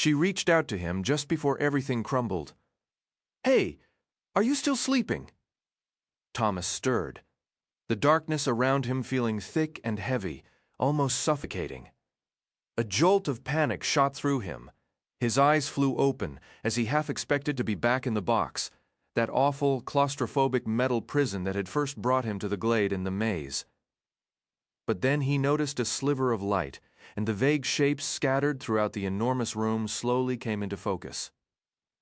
She reached out to him just before everything crumbled. "Hey, are you still sleeping?" Thomas stirred, the darkness around him feeling thick and heavy, almost suffocating. A jolt of panic shot through him. His eyes flew open as he half expected to be back in the box, that awful, claustrophobic metal prison that had first brought him to the glade in the maze. But then he noticed a sliver of light, and the vague shapes scattered throughout the enormous room slowly came into focus.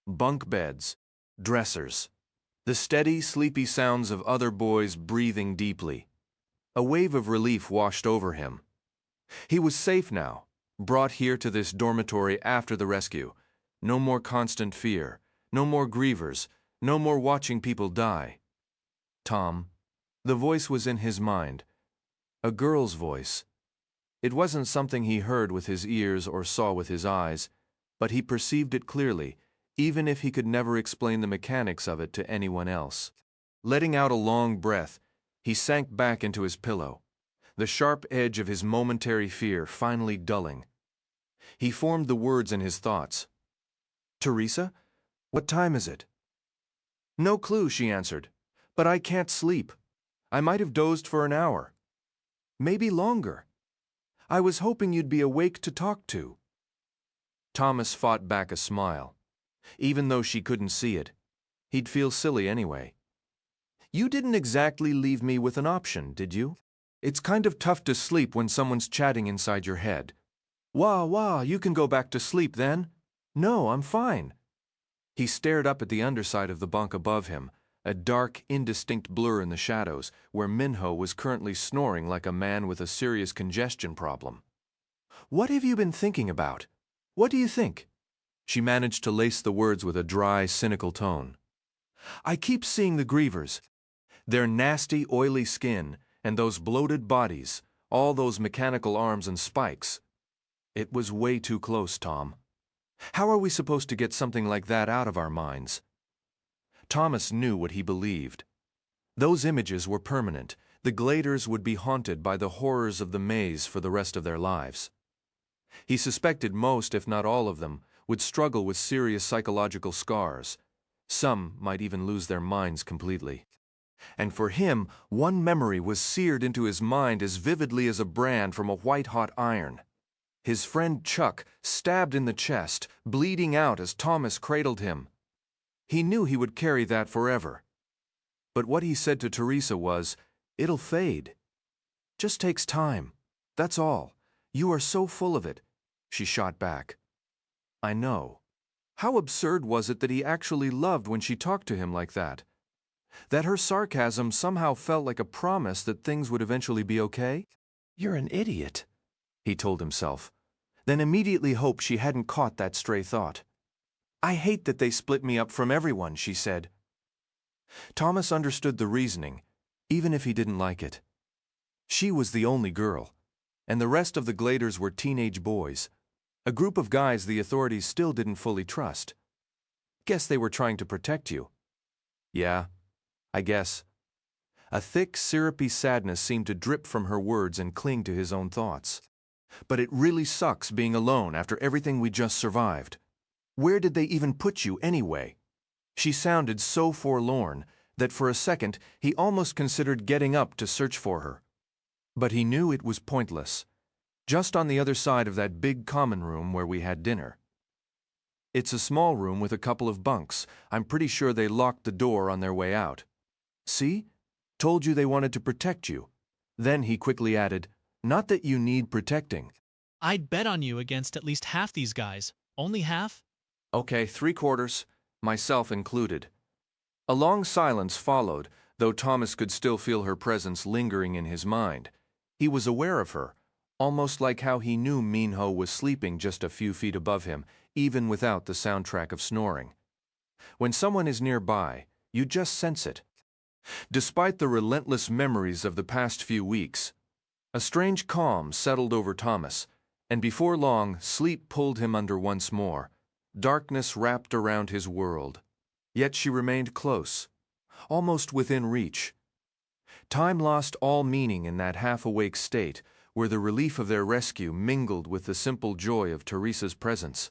Bunk beds, dressers, the steady, sleepy sounds of other boys breathing deeply. A wave of relief washed over him. He was safe now, brought here to this dormitory after the rescue. No more constant fear, no more grievers, no more watching people die. Tom. The voice was in his mind. A girl's voice. It wasn't something he heard with his ears or saw with his eyes, but he perceived it clearly, even if he could never explain the mechanics of it to anyone else. Letting out a long breath, he sank back into his pillow, the sharp edge of his momentary fear finally dulling. He formed the words in his thoughts. "Teresa, what time is it?" "No clue," she answered, "but I can't sleep. I might have dozed for an hour. Maybe longer. I was hoping you'd be awake to talk to." Thomas fought back a smile. Even though she couldn't see it, he'd feel silly anyway. "You didn't exactly leave me with an option, did you? It's kind of tough to sleep when someone's chatting inside your head." Wah, you can go back to sleep then." "No, I'm fine." He stared up at the underside of the bunk above him, a dark, indistinct blur in the shadows, where Minho was currently snoring like a man with a serious congestion problem. "What have you been thinking about? What do you think?" She managed to lace the words with a dry, cynical tone. "I keep seeing the grievers. Their nasty, oily skin, and those bloated bodies, all those mechanical arms and spikes. It was way too close, Tom. How are we supposed to get something like that out of our minds?" Thomas knew what he believed. Those images were permanent. The Gladers would be haunted by the horrors of the maze for the rest of their lives. He suspected most, if not all of them, would struggle with serious psychological scars. Some might even lose their minds completely. And for him, one memory was seared into his mind as vividly as a brand from a white-hot iron. His friend Chuck, stabbed in the chest, bleeding out as Thomas cradled him. He knew he would carry that forever. But what he said to Teresa was, "It'll fade. Just takes time. That's all. You are so full of it," she shot back. "I know." How absurd was it that he actually loved when she talked to him like that? That her sarcasm somehow felt like a promise that things would eventually be okay? "You're an idiot," he told himself, then immediately hoped she hadn't caught that stray thought. "I hate that they split me up from everyone," she said. Thomas understood the reasoning, even if he didn't like it. She was the only girl, and the rest of the Gladers were teenage boys, a group of guys the authorities still didn't fully trust. "Guess they were trying to protect you." "Yeah, I guess." A thick, syrupy sadness seemed to drip from her words and cling to his own thoughts. "But it really sucks being alone after everything we just survived. Where did they even put you anyway?" She sounded so forlorn that for a second he almost considered getting up to search for her. But he knew it was pointless. Just on the other side of that big common room where we had dinner. "It's a small room with a couple of bunks. I'm pretty sure they locked the door on their way out." "See? Told you they wanted to protect you." Then he quickly added, "Not that you need protecting." I'd bet on you against at least half these guys. Only half? "Okay, 3/4, myself included." A long silence followed, though Thomas could still feel her presence lingering in his mind. He was aware of her, almost like how he knew Minho was sleeping just a few feet above him, even without the soundtrack of snoring. When someone is nearby, you just sense it. Despite the relentless memories of the past few weeks, a strange calm settled over Thomas, and before long, sleep pulled him under once more. Darkness wrapped around his world. Yet she remained close, almost within reach. Time lost all meaning in that half-awake state, where the relief of their rescue mingled with the simple joy of Teresa's presence.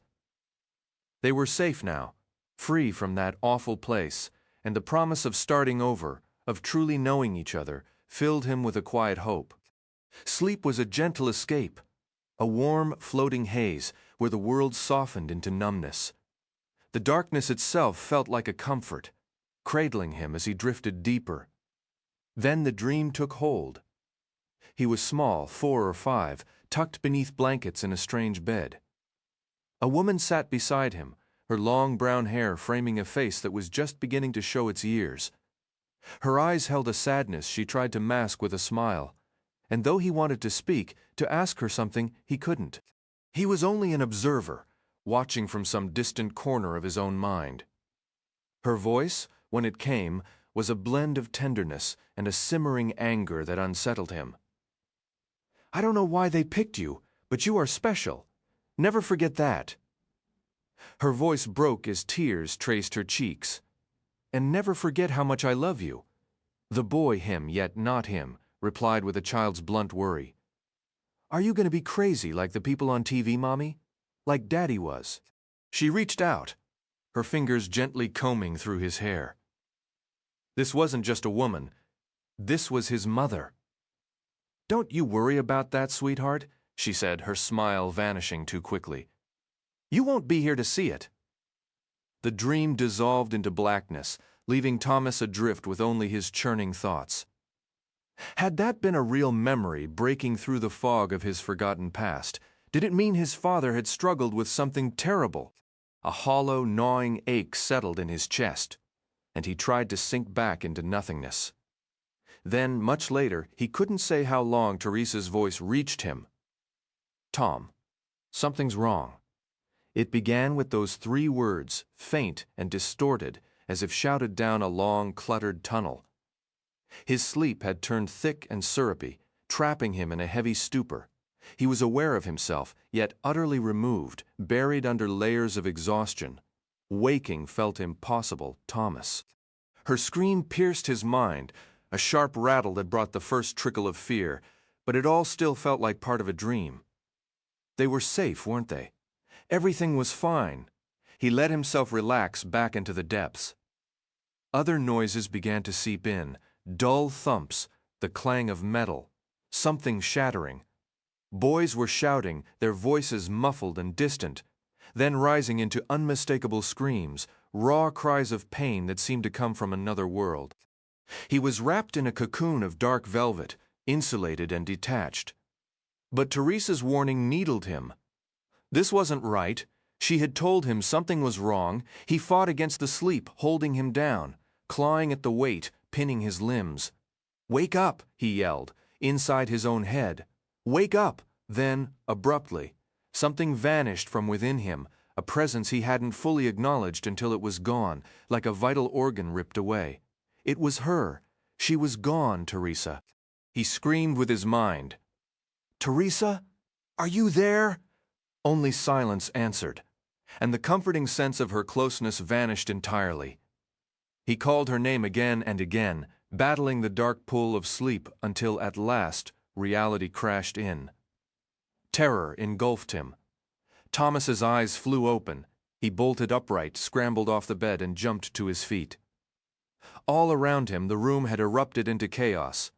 They were safe now, free from that awful place, and the promise of starting over, of truly knowing each other, filled him with a quiet hope. Sleep was a gentle escape, a warm, floating haze where the world softened into numbness. The darkness itself felt like a comfort, cradling him as he drifted deeper. Then the dream took hold. He was small, 4 or 5, tucked beneath blankets in a strange bed. A woman sat beside him, her long brown hair framing a face that was just beginning to show its years. Her eyes held a sadness she tried to mask with a smile, and though he wanted to speak, to ask her something, he couldn't. He was only an observer, watching from some distant corner of his own mind. Her voice, when it came, was a blend of tenderness and a simmering anger that unsettled him. "I don't know why they picked you, but you are special. Never forget that." Her voice broke as tears traced her cheeks. "And never forget how much I love you." The boy, him, yet not him, replied with a child's blunt worry. "Are you going to be crazy like the people on TV, Mommy? Like Daddy was?" She reached out, her fingers gently combing through his hair. This wasn't just a woman. This was his mother. "Don't you worry about that, sweetheart," she said, her smile vanishing too quickly. "You won't be here to see it." The dream dissolved into blackness, leaving Thomas adrift with only his churning thoughts. Had that been a real memory breaking through the fog of his forgotten past? Did it mean his father had struggled with something terrible? A hollow, gnawing ache settled in his chest, and he tried to sink back into nothingness. Then, much later, he couldn't say how long Teresa's voice reached him. "Tom, something's wrong." It began with those 3 words, faint and distorted, as if shouted down a long, cluttered tunnel. His sleep had turned thick and syrupy, trapping him in a heavy stupor. He was aware of himself, yet utterly removed, buried under layers of exhaustion. Waking felt impossible. Thomas. Her scream pierced his mind, a sharp rattle that brought the first trickle of fear, but it all still felt like part of a dream. They were safe, weren't they? Everything was fine. He let himself relax back into the depths. Other noises began to seep in, dull thumps, the clang of metal, something shattering. Boys were shouting, their voices muffled and distant, then rising into unmistakable screams, raw cries of pain that seemed to come from another world. He was wrapped in a cocoon of dark velvet, insulated and detached. But Teresa's warning needled him. This wasn't right. She had told him something was wrong. He fought against the sleep, holding him down, clawing at the weight, pinning his limbs. "Wake up," he yelled, inside his own head. "Wake up!" Then, abruptly, something vanished from within him, a presence he hadn't fully acknowledged until it was gone, like a vital organ ripped away. It was her. She was gone, Teresa. He screamed with his mind. "Teresa? Are you there?" Only silence answered, and the comforting sense of her closeness vanished entirely. He called her name again and again, battling the dark pull of sleep until at last reality crashed in. Terror engulfed him. Thomas's eyes flew open. He bolted upright, scrambled off the bed, and jumped to his feet. All around him, the room had erupted into chaos.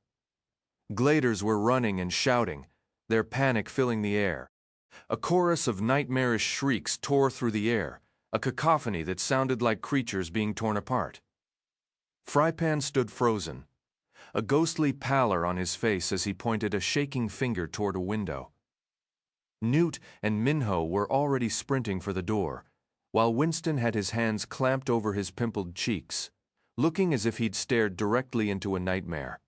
Gladers were running and shouting, their panic filling the air. A chorus of nightmarish shrieks tore through the air, a cacophony that sounded like creatures being torn apart. Frypan stood frozen, a ghostly pallor on his face as he pointed a shaking finger toward a window. Newt and Minho were already sprinting for the door, while Winston had his hands clamped over his pimpled cheeks, looking as if he'd stared directly into a nightmare.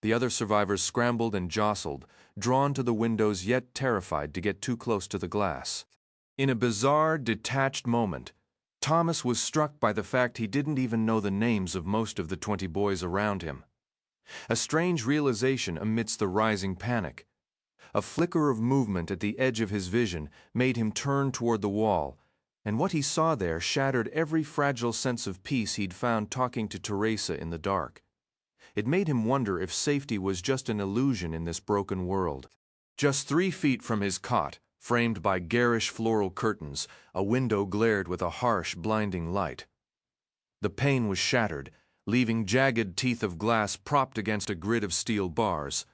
The other survivors scrambled and jostled, drawn to the windows yet terrified to get too close to the glass. In a bizarre, detached moment, Thomas was struck by the fact he didn't even know the names of most of the 20 boys around him. A strange realization amidst the rising panic. A flicker of movement at the edge of his vision made him turn toward the wall, and what he saw there shattered every fragile sense of peace he'd found talking to Teresa in the dark. It made him wonder if safety was just an illusion in this broken world. Just 3 feet from his cot, Framed by garish floral curtains, a window glared with a harsh, blinding light. The pane was shattered, leaving jagged teeth of glass propped against a grid of steel bars.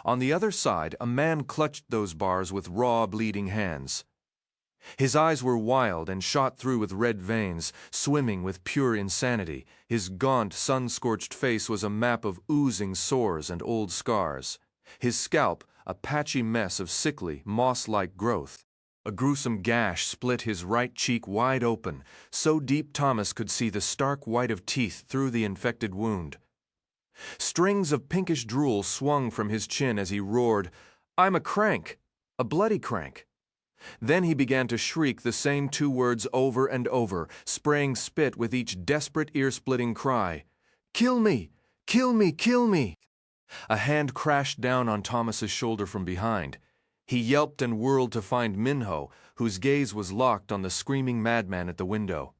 On the other side, a man clutched those bars with raw, bleeding hands. His eyes were wild and shot through with red veins, swimming with pure insanity. His gaunt, sun-scorched face was a map of oozing sores and old scars. His scalp, a patchy mess of sickly, moss-like growth. A gruesome gash split his right cheek wide open, so deep Thomas could see the stark white of teeth through the infected wound. Strings of pinkish drool swung from his chin as he roared, "I'm a crank! A bloody crank!" Then he began to shriek the same two words over and over, spraying spit with each desperate ear-splitting cry. "Kill me! Kill me! Kill me!" A hand crashed down on Thomas's shoulder from behind. He yelped and whirled to find Minho, whose gaze was locked on the screaming madman at the window.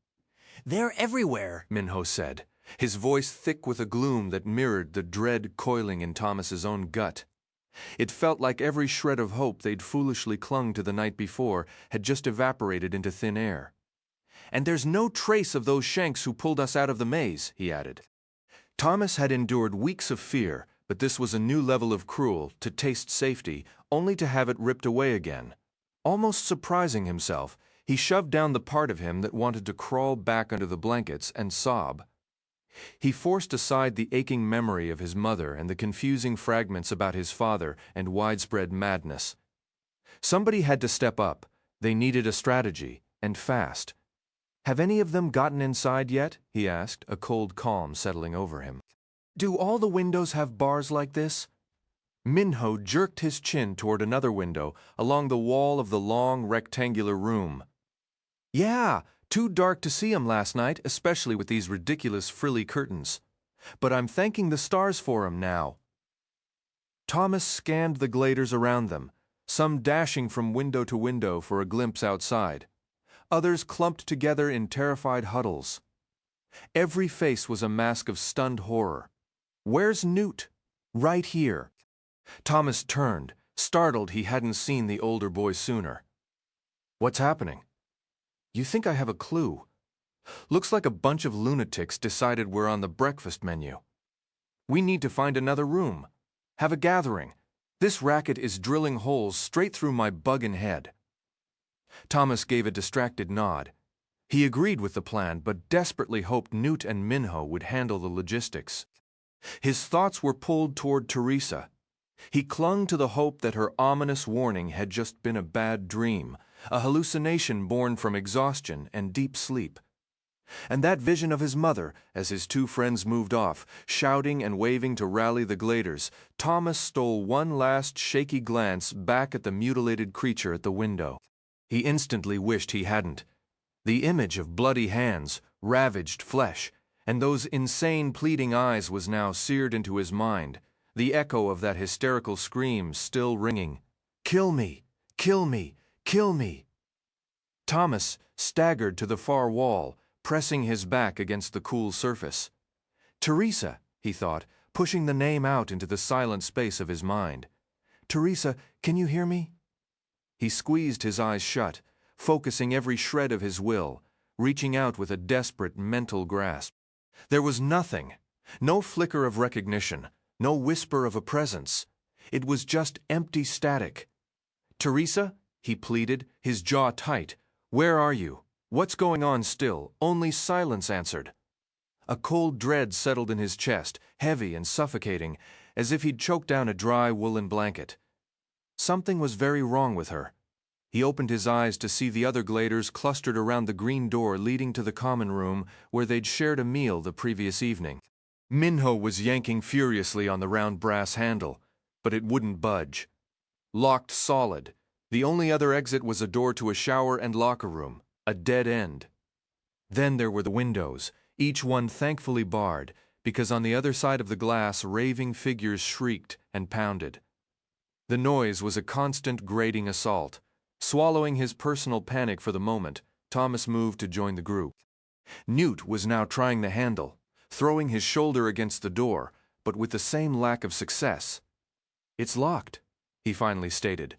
"They're everywhere," Minho said, his voice thick with a gloom that mirrored the dread coiling in Thomas's own gut. It felt like every shred of hope they'd foolishly clung to the night before had just evaporated into thin air. "And there's no trace of those Shanks who pulled us out of the maze," he added. Thomas had endured weeks of fear, but this was a new level of cruel, to taste safety, only to have it ripped away again. Almost surprising himself, he shoved down the part of him that wanted to crawl back under the blankets and sob. He forced aside the aching memory of his mother and the confusing fragments about his father and widespread madness. Somebody had to step up. They needed a strategy, and fast. "Have any of them gotten inside yet?" he asked, a cold calm settling over him. "Do all the windows have bars like this?" Minho jerked his chin toward another window along the wall of the long, rectangular room. "Yeah, too dark to see 'em last night, especially with these ridiculous frilly curtains. But I'm thanking the stars for 'em now." Thomas scanned the gladers around them, some dashing from window to window for a glimpse outside. Others clumped together in terrified huddles. Every face was a mask of stunned horror. "Where's Newt?" "Right here." Thomas turned, startled he hadn't seen the older boy sooner. "What's happening?" "You think I have a clue. Looks like a bunch of lunatics decided we're on the breakfast menu. We need to find another room. Have a gathering. This racket is drilling holes straight through my buggin' head." Thomas gave a distracted nod. He agreed with the plan, but desperately hoped Newt and Minho would handle the logistics. His thoughts were pulled toward Teresa. He clung to the hope that her ominous warning had just been a bad dream, a hallucination born from exhaustion and deep sleep. And that vision of his mother, as his two friends moved off, shouting and waving to rally the gladers, Thomas stole one last shaky glance back at the mutilated creature at the window. He instantly wished he hadn't. The image of bloody hands, ravaged flesh, and those insane pleading eyes was now seared into his mind, the echo of that hysterical scream still ringing. "Kill me! Kill me! Kill me!" Thomas staggered to the far wall, pressing his back against the cool surface. "Teresa," he thought, pushing the name out into the silent space of his mind. "Teresa, can you hear me?" He squeezed his eyes shut, focusing every shred of his will, reaching out with a desperate mental grasp. There was nothing, no flicker of recognition, no whisper of a presence. It was just empty static. "Teresa," he pleaded, his jaw tight. "Where are you? What's going on still?" Only silence answered. A cold dread settled in his chest, heavy and suffocating, as if he'd choked down a dry woolen blanket. Something was very wrong with her. He opened his eyes to see the other gladers clustered around the green door leading to the common room where they'd shared a meal the previous evening. Minho was yanking furiously on the round brass handle, but it wouldn't budge. Locked solid, the only other exit was a door to a shower and locker room, a dead end. Then there were the windows, each one thankfully barred, because on the other side of the glass raving figures shrieked and pounded. The noise was a constant grating assault. Swallowing his personal panic for the moment, Thomas moved to join the group. Newt was now trying the handle, throwing his shoulder against the door, but with the same lack of success. "It's locked," he finally stated.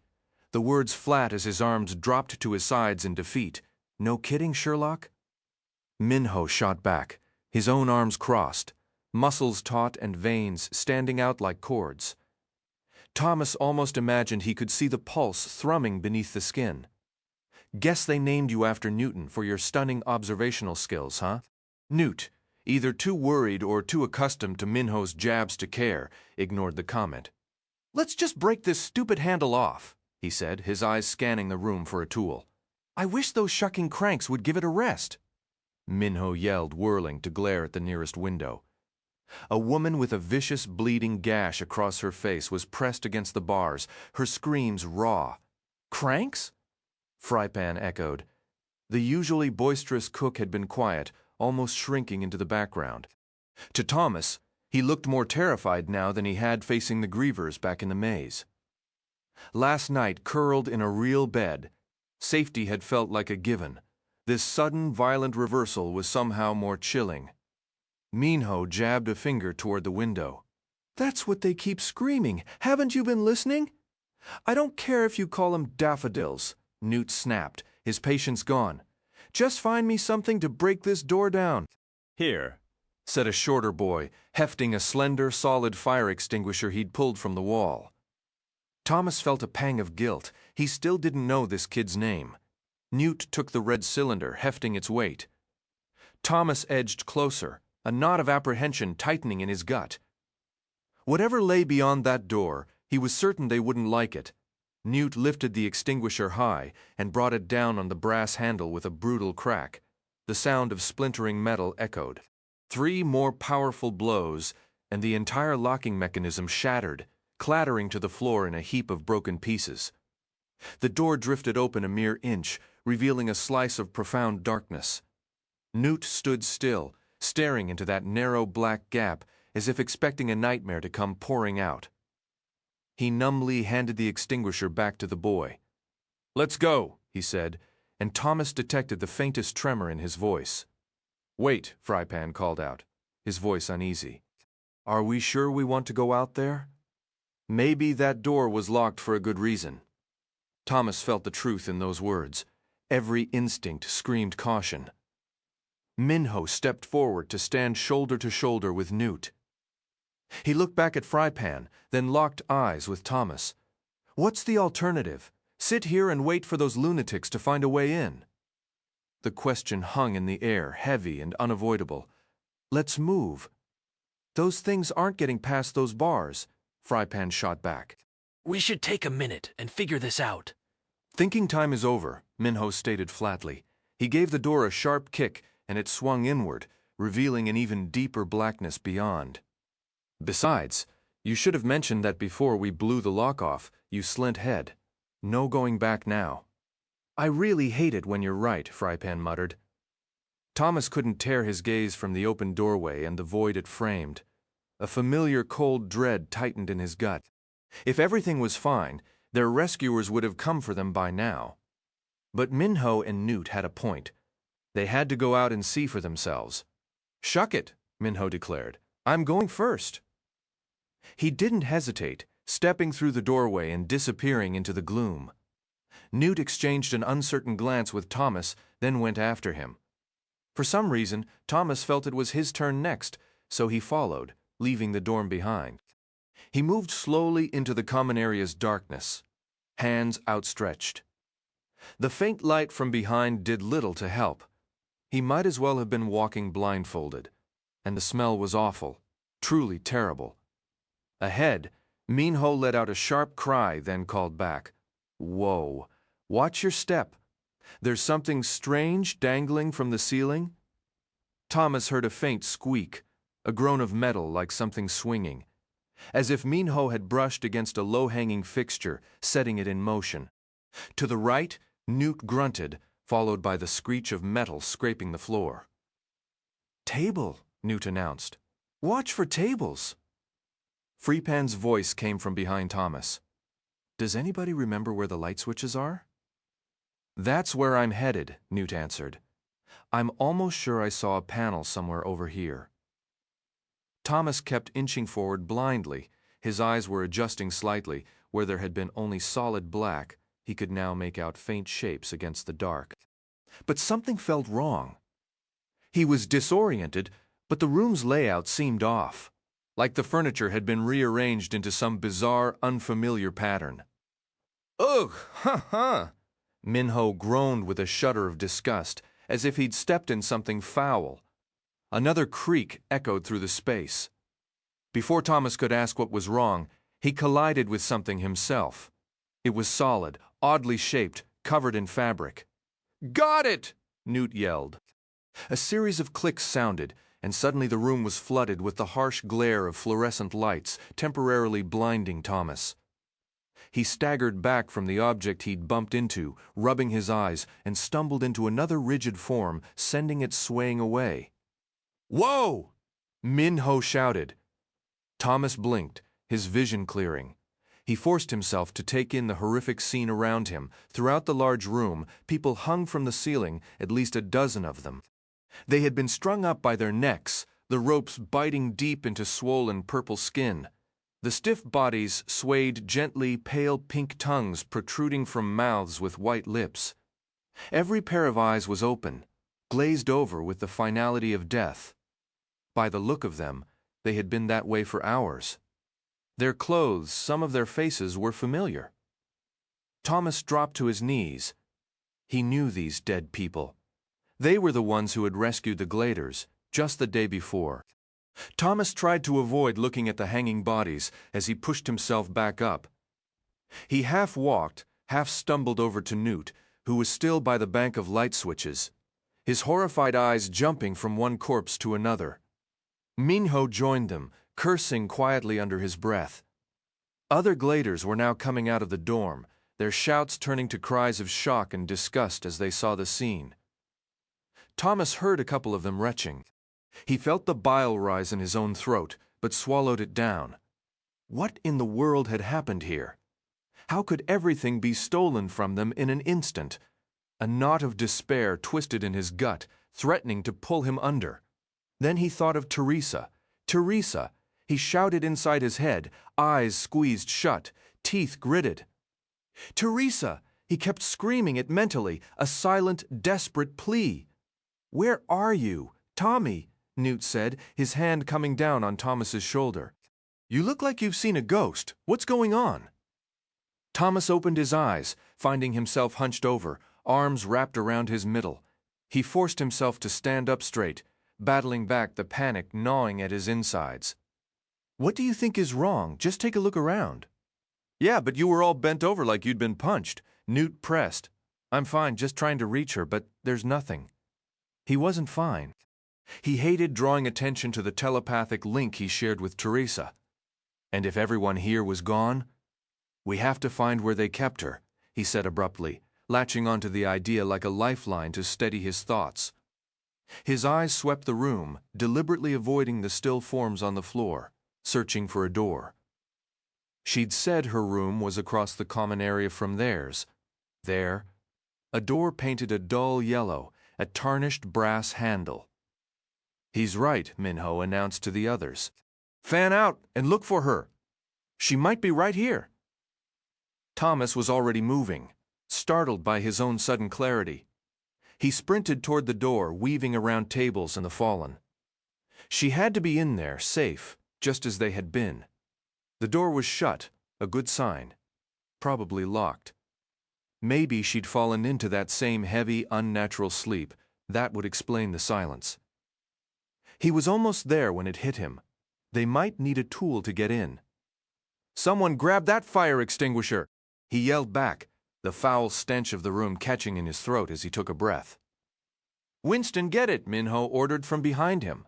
The words flat as his arms dropped to his sides in defeat. No kidding, Sherlock? Minho shot back, his own arms crossed, muscles taut and veins standing out like cords. Thomas almost imagined he could see the pulse thrumming beneath the skin. Guess they named you after Newton for your stunning observational skills, huh? Newt, either too worried or too accustomed to Minho's jabs to care, ignored the comment. Let's just break this stupid handle off, he said, his eyes scanning the room for a tool. I wish those shucking cranks would give it a rest. Minho yelled, whirling to glare at the nearest window. A woman with a vicious bleeding gash across her face was pressed against the bars, her screams raw. Cranks? Frypan echoed. The usually boisterous cook had been quiet, almost shrinking into the background. To Thomas, he looked more terrified now than he had facing the grievers back in the maze. Last night, curled in a real bed, safety had felt like a given. This sudden, violent reversal was somehow more chilling. Minho jabbed a finger toward the window. That's what they keep screaming. Haven't you been listening? I don't care if you call them daffodils, Newt snapped, his patience gone. Just find me something to break this door down. Here, said a shorter boy, hefting a slender, solid fire extinguisher he'd pulled from the wall. Thomas felt a pang of guilt. He still didn't know this kid's name. Newt took the red cylinder, hefting its weight. Thomas edged closer, a knot of apprehension tightening in his gut. Whatever lay beyond that door, he was certain they wouldn't like it. Newt lifted the extinguisher high and brought it down on the brass handle with a brutal crack. The sound of splintering metal echoed. 3 more powerful blows, and the entire locking mechanism shattered, clattering to the floor in a heap of broken pieces. The door drifted open a mere inch, revealing a slice of profound darkness. Newt stood still, staring into that narrow black gap as if expecting a nightmare to come pouring out. He numbly handed the extinguisher back to the boy. Let's go, he said, and Thomas detected the faintest tremor in his voice. Wait, Frypan called out, his voice uneasy. Are we sure we want to go out there? Maybe that door was locked for a good reason. Thomas felt the truth in those words. Every instinct screamed caution. Minho stepped forward to stand shoulder to shoulder with Newt. He looked back at Frypan, then locked eyes with Thomas. What's the alternative? Sit here and wait for those lunatics to find a way in? The question hung in the air, heavy and unavoidable. Let's move. Those things aren't getting past those bars, Frypan shot back. We should take a minute and figure this out. Thinking time is over, Minho stated flatly. He gave the door a sharp kick, and it swung inward, revealing an even deeper blackness beyond. Besides, you should have mentioned that before we blew the lock off, you slint head. No going back now. I really hate it when you're right, Frypan muttered. Thomas couldn't tear his gaze from the open doorway and the void it framed. A familiar cold dread tightened in his gut. If everything was fine, their rescuers would have come for them by now. But Minho and Newt had a point. They had to go out and see for themselves. Shuck it, Minho declared. I'm going first. He didn't hesitate, stepping through the doorway and disappearing into the gloom. Newt exchanged an uncertain glance with Thomas, then went after him. For some reason, Thomas felt it was his turn next, so he followed, leaving the dorm behind. He moved slowly into the common area's darkness, hands outstretched. The faint light from behind did little to help. He might as well have been walking blindfolded, and the smell was awful, truly terrible. Ahead, Minho let out a sharp cry, then called back. Whoa, watch your step. There's something strange dangling from the ceiling. Thomas heard a faint squeak, a groan of metal like something swinging, as if Minho had brushed against a low-hanging fixture, setting it in motion. To the right, Newt grunted, followed by the screech of metal scraping the floor. Table, Newt announced. Watch for tables. Frypan's voice came from behind Thomas. Does anybody remember where the light switches are? That's where I'm headed, Newt answered. I'm almost sure I saw a panel somewhere over here. Thomas kept inching forward blindly. His eyes were adjusting slightly, where there had been only solid black, He could now make out faint shapes against the dark. But something felt wrong. He was disoriented, but the room's layout seemed off, like the furniture had been rearranged into some bizarre, unfamiliar pattern. Ugh, ha! Minho groaned with a shudder of disgust, as if he'd stepped in something foul. Another creak echoed through the space. Before Thomas could ask what was wrong, he collided with something himself. It was solid, oddly shaped, covered in fabric. "Got it!" Newt yelled. A series of clicks sounded, and suddenly the room was flooded with the harsh glare of fluorescent lights, temporarily blinding Thomas. He staggered back from the object he'd bumped into, rubbing his eyes, and stumbled into another rigid form, sending it swaying away. "Whoa!" Minho shouted. Thomas blinked, his vision clearing. He forced himself to take in the horrific scene around him. Throughout the large room, people hung from the ceiling, at least a dozen of them. They had been strung up by their necks, the ropes biting deep into swollen purple skin. The stiff bodies swayed gently, pale pink tongues protruding from mouths with white lips. Every pair of eyes was open, glazed over with the finality of death. By the look of them, they had been that way for hours. Their clothes, some of their faces were familiar. Thomas dropped to his knees. He knew these dead people. They were the ones who had rescued the Gladers just the day before. Thomas tried to avoid looking at the hanging bodies as he pushed himself back up. He half walked, half stumbled over to Newt, who was still by the bank of light switches, his horrified eyes jumping from one corpse to another. Minho joined them, cursing quietly under his breath. Other Gladers were now coming out of the dorm, their shouts turning to cries of shock and disgust as they saw the scene. Thomas heard a couple of them retching. He felt the bile rise in his own throat, but swallowed it down. What in the world had happened here? How could everything be stolen from them in an instant? A knot of despair twisted in his gut, threatening to pull him under. Then he thought of Teresa. Teresa! He shouted inside his head, eyes squeezed shut, teeth gritted. Teresa! He kept screaming it mentally, a silent, desperate plea. "Where are you? Tommy," Newt said, his hand coming down on Thomas's shoulder. "You look like you've seen a ghost. What's going on?" Thomas opened his eyes, finding himself hunched over, arms wrapped around his middle. He forced himself to stand up straight, battling back the panic gnawing at his insides. "What do you think is wrong? Just take a look around." "Yeah, but you were all bent over like you'd been punched," Newt pressed. "I'm fine, just trying to reach her, but there's nothing." He wasn't fine. He hated drawing attention to the telepathic link he shared with Teresa. And if everyone here was gone? "We have to find where they kept her," he said abruptly, latching onto the idea like a lifeline to steady his thoughts. His eyes swept the room, deliberately avoiding the still forms on the floor, searching for a door. She'd said her room was across the common area from theirs. There, a door painted a dull yellow, a tarnished brass handle. "He's right," Minho announced to the others. "Fan out and look for her. She might be right here." Thomas was already moving, startled by his own sudden clarity. He sprinted toward the door, weaving around tables and the fallen. She had to be in there, safe, just as they had been. The door was shut, a good sign. Probably locked. Maybe she'd fallen into that same heavy, unnatural sleep. That would explain the silence. He was almost there when it hit him. They might need a tool to get in. "Someone grab that fire extinguisher!" he yelled back, the foul stench of the room catching in his throat as he took a breath. "Winston, get it!" Minho ordered from behind him.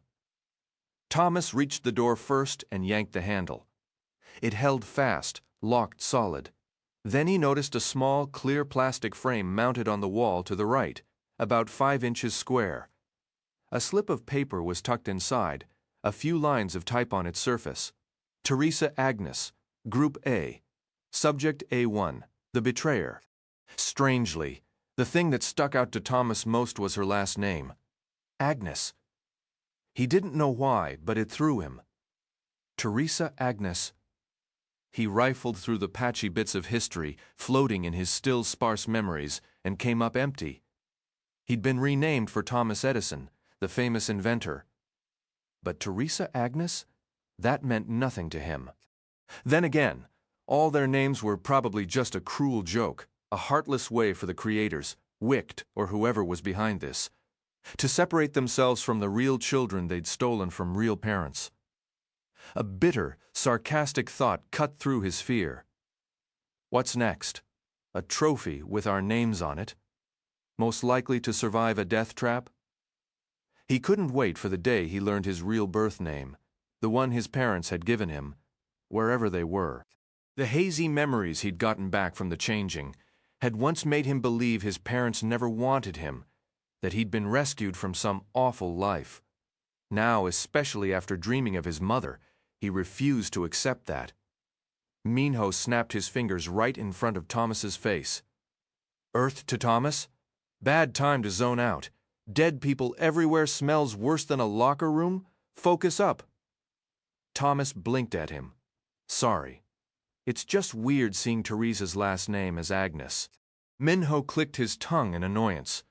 Thomas reached the door first and yanked the handle. It held fast, locked solid. Then he noticed a small, clear plastic frame mounted on the wall to the right, about 5 inches square. A slip of paper was tucked inside, a few lines of type on its surface. Teresa Agnes, Group A. Subject A1, the betrayer. Strangely, the thing that stuck out to Thomas most was her last name. Agnes. He didn't know why, but it threw him. Teresa Agnes. He rifled through the patchy bits of history floating in his still sparse memories and came up empty. He'd been renamed for Thomas Edison, the famous inventor. But Teresa Agnes? That meant nothing to him. Then again, all their names were probably just a cruel joke, a heartless way for the creators, Wicht or whoever was behind this, to separate themselves from the real children they'd stolen from real parents. A bitter, sarcastic thought cut through his fear. What's next? A trophy with our names on it? Most likely to survive a death trap? He couldn't wait for the day he learned his real birth name, the one his parents had given him, wherever they were. The hazy memories he'd gotten back from the changing had once made him believe his parents never wanted him, that he'd been rescued from some awful life. Now, especially after dreaming of his mother, he refused to accept that. Minho snapped his fingers right in front of Thomas's face. Earth to Thomas? Bad time to zone out. Dead people everywhere smells worse than a locker room? Focus up. Thomas blinked at him. Sorry. It's just weird seeing Teresa's last name as Agnes. Minho clicked his tongue in annoyance.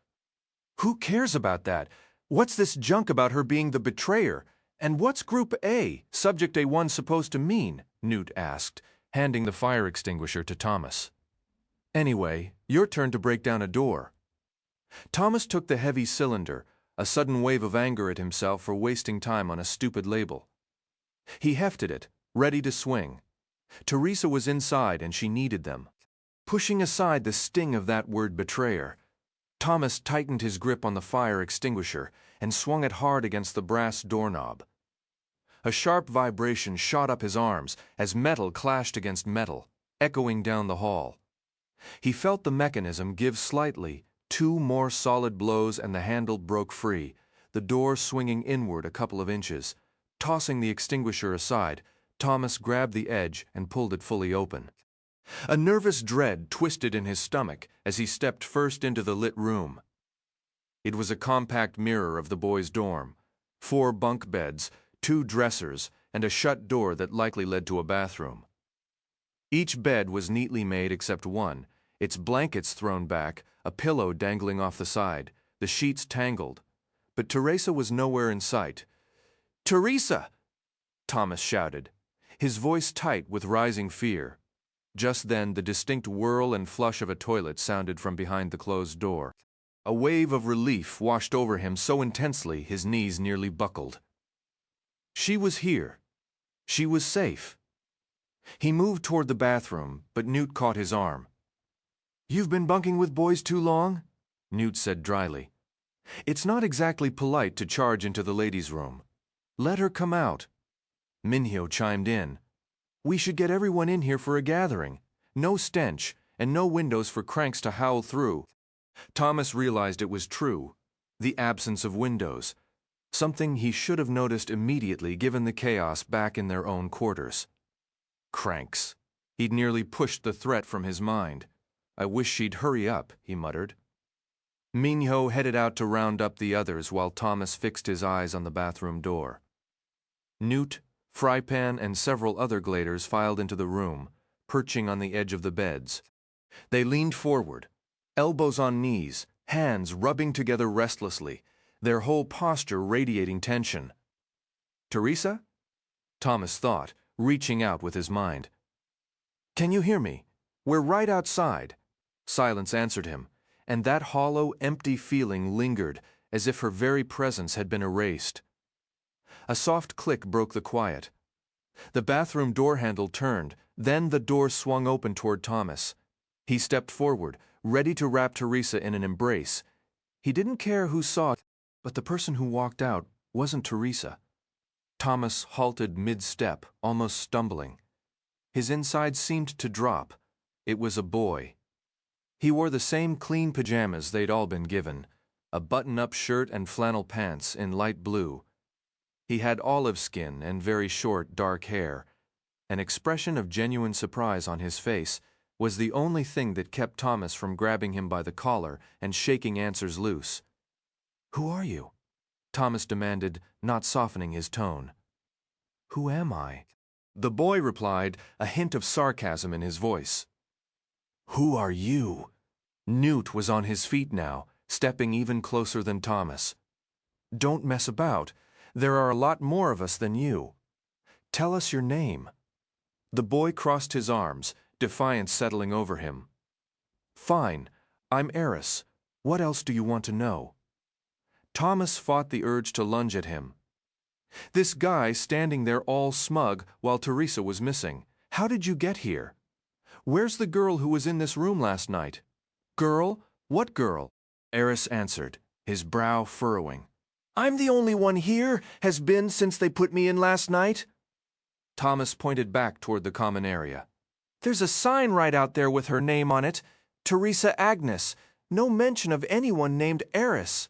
Who cares about that? What's this junk about her being the betrayer? And what's Group A, Subject A1 supposed to mean? Newt asked, handing the fire extinguisher to Thomas. Anyway, your turn to break down a door. Thomas took the heavy cylinder, a sudden wave of anger at himself for wasting time on a stupid label. He hefted it, ready to swing. Teresa was inside and she needed them. Pushing aside the sting of that word betrayer, Thomas tightened his grip on the fire extinguisher and swung it hard against the brass doorknob. A sharp vibration shot up his arms as metal clashed against metal, echoing down the hall. He felt the mechanism give slightly, 2 more solid blows and the handle broke free, the door swinging inward a couple of inches. Tossing the extinguisher aside, Thomas grabbed the edge and pulled it fully open. A nervous dread twisted in his stomach as he stepped first into the lit room. It was a compact mirror of the boys' dorm, 4 bunk beds, 2 dressers, and a shut door that likely led to a bathroom. Each bed was neatly made except one, its blankets thrown back, a pillow dangling off the side, the sheets tangled. But Teresa was nowhere in sight. Teresa! Thomas shouted, his voice tight with rising fear. Just then, the distinct whirl and flush of a toilet sounded from behind the closed door. A wave of relief washed over him so intensely his knees nearly buckled. She was here. She was safe. He moved toward the bathroom, but Newt caught his arm. You've been bunking with boys too long? Newt said dryly. It's not exactly polite to charge into the ladies' room. Let her come out. Minho chimed in. We should get everyone in here for a gathering. No stench, and no windows for cranks to howl through. Thomas realized it was true. The absence of windows. Something he should have noticed immediately given the chaos back in their own quarters. Cranks. He'd nearly pushed the threat from his mind. I wish she'd hurry up, he muttered. Minho headed out to round up the others while Thomas fixed his eyes on the bathroom door. Newt, Frypan, and several other gladers filed into the room, perching on the edge of the beds. They leaned forward, elbows on knees, hands rubbing together restlessly, their whole posture radiating tension. Teresa? Thomas thought, reaching out with his mind. Can you hear me? We're right outside. Silence answered him, and that hollow, empty feeling lingered as if her very presence had been erased. A soft click broke the quiet. The bathroom door handle turned, then the door swung open toward Thomas. He stepped forward, ready to wrap Teresa in an embrace. He didn't care who saw it, but the person who walked out wasn't Teresa. Thomas halted mid-step, almost stumbling. His insides seemed to drop. It was a boy. He wore the same clean pajamas they'd all been given, a button-up shirt and flannel pants in light blue. He had olive skin and very short, dark hair. An expression of genuine surprise on his face was the only thing that kept Thomas from grabbing him by the collar and shaking answers loose. Who are you? Thomas demanded, not softening his tone. Who am I? The boy replied, a hint of sarcasm in his voice. "Who are you?" Newt was on his feet now, stepping even closer than Thomas. "Don't mess about. There are a lot more of us than you. Tell us your name." The boy crossed his arms, defiance settling over him. "Fine. I'm Eris. What else do you want to know?" Thomas fought the urge to lunge at him. "This guy standing there all smug while Teresa was missing. How did you get here? Where's the girl who was in this room last night?" "Girl? What girl?" Eris answered, his brow furrowing. "I'm the only one here, has been since they put me in last night." Thomas pointed back toward the common area. "There's a sign right out there with her name on it. Teresa Agnes. No mention of anyone named Eris."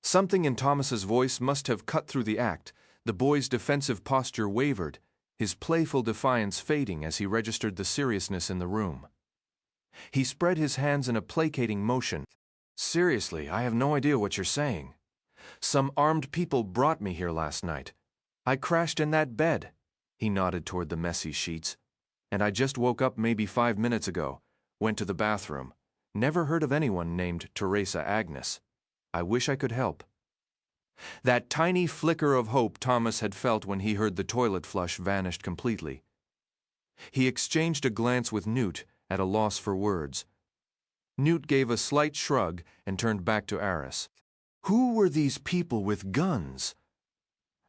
Something in Thomas's voice must have cut through the act. The boy's defensive posture wavered, his playful defiance fading as he registered the seriousness in the room. He spread his hands in a placating motion. "Seriously, I have no idea what you're saying. Some armed people brought me here last night. I crashed in that bed," he nodded toward the messy sheets, "and I just woke up maybe 5 minutes ago, went to the bathroom. Never heard of anyone named Teresa Agnes. I wish I could help." That tiny flicker of hope Thomas had felt when he heard the toilet flush vanished completely. He exchanged a glance with Newt, at a loss for words. Newt gave a slight shrug and turned back to Eris. "Who were these people with guns?"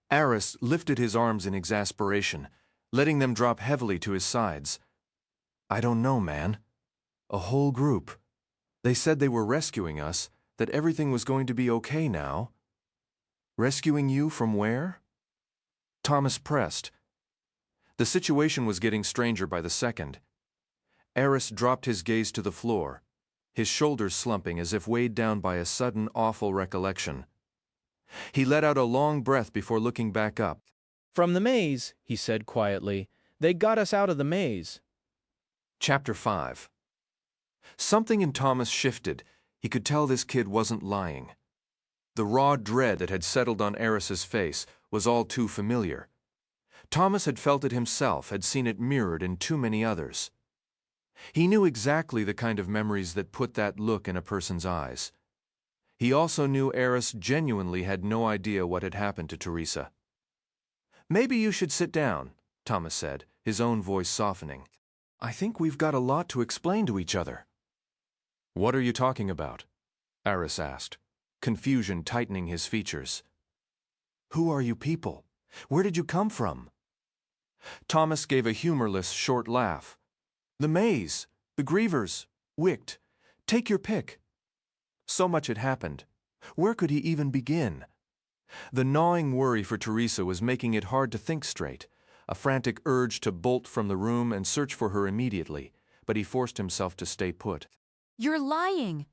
Eris lifted his arms in exasperation, letting them drop heavily to his sides. "I don't know, man. A whole group. They said they were rescuing us, that everything was going to be okay now." "Rescuing you from where?" Thomas pressed. The situation was getting stranger by the second. Eris dropped his gaze to the floor, his shoulders slumping as if weighed down by a sudden awful recollection. He let out a long breath before looking back up. "From the maze," he said quietly. "They got us out of the maze." Chapter 5. Something in Thomas shifted. He could tell this kid wasn't lying. The raw dread that had settled on Eris's face was all too familiar. Thomas had felt it himself, had seen it mirrored in too many others. He knew exactly the kind of memories that put that look in a person's eyes. He also knew Eris genuinely had no idea what had happened to Teresa. "Maybe you should sit down," Thomas said, his own voice softening. "I think we've got a lot to explain to each other." "What are you talking about?" Eris asked, confusion tightening his features. "Who are you people? Where did you come from?" Thomas gave a humorless, short laugh. "The maze, the grievers, Wicht. Take your pick." So much had happened. Where could he even begin? The gnawing worry for Teresa was making it hard to think straight, a frantic urge to bolt from the room and search for her immediately, but he forced himself to stay put. "You're lying,"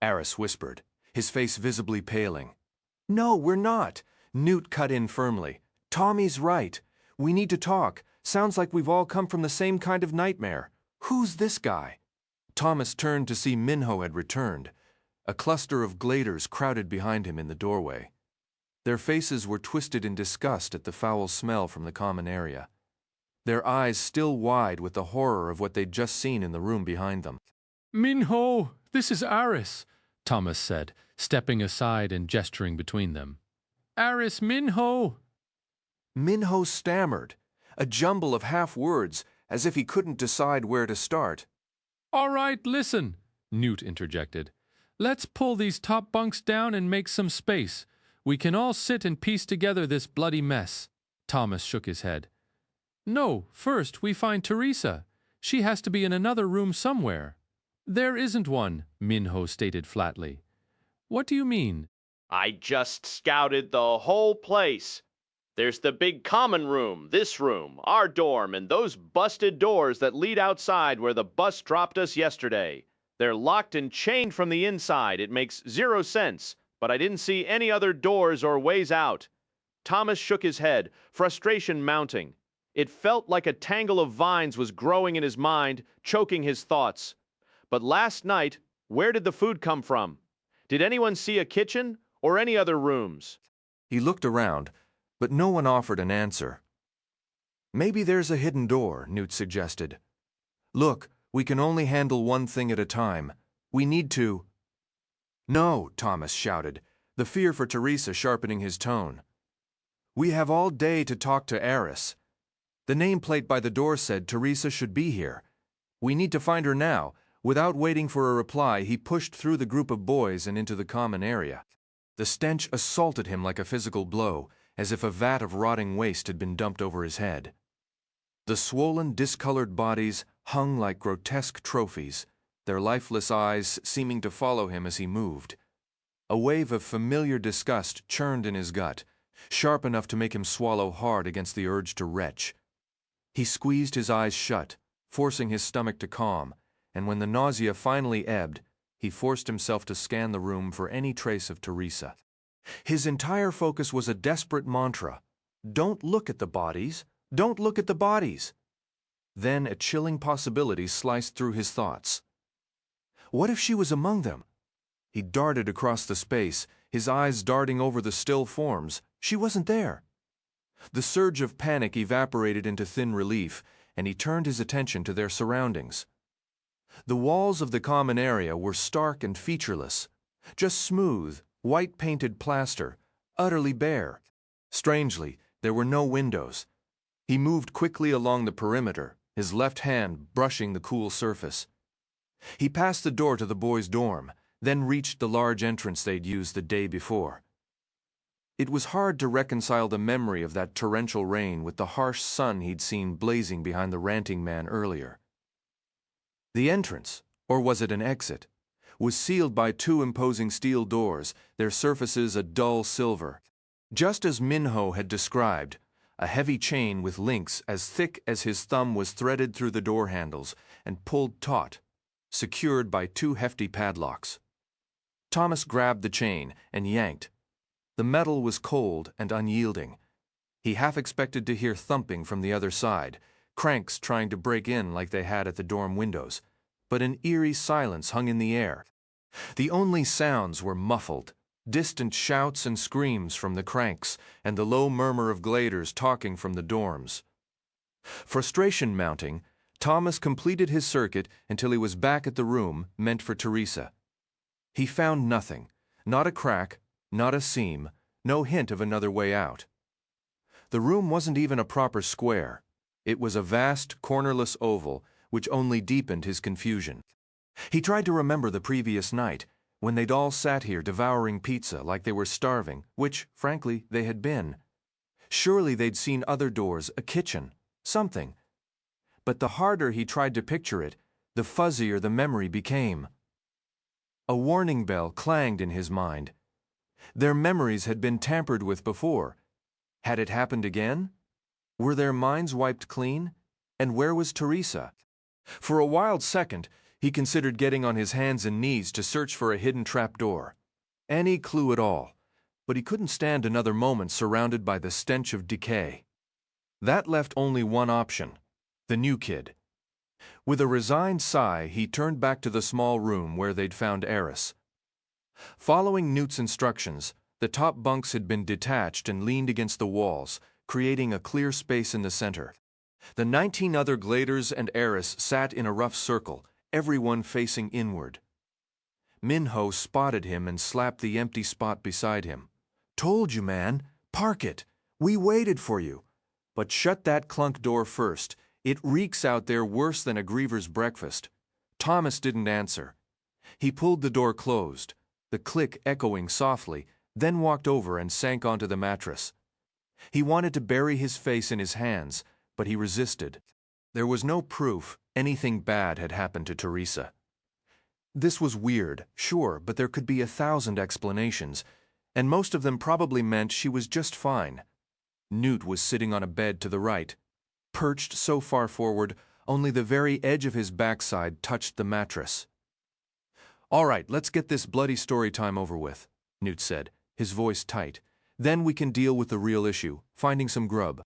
Eris whispered, his face visibly paling. "No, we're not," Newt cut in firmly. "Tommy's right. We need to talk. Sounds like we've all come from the same kind of nightmare. Who's this guy?" Thomas turned to see Minho had returned. A cluster of gladers crowded behind him in the doorway. Their faces were twisted in disgust at the foul smell from the common area, their eyes still wide with the horror of what they'd just seen in the room behind them. "Minho, this is Aris," Thomas said, stepping aside and gesturing between them. "Aris, Minho!" Minho stammered, a jumble of half-words, as if he couldn't decide where to start. "All right, listen," Newt interjected. "Let's pull these top bunks down and make some space. We can all sit and piece together this bloody mess." Thomas shook his head. "No, first we find Teresa. She has to be in another room somewhere." "There isn't one," Minho stated flatly. "What do you mean?" "I just scouted the whole place. There's the big common room, this room, our dorm, and those busted doors that lead outside where the bus dropped us yesterday. They're locked and chained from the inside. It makes 0 sense, but I didn't see any other doors or ways out." Thomas shook his head, frustration mounting. It felt like a tangle of vines was growing in his mind, choking his thoughts. But last night, where did the food come from? Did anyone see a kitchen or any other rooms? He looked around, but no one offered an answer. Maybe there's a hidden door, Newt suggested. Look, we can only handle one thing at a time. We need to... No, Thomas shouted, the fear for Teresa sharpening his tone. We have all day to talk to Eris. The nameplate by the door said Teresa should be here. We need to find her now. Without waiting for a reply, he pushed through the group of boys and into the common area. The stench assaulted him like a physical blow, as if a vat of rotting waste had been dumped over his head. The swollen, discolored bodies hung like grotesque trophies, their lifeless eyes seeming to follow him as he moved. A wave of familiar disgust churned in his gut, sharp enough to make him swallow hard against the urge to retch. He squeezed his eyes shut, forcing his stomach to calm, and when the nausea finally ebbed, he forced himself to scan the room for any trace of Teresa. His entire focus was a desperate mantra. Don't look at the bodies. Don't look at the bodies. Then a chilling possibility sliced through his thoughts. What if she was among them? He darted across the space, his eyes darting over the still forms. She wasn't there. The surge of panic evaporated into thin relief, and he turned his attention to their surroundings. The walls of the common area were stark and featureless, just smooth, white-painted plaster, utterly bare. Strangely, there were no windows. He moved quickly along the perimeter, his left hand brushing the cool surface. He passed the door to the boys' dorm, then reached the large entrance they'd used the day before. It was hard to reconcile the memory of that torrential rain with the harsh sun he'd seen blazing behind the ranting man earlier. The entrance, or was it an exit, was sealed by two imposing steel doors, their surfaces a dull silver. Just as Minho had described, a heavy chain with links as thick as his thumb was threaded through the door handles and pulled taut, secured by two hefty padlocks. Thomas grabbed the chain and yanked. The metal was cold and unyielding. He half expected to hear thumping from the other side, cranks trying to break in like they had at the dorm windows, but an eerie silence hung in the air. The only sounds were muffled, distant shouts and screams from the cranks, and the low murmur of gladers talking from the dorms. Frustration mounting, Thomas completed his circuit until he was back at the room meant for Teresa. He found nothing, not a crack, not a seam, no hint of another way out. The room wasn't even a proper square. It was a vast, cornerless oval, which only deepened his confusion. He tried to remember the previous night, when they'd all sat here devouring pizza like they were starving, which, frankly, they had been. Surely they'd seen other doors, a kitchen, something. But the harder he tried to picture it, the fuzzier the memory became. A warning bell clanged in his mind. Their memories had been tampered with before. Had it happened again? Were their minds wiped clean? And where was Teresa? For a wild second, he considered getting on his hands and knees to search for a hidden trapdoor. Any clue at all, but he couldn't stand another moment surrounded by the stench of decay. That left only one option, the new kid. With a resigned sigh, he turned back to the small room where they'd found Eris. Following Newt's instructions, the top bunks had been detached and leaned against the walls, creating a clear space in the center. The 19 other gladers and Eris sat in a rough circle, everyone facing inward. Minho spotted him and slapped the empty spot beside him. "Told you, man. Park it. We waited for you. But shut that clunk door first. It reeks out there worse than a griever's breakfast." Thomas didn't answer. He pulled the door closed, the click echoing softly, then walked over and sank onto the mattress. He wanted to bury his face in his hands, but he resisted. There was no proof anything bad had happened to Teresa. This was weird, sure, but there could be 1,000 explanations, and most of them probably meant she was just fine. Newt was sitting on a bed to the right. Perched so far forward, only the very edge of his backside touched the mattress. "All right, let's get this bloody story time over with," Newt said, his voice tight. "Then we can deal with the real issue, finding some grub."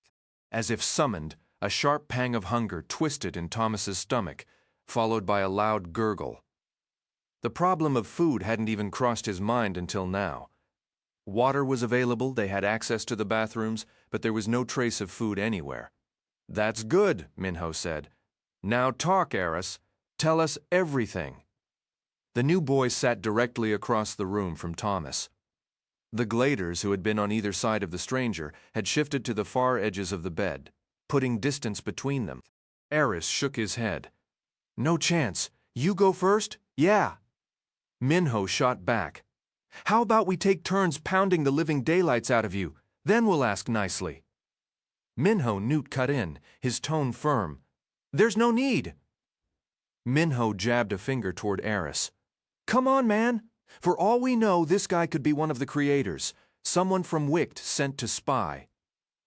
As if summoned, a sharp pang of hunger twisted in Thomas's stomach, followed by a loud gurgle. The problem of food hadn't even crossed his mind until now. Water was available, they had access to the bathrooms, but there was no trace of food anywhere. That's good, Minho said. Now talk, Eris. Tell us everything. The new boy sat directly across the room from Thomas. The gladers who had been on either side of the stranger had shifted to the far edges of the bed, putting distance between them. Eris shook his head. No chance. You go first? Yeah. Minho shot back. How about we take turns pounding the living daylights out of you? Then we'll ask nicely. Minho Newt cut in, his tone firm. There's no need. Minho jabbed a finger toward Eris. Come on, man. For all we know, this guy could be one of the creators, someone from Wicht sent to spy.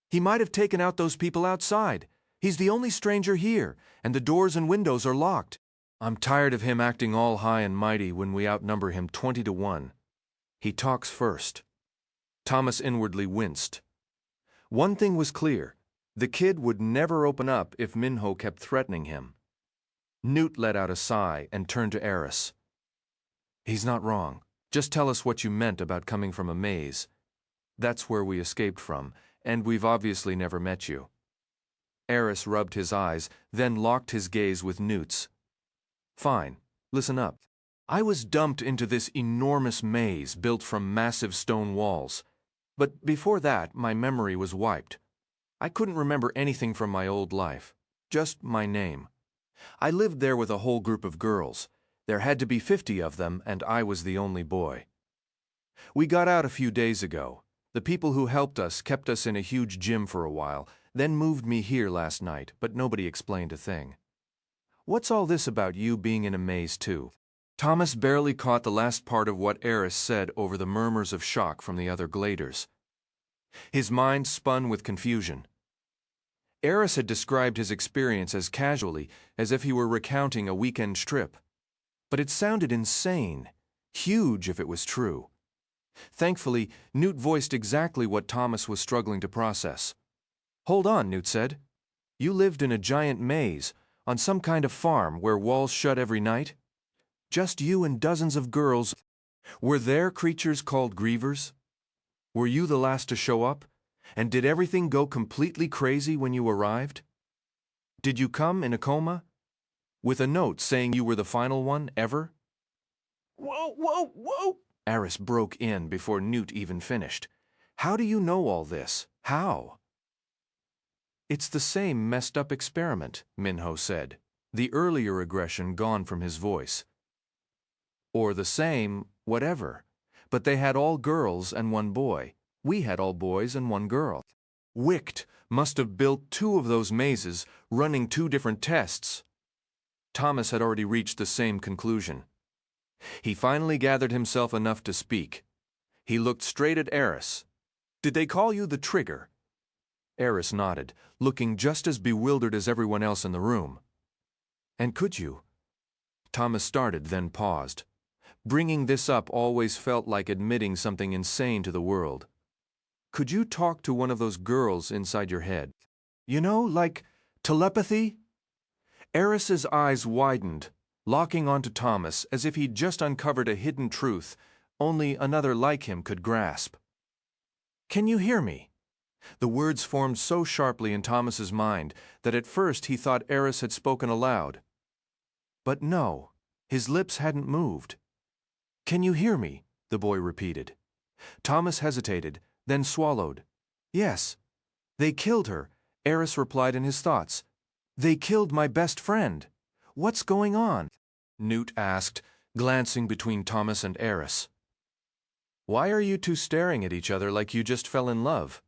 He might have taken out those people outside. He's the only stranger here, and the doors and windows are locked. I'm tired of him acting all high and mighty when we outnumber him 20 to 1. He talks first. Thomas inwardly winced. One thing was clear. The kid would never open up if Minho kept threatening him. Newt let out a sigh and turned to Eris. He's not wrong. Just tell us what you meant about coming from a maze. That's where we escaped from, and we've obviously never met you. Eris rubbed his eyes, then locked his gaze with Newt's. Fine, listen up. I was dumped into this enormous maze built from massive stone walls. But before that, my memory was wiped. I couldn't remember anything from my old life, just my name. I lived there with a whole group of girls. There had to be 50 of them, and I was the only boy. We got out a few days ago. The people who helped us kept us in a huge gym for a while, then moved me here last night, but nobody explained a thing. What's all this about you being in a maze too? Thomas barely caught the last part of what Eris said over the murmurs of shock from the other gladers. His mind spun with confusion. Eris had described his experience as casually, as if he were recounting a weekend trip. But it sounded insane, huge if it was true. Thankfully, Newt voiced exactly what Thomas was struggling to process. Hold on, Newt said. You lived in a giant maze, on some kind of farm where walls shut every night? Just you and dozens of girls. Were there creatures called grievers? Were you the last to show up? And did everything go completely crazy when you arrived? Did you come in a coma? With a note saying you were the final one, ever? Whoa! Eris broke in before Newt even finished. How do you know all this? How? It's the same messed up experiment, Minho said, the earlier aggression gone from his voice. Or the same, whatever. But they had all girls and one boy. We had all boys and one girl. Wicht must have built 2 of those mazes, running 2 different tests. Thomas had already reached the same conclusion. He finally gathered himself enough to speak. He looked straight at Eris. Did they call you the Trigger? Eris nodded, looking just as bewildered as everyone else in the room. And could you? Thomas started, then paused. Bringing this up always felt like admitting something insane to the world. Could you talk to one of those girls inside your head? You know, like telepathy? Eris's eyes widened, locking onto Thomas as if he'd just uncovered a hidden truth only another like him could grasp. Can you hear me? The words formed so sharply in Thomas's mind that at first he thought Eris had spoken aloud. But no, his lips hadn't moved. Can you hear me? The boy repeated. Thomas hesitated, then swallowed. Yes. They killed her, Eris replied in his thoughts. They killed my best friend. What's going on? Newt asked, glancing between Thomas and Eris. Why are you two staring at each other like you just fell in love?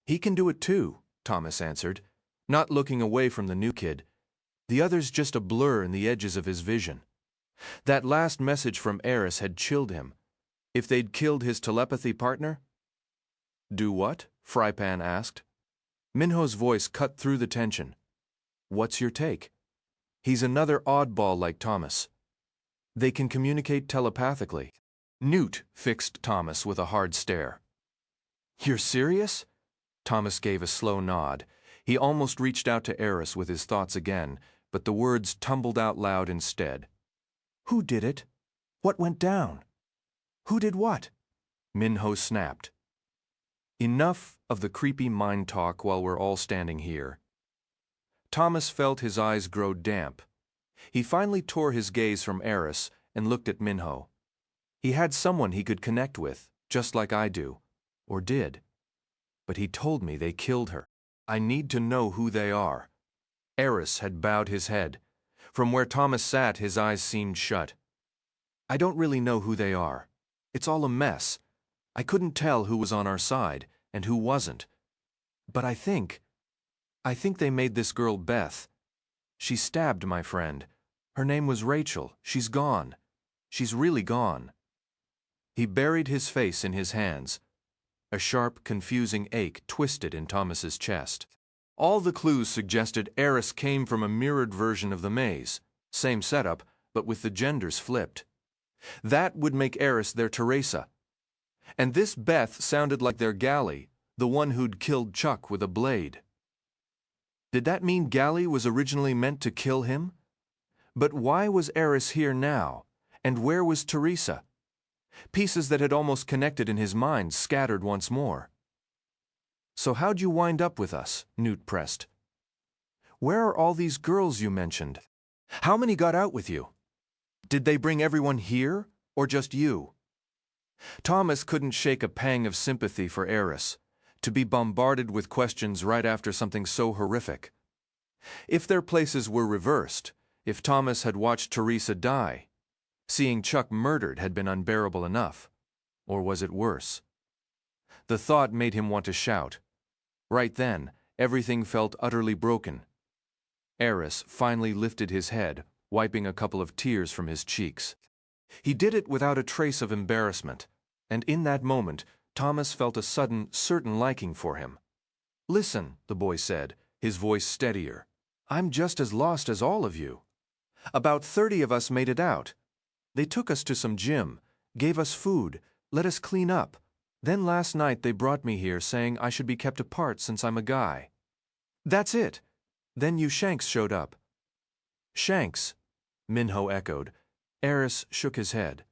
He can do it too, Thomas answered, not looking away from the new kid. The other's just a blur in the edges of his vision. That last message from Eris had chilled him. If they'd killed his telepathy partner? Do what? Frypan asked. Minho's voice cut through the tension. What's your take? He's another oddball like Thomas. They can communicate telepathically. Newt fixed Thomas with a hard stare. You're serious? Thomas gave a slow nod. He almost reached out to Eris with his thoughts again, but the words tumbled out loud instead. Who did it? What went down? Who did what? Minho snapped. Enough of the creepy mind talk while we're all standing here. Thomas felt his eyes grow damp. He finally tore his gaze from Eris and looked at Minho. He had someone he could connect with, just like I do, or did. But he told me they killed her. I need to know who they are. Eris had bowed his head. From where Thomas sat, his eyes seemed shut. I don't really know who they are. It's all a mess. I couldn't tell who was on our side and who wasn't. But I think they made this girl Beth. She stabbed my friend. Her name was Rachel. She's gone. She's really gone. He buried his face in his hands. A sharp, confusing ache twisted in Thomas's chest. All the clues suggested Eris came from a mirrored version of the maze. Same setup, but with the genders flipped. That would make Eris their Teresa. And this Beth sounded like their Gally, the one who'd killed Chuck with a blade. Did that mean Gally was originally meant to kill him? But why was Eris here now? And where was Teresa? Pieces that had almost connected in his mind scattered once more. So how'd you wind up with us? Newt pressed. Where are all these girls you mentioned? How many got out with you? Did they bring everyone here, or just you? Thomas couldn't shake a pang of sympathy for Eris, to be bombarded with questions right after something so horrific. If their places were reversed, if Thomas had watched Teresa die, seeing Chuck murdered had been unbearable enough. Or was it worse? The thought made him want to shout. Right then, everything felt utterly broken. Eris finally lifted his head, wiping a couple of tears from his cheeks. He did it without a trace of embarrassment, and in that moment, Thomas felt a sudden, certain liking for him. Listen, the boy said, his voice steadier. I'm just as lost as all of you. About 30 of us made it out. They took us to some gym, gave us food, let us clean up. Then last night they brought me here saying I should be kept apart since I'm a guy. That's it. Then you Shanks showed up. Shanks, Minho echoed. Eris shook his head.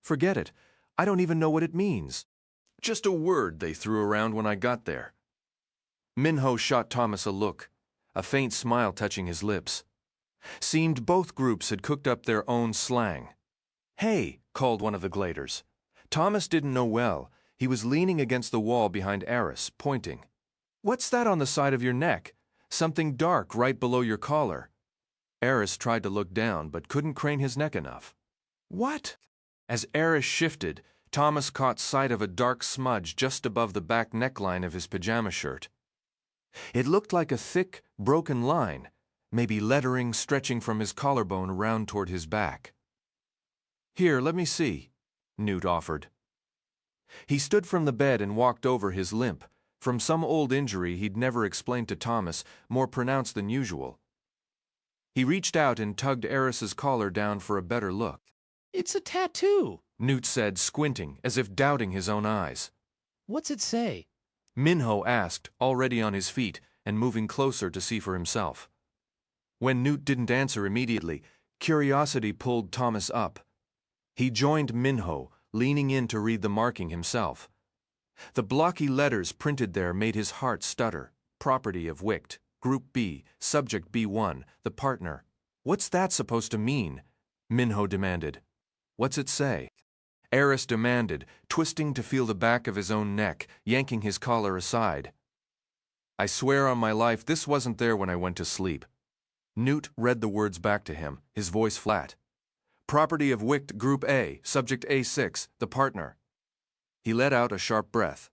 Forget it. I don't even know what it means. Just a word they threw around when I got there. Minho shot Thomas a look, a faint smile touching his lips. Seemed both groups had cooked up their own slang. Hey, called one of the gladers. Thomas didn't know well. He was leaning against the wall behind Eris, pointing. What's that on the side of your neck? Something dark right below your collar. Eris tried to look down, but couldn't crane his neck enough. What? As Eris shifted, Thomas caught sight of a dark smudge just above the back neckline of his pajama shirt. It looked like a thick, broken line, maybe lettering stretching from his collarbone around toward his back. Here, let me see, Newt offered. He stood from the bed and walked over his limp, from some old injury he'd never explained to Thomas, more pronounced than usual. He reached out and tugged Eris's collar down for a better look. It's a tattoo, Newt said, squinting, as if doubting his own eyes. What's it say? Minho asked, already on his feet and moving closer to see for himself. When Newt didn't answer immediately, curiosity pulled Thomas up. He joined Minho, leaning in to read the marking himself. The blocky letters printed there made his heart stutter. Property of Wicht, Group B, Subject B1, the partner. What's that supposed to mean? Minho demanded. What's it say? Eris demanded, twisting to feel the back of his own neck, yanking his collar aside. I swear on my life this wasn't there when I went to sleep. Newt read the words back to him, his voice flat. Property of Wicht Group A, Subject A6, the partner. He let out a sharp breath.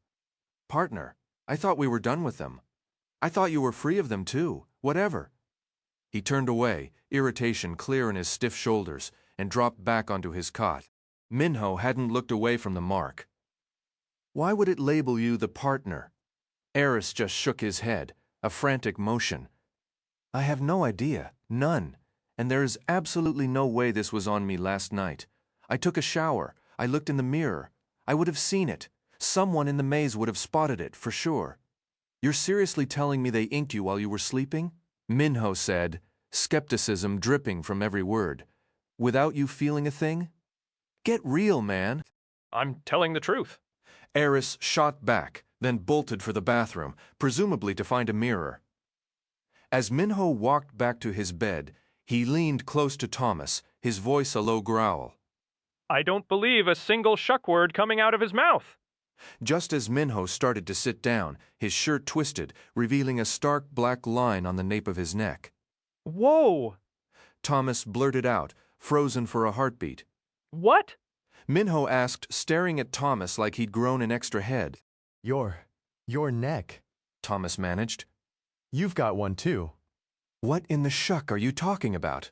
Partner? I thought we were done with them. I thought you were free of them too, whatever. He turned away, irritation clear in his stiff shoulders, and dropped back onto his cot. Minho hadn't looked away from the mark. Why would it label you the partner? Eris just shook his head, a frantic motion. I have no idea, none, and there is absolutely no way this was on me last night. I took a shower, I looked in the mirror. I would have seen it. Someone in the maze would have spotted it, for sure. You're seriously telling me they inked you while you were sleeping? Minho said, skepticism dripping from every word. Without you feeling a thing? Get real, man. I'm telling the truth. Eris shot back, then bolted for the bathroom, presumably to find a mirror. As Minho walked back to his bed, he leaned close to Thomas, his voice a low growl. I don't believe a single shuck word coming out of his mouth. Just as Minho started to sit down, his shirt twisted, revealing a stark black line on the nape of his neck. Whoa! Thomas blurted out, frozen for a heartbeat. What? Minho asked, staring at Thomas like he'd grown an extra head. Your neck. Thomas managed. You've got one too. What in the shuck are you talking about?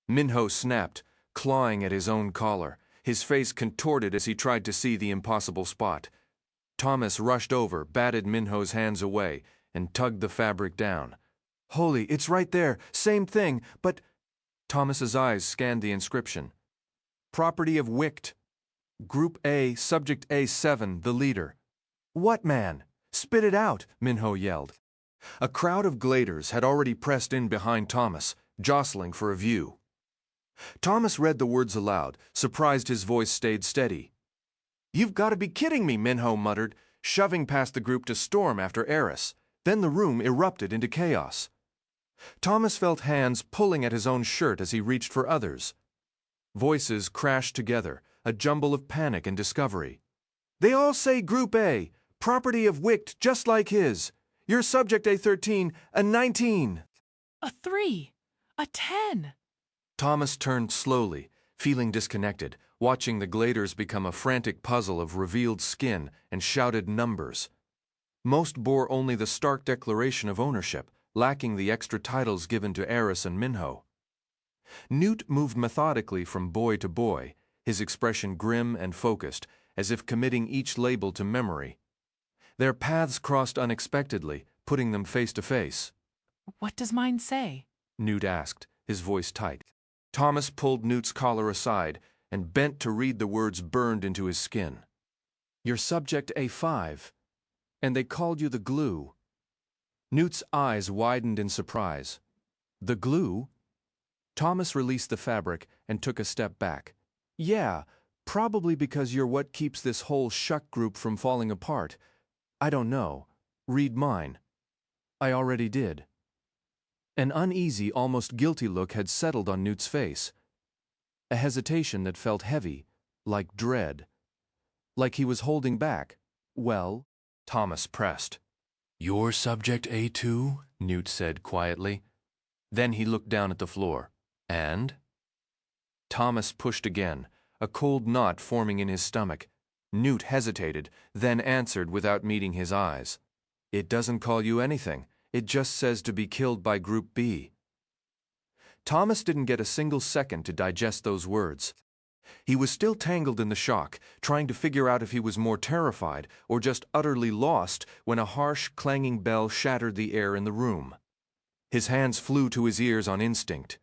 Minho snapped, clawing at his own collar. His face contorted as he tried to see the impossible spot. Thomas rushed over, batted Minho's hands away, and tugged the fabric down. Holy, it's right there, same thing, but... Thomas's eyes scanned the inscription. Property of Wicht. Group A, Subject A7, the leader. What man? Spit it out, Minho yelled. A crowd of gladers had already pressed in behind Thomas, jostling for a view. Thomas read the words aloud, surprised his voice stayed steady. You've got to be kidding me, Minho muttered, shoving past the group to storm after Eris. Then the room erupted into chaos. Thomas felt hands pulling at his own shirt as he reached for others. Voices crashed together, a jumble of panic and discovery. They all say Group A, property of Wicht just like his. You're Subject A13, a 19. A 3. A 10. Thomas turned slowly, feeling disconnected, watching the gladers become a frantic puzzle of revealed skin and shouted numbers. Most bore only the stark declaration of ownership, lacking the extra titles given to Eris and Minho. Newt moved methodically from boy to boy, his expression grim and focused, as if committing each label to memory. Their paths crossed unexpectedly, putting them face to face. What does mine say? Newt asked, his voice tight. Thomas pulled Newt's collar aside and bent to read the words burned into his skin. You're Subject A5, and they called you the Glue. Newt's eyes widened in surprise. The Glue? Thomas released the fabric and took a step back. Yeah, probably because you're what keeps this whole shuck group from falling apart. I don't know. Read mine. I already did. An uneasy, almost guilty look had settled on Newt's face. A hesitation that felt heavy, like dread. Like he was holding back. Well, Thomas pressed. You're Subject A2? Newt said quietly. Then he looked down at the floor. And? Thomas pushed again, a cold knot forming in his stomach. Newt hesitated, then answered without meeting his eyes. It doesn't call you anything. It just says to be killed by Group B. Thomas didn't get a single second to digest those words. He was still tangled in the shock, trying to figure out if he was more terrified or just utterly lost when a harsh, clanging bell shattered the air in the room. His hands flew to his ears on instinct.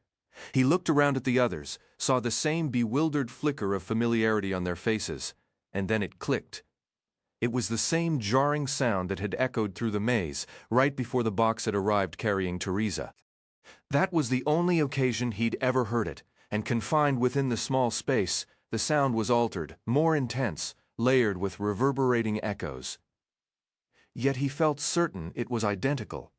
He looked around at the others, saw the same bewildered flicker of familiarity on their faces, and then it clicked. It was the same jarring sound that had echoed through the maze right before the box had arrived carrying Teresa. That was the only occasion he'd ever heard it, and confined within the small space, the sound was altered, more intense, layered with reverberating echoes. Yet he felt certain it was identical.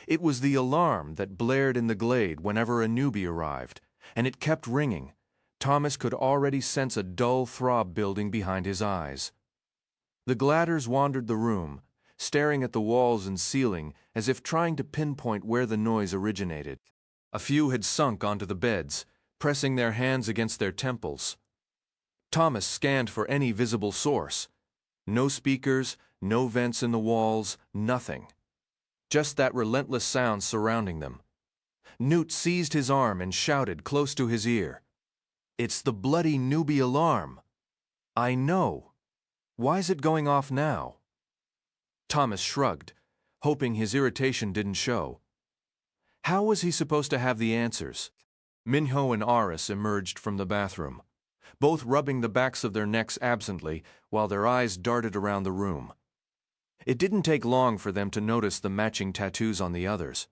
It was the alarm that blared in the glade whenever a newbie arrived, and it kept ringing. Thomas could already sense a dull throb building behind his eyes. The gladders wandered the room, staring at the walls and ceiling as if trying to pinpoint where the noise originated. A few had sunk onto the beds, pressing their hands against their temples. Thomas scanned for any visible source. No speakers, no vents in the walls, nothing. Just that relentless sound surrounding them. Newt seized his arm and shouted close to his ear. It's the bloody newbie alarm. I know. Why's it going off now? Thomas shrugged, hoping his irritation didn't show. How was he supposed to have the answers? Minho and Eris emerged from the bathroom, both rubbing the backs of their necks absently while their eyes darted around the room. It didn't take long for them to notice the matching tattoos on the others.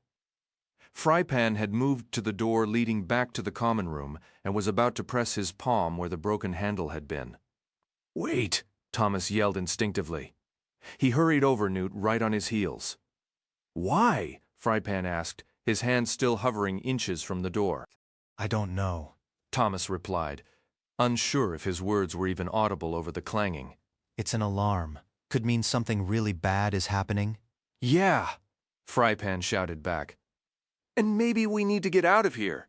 Frypan had moved to the door leading back to the common room and was about to press his palm where the broken handle had been. Wait, Thomas yelled instinctively. He hurried over Newt right on his heels. Why? Frypan asked, his hand still hovering inches from the door. I don't know, Thomas replied, unsure if his words were even audible over the clanging. It's an alarm. Could mean something really bad is happening. Yeah, Frypan shouted back. And maybe we need to get out of here.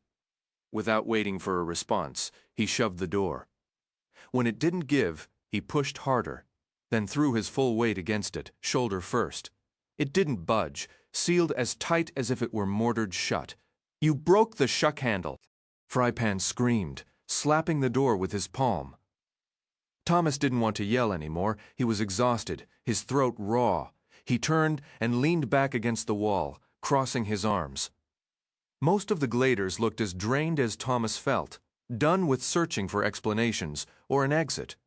Without waiting for a response, he shoved the door. When it didn't give, he pushed harder, then threw his full weight against it, shoulder first. It didn't budge, sealed as tight as if it were mortared shut. You broke the shuck handle. Frypan screamed, slapping the door with his palm. Thomas didn't want to yell anymore. He was exhausted, his throat raw. He turned and leaned back against the wall, crossing his arms. Most of the gladers looked as drained as Thomas felt, done with searching for explanations or an exit.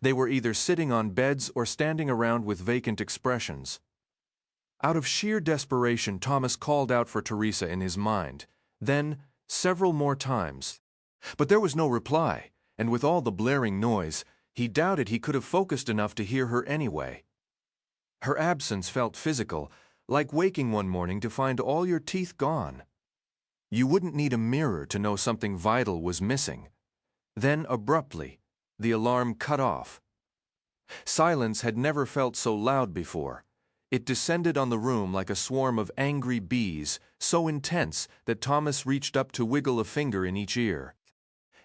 They were either sitting on beds or standing around with vacant expressions. Out of sheer desperation, Thomas called out for Teresa in his mind, then several more times. But there was no reply, and with all the blaring noise, he doubted he could have focused enough to hear her anyway. Her absence felt physical, like waking one morning to find all your teeth gone. You wouldn't need a mirror to know something vital was missing. Then, abruptly, the alarm cut off. Silence had never felt so loud before. It descended on the room like a swarm of angry bees, so intense that Thomas reached up to wiggle a finger in each ear.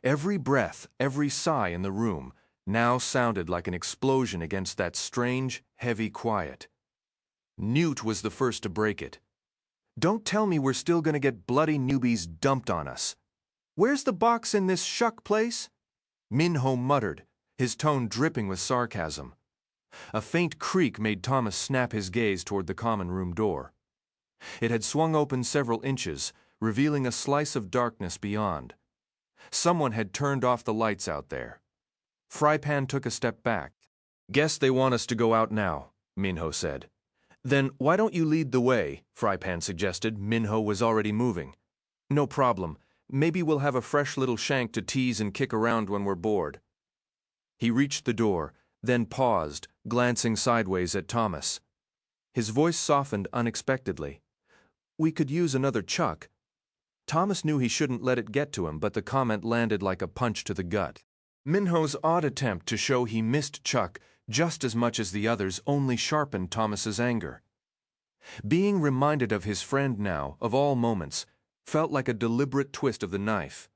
Every breath, every sigh in the room now sounded like an explosion against that strange, heavy quiet. Newt was the first to break it. Don't tell me we're still going to get bloody newbies dumped on us. Where's the box in this shuck place? Minho muttered, his tone dripping with sarcasm. A faint creak made Thomas snap his gaze toward the common room door. It had swung open several inches, revealing a slice of darkness beyond. Someone had turned off the lights out there. Frypan took a step back. Guess they want us to go out now, Minho said. Then why don't you lead the way, Frypan suggested. Minho was already moving. No problem. Maybe we'll have a fresh little shank to tease and kick around when we're bored. He reached the door, then paused, glancing sideways at Thomas. His voice softened unexpectedly. We could use another chuck. Thomas knew he shouldn't let it get to him, but the comment landed like a punch to the gut. Minho's odd attempt to show he missed Chuck just as much as the others only sharpened Thomas's anger. Being reminded of his friend now, of all moments, felt like a deliberate twist of the knife.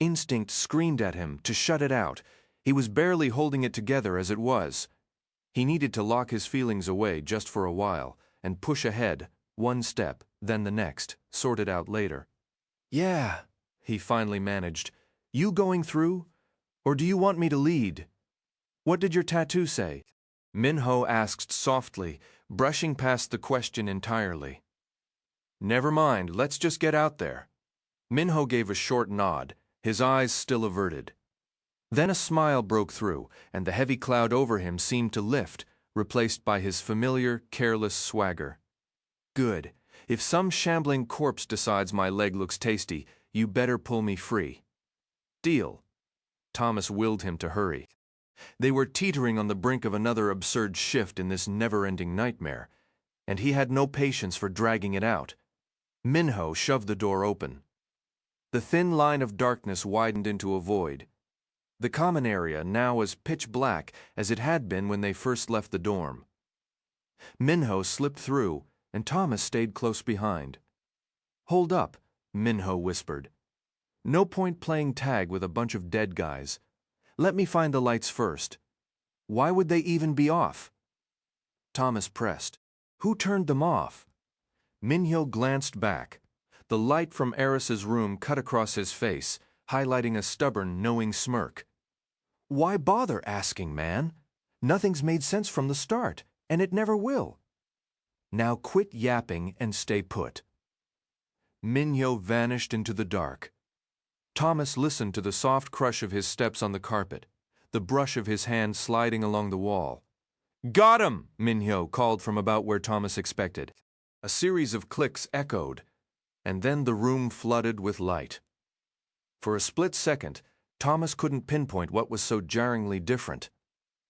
Instinct screamed at him to shut it out. He was barely holding it together as it was. He needed to lock his feelings away just for a while and push ahead, one step, then the next, sort it out later. Yeah, he finally managed. You going through? Or do you want me to lead? What did your tattoo say? Minho asked softly, brushing past the question entirely. Never mind, let's just get out there. Minho gave a short nod, his eyes still averted. Then a smile broke through, and the heavy cloud over him seemed to lift, replaced by his familiar, careless swagger. Good. If some shambling corpse decides my leg looks tasty, you better pull me free. Deal. Thomas willed him to hurry. They were teetering on the brink of another absurd shift in this never-ending nightmare, and he had no patience for dragging it out. Minho shoved the door open. The thin line of darkness widened into a void. The common area now as pitch black as it had been when they first left the dorm. Minho slipped through, and Thomas stayed close behind. Hold up, Minho whispered. No point playing tag with a bunch of dead guys. Let me find the lights first. Why would they even be off? Thomas pressed. Who turned them off? Minho glanced back. The light from Eris's room cut across his face, highlighting a stubborn, knowing smirk. Why bother asking, man? Nothing's made sense from the start, and it never will. Now quit yapping and stay put. Minho vanished into the dark. Thomas listened to the soft crush of his steps on the carpet, the brush of his hand sliding along the wall. Got him! Minho called from about where Thomas expected. A series of clicks echoed, and then the room flooded with light. For a split second, Thomas couldn't pinpoint what was so jarringly different.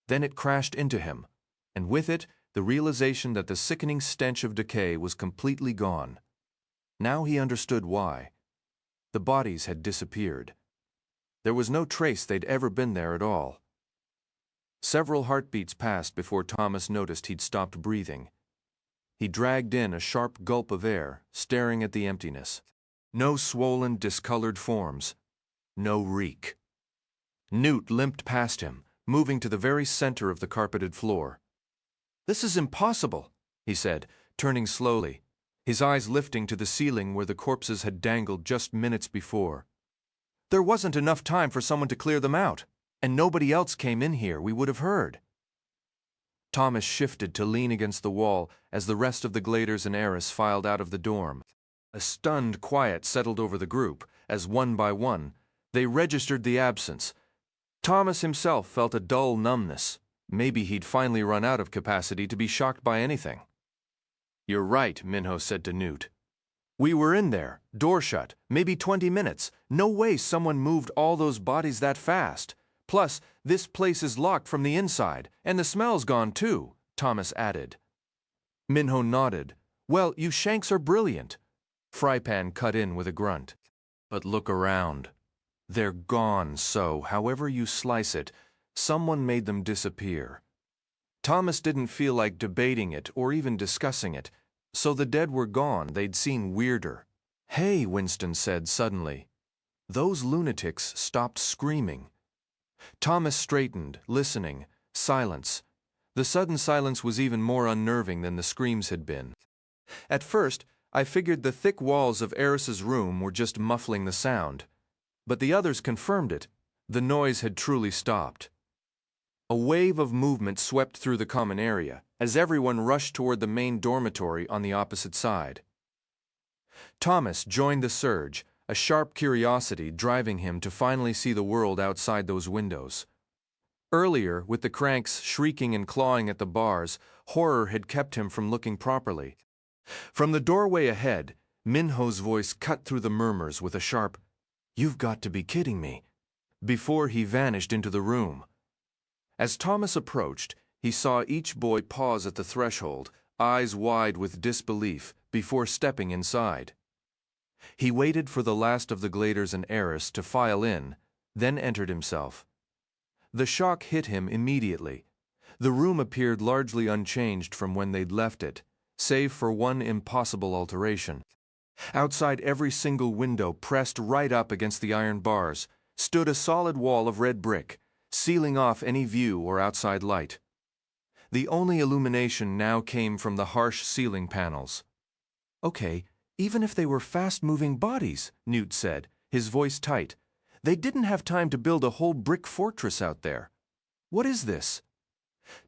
Then it crashed into him, and with it, the realization that the sickening stench of decay was completely gone. Now he understood why. The bodies had disappeared. There was no trace they'd ever been there at all. Several heartbeats passed before Thomas noticed he'd stopped breathing. He dragged in a sharp gulp of air, staring at the emptiness. No swollen, discolored forms. No reek. Newt limped past him, moving to the very center of the carpeted floor. "This is impossible," he said, turning slowly, his eyes lifting to the ceiling where the corpses had dangled just minutes before. "There wasn't enough time for someone to clear them out, and nobody else came in here we would have heard." Thomas shifted to lean against the wall as the rest of the Gladers and Eris filed out of the dorm. A stunned quiet settled over the group as, one by one, they registered the absence. Thomas himself felt a dull numbness. Maybe he'd finally run out of capacity to be shocked by anything. "You're right," Minho said to Newt. "We were in there, door shut, maybe 20 minutes. No way someone moved all those bodies that fast. Plus, this place is locked from the inside, and the smell's gone too," Thomas added. Minho nodded. "Well, you Shanks are brilliant." Frypan cut in with a grunt. "But look around. They're gone, so, however you slice it, someone made them disappear." Thomas didn't feel like debating it or even discussing it, so the dead were gone they'd seen weirder. "Hey," Winston said suddenly. "Those lunatics stopped screaming." Thomas straightened, listening. Silence. The sudden silence was even more unnerving than the screams had been. "At first, I figured the thick walls of Eris's room were just muffling the sound. But the others confirmed it. The noise had truly stopped." A wave of movement swept through the common area as everyone rushed toward the main dormitory on the opposite side. Thomas joined the surge, a sharp curiosity driving him to finally see the world outside those windows. Earlier, with the cranks shrieking and clawing at the bars, horror had kept him from looking properly. From the doorway ahead, Minho's voice cut through the murmurs with a sharp, "You've got to be kidding me," before he vanished into the room. As Thomas approached, he saw each boy pause at the threshold, eyes wide with disbelief, before stepping inside. He waited for the last of the Gladers and Eris to file in, then entered himself. The shock hit him immediately. The room appeared largely unchanged from when they'd left it, save for one impossible alteration. Outside every single window, pressed right up against the iron bars, stood a solid wall of red brick, sealing off any view or outside light. The only illumination now came from the harsh ceiling panels. "Okay, even if they were fast-moving bodies," Newt said, his voice tight, "they didn't have time to build a whole brick fortress out there. What is this?"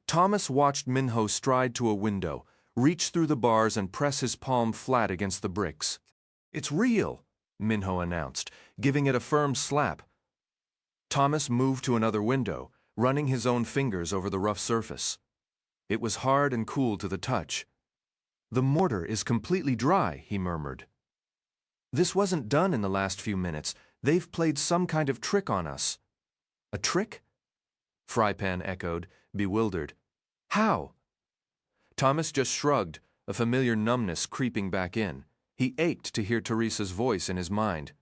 Thomas watched Minho stride to a window, reach through the bars and press his palm flat against the bricks. "It's real," Minho announced, giving it a firm slap. Thomas moved to another window, running his own fingers over the rough surface. It was hard and cool to the touch. "The mortar is completely dry," he murmured. "This wasn't done in the last few minutes. They've played some kind of trick on us." "A trick?" Frypan echoed, bewildered. "How?" Thomas just shrugged, a familiar numbness creeping back in. He ached to hear Teresa's voice in his mind.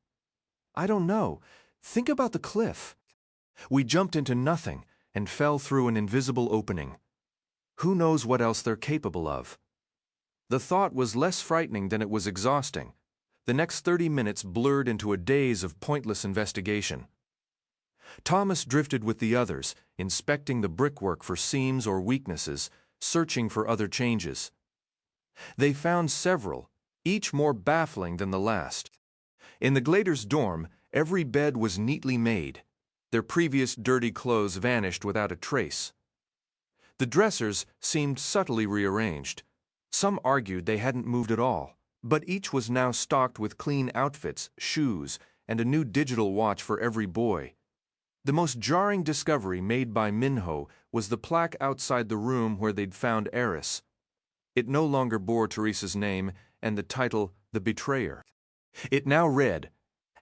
"I don't know. Think about the cliff. We jumped into nothing and fell through an invisible opening. Who knows what else they're capable of?" The thought was less frightening than it was exhausting. The next 30 minutes blurred into a daze of pointless investigation. Thomas drifted with the others, inspecting the brickwork for seams or weaknesses, searching for other changes. They found several, each more baffling than the last. In the Gladers' dorm, every bed was neatly made. Their previous dirty clothes vanished without a trace. The dressers seemed subtly rearranged. Some argued they hadn't moved at all, but each was now stocked with clean outfits, shoes, and a new digital watch for every boy. The most jarring discovery made by Minho was the plaque outside the room where they'd found Eris. It no longer bore Teresa's name and the title, The Betrayer. It now read,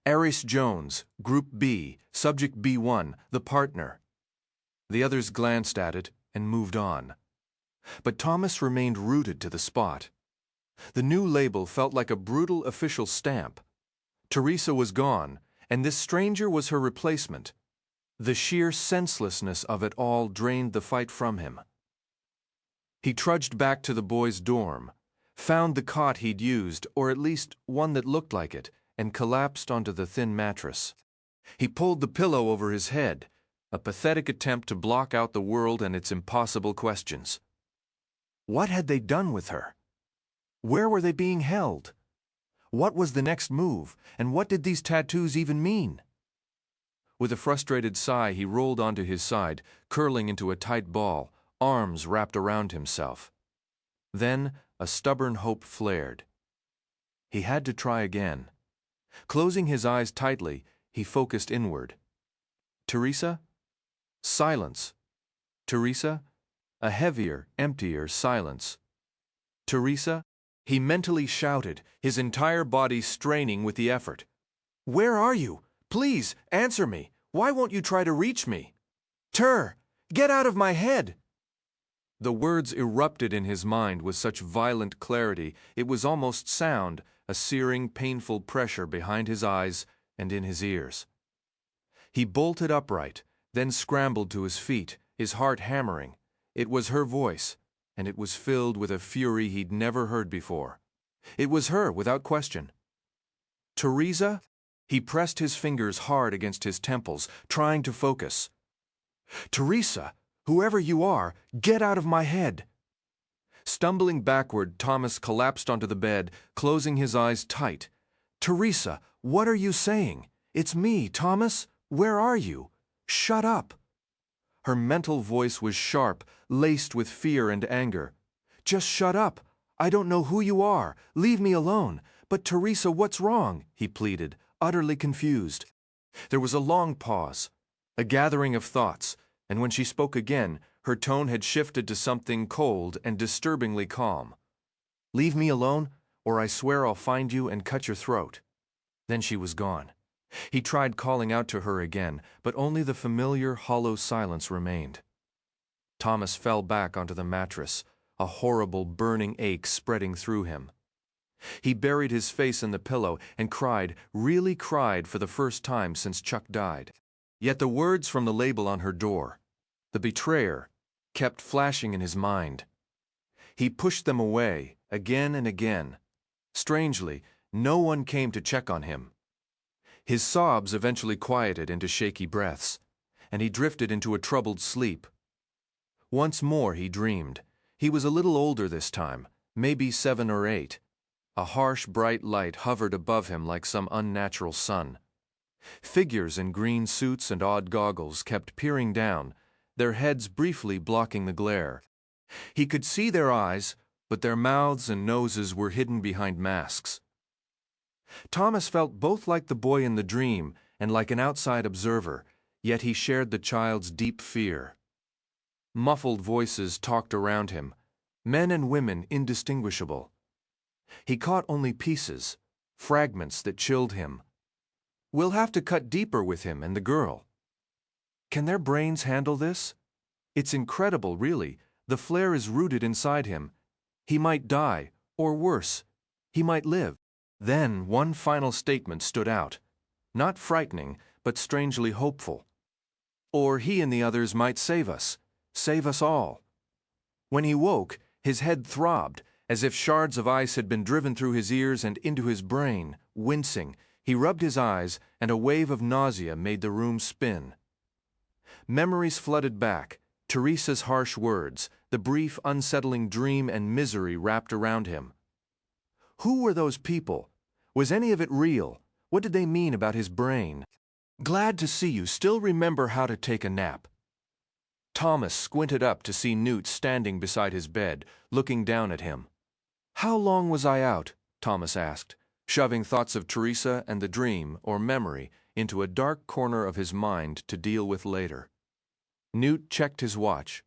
"Eris Jones, Group B, Subject B1, the partner." The others glanced at it and moved on. But Thomas remained rooted to the spot. The new label felt like a brutal official stamp. Teresa was gone, and this stranger was her replacement. The sheer senselessness of it all drained the fight from him. He trudged back to the boys' dorm, found the cot he'd used, or at least one that looked like it, and collapsed onto the thin mattress. He pulled the pillow over his head, a pathetic attempt to block out the world and its impossible questions. What had they done with her? Where were they being held? What was the next move, and what did these tattoos even mean? With a frustrated sigh, he rolled onto his side, curling into a tight ball, arms wrapped around himself. Then a stubborn hope flared. He had to try again. Closing his eyes tightly, he focused inward. Teresa? Silence. Teresa? A heavier, emptier silence. Teresa? He mentally shouted, his entire body straining with the effort. Where are you? Please, answer me. Why won't you try to reach me? Get out of my head! The words erupted in his mind with such violent clarity it was almost sound, a searing, painful pressure behind his eyes and in his ears. He bolted upright, then scrambled to his feet, his heart hammering. It was her voice, and it was filled with a fury he'd never heard before. It was her, without question. Teresa? He pressed his fingers hard against his temples, trying to focus. Teresa, whoever you are, get out of my head! Stumbling backward, Thomas collapsed onto the bed, closing his eyes tight. Teresa, what are you saying? It's me, Thomas. Where are you? Shut up! Her mental voice was sharp, laced with fear and anger. Just shut up. I don't know who you are. Leave me alone. But Teresa, what's wrong? He pleaded, utterly confused. There was a long pause, a gathering of thoughts, and when she spoke again, her tone had shifted to something cold and disturbingly calm. Leave me alone, or I swear I'll find you and cut your throat. Then she was gone. He tried calling out to her again, but only the familiar, hollow silence remained. Thomas fell back onto the mattress, a horrible, burning ache spreading through him. He buried his face in the pillow and cried, really cried for the first time since Chuck died. Yet the words from the label on her door, the betrayer, kept flashing in his mind. He pushed them away, again and again. Strangely, no one came to check on him. His sobs eventually quieted into shaky breaths, and he drifted into a troubled sleep. Once more he dreamed. He was a little older this time, maybe 7 or 8. A harsh, bright light hovered above him like some unnatural sun. Figures in green suits and odd goggles kept peering down, their heads briefly blocking the glare. He could see their eyes, but their mouths and noses were hidden behind masks. Thomas felt both like the boy in the dream and like an outside observer, yet he shared the child's deep fear. Muffled voices talked around him, men and women indistinguishable. He caught only pieces, fragments that chilled him. We'll have to cut deeper with him and the girl. Can their brains handle this? It's incredible, really. The flare is rooted inside him. He might die, or worse, he might live. Then one final statement stood out. Not frightening, but strangely hopeful. Or he and the others might save us all. When he woke, his head throbbed, as if shards of ice had been driven through his ears and into his brain. Wincing, he rubbed his eyes, and a wave of nausea made the room spin. Memories flooded back, Teresa's harsh words, the brief, unsettling dream and misery wrapped around him. Who were those people? Was any of it real? What did they mean about his brain? Glad to see you still remember how to take a nap. Thomas squinted up to see Newt standing beside his bed, looking down at him. How long was I out? Thomas asked, shoving thoughts of Teresa and the dream, or memory, into a dark corner of his mind to deal with later. Newt checked his watch.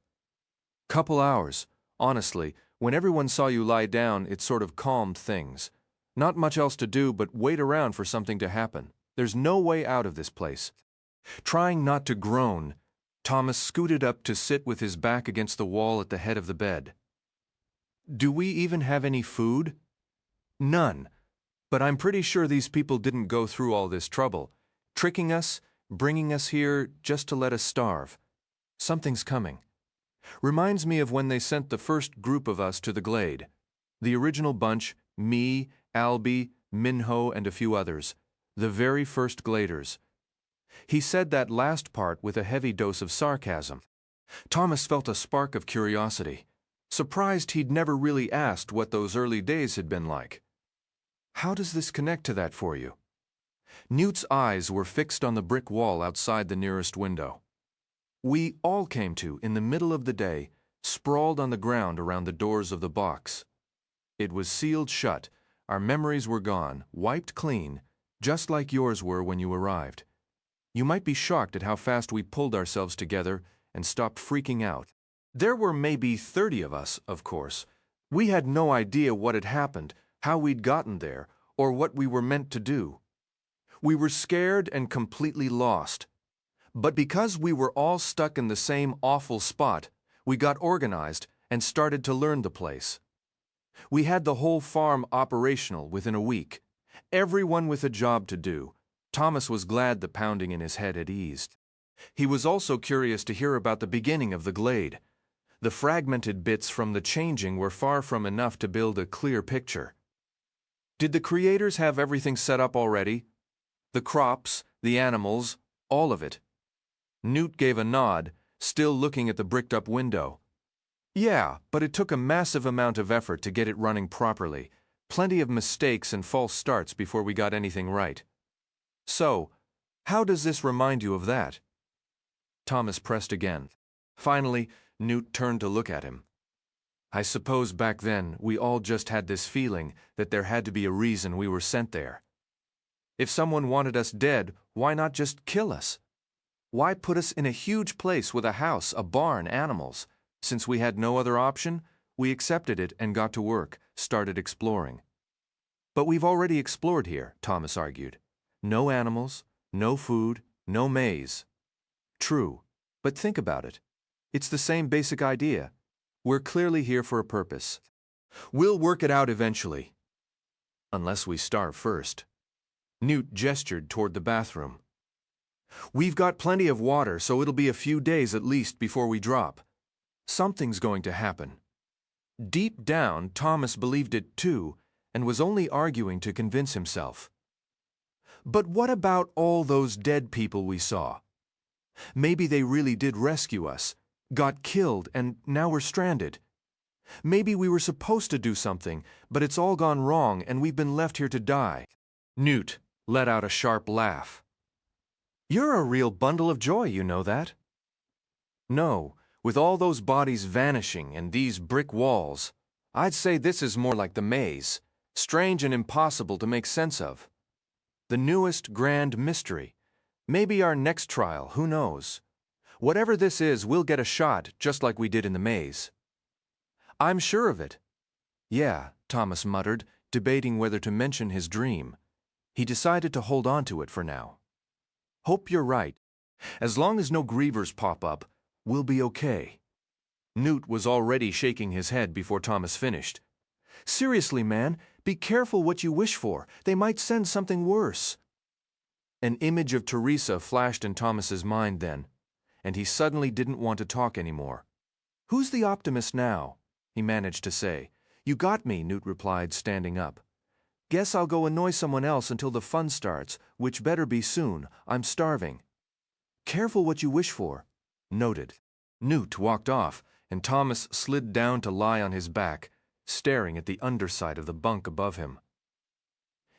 Couple hours. Honestly, when everyone saw you lie down, it sort of calmed things. Not much else to do but wait around for something to happen. There's no way out of this place. Trying not to groan, Thomas scooted up to sit with his back against the wall at the head of the bed. Do we even have any food? None. But I'm pretty sure these people didn't go through all this trouble, tricking us, bringing us here just to let us starve. Something's coming. Reminds me of when they sent the first group of us to the glade. The original bunch, me, Albie, Minho, and a few others. The very first gladers. He said that last part with a heavy dose of sarcasm. Thomas felt a spark of curiosity, surprised he'd never really asked what those early days had been like. How does this connect to that for you? Newt's eyes were fixed on the brick wall outside the nearest window. We all came to in the middle of the day, sprawled on the ground around the doors of the box. It was sealed shut, our memories were gone, wiped clean, just like yours were when you arrived. You might be shocked at how fast we pulled ourselves together and stopped freaking out. There were maybe 30 of us, of course. We had no idea what had happened, how we'd gotten there, or what we were meant to do. We were scared and completely lost. But because we were all stuck in the same awful spot, we got organized and started to learn the place. We had the whole farm operational within a week. Everyone with a job to do. Thomas was glad the pounding in his head had eased. He was also curious to hear about the beginning of the glade. The fragmented bits from the changing were far from enough to build a clear picture. Did the creators have everything set up already? The crops, the animals, all of it? Newt gave a nod, still looking at the bricked-up window. Yeah, but it took a massive amount of effort to get it running properly. Plenty of mistakes and false starts before we got anything right. So, how does this remind you of that? Thomas pressed again. Finally, Newt turned to look at him. I suppose back then we all just had this feeling that there had to be a reason we were sent there. If someone wanted us dead, why not just kill us? Why put us in a huge place with a house, a barn, animals? Since we had no other option, we accepted it and got to work, started exploring. But we've already explored here, Thomas argued. No animals, no food, no maze. True, but think about it. It's the same basic idea. We're clearly here for a purpose. We'll work it out eventually. Unless we starve first. Newt gestured toward the bathroom. We've got plenty of water, so it'll be a few days at least before we drop. Something's going to happen. Deep down, Thomas believed it too, and was only arguing to convince himself. But what about all those dead people we saw? Maybe they really did rescue us, got killed, and now we're stranded. Maybe we were supposed to do something, but it's all gone wrong and we've been left here to die. Newt let out a sharp laugh. You're a real bundle of joy, you know that? No, with all those bodies vanishing and these brick walls, I'd say this is more like the maze, strange and impossible to make sense of. The newest grand mystery. Maybe our next trial, who knows? Whatever this is, we'll get a shot, just like we did in the maze. I'm sure of it. Yeah, Thomas muttered, debating whether to mention his dream. He decided to hold on to it for now. Hope you're right. As long as no grievers pop up, we'll be okay. Newt was already shaking his head before Thomas finished. Seriously, man, be careful what you wish for. They might send something worse. An image of Teresa flashed in Thomas's mind then, and he suddenly didn't want to talk anymore. Who's the optimist now? He managed to say. You got me, Newt replied, standing up. Guess I'll go annoy someone else until the fun starts, which better be soon. I'm starving. Careful what you wish for. Noted. Newt walked off, and Thomas slid down to lie on his back, staring at the underside of the bunk above him.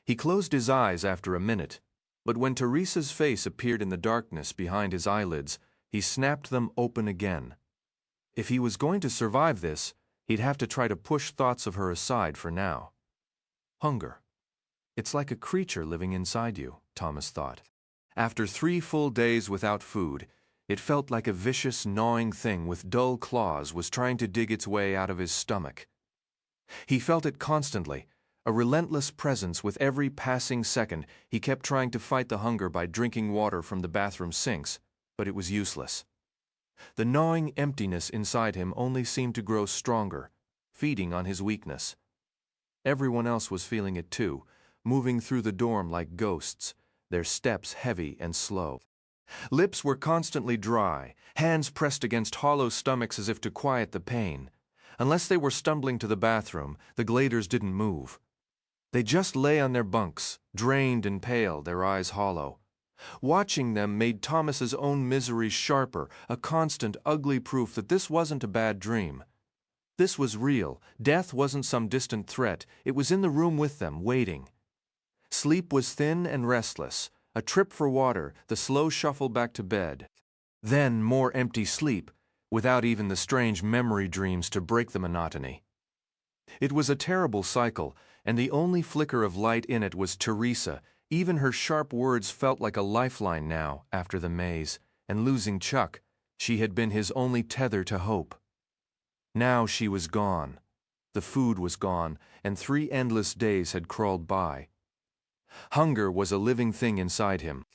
He closed his eyes after a minute, but when Teresa's face appeared in the darkness behind his eyelids, he snapped them open again. If he was going to survive this, he'd have to try to push thoughts of her aside for now. Hunger. It's like a creature living inside you, Thomas thought. After 3 full days without food, it felt like a vicious, gnawing thing with dull claws was trying to dig its way out of his stomach. He felt it constantly, a relentless presence with every passing second. He kept trying to fight the hunger by drinking water from the bathroom sinks, but it was useless. The gnawing emptiness inside him only seemed to grow stronger, feeding on his weakness. Everyone else was feeling it too, moving through the dorm like ghosts, their steps heavy and slow. Lips were constantly dry, hands pressed against hollow stomachs as if to quiet the pain. Unless they were stumbling to the bathroom, the Gladers didn't move. They just lay on their bunks, drained and pale, their eyes hollow. Watching them made Thomas's own misery sharper, a constant, ugly proof that this wasn't a bad dream. This was real. Death wasn't some distant threat. It was in the room with them, waiting. Sleep was thin and restless. A trip for water, the slow shuffle back to bed. Then more empty sleep, without even the strange memory dreams to break the monotony. It was a terrible cycle, and the only flicker of light in it was Teresa. Even her sharp words felt like a lifeline now, after the maze, and losing Chuck, she had been his only tether to hope. Now she was gone. The food was gone, and 3 endless days had crawled by. Hunger was a living thing inside him.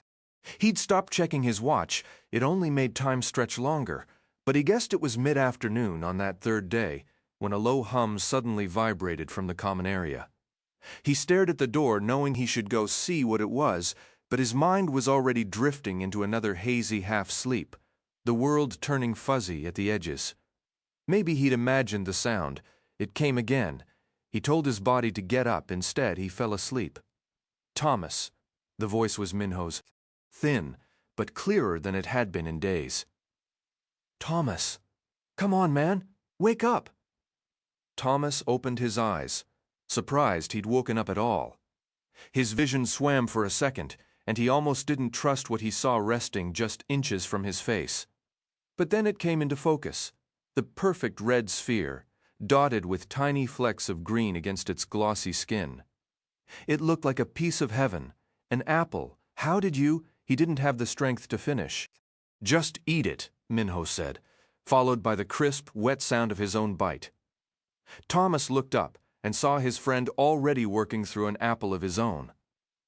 He'd stopped checking his watch. It only made time stretch longer, but he guessed it was mid-afternoon on that 3rd day, when a low hum suddenly vibrated from the common area. He stared at the door, knowing he should go see what it was, but his mind was already drifting into another hazy half-sleep, the world turning fuzzy at the edges. Maybe he'd imagined the sound. It came again. He told his body to get up. Instead, he fell asleep. Thomas. The voice was Minho's. Thin, but clearer than it had been in days. Thomas. Come on, man. Wake up. Thomas opened his eyes, surprised he'd woken up at all. His vision swam for a second, and he almost didn't trust what he saw resting just inches from his face. But then it came into focus. The perfect red sphere, dotted with tiny flecks of green against its glossy skin. It looked like a piece of heaven, an apple. How did you? He didn't have the strength to finish. Just eat it, Minho said, followed by the crisp, wet sound of his own bite. Thomas looked up and saw his friend already working through an apple of his own.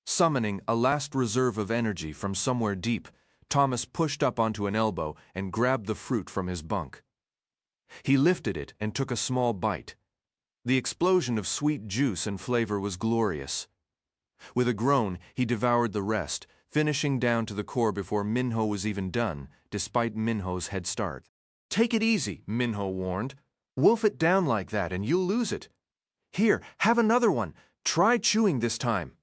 Summoning a last reserve of energy from somewhere deep, Thomas pushed up onto an elbow and grabbed the fruit from his bunk. He lifted it and took a small bite. The explosion of sweet juice and flavor was glorious. With a groan, he devoured the rest, finishing down to the core before Minho was even done, despite Minho's head start. Take it easy, Minho warned. Wolf it down like that and you'll lose it. Here, have another one. Try chewing this time.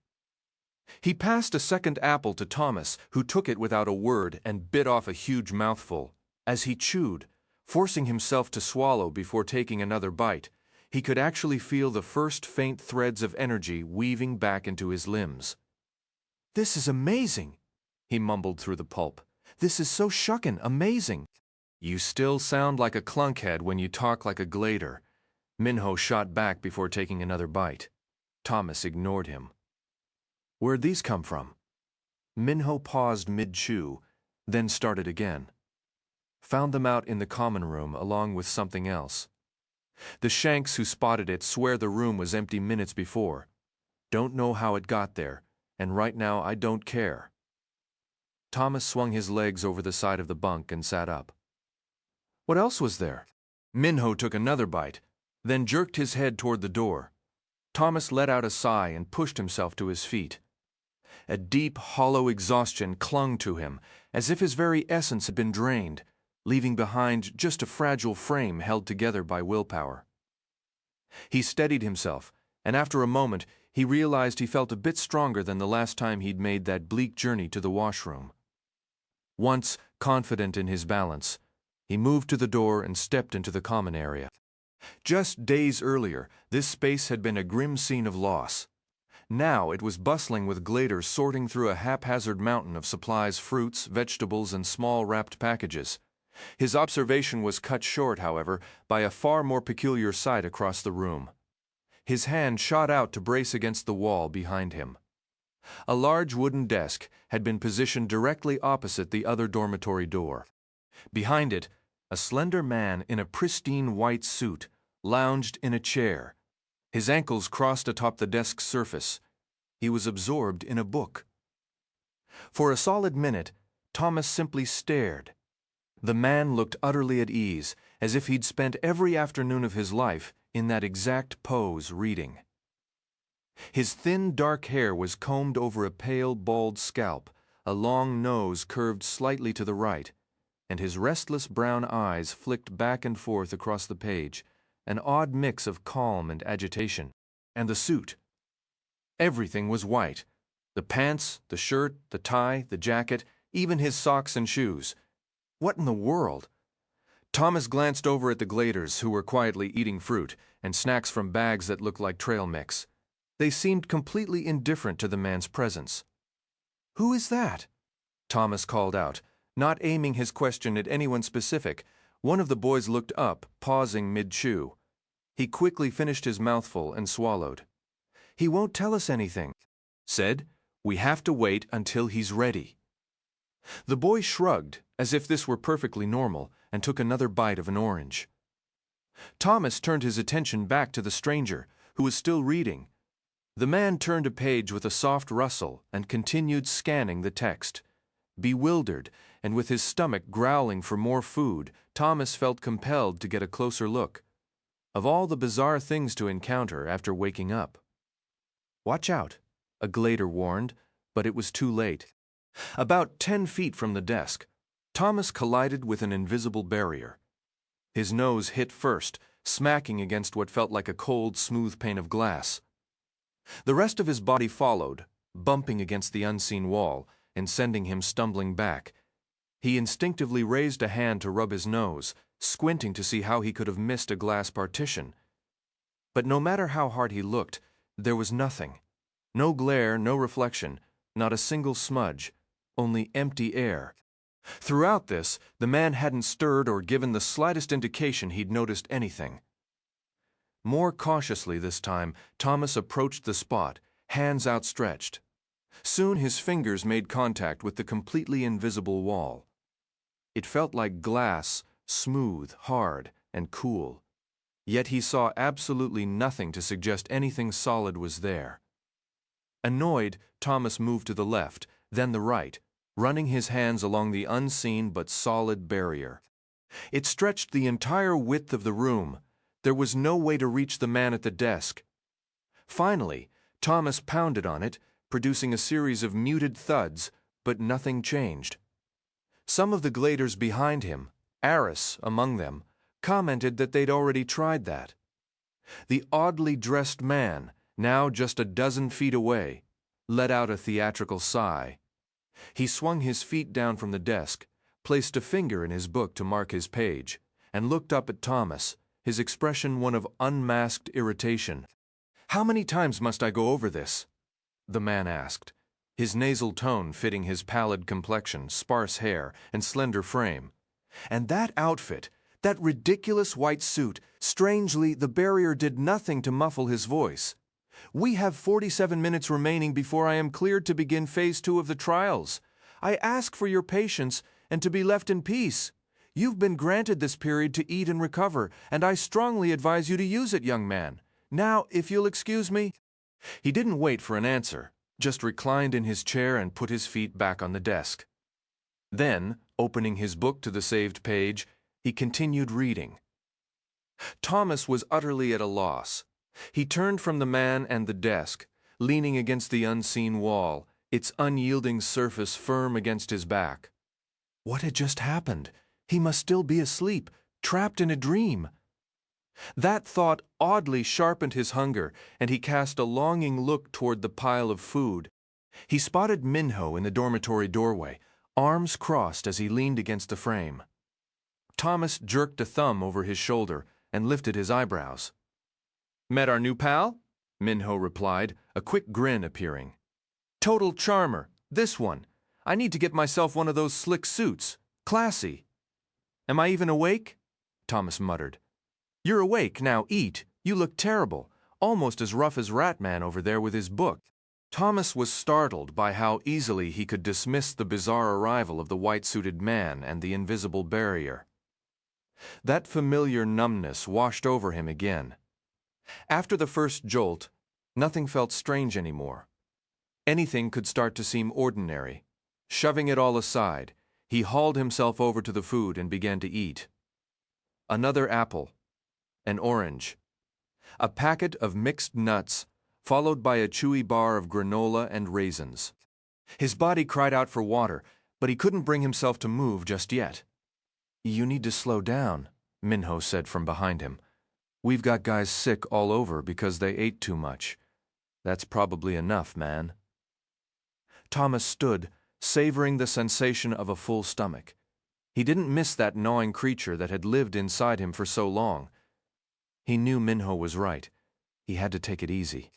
He passed a second apple to Thomas, who took it without a word and bit off a huge mouthful. As he chewed, forcing himself to swallow before taking another bite, he could actually feel the first faint threads of energy weaving back into his limbs. This is amazing, he mumbled through the pulp. This is so shuckin' amazing. You still sound like a clunkhead when you talk like a Glader. Minho shot back before taking another bite. Thomas ignored him. Where'd these come from? Minho paused mid-chew, then started again. Found them out in the common room along with something else. The Shanks who spotted it swear the room was empty minutes before. Don't know how it got there, and right now I don't care. Thomas swung his legs over the side of the bunk and sat up. What else was there? Minho took another bite, then jerked his head toward the door. Thomas let out a sigh and pushed himself to his feet. A deep, hollow exhaustion clung to him, as if his very essence had been drained, leaving behind just a fragile frame held together by willpower. He steadied himself, and after a moment, he realized he felt a bit stronger than the last time he'd made that bleak journey to the washroom. Once confident in his balance, he moved to the door and stepped into the common area. Just days earlier, this space had been a grim scene of loss. Now it was bustling with Gladers sorting through a haphazard mountain of supplies, fruits, vegetables, and small wrapped packages. His observation was cut short, however, by a far more peculiar sight across the room. His hand shot out to brace against the wall behind him. A large wooden desk had been positioned directly opposite the other dormitory door. Behind it, a slender man in a pristine white suit lounged in a chair, his ankles crossed atop the desk's surface. He was absorbed in a book. For a solid minute, Thomas simply stared. The man looked utterly at ease, as if he'd spent every afternoon of his life in that exact pose reading. His thin, dark hair was combed over a pale, bald scalp, a long nose curved slightly to the right, and his restless brown eyes flicked back and forth across the page, an odd mix of calm and agitation. And the suit. Everything was white. The pants, the shirt, the tie, the jacket, even his socks and shoes. What in the world? Thomas glanced over at the Gladers, who were quietly eating fruit and snacks from bags that looked like trail mix. They seemed completely indifferent to the man's presence. "Who is that?" Thomas called out, not aiming his question at anyone specific. One of the boys looked up, pausing mid-chew. He quickly finished his mouthful and swallowed. "He won't tell us anything," said. "We have to wait until he's ready." The boy shrugged, as if this were perfectly normal, and took another bite of an orange. Thomas turned his attention back to the stranger, who was still reading. The man turned a page with a soft rustle and continued scanning the text. Bewildered, and with his stomach growling for more food, Thomas felt compelled to get a closer look. Of all the bizarre things to encounter after waking up. "Watch out," a Glader warned, but it was too late. About 10 feet from the desk, Thomas collided with an invisible barrier. His nose hit first, smacking against what felt like a cold, smooth pane of glass. The rest of his body followed, bumping against the unseen wall and sending him stumbling back. He instinctively raised a hand to rub his nose, squinting to see how he could have missed a glass partition. But no matter how hard he looked, there was nothing. No glare, no reflection, not a single smudge, only empty air. Throughout this, the man hadn't stirred or given the slightest indication he'd noticed anything. More cautiously this time, Thomas approached the spot, hands outstretched. Soon his fingers made contact with the completely invisible wall. It felt like glass, smooth, hard, and cool. Yet he saw absolutely nothing to suggest anything solid was there. Annoyed, Thomas moved to the left, then the right, running his hands along the unseen but solid barrier. It stretched the entire width of the room. There was no way to reach the man at the desk. Finally, Thomas pounded on it, producing a series of muted thuds, but nothing changed. Some of the Gladers behind him, Aris among them, commented that they'd already tried that. The oddly dressed man, now just a dozen feet away, let out a theatrical sigh. He swung his feet down from the desk, placed a finger in his book to mark his page, and looked up at Thomas, his expression one of unmasked irritation. "How many times must I go over this?" the man asked, his nasal tone fitting his pallid complexion, sparse hair, and slender frame. And that outfit, that ridiculous white suit, strangely, the barrier did nothing to muffle his voice. "We have 47 minutes remaining before I am cleared to begin Phase 2 of the trials. I ask for your patience and to be left in peace. You've been granted this period to eat and recover, and I strongly advise you to use it, young man. Now, if you'll excuse me." He didn't wait for an answer, just reclined in his chair and put his feet back on the desk. Then, opening his book to the saved page, he continued reading. Thomas was utterly at a loss. He turned from the man and the desk, leaning against the unseen wall, its unyielding surface firm against his back. What had just happened? He must still be asleep, trapped in a dream. That thought oddly sharpened his hunger, and he cast a longing look toward the pile of food. He spotted Minho in the dormitory doorway, arms crossed as he leaned against the frame. Thomas jerked a thumb over his shoulder and lifted his eyebrows. "Met our new pal?" Minho replied, a quick grin appearing. "Total charmer, this one. I need to get myself one of those slick suits. Classy." "Am I even awake?" Thomas muttered. "You're awake, now eat. You look terrible, almost as rough as Ratman over there with his book." Thomas was startled by how easily he could dismiss the bizarre arrival of the white-suited man and the invisible barrier. That familiar numbness washed over him again. After the first jolt, nothing felt strange anymore. Anything could start to seem ordinary. Shoving it all aside, he hauled himself over to the food and began to eat. another apple, an orange, a packet of mixed nuts, followed by a chewy bar of granola and raisins. His body cried out for water, but he couldn't bring himself to move just yet. "You need to slow down," Minho said from behind him. "We've got guys sick all over because they ate too much. That's probably enough, man." Thomas stood, savoring the sensation of a full stomach. He didn't miss that gnawing creature that had lived inside him for so long. He knew Minho was right. He had to take it easy.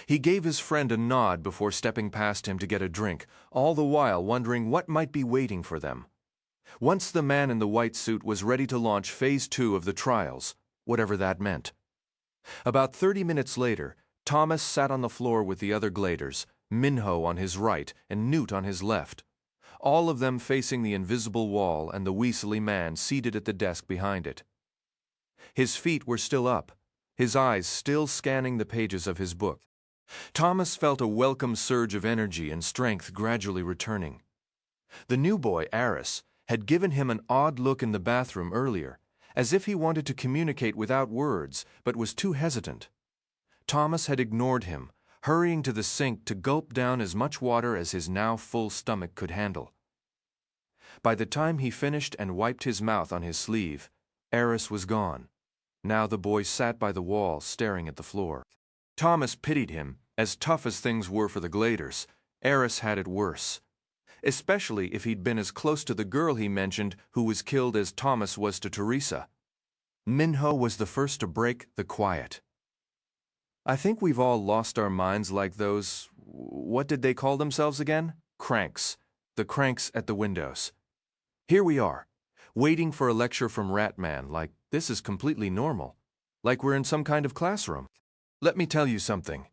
He gave his friend a nod before stepping past him to get a drink, all the while wondering what might be waiting for them. Once the man in the white suit was ready to launch Phase 2 of the trials, whatever that meant. About 30 minutes later, Thomas sat on the floor with the other gladers, Minho on his right and Newt on his left, all of them facing the invisible wall and the weaselly man seated at the desk behind it. His feet were still up, his eyes still scanning the pages of his book. Thomas felt a welcome surge of energy and strength gradually returning. The new boy, Aris, had given him an odd look in the bathroom earlier, as if he wanted to communicate without words but was too hesitant. Thomas had ignored him, hurrying to the sink to gulp down as much water as his now full stomach could handle. By the time he finished and wiped his mouth on his sleeve, Aris was gone. Now the boy sat by the wall, staring at the floor. Thomas pitied him. As tough as things were for the gladers, Aris had it worse. Especially if he'd been as close to the girl he mentioned who was killed as Thomas was to Teresa. Minho was the first to break the quiet. "I think we've all lost our minds like those, what did they call themselves again? Cranks. The cranks at the windows. Here we are, waiting for a lecture from Ratman, like this is completely normal, like we're in some kind of classroom. Let me tell you something.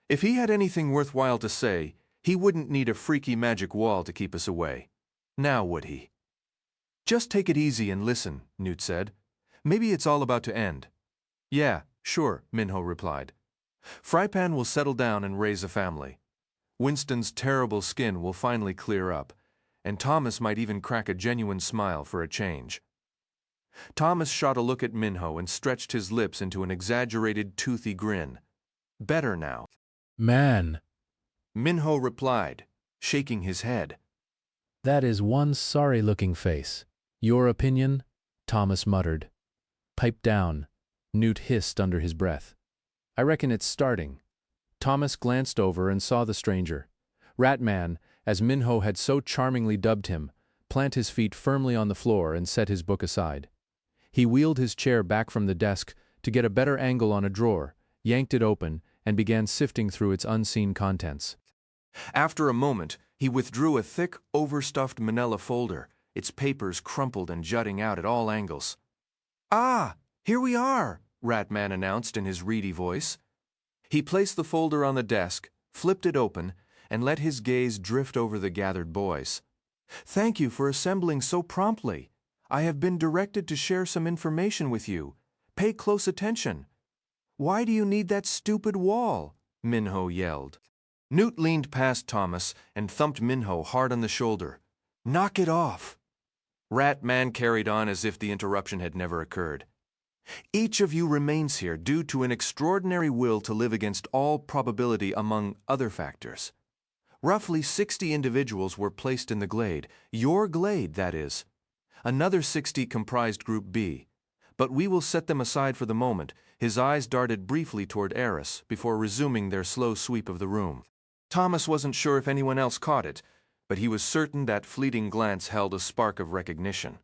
If he had anything worthwhile to say, he wouldn't need a freaky magic wall to keep us away. Now would he?" "Just take it easy and listen," Newt said. "Maybe it's all about to end." "Yeah, sure," Minho replied. "Frypan will settle down and raise a family. Winston's terrible skin will finally clear up, and Thomas might even crack a genuine smile for a change." Thomas shot a look at Minho and stretched his lips into an exaggerated, toothy grin. "Better now." "Man, Minho replied, shaking his head. that is one sorry-looking face. Your opinion?" Thomas muttered. "Pipe down," Newt hissed under his breath. "I reckon it's starting." Thomas glanced over and saw the stranger. Ratman, as Minho had so charmingly dubbed him, plant his feet firmly on the floor and set his book aside. He wheeled his chair back from the desk to get a better angle on a drawer, yanked it open, and began sifting through its unseen contents. After a moment, he withdrew a thick, overstuffed manila folder, its papers crumpled and jutting out at all angles. "Ah, here we are," Ratman announced in his reedy voice. He placed the folder on the desk, flipped it open, and let his gaze drift over the gathered boys. "Thank you for assembling so promptly. I have been directed to share some information with you. Pay close attention." "Why do you need that stupid wall?" Minho yelled. Newt leaned past Thomas and thumped Minho hard on the shoulder. "Knock it off." Ratman carried on as if the interruption had never occurred. "Each of you remains here due to an extraordinary will to live against all probability among other factors. Roughly 60 individuals were placed in the glade, your glade, that is. Another 60 comprised Group B. But we will set them aside for the moment." His eyes darted briefly toward Aris before resuming their slow sweep of the room. Thomas wasn't sure if anyone else caught it, but he was certain that fleeting glance held a spark of recognition.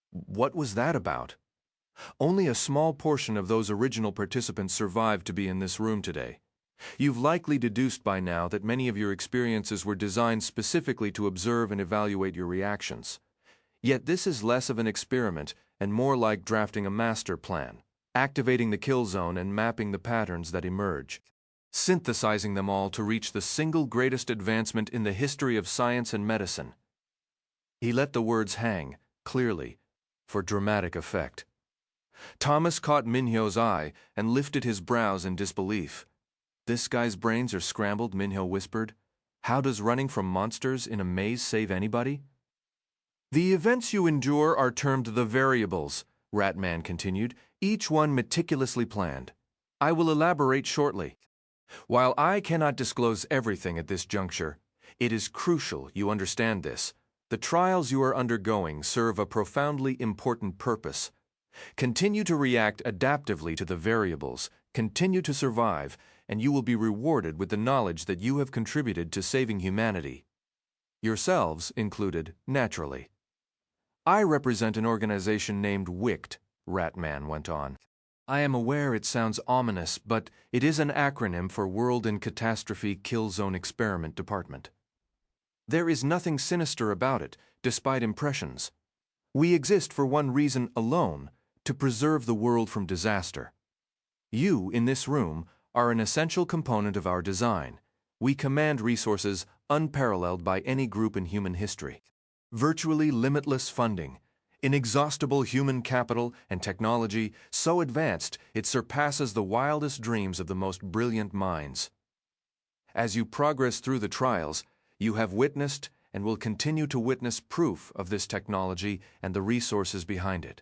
What was that about? Only a small portion of those original participants survived to be in this room today. You've likely deduced by now that many of your experiences were designed specifically to observe and evaluate your reactions. Yet this is less of an experiment and more like drafting a master plan, activating the kill zone and mapping the patterns that emerge, synthesizing them all to reach the single greatest advancement in the history of science and medicine. He let the words hang, clearly, for dramatic effect. Thomas caught Minho's eye and lifted his brows in disbelief. "This guy's brains are scrambled," Minho whispered. "How does running from monsters in a maze save anybody?" "The events you endure are termed the variables," Ratman continued, each one meticulously planned. I will elaborate shortly. While I cannot disclose everything at this juncture, it is crucial you understand this. The trials you are undergoing serve a profoundly important purpose. Continue to react adaptively to the variables, continue to survive, and you will be rewarded with the knowledge that you have contributed to saving humanity. Yourselves included, naturally. I represent an organization named WICT, Ratman went on. I am aware it sounds ominous, but it is an acronym for World and Catastrophe Kill Zone Experiment Department. There is nothing sinister about it, despite impressions. We exist for one reason alone, to preserve the world from disaster. You, in this room, are an essential component of our design. We command resources unparalleled by any group in human history. Virtually limitless funding, inexhaustible human capital and technology so advanced it surpasses the wildest dreams of the most brilliant minds. As you progress through the trials, you have witnessed and will continue to witness proof of this technology and the resources behind it.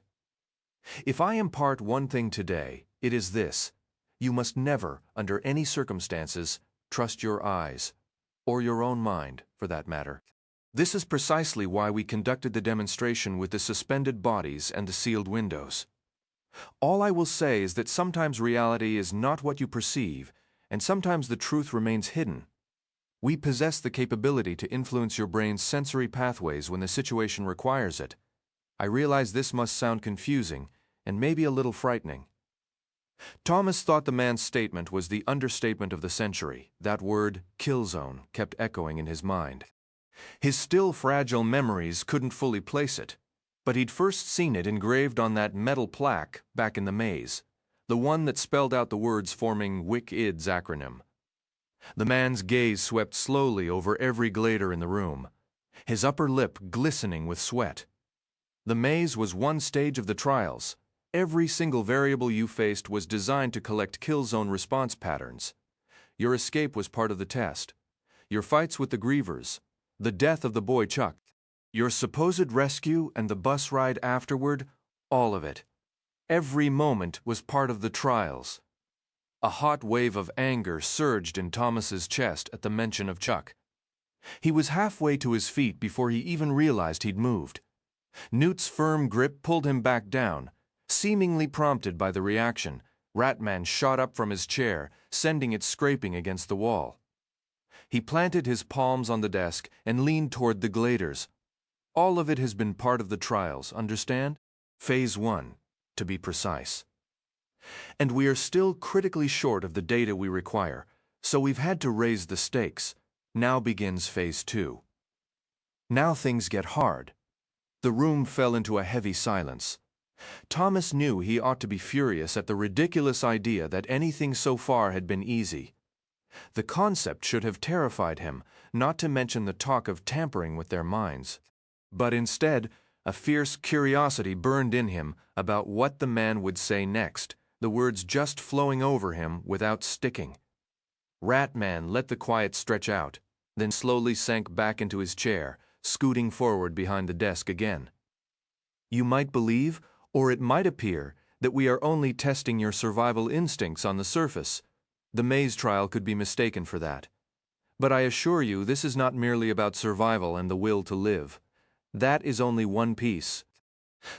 If I impart one thing today, it is this: you must never, under any circumstances, trust your eyes, or your own mind, for that matter. This is precisely why we conducted the demonstration with the suspended bodies and the sealed windows. All I will say is that sometimes reality is not what you perceive, and sometimes the truth remains hidden. We possess the capability to influence your brain's sensory pathways when the situation requires it. I realize this must sound confusing, and maybe a little frightening. Thomas thought the man's statement was the understatement of the century. That word, kill zone, kept echoing in his mind. His still fragile memories couldn't fully place it, but he'd first seen it engraved on that metal plaque back in the maze, the one that spelled out the words forming WIC-ID's acronym. The man's gaze swept slowly over every glader in the room, his upper lip glistening with sweat. The maze was one stage of the trials. Every single variable you faced was designed to collect kill zone response patterns. Your escape was part of the test. Your fights with the grievers, the death of the boy Chuck, your supposed rescue and the bus ride afterward, all of it. Every moment was part of the trials. A hot wave of anger surged in Thomas's chest at the mention of Chuck. He was halfway to his feet before he even realized he'd moved. Newt's firm grip pulled him back down. Seemingly prompted by the reaction, Ratman shot up from his chair, sending it scraping against the wall. He planted his palms on the desk and leaned toward the gladers. All of it has been part of the trials, understand? Phase 1, to be precise. And we are still critically short of the data we require, so we've had to raise the stakes. Now begins Phase 2. Now things get hard. The room fell into a heavy silence. Thomas knew he ought to be furious at the ridiculous idea that anything so far had been easy. The concept should have terrified him, not to mention the talk of tampering with their minds. But instead, a fierce curiosity burned in him about what the man would say next, the words just flowing over him without sticking. Ratman let the quiet stretch out, then slowly sank back into his chair, scooting forward behind the desk again. You might believe, or it might appear, that we are only testing your survival instincts on the surface. The maze trial could be mistaken for that. But I assure you this is not merely about survival and the will to live. That is only one piece.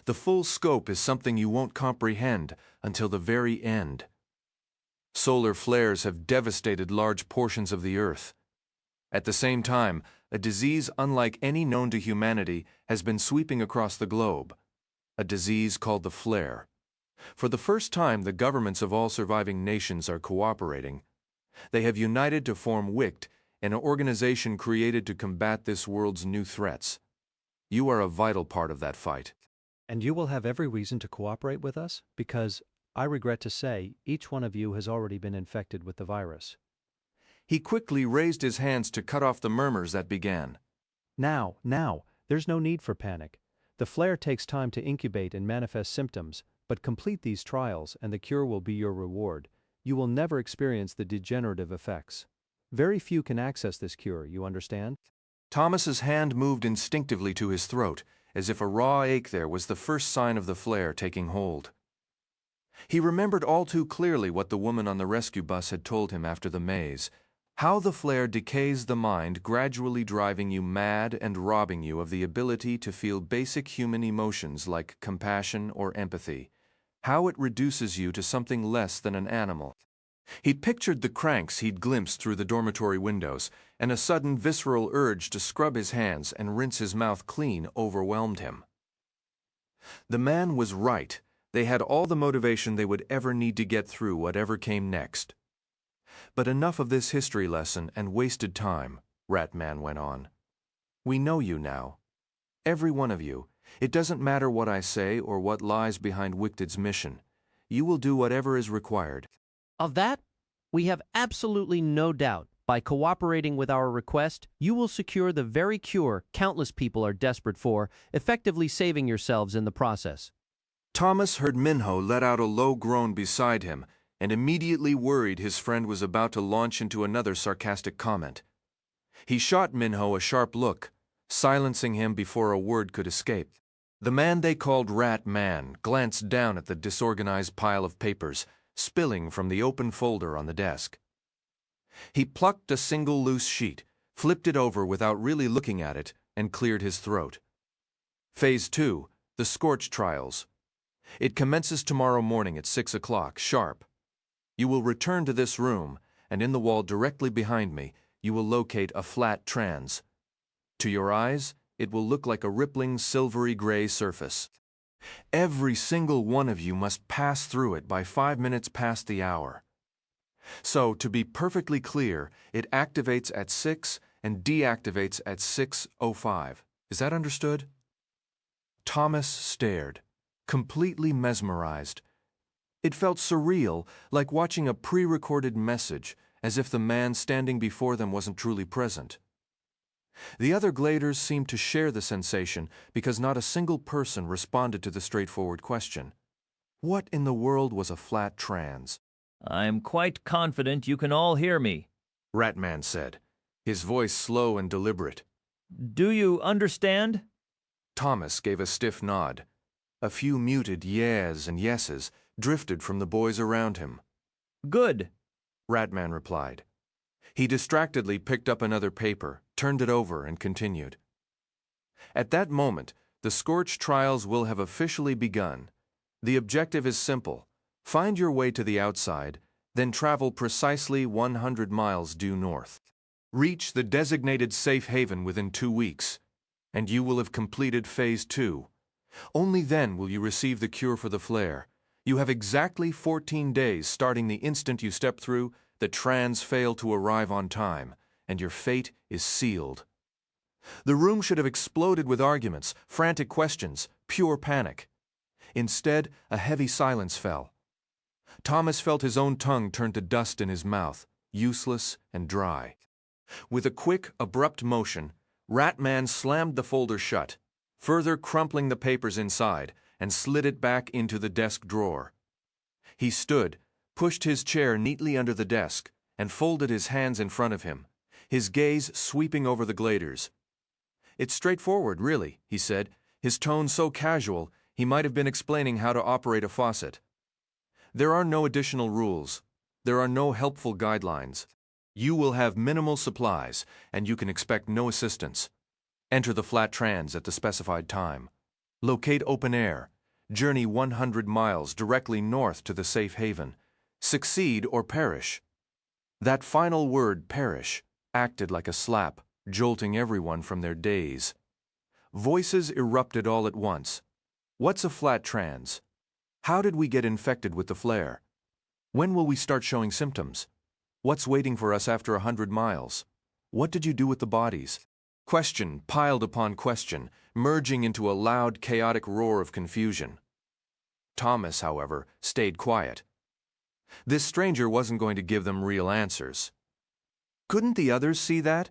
The full scope is something you won't comprehend until the very end. Solar flares have devastated large portions of the Earth. At the same time, a disease unlike any known to humanity has been sweeping across the globe. A disease called the flare. For the first time, the governments of all surviving nations are cooperating. They have united to form WICT, an organization created to combat this world's new threats. You are a vital part of that fight. And you will have every reason to cooperate with us, because, I regret to say, each one of you has already been infected with the virus. He quickly raised his hands to cut off the murmurs that began. Now, there's no need for panic. The flare takes time to incubate and manifest symptoms, but complete these trials and the cure will be your reward. You will never experience the degenerative effects. Very few can access this cure, you understand? Thomas's hand moved instinctively to his throat, as if a raw ache there was the first sign of the flare taking hold. He remembered all too clearly what the woman on the rescue bus had told him after the maze, how the flare decays the mind, gradually driving you mad and robbing you of the ability to feel basic human emotions like compassion or empathy, how it reduces you to something less than an animal. He pictured the cranks he'd glimpsed through the dormitory windows, and a sudden visceral urge to scrub his hands and rinse his mouth clean overwhelmed him. The man was right. They had all the motivation they would ever need to get through whatever came next. But enough of this history lesson and wasted time, Ratman went on. We know you now. Every one of you. It doesn't matter what I say or what lies behind Wicted's mission. You will do whatever is required. Of that, we have absolutely no doubt. By cooperating with our request, you will secure the very cure countless people are desperate for, effectively saving yourselves in the process. Thomas heard Minho let out a low groan beside him, and immediately worried his friend was about to launch into another sarcastic comment. He shot Minho a sharp look, silencing him before a word could escape. The man they called Rat Man glanced down at the disorganized pile of papers, spilling from the open folder on the desk. He plucked a single loose sheet, flipped it over without really looking at it, and cleared his throat. Phase 2, the Scorch Trials. It commences tomorrow morning at 6 o'clock, sharp. You will return to this room, and in the wall directly behind me, you will locate a flat trans. To your eyes, it will look like a rippling silvery gray surface. Every single one of you must pass through it by 5 minutes past the hour. So, to be perfectly clear, it activates at 6 and deactivates at 6:05. Is that understood? Thomas stared, completely mesmerized. It felt surreal, like watching a pre-recorded message, as if the man standing before them wasn't truly present. The other gladers seemed to share the sensation because not a single person responded to the straightforward question. What in the world was a flat trans? I'm quite confident you can all hear me, Ratman said, his voice slow and deliberate. Do you understand? Thomas gave a stiff nod. A few muted yeahs and yeses drifted from the boys around him. Good, Ratman replied. He distractedly picked up another paper, turned it over, and continued. At that moment, the Scorch Trials will have officially begun. The objective is simple. Find your way to the outside, then travel precisely 100 miles due north. Reach the designated safe haven within 2 weeks, and you will have completed Phase 2. Only then will you receive the cure for the flare. You have exactly 14 days starting the instant you step through the trans fail to arrive on time, and your fate is sealed. The room should have exploded with arguments, frantic questions, pure panic. Instead, a heavy silence fell. Thomas felt his own tongue turn to dust in his mouth, useless and dry. With a quick, abrupt motion, Ratman slammed the folder shut, further crumpling the papers inside, and slid it back into the desk drawer. He stood, pushed his chair neatly under the desk, and folded his hands in front of him, his gaze sweeping over the gladers. It's straightforward, really, he said, his tone so casual he might have been explaining how to operate a faucet. There are no additional rules. There are no helpful guidelines. You will have minimal supplies, and you can expect no assistance. Enter the flat trans at the specified time. Locate open air. Journey 100 miles directly north to the safe haven. Succeed or perish. That final word, perish, acted like a slap, jolting everyone from their daze. Voices erupted all at once. What's a flat trans? How did we get infected with the flare? When will we start showing symptoms? What's waiting for us after 100 miles? What did you do with the bodies? Question piled upon question, merging into a loud, chaotic roar of confusion. Thomas, however, stayed quiet. This stranger wasn't going to give them real answers. Couldn't the others see that?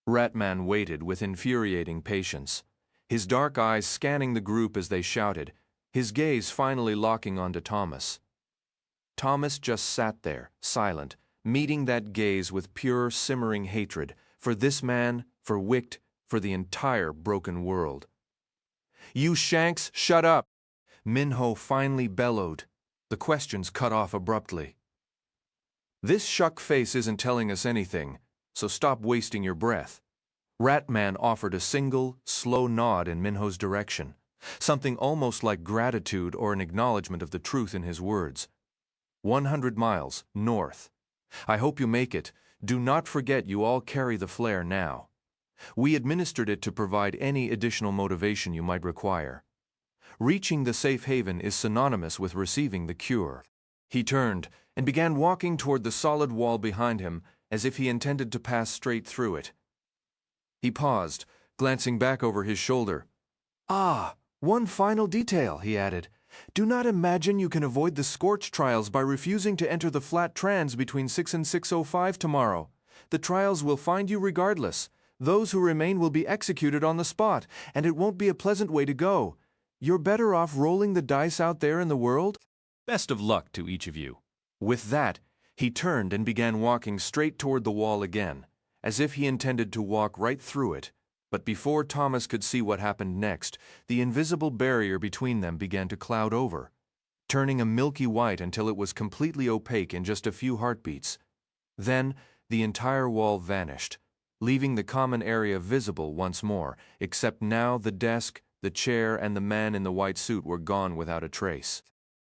Ratman waited with infuriating patience, his dark eyes scanning the group as they shouted, his gaze finally locking onto Thomas. Thomas just sat there, silent, meeting that gaze with pure, simmering hatred for this man, for Wicht, for the entire broken world. You Shanks, shut up! Minho finally bellowed, the questions cut off abruptly. This shuck face isn't telling us anything, so stop wasting your breath. Ratman offered a single, slow nod in Minho's direction, something almost like gratitude or an acknowledgement of the truth in his words. 100 miles, north. I hope you make it. Do not forget you all carry the flare now. We administered it to provide any additional motivation you might require. Reaching the safe haven is synonymous with receiving the cure. He turned and began walking toward the solid wall behind him as if he intended to pass straight through it. He paused, glancing back over his shoulder. Ah, one final detail, he added. Do not imagine you can avoid the Scorch Trials by refusing to enter the flat trans between 6 and 6:05 tomorrow. The trials will find you regardless. Those who remain will be executed on the spot, and it won't be a pleasant way to go. You're better off rolling the dice out there in the world. Best of luck to each of you. With that, he turned and began walking straight toward the wall again, as if he intended to walk right through it. But before Thomas could see what happened next, the invisible barrier between them began to cloud over, turning a milky white until it was completely opaque in just a few heartbeats. Then, the entire wall vanished, leaving the common area visible once more, except now the desk, the chair, and the man in the white suit were gone without a trace.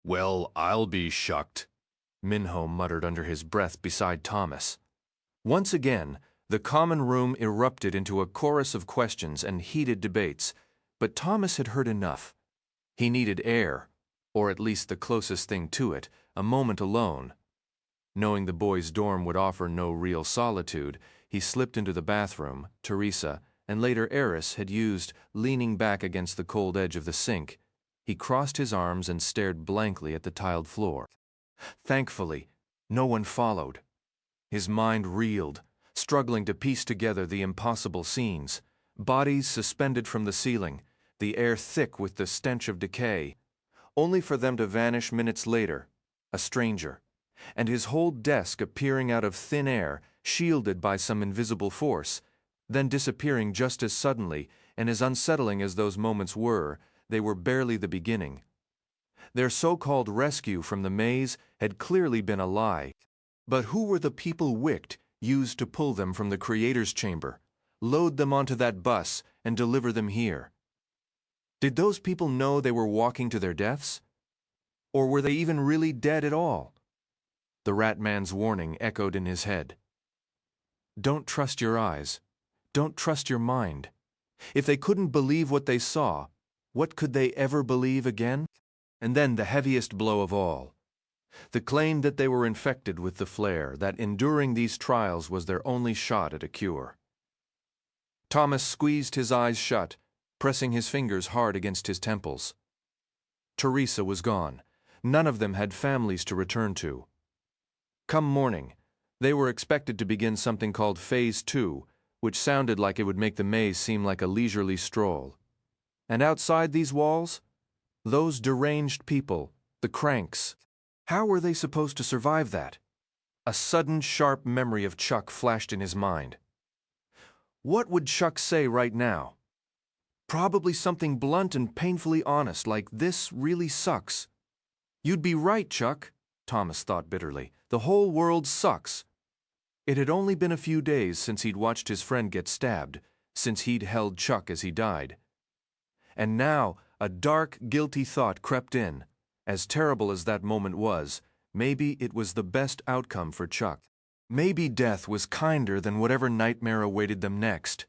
Well, I'll be shucked, Minho muttered under his breath beside Thomas. Once again, the common room erupted into a chorus of questions and heated debates, but Thomas had heard enough. He needed air, or at least the closest thing to it, a moment alone. Knowing the boys' dorm would offer no real solitude, he slipped into the bathroom Teresa, and later Eris, had used, leaning back against the cold edge of the sink. He crossed his arms and stared blankly at the tiled floor. Thankfully, no one followed. His mind reeled, struggling to piece together the impossible scenes. Bodies suspended from the ceiling, the air thick with the stench of decay, only for them to vanish minutes later, a stranger, and his whole desk appearing out of thin air, shielded by some invisible force, then disappearing just as suddenly, and as unsettling as those moments were, they were barely the beginning. Their so-called rescue from the maze had clearly been a lie. But who were the people Wicht used to pull them from the Creator's chamber, load them onto that bus, and deliver them here? Did those people know they were walking to their deaths? Or were they even really dead at all? The Rat Man's warning echoed in his head. Don't trust your eyes. Don't trust your mind. If they couldn't believe what they saw, what could they ever believe again? And then the heaviest blow of all. The claim that they were infected with the flare, that enduring these trials was their only shot at a cure. Thomas squeezed his eyes shut, pressing his fingers hard against his temples. Teresa was gone. None of them had families to return to. Come morning, they were expected to begin something called Phase 2, which sounded like it would make the maze seem like a leisurely stroll. And outside these walls, those deranged people, the cranks. How were they supposed to survive that? A sudden, sharp memory of Chuck flashed in his mind. What would Chuck say right now? Probably something blunt and painfully honest, like, "This really sucks." You'd be right, Chuck, Thomas thought bitterly. The whole world sucks. It had only been a few days since he'd watched his friend get stabbed, since he'd held Chuck as he died. And now a dark, guilty thought crept in. As terrible as that moment was, maybe it was the best outcome for Chuck. Maybe death was kinder than whatever nightmare awaited them next.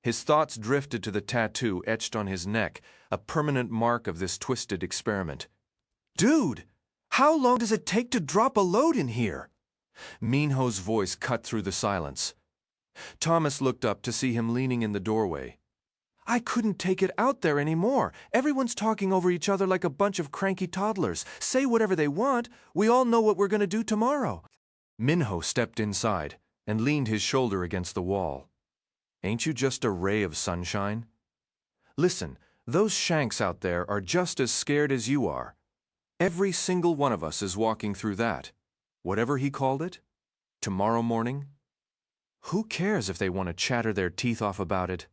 His thoughts drifted to the tattoo etched on his neck, a permanent mark of this twisted experiment. Dude, how long does it take to drop a load in here? Minho's voice cut through the silence. Thomas looked up to see him leaning in the doorway. I couldn't take it out there anymore. Everyone's talking over each other like a bunch of cranky toddlers. Say whatever they want. We all know what we're going to do tomorrow. Minho stepped inside and leaned his shoulder against the wall. Ain't you just a ray of sunshine? Listen, those shanks out there are just as scared as you are. Every single one of us is walking through that. Whatever he called it. Tomorrow morning. Who cares if they want to chatter their teeth off about it?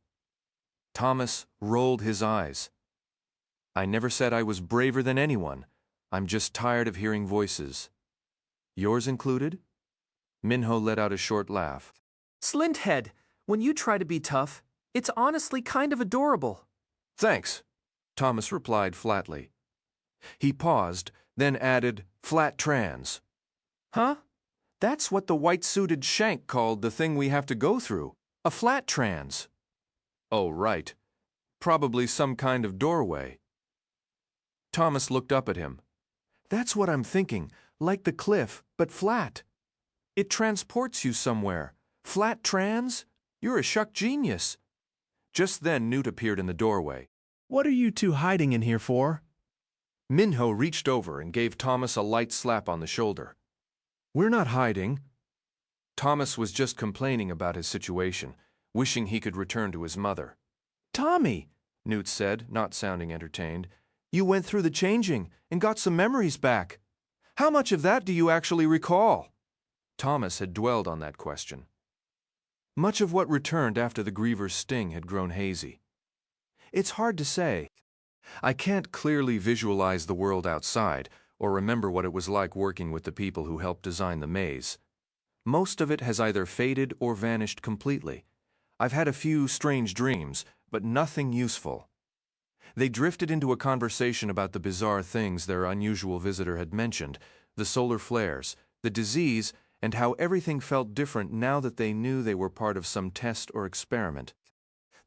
Thomas rolled his eyes. I never said I was braver than anyone. I'm just tired of hearing voices. Yours included? Minho let out a short laugh. Slinthead, when you try to be tough, it's honestly kind of adorable. Thanks, Thomas replied flatly. He paused, then added, flat trans. Huh? That's what the white-suited shank called the thing we have to go through. A flat trans. Oh, right. Probably some kind of doorway. Thomas looked up at him. That's what I'm thinking, like the cliff, but flat. It transports you somewhere. Flat trans? You're a shuck genius. Just then Newt appeared in the doorway. What are you two hiding in here for? Minho reached over and gave Thomas a light slap on the shoulder. We're not hiding. Thomas was just complaining about his situation, wishing he could return to his mother. Tommy, Newt said, not sounding entertained, you went through the changing and got some memories back. How much of that do you actually recall? Thomas had dwelled on that question. Much of what returned after the griever's sting had grown hazy. It's hard to say. I can't clearly visualize the world outside or remember what it was like working with the people who helped design the maze. Most of it has either faded or vanished completely. I've had a few strange dreams, but nothing useful. They drifted into a conversation about the bizarre things their unusual visitor had mentioned, the solar flares, the disease, and how everything felt different now that they knew they were part of some test or experiment.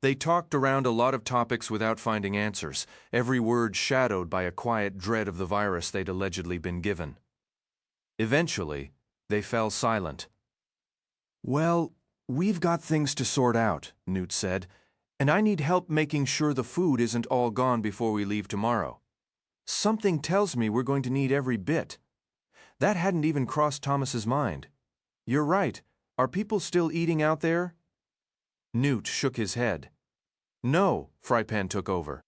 They talked around a lot of topics without finding answers, every word shadowed by a quiet dread of the virus they'd allegedly been given. Eventually, they fell silent. Well, we've got things to sort out, Newt said, and I need help making sure the food isn't all gone before we leave tomorrow. Something tells me we're going to need every bit. That hadn't even crossed Thomas's mind. You're right. Are people still eating out there? Newt shook his head. No, Frypan took over.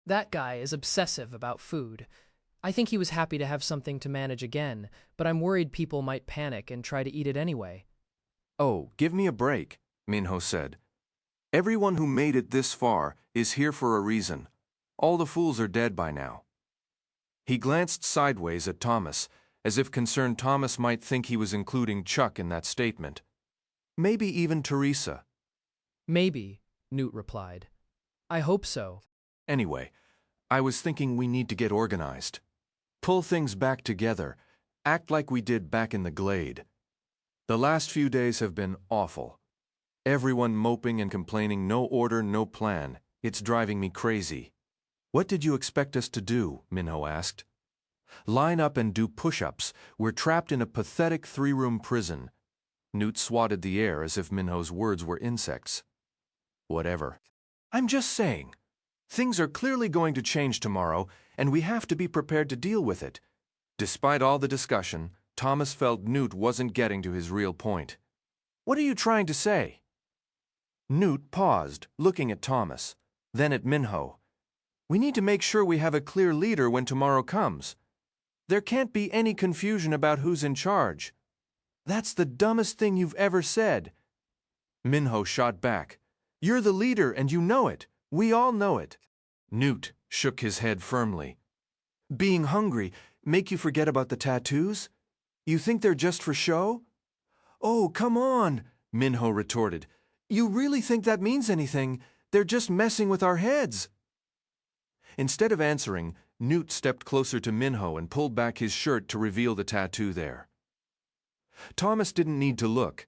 That guy is obsessive about food. I think he was happy to have something to manage again, but I'm worried people might panic and try to eat it anyway. Oh, give me a break, Minho said. Everyone who made it this far is here for a reason. All the fools are dead by now. He glanced sideways at Thomas, as if concerned Thomas might think he was including Chuck in that statement. Maybe even Teresa. Maybe, Newt replied. I hope so. Anyway, I was thinking we need to get organized. Pull things back together. Act like we did back in the Glade. The last few days have been awful. Everyone moping and complaining, no order, no plan. It's driving me crazy. What did you expect us to do? Minho asked. Line up and do push-ups. We're trapped in a pathetic three-room prison. Newt swatted the air as if Minho's words were insects. Whatever. I'm just saying. Things are clearly going to change tomorrow, and we have to be prepared to deal with it. Despite all the discussion, Thomas felt Newt wasn't getting to his real point. What are you trying to say? Newt paused, looking at Thomas, then at Minho. We need to make sure we have a clear leader when tomorrow comes. There can't be any confusion about who's in charge. That's the dumbest thing you've ever said. Minho shot back. You're the leader and you know it. We all know it. Newt shook his head firmly. Being hungry make you forget about the tattoos? You think they're just for show? Oh, come on, Minho retorted. You really think that means anything? They're just messing with our heads. Instead of answering, Newt stepped closer to Minho and pulled back his shirt to reveal the tattoo there. Thomas didn't need to look.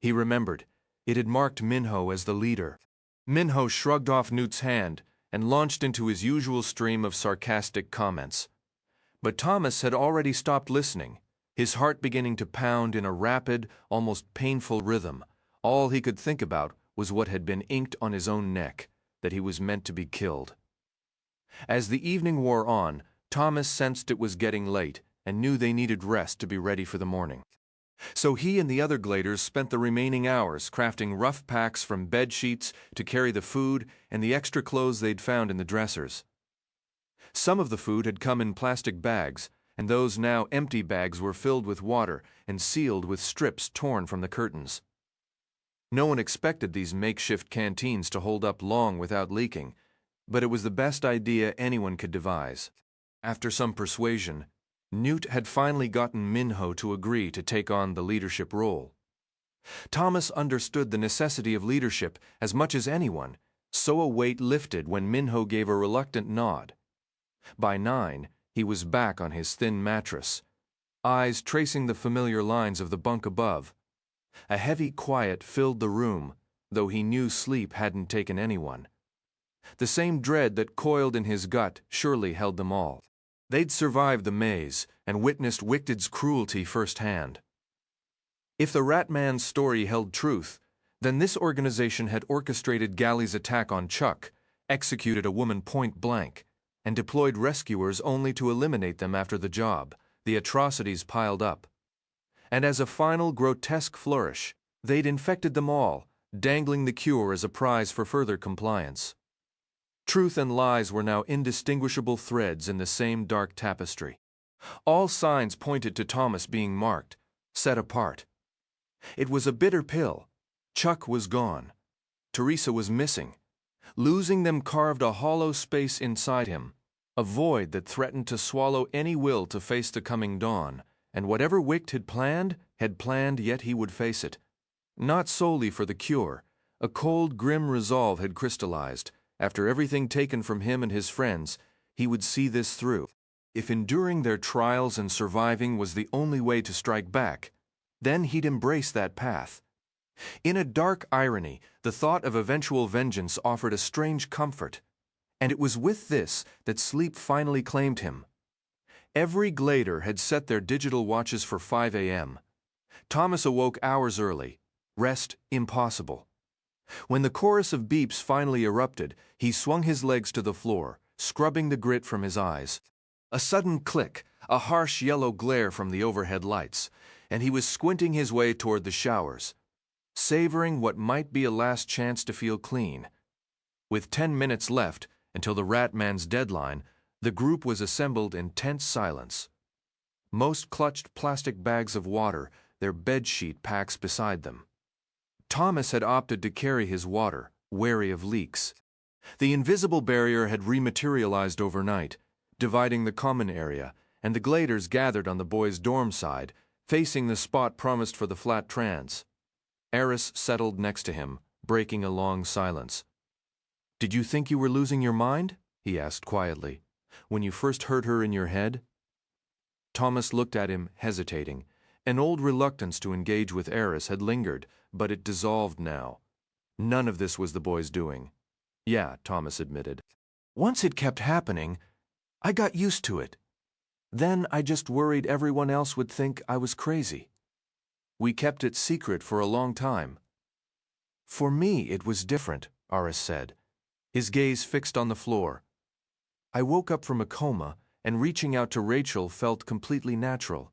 He remembered. It had marked Minho as the leader. Minho shrugged off Newt's hand and launched into his usual stream of sarcastic comments. But Thomas had already stopped listening, his heart beginning to pound in a rapid, almost painful rhythm. All he could think about was what had been inked on his own neck, that he was meant to be killed. As the evening wore on, Thomas sensed it was getting late and knew they needed rest to be ready for the morning. So he and the other gladers spent the remaining hours crafting rough packs from bed sheets to carry the food and the extra clothes they'd found in the dressers. Some of the food had come in plastic bags, and those now empty bags were filled with water and sealed with strips torn from the curtains. No one expected these makeshift canteens to hold up long without leaking, but it was the best idea anyone could devise. After some persuasion, Newt had finally gotten Minho to agree to take on the leadership role. Thomas understood the necessity of leadership as much as anyone, so a weight lifted when Minho gave a reluctant nod. By 9, he was back on his thin mattress, eyes tracing the familiar lines of the bunk above. A heavy quiet filled the room, though he knew sleep hadn't taken anyone. The same dread that coiled in his gut surely held them all. They'd survived the maze and witnessed Wicked's cruelty firsthand. If the Rat Man's story held truth, then this organization had orchestrated Galley's attack on Chuck, executed a woman point blank, and deployed rescuers only to eliminate them after the job. The atrocities piled up. And as a final grotesque flourish, they'd infected them all, dangling the cure as a prize for further compliance. Truth and lies were now indistinguishable threads in the same dark tapestry. All signs pointed to Thomas being marked, set apart. It was a bitter pill. Chuck was gone. Teresa was missing. Losing them carved a hollow space inside him, a void that threatened to swallow any will to face the coming dawn, and whatever Wicht had planned, yet he would face it. Not solely for the cure. A cold, grim resolve had crystallized. After everything taken from him and his friends, he would see this through. If enduring their trials and surviving was the only way to strike back, then he'd embrace that path. In a dark irony, the thought of eventual vengeance offered a strange comfort, and it was with this that sleep finally claimed him. Every glader had set their digital watches for 5 a.m. Thomas awoke hours early. Rest impossible. When the chorus of beeps finally erupted, he swung his legs to the floor, scrubbing the grit from his eyes. A sudden click, a harsh yellow glare from the overhead lights, and he was squinting his way toward the showers, savoring what might be a last chance to feel clean. With 10 minutes left until the Rat Man's deadline, the group was assembled in tense silence. Most clutched plastic bags of water, their bedsheet packs beside them. Thomas had opted to carry his water, wary of leaks. The invisible barrier had rematerialized overnight, dividing the common area, and the gladers gathered on the boys' dorm side, facing the spot promised for the flat trans. Eris settled next to him, breaking a long silence. "Did you think you were losing your mind?" he asked quietly. "When you first heard her in your head?" Thomas looked at him, hesitating. An old reluctance to engage with Eris had lingered, but it dissolved now. None of this was the boy's doing. "Yeah," Thomas admitted. "Once it kept happening, I got used to it. Then I just worried everyone else would think I was crazy. We kept it secret for a long time." "For me, it was different," Eris said, his gaze fixed on the floor. "I woke up from a coma, and reaching out to Rachel felt completely natural.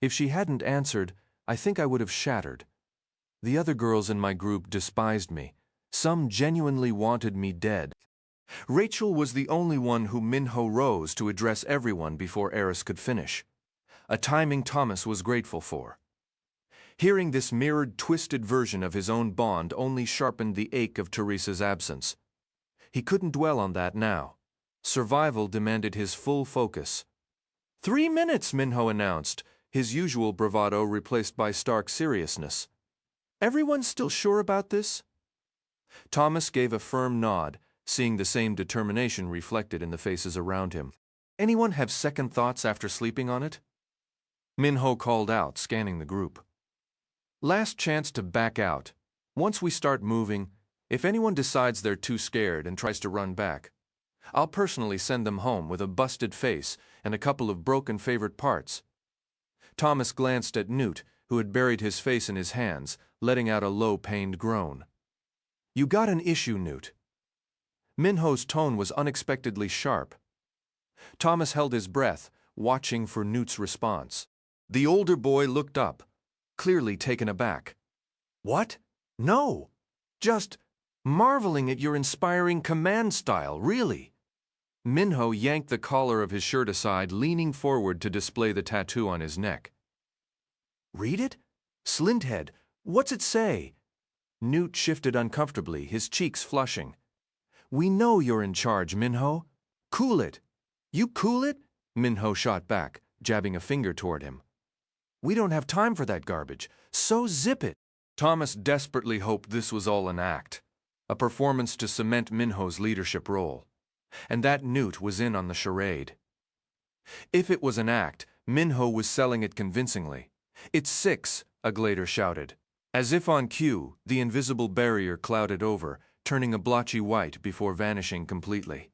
If she hadn't answered, I think I would have shattered. The other girls in my group despised me. Some genuinely wanted me dead. Rachel was the only one who Minho rose to address everyone before Eris could finish, a timing Thomas was grateful for. Hearing this mirrored, twisted version of his own bond only sharpened the ache of Teresa's absence. He couldn't dwell on that now. Survival demanded his full focus. 3 minutes, Minho announced, his usual bravado replaced by stark seriousness. "Everyone still sure about this?" Thomas gave a firm nod, seeing the same determination reflected in the faces around him. "Anyone have second thoughts after sleeping on it?" Minho called out, scanning the group. "Last chance to back out. Once we start moving, if anyone decides they're too scared and tries to run back, I'll personally send them home with a busted face and a couple of broken favorite parts." Thomas glanced at Newt, who had buried his face in his hands, letting out a low, pained groan. "You got an issue, Newt." Minho's tone was unexpectedly sharp. Thomas held his breath, watching for Newt's response. The older boy looked up, clearly taken aback. "What? No. Just marveling at your inspiring command style, really." Minho yanked the collar of his shirt aside, leaning forward to display the tattoo on his neck. "Read it? Slinthead, what's it say?" Newt shifted uncomfortably, his cheeks flushing. We know you're in charge, Minho. Cool it. You cool it? Minho shot back, jabbing a finger toward him. We don't have time for that garbage, so zip it. Thomas desperately hoped this was all an act, a performance to cement Minho's leadership role, and that Newt was in on the charade. If it was an act, Minho was selling it convincingly. It's 6, a glader shouted. As if on cue, the invisible barrier clouded over, turning a blotchy white before vanishing completely.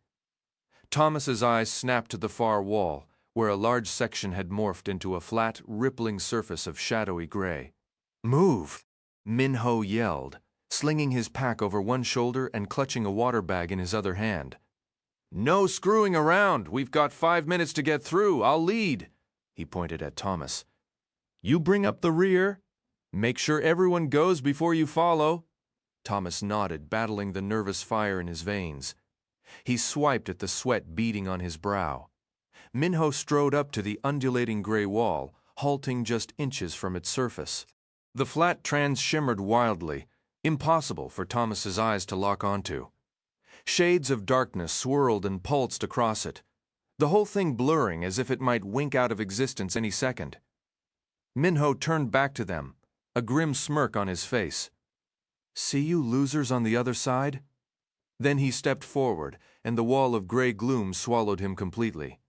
Thomas's eyes snapped to the far wall, where a large section had morphed into a flat, rippling surface of shadowy gray. Move! Minho yelled, slinging his pack over one shoulder and clutching a water bag in his other hand. No screwing around! We've got 5 minutes to get through. I'll lead! He pointed at Thomas. You bring up the rear. Make sure everyone goes before you follow. Thomas nodded, battling the nervous fire in his veins. He swiped at the sweat beading on his brow. Minho strode up to the undulating gray wall, halting just inches from its surface. The flat trans shimmered wildly, impossible for Thomas's eyes to lock onto. Shades of darkness swirled and pulsed across it, the whole thing blurring as if it might wink out of existence any second. Minho turned back to them, a grim smirk on his face. See you losers on the other side? Then he stepped forward, and the wall of gray gloom swallowed him completely.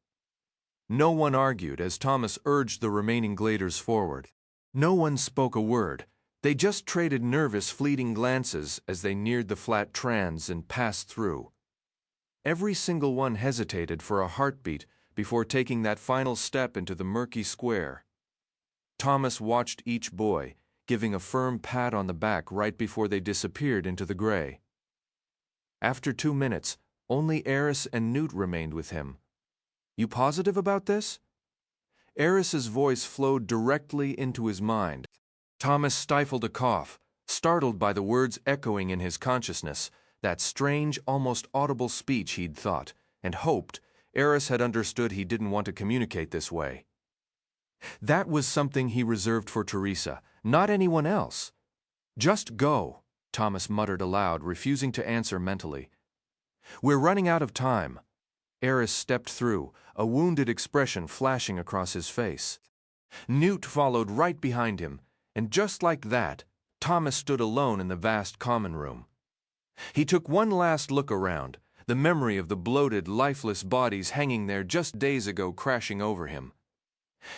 No one argued as Thomas urged the remaining gladers forward. No one spoke a word. They just traded nervous, fleeting glances as they neared the flat trans and passed through. Every single one hesitated for a heartbeat before taking that final step into the murky square. Thomas watched each boy, giving a firm pat on the back right before they disappeared into the gray. After 2 minutes, only Eris and Newt remained with him. You positive about this? Eris's voice flowed directly into his mind. Thomas stifled a cough, startled by the words echoing in his consciousness, that strange, almost audible speech he'd thought, and hoped Eris had understood he didn't want to communicate this way. That was something he reserved for Teresa, not anyone else. Just go, Thomas muttered aloud, refusing to answer mentally. We're running out of time. Eris stepped through, a wounded expression flashing across his face. Newt followed right behind him, and just like that, Thomas stood alone in the vast common room. He took one last look around, the memory of the bloated, lifeless bodies hanging there just days ago crashing over him.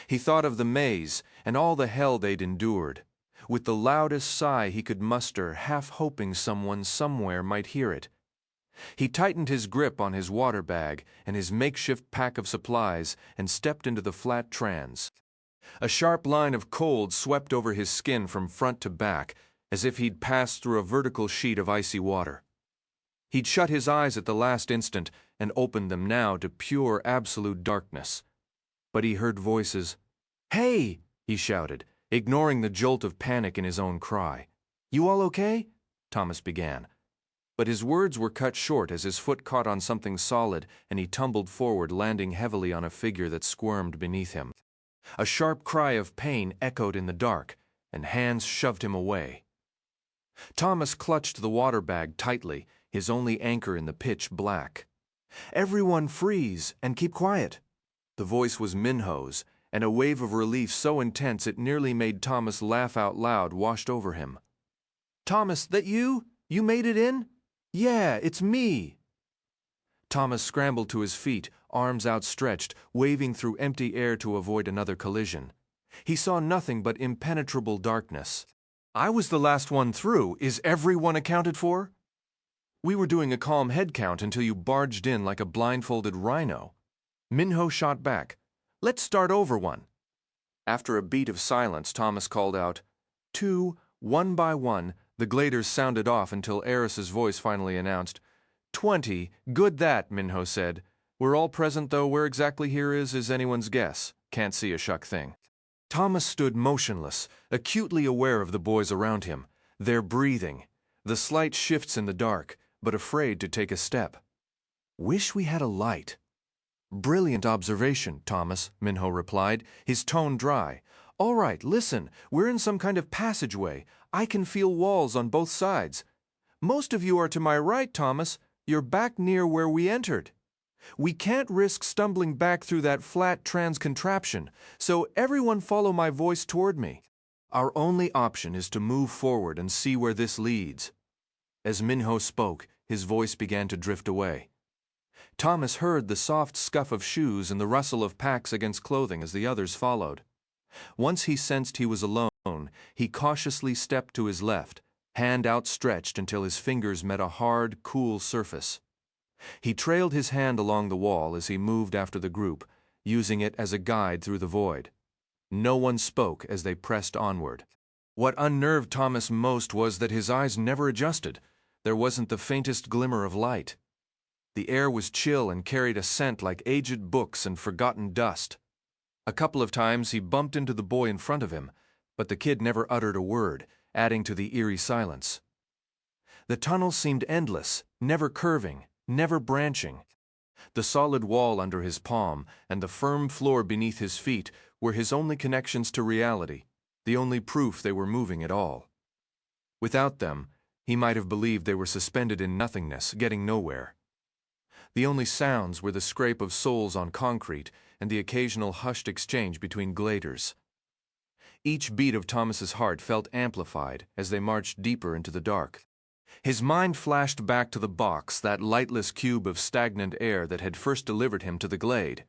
He thought of the maze and all the hell they'd endured, with the loudest sigh he could muster, half hoping someone somewhere might hear it. He tightened his grip on his water bag and his makeshift pack of supplies and stepped into the flat trans. A sharp line of cold swept over his skin from front to back, as if he'd passed through a vertical sheet of icy water. He'd shut his eyes at the last instant and opened them now to pure, absolute darkness. But he heard voices. Hey, he shouted, ignoring the jolt of panic in his own cry. You all okay? Thomas began. But his words were cut short as his foot caught on something solid and he tumbled forward, landing heavily on a figure that squirmed beneath him. A sharp cry of pain echoed in the dark, and hands shoved him away. Thomas clutched the water bag tightly, his only anchor in the pitch black. Everyone freeze and keep quiet. The voice was Minho's, and a wave of relief so intense it nearly made Thomas laugh out loud washed over him. Thomas, that you? You made it in? Yeah, it's me. Thomas scrambled to his feet, arms outstretched, waving through empty air to avoid another collision. He saw nothing but impenetrable darkness. I was the last one through. Is everyone accounted for? We were doing a calm head count until you barged in like a blindfolded rhino. Minho shot back. Let's start over one. After a beat of silence, Thomas called out, 2, 1 by 1, the gladers sounded off until Eris's voice finally announced, 20, good that, Minho said. We're all present, though where exactly here is anyone's guess. Can't see a shuck thing. Thomas stood motionless, acutely aware of the boys around him, their breathing, the slight shifts in the dark, but afraid to take a step. Wish we had a light. Brilliant observation, Thomas, Minho replied, his tone dry. All right, listen, we're in some kind of passageway. I can feel walls on both sides. Most of you are to my right, Thomas. You're back near where we entered. We can't risk stumbling back through that flat trans contraption, so everyone follow my voice toward me. Our only option is to move forward and see where this leads." As Minho spoke, his voice began to drift away. Thomas heard the soft scuff of shoes and the rustle of packs against clothing as the others followed. Once he sensed he was alone, he cautiously stepped to his left, hand outstretched until his fingers met a hard, cool surface. He trailed his hand along the wall as he moved after the group, using it as a guide through the void. No one spoke as they pressed onward. What unnerved Thomas most was that his eyes never adjusted. There wasn't the faintest glimmer of light. The air was chill and carried a scent like aged books and forgotten dust. A couple of times he bumped into the boy in front of him, but the kid never uttered a word, adding to the eerie silence. The tunnel seemed endless, never curving, never branching. The solid wall under his palm and the firm floor beneath his feet were his only connections to reality, the only proof they were moving at all. Without them, he might have believed they were suspended in nothingness, getting nowhere. The only sounds were the scrape of soles on concrete and the occasional hushed exchange between gladers. Each beat of Thomas's heart felt amplified as they marched deeper into the dark. His mind flashed back to the box, that lightless cube of stagnant air that had first delivered him to the glade.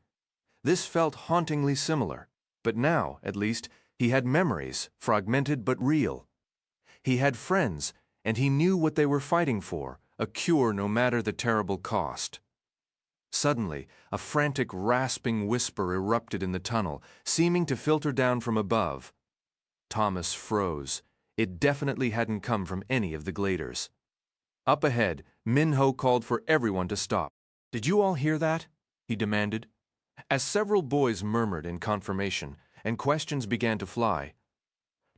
This felt hauntingly similar, but now, at least, he had memories, fragmented but real. He had friends, and he knew what they were fighting for, a cure no matter the terrible cost. Suddenly, a frantic, rasping whisper erupted in the tunnel, seeming to filter down from above. Thomas froze. It definitely hadn't come from any of the gladers. Up ahead, Minho called for everyone to stop. "Did you all hear that?" he demanded. As several boys murmured in confirmation, and questions began to fly,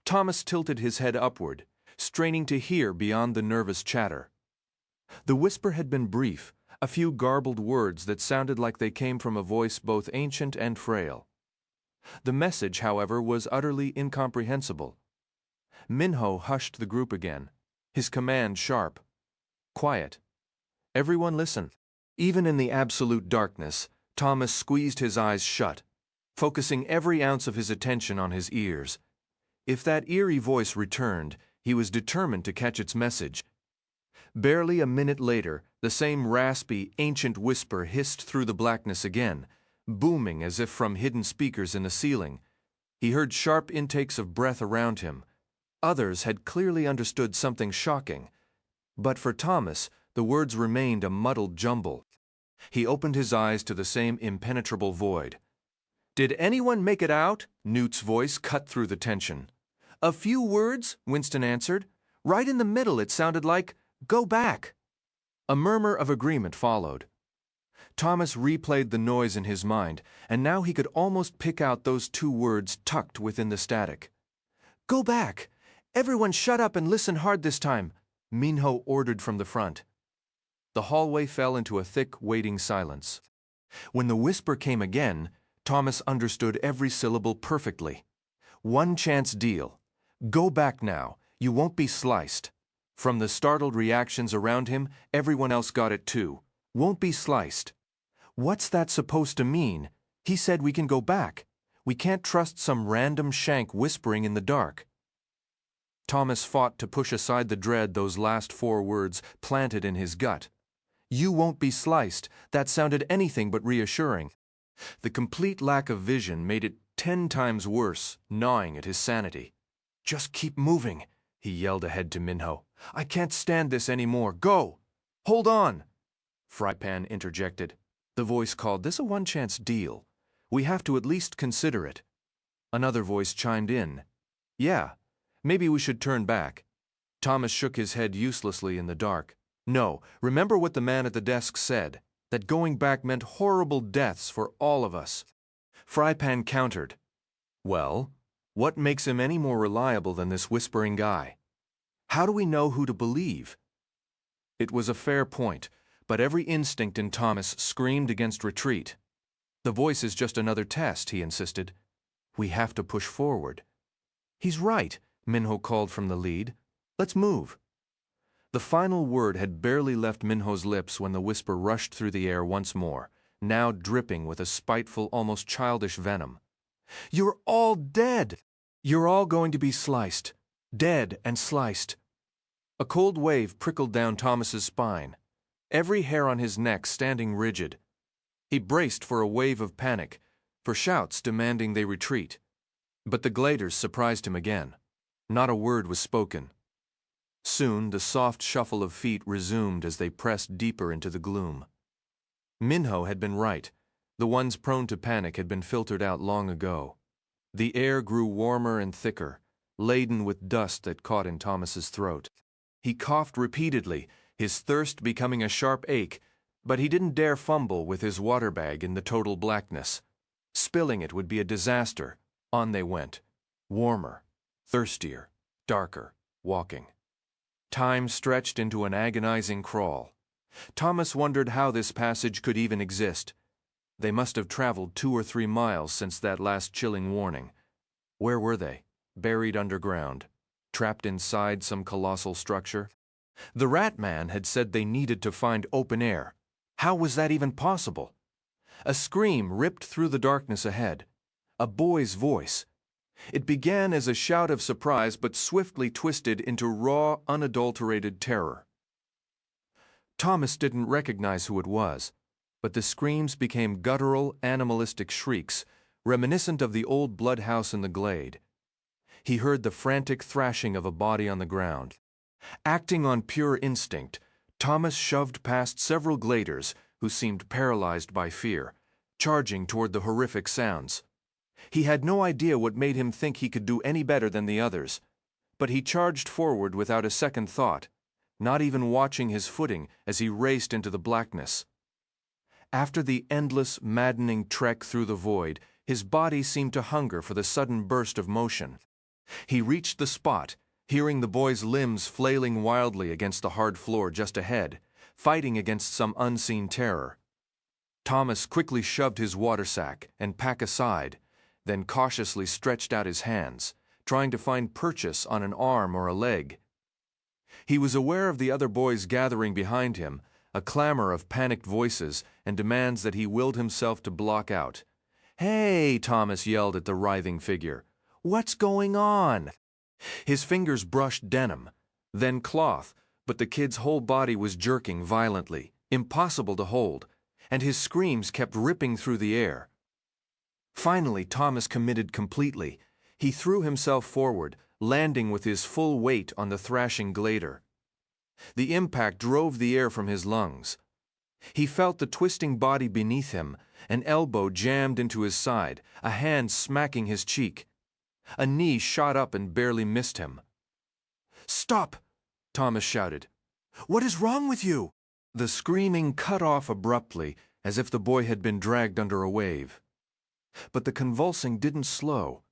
Thomas tilted his head upward, straining to hear beyond the nervous chatter. The whisper had been brief, a few garbled words that sounded like they came from a voice both ancient and frail. The message, however, was utterly incomprehensible. Minho hushed the group again, his command sharp. "Quiet. Everyone listen." Even in the absolute darkness, Thomas squeezed his eyes shut, focusing every ounce of his attention on his ears. If that eerie voice returned, he was determined to catch its message. Barely a minute later, the same raspy, ancient whisper hissed through the blackness again, booming as if from hidden speakers in the ceiling. He heard sharp intakes of breath around him. Others had clearly understood something shocking. But for Thomas, the words remained a muddled jumble. He opened his eyes to the same impenetrable void. "Did anyone make it out?" Newt's voice cut through the tension. "A few words," Winston answered. "Right in the middle it sounded like, 'Go back.'" A murmur of agreement followed. Thomas replayed the noise in his mind, and now he could almost pick out those two words tucked within the static. "Go back! Everyone shut up and listen hard this time," Minho ordered from the front. The hallway fell into a thick, waiting silence. When the whisper came again, Thomas understood every syllable perfectly. "One chance deal. Go back now. You won't be sliced." From the startled reactions around him, everyone else got it too. "Won't be sliced." What's that supposed to mean? He said we can go back. We can't trust some random shank whispering in the dark. Thomas fought to push aside the dread those last four words planted in his gut. "You won't be sliced." That sounded anything but reassuring. The complete lack of vision made it 10 times worse, gnawing at his sanity. "Just keep moving," he yelled ahead to Minho. "I can't stand this anymore. Go! Hold on!" Frypan interjected. The voice called, "This a one-chance deal. We have to at least consider it." Another voice chimed in. "Yeah, maybe we should turn back." Thomas shook his head uselessly in the dark. "No, remember what the man at the desk said, that going back meant horrible deaths for all of us." Frypan countered. "Well, what makes him any more reliable than this whispering guy? How do we know who to believe?" It was a fair point, but every instinct in Thomas screamed against retreat. "The voice is just another test," he insisted. "We have to push forward." "He's right," Minho called from the lead. "Let's move." The final word had barely left Minho's lips when the whisper rushed through the air once more, now dripping with a spiteful, almost childish venom. "You're all dead! You're all going to be sliced. Dead and sliced." A cold wave prickled down Thomas's spine, every hair on his neck standing rigid. He braced for a wave of panic, for shouts demanding they retreat. But the gladers surprised him again. Not a word was spoken. Soon the soft shuffle of feet resumed as they pressed deeper into the gloom. Minho had been right. The ones prone to panic had been filtered out long ago. The air grew warmer and thicker, laden with dust that caught in Thomas's throat. He coughed repeatedly, his thirst becoming a sharp ache, but he didn't dare fumble with his water bag in the total blackness. Spilling it would be a disaster. On they went, warmer, thirstier, darker, walking. Time stretched into an agonizing crawl. Thomas wondered how this passage could even exist. They must have traveled 2 or 3 miles since that last chilling warning. Where were they? Buried underground? Trapped inside some colossal structure? The Rat Man had said they needed to find open air. How was that even possible? A scream ripped through the darkness ahead. A boy's voice. It began as a shout of surprise but swiftly twisted into raw, unadulterated terror. Thomas didn't recognize who it was, but the screams became guttural, animalistic shrieks, reminiscent of the old bloodhouse in the glade. He heard the frantic thrashing of a body on the ground. Acting on pure instinct, Thomas shoved past several gladers who seemed paralyzed by fear, charging toward the horrific sounds. He had no idea what made him think he could do any better than the others, but he charged forward without a second thought, not even watching his footing as he raced into the blackness. After the endless, maddening trek through the void, his body seemed to hunger for the sudden burst of motion. He reached the spot, hearing the boy's limbs flailing wildly against the hard floor just ahead, fighting against some unseen terror. Thomas quickly shoved his water sack and pack aside, then cautiously stretched out his hands, trying to find purchase on an arm or a leg. He was aware of the other boys gathering behind him, a clamor of panicked voices and demands that he willed himself to block out. "Hey!" Thomas yelled at the writhing figure. "What's going on?" His fingers brushed denim, then cloth, but the kid's whole body was jerking violently, impossible to hold, and his screams kept ripping through the air. Finally, Thomas committed completely. He threw himself forward, landing with his full weight on the thrashing glader. The impact drove the air from his lungs. He felt the twisting body beneath him, an elbow jammed into his side, a hand smacking his cheek. A knee shot up and barely missed him. "Stop!" Thomas shouted. "What is wrong with you?" The screaming cut off abruptly, as if the boy had been dragged under a wave. But the convulsing didn't slow.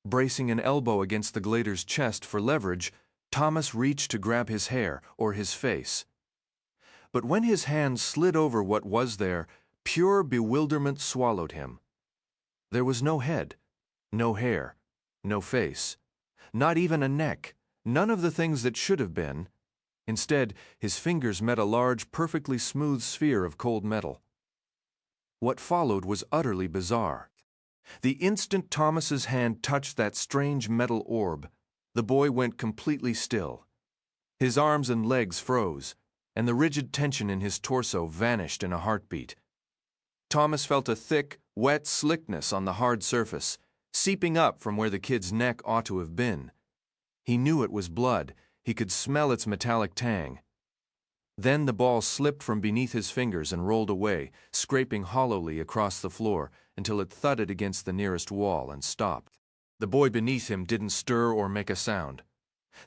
Bracing an elbow against the glader's chest for leverage, Thomas reached to grab his hair or his face. But when his hand slid over what was there, pure bewilderment swallowed him. There was no head, no hair, no face, not even a neck, none of the things that should have been. Instead, his fingers met a large, perfectly smooth sphere of cold metal. What followed was utterly bizarre. The instant Thomas's hand touched that strange metal orb, the boy went completely still. His arms and legs froze, and the rigid tension in his torso vanished in a heartbeat. Thomas felt a thick, wet slickness on the hard surface, seeping up from where the kid's neck ought to have been. He knew it was blood. He could smell its metallic tang. Then the ball slipped from beneath his fingers and rolled away, scraping hollowly across the floor until it thudded against the nearest wall and stopped. The boy beneath him didn't stir or make a sound.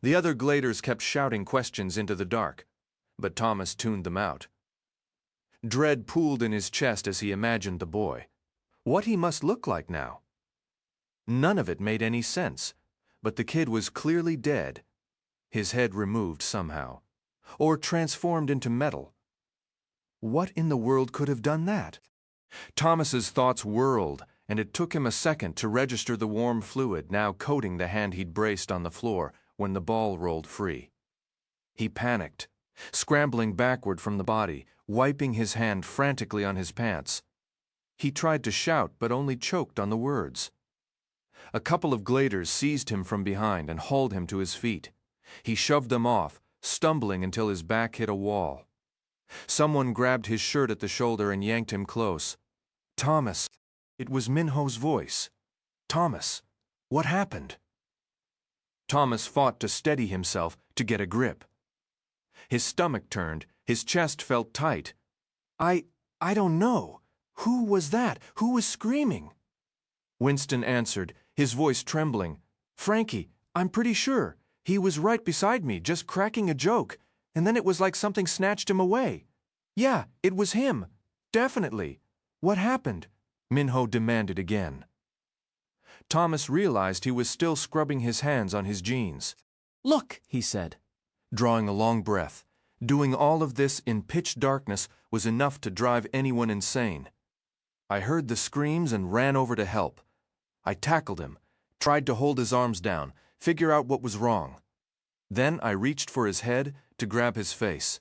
The other gladers kept shouting questions into the dark, but Thomas tuned them out. Dread pooled in his chest as he imagined the boy. What he must look like now? None of it made any sense, but the kid was clearly dead, his head removed somehow, or transformed into metal. What in the world could have done that? Thomas's thoughts whirled, and it took him a second to register the warm fluid now coating the hand he'd braced on the floor when the ball rolled free. He panicked, scrambling backward from the body, wiping his hand frantically on his pants. He tried to shout, but only choked on the words. A couple of gladers seized him from behind and hauled him to his feet. He shoved them off, stumbling until his back hit a wall. Someone grabbed his shirt at the shoulder and yanked him close. "Thomas." It was Minho's voice. "Thomas, what happened?" Thomas fought to steady himself, to get a grip. His stomach turned, his chest felt tight. I don't know. Who was that? Who was screaming?" Winston answered, his voice trembling. "Frankie, I'm pretty sure. He was right beside me, just cracking a joke, and then it was like something snatched him away. Yeah, it was him. Definitely. What happened?" Minho demanded again. Thomas realized he was still scrubbing his hands on his jeans. Look, he said, drawing a long breath. Doing all of this in pitch darkness was enough to drive anyone insane. I heard the screams and ran over to help. I tackled him, tried to hold his arms down, figure out what was wrong. Then I reached for his head to grab his face.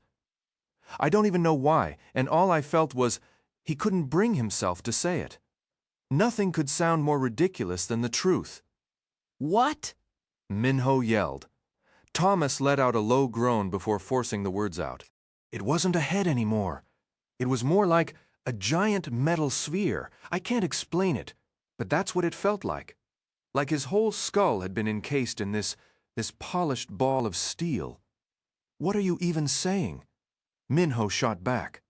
I don't even know why, and all I felt was he couldn't bring himself to say it. Nothing could sound more ridiculous than the truth. "What?" Minho yelled. Thomas let out a low groan before forcing the words out. It wasn't a head anymore. It was more like a giant metal sphere. I can't explain it, but that's what it felt like. Like his whole skull had been encased in this polished ball of steel. "What are you even saying?" Minho shot back.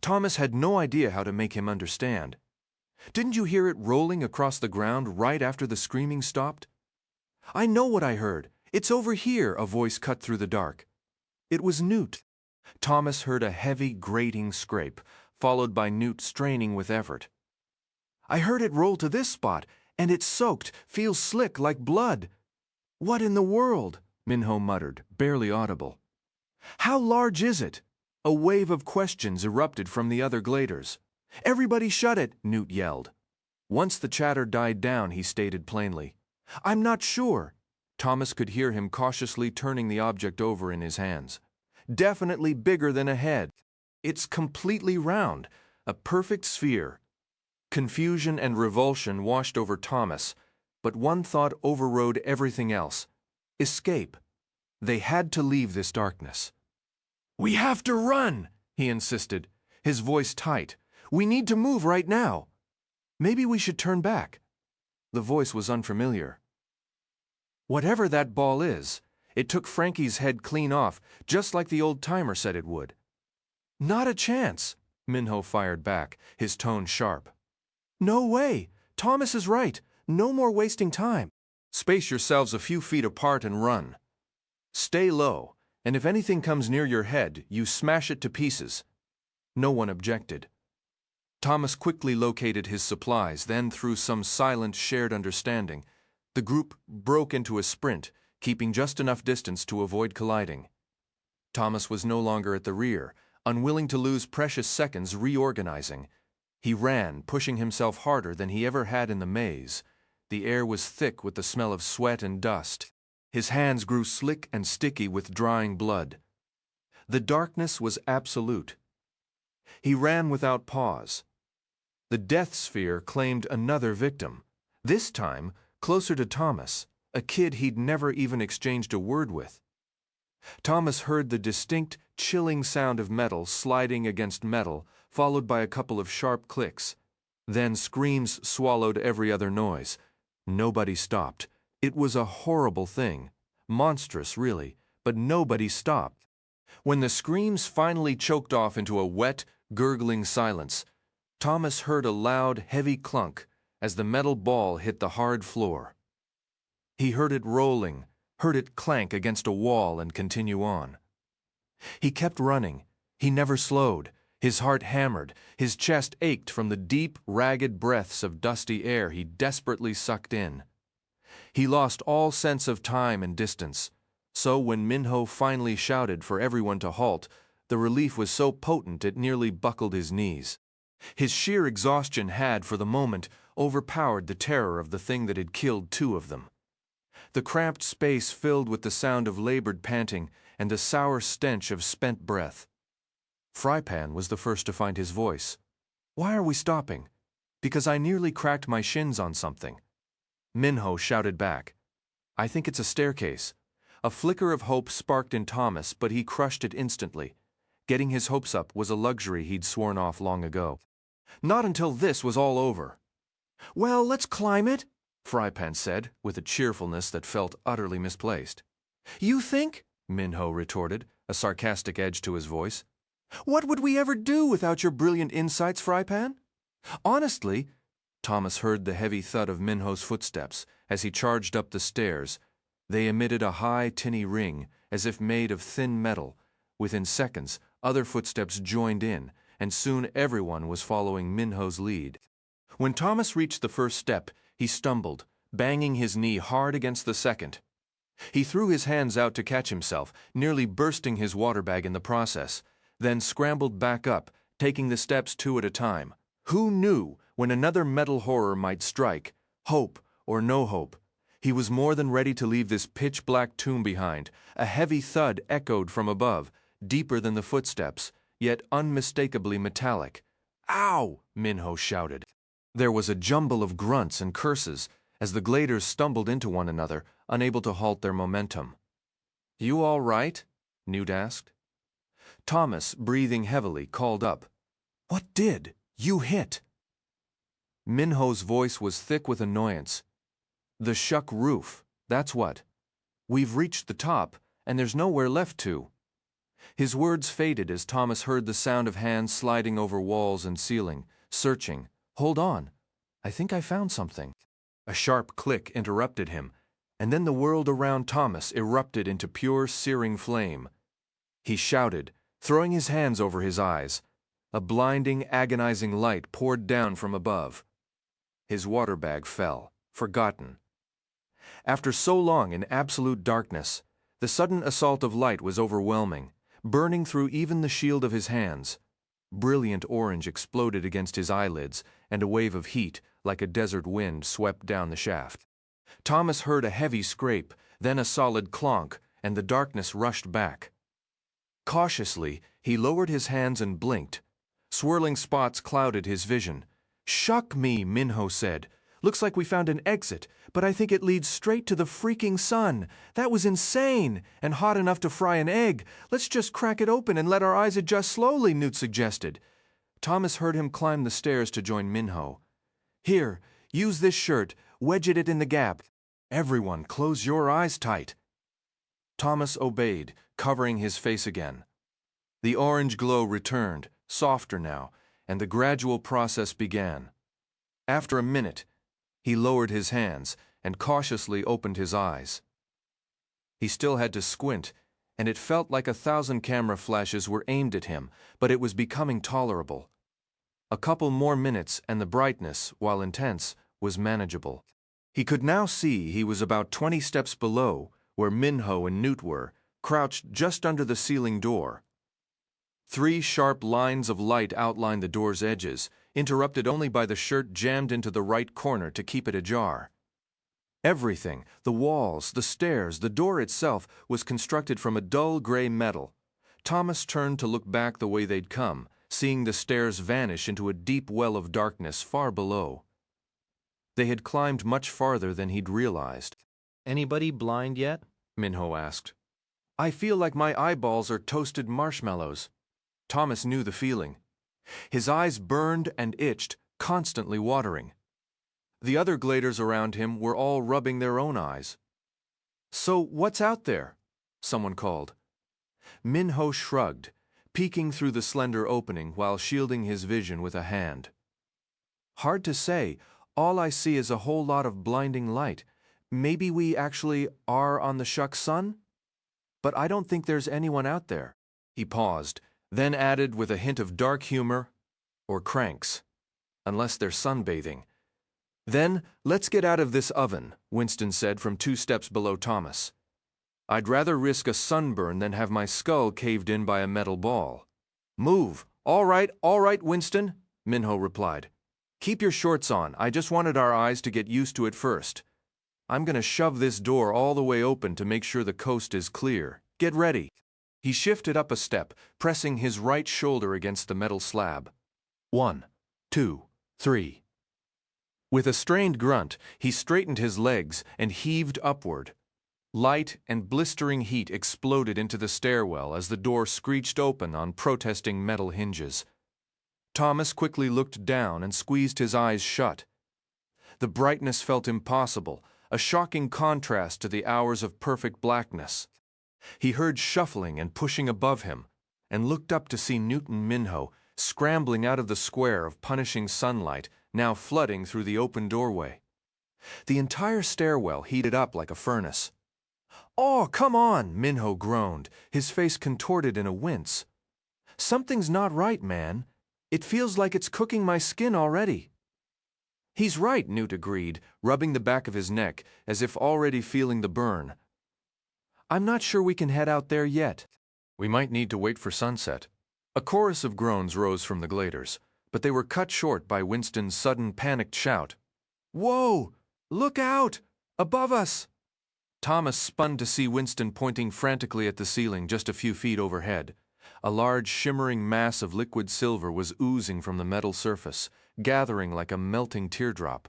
Thomas had no idea how to make him understand. "Didn't you hear it rolling across the ground right after the screaming stopped?" "I know what I heard. It's over here," a voice cut through the dark. It was Newt. Thomas heard a heavy, grating scrape, followed by Newt straining with effort. "I heard it roll to this spot, and it's soaked, feels slick like blood." "What in the world?" Minho muttered, barely audible. "How large is it?" A wave of questions erupted from the other gladers. "Everybody shut it," Newt yelled. Once the chatter died down, he stated plainly, "I'm not sure." Thomas could hear him cautiously turning the object over in his hands. "Definitely bigger than a head. It's completely round, a perfect sphere." Confusion and revulsion washed over Thomas, but one thought overrode everything else. Escape. They had to leave this darkness. "We have to run," he insisted, his voice tight. "We need to move right now. Maybe we should turn back." The voice was unfamiliar. "Whatever that ball is, it took Frankie's head clean off, just like the old timer said it would." "Not a chance," Minho fired back, his tone sharp. "No way. Thomas is right. No more wasting time. Space yourselves a few feet apart and run. Stay low, and if anything comes near your head, you smash it to pieces." No one objected. Thomas quickly located his supplies, then through some silent shared understanding, the group broke into a sprint, keeping just enough distance to avoid colliding. Thomas was no longer at the rear, unwilling to lose precious seconds reorganizing. He ran, pushing himself harder than he ever had in the maze. The air was thick with the smell of sweat and dust. His hands grew slick and sticky with drying blood. The darkness was absolute. He ran without pause. The death sphere claimed another victim, this time closer to Thomas, a kid he'd never even exchanged a word with. Thomas heard the distinct, chilling sound of metal sliding against metal, followed by a couple of sharp clicks. Then screams swallowed every other noise. Nobody stopped. It was a horrible thing. Monstrous, really, but nobody stopped. When the screams finally choked off into a wet, gurgling silence, Thomas heard a loud, heavy clunk as the metal ball hit the hard floor. He heard it rolling, heard it clank against a wall and continue on. He kept running. He never slowed. His heart hammered. His chest ached from the deep, ragged breaths of dusty air he desperately sucked in. He lost all sense of time and distance. So when Minho finally shouted for everyone to halt, the relief was so potent it nearly buckled his knees. His sheer exhaustion had, for the moment, overpowered the terror of the thing that had killed two of them. The cramped space filled with the sound of labored panting, and a sour stench of spent breath. Frypan was the first to find his voice. "Why are we stopping?" "Because I nearly cracked my shins on something." Minho shouted back, "I think it's a staircase." A flicker of hope sparked in Thomas, but he crushed it instantly. Getting his hopes up was a luxury he'd sworn off long ago. Not until this was all over. "Well, let's climb it," Frypan said, with a cheerfulness that felt utterly misplaced. "You think?" Minho retorted, a sarcastic edge to his voice. "What would we ever do without your brilliant insights, Frypan?" "Honestly," Thomas heard the heavy thud of Minho's footsteps as he charged up the stairs. They emitted a high, tinny ring, as if made of thin metal. Within seconds, other footsteps joined in, and soon everyone was following Minho's lead. When Thomas reached the first step, he stumbled, banging his knee hard against the second. He threw his hands out to catch himself, nearly bursting his water bag in the process, then scrambled back up, taking the steps two at a time. Who knew when another metal horror might strike, hope or no hope? He was more than ready to leave this pitch-black tomb behind. A heavy thud echoed from above, deeper than the footsteps, yet unmistakably metallic. "Ow!" Minho shouted. There was a jumble of grunts and curses as the gladers stumbled into one another, unable to halt their momentum. "You all right?" Newt asked. Thomas, breathing heavily, called up, "What did? You hit!" Minho's voice was thick with annoyance. "The shuck roof, that's what. We've reached the top, and there's nowhere left to." His words faded as Thomas heard the sound of hands sliding over walls and ceiling, searching. "Hold on. I think I found something." A sharp click interrupted him, and then the world around Thomas erupted into pure, searing flame. He shouted, throwing his hands over his eyes. A blinding, agonizing light poured down from above. His water bag fell, forgotten. After so long in absolute darkness, the sudden assault of light was overwhelming, burning through even the shield of his hands. Brilliant orange exploded against his eyelids, and a wave of heat, like a desert wind, swept down the shaft. Thomas heard a heavy scrape, then a solid clonk, and the darkness rushed back. Cautiously, he lowered his hands and blinked. Swirling spots clouded his vision. "Shuck me," Minho said. "Looks like we found an exit, but I think it leads straight to the freaking sun. That was insane, and hot enough to fry an egg. Let's just crack it open and let our eyes adjust slowly," Newt suggested. Thomas heard him climb the stairs to join Minho. "Here, use this shirt, wedge it in the gap. Everyone, close your eyes tight." Thomas obeyed, covering his face again. The orange glow returned, softer now, and the gradual process began. After a minute, he lowered his hands and cautiously opened his eyes. He still had to squint, and it felt like 1,000 camera flashes were aimed at him, but it was becoming tolerable. A couple more minutes and the brightness, while intense, was manageable. He could now see he was about 20 steps below, where Minho and Newt were, crouched just under the ceiling door. 3 sharp lines of light outlined the door's edges, interrupted only by the shirt jammed into the right corner to keep it ajar. Everything, the walls, the stairs, the door itself, was constructed from a dull gray metal. Thomas turned to look back the way they'd come, seeing the stairs vanish into a deep well of darkness far below. They had climbed much farther than he'd realized. "Anybody blind yet?" Minho asked. "I feel like my eyeballs are toasted marshmallows." Thomas knew the feeling. His eyes burned and itched, constantly watering. The other gladers around him were all rubbing their own eyes. "So what's out there?" someone called. Minho shrugged, peeking through the slender opening while shielding his vision with a hand. "Hard to say. All I see is a whole lot of blinding light. Maybe we actually are on the shuck sun? But I don't think there's anyone out there." He paused, then added with a hint of dark humor, "or cranks, unless they're sunbathing." "Then let's get out of this oven," Winston said from 2 steps below Thomas. "I'd rather risk a sunburn than have my skull caved in by a metal ball." "Move. All right, Winston," Minho replied. "Keep your shorts on. I just wanted our eyes to get used to it first. I'm going to shove this door all the way open to make sure the coast is clear. Get ready." He shifted up a step, pressing his right shoulder against the metal slab. 1, 2, 3. With a strained grunt, he straightened his legs and heaved upward. Light and blistering heat exploded into the stairwell as the door screeched open on protesting metal hinges. Thomas quickly looked down and squeezed his eyes shut. The brightness felt impossible, a shocking contrast to the hours of perfect blackness. He heard shuffling and pushing above him, and looked up to see Newton Minho scrambling out of the square of punishing sunlight now flooding through the open doorway. The entire stairwell heated up like a furnace. "Oh, come on," Minho groaned, his face contorted in a wince. "Something's not right, man. It feels like it's cooking my skin already." "He's right," Newt agreed, rubbing the back of his neck as if already feeling the burn. "I'm not sure we can head out there yet. We might need to wait for sunset." A chorus of groans rose from the gladers, but they were cut short by Winston's sudden panicked shout. "Whoa! Look out! Above us!" Thomas spun to see Winston pointing frantically at the ceiling just a few feet overhead. A large shimmering mass of liquid silver was oozing from the metal surface, gathering like a melting teardrop.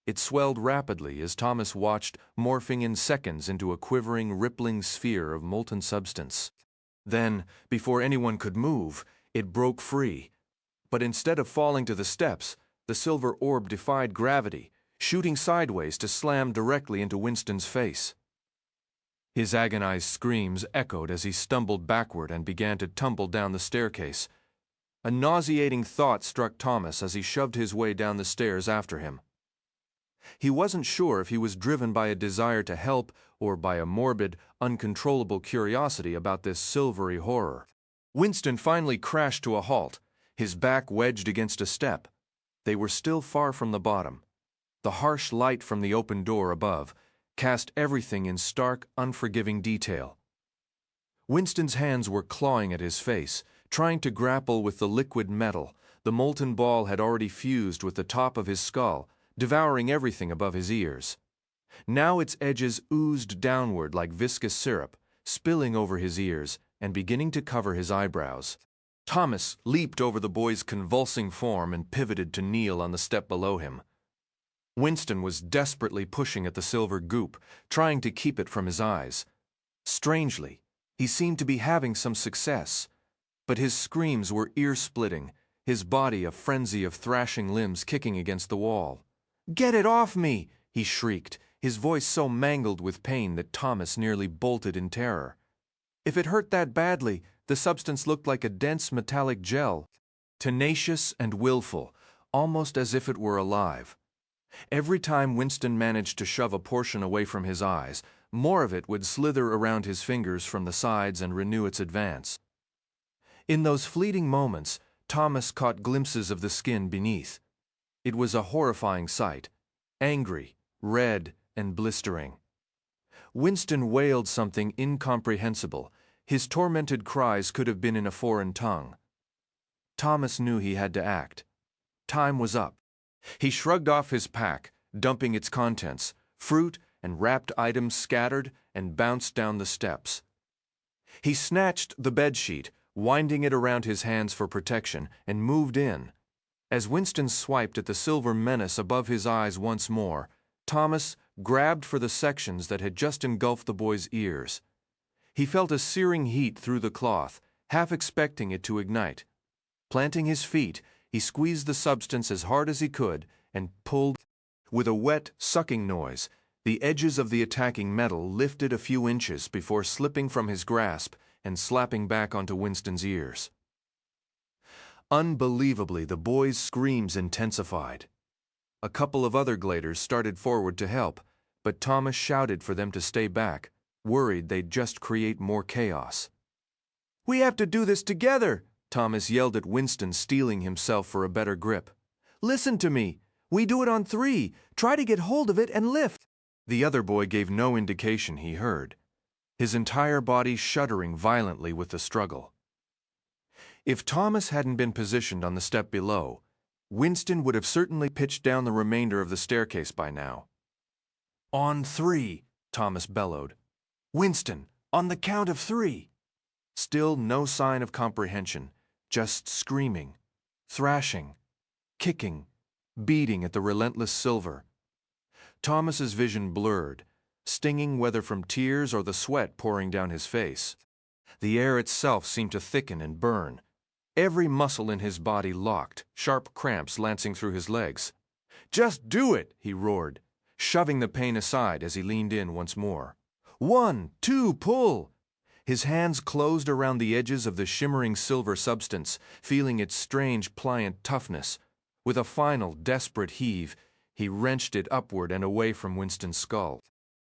It swelled rapidly as Thomas watched, morphing in seconds into a quivering, rippling sphere of molten substance. Then, before anyone could move, it broke free. But instead of falling to the steps, the silver orb defied gravity, shooting sideways to slam directly into Winston's face. His agonized screams echoed as he stumbled backward and began to tumble down the staircase. A nauseating thought struck Thomas as he shoved his way down the stairs after him. He wasn't sure if he was driven by a desire to help or by a morbid, uncontrollable curiosity about this silvery horror. Winston finally crashed to a halt, his back wedged against a step. They were still far from the bottom. The harsh light from the open door above cast everything in stark, unforgiving detail. Winston's hands were clawing at his face, trying to grapple with the liquid metal. The molten ball had already fused with the top of his skull, devouring everything above his ears. Now its edges oozed downward like viscous syrup, spilling over his ears and beginning to cover his eyebrows. Thomas leaped over the boy's convulsing form and pivoted to kneel on the step below him. Winston was desperately pushing at the silver goop, trying to keep it from his eyes. Strangely, he seemed to be having some success, but his screams were ear-splitting, his body a frenzy of thrashing limbs kicking against the wall. "Get it off me!" he shrieked, his voice so mangled with pain that Thomas nearly bolted in terror. If it hurt that badly, the substance looked like a dense metallic gel, tenacious and willful, almost as if it were alive. Every time Winston managed to shove a portion away from his eyes, more of it would slither around his fingers from the sides and renew its advance. In those fleeting moments, Thomas caught glimpses of the skin beneath. It was a horrifying sight, angry, red, and blistering. Winston wailed something incomprehensible. His tormented cries could have been in a foreign tongue. Thomas knew he had to act. Time was up. He shrugged off his pack, dumping its contents, fruit and wrapped items scattered, and bounced down the steps. He snatched the bedsheet, winding it around his hands for protection, and moved in. As Winston swiped at the silver menace above his eyes once more, Thomas grabbed for the sections that had just engulfed the boy's ears. He felt a searing heat through the cloth, half expecting it to ignite. Planting his feet, he squeezed the substance as hard as he could and pulled. With a wet, sucking noise, the edges of the attacking metal lifted a few inches before slipping from his grasp and slapping back onto Winston's ears. Unbelievably, the boy's screams intensified. A couple of other gladers started forward to help, but Thomas shouted for them to stay back, worried they'd just create more chaos. "We have to do this together!" Thomas yelled at Winston, steeling himself for a better grip. "Listen to me! We do it on 3! Try to get hold of it and lift!" The other boy gave no indication he heard, his entire body shuddering violently with the struggle. If Thomas hadn't been positioned on the step below, Winston would have certainly pitched down the remainder of the staircase by now. "On 3, Thomas bellowed. "Winston, on the count of 3. Still no sign of comprehension, just screaming, thrashing, kicking, beating at the relentless silver. Thomas's vision blurred, stinging whether from tears or the sweat pouring down his face. The air itself seemed to thicken and burn. Every muscle in his body locked, sharp cramps lancing through his legs. "Just do it!" he roared, shoving the pain aside as he leaned in once more. 1, 2, pull! His hands closed around the edges of the shimmering silver substance, feeling its strange, pliant toughness. With a final, desperate heave, he wrenched it upward and away from Winston's skull.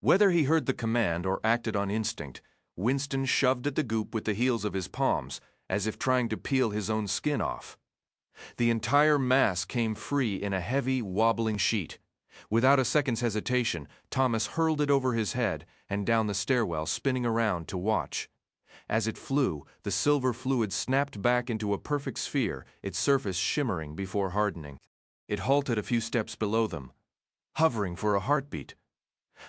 Whether he heard the command or acted on instinct, Winston shoved at the goop with the heels of his palms, as if trying to peel his own skin off. The entire mass came free in a heavy, wobbling sheet. Without a second's hesitation, Thomas hurled it over his head and down the stairwell, spinning around to watch. As it flew, the silver fluid snapped back into a perfect sphere, its surface shimmering before hardening. It halted a few steps below them, hovering for a heartbeat.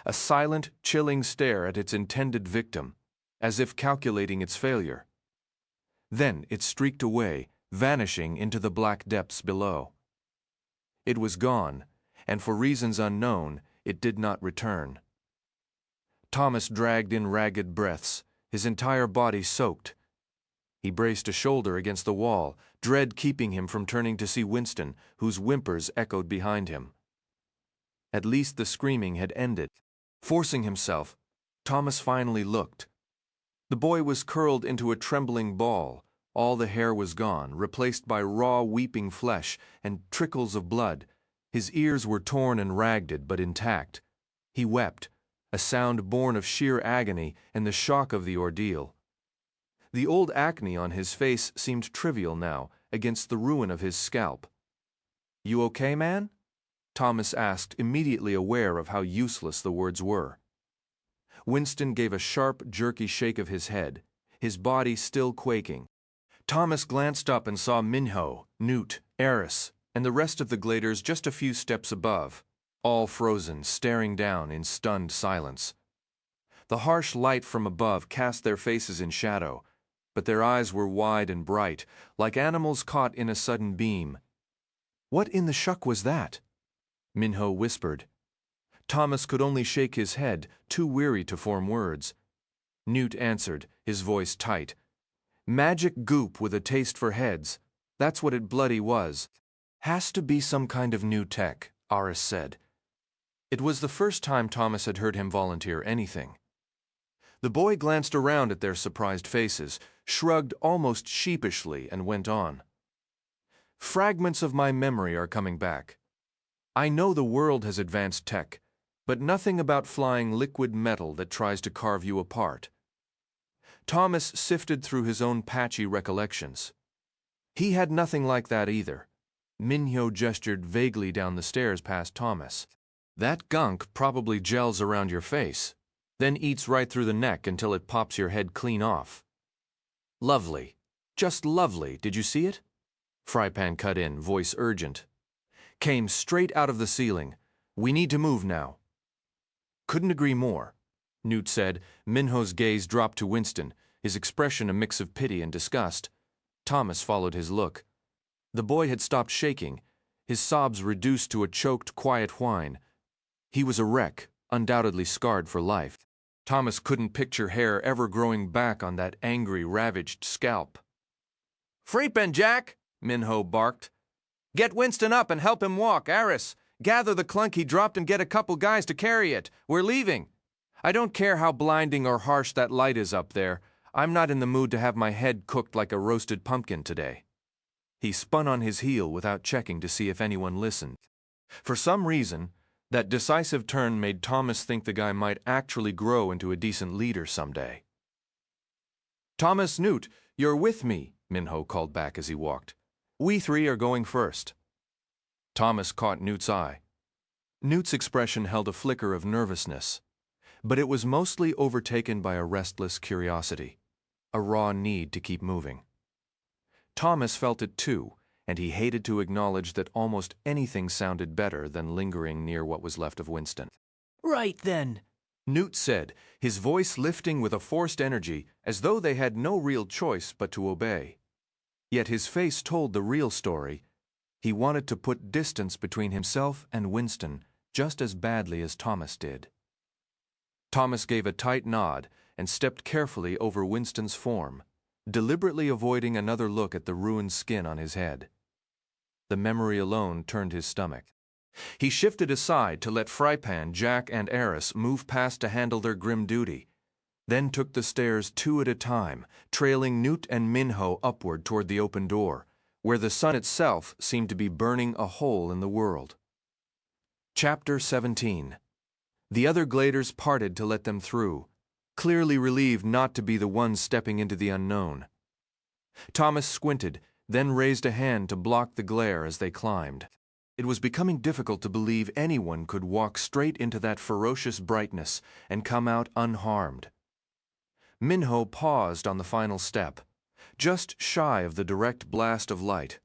A silent, chilling stare at its intended victim, as if calculating its failure. Then it streaked away, vanishing into the black depths below. It was gone, and for reasons unknown, it did not return. Thomas dragged in ragged breaths, his entire body soaked. He braced a shoulder against the wall, dread keeping him from turning to see Winston, whose whimpers echoed behind him. At least the screaming had ended. Forcing himself, Thomas finally looked. The boy was curled into a trembling ball. All the hair was gone, replaced by raw, weeping flesh and trickles of blood. His ears were torn and ragged, but intact. He wept, a sound born of sheer agony and the shock of the ordeal. The old acne on his face seemed trivial now, against the ruin of his scalp. "You okay, man?" Thomas asked, immediately aware of how useless the words were. Winston gave a sharp, jerky shake of his head, his body still quaking. Thomas glanced up and saw Minho, Newt, Eris, and the rest of the gladers just a few steps above, all frozen, staring down in stunned silence. The harsh light from above cast their faces in shadow, but their eyes were wide and bright, like animals caught in a sudden beam. "What in the shuck was that?" Minho whispered. Thomas could only shake his head, too weary to form words. Newt answered, his voice tight. "Magic goop with a taste for heads. That's what it bloody was." "Has to be some kind of new tech," Aris said. It was the first time Thomas had heard him volunteer anything. The boy glanced around at their surprised faces, shrugged almost sheepishly, and went on. "Fragments of my memory are coming back. I know the world has advanced tech, but nothing about flying liquid metal that tries to carve you apart." Thomas sifted through his own patchy recollections. He had nothing like that either. Minho gestured vaguely down the stairs past Thomas. "That gunk probably gels around your face, then eats right through the neck until it pops your head clean off." "Lovely. Just lovely. Did you see it?" Frypan cut in, voice urgent. "Came straight out of the ceiling. We need to move now." "Couldn't agree more," Newt said. Minho's gaze dropped to Winston, his expression a mix of pity and disgust. Thomas followed his look. The boy had stopped shaking, his sobs reduced to a choked, quiet whine. He was a wreck, undoubtedly scarred for life. Thomas couldn't picture hair ever growing back on that angry, ravaged scalp. "Freepin', Jack!" Minho barked. "Get Winston up and help him walk, Aris. Gather the clunk he dropped and get a couple guys to carry it. We're leaving. I don't care how blinding or harsh that light is up there. I'm not in the mood to have my head cooked like a roasted pumpkin today." He spun on his heel without checking to see if anyone listened. For some reason, that decisive turn made Thomas think the guy might actually grow into a decent leader someday. "Thomas, Newt, you're with me," Minho called back as he walked. "We three are going first." Thomas caught Newt's eye. Newt's expression held a flicker of nervousness, but it was mostly overtaken by a restless curiosity, a raw need to keep moving. Thomas felt it too, and he hated to acknowledge that almost anything sounded better than lingering near what was left of Winston. "Right then. Newt said, his voice lifting with a forced energy as though they had no real choice but to obey. Yet his face told the real story. He wanted to put distance between himself and Winston just as badly as Thomas did. Thomas gave a tight nod and stepped carefully over Winston's form, deliberately avoiding another look at the ruined skin on his head. The memory alone turned his stomach. He shifted aside to let Frypan, Jack, and Eris move past to handle their grim duty, then took the stairs 2 at a time, trailing Newt and Minho upward toward the open door, where the sun itself seemed to be burning a hole in the world. Chapter 17. The other gladers parted to let them through, clearly relieved not to be the ones stepping into the unknown. Thomas squinted, then raised a hand to block the glare as they climbed. It was becoming difficult to believe anyone could walk straight into that ferocious brightness and come out unharmed. Minho paused on the final step, just shy of the direct blast of light.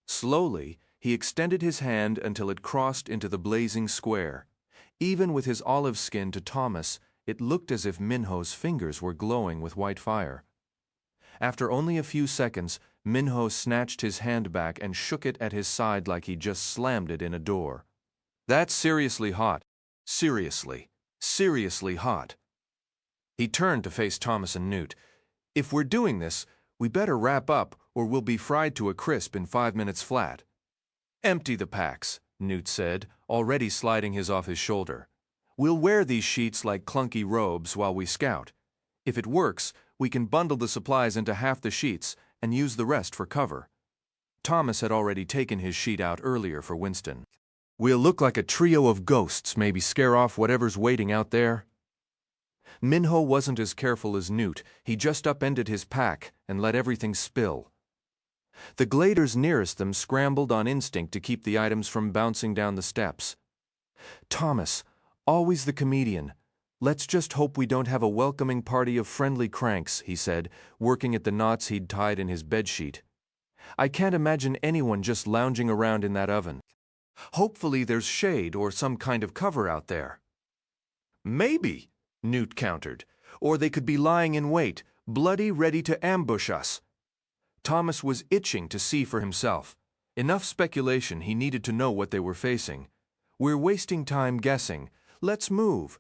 Slowly, he extended his hand until it crossed into the blazing square. Even with his olive skin to Thomas, it looked as if Minho's fingers were glowing with white fire. After only a few seconds, Minho snatched his hand back and shook it at his side like he just slammed it in a door. "That's seriously hot. Seriously. Seriously hot." He turned to face Thomas and Newt. "If we're doing this, we better wrap up or we'll be fried to a crisp in 5 minutes flat." "Empty the packs," Newt said, already sliding his off his shoulder. "We'll wear these sheets like clunky robes while we scout. If it works, we can bundle the supplies into half the sheets and use the rest for cover." Thomas had already taken his sheet out earlier for Winston. "We'll look like a trio of ghosts, maybe scare off whatever's waiting out there." Minho wasn't as careful as Newt. He just upended his pack and let everything spill. The gladers nearest them scrambled on instinct to keep the items from bouncing down the steps. "Thomas, always the comedian. Let's just hope we don't have a welcoming party of friendly cranks," he said, working at the knots he'd tied in his bedsheet. "I can't imagine anyone just lounging around in that oven. Hopefully there's shade or some kind of cover out there." "Maybe," Newt countered, "or they could be lying in wait, bloody ready to ambush us." Thomas was itching to see for himself. Enough speculation, he needed to know what they were facing. "We're wasting time guessing. Let's move."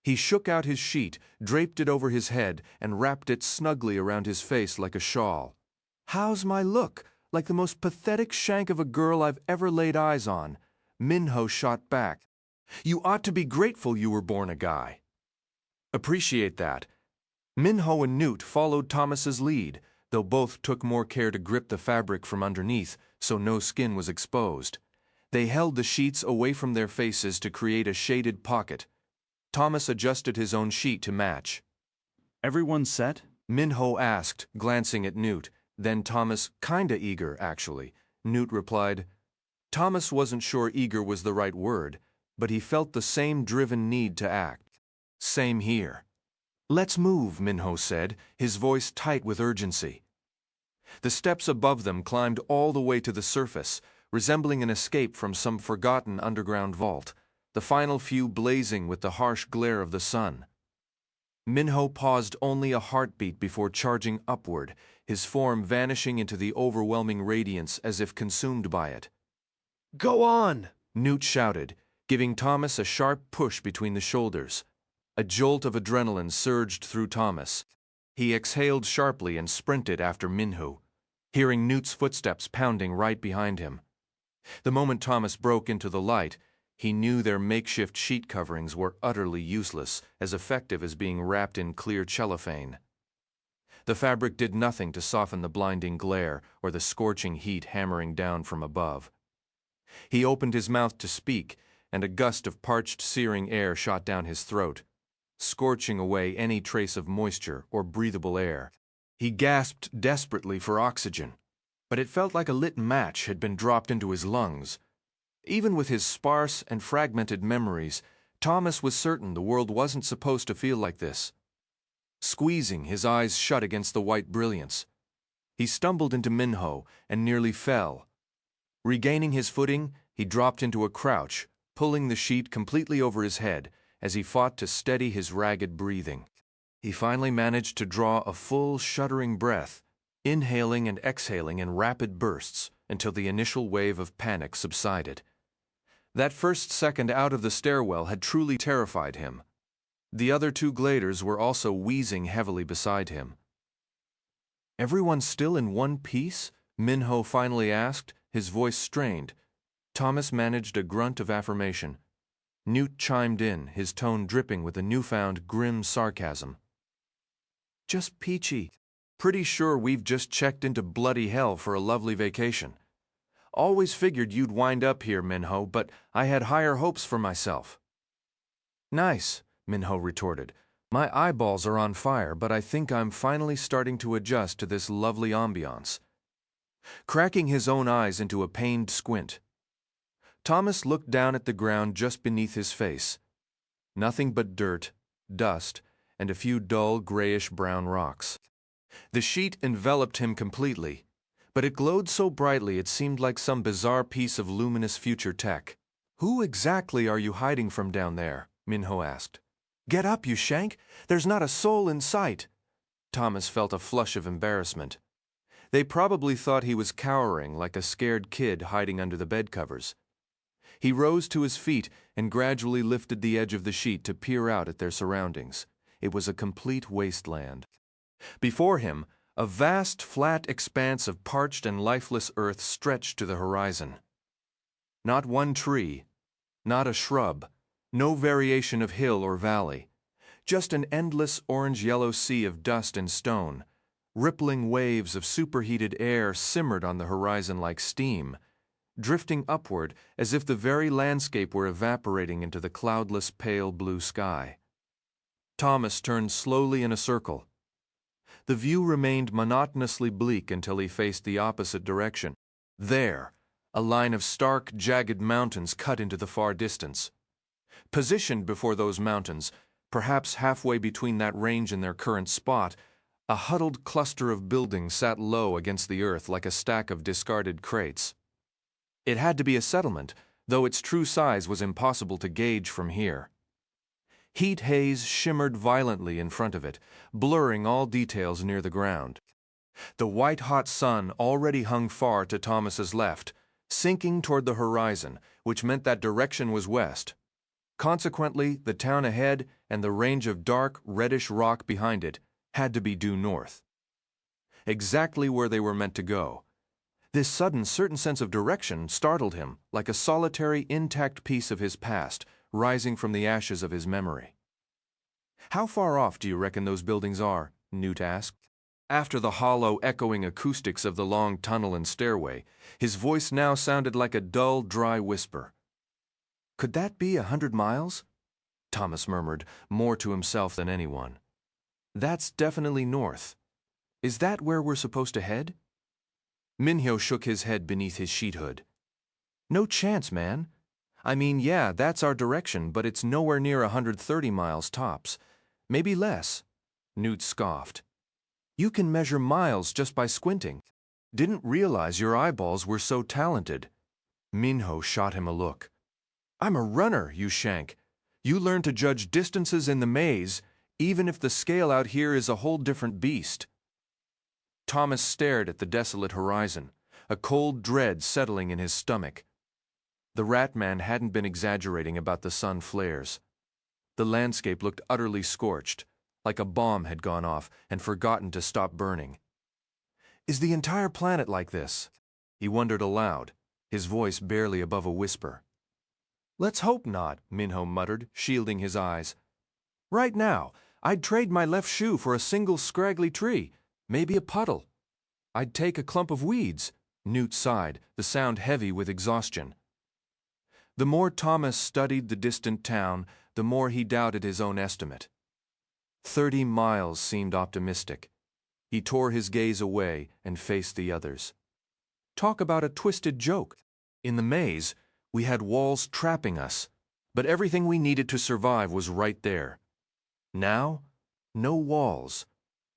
He shook out his sheet, draped it over his head, and wrapped it snugly around his face like a shawl. "How's my look? Like the most pathetic shank of a girl I've ever laid eyes on." Minho shot back. "You ought to be grateful you were born a guy." "Appreciate that." Minho and Newt followed Thomas's lead, though both took more care to grip the fabric from underneath so no skin was exposed. They held the sheets away from their faces to create a shaded pocket. Thomas adjusted his own sheet to match. "Everyone set?" Minho asked, glancing at Newt. Then Thomas, kinda eager, actually. Newt replied. Thomas wasn't sure eager was the right word, but he felt the same driven need to act. "Same here." "Let's move," Minho said, his voice tight with urgency. The steps above them climbed all the way to the surface, resembling an escape from some forgotten underground vault, the final few blazing with the harsh glare of the sun. Minho paused only a heartbeat before charging upward, his form vanishing into the overwhelming radiance as if consumed by it. "Go on!" Newt shouted, giving Thomas a sharp push between the shoulders. A jolt of adrenaline surged through Thomas. He exhaled sharply and sprinted after Minho, hearing Newt's footsteps pounding right behind him. The moment Thomas broke into the light, he knew their makeshift sheet coverings were utterly useless, as effective as being wrapped in clear cellophane. The fabric did nothing to soften the blinding glare or the scorching heat hammering down from above. He opened his mouth to speak, and a gust of parched, searing air shot down his throat, scorching away any trace of moisture or breathable air. He gasped desperately for oxygen, but it felt like a lit match had been dropped into his lungs. Even with his sparse and fragmented memories, Thomas was certain the world wasn't supposed to feel like this. Squeezing his eyes shut against the white brilliance, he stumbled into Minho and nearly fell. Regaining his footing, he dropped into a crouch, pulling the sheet completely over his head, as he fought to steady his ragged breathing. He finally managed to draw a full, shuddering breath, inhaling and exhaling in rapid bursts until the initial wave of panic subsided. That first second out of the stairwell had truly terrified him. The other two gladers were also wheezing heavily beside him. "Everyone still in one piece?" Minho finally asked, his voice strained. Thomas managed a grunt of affirmation. Newt chimed in, his tone dripping with a newfound grim sarcasm. "Just peachy. Pretty sure we've just checked into bloody hell for a lovely vacation. Always figured you'd wind up here, Minho, but I had higher hopes for myself." "Nice," Minho retorted. "My eyeballs are on fire, but I think I'm finally starting to adjust to this lovely ambiance." Cracking his own eyes into a pained squint, Thomas looked down at the ground just beneath his face. Nothing but dirt, dust, and a few dull grayish-brown rocks. The sheet enveloped him completely, but it glowed so brightly it seemed like some bizarre piece of luminous future tech. "Who exactly are you hiding from down there?" Minho asked. "Get up, you shank! There's not a soul in sight!" Thomas felt a flush of embarrassment. They probably thought he was cowering like a scared kid hiding under the bedcovers. He rose to his feet and gradually lifted the edge of the sheet to peer out at their surroundings. It was a complete wasteland. Before him, a vast, flat expanse of parched and lifeless earth stretched to the horizon. Not one tree, not a shrub, no variation of hill or valley. Just an endless orange-yellow sea of dust and stone. Rippling waves of superheated air simmered on the horizon like steam, drifting upward as if the very landscape were evaporating into the cloudless pale blue sky. Thomas turned slowly in a circle. The view remained monotonously bleak until he faced the opposite direction. There, a line of stark, jagged mountains cut into the far distance. Positioned before those mountains, perhaps halfway between that range and their current spot, a huddled cluster of buildings sat low against the earth like a stack of discarded crates. It had to be a settlement, though its true size was impossible to gauge from here. Heat haze shimmered violently in front of it, blurring all details near the ground. The white-hot sun already hung far to Thomas's left, sinking toward the horizon, which meant that direction was west. Consequently, the town ahead and the range of dark, reddish rock behind it had to be due north. Exactly where they were meant to go. This sudden certain sense of direction startled him like a solitary, intact piece of his past, rising from the ashes of his memory. "How far off do you reckon those buildings are?" Newt asked. After the hollow, echoing acoustics of the long tunnel and stairway, his voice now sounded like a dull, dry whisper. "Could that be 100 miles?" Thomas murmured, more to himself than anyone. "That's definitely north. Is that where we're supposed to head?" Minho shook his head beneath his sheet hood. "No chance, man. I mean, yeah, that's our direction, but it's nowhere near 130 miles tops. Maybe less." Newt scoffed. "You can measure miles just by squinting. Didn't realize your eyeballs were so talented." Minho shot him a look. "I'm a runner, you shank. You learn to judge distances in the maze, even if the scale out here is a whole different beast." Thomas stared at the desolate horizon, a cold dread settling in his stomach. The Rat Man hadn't been exaggerating about the sun flares. The landscape looked utterly scorched, like a bomb had gone off and forgotten to stop burning. "Is the entire planet like this?" He wondered aloud, his voice barely above a whisper. "Let's hope not," Minho muttered, shielding his eyes. "Right now, I'd trade my left shoe for a single scraggly tree, maybe a puddle. I'd take a clump of weeds." Newt sighed, the sound heavy with exhaustion. The more Thomas studied the distant town, the more he doubted his own estimate. 30 miles seemed optimistic. He tore his gaze away and faced the others. Talk about a twisted joke. In the maze, we had walls trapping us, but everything we needed to survive was right there. Now, no walls,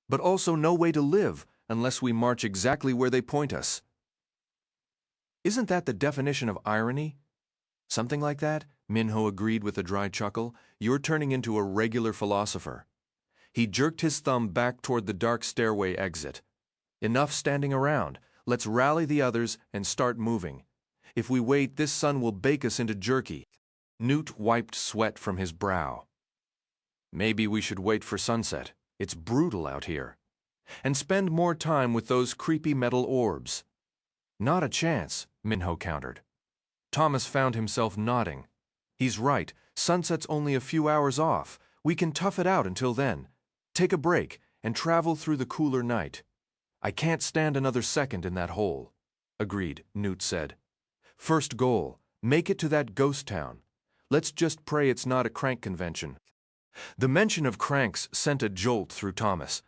but also no way to live unless we march exactly where they point us. "Isn't that the definition of irony?" "Something like that," Minho agreed with a dry chuckle. You're turning into a regular philosopher. He jerked his thumb back toward the dark stairway exit. Enough standing around. Let's rally the others and start moving. If we wait, this sun will bake us into jerky. Newt wiped sweat from his brow. Maybe we should wait for sunset. It's brutal out here. And spend more time with those creepy metal orbs. Not a chance, Minho countered. Thomas found himself nodding. He's right. Sunset's only a few hours off. We can tough it out until then. Take a break and travel through the cooler night. I can't stand another second in that hole. Agreed, Newt said. First goal, make it to that ghost town. Let's just pray it's not a crank convention. The mention of cranks sent a jolt through Thomas.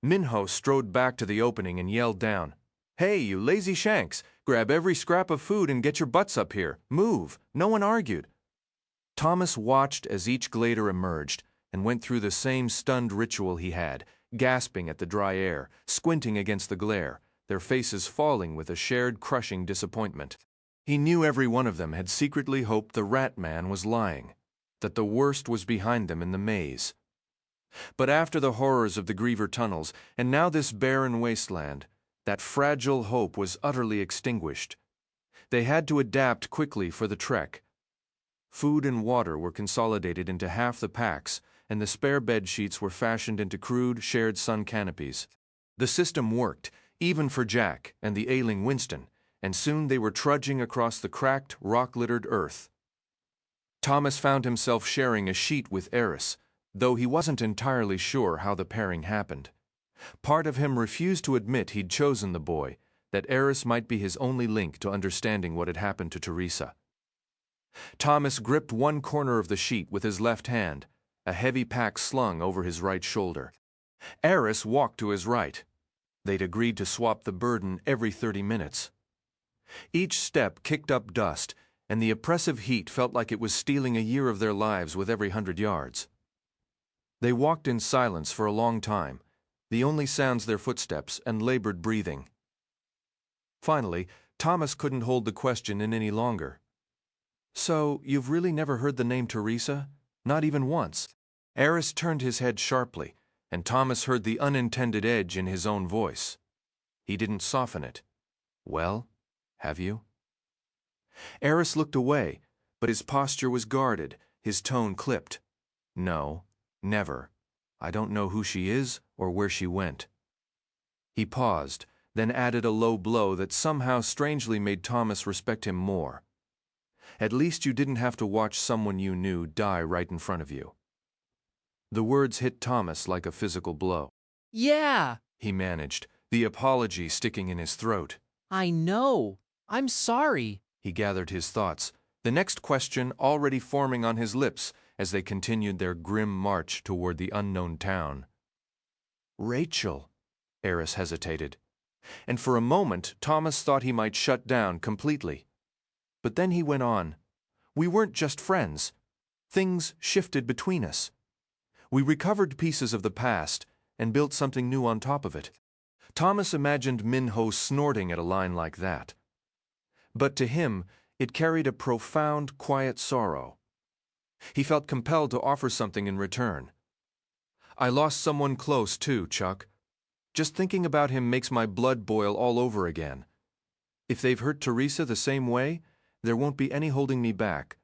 Minho strode back to the opening and yelled down, "Hey, you lazy shanks, grab every scrap of food and get your butts up here. Move." No one argued. Thomas watched as each glader emerged and went through the same stunned ritual he had, gasping at the dry air, squinting against the glare, their faces falling with a shared crushing disappointment. He knew every one of them had secretly hoped the Rat Man was lying, that the worst was behind them in the maze. But after the horrors of the Griever tunnels, and now this barren wasteland, that fragile hope was utterly extinguished. They had to adapt quickly for the trek. Food and water were consolidated into half the packs, and the spare bed sheets were fashioned into crude, shared sun canopies. The system worked, even for Jack and the ailing Winston, and soon they were trudging across the cracked, rock-littered earth. Thomas found himself sharing a sheet with Eris, though he wasn't entirely sure how the pairing happened. Part of him refused to admit he'd chosen the boy, that Eris might be his only link to understanding what had happened to Teresa. Thomas gripped one corner of the sheet with his left hand, a heavy pack slung over his right shoulder. Eris walked to his right. They'd agreed to swap the burden every 30 minutes. Each step kicked up dust, and the oppressive heat felt like it was stealing a year of their lives with every 100 yards. They walked in silence for a long time, the only sounds their footsteps and labored breathing. Finally, Thomas couldn't hold the question in any longer. "So, you've really never heard the name Teresa? Not even once?" Eris turned his head sharply, and Thomas heard the unintended edge in his own voice. He didn't soften it. "Well, have you?" Eris looked away, but his posture was guarded, his tone clipped. "No, never. I don't know who she is or where she went." He paused, then added a low blow that somehow strangely made Thomas respect him more. "At least you didn't have to watch someone you knew die right in front of you." The words hit Thomas like a physical blow. Yeah, He managed, the apology sticking in his throat. I know. I'm sorry. He gathered his thoughts, the next question already forming on his lips as they continued their grim march toward the unknown town. "Rachel," Eris hesitated, and for a moment Thomas thought he might shut down completely. But then he went on, "We weren't just friends. Things shifted between us. We recovered pieces of the past and built something new on top of it." Thomas imagined Minho snorting at a line like that. But to him, it carried a profound, quiet sorrow. He felt compelled to offer something in return. "I lost someone close, too, Chuck. Just thinking about him makes my blood boil all over again. If they've hurt Teresa the same way, there won't be any holding me back.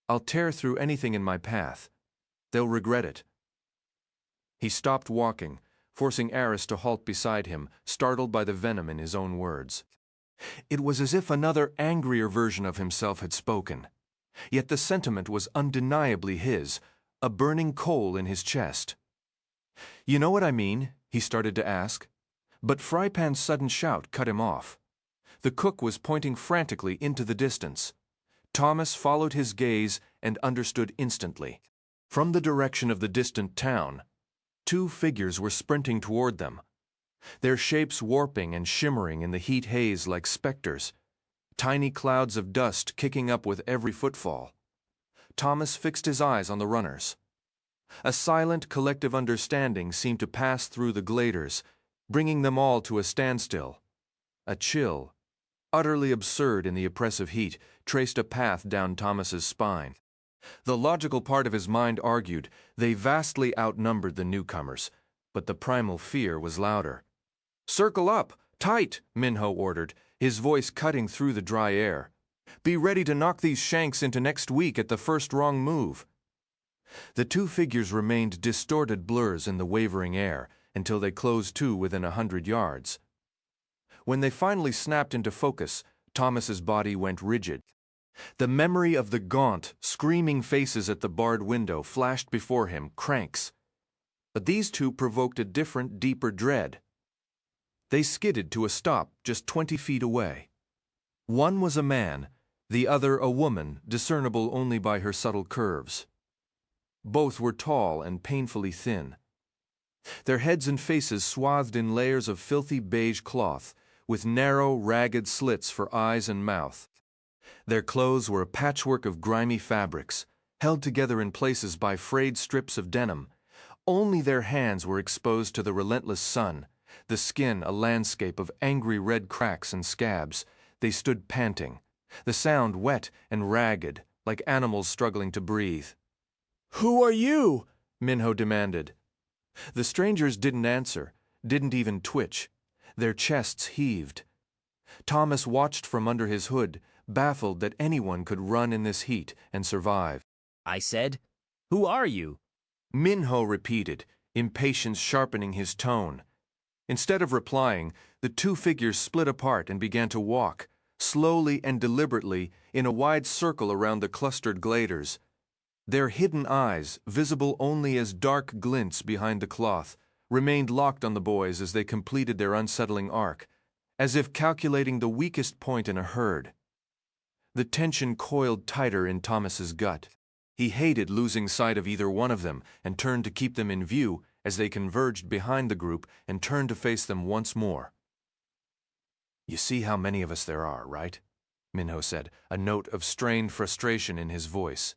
I'll tear through anything in my path. They'll regret it." He stopped walking, forcing Eris to halt beside him, startled by the venom in his own words. It was as if another, angrier version of himself had spoken. Yet the sentiment was undeniably his, a burning coal in his chest. "You know what I mean?" he started to ask. But Frypan's sudden shout cut him off. The cook was pointing frantically into the distance. Thomas followed his gaze and understood instantly. From the direction of the distant town, two figures were sprinting toward them, their shapes warping and shimmering in the heat haze like specters, tiny clouds of dust kicking up with every footfall. Thomas fixed his eyes on the runners. A silent, collective understanding seemed to pass through the gladers, bringing them all to a standstill. A chill, utterly absurd in the oppressive heat, traced a path down Thomas's spine. The logical part of his mind argued they vastly outnumbered the newcomers, but the primal fear was louder. "Circle up! Tight!" Minho ordered, his voice cutting through the dry air. "Be ready to knock these shanks into next week at the first wrong move." The two figures remained distorted blurs in the wavering air until they closed to within 100 yards. When they finally snapped into focus, Thomas's body went rigid. The memory of the gaunt, screaming faces at the barred window flashed before him, cranks. But these two provoked a different, deeper dread. They skidded to a stop just 20 feet away. One was a man, the other a woman, discernible only by her subtle curves. Both were tall and painfully thin. Their heads and faces swathed in layers of filthy beige cloth, with narrow, ragged slits for eyes and mouth. Their clothes were a patchwork of grimy fabrics, held together in places by frayed strips of denim. Only their hands were exposed to the relentless sun, the skin a landscape of angry red cracks and scabs. They stood panting, the sound wet and ragged, like animals struggling to breathe. "Who are you?" Minho demanded. The strangers didn't answer, didn't even twitch. Their chests heaved. Thomas watched from under his hood, baffled that anyone could run in this heat and survive. "I said, who are you?" Minho repeated, impatience sharpening his tone. Instead of replying, the two figures split apart and began to walk, slowly and deliberately, in a wide circle around the clustered gladers. Their hidden eyes, visible only as dark glints behind the cloth, remained locked on the boys as they completed their unsettling arc, as if calculating the weakest point in a herd. The tension coiled tighter in Thomas's gut. He hated losing sight of either one of them and turned to keep them in view as they converged behind the group and turned to face them once more. "You see how many of us there are, right?" Minho said, a note of strained frustration in his voice.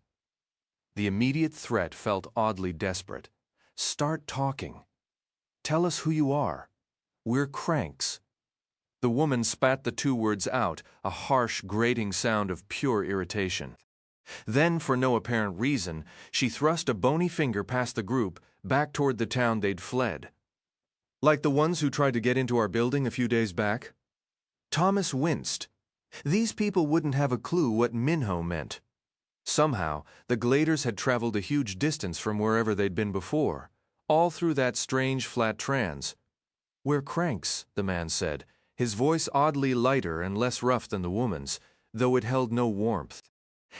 The immediate threat felt oddly desperate. "Start talking. Tell us who you are. We're cranks." The woman spat the two words out, a harsh, grating sound of pure irritation. Then, for no apparent reason, she thrust a bony finger past the group, back toward the town they'd fled. "Like the ones who tried to get into our building a few days back?" Thomas winced. These people wouldn't have a clue what Minho meant. Somehow, the gladers had traveled a huge distance from wherever they'd been before, all through that strange flat trans. "We're cranks," the man said, his voice oddly lighter and less rough than the woman's, though it held no warmth.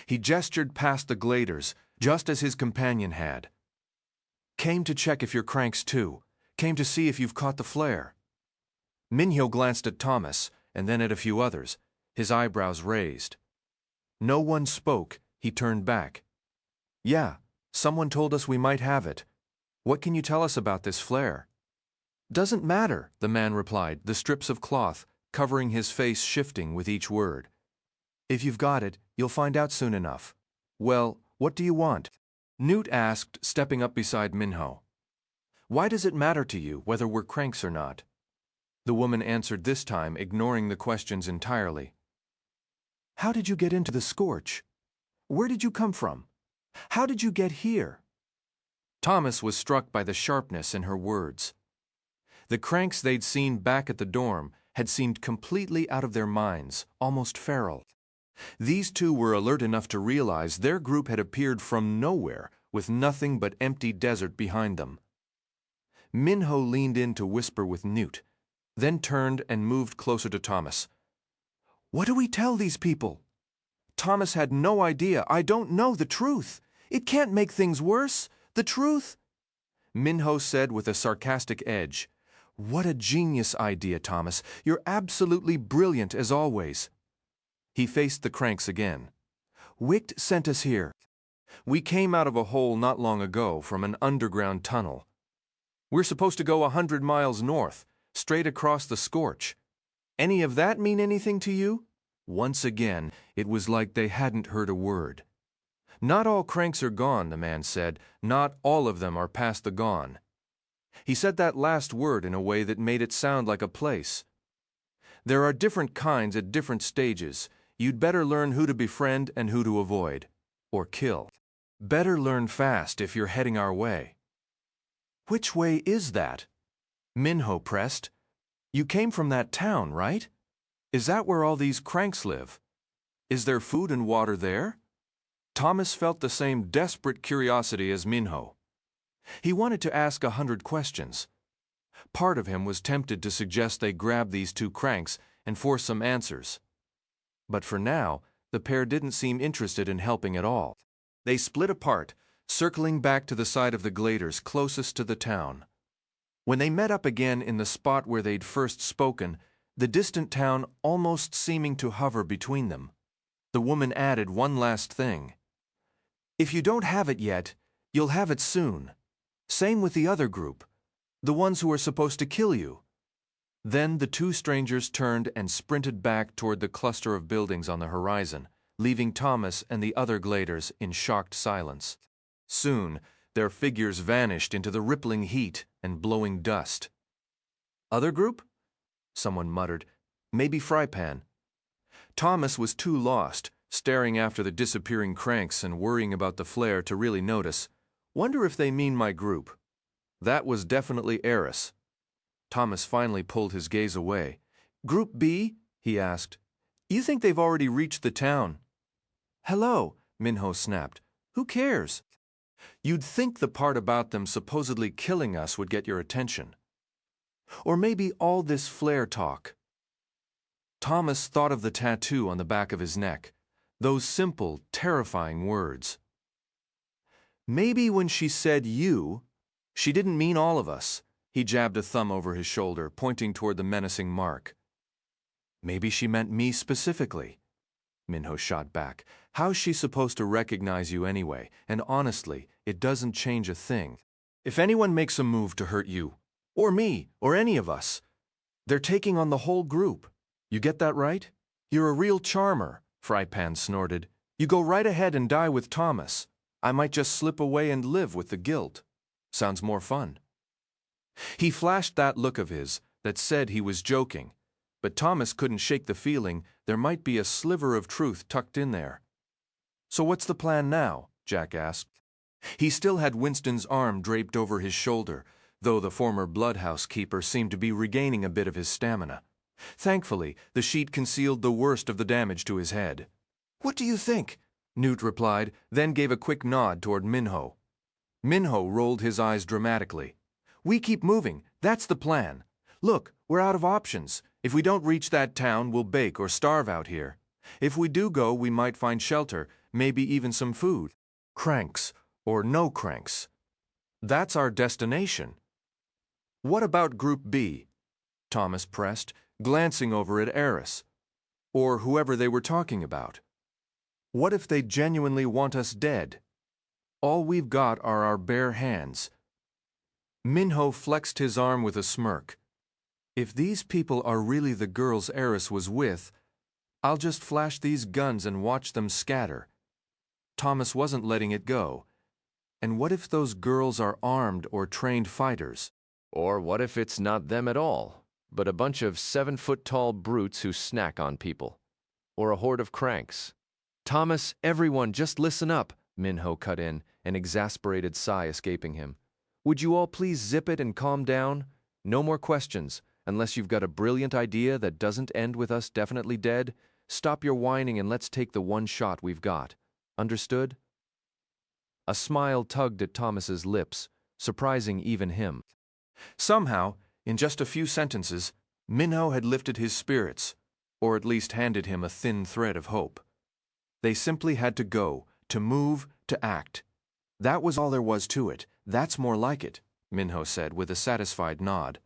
He gestured past the gladers, just as his companion had. "Came to check if you're cranks too. Came to see if you've caught the flare." Minho glanced at Thomas, and then at a few others, his eyebrows raised. No one spoke. He turned back. "Yeah, someone told us we might have it. What can you tell us about this flare?" "Doesn't matter," the man replied, the strips of cloth covering his face shifting with each word. "If you've got it, you'll find out soon enough." "Well, what do you want?" Newt asked, stepping up beside Minho. "Why does it matter to you whether we're cranks or not?" The woman answered this time, ignoring the questions entirely. "How did you get into the Scorch? Where did you come from? How did you get here?" Thomas was struck by the sharpness in her words. The cranks they'd seen back at the dorm had seemed completely out of their minds, almost feral. These two were alert enough to realize their group had appeared from nowhere with nothing but empty desert behind them. Minho leaned in to whisper with Newt, then turned and moved closer to Thomas. "What do we tell these people?" Thomas had no idea. "I don't know the truth. It can't make things worse. The truth." Minho said with a sarcastic edge, "What a genius idea, Thomas. You're absolutely brilliant as always." He faced the cranks again. "Wicht sent us here. We came out of a hole not long ago from an underground tunnel. We're supposed to go 100 miles north, straight across the Scorch. Any of that mean anything to you?" Once again, it was like they hadn't heard a word. "Not all cranks are gone," the man said. "Not all of them are past the gone." He said that last word in a way that made it sound like a place. "There are different kinds at different stages. You'd better learn who to befriend and who to avoid. Or kill." Better learn fast if you're heading our way. Which way is that? Minho pressed. You came from that town, right? Is that where all these cranks live? Is there food and water there? Thomas felt the same desperate curiosity as Minho. He wanted to ask 100 questions. Part of him was tempted to suggest they grab these two cranks and force some answers. But for now, the pair didn't seem interested in helping at all. They split apart, circling back to the side of the gladers closest to the town. When they met up again in the spot where they'd first spoken, the distant town almost seeming to hover between them, the woman added one last thing. If you don't have it yet, you'll have it soon. Same with the other group, the ones who are supposed to kill you. Then the two strangers turned and sprinted back toward the cluster of buildings on the horizon, leaving Thomas and the other gladers in shocked silence. Soon, their figures vanished into the rippling heat and blowing dust. Other group? Someone muttered. Maybe Frypan. Thomas was too lost, staring after the disappearing cranks and worrying about the flare to really notice. Wonder if they mean my group. That was definitely Eris. Thomas finally pulled his gaze away. Group B? He asked. You think they've already reached the town? Hello, Minho snapped. Who cares? You'd think the part about them supposedly killing us would get your attention. Or maybe all this flare talk. Thomas thought of the tattoo on the back of his neck. Those simple, terrifying words. Maybe when she said you, she didn't mean all of us. He jabbed a thumb over his shoulder, pointing toward the menacing mark. Maybe she meant me specifically. Minho shot back. How's she supposed to recognize you anyway? And honestly, it doesn't change a thing. If anyone makes a move to hurt you, or me, or any of us, they're taking on the whole group. You get that right? You're a real charmer, Frypan snorted. You go right ahead and die with Thomas. I might just slip away and live with the guilt. Sounds more fun. He flashed that look of his that said he was joking, but Thomas couldn't shake the feeling there might be a sliver of truth tucked in there. So what's the plan now? Jack asked. He still had Winston's arm draped over his shoulder, though the former bloodhouse keeper seemed to be regaining a bit of his stamina. Thankfully, the sheet concealed the worst of the damage to his head. What do you think? Newt replied, then gave a quick nod toward Minho. Minho rolled his eyes dramatically. We keep moving. That's the plan. Look, we're out of options. If we don't reach that town, we'll bake or starve out here. If we do go, we might find shelter, maybe even some food. Cranks, or no cranks. That's our destination. What about Group B? Thomas pressed, glancing over at Eris, or whoever they were talking about. What if they genuinely want us dead? All we've got are our bare hands. Minho flexed his arm with a smirk. If these people are really the girls Eris was with, I'll just flash these guns and watch them scatter. Thomas wasn't letting it go. And what if those girls are armed or trained fighters? Or what if it's not them at all, but a bunch of 7-foot-tall brutes who snack on people? Or a horde of cranks? Thomas, everyone, just listen up, Minho cut in, an exasperated sigh escaping him. Would you all please zip it and calm down? No more questions, unless you've got a brilliant idea that doesn't end with us definitely dead. Stop your whining and let's take the one shot we've got. Understood? A smile tugged at Thomas's lips, surprising even him. Somehow, in just a few sentences, Minho had lifted his spirits, or at least handed him a thin thread of hope. They simply had to go, to move, to act. That was all there was to it. That's more like it, Minho said with a satisfied nod.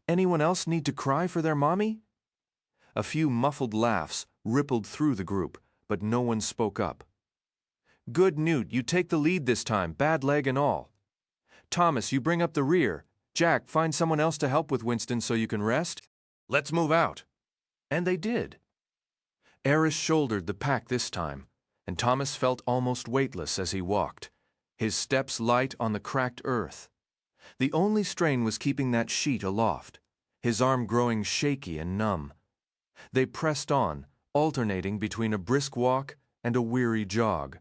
Anyone else need to cry for their mommy? A few muffled laughs rippled through the group, but no one spoke up. Good, Newt, you take the lead this time, bad leg and all. Thomas, you bring up the rear. Jack, find someone else to help with Winston so you can rest. Let's move out. And they did. Eris shouldered the pack this time, and Thomas felt almost weightless as he walked, his steps light on the cracked earth. The only strain was keeping that sheet aloft, his arm growing shaky and numb. They pressed on, alternating between a brisk walk and a weary jog.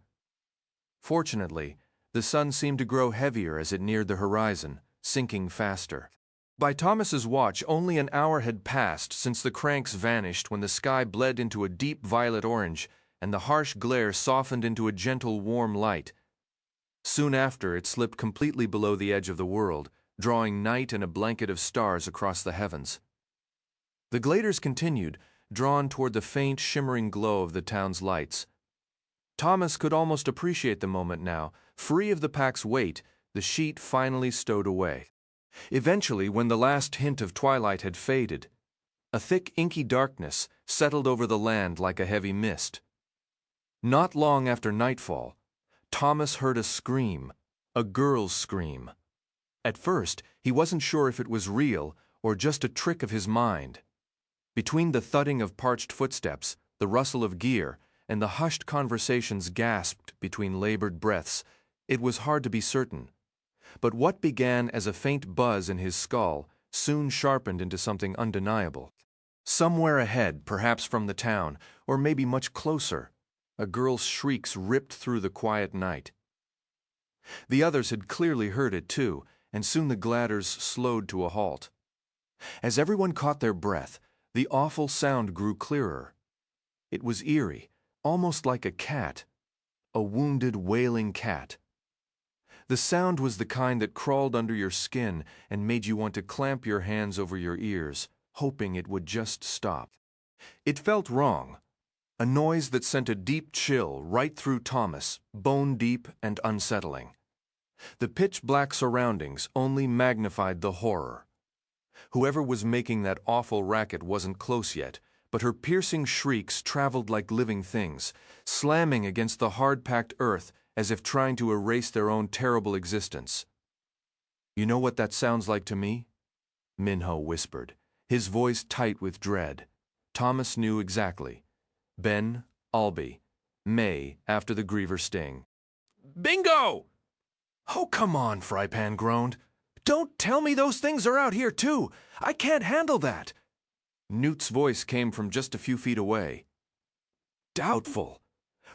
Fortunately, the sun seemed to grow heavier as it neared the horizon, sinking faster. By Thomas's watch, only an hour had passed since the cranks vanished when the sky bled into a deep violet orange and the harsh glare softened into a gentle warm light. Soon after, it slipped completely below the edge of the world, drawing night and a blanket of stars across the heavens. The gladers continued, drawn toward the faint, shimmering glow of the town's lights. Thomas could almost appreciate the moment now, free of the pack's weight, the sheet finally stowed away. Eventually, when the last hint of twilight had faded, a thick, inky darkness settled over the land like a heavy mist. Not long after nightfall, Thomas heard a scream, a girl's scream. At first, he wasn't sure if it was real or just a trick of his mind. Between the thudding of parched footsteps, the rustle of gear, and the hushed conversations gasped between labored breaths, it was hard to be certain. But what began as a faint buzz in his skull soon sharpened into something undeniable. Somewhere ahead, perhaps from the town, or maybe much closer, a girl's shrieks ripped through the quiet night. The others had clearly heard it too, and soon the gladers slowed to a halt. As everyone caught their breath, the awful sound grew clearer. It was eerie, almost like a cat, a wounded, wailing cat. The sound was the kind that crawled under your skin and made you want to clamp your hands over your ears, hoping it would just stop. It felt wrong, a noise that sent a deep chill right through Thomas, bone deep and unsettling. The pitch-black surroundings only magnified the horror. Whoever was making that awful racket wasn't close yet, but her piercing shrieks traveled like living things, slamming against the hard-packed earth as if trying to erase their own terrible existence. "You know what that sounds like to me?" Minho whispered, his voice tight with dread. Thomas knew exactly. Ben, Albie, May after the Griever sting. "Bingo!" "Oh, come on," Frypan groaned. "Don't tell me those things are out here too! I can't handle that!" Newt's voice came from just a few feet away. "Doubtful.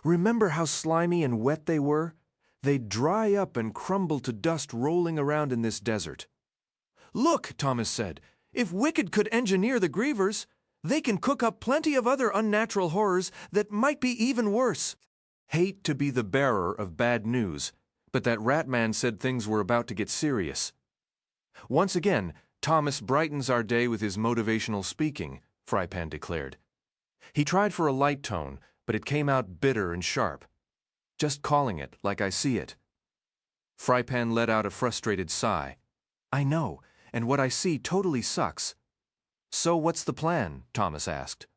Remember how slimy and wet they were? They'd dry up and crumble to dust rolling around in this desert." "Look," Thomas said, "if Wicked could engineer the Grievers, they can cook up plenty of other unnatural horrors that might be even worse." Hate to be the bearer of bad news, but that rat man said things were about to get serious. "Once again, Thomas brightens our day with his motivational speaking," Frypan declared. He tried for a light tone, but it came out bitter and sharp. "Just calling it like I see it." Frypan let out a frustrated sigh. "I know, and what I see totally sucks." "So what's the plan?" Thomas asked.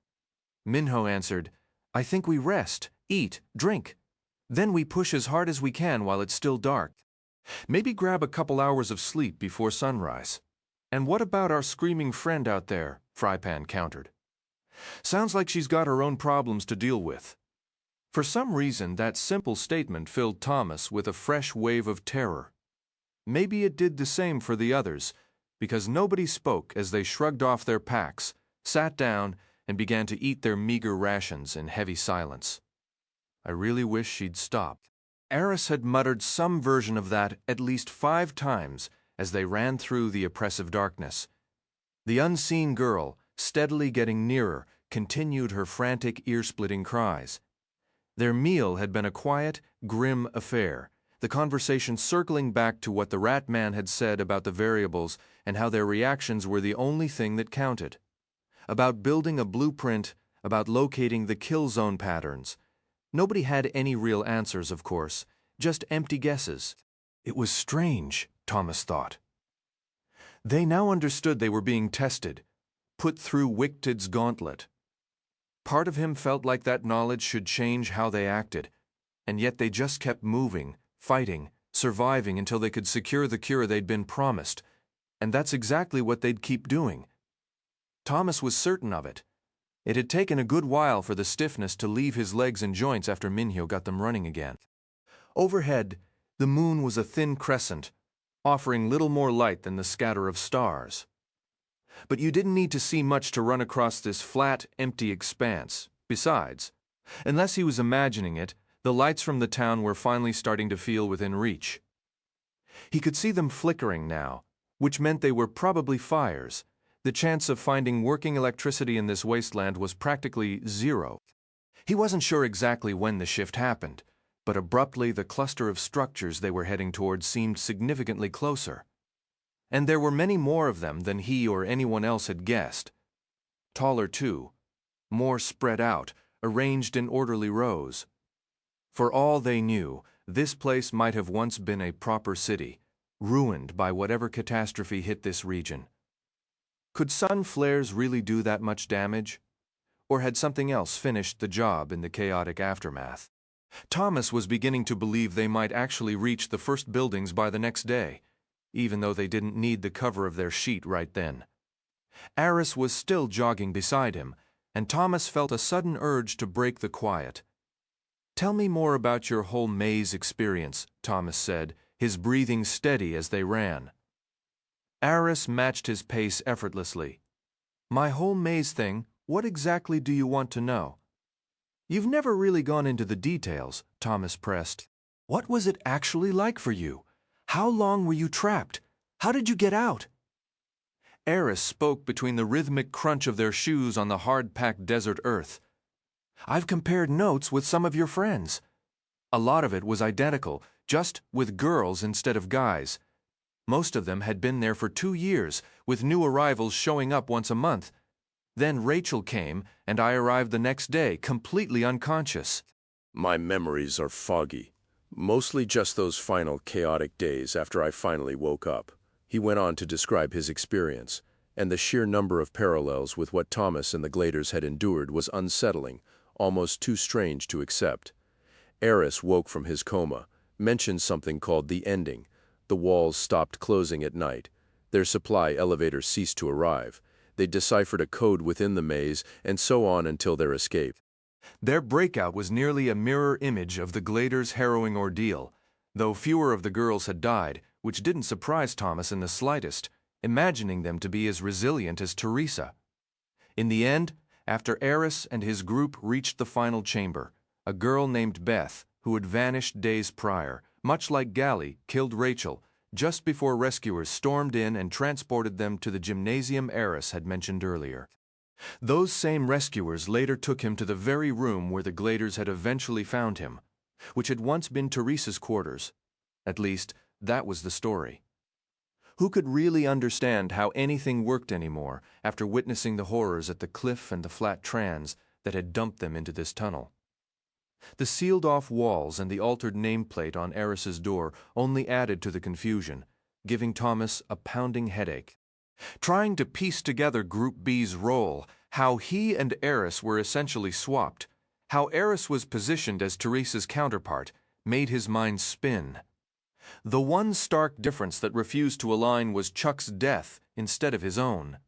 Minho answered, "I think we rest, eat, drink. Then we push as hard as we can while it's still dark. Maybe grab a couple hours of sleep before sunrise." "And what about our screaming friend out there?" Frypan countered. "Sounds like she's got her own problems to deal with." For some reason, that simple statement filled Thomas with a fresh wave of terror. Maybe it did the same for the others, because nobody spoke as they shrugged off their packs, sat down, and began to eat their meager rations in heavy silence. "I really wish she'd stop." Eris had muttered some version of that at least 5 times as they ran through the oppressive darkness. The unseen girl, steadily getting nearer, continued her frantic, ear-splitting cries. Their meal had been a quiet, grim affair, the conversation circling back to what the rat man had said about the variables and how their reactions were the only thing that counted. About building a blueprint, about locating the kill zone patterns. Nobody had any real answers, of course, just empty guesses. It was strange, Thomas thought. They now understood they were being tested, put through Wicted's gauntlet. Part of him felt like that knowledge should change how they acted, and yet they just kept moving, fighting, surviving until they could secure the cure they'd been promised, and that's exactly what they'd keep doing. Thomas was certain of it. It had taken a good while for the stiffness to leave his legs and joints after Minho got them running again. Overhead, the moon was a thin crescent, offering little more light than the scatter of stars. But you didn't need to see much to run across this flat, empty expanse. Besides, unless he was imagining it, The lights from the town were finally starting to feel within reach. He could see them flickering now, which meant they were probably fires. The chance of finding working electricity in this wasteland was practically zero. He wasn't sure exactly when the shift happened, but abruptly the cluster of structures they were heading towards seemed significantly closer. And there were many more of them than he or anyone else had guessed. Taller too, more spread out, arranged in orderly rows. For all they knew, this place might have once been a proper city, ruined by whatever catastrophe hit this region. Could sun flares really do that much damage? Or had something else finished the job in the chaotic aftermath? Thomas was beginning to believe they might actually reach the first buildings by the next day, even though they didn't need the cover of their sheet right then. Aris was still jogging beside him, and Thomas felt a sudden urge to break the quiet. "Tell me more about your whole maze experience," Thomas said, his breathing steady as they ran. Aris matched his pace effortlessly. "My whole maze thing, what exactly do you want to know?" "You've never really gone into the details," Thomas pressed. "What was it actually like for you? How long were you trapped? How did you get out?" Aris spoke between the rhythmic crunch of their shoes on the hard-packed desert earth. "I've compared notes with some of your friends. A lot of it was identical, just with girls instead of guys. Most of them had been there for 2 years, with new arrivals showing up once a month. Then Rachel came, and I arrived the next day, completely unconscious." "My memories are foggy. Mostly just those final chaotic days after I finally woke up." He went on to describe his experience, and the sheer number of parallels with what Thomas and the Gladers had endured was unsettling, almost too strange to accept. Aris woke from his coma, mentioned something called the ending. The walls stopped closing at night. Their supply elevators ceased to arrive. They deciphered a code within the maze, and so on until their escape. Their breakout was nearly a mirror image of the Gladers' harrowing ordeal, though fewer of the girls had died, which didn't surprise Thomas in the slightest, imagining them to be as resilient as Teresa. In the end, after Aris and his group reached the final chamber, a girl named Beth, who had vanished days prior, much like Gally, killed Rachel, just before rescuers stormed in and transported them to the gymnasium Aris had mentioned earlier. Those same rescuers later took him to the very room where the Gladers had eventually found him, which had once been Teresa's quarters. At least, that was the story. Who could really understand how anything worked anymore after witnessing the horrors at the cliff and the flat trans that had dumped them into this tunnel? The sealed-off walls and the altered nameplate on Aris's door only added to the confusion, giving Thomas a pounding headache. Trying to piece together Group B's role, how he and Aris were essentially swapped, how Aris was positioned as Teresa's counterpart, made his mind spin. The one stark difference that refused to align was Chuck's death instead of his own.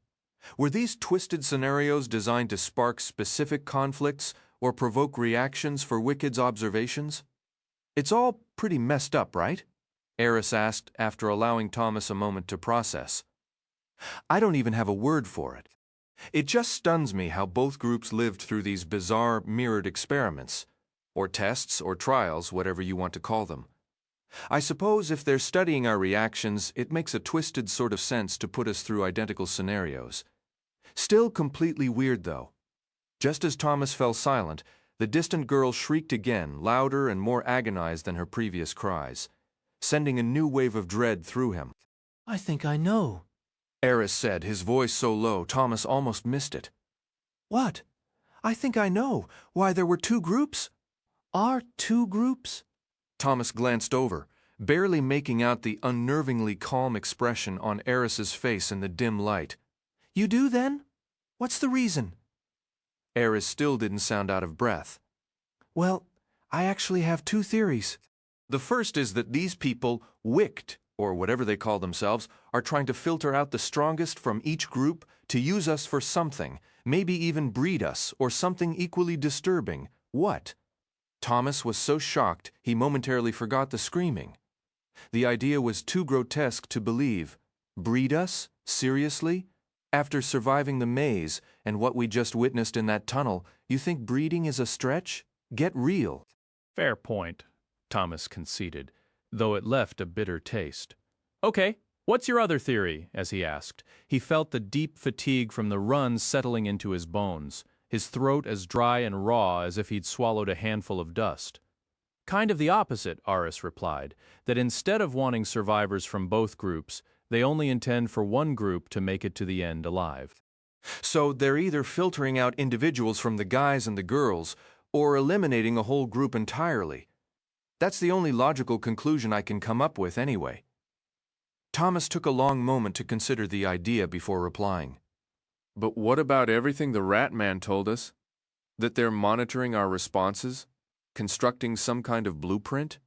Were these twisted scenarios designed to spark specific conflicts or provoke reactions for Wicked's observations? "It's all pretty messed up, right?" Aris asked after allowing Thomas a moment to process. "I don't even have a word for it. It just stuns me how both groups lived through these bizarre mirrored experiments, or tests or trials, whatever you want to call them. I suppose if they're studying our reactions, it makes a twisted sort of sense to put us through identical scenarios. Still completely weird, though." Just as Thomas fell silent, the distant girl shrieked again, louder and more agonized than her previous cries, sending a new wave of dread through him. "I think I know," Aris said, his voice so low Thomas almost missed it. "What? I think I know. Why, there were 2 groups?" "Are 2 groups?" Thomas glanced over, barely making out the unnervingly calm expression on Aris's face in the dim light. "You do, then? What's the reason?" Aris still didn't sound out of breath. "Well, I actually have 2 theories. The first is that these people, wicked, or whatever they call themselves, are trying to filter out the strongest from each group to use us for something, maybe even breed us, or something equally disturbing. What?" Thomas was so shocked he momentarily forgot the screaming. The idea was too grotesque to believe. Breed us? Seriously? After surviving the maze and what we just witnessed in that tunnel, you think breeding is a stretch? Get real. Fair point, Thomas conceded, though it left a bitter taste. Okay, what's your other theory? As he asked. He felt the deep fatigue from the run settling into his bones, his throat as dry and raw as if he'd swallowed a handful of dust. Kind of the opposite, Aris replied, that instead of wanting survivors from both groups, they only intend for one group to make it to the end alive. So they're either filtering out individuals from the guys and the girls, or eliminating a whole group entirely. That's the only logical conclusion I can come up with anyway. Thomas took a long moment to consider the idea before replying. But what about everything the Rat Man told us? That they're monitoring our responses? Constructing some kind of blueprint?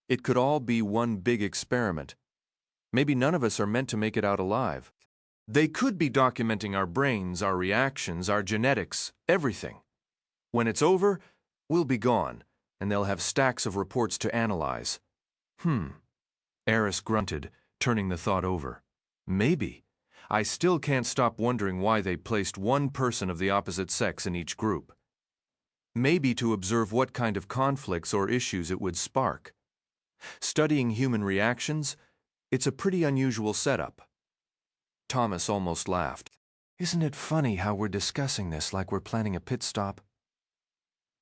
It could all be one big experiment. Maybe none of us are meant to make it out alive. They could be documenting our brains, our reactions, our genetics, everything. When it's over, we'll be gone, and they'll have stacks of reports to analyze. Aris grunted, turning the thought over. Maybe. I still can't stop wondering why they placed one person of the opposite sex in each group. Maybe to observe what kind of conflicts or issues it would spark. Studying human reactions, it's a pretty unusual setup. Thomas almost laughed. Isn't it funny how we're discussing this like we're planning a pit stop?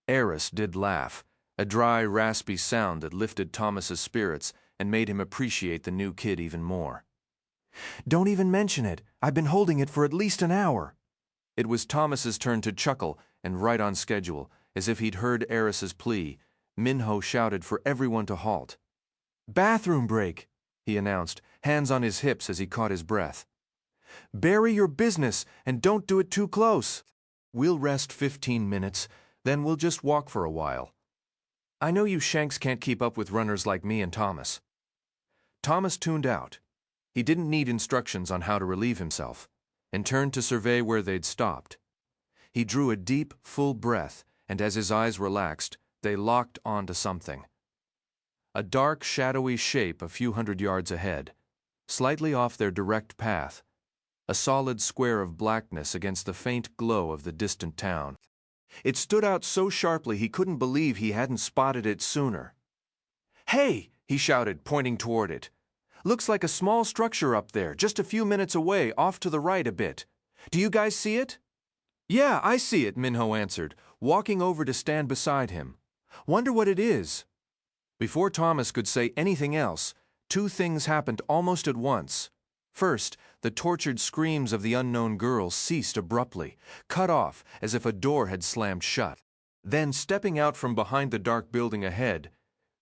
Aris did laugh, a dry, raspy sound that lifted Thomas's spirits and made him appreciate the new kid even more. Don't even mention it. I've been holding it for at least an hour. It was Thomas's turn to chuckle, and right on schedule. As if he'd heard Aris's plea, Minho shouted for everyone to halt. Bathroom break, he announced, hands on his hips as he caught his breath. Bury your business and don't do it too close. We'll rest 15 minutes, then we'll just walk for a while. I know you Shanks can't keep up with runners like me and Thomas. Thomas tuned out. He didn't need instructions on how to relieve himself, and turned to survey where they'd stopped. He drew a deep, full breath, and as his eyes relaxed, they locked onto something. A dark, shadowy shape a few hundred yards ahead, slightly off their direct path, a solid square of blackness against the faint glow of the distant town. It stood out so sharply he couldn't believe he hadn't spotted it sooner. Hey, he shouted, pointing toward it. Looks like a small structure up there, just a few minutes away, off to the right a bit. Do you guys see it? Yeah, I see it, Minho answered, walking over to stand beside him. Wonder what it is. Before Thomas could say anything else, two things happened almost at once. First, the tortured screams of the unknown girl ceased abruptly, cut off as if a door had slammed shut. Then, stepping out from behind the dark building ahead,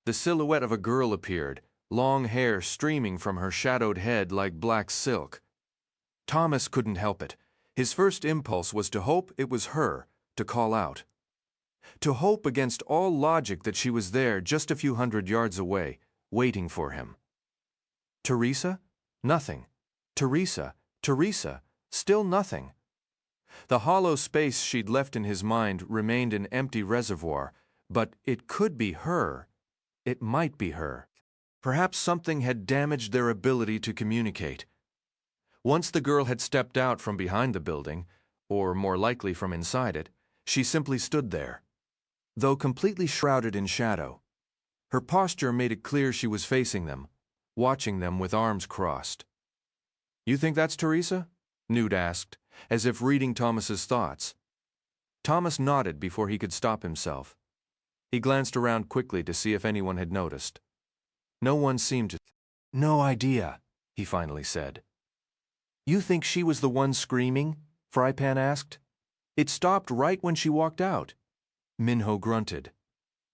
the silhouette of a girl appeared, long hair streaming from her shadowed head like black silk. Thomas couldn't help it. His first impulse was to hope it was her, to call out. To hope against all logic that she was there just a few hundred yards away, waiting for him. Teresa? Nothing. Teresa, still nothing. The hollow space she'd left in his mind remained an empty reservoir, but it could be her. It might be her. Perhaps something had damaged their ability to communicate. Once the girl had stepped out from behind the building, or more likely from inside it, she simply stood there, though completely shrouded in shadow. Her posture made it clear she was facing them, watching them with arms crossed. You think that's Teresa? Newt asked, as if reading Thomas's thoughts. Thomas nodded before he could stop himself. He glanced around quickly to see if anyone had noticed. No one seemed to. No idea, he finally said. You think she was the one screaming? Frypan asked. It stopped right when she walked out. Minho grunted.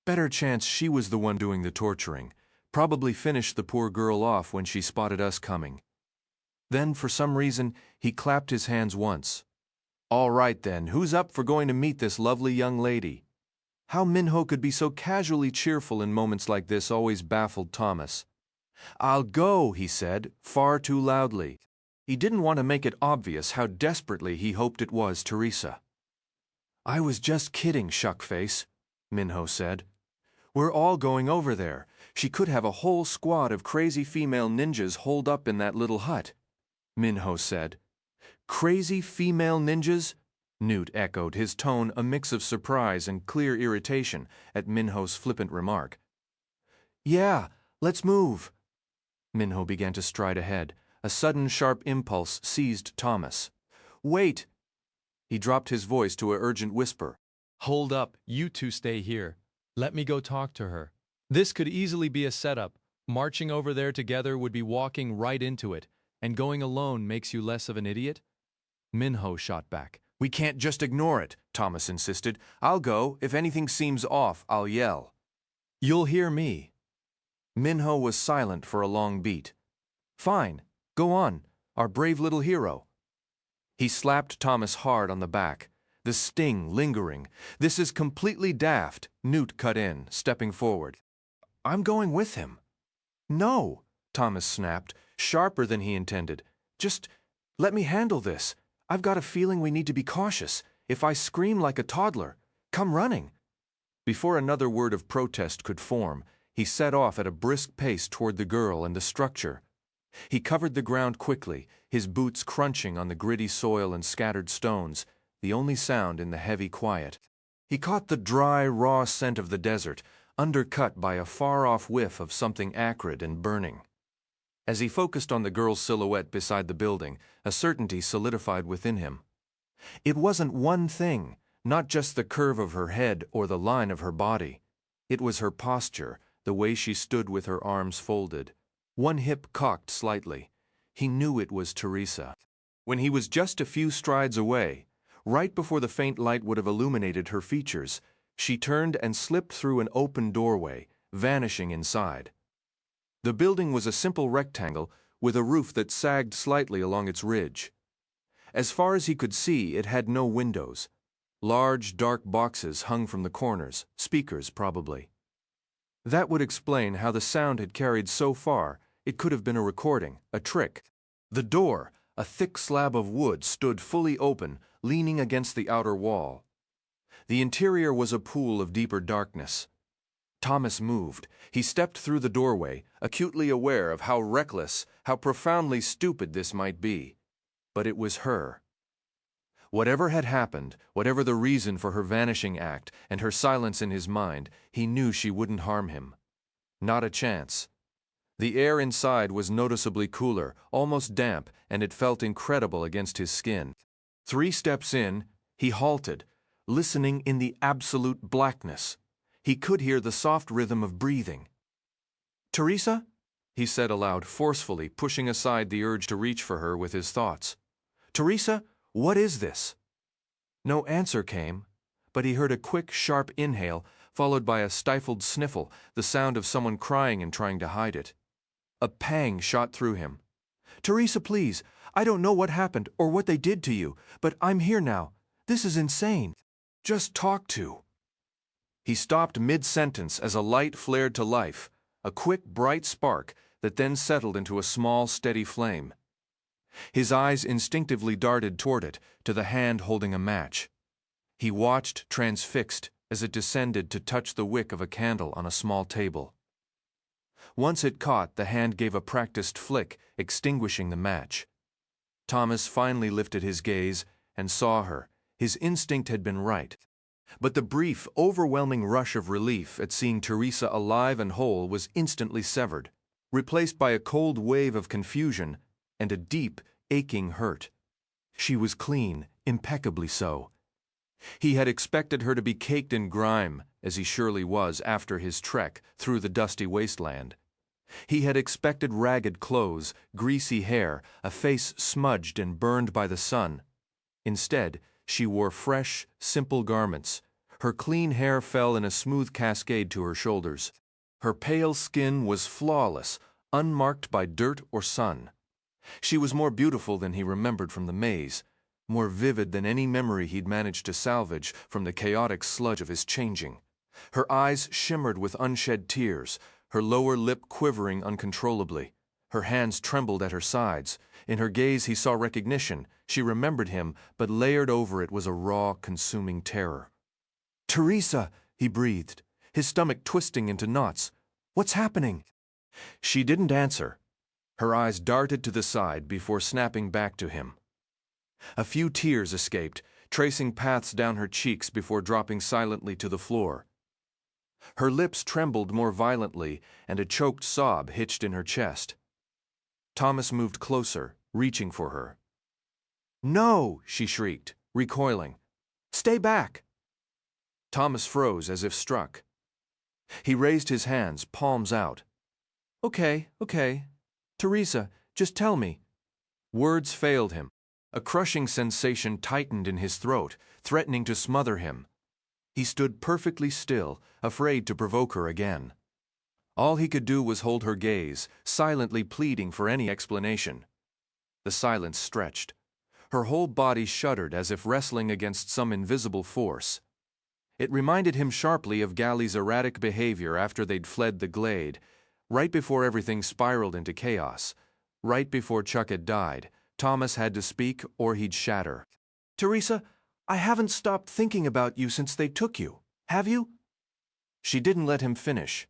Better chance she was the one doing the torturing. Probably finished the poor girl off when she spotted us coming. Then, for some reason, he clapped his hands once. All right then, who's up for going to meet this lovely young lady? How Minho could be so casually cheerful in moments like this always baffled Thomas. I'll go, he said, far too loudly. He didn't want to make it obvious how desperately he hoped it was Teresa. I was just kidding, Shuckface, Minho said. We're all going over there. She could have a whole squad of crazy female ninjas holed up in that little hut, Minho said. Crazy female ninjas? Newt echoed, his tone a mix of surprise and clear irritation at Minho's flippant remark. Yeah, let's move. Minho began to stride ahead. A sudden sharp impulse seized Thomas. Wait! He dropped his voice to an urgent whisper. Hold up, you two stay here. Let me go talk to her. This could easily be a setup. Marching over there together would be walking right into it, and going alone makes you less of an idiot? Minho shot back. We can't just ignore it, Thomas insisted. I'll go. If anything seems off, I'll yell. You'll hear me. Minho was silent for a long beat. Fine. Go on, our brave little hero. He slapped Thomas hard on the back, the sting lingering. This is completely daft, Newt cut in, stepping forward. I'm going with him. No, Thomas snapped, sharper than he intended. Just let me handle this. I've got a feeling we need to be cautious. If I scream like a toddler, come running. Before another word of protest could form, he set off at a brisk pace toward the girl and the structure. He covered the ground quickly, his boots crunching on the gritty soil and scattered stones, the only sound in the heavy quiet. He caught the dry, raw scent of the desert, undercut by a far-off whiff of something acrid and burning. As he focused on the girl's silhouette beside the building, a certainty solidified within him. It wasn't one thing, not just the curve of her head or the line of her body. It was her posture, the way she stood with her arms folded, one hip cocked slightly. He knew it was Teresa. When he was just a few strides away, right before the faint light would have illuminated her features, she turned and slipped through an open doorway, vanishing inside. The building was a simple rectangle with a roof that sagged slightly along its ridge. As far as he could see, it had no windows. Large, dark boxes hung from the corners, speakers probably. That would explain how the sound had carried so far. It could have been a recording, a trick. The door, a thick slab of wood, stood fully open, leaning against the outer wall. The interior was a pool of deeper darkness. Thomas moved. He stepped through the doorway, acutely aware of how reckless, how profoundly stupid this might be. But it was her. Whatever had happened, whatever the reason for her vanishing act and her silence in his mind, he knew she wouldn't harm him. Not a chance. The air inside was noticeably cooler, almost damp, and it felt incredible against his skin. 3 steps in, he halted, listening in the absolute blackness. He could hear the soft rhythm of breathing. Teresa? He said aloud, forcefully, pushing aside the urge to reach for her with his thoughts. Teresa, what is this? No answer came, but he heard a quick, sharp inhale, followed by a stifled sniffle, the sound of someone crying and trying to hide it. A pang shot through him. Teresa, please, I don't know what happened or what they did to you, but I'm here now. This is insane. Just talk to. He stopped mid-sentence as a light flared to life, a quick, bright spark that then settled into a small, steady flame. His eyes instinctively darted toward it, to the hand holding a match. He watched, transfixed, as it descended to touch the wick of a candle on a small table. Once it caught, the hand gave a practiced flick, extinguishing the match. Thomas finally lifted his gaze and saw her. His instinct had been right. But the brief, overwhelming rush of relief at seeing Teresa alive and whole was instantly severed, replaced by a cold wave of confusion and a deep, aching hurt. She was clean, impeccably so. He had expected her to be caked in grime, as he surely was after his trek through the dusty wasteland. He had expected ragged clothes, greasy hair, a face smudged and burned by the sun. Instead, she wore fresh, simple garments. Her clean hair fell in a smooth cascade to her shoulders. Her pale skin was flawless, unmarked by dirt or sun. She was more beautiful than he remembered from the maze, more vivid than any memory he'd managed to salvage from the chaotic sludge of his changing. Her eyes shimmered with unshed tears, her lower lip quivering uncontrollably. Her hands trembled at her sides. In her gaze he saw recognition. She remembered him, but layered over it was a raw, consuming terror. "Teresa!" he breathed, his stomach twisting into knots. "What's happening?" She didn't answer. Her eyes darted to the side before snapping back to him. A few tears escaped, tracing paths down her cheeks before dropping silently to the floor. Her lips trembled more violently, and a choked sob hitched in her chest. Thomas moved closer, reaching for her. "No!" she shrieked, recoiling. "Stay back!" Thomas froze as if struck. He raised his hands, palms out. Okay. Teresa, just tell me." Words failed him. A crushing sensation tightened in his throat, threatening to smother him. He stood perfectly still, afraid to provoke her again. All he could do was hold her gaze, silently pleading for any explanation. The silence stretched. Her whole body shuddered as if wrestling against some invisible force. It reminded him sharply of Gally's erratic behavior after they'd fled the glade, right before everything spiraled into chaos. Right before Chuck had died, Thomas had to speak or he'd shatter. "Teresa, I haven't stopped thinking about you since they took you. Have you?" She didn't let him finish.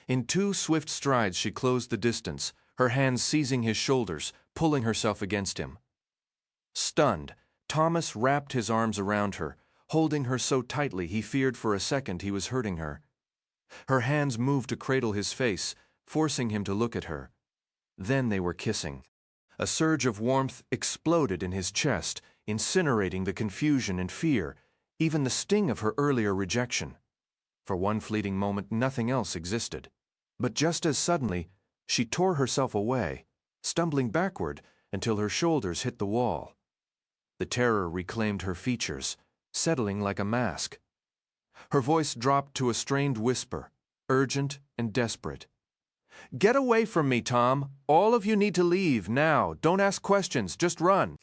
In 2 swift strides she closed the distance, her hands seizing his shoulders, pulling herself against him. Stunned, Thomas wrapped his arms around her, holding her so tightly he feared for a second he was hurting her. Her hands moved to cradle his face, forcing him to look at her. Then they were kissing. A surge of warmth exploded in his chest, incinerating the confusion and fear, even the sting of her earlier rejection. For one fleeting moment, nothing else existed. But just as suddenly, she tore herself away, stumbling backward until her shoulders hit the wall. The terror reclaimed her features, settling like a mask. Her voice dropped to a strained whisper, urgent and desperate. "Get away from me, Tom. All of you need to leave, now. Don't ask questions, just run."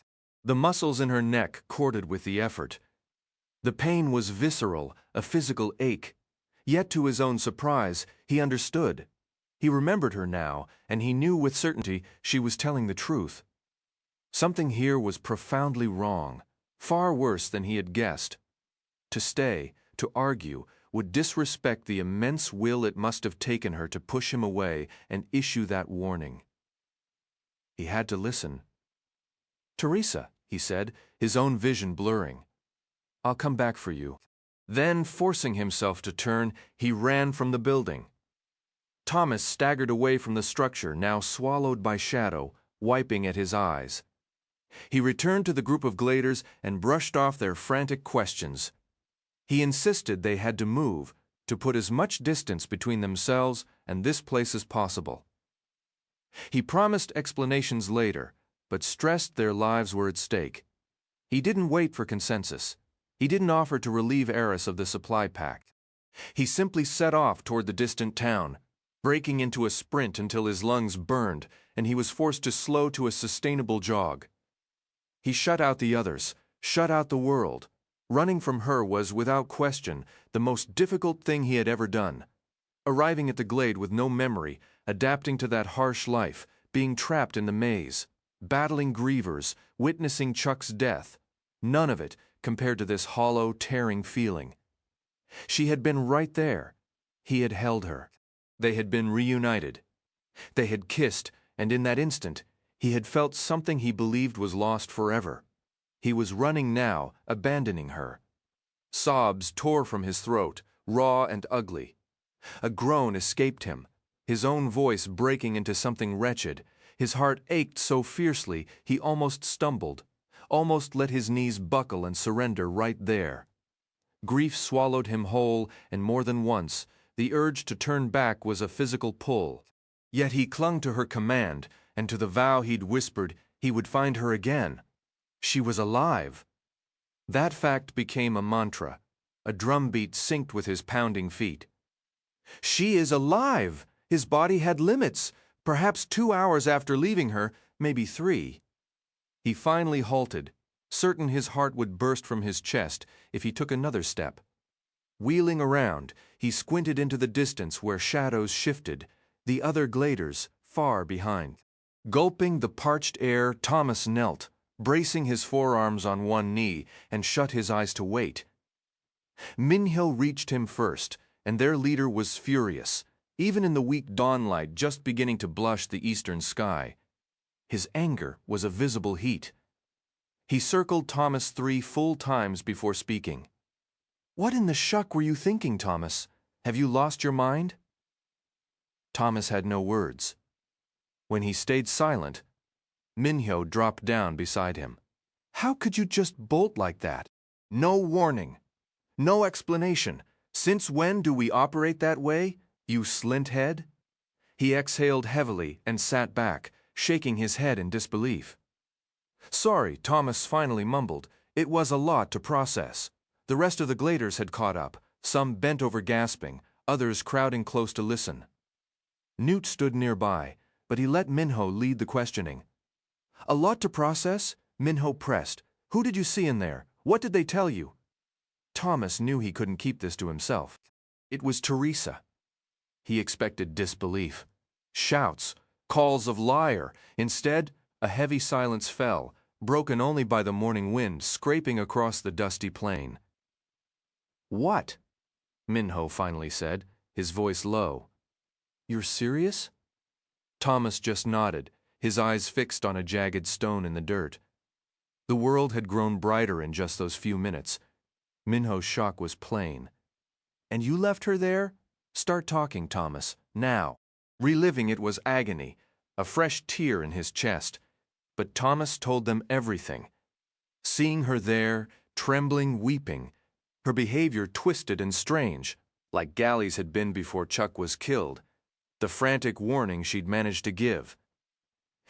The muscles in her neck corded with the effort. The pain was visceral, a physical ache. Yet to his own surprise, he understood. He remembered her now, and he knew with certainty she was telling the truth. Something here was profoundly wrong, far worse than he had guessed. To stay, to argue, would disrespect the immense will it must have taken her to push him away and issue that warning. He had to listen. "Teresa," he said, his own vision blurring. "I'll come back for you." Then, forcing himself to turn, he ran from the building. Thomas staggered away from the structure, now swallowed by shadow, wiping at his eyes. He returned to the group of gladers and brushed off their frantic questions. He insisted they had to move, to put as much distance between themselves and this place as possible. He promised explanations later, but stressed their lives were at stake. He didn't wait for consensus. He didn't offer to relieve Eris of the supply pack. He simply set off toward the distant town, breaking into a sprint until his lungs burned and he was forced to slow to a sustainable jog. He shut out the others, shut out the world. Running from her was, without question, the most difficult thing he had ever done. Arriving at the glade with no memory, adapting to that harsh life, being trapped in the maze, battling grievers, witnessing Chuck's death. None of it compared to this hollow, tearing feeling. She had been right there. He had held her. They had been reunited. They had kissed, and in that instant, he had felt something he believed was lost forever. He was running now, abandoning her. Sobs tore from his throat, raw and ugly. A groan escaped him, his own voice breaking into something wretched. His heart ached so fiercely he almost stumbled, almost let his knees buckle and surrender right there. Grief swallowed him whole, and more than once, the urge to turn back was a physical pull. Yet he clung to her command, and to the vow he'd whispered he would find her again. She was alive. That fact became a mantra, a drumbeat synced with his pounding feet. She is alive! His body had limits, perhaps 2 hours after leaving her, maybe 3. He finally halted, certain his heart would burst from his chest if he took another step. Wheeling around, he squinted into the distance where shadows shifted, the other gladers far behind. Gulping the parched air, Thomas knelt, bracing his forearms on one knee, and shut his eyes to wait. Minhill reached him first, and their leader was furious, even in the weak dawnlight just beginning to blush the eastern sky. His anger was a visible heat. He circled Thomas 3 full times before speaking. "What in the shuck were you thinking, Thomas? Have you lost your mind?" Thomas had no words. When he stayed silent, Minho dropped down beside him. "How could you just bolt like that? No warning. No explanation. Since when do we operate that way, you slinthead?" He exhaled heavily and sat back, shaking his head in disbelief. "Sorry," Thomas finally mumbled. It was a lot to process. The rest of the gladers had caught up, some bent over gasping, others crowding close to listen. Newt stood nearby, but he let Minho lead the questioning. "A lot to process?" Minho pressed. "Who did you see in there? What did they tell you?" Thomas knew he couldn't keep this to himself. It was Teresa. He expected disbelief, shouts, calls of liar. Instead, a heavy silence fell, broken only by the morning wind scraping across the dusty plain. "What?" Minho finally said, his voice low. "You're serious?" Thomas just nodded, his eyes fixed on a jagged stone in the dirt. The world had grown brighter in just those few minutes. Minho's shock was plain. "And you left her there? Start talking, Thomas, now." Reliving it was agony, a fresh tear in his chest. But Thomas told them everything. Seeing her there, trembling, weeping, her behavior twisted and strange, like Gally's had been before Chuck was killed, the frantic warning she'd managed to give.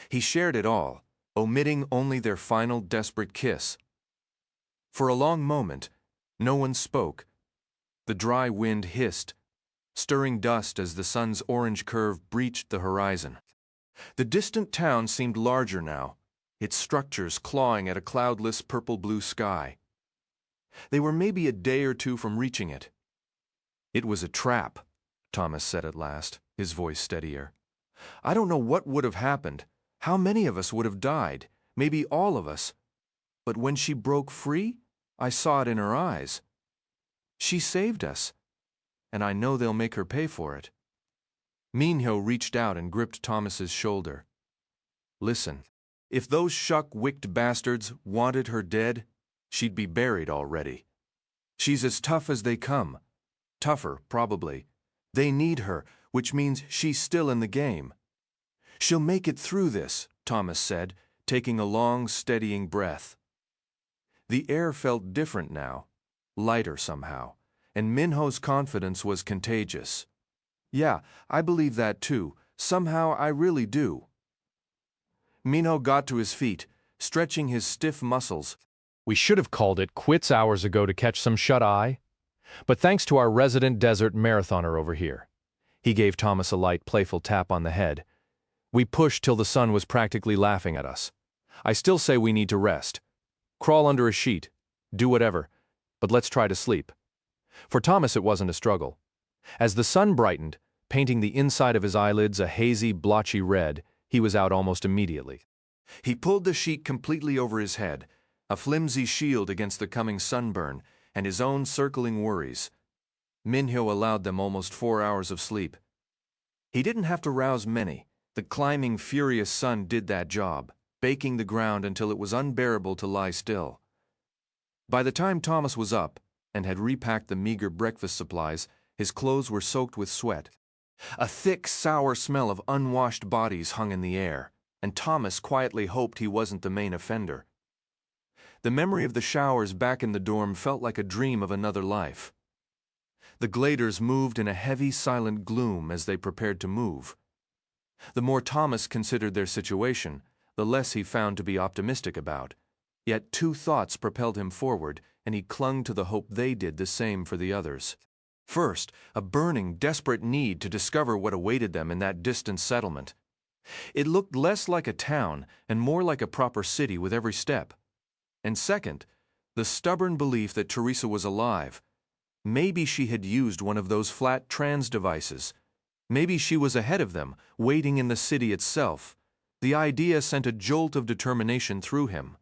He shared it all, omitting only their final desperate kiss. For a long moment, no one spoke. The dry wind hissed, stirring dust as the sun's orange curve breached the horizon. The distant town seemed larger now, its structures clawing at a cloudless purple-blue sky. They were maybe a day or two from reaching it. "It was a trap," Thomas said at last, his voice steadier. "I don't know what would have happened, how many of us would have died, maybe all of us. But when she broke free, I saw it in her eyes. She saved us, and I know they'll make her pay for it." Minho reached out and gripped Thomas's shoulder. "Listen, if those shuck-wicked bastards wanted her dead, she'd be buried already. She's as tough as they come. Tougher, probably. They need her, which means she's still in the game. She'll make it through this," Thomas said, taking a long, steadying breath. The air felt different now, lighter somehow, and Minho's confidence was contagious. "Yeah, I believe that too. Somehow I really do." Minho got to his feet, stretching his stiff muscles. "We should have called it quits hours ago to catch some shut-eye. But thanks to our resident desert marathoner over here." He gave Thomas a light, playful tap on the head. "We pushed till the sun was practically laughing at us. I still say we need to rest. Crawl under a sheet. Do whatever. But let's try to sleep." For Thomas it wasn't a struggle. As the sun brightened, painting the inside of his eyelids a hazy, blotchy red, he was out almost immediately. He pulled the sheet completely over his head, a flimsy shield against the coming sunburn and his own circling worries. Minho allowed them almost 4 hours of sleep. He didn't have to rouse many. The climbing, furious sun did that job, baking the ground until it was unbearable to lie still. By the time Thomas was up and had repacked the meager breakfast supplies, his clothes were soaked with sweat. A thick, sour smell of unwashed bodies hung in the air, and Thomas quietly hoped he wasn't the main offender. The memory of the showers back in the dorm felt like a dream of another life. The gladers moved in a heavy, silent gloom as they prepared to move. The more Thomas considered their situation, the less he found to be optimistic about. Yet 2 thoughts propelled him forward, and he clung to the hope they did the same for the others. First, a burning, desperate need to discover what awaited them in that distant settlement. It looked less like a town and more like a proper city with every step. And second, the stubborn belief that Teresa was alive. Maybe she had used one of those flat trans devices. Maybe she was ahead of them, waiting in the city itself. The idea sent a jolt of determination through him.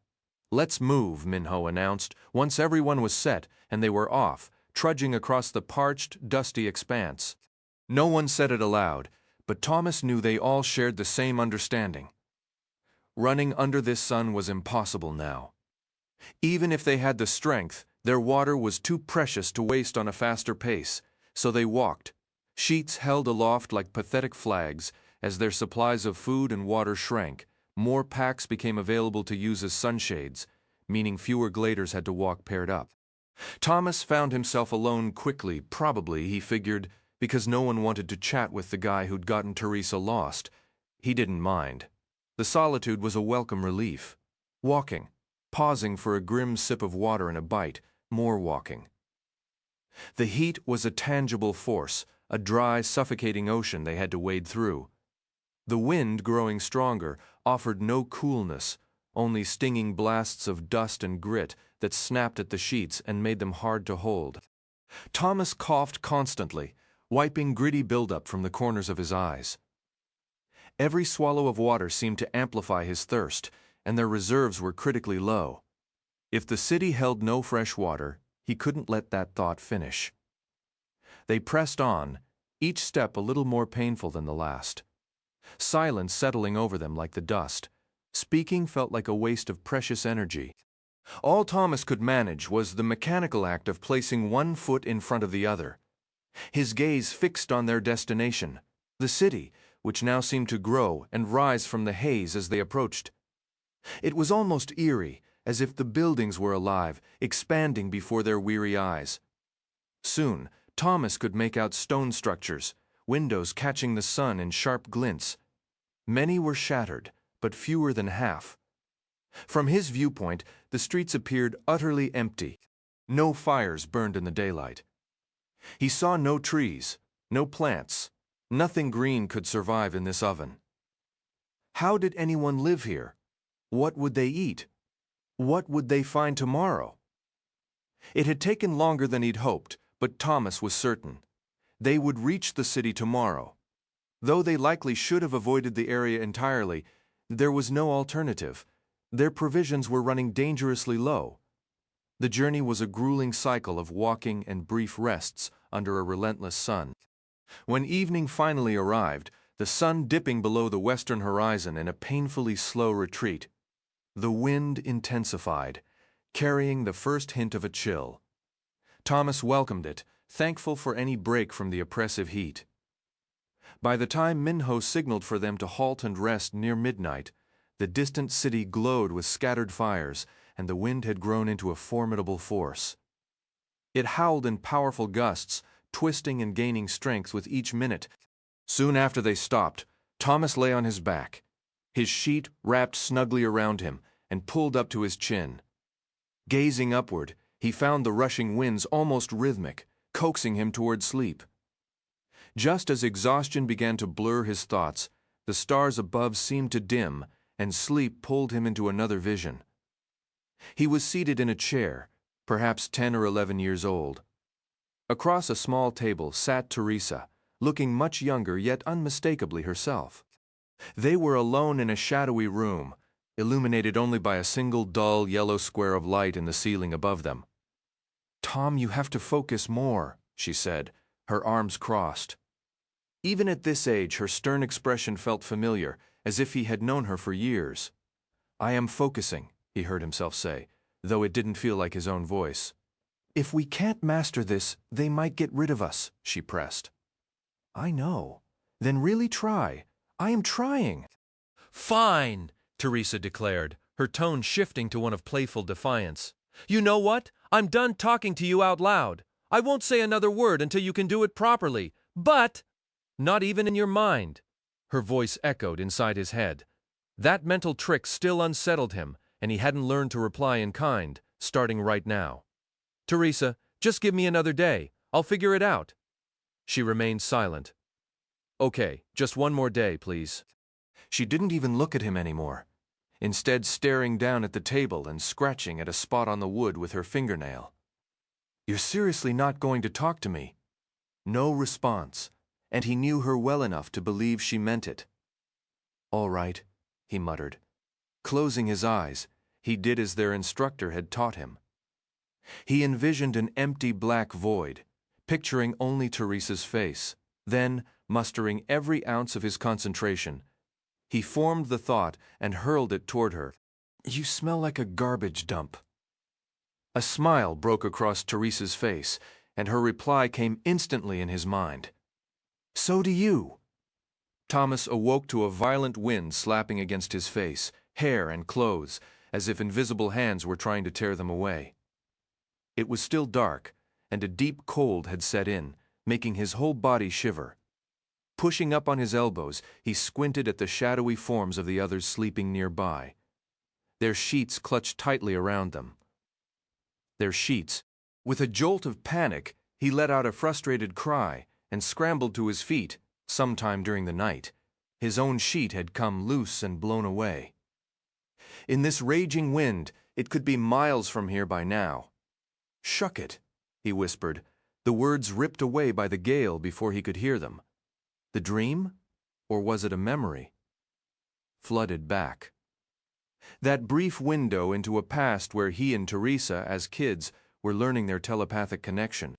"Let's move," Minho announced, once everyone was set and they were off, trudging across the parched, dusty expanse. No one said it aloud, but Thomas knew they all shared the same understanding. Running under this sun was impossible now. Even if they had the strength, their water was too precious to waste on a faster pace, so they walked, sheets held aloft like pathetic flags. As their supplies of food and water shrank, more packs became available to use as sunshades, meaning fewer gladers had to walk paired up. Thomas found himself alone quickly, probably, he figured, because no one wanted to chat with the guy who'd gotten Teresa lost. He didn't mind. The solitude was a welcome relief. Walking, pausing for a grim sip of water and a bite, more walking. The heat was a tangible force, a dry, suffocating ocean they had to wade through. The wind, growing stronger, offered no coolness, only stinging blasts of dust and grit that snapped at the sheets and made them hard to hold. Thomas coughed constantly, wiping gritty buildup from the corners of his eyes. Every swallow of water seemed to amplify his thirst, and their reserves were critically low. If the city held no fresh water, he couldn't let that thought finish. They pressed on, each step a little more painful than the last. Silence settling over them like the dust. Speaking felt like a waste of precious energy. All Thomas could manage was the mechanical act of placing one foot in front of the other. His gaze fixed on their destination, the city, which now seemed to grow and rise from the haze as they approached. It was almost eerie, as if the buildings were alive, expanding before their weary eyes. Soon, Thomas could make out stone structures, windows catching the sun in sharp glints. Many were shattered, but fewer than half. From his viewpoint, the streets appeared utterly empty. No fires burned in the daylight. He saw no trees, no plants. Nothing green could survive in this oven. How did anyone live here? What would they eat? What would they find tomorrow? It had taken longer than he'd hoped, but Thomas was certain. They would reach the city tomorrow. Though they likely should have avoided the area entirely, there was no alternative. Their provisions were running dangerously low. The journey was a grueling cycle of walking and brief rests under a relentless sun. When evening finally arrived, the sun dipping below the western horizon in a painfully slow retreat, the wind intensified, carrying the first hint of a chill. Thomas welcomed it, thankful for any break from the oppressive heat. By the time Minho signaled for them to halt and rest near midnight, the distant city glowed with scattered fires, and the wind had grown into a formidable force. It howled in powerful gusts, twisting and gaining strength with each minute. Soon after they stopped, Thomas lay on his back, his sheet wrapped snugly around him and pulled up to his chin. Gazing upward, he found the rushing winds almost rhythmic, coaxing him toward sleep. Just as exhaustion began to blur his thoughts, the stars above seemed to dim, and sleep pulled him into another vision. He was seated in a chair, perhaps 10 or 11 years old. Across a small table sat Teresa, looking much younger yet unmistakably herself. They were alone in a shadowy room, illuminated only by a single dull yellow square of light in the ceiling above them. "Tom, you have to focus more," she said, her arms crossed. Even at this age, her stern expression felt familiar, as if he had known her for years. "I am focusing," he heard himself say, though it didn't feel like his own voice. "If we can't master this, they might get rid of us," she pressed. "I know. Then really try. I am trying." "Fine," Teresa declared, her tone shifting to one of playful defiance. "You know what? I'm done talking to you out loud. I won't say another word until you can do it properly. But not even in your mind." Her voice echoed inside his head. That mental trick still unsettled him, and he hadn't learned to reply in kind, starting right now. "Teresa, just give me another day. I'll figure it out." She remained silent. "Okay, just one more day, please." She didn't even look at him anymore, instead staring down at the table and scratching at a spot on the wood with her fingernail. "You're seriously not going to talk to me?" No response, and he knew her well enough to believe she meant it. "All right," he muttered. Closing his eyes, he did as their instructor had taught him. He envisioned an empty black void, picturing only Teresa's face. Then, mustering every ounce of his concentration, he formed the thought and hurled it toward her. "You smell like a garbage dump." A smile broke across Teresa's face, and her reply came instantly in his mind. "So do you." Thomas awoke to a violent wind slapping against his face, hair, and clothes, as if invisible hands were trying to tear them away. It was still dark, and a deep cold had set in, making his whole body shiver. Pushing up on his elbows, he squinted at the shadowy forms of the others sleeping nearby. Their sheets clutched tightly around them. With a jolt of panic, he let out a frustrated cry and scrambled to his feet. Sometime during the night, his own sheet had come loose and blown away. In this raging wind, it could be miles from here by now. "Shuck it," he whispered, the words ripped away by the gale before he could hear them. The dream? Or was it a memory? Flooded back. That brief window into a past where he and Teresa, as kids, were learning their telepathic connection.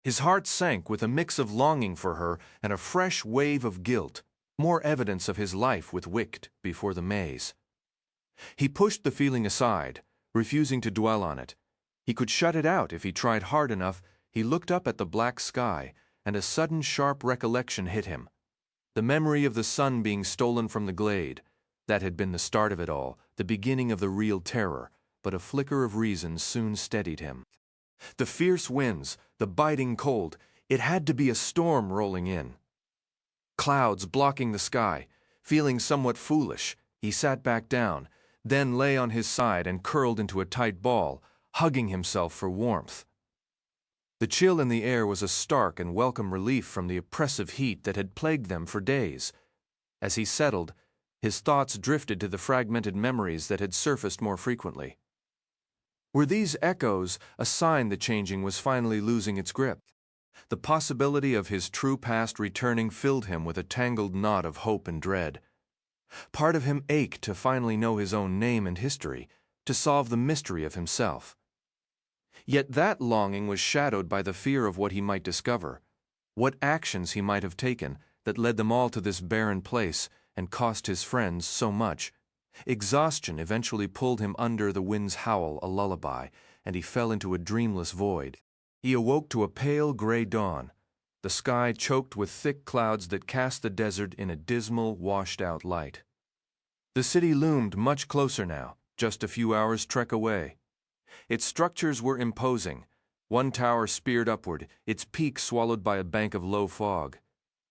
His heart sank with a mix of longing for her and a fresh wave of guilt, more evidence of his life with Wicht before the maze. He pushed the feeling aside, refusing to dwell on it. He could shut it out if he tried hard enough. He looked up at the black sky, and a sudden sharp recollection hit him. The memory of the sun being stolen from the glade. That had been the start of it all, the beginning of the real terror, but a flicker of reason soon steadied him. The fierce winds, the biting cold, it had to be a storm rolling in. Clouds blocking the sky. Feeling somewhat foolish, he sat back down, then lay on his side and curled into a tight ball, hugging himself for warmth. The chill in the air was a stark and welcome relief from the oppressive heat that had plagued them for days. As he settled, his thoughts drifted to the fragmented memories that had surfaced more frequently. Were these echoes a sign the changing was finally losing its grip? The possibility of his true past returning filled him with a tangled knot of hope and dread. Part of him ached to finally know his own name and history, to solve the mystery of himself. Yet that longing was shadowed by the fear of what he might discover, what actions he might have taken that led them all to this barren place and cost his friends so much. Exhaustion eventually pulled him under the wind's howl a lullaby, and he fell into a dreamless void. He awoke to a pale gray dawn, the sky choked with thick clouds that cast the desert in a dismal, washed-out light. The city loomed much closer now, just a few hours' trek away. Its structures were imposing, one tower speared upward, its peak swallowed by a bank of low fog.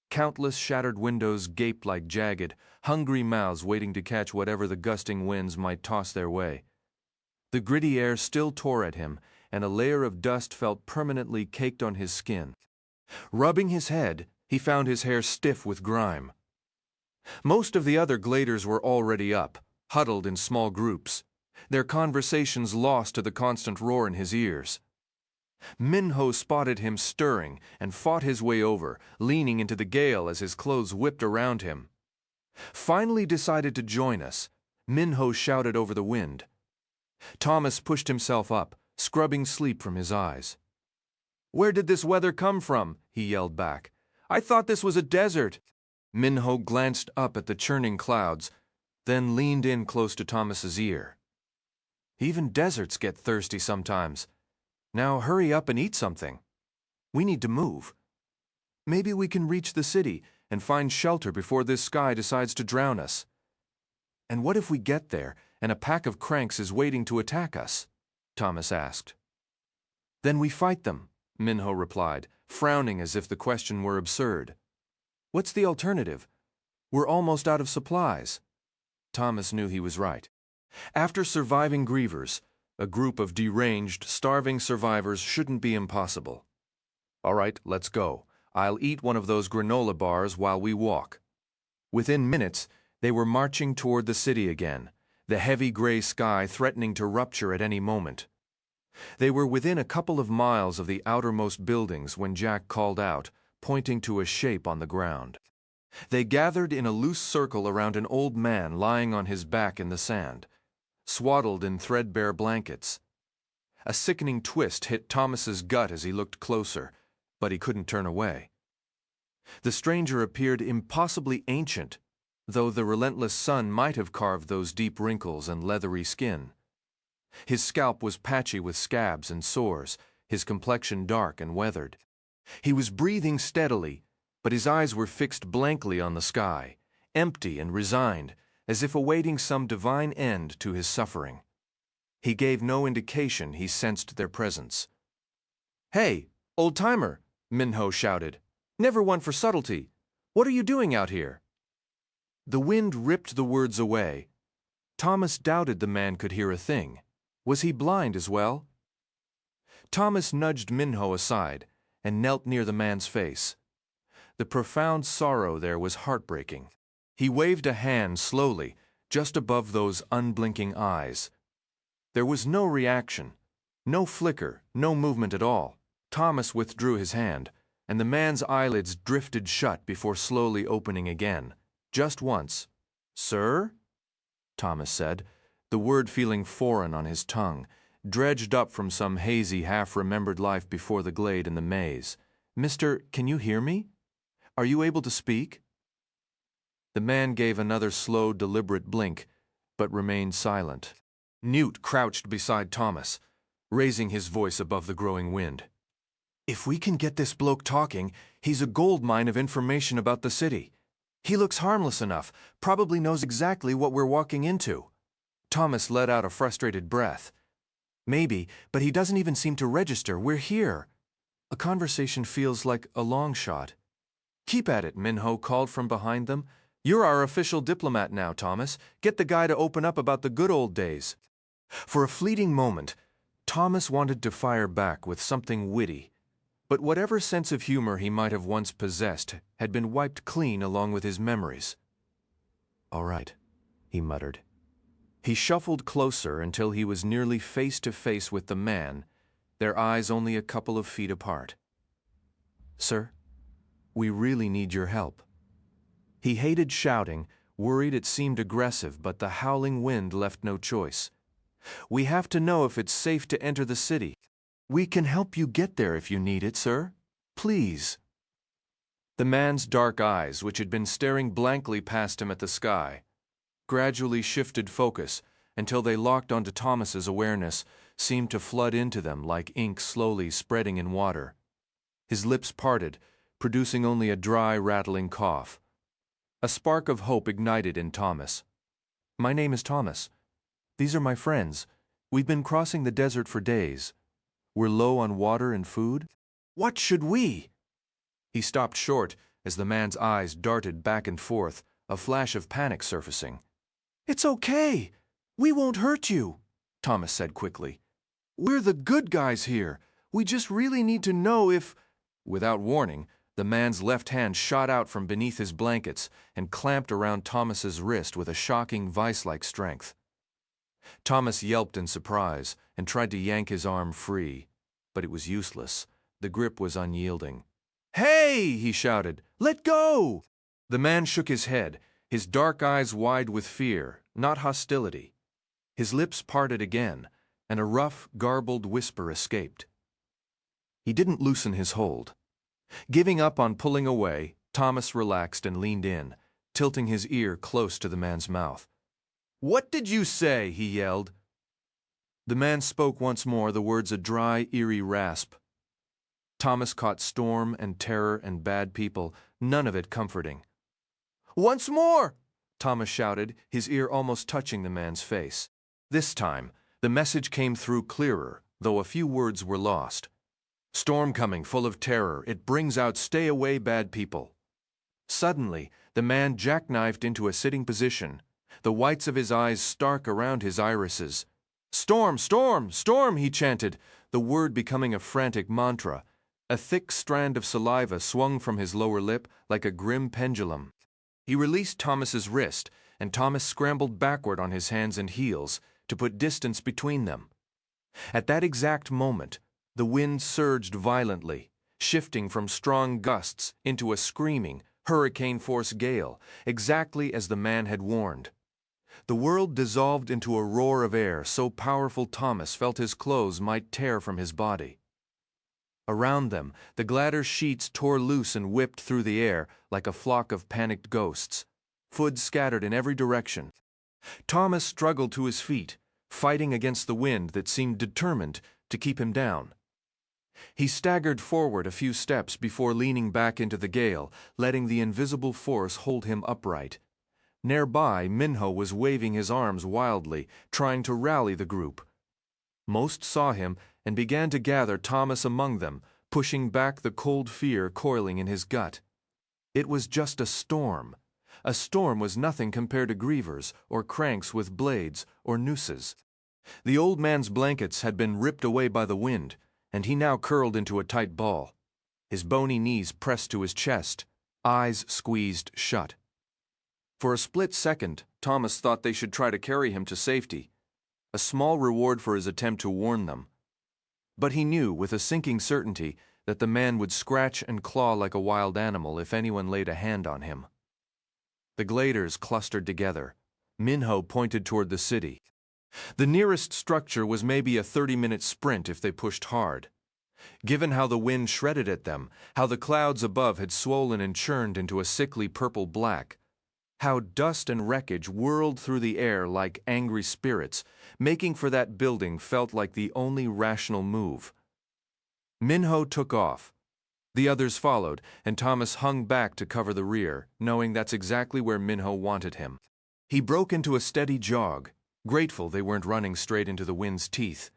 Countless shattered windows gaped like jagged, hungry mouths waiting to catch whatever the gusting winds might toss their way. The gritty air still tore at him, and a layer of dust felt permanently caked on his skin. Rubbing his head, he found his hair stiff with grime. Most of the other gladers were already up, huddled in small groups, their conversations lost to the constant roar in his ears. Minho spotted him stirring and fought his way over, leaning into the gale as his clothes whipped around him. Finally decided to join us, Minho shouted over the wind. Thomas pushed himself up, scrubbing sleep from his eyes. "Where did this weather come from?" he yelled back. "I thought this was a desert." Minho glanced up at the churning clouds, then leaned in close to Thomas's ear. "Even deserts get thirsty sometimes. Now hurry up and eat something. We need to move. Maybe we can reach the city and find shelter before this sky decides to drown us. And what if we get there and a pack of cranks is waiting to attack us?" Thomas asked. "Then we fight them," Minho replied, frowning as if the question were absurd. "What's the alternative? We're almost out of supplies." Thomas knew he was right. After surviving grievers, a group of deranged, starving survivors shouldn't be impossible. "All right, let's go. I'll eat one of those granola bars while we walk." Within minutes, they were marching toward the city again, the heavy gray sky threatening to rupture at any moment. They were within a couple of miles of the outermost buildings when Jack called out, pointing to a shape on the ground. They gathered in a loose circle around an old man lying on his back in the sand, swaddled in threadbare blankets. A sickening twist hit Thomas's gut as he looked closer, but he couldn't turn away. The stranger appeared impossibly ancient, though the relentless sun might have carved those deep wrinkles and leathery skin. His scalp was patchy with scabs and sores, his complexion dark and weathered. He was breathing steadily, but his eyes were fixed blankly on the sky, empty and resigned, as if awaiting some divine end to his suffering. He gave no indication he sensed their presence. "Hey, old-timer!" Minho shouted. "Never one for subtlety. What are you doing out here?" The wind ripped the words away. Thomas doubted the man could hear a thing. Was he blind as well? Thomas nudged Minho aside and knelt near the man's face. The profound sorrow there was heartbreaking. He waved a hand slowly, just above those unblinking eyes. There was no reaction, no flicker, no movement at all. Thomas withdrew his hand, and the man's eyelids drifted shut before slowly opening again. Just once. "Sir?" Thomas said, the word feeling foreign on his tongue, dredged up from some hazy, half-remembered life before the glade in the maze. "Mister, can you hear me? Are you able to speak?" The man gave another slow, deliberate blink, but remained silent. Newt crouched beside Thomas, raising his voice above the growing wind. "If we can get this bloke talking, he's a gold mine of information about the city. He looks harmless enough, probably knows exactly what we're walking into." Thomas let out a frustrated breath. "Maybe, but he doesn't even seem to register. We're here." A conversation feels like a long shot. "Keep at it," Minho called from behind them. "You're our official diplomat now, Thomas. Get the guy to open up about the good old days." For a fleeting moment, Thomas wanted to fire back with something witty, but whatever sense of humor he might have once possessed had been wiped clean along with his memories. "All right," he muttered. He shuffled closer until he was nearly face to face with the man, their eyes only a couple of feet apart. "Sir, we really need your help." He hated shouting, worried it seemed aggressive, but the howling wind left no choice. "We have to know if it's safe to enter the city. We can help you get there if you need it, sir. Please." The man's dark eyes, which had been staring blankly past him at the sky, gradually shifted focus until they locked onto Thomas's awareness, seemed to flood into them like ink slowly spreading in water. His lips parted, producing only a dry, rattling cough. A spark of hope ignited in Thomas. "My name is Thomas. These are my friends. We've been crossing the desert for days. We're low on water and food. What should we?" He stopped short as the man's eyes darted back and forth, a flash of panic surfacing. "It's okay. We won't hurt you," Thomas said quickly. "We're the good guys here. We just really need to know if—" Without warning, the man's left hand shot out from beneath his blankets and clamped around Thomas's wrist with a shocking vice-like strength. Thomas yelped in surprise and tried to yank his arm free, but it was useless. The grip was unyielding. "Hey!" he shouted. "Let go!" The man shook his head, his dark eyes wide with fear, not hostility. His lips parted again, and a rough, garbled whisper escaped. He didn't loosen his hold. Giving up on pulling away, Thomas relaxed and leaned in, tilting his ear close to the man's mouth. "What did you say?" he yelled. The man spoke once more, the words a dry, eerie rasp. Thomas caught storm and terror and bad people, none of it comforting. "Once more!" Thomas shouted, his ear almost touching the man's face. This time, the message came through clearer, though a few words were lost. "Storm coming, full of terror. It brings out stay away bad people." Suddenly, the man jackknifed into a sitting position, the whites of his eyes stark around his irises. "Storm, storm, storm," he chanted, the word becoming a frantic mantra. A thick strand of saliva swung from his lower lip like a grim pendulum. He released Thomas's wrist, and Thomas scrambled backward on his hands and heels to put distance between them. At that exact moment, the wind surged violently, shifting from strong gusts into a screaming, hurricane-force gale, exactly as the man had warned. The world dissolved into a roar of air so powerful Thomas felt his clothes might tear from his body. Around them, the gladder sheets tore loose and whipped through the air like a flock of panicked ghosts. Food scattered in every direction. Thomas struggled to his feet, fighting against the wind that seemed determined to keep him down. He staggered forward a few steps before leaning back into the gale, letting the invisible force hold him upright. Nearby, Minho was waving his arms wildly, trying to rally the group. Most saw him and began to gather Thomas among them, pushing back the cold fear coiling in his gut. It was just a storm. A storm was nothing compared to grievers or cranks with blades or nooses. The old man's blankets had been ripped away by the wind, and he now curled into a tight ball, his bony knees pressed to his chest, eyes squeezed shut. For a split second, Thomas thought they should try to carry him to safety, a small reward for his attempt to warn them. But he knew with a sinking certainty that the man would scratch and claw like a wild animal if anyone laid a hand on him. The gladers clustered together. Minho pointed toward the city. The nearest structure was maybe a 30-minute sprint if they pushed hard. Given how the wind shredded at them, how the clouds above had swollen and churned into a sickly purple black, how dust and wreckage whirled through the air like angry spirits, making for that building felt like the only rational move. Minho took off. The others followed, and Thomas hung back to cover the rear, knowing that's exactly where Minho wanted him. He broke into a steady jog, grateful they weren't running straight into the wind's teeth.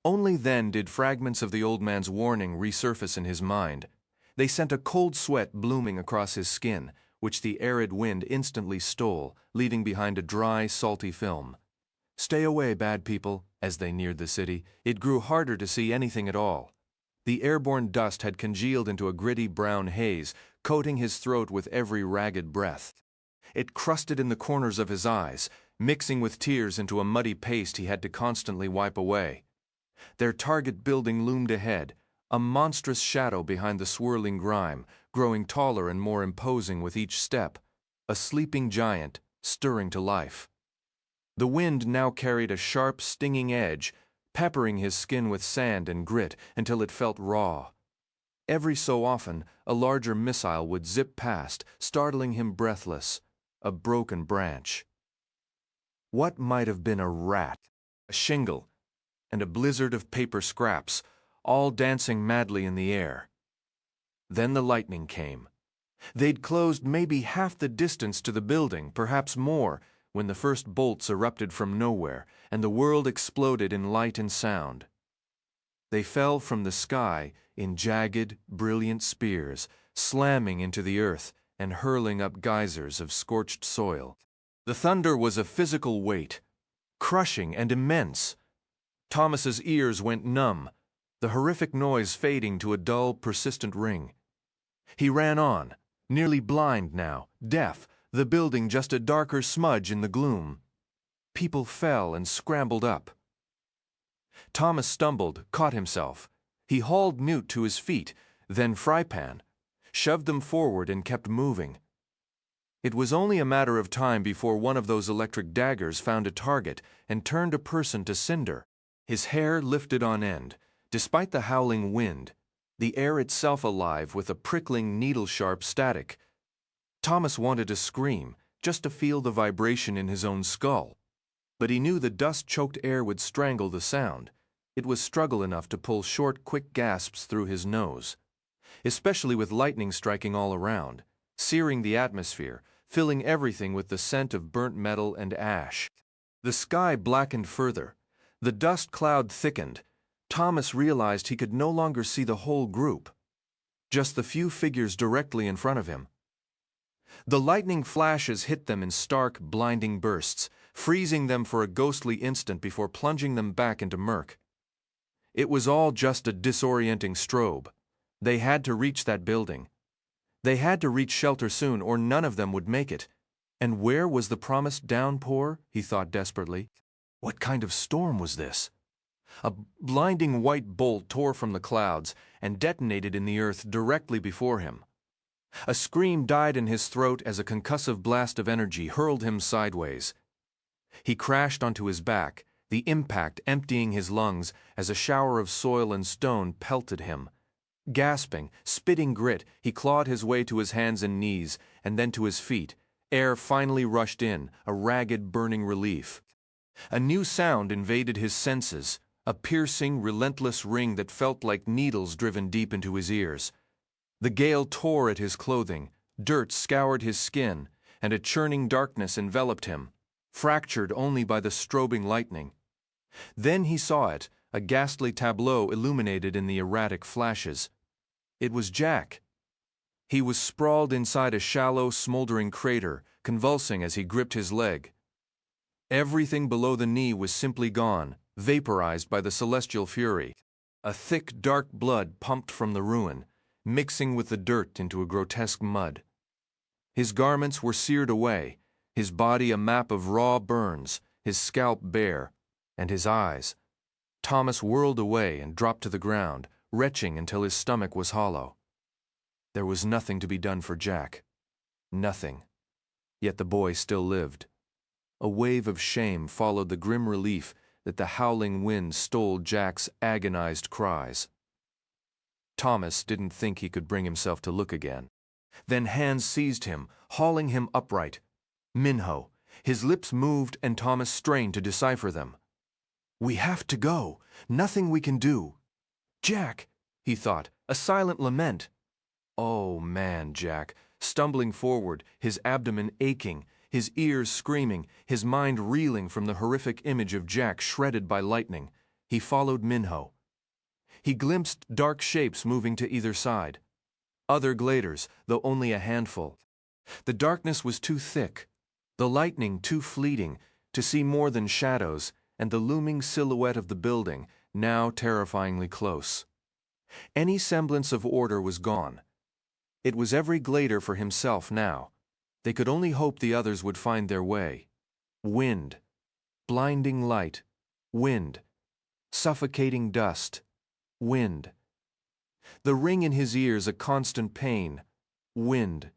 Only then did fragments of the old man's warning resurface in his mind. They sent a cold sweat blooming across his skin, which the arid wind instantly stole, leaving behind a dry, salty film. Stay away, bad people. As they neared the city, it grew harder to see anything at all. The airborne dust had congealed into a gritty brown haze, coating his throat with every ragged breath. It crusted in the corners of his eyes, mixing with tears into a muddy paste he had to constantly wipe away. Their target building loomed ahead, a monstrous shadow behind the swirling grime, growing taller and more imposing with each step, a sleeping giant stirring to life. The wind now carried a sharp, stinging edge, peppering his skin with sand and grit until it felt raw. Every so often, a larger missile would zip past, startling him breathless, a broken branch. What might have been a rat, a shingle, and a blizzard of paper scraps, all dancing madly in the air. Then the lightning came. They'd closed maybe half the distance to the building, perhaps more, when the first bolts erupted from nowhere, and the world exploded in light and sound. They fell from the sky in jagged, brilliant spears, slamming into the earth and hurling up geysers of scorched soil. The thunder was a physical weight, crushing and immense. Thomas's ears went numb, the horrific noise fading to a dull, persistent ring. He ran on, nearly blind now, deaf, the building just a darker smudge in the gloom. People fell and scrambled up. Thomas stumbled, caught himself. He hauled Newt to his feet, then Frypan, shoved them forward and kept moving. It was only a matter of time before one of those electric daggers found a target and turned a person to cinder. His hair lifted on end, despite the howling wind, the air itself alive with a prickling, needle-sharp static. Thomas wanted to scream, just to feel the vibration in his own skull. But he knew the dust-choked air would strangle the sound. It was struggle enough to pull short, quick gasps through his nose, especially with lightning striking all around, searing the atmosphere, filling everything with the scent of burnt metal and ash. The sky blackened further. The dust cloud thickened. Thomas realized he could no longer see the whole group, just the few figures directly in front of him. The lightning flashes hit them in stark, blinding bursts, freezing them for a ghostly instant before plunging them back into murk. It was all just a disorienting strobe. They had to reach that building. They had to reach shelter soon, or none of them would make it. And where was the promised downpour? He thought desperately. What kind of storm was this? A blinding white bolt tore from the clouds and detonated in the earth directly before him. A scream died in his throat as a concussive blast of energy hurled him sideways. He crashed onto his back, the impact emptying his lungs as a shower of soil and stone pelted him. Gasping, spitting grit, he clawed his way to his hands and knees, and then to his feet. Air finally rushed in, a ragged, burning relief. A new sound invaded his senses, a piercing, relentless ring that felt like needles driven deep into his ears. The gale tore at his clothing, dirt scoured his skin, and a churning darkness enveloped him, fractured only by the strobing lightning. Then he saw it, a ghastly tableau illuminated in the erratic flashes. It was Jack. He was sprawled inside a shallow, smoldering crater, convulsing as he gripped his leg. Everything below the knee was simply gone, vaporized by the celestial fury. A thick, dark blood pumped from the ruin, mixing with the dirt into a grotesque mud. His garments were seared away, his body a map of raw burns, his scalp bare, and his eyes. Thomas whirled away and dropped to the ground, retching until his stomach was hollow. There was nothing to be done for Jack. Nothing. Yet the boy still lived. A wave of shame followed the grim relief that the howling wind stole Jack's agonized cries. Thomas didn't think he could bring himself to look again. Then hands seized him, hauling him upright. Minho. His lips moved and Thomas strained to decipher them. "We have to go. Nothing we can do." "Jack," he thought, a silent lament. Oh man, Jack, stumbling forward, his abdomen aching, his ears screaming, his mind reeling from the horrific image of Jack shredded by lightning. He followed Minho. He glimpsed dark shapes moving to either side. Other gladers, though only a handful. The darkness was too thick, the lightning too fleeting, to see more than shadows and the looming silhouette of the building, now terrifyingly close. Any semblance of order was gone. It was every glader for himself now. They could only hope the others would find their way. Wind. Blinding light. Wind. Suffocating dust. Wind. The ring in his ears a constant pain. Wind.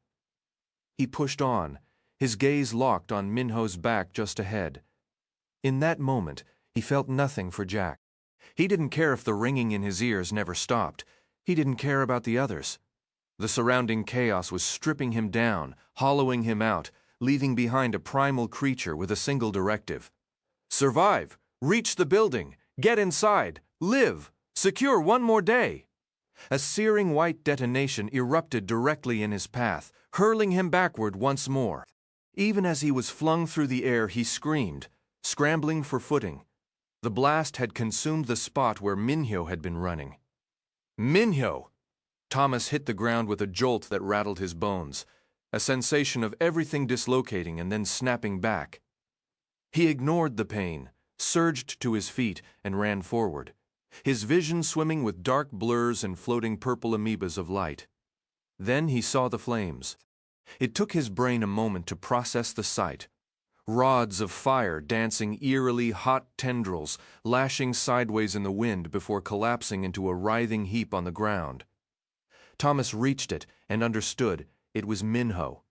He pushed on, his gaze locked on Minho's back just ahead. In that moment, he felt nothing for Jack. He didn't care if the ringing in his ears never stopped. He didn't care about the others. The surrounding chaos was stripping him down, hollowing him out, leaving behind a primal creature with a single directive. Survive! Reach the building! Get inside! Live! Secure one more day! A searing white detonation erupted directly in his path, hurling him backward once more. Even as he was flung through the air, he screamed, scrambling for footing. The blast had consumed the spot where Minho had been running. Minho! Thomas hit the ground with a jolt that rattled his bones, a sensation of everything dislocating and then snapping back. He ignored the pain, surged to his feet, and ran forward, his vision swimming with dark blurs and floating purple amoebas of light. Then he saw the flames. It took his brain a moment to process the sight. Rods of fire dancing eerily hot tendrils, lashing sideways in the wind before collapsing into a writhing heap on the ground. Thomas reached it and understood it was Minho.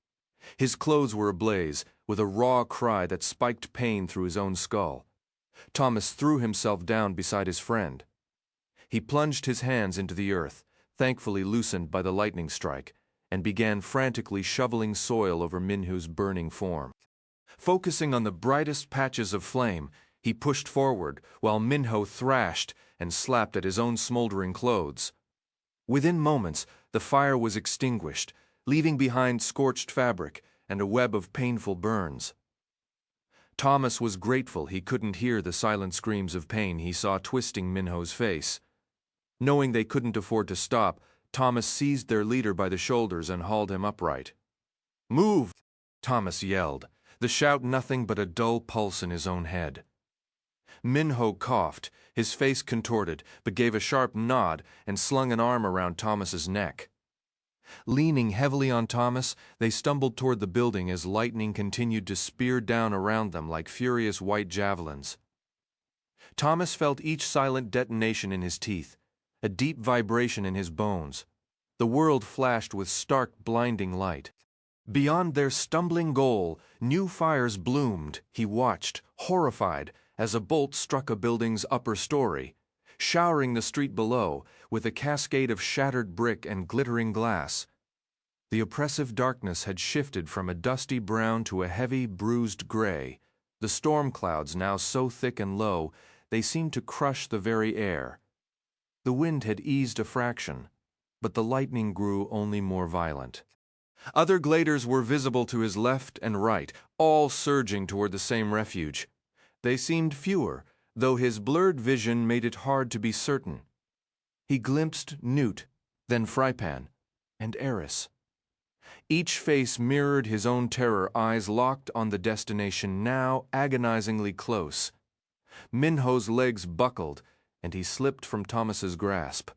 His clothes were ablaze, with a raw cry that spiked pain through his own skull. Thomas threw himself down beside his friend. He plunged his hands into the earth, thankfully loosened by the lightning strike, and began frantically shoveling soil over Minho's burning form. Focusing on the brightest patches of flame, he pushed forward while Minho thrashed and slapped at his own smoldering clothes. Within moments, the fire was extinguished, leaving behind scorched fabric and a web of painful burns. Thomas was grateful he couldn't hear the silent screams of pain he saw twisting Minho's face. Knowing they couldn't afford to stop, Thomas seized their leader by the shoulders and hauled him upright. "Move!" Thomas yelled, the shout nothing but a dull pulse in his own head. Minho coughed, his face contorted, but gave a sharp nod and slung an arm around Thomas's neck. Leaning heavily on Thomas, they stumbled toward the building as lightning continued to spear down around them like furious white javelins. Thomas felt each silent detonation in his teeth, a deep vibration in his bones. The world flashed with stark, blinding light. Beyond their stumbling goal, new fires bloomed. He watched, horrified, as a bolt struck a building's upper story, showering the street below with a cascade of shattered brick and glittering glass. The oppressive darkness had shifted from a dusty brown to a heavy, bruised gray, The storm clouds, now so thick and low, they seemed to crush the very air. The wind had eased a fraction, but the lightning grew only more violent. Other gladers were visible to his left and right, all surging toward the same refuge. They seemed fewer, though his blurred vision made it hard to be certain. He glimpsed Newt, then Frypan, and Eris. Each face mirrored his own terror, eyes locked on the destination, now agonizingly close. Minho's legs buckled, and he slipped from Thomas's grasp.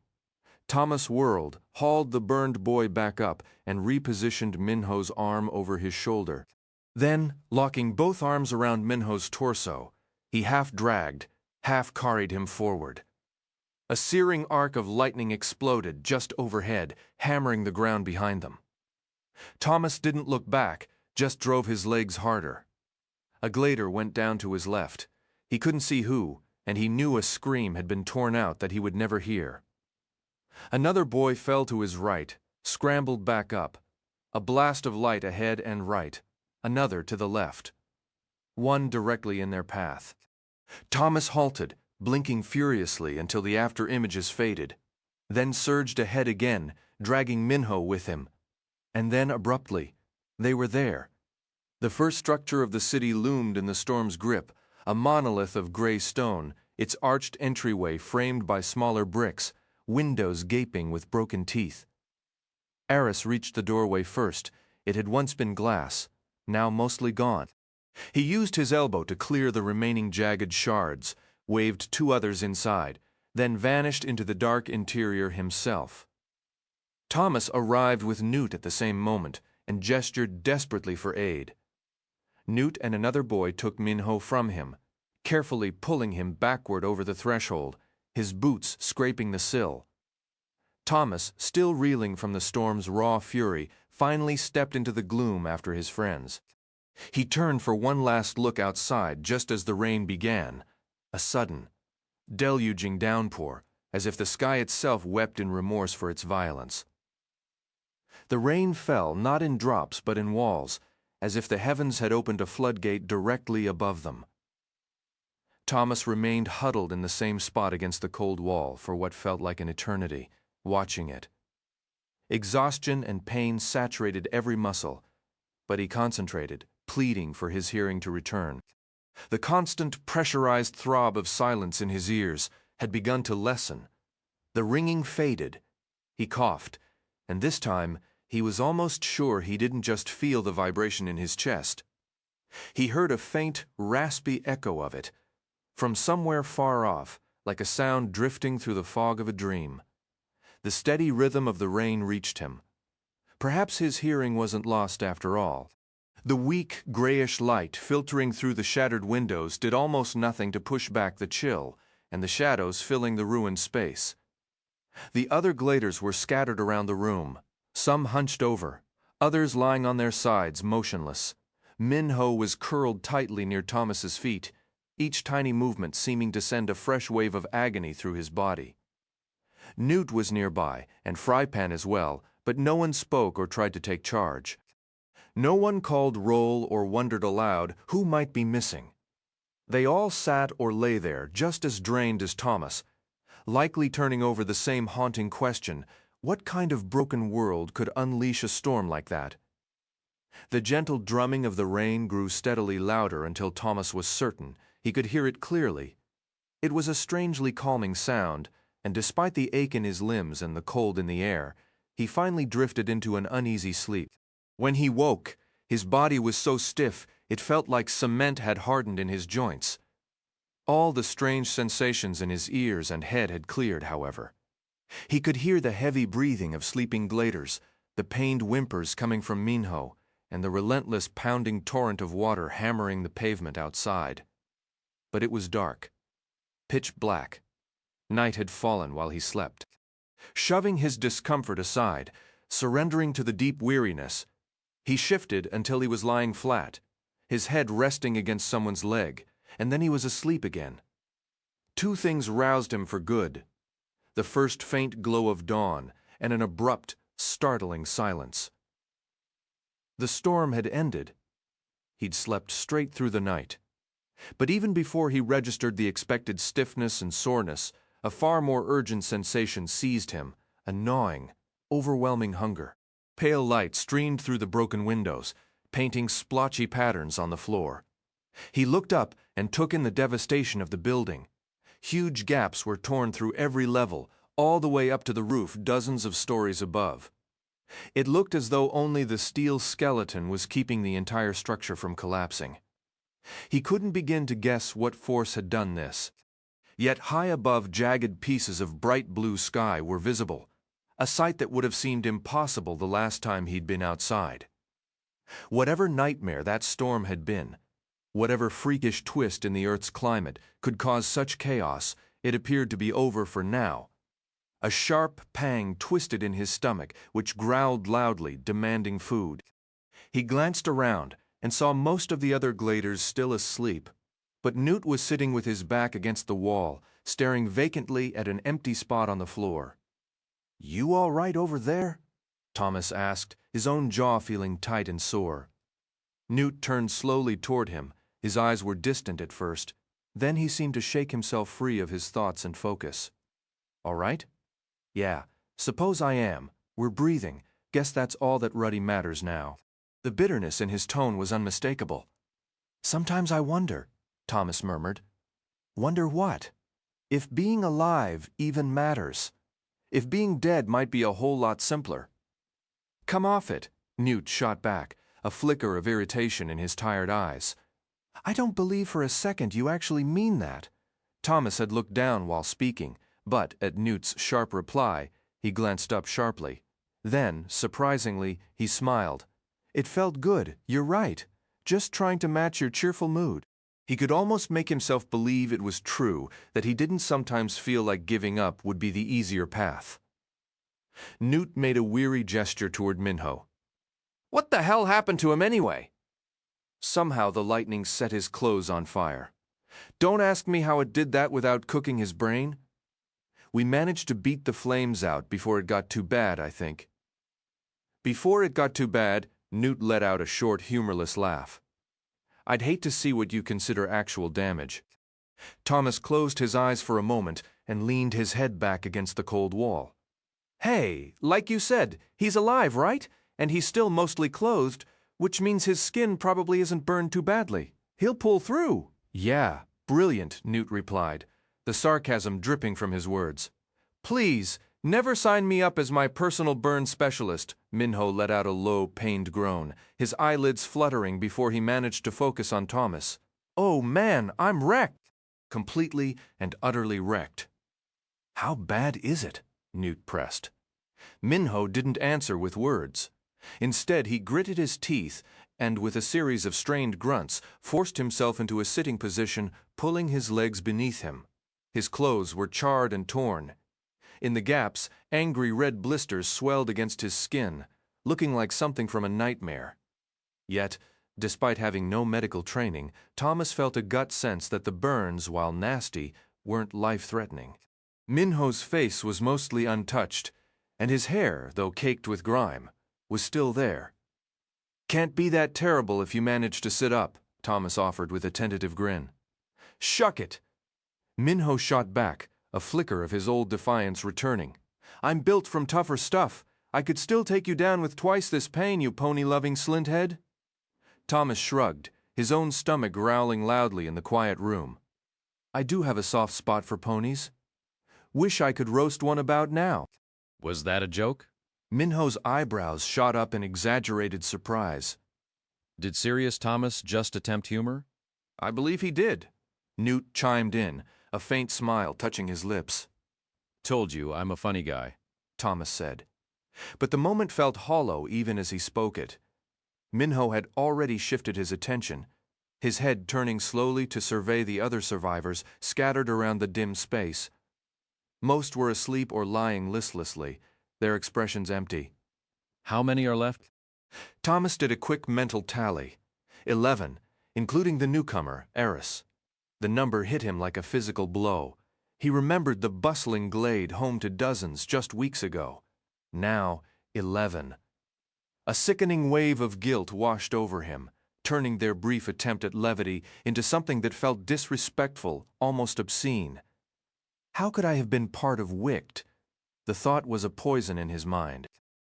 Thomas whirled, hauled the burned boy back up, and repositioned Minho's arm over his shoulder. Then, locking both arms around Minho's torso, he half-dragged, half-carried him forward. A searing arc of lightning exploded just overhead, hammering the ground behind them. Thomas didn't look back, just drove his legs harder. A glader went down to his left. He couldn't see who, and he knew a scream had been torn out that he would never hear. Another boy fell to his right, scrambled back up. A blast of light ahead and right, another to the left. One directly in their path. Thomas halted, blinking furiously until the after images faded, then surged ahead again, dragging Minho with him. And then, abruptly, they were there. The first structure of the city loomed in the storm's grip, a monolith of gray stone, its arched entryway framed by smaller bricks, windows gaping with broken teeth. Eris reached the doorway first. It had once been glass, now mostly gone. He used his elbow to clear the remaining jagged shards, waved two others inside, then vanished into the dark interior himself. Thomas arrived with Newt at the same moment and gestured desperately for aid. Newt and another boy took Minho from him, carefully pulling him backward over the threshold, his boots scraping the sill. Thomas, still reeling from the storm's raw fury, finally stepped into the gloom after his friends. He turned for one last look outside just as the rain began, a sudden, deluging downpour, as if the sky itself wept in remorse for its violence. The rain fell not in drops but in walls, as if the heavens had opened a floodgate directly above them. Thomas remained huddled in the same spot against the cold wall for what felt like an eternity, watching it. Exhaustion and pain saturated every muscle, but he concentrated, pleading for his hearing to return. The constant pressurized throb of silence in his ears had begun to lessen. The ringing faded. He coughed, and this time he was almost sure he didn't just feel the vibration in his chest. He heard a faint, raspy echo of it, from somewhere far off, like a sound drifting through the fog of a dream. The steady rhythm of the rain reached him. Perhaps his hearing wasn't lost after all. The weak, grayish light filtering through the shattered windows did almost nothing to push back the chill and the shadows filling the ruined space. The other gladers were scattered around the room, some hunched over, others lying on their sides, motionless. Minho was curled tightly near Thomas's feet, each tiny movement seeming to send a fresh wave of agony through his body. Newt was nearby, and Frypan as well, but no one spoke or tried to take charge. No one called roll or wondered aloud who might be missing. They all sat or lay there, just as drained as Thomas, likely turning over the same haunting question: what kind of broken world could unleash a storm like that? The gentle drumming of the rain grew steadily louder until Thomas was certain he could hear it clearly. It was a strangely calming sound, and despite the ache in his limbs and the cold in the air, he finally drifted into an uneasy sleep. When he woke, his body was so stiff it felt like cement had hardened in his joints. All the strange sensations in his ears and head had cleared, however. He could hear the heavy breathing of sleeping gladers, the pained whimpers coming from Minho, and the relentless pounding torrent of water hammering the pavement outside. But it was dark, pitch black. Night had fallen while he slept. Shoving his discomfort aside, surrendering to the deep weariness, he shifted until he was lying flat, his head resting against someone's leg, and then he was asleep again. Two things roused him for good: the first faint glow of dawn and an abrupt, startling silence. The storm had ended. He'd slept straight through the night. But even before he registered the expected stiffness and soreness, a far more urgent sensation seized him, a gnawing, overwhelming hunger. Pale light streamed through the broken windows, painting splotchy patterns on the floor. He looked up and took in the devastation of the building. Huge gaps were torn through every level, all the way up to the roof dozens of stories above. It looked as though only the steel skeleton was keeping the entire structure from collapsing. He couldn't begin to guess what force had done this. Yet high above, jagged pieces of bright blue sky were visible, a sight that would have seemed impossible the last time he'd been outside. Whatever nightmare that storm had been, whatever freakish twist in the Earth's climate could cause such chaos, it appeared to be over for now. A sharp pang twisted in his stomach, which growled loudly, demanding food. He glanced around and saw most of the other gladers still asleep, but Newt was sitting with his back against the wall, staring vacantly at an empty spot on the floor. "You all right over there?" Thomas asked, his own jaw feeling tight and sore. Newt turned slowly toward him. His eyes were distant at first. Then he seemed to shake himself free of his thoughts and focus. "All right? Yeah, suppose I am. We're breathing. Guess that's all that ruddy matters now." The bitterness in his tone was unmistakable. "Sometimes I wonder," Thomas murmured. "Wonder what? If being alive even matters. If being dead might be a whole lot simpler." "Come off it," Newt shot back, a flicker of irritation in his tired eyes. "I don't believe for a second you actually mean that." Thomas had looked down while speaking, but at Newt's sharp reply, he glanced up sharply. Then, surprisingly, he smiled. "It felt good, you're right. Just trying to match your cheerful mood." He could almost make himself believe it was true that he didn't sometimes feel like giving up would be the easier path. Newt made a weary gesture toward Minho. "What the hell happened to him anyway?" Somehow the lightning set his clothes on fire. Don't ask me how it did that without cooking his brain. We managed to beat the flames out before it got too bad, I think. Before it got too bad, Newt let out a short, humorless laugh. "I'd hate to see what you consider actual damage." Thomas closed his eyes for a moment and leaned his head back against the cold wall. "Hey, like you said, he's alive, right? And he's still mostly clothed, which means his skin probably isn't burned too badly. He'll pull through." "Yeah, brilliant," Newt replied, the sarcasm dripping from his words. "Please, never sign me up as my personal burn specialist." Minho let out a low, pained groan, his eyelids fluttering before he managed to focus on Thomas. "Oh man, I'm wrecked. Completely and utterly wrecked." "How bad is it?" Newt pressed. Minho didn't answer with words. Instead, he gritted his teeth and, with a series of strained grunts, forced himself into a sitting position, pulling his legs beneath him. His clothes were charred and torn. In the gaps, angry red blisters swelled against his skin, looking like something from a nightmare. Yet, despite having no medical training, Thomas felt a gut sense that the burns, while nasty, weren't life-threatening. Minho's face was mostly untouched, and his hair, though caked with grime, was still there. "Can't be that terrible if you manage to sit up," Thomas offered with a tentative grin. "Shuck it!" Minho shot back, a flicker of his old defiance returning. "I'm built from tougher stuff. I could still take you down with twice this pain, you pony-loving slinthead." Thomas shrugged, his own stomach growling loudly in the quiet room. "I do have a soft spot for ponies. Wish I could roast one about now." Was that a joke? Minho's eyebrows shot up in exaggerated surprise. Did Serious Thomas just attempt humor? "I believe he did." Newt chimed in, a faint smile touching his lips. "Told you, I'm a funny guy," Thomas said. But the moment felt hollow even as he spoke it. Minho had already shifted his attention, his head turning slowly to survey the other survivors scattered around the dim space. Most were asleep or lying listlessly, their expressions empty. "How many are left?" Thomas did a quick mental tally. 11, including the newcomer, Eris. The number hit him like a physical blow. He remembered the bustling glade home to dozens just weeks ago. Now, 11. A sickening wave of guilt washed over him. turning their brief attempt at levity into something that felt disrespectful, almost obscene. How could I have been part of Wicked? The thought was a poison in his mind.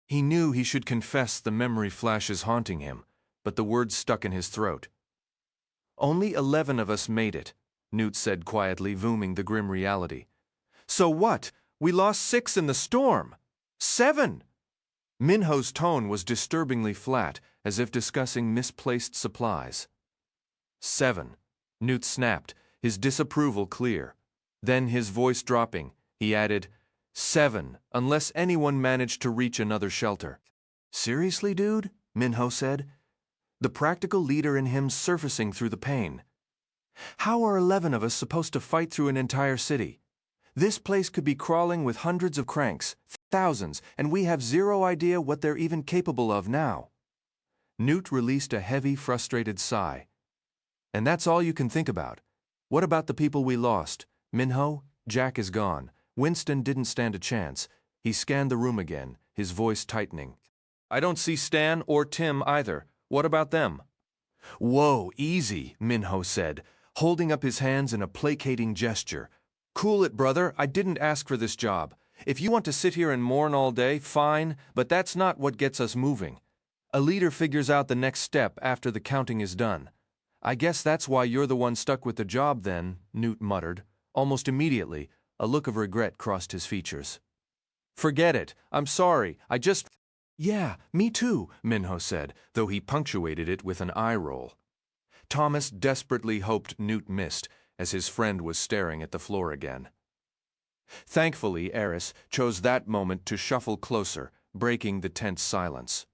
He knew he should confess the memory flashes haunting him, but the words stuck in his throat. "Only 11 of us made it," Newt said quietly, vooming the grim reality. "So what? We lost 6 in the storm! 7! Minho's tone was disturbingly flat, as if discussing misplaced supplies. 7. Newt snapped, his disapproval clear. Then, his voice dropping, he added, 7, unless anyone managed to reach another shelter. "Seriously, dude?" Minho said, the practical leader in him surfacing through the pain. "How are 11 of us supposed to fight through an entire city? This place could be crawling with hundreds of cranks, thousands, and we have zero idea what they're even capable of now." Newt released a heavy, frustrated sigh. "And that's all you can think about? What about the people we lost? Minho? Jack is gone. Winston didn't stand a chance." He scanned the room again, his voice tightening. "I don't see Stan or Tim either. What about them?" "Whoa, easy," Minho said, holding up his hands in a placating gesture. "Cool it, brother. I didn't ask for this job. If you want to sit here and mourn all day, fine, but that's not what gets us moving. A leader figures out the next step after the counting is done. I guess that's why you're the one stuck with the job then," Newt muttered. Almost immediately, a look of regret crossed his features. "Forget it. I'm sorry. I just—" "Yeah, me too," Minho said, though he punctuated it with an eye roll. Thomas desperately hoped Newt missed, as his friend was staring at the floor again. Thankfully, Eris chose that moment to shuffle closer, breaking the tense silence.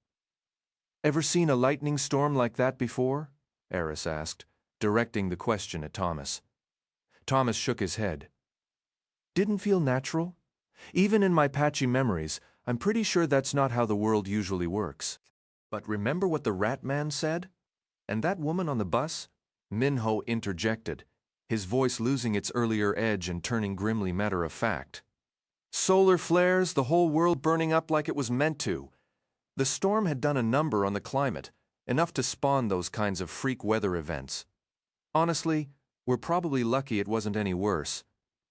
"Ever seen a lightning storm like that before?" Eris asked, directing the question at Thomas. Thomas shook his head. "Didn't feel natural? Even in my patchy memories, I'm pretty sure that's not how the world usually works. But remember what the Rat Man said? And that woman on the bus?" Minho interjected, his voice losing its earlier edge and turning grimly matter-of-fact. "Solar flares, the whole world burning up like it was meant to. The storm had done a number on the climate, enough to spawn those kinds of freak weather events. Honestly, we're probably lucky it wasn't any worse.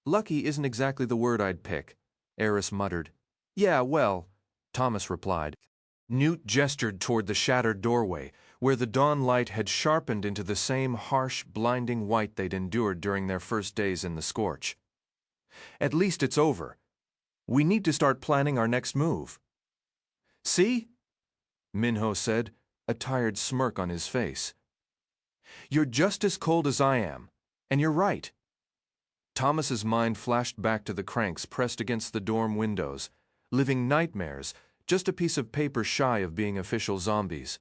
Lucky isn't exactly the word I'd pick," Eris muttered. "Yeah, well," Thomas replied. Newt gestured toward the shattered doorway, where the dawn light had sharpened into the same harsh, blinding white they'd endured during their first days in the Scorch. "At least it's over. We need to start planning our next move." "See?" Minho said, a tired smirk on his face. "You're just as cold as I am, and you're right." Thomas's mind flashed back to the cranks pressed against the dorm windows, living nightmares, just a piece of paper shy of being official zombies.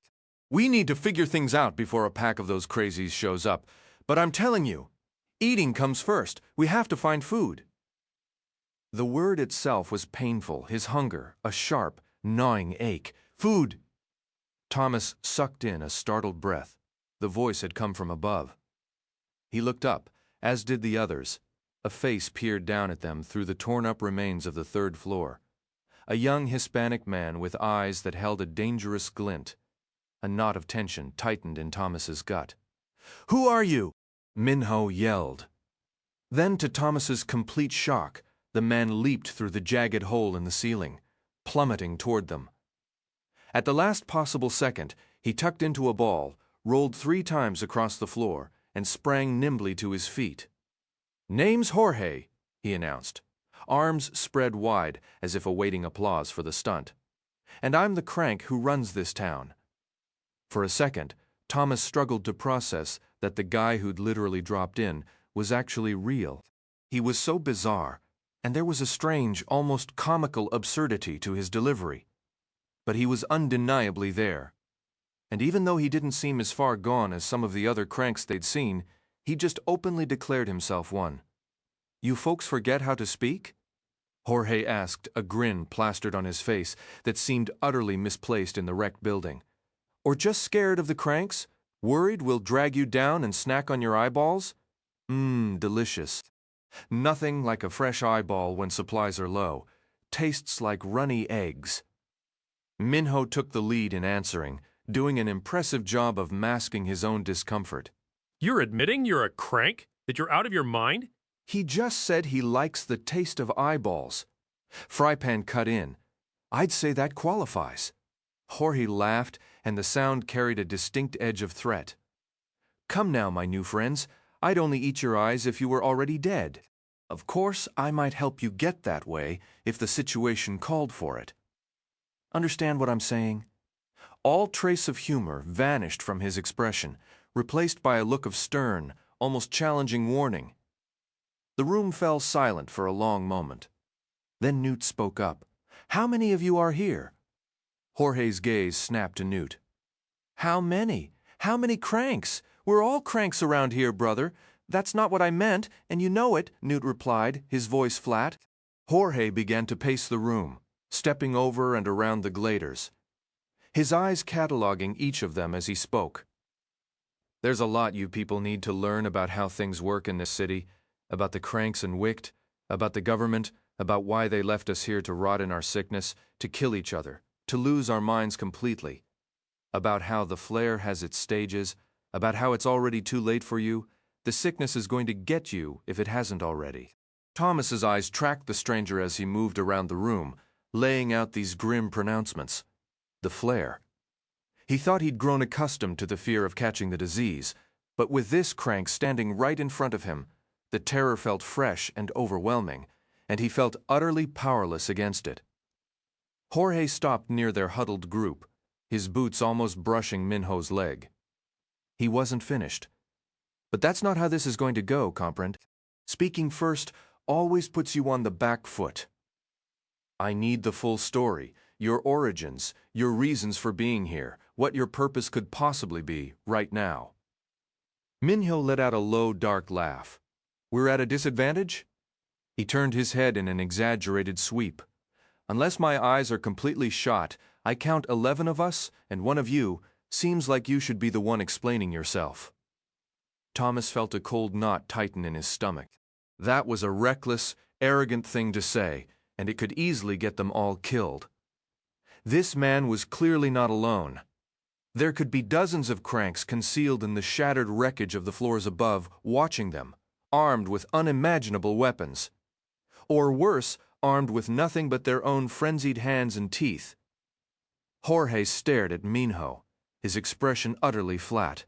"We need to figure things out before a pack of those crazies shows up, but I'm telling you, eating comes first. We have to find food." The word itself was painful, his hunger, a sharp, gnawing ache. "Food!" Thomas sucked in a startled breath. The voice had come from above. He looked up, as did the others. A face peered down at them through the torn-up remains of the 3rd floor. A young Hispanic man with eyes that held a dangerous glint. A knot of tension tightened in Thomas's gut. "Who are you?" Minho yelled. Then, to Thomas's complete shock, the man leaped through the jagged hole in the ceiling, plummeting toward them. At the last possible second, he tucked into a ball, rolled 3 times across the floor, and sprang nimbly to his feet. "Name's Jorge," he announced, arms spread wide as if awaiting applause for the stunt. "And I'm the crank who runs this town." For a second, Thomas struggled to process that the guy who'd literally dropped in was actually real. He was so bizarre, and there was a strange, almost comical absurdity to his delivery. But he was undeniably there. And even though he didn't seem as far gone as some of the other cranks they'd seen, he just openly declared himself one. "You folks forget how to speak?" Jorge asked, a grin plastered on his face that seemed utterly misplaced in the wrecked building. "Or just scared of the cranks? Worried we'll drag you down and snack on your eyeballs? Delicious. Nothing like a fresh eyeball when supplies are low. Tastes like runny eggs." Minho took the lead in answering, doing an impressive job of masking his own discomfort. You're admitting you're a crank? That you're out of your mind? He just said he likes the taste of eyeballs. Frypan cut in. I'd say that qualifies. Jorge laughed, and the sound carried a distinct edge of threat. Come now, my new friends. I'd only eat your eyes if you were already dead. Of course, I might help you get that way if the situation called for it. Understand what I'm saying? All trace of humor vanished from his expression, replaced by a look of stern, almost challenging warning. The room fell silent for a long moment. Then Newt spoke up. How many of you are here? Jorge's gaze snapped to Newt. How many? How many cranks? We're all cranks around here, brother. That's not what I meant, and you know it, Newt replied, his voice flat. Jorge began to pace the room, stepping over and around the gladers, his eyes cataloging each of them as he spoke. There's a lot you people need to learn about how things work in this city, about the cranks and wicked, about the government, about why they left us here to rot in our sickness, to kill each other, to lose our minds completely, about how the flare has its stages, about how it's already too late for you. The sickness is going to get you if it hasn't already. Thomas's eyes tracked the stranger as he moved around the room, laying out these grim pronouncements. The flare. He thought he'd grown accustomed to the fear of catching the disease, but with this crank standing right in front of him, the terror felt fresh and overwhelming, and he felt utterly powerless against it. Jorge stopped near their huddled group, his boots almost brushing Minho's leg. He wasn't finished. But that's not how this is going to go, comprehend? Speaking first always puts you on the back foot. I need the full story, your origins, your reasons for being here, what your purpose could possibly be right now. Minho let out a low, dark laugh. We're at a disadvantage? He turned his head in an exaggerated sweep. Unless my eyes are completely shot, I count 11 of us, and one of you. Seems like you should be the one explaining yourself. Thomas felt a cold knot tighten in his stomach. That was a reckless, arrogant thing to say, and it could easily get them all killed. This man was clearly not alone. There could be dozens of cranks concealed in the shattered wreckage of the floors above, watching them, armed with unimaginable weapons. Or worse, armed with nothing but their own frenzied hands and teeth. Jorge stared at Minho, his expression utterly flat.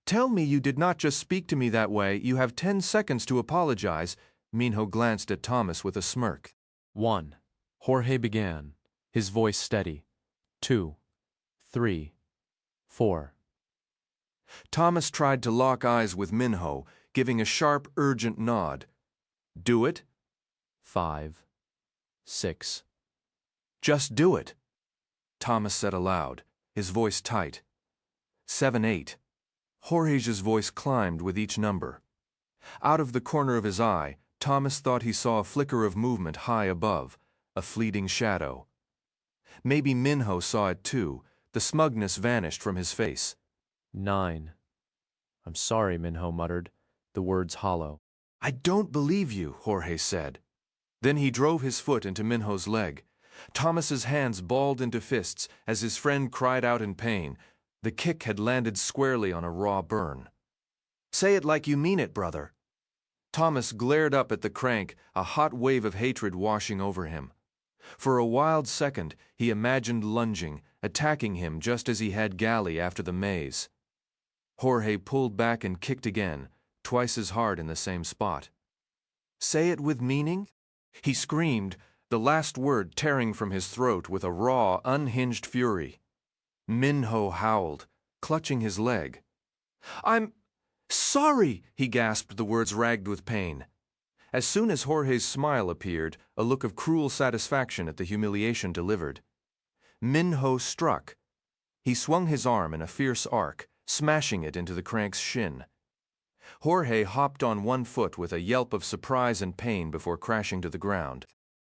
Tell me you did not just speak to me that way. You have 10 seconds to apologize. Minho glanced at Thomas with a smirk. 1. Jorge began, his voice steady. 2, 3, 4. Thomas tried to lock eyes with Minho, giving a sharp, urgent nod. Do it? 5, 6. Just do it, Thomas said aloud, his voice tight. 7, 8. Jorge's voice climbed with each number. Out of the corner of his eye, Thomas thought he saw a flicker of movement high above, a fleeting shadow. Maybe Minho saw it too. The smugness vanished from his face. 9. I'm sorry, Minho muttered, the words hollow. I don't believe you, Jorge said. Then he drove his foot into Minho's leg. Thomas's hands balled into fists as his friend cried out in pain. The kick had landed squarely on a raw burn. Say it like you mean it, brother. Thomas glared up at the crank, a hot wave of hatred washing over him. For a wild second, he imagined lunging, attacking him just as he had Galley after the maze. Jorge pulled back and kicked again, twice as hard in the same spot. Say it with meaning? He screamed, the last word tearing from his throat with a raw, unhinged fury. Minho howled, clutching his leg. I'm sorry, he gasped, the words ragged with pain. As soon as Jorge's smile appeared, a look of cruel satisfaction at the humiliation delivered. Minho struck. He swung his arm in a fierce arc, smashing it into the crank's shin. Jorge hopped on one foot with a yelp of surprise and pain before crashing to the ground.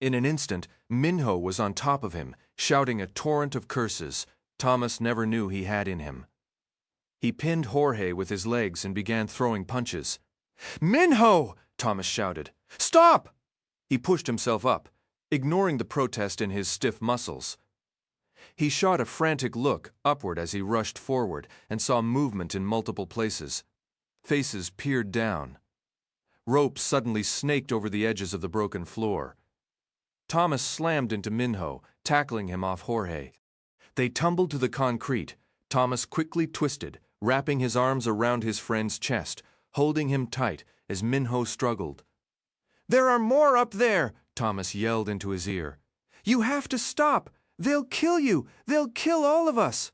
In an instant, Minho was on top of him, shouting a torrent of curses Thomas never knew he had in him. He pinned Jorge with his legs and began throwing punches. Minho! Thomas shouted. Stop! He pushed himself up, ignoring the protest in his stiff muscles. He shot a frantic look upward as he rushed forward and saw movement in multiple places. Faces peered down. Ropes suddenly snaked over the edges of the broken floor. Thomas slammed into Minho, tackling him off Jorge. They tumbled to the concrete. Thomas quickly twisted, wrapping his arms around his friend's chest, holding him tight as Minho struggled. "There are more up there!" Thomas yelled into his ear. "You have to stop! They'll kill you! They'll kill all of us!"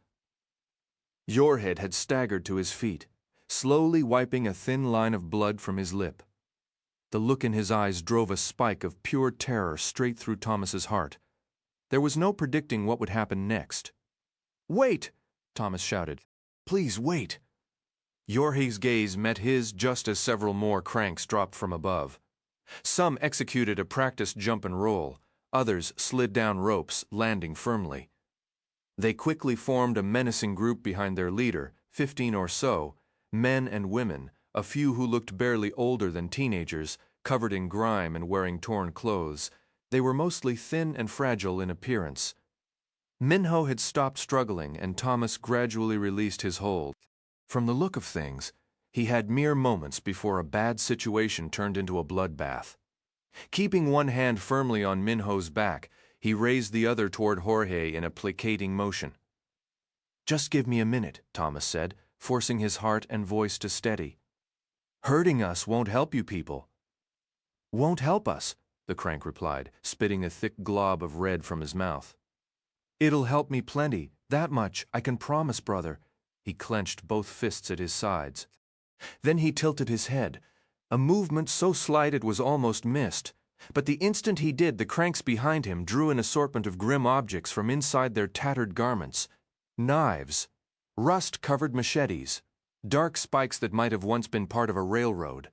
Yorhead had staggered to his feet, slowly wiping a thin line of blood from his lip. The look in his eyes drove a spike of pure terror straight through Thomas's heart. There was no predicting what would happen next. "Wait!" Thomas shouted. "Please wait!" Jorge's gaze met his just as several more cranks dropped from above. Some executed a practiced jump and roll. Others slid down ropes, landing firmly. They quickly formed a menacing group behind their leader, 15 or so, men and women, a few who looked barely older than teenagers, covered in grime and wearing torn clothes. They were mostly thin and fragile in appearance. Minho had stopped struggling, and Thomas gradually released his hold. From the look of things, he had mere moments before a bad situation turned into a bloodbath. Keeping one hand firmly on Minho's back, he raised the other toward Jorge in a placating motion. "Just give me a minute," Thomas said, forcing his heart and voice to steady. "Hurting us won't help you people." "Won't help us," the crank replied, spitting a thick glob of red from his mouth. "It'll help me plenty, that much I can promise, brother." He clenched both fists at his sides. Then he tilted his head, a movement so slight it was almost missed. But the instant he did, the cranks behind him drew an assortment of grim objects from inside their tattered garments. Knives, rust-covered machetes, dark spikes that might have once been part of a railroad.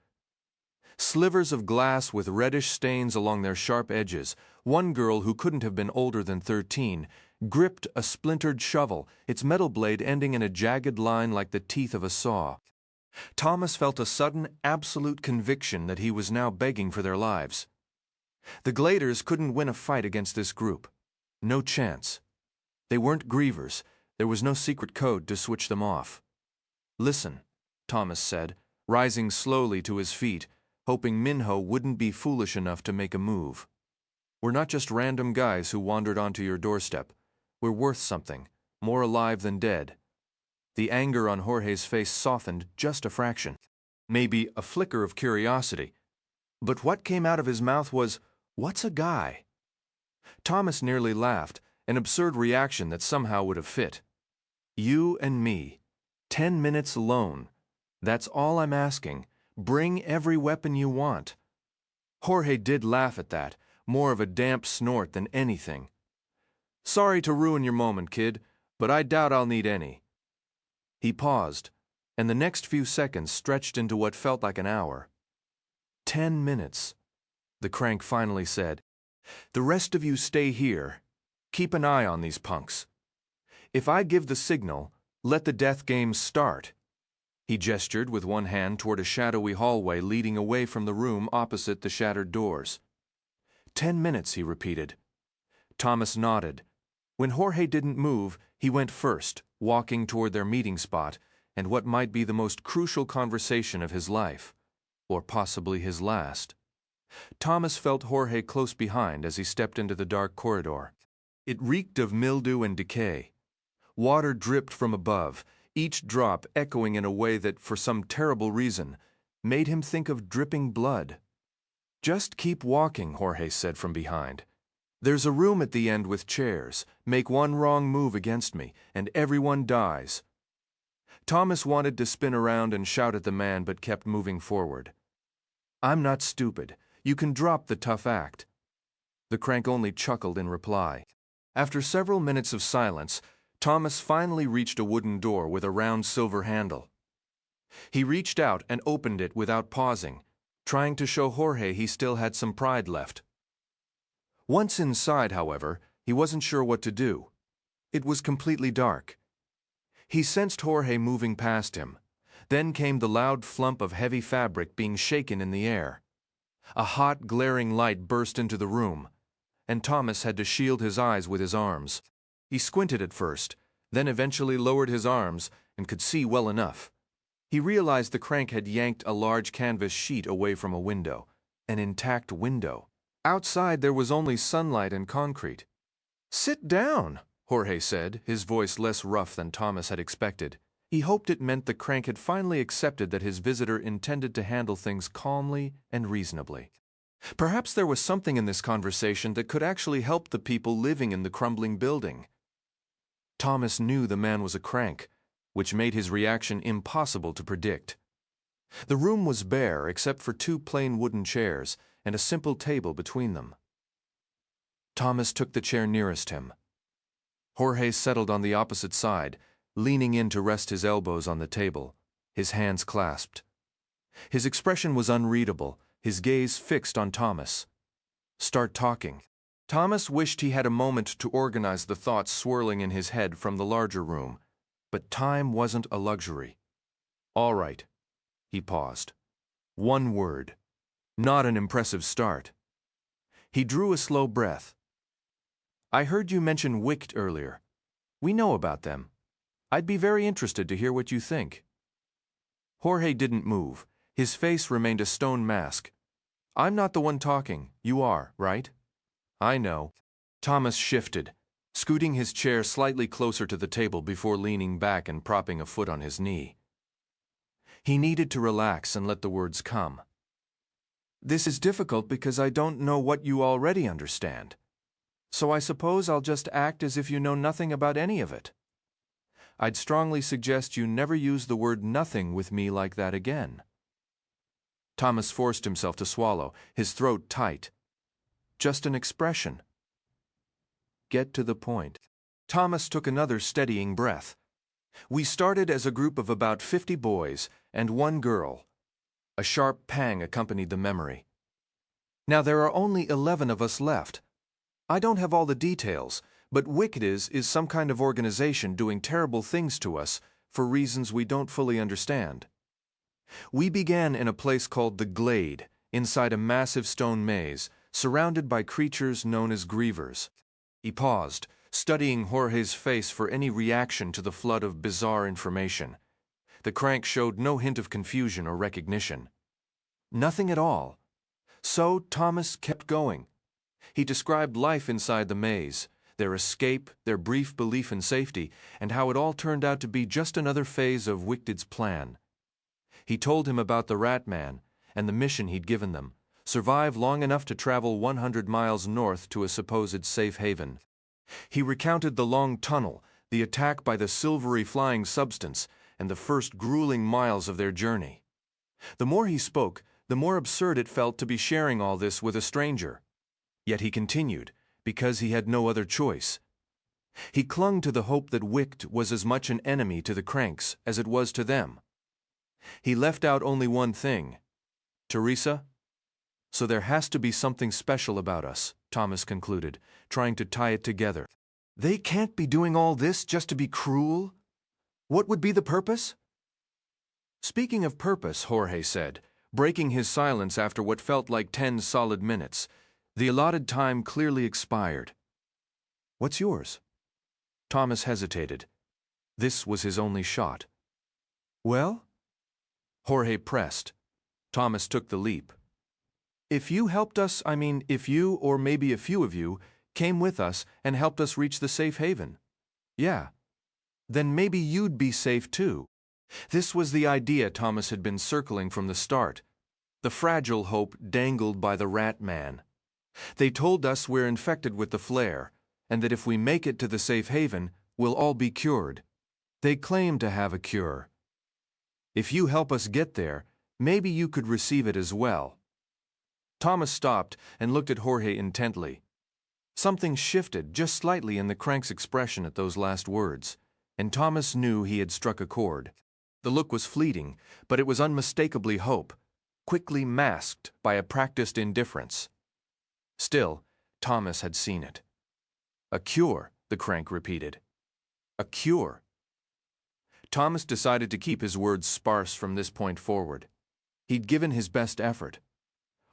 Slivers of glass with reddish stains along their sharp edges. One girl, who couldn't have been older than 13, gripped a splintered shovel, its metal blade ending in a jagged line like the teeth of a saw. Thomas felt a sudden, absolute conviction that he was now begging for their lives. The Gladers couldn't win a fight against this group. No chance. They weren't grievers. There was no secret code to switch them off. "Listen," Thomas said, rising slowly to his feet, hoping Minho wouldn't be foolish enough to make a move. "We're not just random guys who wandered onto your doorstep. We're worth something, more alive than dead." The anger on Jorge's face softened just a fraction. Maybe a flicker of curiosity. But what came out of his mouth was, "What's a guy?" Thomas nearly laughed, an absurd reaction that somehow would have fit. "You and me. 10 minutes alone. That's all I'm asking. Bring every weapon you want." Jorge did laugh at that, more of a damp snort than anything. "Sorry to ruin your moment, kid, but I doubt I'll need any." He paused, and the next few seconds stretched into what felt like an hour. 10 minutes, the crank finally said. "The rest of you stay here. Keep an eye on these punks. If I give the signal, let the death games start." He gestured with one hand toward a shadowy hallway leading away from the room opposite the shattered doors. 10 minutes, he repeated. Thomas nodded. When Jorge didn't move, he went first, walking toward their meeting spot and what might be the most crucial conversation of his life, or possibly his last. Thomas felt Jorge close behind as he stepped into the dark corridor. It reeked of mildew and decay. Water dripped from above, each drop echoing in a way that, for some terrible reason, made him think of dripping blood. "Just keep walking," Jorge said from behind. "There's a room at the end with chairs. Make one wrong move against me, and everyone dies." Thomas wanted to spin around and shout at the man, but kept moving forward. "I'm not stupid. You can drop the tough act." The crank only chuckled in reply. After several minutes of silence, Thomas finally reached a wooden door with a round silver handle. He reached out and opened it without pausing, trying to show Jorge he still had some pride left. Once inside, however, he wasn't sure what to do. It was completely dark. He sensed Jorge moving past him. Then came the loud flump of heavy fabric being shaken in the air. A hot, glaring light burst into the room, and Thomas had to shield his eyes with his arms. He squinted at first, then eventually lowered his arms and could see well enough. He realized the crank had yanked a large canvas sheet away from a window, an intact window. Outside there was only sunlight and concrete. "Sit down," Jorge said, his voice less rough than Thomas had expected. He hoped it meant the crank had finally accepted that his visitor intended to handle things calmly and reasonably. Perhaps there was something in this conversation that could actually help the people living in the crumbling building. Thomas knew the man was a crank, which made his reaction impossible to predict. The room was bare except for 2 plain wooden chairs and a simple table between them. Thomas took the chair nearest him. Jorge settled on the opposite side, leaning in to rest his elbows on the table, his hands clasped. His expression was unreadable, his gaze fixed on Thomas. "Start talking." Thomas wished he had a moment to organize the thoughts swirling in his head from the larger room, but time wasn't a luxury. "All right." He paused. "One word. Not an impressive start." He drew a slow breath. "I heard you mention Wicked earlier. We know about them. I'd be very interested to hear what you think." Jorge didn't move. His face remained a stone mask. "I'm not the one talking. You are, right?" "I know." Thomas shifted, scooting his chair slightly closer to the table before leaning back and propping a foot on his knee. He needed to relax and let the words come. "This is difficult because I don't know what you already understand. So I suppose I'll just act as if you know nothing about any of it. I'd strongly suggest you never use the word nothing with me like that again." Thomas forced himself to swallow, his throat tight. "Just an expression. Get to the point." Thomas took another steadying breath. "We started as a group of about 50 boys and 1 girl." A sharp pang accompanied the memory. "Now there are only 11 of us left. I don't have all the details, but Wicked is some kind of organization doing terrible things to us for reasons we don't fully understand. We began in a place called the Glade, inside a massive stone maze, surrounded by creatures known as grievers." He paused, studying Jorge's face for any reaction to the flood of bizarre information. The crank showed no hint of confusion or recognition. Nothing at all. So Thomas kept going. He described life inside the maze, their escape, their brief belief in safety, and how it all turned out to be just another phase of Wicked's plan. He told him about the Rat Man and the mission he'd given them: survive long enough to travel 100 miles north to a supposed safe haven. He recounted the long tunnel, the attack by the silvery flying substance, and the first grueling miles of their journey. The more he spoke, the more absurd it felt to be sharing all this with a stranger. Yet he continued, because he had no other choice. He clung to the hope that Wicked was as much an enemy to the cranks as it was to them. He left out only one thing. "Teresa? So there has to be something special about us," Thomas concluded, trying to tie it together. "They can't be doing all this just to be cruel? What would be the purpose?" "Speaking of purpose," Jorge said, breaking his silence after what felt like 10 solid minutes. The allotted time clearly expired. "What's yours?" Thomas hesitated. This was his only shot. "Well?" Jorge pressed. Thomas took the leap. "If you helped us, if you, or maybe a few of you, came with us and helped us reach the safe haven. Yeah. Then maybe you'd be safe too." This was the idea Thomas had been circling from the start. The fragile hope dangled by the Rat Man. "They told us we're infected with the flare, and that if we make it to the safe haven, we'll all be cured. They claim to have a cure. If you help us get there, maybe you could receive it as well." Thomas stopped and looked at Jorge intently. Something shifted just slightly in the crank's expression at those last words, and Thomas knew he had struck a chord. The look was fleeting, but it was unmistakably hope, quickly masked by a practiced indifference. Still, Thomas had seen it. "A cure," the crank repeated. "A cure." Thomas decided to keep his words sparse from this point forward. He'd given his best effort.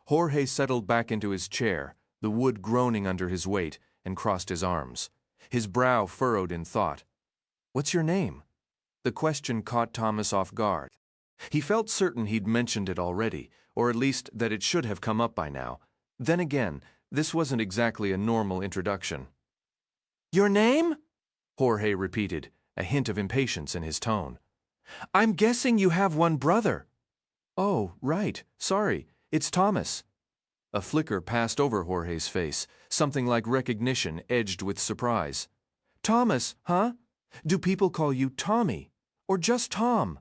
Jorge settled back into his chair, the wood groaning under his weight, and crossed his arms. His brow furrowed in thought. "What's your name?" The question caught Thomas off guard. He felt certain he'd mentioned it already, or at least that it should have come up by now. Then again, this wasn't exactly a normal introduction. "Your name?" Jorge repeated, a hint of impatience in his tone. "I'm guessing you have one brother." "Oh, right. Sorry. It's Thomas." A flicker passed over Jorge's face, something like recognition edged with surprise. "Thomas, huh? Do people call you Tommy? Or just Tom?"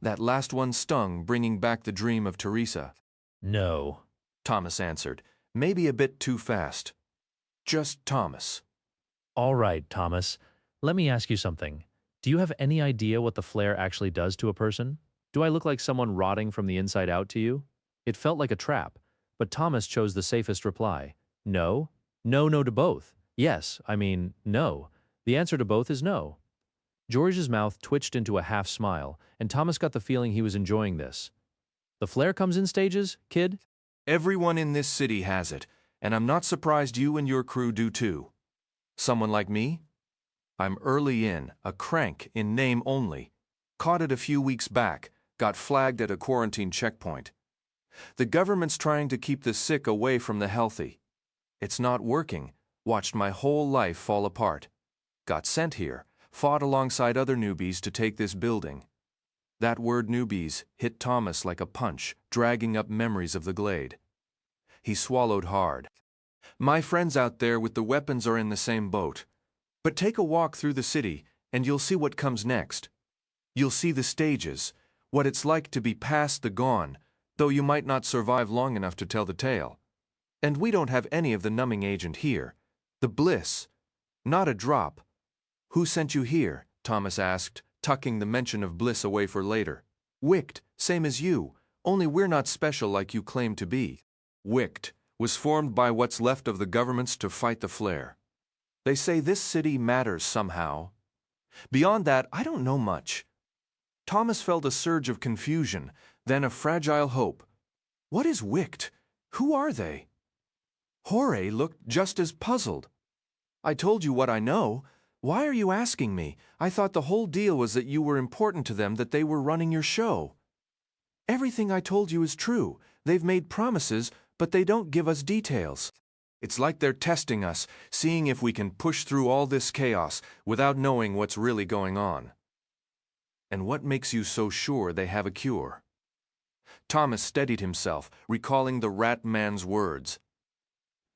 That last one stung, bringing back the dream of Teresa. "No," Thomas answered, maybe a bit too fast. "Just Thomas." "All right, Thomas. Let me ask you something. Do you have any idea what the flare actually does to a person? Do I look like someone rotting from the inside out to you?" It felt like a trap, but Thomas chose the safest reply. "No. No to both. Yes, I mean, no. The answer to both is no." George's mouth twitched into a half smile, and Thomas got the feeling he was enjoying this. "The flare comes in stages, kid?" "Everyone in this city has it, and I'm not surprised you and your crew do too. Someone like me? I'm early in, a crank in name only. Caught it a few weeks back, got flagged at a quarantine checkpoint. The government's trying to keep the sick away from the healthy. It's not working. Watched my whole life fall apart. Got sent here, fought alongside other newbies to take this building." That word newbies hit Thomas like a punch, dragging up memories of the glade. He swallowed hard. "My friends out there with the weapons are in the same boat. But take a walk through the city, and you'll see what comes next. You'll see the stages, what it's like to be past the gone, though you might not survive long enough to tell the tale. And we don't have any of the numbing agent here. The bliss. Not a drop." "Who sent you here?" Thomas asked, tucking the mention of bliss away for later. "Wicked, same as you, only we're not special like you claim to be." Wicked was formed by what's left of the governments to fight the flare. They say this city matters somehow. Beyond that, I don't know much. Thomas felt a surge of confusion, then a fragile hope. What is Wicked? Who are they? Jorge looked just as puzzled. "I told you what I know. Why are you asking me? I thought the whole deal was that you were important to them, that they were running your show." "Everything I told you is true. They've made promises, but they don't give us details. It's like they're testing us, seeing if we can push through all this chaos without knowing what's really going on." "And what makes you so sure they have a cure?" Thomas steadied himself, recalling the rat man's words.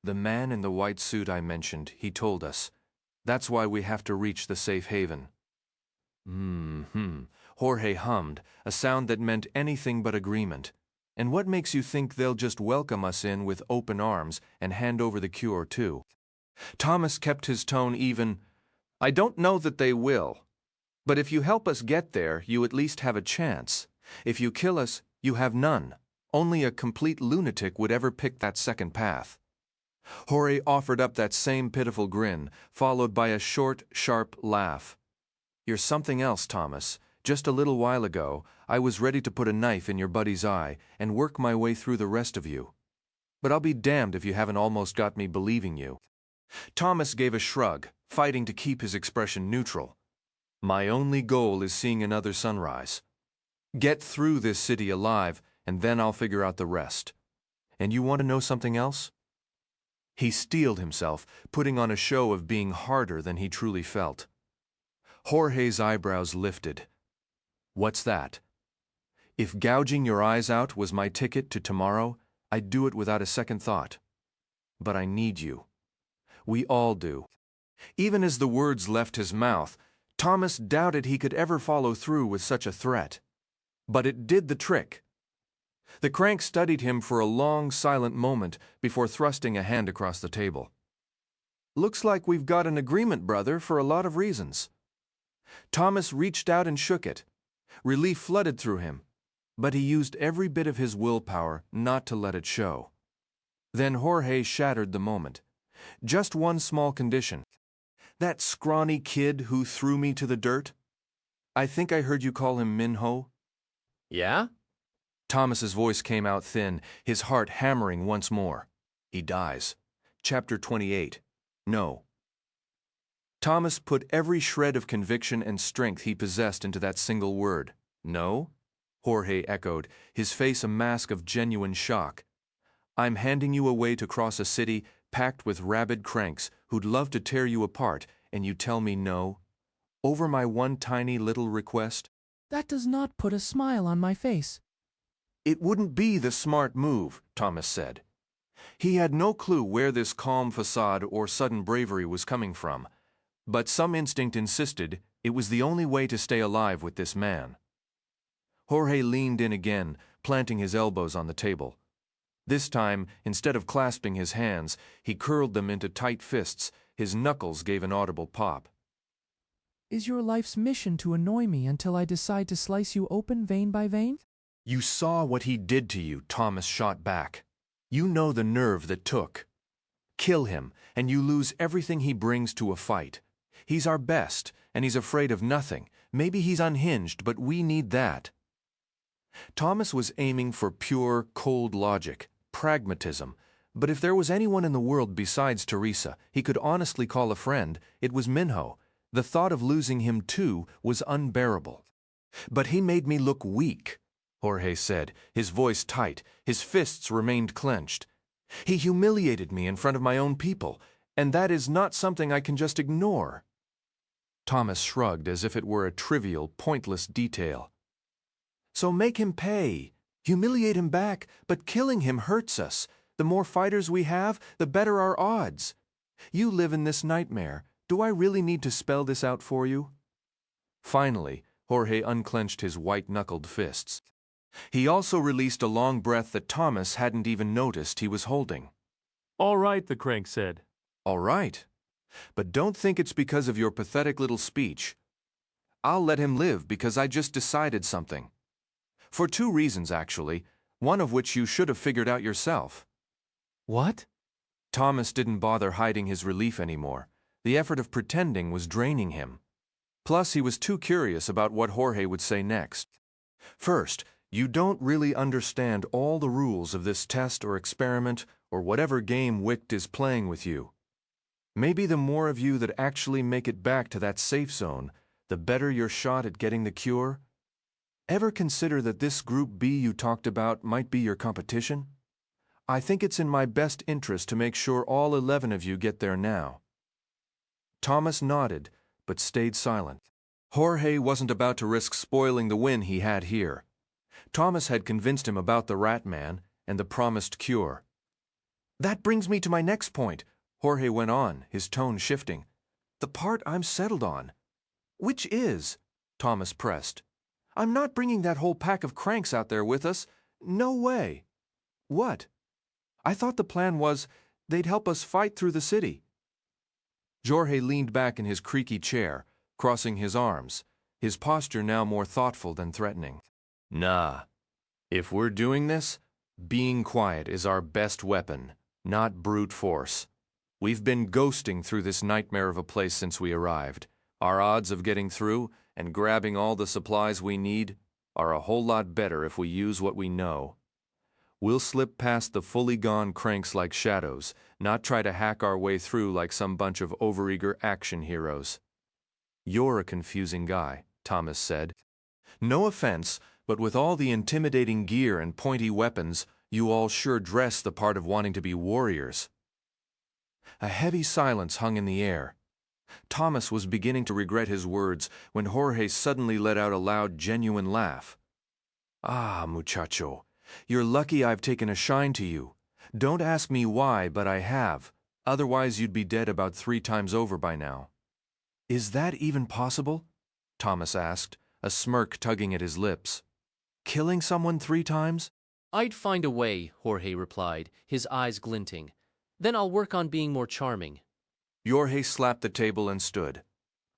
"The man in the white suit I mentioned, he told us. That's why we have to reach the safe haven." Jorge hummed, a sound that meant anything but agreement. "And what makes you think they'll just welcome us in with open arms and hand over the cure, too?" Thomas kept his tone even. "I don't know that they will. But if you help us get there, you at least have a chance. If you kill us, you have none. Only a complete lunatic would ever pick that second path." Jorge offered up that same pitiful grin, followed by a short, sharp laugh. "You're something else, Thomas. Just a little while ago, I was ready to put a knife in your buddy's eye and work my way through the rest of you. But I'll be damned if you haven't almost got me believing you." Thomas gave a shrug, fighting to keep his expression neutral. "My only goal is seeing another sunrise. Get through this city alive, and then I'll figure out the rest. And you want to know something else?" He steeled himself, putting on a show of being harder than he truly felt. Jorge's eyebrows lifted. "What's that?" "If gouging your eyes out was my ticket to tomorrow, I'd do it without a second thought. But I need you. We all do." Even as the words left his mouth, Thomas doubted he could ever follow through with such a threat. But it did the trick. The crank studied him for a long, silent moment before thrusting a hand across the table. "Looks like we've got an agreement, brother, for a lot of reasons." Thomas reached out and shook it. Relief flooded through him, but he used every bit of his willpower not to let it show. Then Jorge shattered the moment. "Just one small condition. That scrawny kid who threw me to the dirt? I think I heard you call him Minho." "Yeah?" Thomas's voice came out thin, his heart hammering once more. "He dies. Chapter 28. No." Thomas put every shred of conviction and strength he possessed into that single word. No? Jorge echoed, his face a mask of genuine shock. I'm handing you away to cross a city packed with rabid cranks who'd love to tear you apart, and you tell me no? Over my one tiny little request? That does not put a smile on my face. It wouldn't be the smart move, Thomas said. He had no clue where this calm facade or sudden bravery was coming from, but some instinct insisted it was the only way to stay alive with this man. Jorge leaned in again, planting his elbows on the table. This time, instead of clasping his hands, he curled them into tight fists. His knuckles gave an audible pop. Is your life's mission to annoy me until I decide to slice you open vein by vein? You saw what he did to you, Thomas shot back. You know the nerve that took. Kill him, and you lose everything he brings to a fight. He's our best, and he's afraid of nothing. Maybe he's unhinged, but we need that. Thomas was aiming for pure, cold logic, pragmatism, but if there was anyone in the world besides Teresa he could honestly call a friend, it was Minho. The thought of losing him too was unbearable. But he made me look weak, Jorge said, his voice tight, his fists remained clenched. He humiliated me in front of my own people, and that is not something I can just ignore. Thomas shrugged as if it were a trivial, pointless detail. So make him pay. Humiliate him back, but killing him hurts us. The more fighters we have, the better our odds. You live in this nightmare. Do I really need to spell this out for you? Finally, Jorge unclenched his white-knuckled fists. He also released a long breath that Thomas hadn't even noticed he was holding. All right, the crank said. All right. But don't think it's because of your pathetic little speech. I'll let him live because I just decided something. For two reasons, actually, one of which you should have figured out yourself. What? Thomas didn't bother hiding his relief anymore. The effort of pretending was draining him. Plus, he was too curious about what Jorge would say next. First, you don't really understand all the rules of this test or experiment or whatever game Wicht is playing with you. Maybe the more of you that actually make it back to that safe zone, the better your shot at getting the cure. Ever consider that this Group B you talked about might be your competition? I think it's in my best interest to make sure all 11 of you get there now. Thomas nodded, but stayed silent. Jorge wasn't about to risk spoiling the win he had here. Thomas had convinced him about the Rat Man and the promised cure. That brings me to my next point, Jorge went on, his tone shifting. The part I'm settled on. Which is? Thomas pressed. I'm not bringing that whole pack of cranks out there with us. No way. What? I thought the plan was they'd help us fight through the city. Jorge leaned back in his creaky chair, crossing his arms, his posture now more thoughtful than threatening. Nah. If we're doing this, being quiet is our best weapon, not brute force. We've been ghosting through this nightmare of a place since we arrived. Our odds of getting through and grabbing all the supplies we need are a whole lot better if we use what we know. We'll slip past the fully gone cranks like shadows, not try to hack our way through like some bunch of overeager action heroes. You're a confusing guy, Thomas said. No offense, but with all the intimidating gear and pointy weapons, you all sure dress the part of wanting to be warriors. A heavy silence hung in the air. Thomas was beginning to regret his words when Jorge suddenly let out a loud, genuine laugh. Ah, muchacho, you're lucky I've taken a shine to you. Don't ask me why, but I have. Otherwise you'd be dead about 3 times over by now. Is that even possible? Thomas asked, a smirk tugging at his lips. Killing someone 3 times? I'd find a way, Jorge replied, his eyes glinting. Then I'll work on being more charming. Jorge slapped the table and stood.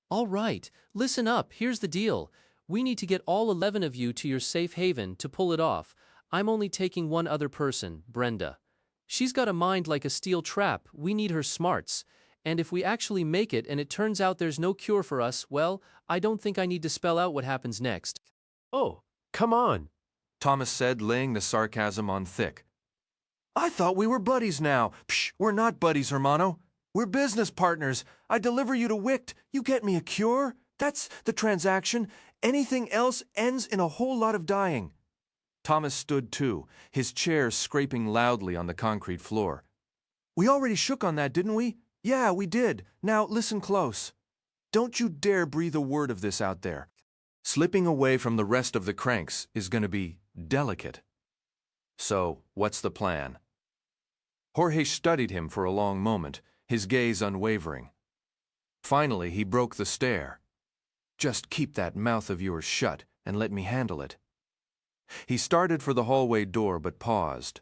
All right, listen up, here's the deal. We need to get all 11 of you to your safe haven to pull it off. I'm only taking one other person, Brenda. She's got a mind like a steel trap, we need her smarts. And if we actually make it and it turns out there's no cure for us, well, I don't think I need to spell out what happens next. Oh, come on, Thomas said, laying the sarcasm on thick. I thought we were buddies now. Psh, we're not buddies, hermano. We're business partners. I deliver you to Wicht. You get me a cure. That's the transaction. Anything else ends in a whole lot of dying. Thomas stood too, his chair scraping loudly on the concrete floor. We already shook on that, didn't we? Yeah, we did. Now listen close. Don't you dare breathe a word of this out there. Slipping away from the rest of the cranks is going to be delicate. So, what's the plan? Jorge studied him for a long moment, his gaze unwavering. Finally, he broke the stare. Just keep that mouth of yours shut and let me handle it. He started for the hallway door but paused.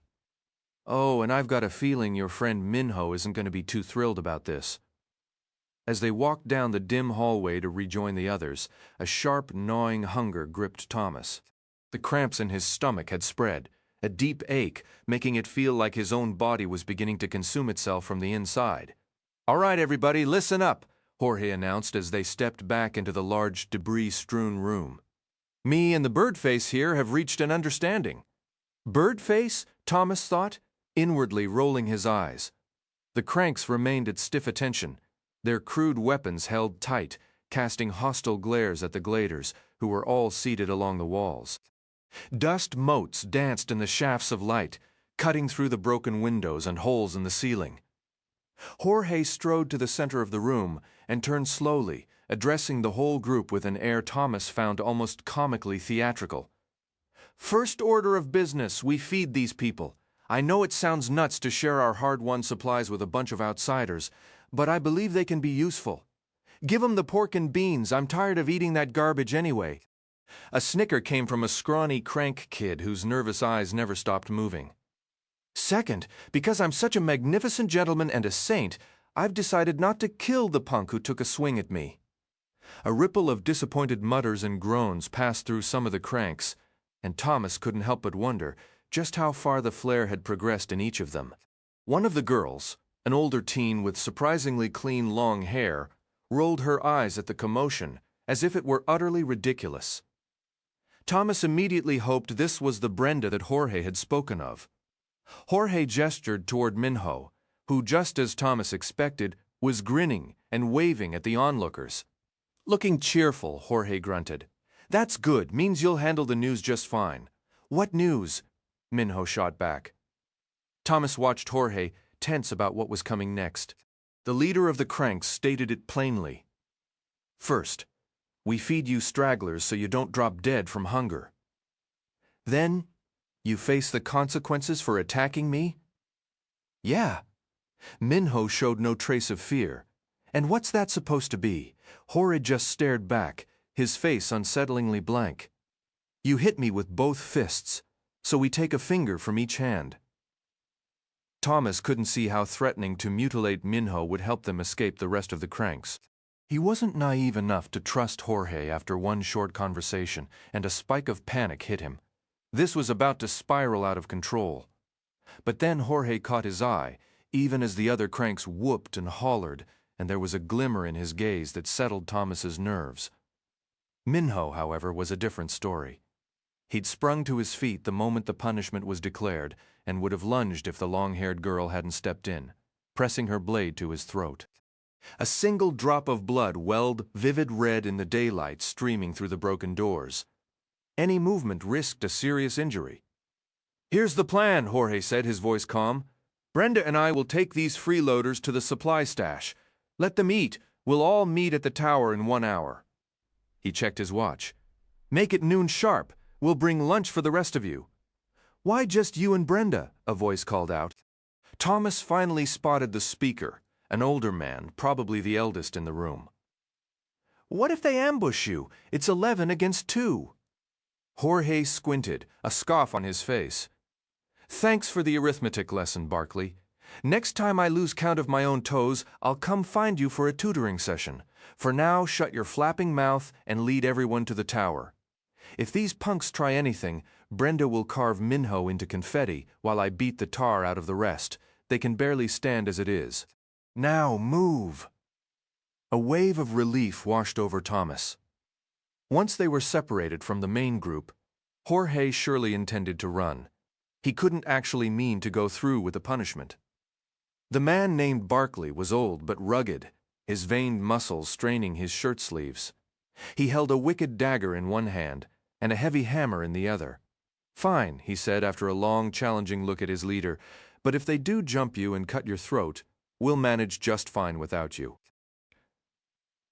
Oh, and I've got a feeling your friend Minho isn't going to be too thrilled about this. As they walked down the dim hallway to rejoin the others, a sharp, gnawing hunger gripped Thomas. The cramps in his stomach had spread, a deep ache, making it feel like his own body was beginning to consume itself from the inside. All right, everybody, listen up, Jorge announced as they stepped back into the large, debris-strewn room. Me and the Birdface here have reached an understanding. Birdface? Thomas thought, inwardly rolling his eyes. The cranks remained at stiff attention, their crude weapons held tight, casting hostile glares at the gladers, who were all seated along the walls. Dust motes danced in the shafts of light, cutting through the broken windows and holes in the ceiling. Jorge strode to the center of the room and turned slowly, addressing the whole group with an air Thomas found almost comically theatrical. First order of business, we feed these people. I know it sounds nuts to share our hard-won supplies with a bunch of outsiders, but I believe they can be useful. Give 'em the pork and beans. I'm tired of eating that garbage anyway. A snicker came from a scrawny crank kid whose nervous eyes never stopped moving. Second, because I'm such a magnificent gentleman and a saint, I've decided not to kill the punk who took a swing at me. A ripple of disappointed mutters and groans passed through some of the cranks, and Thomas couldn't help but wonder just how far the flare had progressed in each of them. One of the girls, an older teen with surprisingly clean long hair, rolled her eyes at the commotion as if it were utterly ridiculous. Thomas immediately hoped this was the Brenda that Jorge had spoken of. Jorge gestured toward Minho, who, just as Thomas expected, was grinning and waving at the onlookers. Looking cheerful, Jorge grunted. That's good, means you'll handle the news just fine. What news? Minho shot back. Thomas watched Jorge, tense about what was coming next. The leader of the cranks stated it plainly. First, we feed you stragglers so you don't drop dead from hunger. Then, you face the consequences for attacking me? Yeah. Minho showed no trace of fear. And what's that supposed to be? Jorge just stared back, his face unsettlingly blank. You hit me with both fists, so we take a finger from each hand. Thomas couldn't see how threatening to mutilate Minho would help them escape the rest of the cranks. He wasn't naive enough to trust Jorge after one short conversation, and a spike of panic hit him. This was about to spiral out of control. But then Jorge caught his eye, even as the other cranks whooped and hollered, and there was a glimmer in his gaze that settled Thomas's nerves. Minho, however, was a different story. He'd sprung to his feet the moment the punishment was declared, and would have lunged if the long-haired girl hadn't stepped in, pressing her blade to his throat. A single drop of blood welled vivid red in the daylight streaming through the broken doors. Any movement risked a serious injury. Here's the plan, Jorge said, his voice calm. Brenda and I will take these freeloaders to the supply stash. Let them eat. We'll all meet at the tower in 1 hour. He checked his watch. Make it noon sharp. We'll bring lunch for the rest of you. Why just you and Brenda? A voice called out. Thomas finally spotted the speaker, an older man, probably the eldest in the room. What if they ambush you? It's 11 against 2. Jorge squinted, a scoff on his face. Thanks for the arithmetic lesson, Barkley. Next time I lose count of my own toes, I'll come find you for a tutoring session. For now, shut your flapping mouth and lead everyone to the tower. If these punks try anything, Brenda will carve Minho into confetti while I beat the tar out of the rest. They can barely stand as it is. Now move! A wave of relief washed over Thomas. Once they were separated from the main group, Jorge surely intended to run. He couldn't actually mean to go through with the punishment. The man named Barkley was old but rugged, his veined muscles straining his shirt sleeves. He held a wicked dagger in one hand and a heavy hammer in the other. "Fine," he said after a long, challenging look at his leader, "but if they do jump you and cut your throat, we'll manage just fine without you."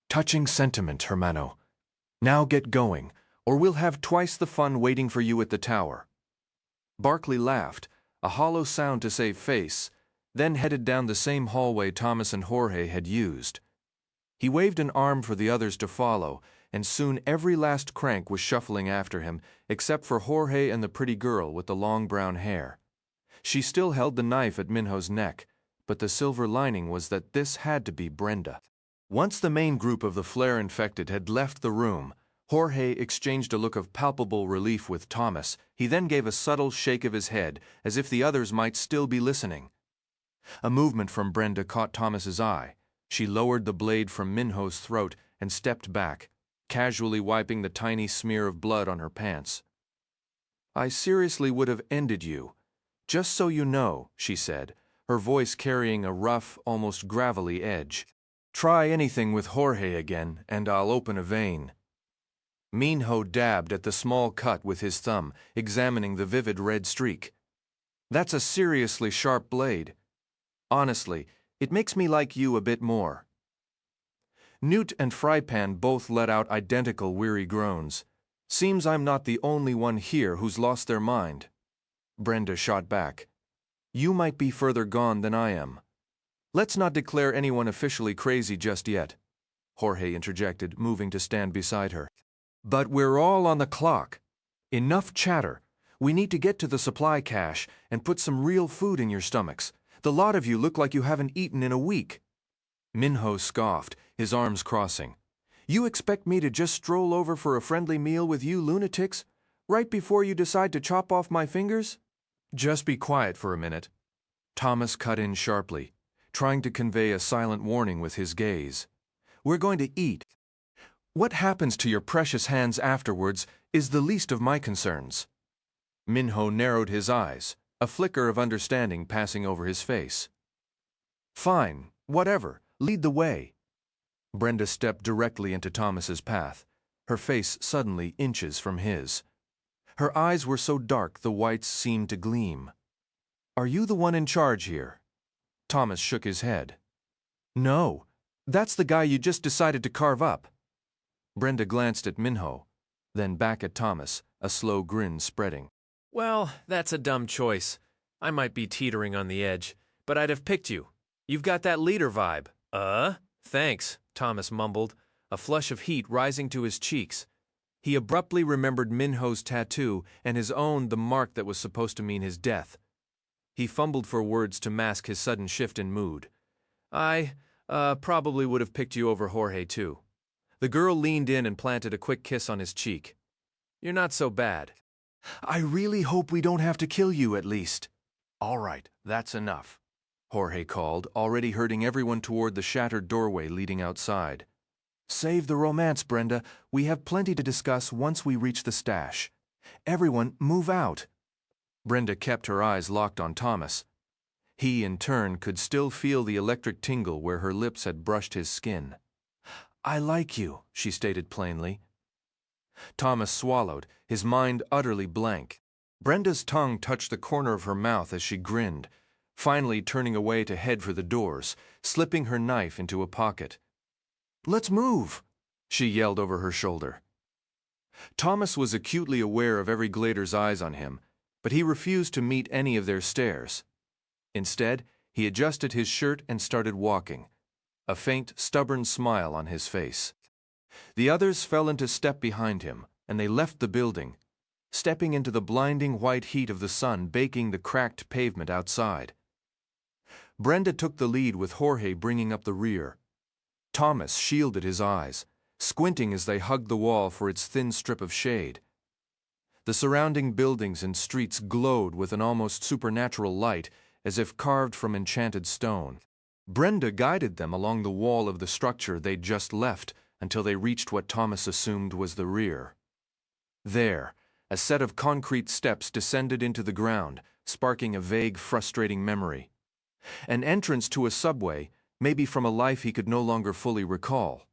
Touching sentiment, Hermano. Now get going, or we'll have twice the fun waiting for you at the tower. Barkley laughed, a hollow sound to save face, then headed down the same hallway Thomas and Jorge had used. He waved an arm for the others to follow, and soon every last crank was shuffling after him, except for Jorge and the pretty girl with the long brown hair. She still held the knife at Minho's neck, but the silver lining was that this had to be Brenda. Once the main group of the flare-infected had left the room, Jorge exchanged a look of palpable relief with Thomas. He then gave a subtle shake of his head, as if the others might still be listening. A movement from Brenda caught Thomas's eye. She lowered the blade from Minho's throat and stepped back, casually wiping the tiny smear of blood on her pants. "I seriously would have ended you. Just so you know," she said, her voice carrying a rough, almost gravelly edge. "Try anything with Jorge again, and I'll open a vein." Minho dabbed at the small cut with his thumb, examining the vivid red streak. "That's a seriously sharp blade. Honestly, it makes me like you a bit more." Newt and Frypan both let out identical weary groans. "Seems I'm not the only one here who's lost their mind." Brenda shot back. "You might be further gone than I am." "Let's not declare anyone officially crazy just yet," Jorge interjected, moving to stand beside her. "But we're all on the clock. Enough chatter. We need to get to the supply cache and put some real food in your stomachs. The lot of you look like you haven't eaten in a week." Minho scoffed, his arms crossing. "You expect me to just stroll over for a friendly meal with you lunatics, right before you decide to chop off my fingers?" "Just be quiet for a minute." Thomas cut in sharply, trying to convey a silent warning with his gaze. "We're going to eat. What happens to your precious hands afterwards is the least of my concerns." Minho narrowed his eyes, a flicker of understanding passing over his face. "Fine, whatever, lead the way." Brenda stepped directly into Thomas's path, her face suddenly inches from his. Her eyes were so dark the whites seemed to gleam. "Are you the one in charge here?" Thomas shook his head. "No, that's the guy you just decided to carve up." Brenda glanced at Minho, then back at Thomas, a slow grin spreading. "Well, that's a dumb choice. I might be teetering on the edge, but I'd have picked you. You've got that leader vibe." Thanks," Thomas mumbled, a flush of heat rising to his cheeks. He abruptly remembered Minho's tattoo and his own the mark that was supposed to mean his death. He fumbled for words to mask his sudden shift in mood. "I probably would have picked you over Jorge, too." The girl leaned in and planted a quick kiss on his cheek. "You're not so bad." "I really hope we don't have to kill you, at least." "All right, that's enough," Jorge called, already herding everyone toward the shattered doorway leading outside. "Save the romance, Brenda. We have plenty to discuss once we reach the stash. Everyone, move out." Brenda kept her eyes locked on Thomas. He, in turn, could still feel the electric tingle where her lips had brushed his skin. "I like you," she stated plainly. Thomas swallowed, his mind utterly blank. Brenda's tongue touched the corner of her mouth as she grinned, finally turning away to head for the doors, slipping her knife into a pocket. "Let's move," she yelled over her shoulder. Thomas was acutely aware of every glader's eyes on him, but he refused to meet any of their stares. Instead, he adjusted his shirt and started walking, a faint, stubborn smile on his face. The others fell into step behind him, and they left the building, stepping into the blinding white heat of the sun baking the cracked pavement outside. Brenda took the lead with Jorge bringing up the rear. Thomas shielded his eyes, squinting as they hugged the wall for its thin strip of shade. The surrounding buildings and streets glowed with an almost supernatural light, as if carved from enchanted stone. Brenda guided them along the wall of the structure they'd just left until they reached what Thomas assumed was the rear. There, a set of concrete steps descended into the ground, sparking a vague, frustrating memory. An entrance to a subway, maybe from a life he could no longer fully recall.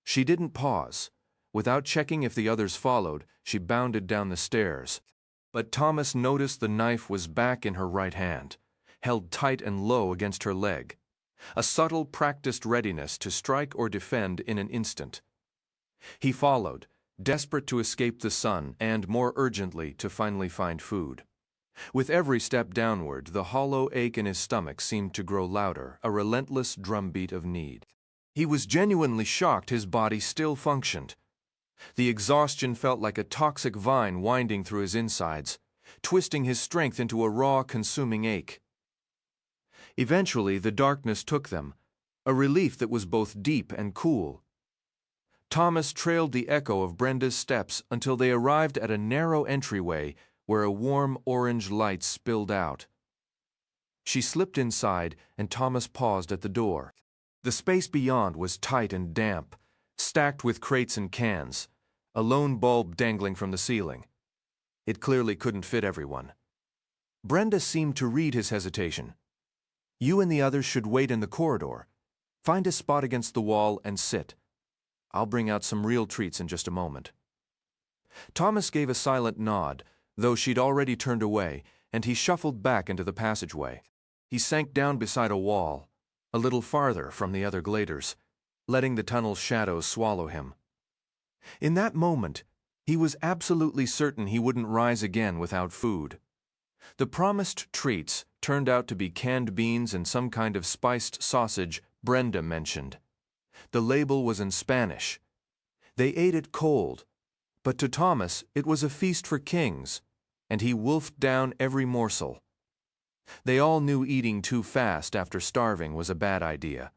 She didn't pause. Without checking if the others followed, she bounded down the stairs. But Thomas noticed the knife was back in her right hand, held tight and low against her leg. A subtle, practiced readiness to strike or defend in an instant. He followed, desperate to escape the sun and, more urgently, to finally find food. With every step downward, the hollow ache in his stomach seemed to grow louder, a relentless drumbeat of need. He was genuinely shocked his body still functioned. The exhaustion felt like a toxic vine winding through his insides, twisting his strength into a raw, consuming ache. Eventually, the darkness took them, a relief that was both deep and cool. Thomas trailed the echo of Brenda's steps until they arrived at a narrow entryway where a warm orange light spilled out. She slipped inside, and Thomas paused at the door. The space beyond was tight and damp, stacked with crates and cans, a lone bulb dangling from the ceiling. It clearly couldn't fit everyone. Brenda seemed to read his hesitation. "You and the others should wait in the corridor. Find a spot against the wall and sit. I'll bring out some real treats in just a moment." Thomas gave a silent nod, though she'd already turned away, and he shuffled back into the passageway. He sank down beside a wall, a little farther from the other gladers, letting the tunnel's shadows swallow him. In that moment, he was absolutely certain he wouldn't rise again without food. The promised treats turned out to be canned beans and some kind of spiced sausage Brenda mentioned. The label was in Spanish. They ate it cold, but to Thomas it was a feast for kings, and he wolfed down every morsel. They all knew eating too fast after starving was a bad idea,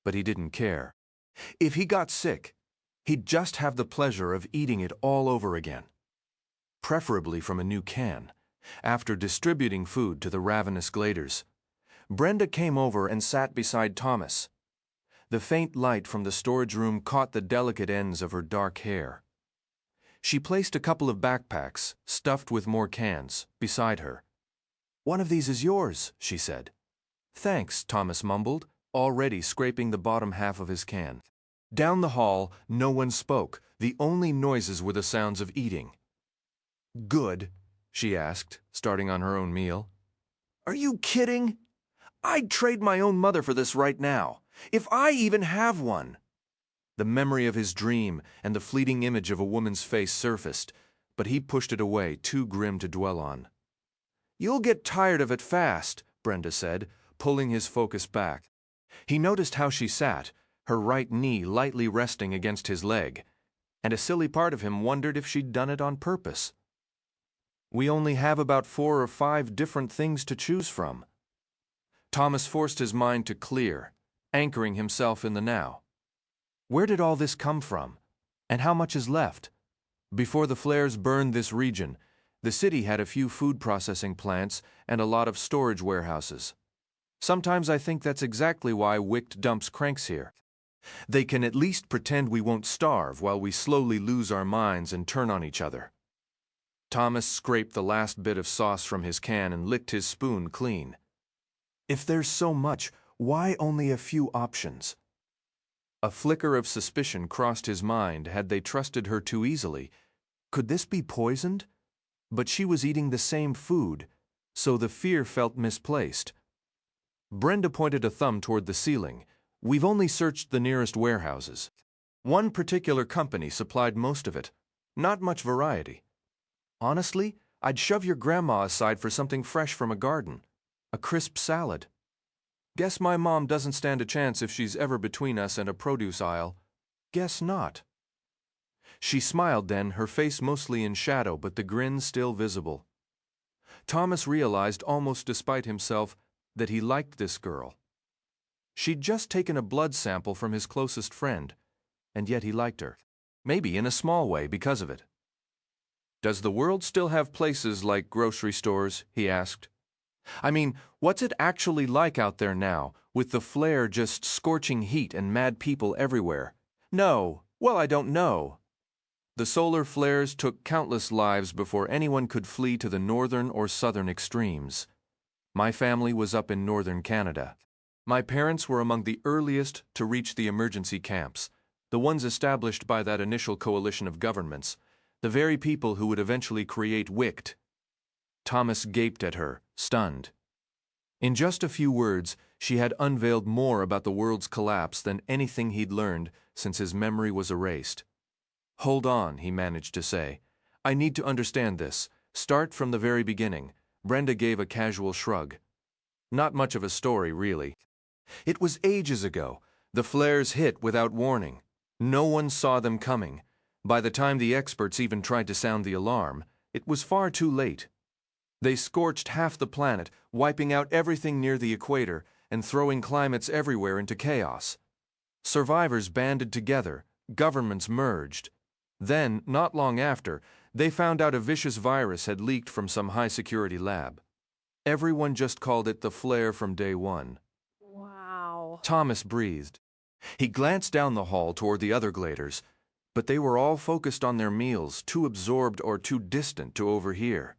but he didn't care. If he got sick, he'd just have the pleasure of eating it all over again, preferably from a new can. After distributing food to the ravenous gladers, Brenda came over and sat beside Thomas. The faint light from the storage room caught the delicate ends of her dark hair. She placed a couple of backpacks, stuffed with more cans, beside her. "One of these is yours," she said. "Thanks," Thomas mumbled, already scraping the bottom half of his can. Down the hall, no one spoke. The only noises were the sounds of eating. "Good?" she asked, starting on her own meal. "Are you kidding? I'd trade my own mother for this right now, if I even have one." The memory of his dream and the fleeting image of a woman's face surfaced, but he pushed it away, too grim to dwell on. "You'll get tired of it fast," Brenda said, pulling his focus back. He noticed how she sat, her right knee lightly resting against his leg, and a silly part of him wondered if she'd done it on purpose. "We only have about 4 or 5 different things to choose from." Thomas forced his mind to clear, anchoring himself in the now. Where did all this come from? And how much is left? Before the flares burned this region, the city had a few food processing plants and a lot of storage warehouses. Sometimes I think that's exactly why Wicht dumps cranks here. They can at least pretend we won't starve while we slowly lose our minds and turn on each other. Thomas scraped the last bit of sauce from his can and licked his spoon clean. If there's so much, why only a few options? A flicker of suspicion crossed his mind. Had they trusted her too easily? Could this be poisoned? But she was eating the same food, so the fear felt misplaced. Brenda pointed a thumb toward the ceiling. "We've only searched the nearest warehouses. One particular company supplied most of it. Not much variety. Honestly, I'd shove your grandma aside for something fresh from a garden. A crisp salad. Guess my mom doesn't stand a chance if she's ever between us and a produce aisle. Guess not." She smiled then, her face mostly in shadow, but the grin still visible. Thomas realized, almost despite himself, that he liked this girl. She'd just taken a blood sample from his closest friend, and yet he liked her. Maybe in a small way because of it. "Does the world still have places like grocery stores?" he asked. "I mean, what's it actually like out there now, with the flare just scorching heat and mad people everywhere?" "No, well, I don't know." The solar flares took countless lives before anyone could flee to the northern or southern extremes. My family was up in northern Canada. My parents were among the earliest to reach the emergency camps, the ones established by that initial coalition of governments, the very people who would eventually create WICT. Thomas gaped at her, stunned. In just a few words, she had unveiled more about the world's collapse than anything he'd learned since his memory was erased. "Hold on," he managed to say. "I need to understand this. Start from the very beginning." Brenda gave a casual shrug. "Not much of a story, really. It was ages ago. The flares hit without warning. No one saw them coming. By the time the experts even tried to sound the alarm, it was far too late. They scorched half the planet, wiping out everything near the equator and throwing climates everywhere into chaos. Survivors banded together, governments merged. Then, not long after, they found out a vicious virus had leaked from some high-security lab. Everyone just called it the flare from day one." Wow. Thomas breathed. He glanced down the hall toward the other gladers, but they were all focused on their meals, too absorbed or too distant to overhear.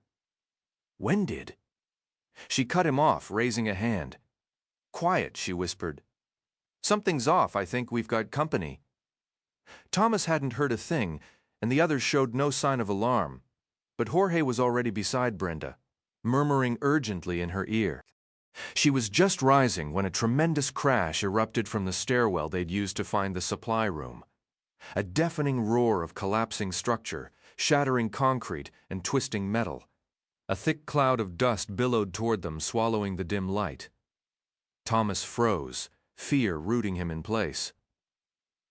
"When did?" She cut him off, raising a hand. "Quiet," she whispered. "Something's off. I think we've got company." Thomas hadn't heard a thing, and the others showed no sign of alarm. But Jorge was already beside Brenda, murmuring urgently in her ear. She was just rising when a tremendous crash erupted from the stairwell they'd used to find the supply room. A deafening roar of collapsing structure, shattering concrete and twisting metal. A thick cloud of dust billowed toward them, swallowing the dim light. Thomas froze, fear rooting him in place.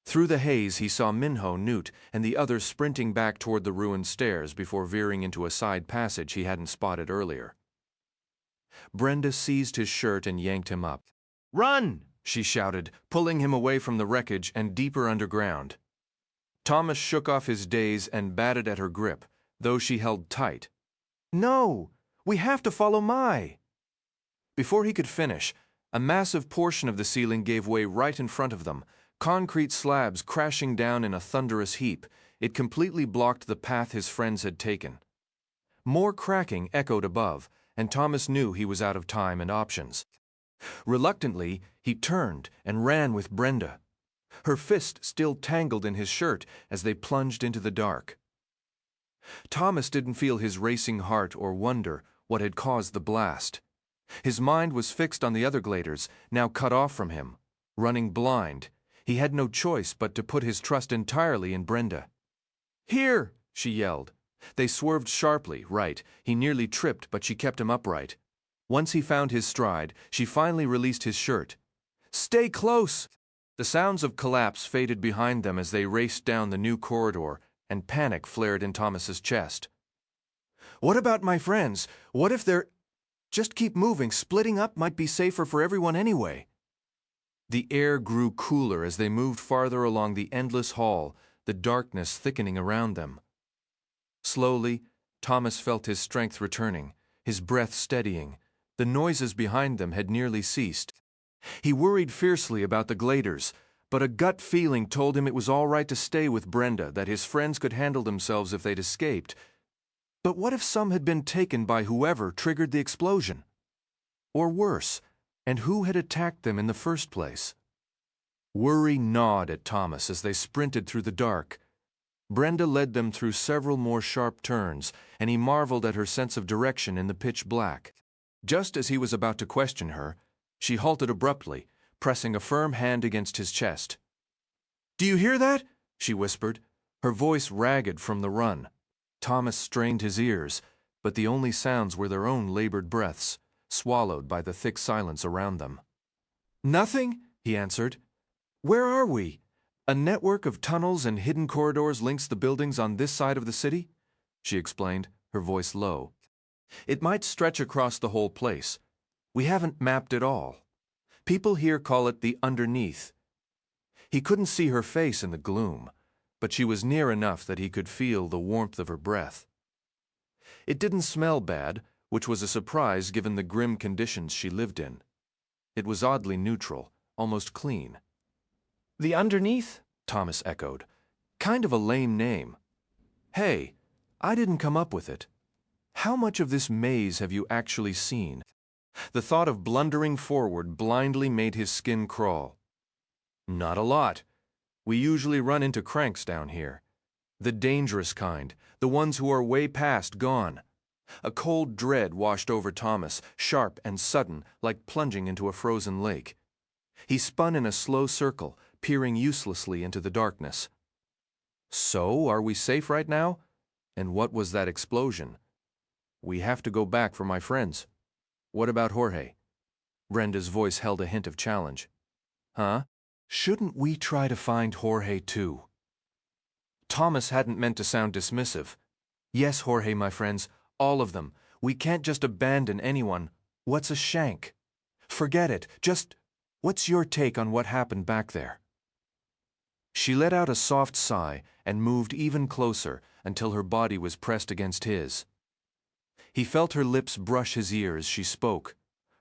Through the haze, he saw Minho, Newt, and the others sprinting back toward the ruined stairs before veering into a side passage he hadn't spotted earlier. Brenda seized his shirt and yanked him up. "Run!" she shouted, pulling him away from the wreckage and deeper underground. Thomas shook off his daze and batted at her grip, though she held tight. "No! We have to follow Mai!" Before he could finish, a massive portion of the ceiling gave way right in front of them, concrete slabs crashing down in a thunderous heap. It completely blocked the path his friends had taken. More cracking echoed above, and Thomas knew he was out of time and options. Reluctantly, he turned and ran with Brenda, her fist still tangled in his shirt as they plunged into the dark. Thomas didn't feel his racing heart or wonder what had caused the blast. His mind was fixed on the other gladers, now cut off from him. Running blind, he had no choice but to put his trust entirely in Brenda. "Here!" she yelled. They swerved sharply, right. He nearly tripped, but she kept him upright. Once he found his stride, she finally released his shirt. "Stay close!" The sounds of collapse faded behind them as they raced down the new corridor, and panic flared in Thomas's chest. "What about my friends? What if they're—" "Just keep moving. Splitting up might be safer for everyone anyway." The air grew cooler as they moved farther along the endless hall, the darkness thickening around them. Slowly, Thomas felt his strength returning, his breath steadying. The noises behind them had nearly ceased. He worried fiercely about the gladers, but a gut feeling told him it was all right to stay with Brenda, that his friends could handle themselves if they'd escaped. But what if some had been taken by whoever triggered the explosion? Or worse, and who had attacked them in the first place? Worry gnawed at Thomas as they sprinted through the dark. Brenda led them through several more sharp turns, and he marveled at her sense of direction in the pitch black. Just as he was about to question her, she halted abruptly, pressing a firm hand against his chest. "Do you hear that?" she whispered, her voice ragged from the run. Thomas strained his ears, but the only sounds were their own labored breaths, swallowed by the thick silence around them. "Nothing," he answered. "Where are we? A network of tunnels and hidden corridors links the buildings on this side of the city," she explained, her voice low. "It might stretch across the whole place. We haven't mapped it all. People here call it the underneath." He couldn't see her face in the gloom, but she was near enough that he could feel the warmth of her breath. It didn't smell bad, which was a surprise given the grim conditions she lived in. It was oddly neutral, almost clean. "The underneath?" Thomas echoed. "Kind of a lame name. Hey, I didn't come up with it. How much of this maze have you actually seen?" The thought of blundering forward blindly made his skin crawl. Not a lot. We usually run into cranks down here. The dangerous kind, the ones who are way past gone. A cold dread washed over Thomas, sharp and sudden, like plunging into a frozen lake. He spun in a slow circle, peering uselessly into the darkness. So, are we safe right now? And what was that explosion? We have to go back for my friends. What about Jorge? Brenda's voice held a hint of challenge. Huh? Shouldn't we try to find Jorge too? Thomas hadn't meant to sound dismissive. Yes, Jorge, my friends, all of them. We can't just abandon anyone. What's a shank? Forget it. Just, what's your take on what happened back there? She let out a soft sigh and moved even closer until her body was pressed against his. He felt her lips brush his ear as she spoke,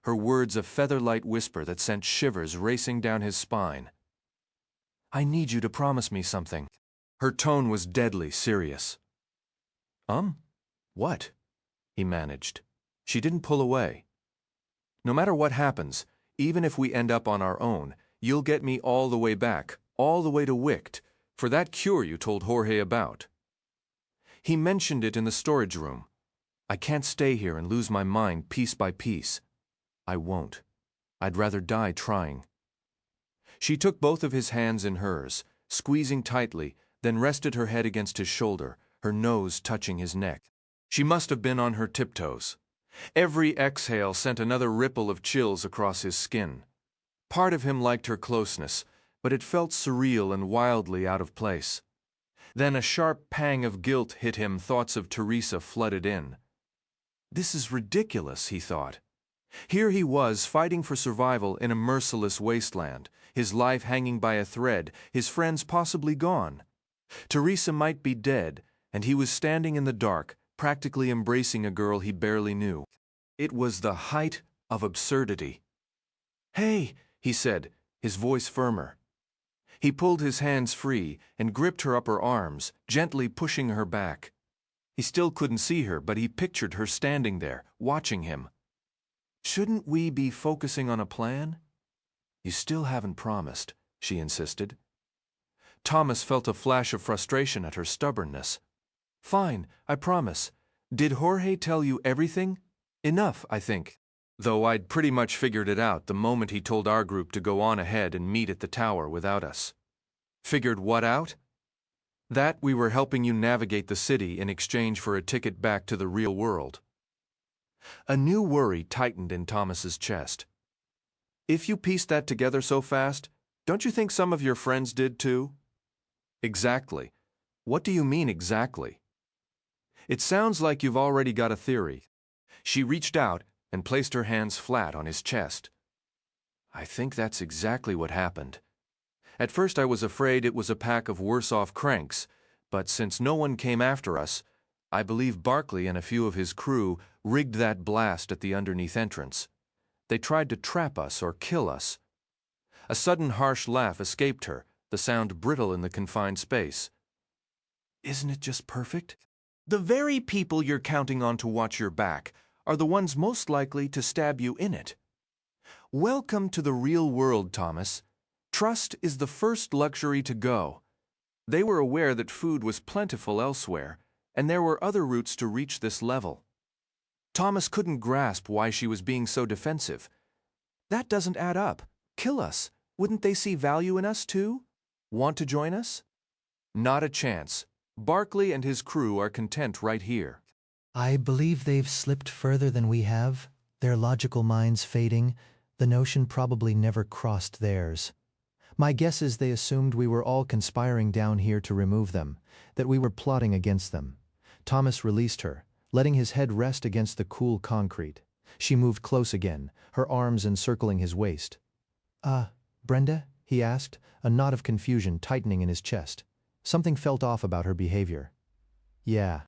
her words a feather-light whisper that sent shivers racing down his spine. I need you to promise me something. Her tone was deadly serious. What? He managed. She didn't pull away. No matter what happens, even if we end up on our own, you'll get me all the way back, all the way to Wicht, for that cure you told Jorge about. He mentioned it in the storage room. I can't stay here and lose my mind piece by piece. I won't. I'd rather die trying. She took both of his hands in hers, squeezing tightly, then rested her head against his shoulder, her nose touching his neck. She must have been on her tiptoes. Every exhale sent another ripple of chills across his skin. Part of him liked her closeness, but it felt surreal and wildly out of place. Then a sharp pang of guilt hit him. Thoughts of Teresa flooded in. This is ridiculous, he thought. Here he was, fighting for survival in a merciless wasteland, his life hanging by a thread, his friends possibly gone. Teresa might be dead, and he was standing in the dark, practically embracing a girl he barely knew. It was the height of absurdity. Hey, he said, his voice firmer. He pulled his hands free and gripped her upper arms, gently pushing her back. He still couldn't see her, but he pictured her standing there, watching him. Shouldn't we be focusing on a plan? You still haven't promised, she insisted. Thomas felt a flash of frustration at her stubbornness. Fine, I promise. Did Jorge tell you everything? Enough, I think. Though I'd pretty much figured it out the moment he told our group to go on ahead and meet at the tower without us. Figured what out? That we were helping you navigate the city in exchange for a ticket back to the real world. A new worry tightened in Thomas's chest. If you pieced that together so fast, don't you think some of your friends did too? Exactly. What do you mean exactly? It sounds like you've already got a theory. She reached out and placed her hands flat on his chest. I think that's exactly what happened. At first I was afraid it was a pack of worse-off cranks, but since no one came after us, I believe Barkley and a few of his crew rigged that blast at the underneath entrance. They tried to trap us or kill us. A sudden harsh laugh escaped her, the sound brittle in the confined space. Isn't it just perfect? The very people you're counting on to watch your back are the ones most likely to stab you in it. Welcome to the real world, Thomas. Trust is the first luxury to go. They were aware that food was plentiful elsewhere, and there were other routes to reach this level. Thomas couldn't grasp why she was being so defensive. That doesn't add up. Kill us. Wouldn't they see value in us too? Want to join us? Not a chance. Barkley and his crew are content right here. I believe they've slipped further than we have, their logical minds fading. The notion probably never crossed theirs. My guess is they assumed we were all conspiring down here to remove them, that we were plotting against them. Thomas released her, letting his head rest against the cool concrete. She moved close again, her arms encircling his waist. Brenda? He asked, a knot of confusion tightening in his chest. Something felt off about her behavior. Yeah.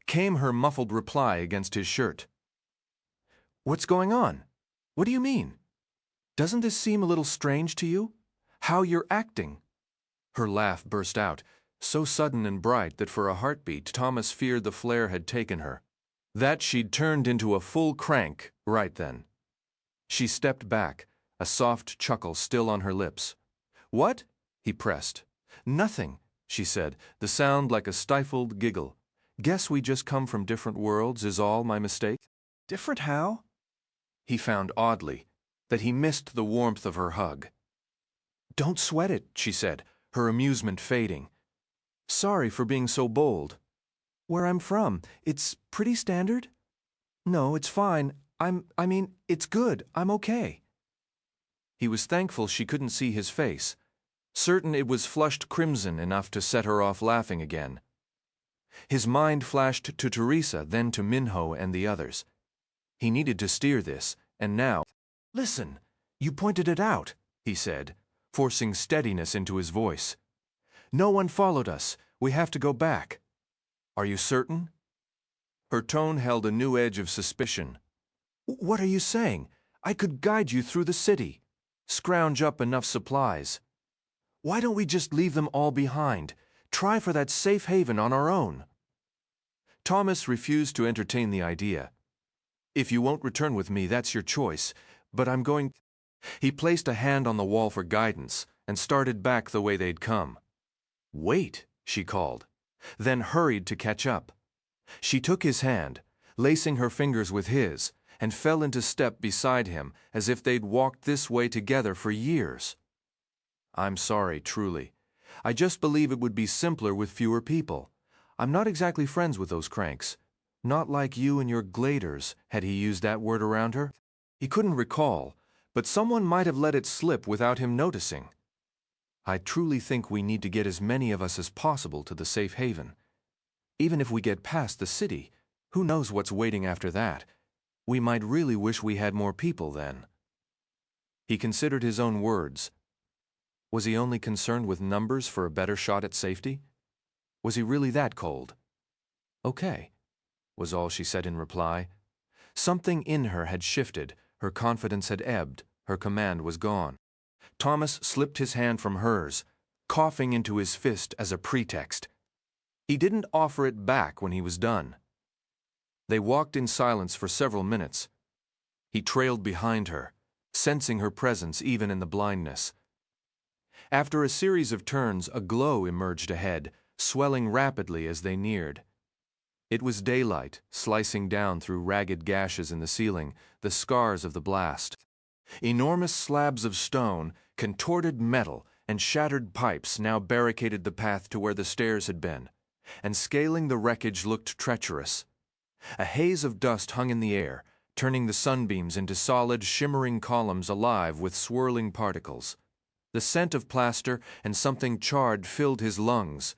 Came her muffled reply against his shirt. What's going on? What do you mean? Doesn't this seem a little strange to you? How you're acting? Her laugh burst out, so sudden and bright that for a heartbeat Thomas feared the flare had taken her. That she'd turned into a full crank right then. She stepped back, a soft chuckle still on her lips. "What?" he pressed. "Nothing," she said, the sound like a stifled giggle. "Guess we just come from different worlds is all my mistake." Different how? He found oddly that he missed the warmth of her hug. "Don't sweat it," she said, her amusement fading. "Sorry for being so bold. Where I'm from, it's pretty standard? No, it's fine. I mean, it's good. I'm okay." He was thankful she couldn't see his face, certain it was flushed crimson enough to set her off laughing again. His mind flashed to Teresa, then to Minho and the others. He needed to steer this, and now— "Listen, you pointed it out," he said, forcing steadiness into his voice. "No one followed us. We have to go back. Are you certain?" Her tone held a new edge of suspicion. "What are you saying? I could guide you through the city, scrounge up enough supplies. Why don't we just leave them all behind? Try for that safe haven on our own." Thomas refused to entertain the idea. "If you won't return with me, that's your choice, but I'm going—" He placed a hand on the wall for guidance and started back the way they'd come. "Wait," she called, then hurried to catch up. She took his hand, lacing her fingers with his, and fell into step beside him as if they'd walked this way together for years. "I'm sorry, truly. I just believe it would be simpler with fewer people. I'm not exactly friends with those cranks. Not like you and your gladers," had he used that word around her? He couldn't recall, but someone might have let it slip without him noticing. "I truly think we need to get as many of us as possible to the safe haven. Even if we get past the city, who knows what's waiting after that? We might really wish we had more people then." He considered his own words. Was he only concerned with numbers for a better shot at safety? Was he really that cold? "Okay," was all she said in reply. Something in her had shifted, her confidence had ebbed, her command was gone. Thomas slipped his hand from hers, coughing into his fist as a pretext. He didn't offer it back when he was done. They walked in silence for several minutes. He trailed behind her, sensing her presence even in the blindness. After a series of turns, a glow emerged ahead, swelling rapidly as they neared. It was daylight, slicing down through ragged gashes in the ceiling, the scars of the blast. Enormous slabs of stone, contorted metal, and shattered pipes now barricaded the path to where the stairs had been, and scaling the wreckage looked treacherous. A haze of dust hung in the air, turning the sunbeams into solid, shimmering columns alive with swirling particles. The scent of plaster and something charred filled his lungs.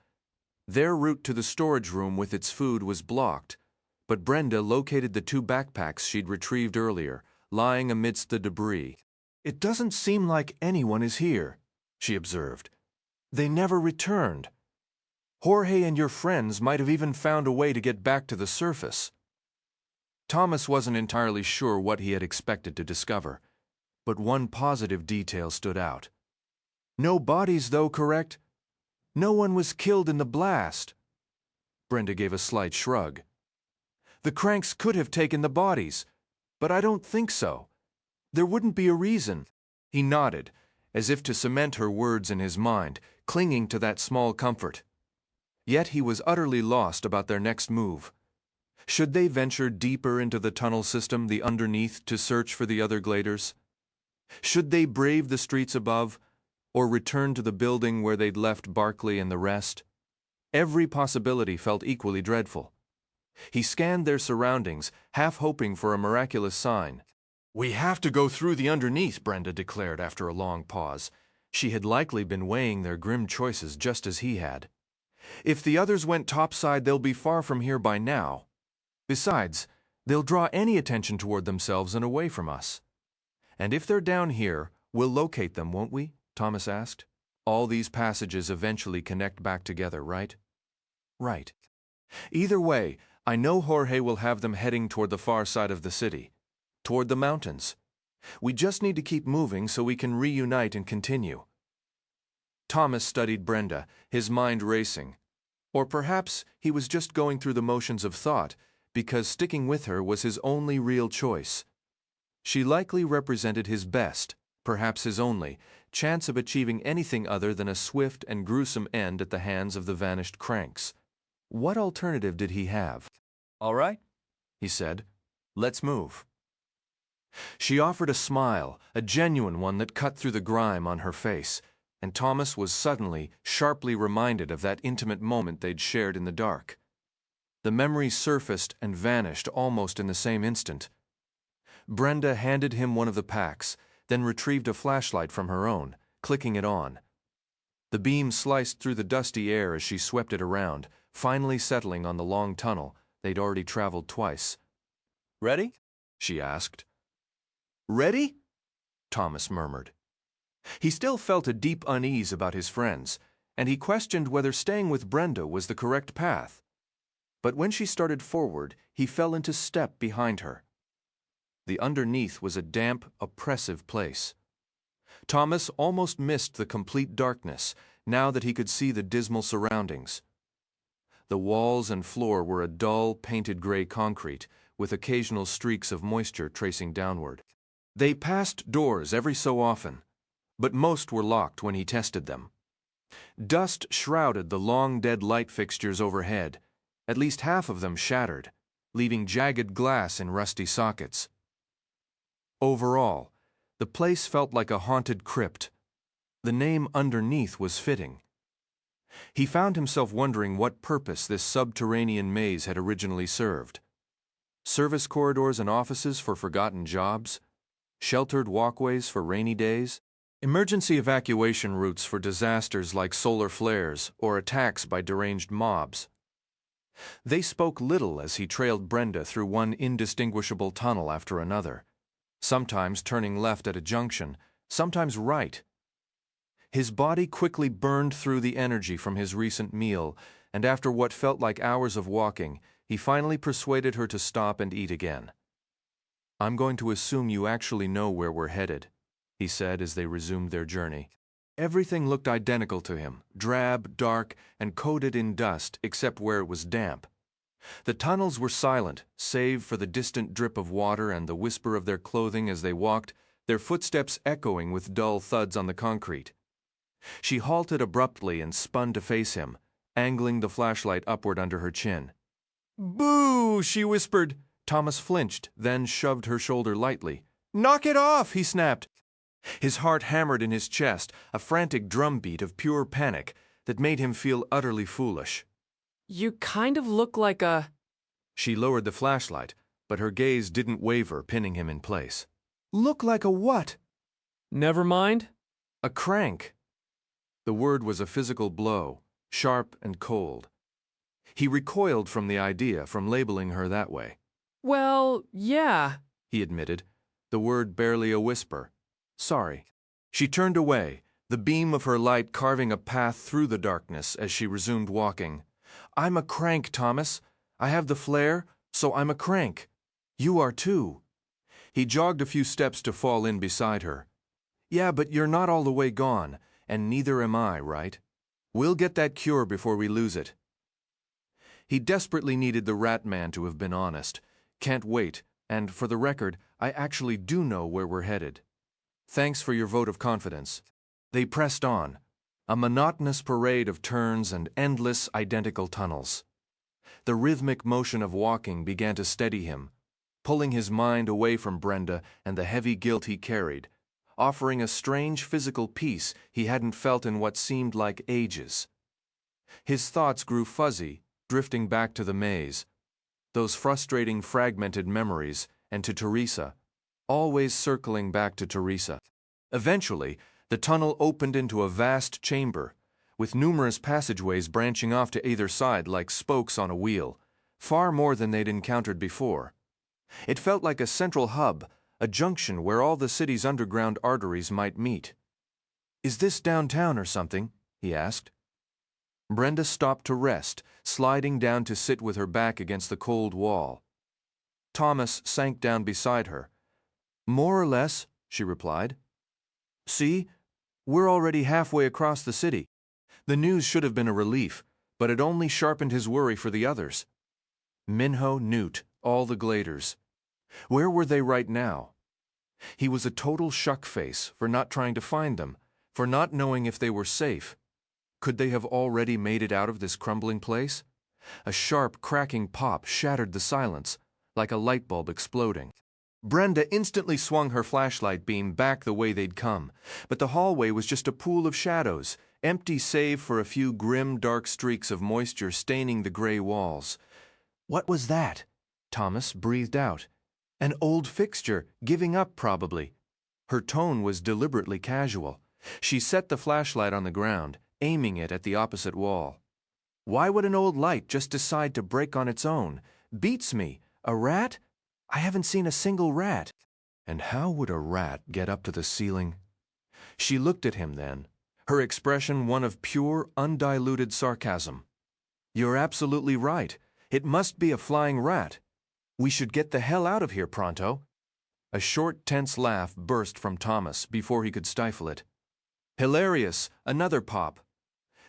Their route to the storage room with its food was blocked, but Brenda located the 2 backpacks she'd retrieved earlier, lying amidst the debris. "It doesn't seem like anyone is here," she observed. "They never returned. Jorge and your friends might have even found a way to get back to the surface." Thomas wasn't entirely sure what he had expected to discover, but one positive detail stood out. "No bodies, though, correct? No one was killed in the blast." Brenda gave a slight shrug. "The cranks could have taken the bodies, but I don't think so. There wouldn't be a reason." He nodded, as if to cement her words in his mind, clinging to that small comfort. Yet he was utterly lost about their next move. Should they venture deeper into the tunnel system, the underneath, to search for the other gladers? Should they brave the streets above, or return to the building where they'd left Barkley and the rest? Every possibility felt equally dreadful. He scanned their surroundings, half hoping for a miraculous sign. "We have to go through the underneath," Brenda declared after a long pause. She had likely been weighing their grim choices just as he had. "If the others went topside, they'll be far from here by now. Besides, they'll draw any attention toward themselves and away from us. And if they're down here, we'll locate them, won't we?" Thomas asked. "All these passages eventually connect back together, right?" "Right. Either way, I know Jorge will have them heading toward the far side of the city, toward the mountains. We just need to keep moving so we can reunite and continue." Thomas studied Brenda, his mind racing. Or perhaps he was just going through the motions of thought, because sticking with her was his only real choice. She likely represented his best, perhaps his only, chance of achieving anything other than a swift and gruesome end at the hands of the vanished cranks. What alternative did he have? All right, he said. Let's move. She offered a smile, a genuine one that cut through the grime on her face, and Thomas was suddenly, sharply reminded of that intimate moment they'd shared in the dark. The memory surfaced and vanished almost in the same instant. Brenda handed him one of the packs, then retrieved a flashlight from her own, clicking it on. The beam sliced through the dusty air as she swept it around, finally settling on the long tunnel they'd already traveled twice. ready? She asked. Ready? Thomas murmured. He still felt a deep unease about his friends, and he questioned whether staying with Brenda was the correct path. But when she started forward, he fell into step behind her. The underneath was a damp, oppressive place. Thomas almost missed the complete darkness, now that he could see the dismal surroundings. The walls and floor were a dull, painted gray concrete, with occasional streaks of moisture tracing downward. They passed doors every so often, but most were locked when he tested them. Dust shrouded the long dead light fixtures overhead, at least half of them shattered, leaving jagged glass in rusty sockets. Overall, the place felt like a haunted crypt. The name underneath was fitting. He found himself wondering what purpose this subterranean maze had originally served. Service corridors and offices for forgotten jobs? Sheltered walkways for rainy days? Emergency evacuation routes for disasters like solar flares or attacks by deranged mobs? They spoke little as he trailed Brenda through one indistinguishable tunnel after another, sometimes turning left at a junction, sometimes right. His body quickly burned through the energy from his recent meal, and after what felt like hours of walking, he finally persuaded her to stop and eat again. I'm going to assume you actually know where we're headed, he said as they resumed their journey. Everything looked identical to him, drab, dark, and coated in dust except where it was damp. The tunnels were silent, save for the distant drip of water and the whisper of their clothing as they walked, their footsteps echoing with dull thuds on the concrete. She halted abruptly and spun to face him, angling the flashlight upward under her chin. "Boo!" she whispered. Thomas flinched, then shoved her shoulder lightly. "Knock it off!" he snapped. His heart hammered in his chest, a frantic drumbeat of pure panic that made him feel utterly foolish. You kind of look like a... She lowered the flashlight, but her gaze didn't waver, pinning him in place. Look like a what? Never mind. A crank. The word was a physical blow, sharp and cold. He recoiled from the idea, from labeling her that way. Well, yeah, he admitted, the word barely a whisper. Sorry. She turned away, the beam of her light carving a path through the darkness as she resumed walking. I'm a crank, Thomas. I have the flair, so I'm a crank. You are too. He jogged a few steps to fall in beside her. Yeah, but you're not all the way gone, and neither am I, right? We'll get that cure before we lose it. He desperately needed the rat man to have been honest. Can't wait, and for the record, I actually do know where we're headed. Thanks for your vote of confidence. They pressed on, a monotonous parade of turns and endless identical tunnels. The rhythmic motion of walking began to steady him, pulling his mind away from Brenda and the heavy guilt he carried, offering a strange physical peace he hadn't felt in what seemed like ages. His thoughts grew fuzzy, drifting back to the maze, those frustrating fragmented memories, and to Teresa, always circling back to Teresa. Eventually, the tunnel opened into a vast chamber, with numerous passageways branching off to either side like spokes on a wheel, far more than they'd encountered before. It felt like a central hub, a junction where all the city's underground arteries might meet. Is this downtown or something? He asked. Brenda stopped to rest, sliding down to sit with her back against the cold wall. Thomas sank down beside her. More or less, she replied. See, we're already halfway across the city. The news should have been a relief, but it only sharpened his worry for the others. Minho, Newt, all the Gladers. Where were they right now? He was a total shuckface for not trying to find them, for not knowing if they were safe. Could they have already made it out of this crumbling place? A sharp, cracking pop shattered the silence, like a light bulb exploding. Brenda instantly swung her flashlight beam back the way they'd come, but the hallway was just a pool of shadows, empty save for a few grim, dark streaks of moisture staining the gray walls. What was that? Thomas breathed out. An old fixture, giving up probably. Her tone was deliberately casual. She set the flashlight on the ground, aiming it at the opposite wall. Why would an old light just decide to break on its own? Beats me. A rat? I haven't seen a single rat. And how would a rat get up to the ceiling? She looked at him then, her expression one of pure, undiluted sarcasm. You're absolutely right. It must be a flying rat. We should get the hell out of here pronto. A short, tense laugh burst from Thomas before he could stifle it. Hilarious, another pop.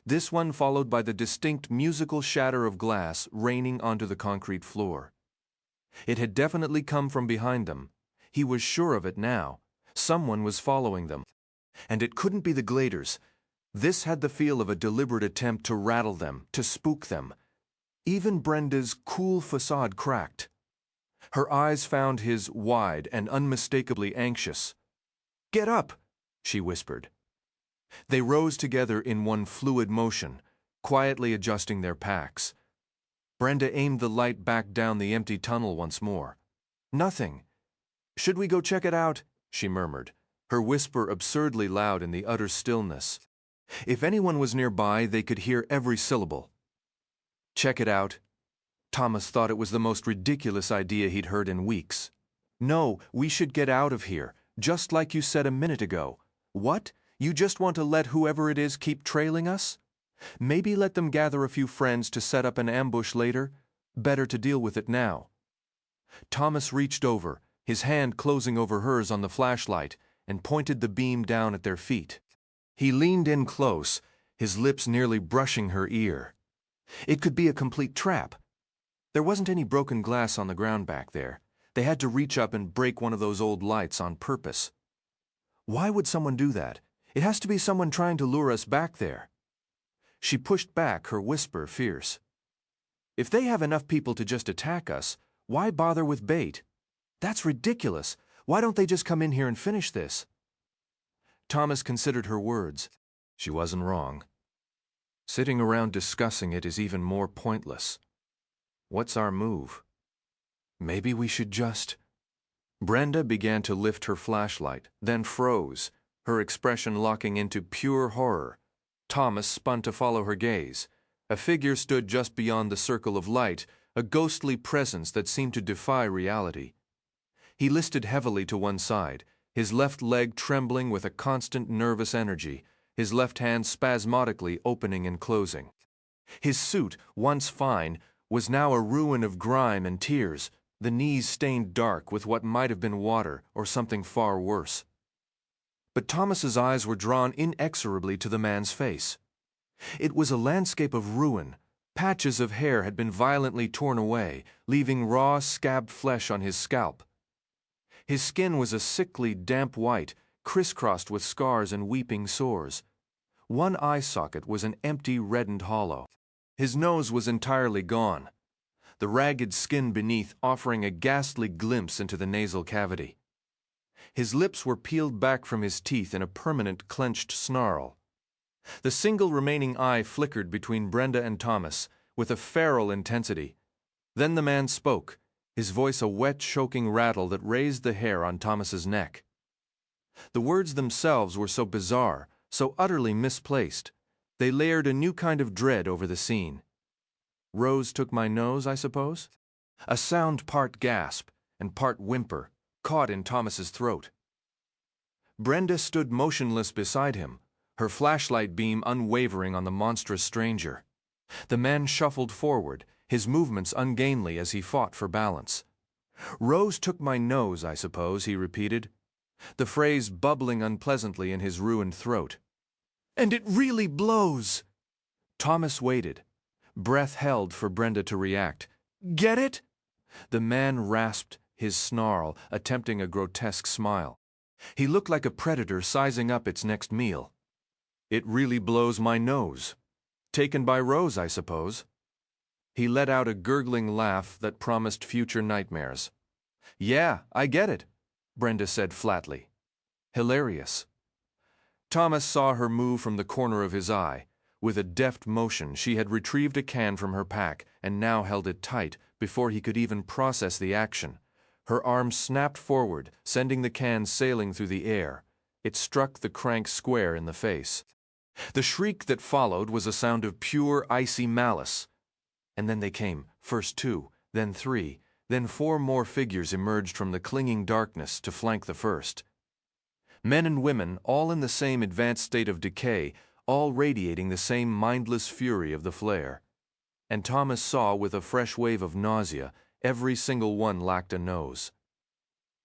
This one followed by the distinct musical shatter of glass raining onto the concrete floor. It had definitely come from behind them. He was sure of it now. Someone was following them. And it couldn't be the Gladers. This had the feel of a deliberate attempt to rattle them, to spook them. Even Brenda's cool facade cracked. Her eyes found his wide and unmistakably anxious. "Get up," she whispered. They rose together in one fluid motion, quietly adjusting their packs. Brenda aimed the light back down the empty tunnel once more. Nothing. "Should we go check it out?" she murmured, her whisper absurdly loud in the utter stillness. If anyone was nearby, they could hear every syllable. Check it out. Thomas thought it was the most ridiculous idea he'd heard in weeks. No, we should get out of here, just like you said a minute ago. What? You just want to let whoever it is keep trailing us? Maybe let them gather a few friends to set up an ambush later? Better to deal with it now. Thomas reached over, his hand closing over hers on the flashlight, and pointed the beam down at their feet. He leaned in close, his lips nearly brushing her ear. It could be a complete trap. There wasn't any broken glass on the ground back there. They had to reach up and break one of those old lights on purpose. Why would someone do that? It has to be someone trying to lure us back there. She pushed back, her whisper fierce. If they have enough people to just attack us, why bother with bait? That's ridiculous. Why don't they just come in here and finish this? Thomas considered her words. She wasn't wrong. Sitting around discussing it is even more pointless. What's our move? Maybe we should just... Brenda began to lift her flashlight, then froze, her expression locking into pure horror. Thomas spun to follow her gaze. A figure stood just beyond the circle of light, a ghostly presence that seemed to defy reality. He listed heavily to one side, his left leg trembling with a constant nervous energy, his left hand spasmodically opening and closing. His suit, once fine, was now a ruin of grime and tears, the knees stained dark with what might have been water or something far worse. But Thomas's eyes were drawn inexorably to the man's face. It was a landscape of ruin. Patches of hair had been violently torn away, leaving raw, scabbed flesh on his scalp. His skin was a sickly, damp white, crisscrossed with scars and weeping sores. One eye socket was an empty, reddened hollow. His nose was entirely gone, the ragged skin beneath offering a ghastly glimpse into the nasal cavity. His lips were peeled back from his teeth in a permanent clenched snarl. The single remaining eye flickered between Brenda and Thomas with a feral intensity. Then the man spoke, his voice a wet, choking rattle that raised the hair on Thomas's neck. The words themselves were so bizarre, so utterly misplaced. They layered a new kind of dread over the scene. Rose took my nose, I suppose? A sound part gasp and part whimper, caught in Thomas's throat. Brenda stood motionless beside him, her flashlight beam unwavering on the monstrous stranger. The man shuffled forward, his movements ungainly as he fought for balance. Rose took my nose, I suppose, he repeated, the phrase bubbling unpleasantly in his ruined throat. And it really blows! Thomas waited, breath held for Brenda to react. Get it? The man rasped, his snarl, attempting a grotesque smile. He looked like a predator sizing up its next meal. It really blows my nose. Taken by Rose, I suppose. He let out a gurgling laugh that promised future nightmares. Yeah, I get it, Brenda said flatly. Hilarious. Thomas saw her move from the corner of his eye. With a deft motion, she had retrieved a can from her pack and now held it tight before he could even process the action. Her arm snapped forward, sending the can sailing through the air. It struck the crank square in the face. The shriek that followed was a sound of pure, icy malice. And then they came, first 2, then 3, then 4 more figures emerged from the clinging darkness to flank the first. Men and women, all in the same advanced state of decay, all radiating the same mindless fury of the flare. And Thomas saw with a fresh wave of nausea, every single one lacked a nose.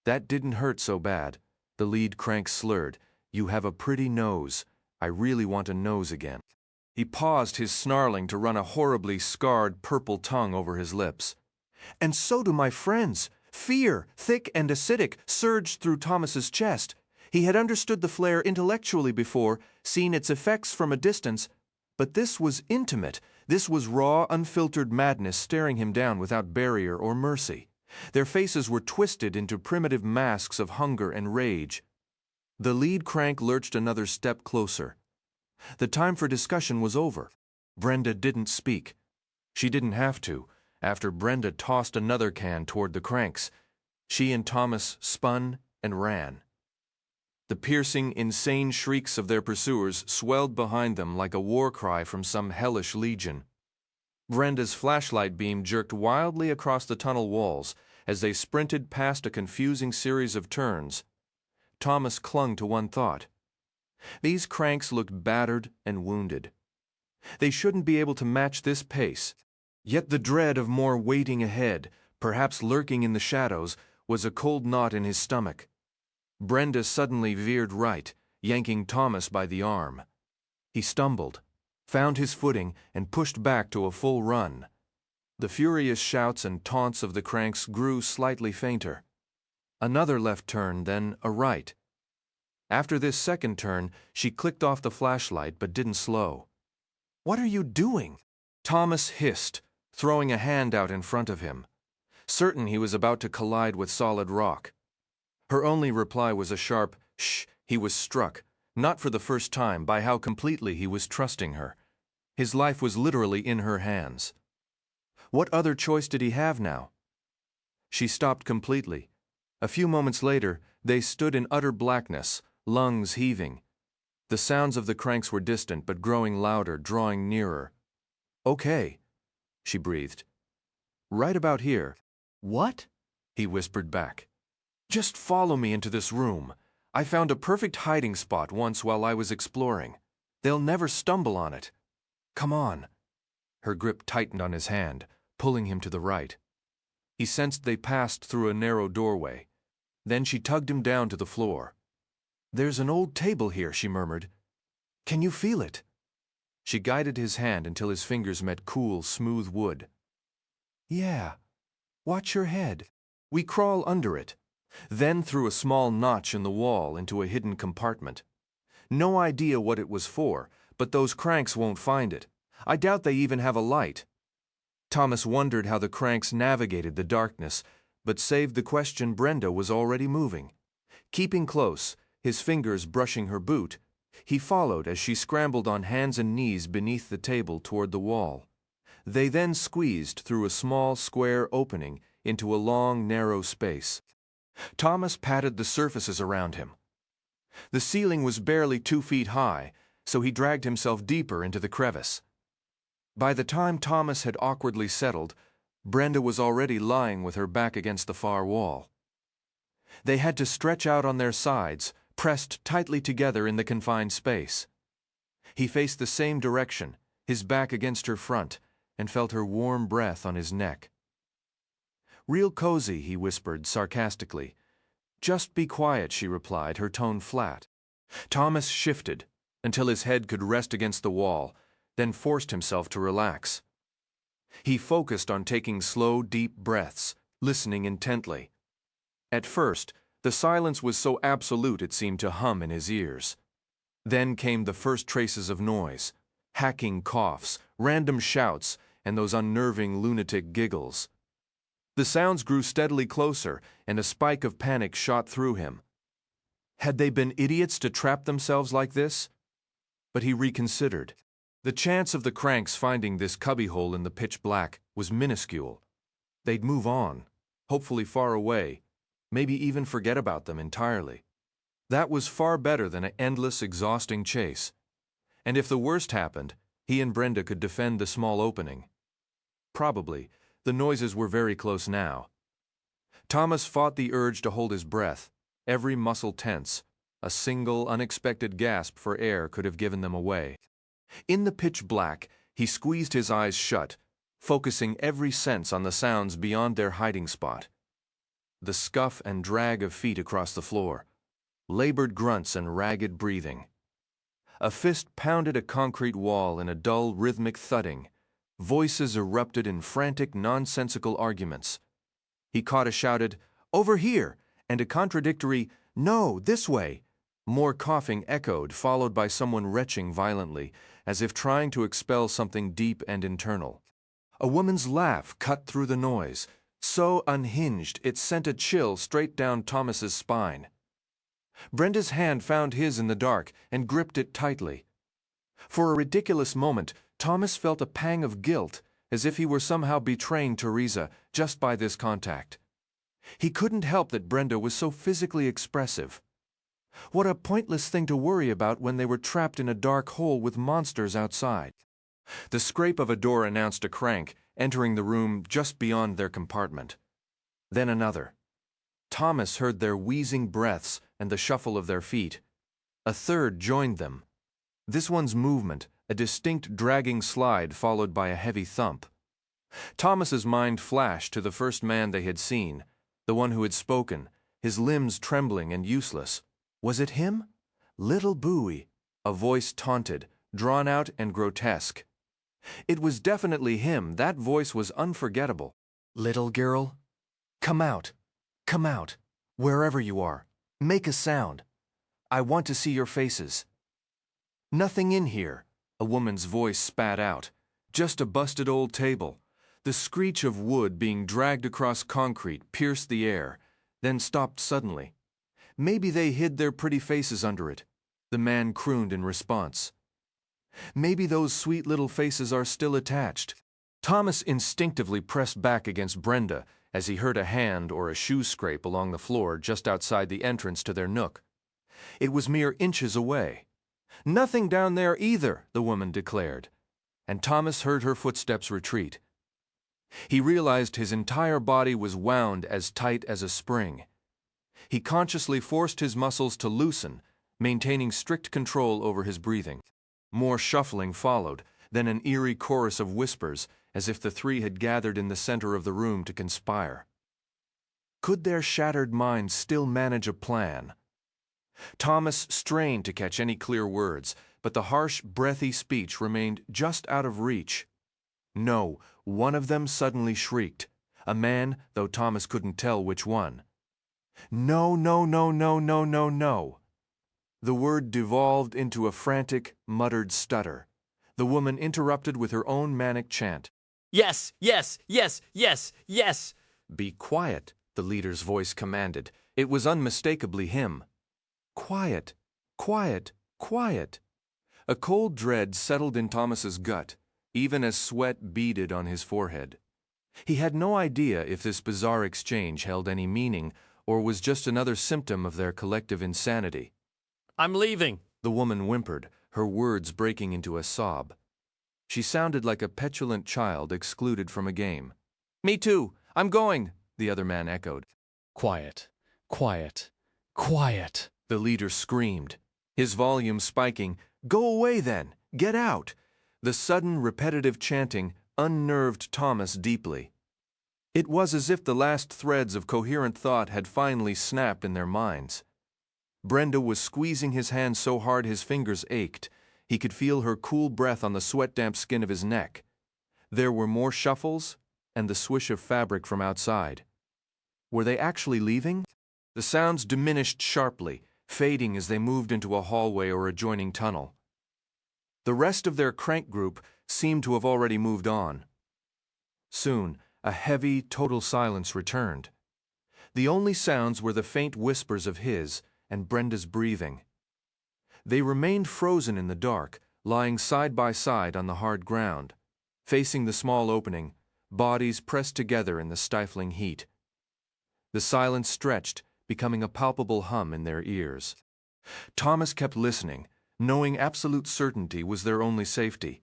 That didn't hurt so bad. The lead crank slurred. You have a pretty nose. I really want a nose again. He paused his snarling to run a horribly scarred purple tongue over his lips. And so do my friends. Fear, thick and acidic, surged through Thomas's chest. He had understood the flare intellectually before, seen its effects from a distance, but this was intimate. This was raw, unfiltered madness staring him down without barrier or mercy. Their faces were twisted into primitive masks of hunger and rage. The lead crank lurched another step closer. The time for discussion was over. Brenda didn't speak. She didn't have to. After Brenda tossed another can toward the cranks, she and Thomas spun and ran. The piercing, insane shrieks of their pursuers swelled behind them like a war cry from some hellish legion. Brenda's flashlight beam jerked wildly across the tunnel walls as they sprinted past a confusing series of turns. Thomas clung to one thought. These cranks looked battered and wounded. They shouldn't be able to match this pace. Yet the dread of more waiting ahead, perhaps lurking in the shadows, was a cold knot in his stomach. Brenda suddenly veered right, yanking Thomas by the arm. He stumbled, found his footing, and pushed back to a full run. The furious shouts and taunts of the cranks grew slightly fainter. Another left turn, then a right. After this second turn, she clicked off the flashlight but didn't slow. "What are you doing?" Thomas hissed, throwing a hand out in front of him, certain he was about to collide with solid rock. Her only reply was a sharp, "Shh." He was struck, not for the first time, by how completely he was trusting her. His life was literally in her hands. What other choice did he have now? She stopped completely. A few moments later, they stood in utter blackness, lungs heaving. The sounds of the cranks were distant but growing louder, drawing nearer. "Okay," she breathed. "Right about here." "What?" he whispered back. "Just follow me into this room. I found a perfect hiding spot once while I was exploring. They'll never stumble on it. Come on." Her grip tightened on his hand, pulling him to the right. He sensed they passed through a narrow doorway. Then she tugged him down to the floor. "There's an old table here," she murmured. "Can you feel it?" She guided his hand until his fingers met cool, smooth wood. "Yeah. Watch your head. We crawl under it, then through a small notch in the wall into a hidden compartment. No idea what it was for, but those cranks won't find it. I doubt they even have a light." Thomas wondered how the cranks navigated the darkness, but saved the question. Brenda was already moving. Keeping close, his fingers brushing her boot, he followed as she scrambled on hands and knees beneath the table toward the wall. They then squeezed through a small square opening into a long, narrow space. Thomas patted the surfaces around him. The ceiling was barely 2 feet high, so he dragged himself deeper into the crevice. By the time Thomas had awkwardly settled, Brenda was already lying with her back against the far wall. They had to stretch out on their sides, pressed tightly together in the confined space. He faced the same direction, his back against her front, and felt her warm breath on his neck. "Real cozy," he whispered sarcastically. "Just be quiet," she replied, her tone flat. Thomas shifted until his head could rest against the wall, then forced himself to relax. He focused on taking slow, deep breaths, listening intently. At first, the silence was so absolute it seemed to hum in his ears. Then came the first traces of noise, hacking coughs, random shouts, and those unnerving lunatic giggles. The sounds grew steadily closer, and a spike of panic shot through him. Had they been idiots to trap themselves like this? But he reconsidered. The chance of the cranks finding this cubbyhole in the pitch black was minuscule. They'd move on, hopefully far away, maybe even forget about them entirely. That was far better than an endless, exhausting chase. And if the worst happened, he and Brenda could defend the small opening. Probably, the noises were very close now. Thomas fought the urge to hold his breath, every muscle tense. A single, unexpected gasp for air could have given them away. In the pitch black, he squeezed his eyes shut, focusing every sense on the sounds beyond their hiding spot. The scuff and drag of feet across the floor, labored grunts and ragged breathing. A fist pounded a concrete wall in a dull, rhythmic thudding. Voices erupted in frantic, nonsensical arguments. He caught a shouted, "Over here!" and a contradictory, "No, this way!" More coughing echoed, followed by someone retching violently, as if trying to expel something deep and internal. A woman's laugh cut through the noise, so unhinged it sent a chill straight down Thomas's spine. Brenda's hand found his in the dark and gripped it tightly. For a ridiculous moment, Thomas felt a pang of guilt, as if he were somehow betraying Teresa just by this contact. He couldn't help that Brenda was so physically expressive. What a pointless thing to worry about when they were trapped in a dark hole with monsters outside. The scrape of a door announced a crank entering the room just beyond their compartment. Then another. Thomas heard their wheezing breaths and the shuffle of their feet. A third joined them. This one's movement, a distinct dragging slide followed by a heavy thump. Thomas's mind flashed to the first man they had seen, the one who had spoken, his limbs trembling and useless. Was it him? Little Bowie, a voice taunted, drawn out and grotesque. It was definitely him. That voice was unforgettable. "Little girl, come out, wherever you are. Make a sound. I want to see your faces." "Nothing in here," a woman's voice spat out. "Just a busted old table." The screech of wood being dragged across concrete pierced the air, then stopped suddenly. "Maybe they hid their pretty faces under it," the man crooned in response. "Maybe those sweet little faces are still attached." Thomas instinctively pressed back against Brenda as he heard a hand or a shoe scrape along the floor just outside the entrance to their nook. It was mere inches away. "Nothing down there either," the woman declared, and Thomas heard her footsteps retreat. He realized his entire body was wound as tight as a spring. He consciously forced his muscles to loosen, maintaining strict control over his breathing. More shuffling followed, then an eerie chorus of whispers, as if the three had gathered in the center of the room to conspire. Could their shattered minds still manage a plan? Thomas strained to catch any clear words, but the harsh, breathy speech remained just out of reach. No, one of them suddenly shrieked. A man, though Thomas couldn't tell which one. "No, no, no, no, no, no, no." The word devolved into a frantic, muttered stutter. The woman interrupted with her own manic chant. "Yes, yes, yes, yes, yes." "Be quiet," the leader's voice commanded. It was unmistakably him. "Quiet, quiet, quiet." A cold dread settled in Thomas's gut, even as sweat beaded on his forehead. He had no idea if this bizarre exchange held any meaning or was just another symptom of their collective insanity. "I'm leaving," the woman whimpered, her words breaking into a sob. She sounded like a petulant child excluded from a game. "Me too, I'm going," the other man echoed. "Quiet, quiet, quiet," the leader screamed, his volume spiking. "Go away then, get out." The sudden, repetitive chanting unnerved Thomas deeply. It was as if the last threads of coherent thought had finally snapped in their minds. Brenda was squeezing his hand so hard his fingers ached. He could feel her cool breath on the sweat-damp skin of his neck. There were more shuffles and the swish of fabric from outside. Were they actually leaving? The sounds diminished sharply, fading as they moved into a hallway or adjoining tunnel. The rest of their crank group seemed to have already moved on. Soon, a heavy, total silence returned. The only sounds were the faint whispers of his and Brenda's breathing. They remained frozen in the dark, lying side by side on the hard ground, facing the small opening, bodies pressed together in the stifling heat. The silence stretched, becoming a palpable hum in their ears. Thomas kept listening, knowing absolute certainty was their only safety.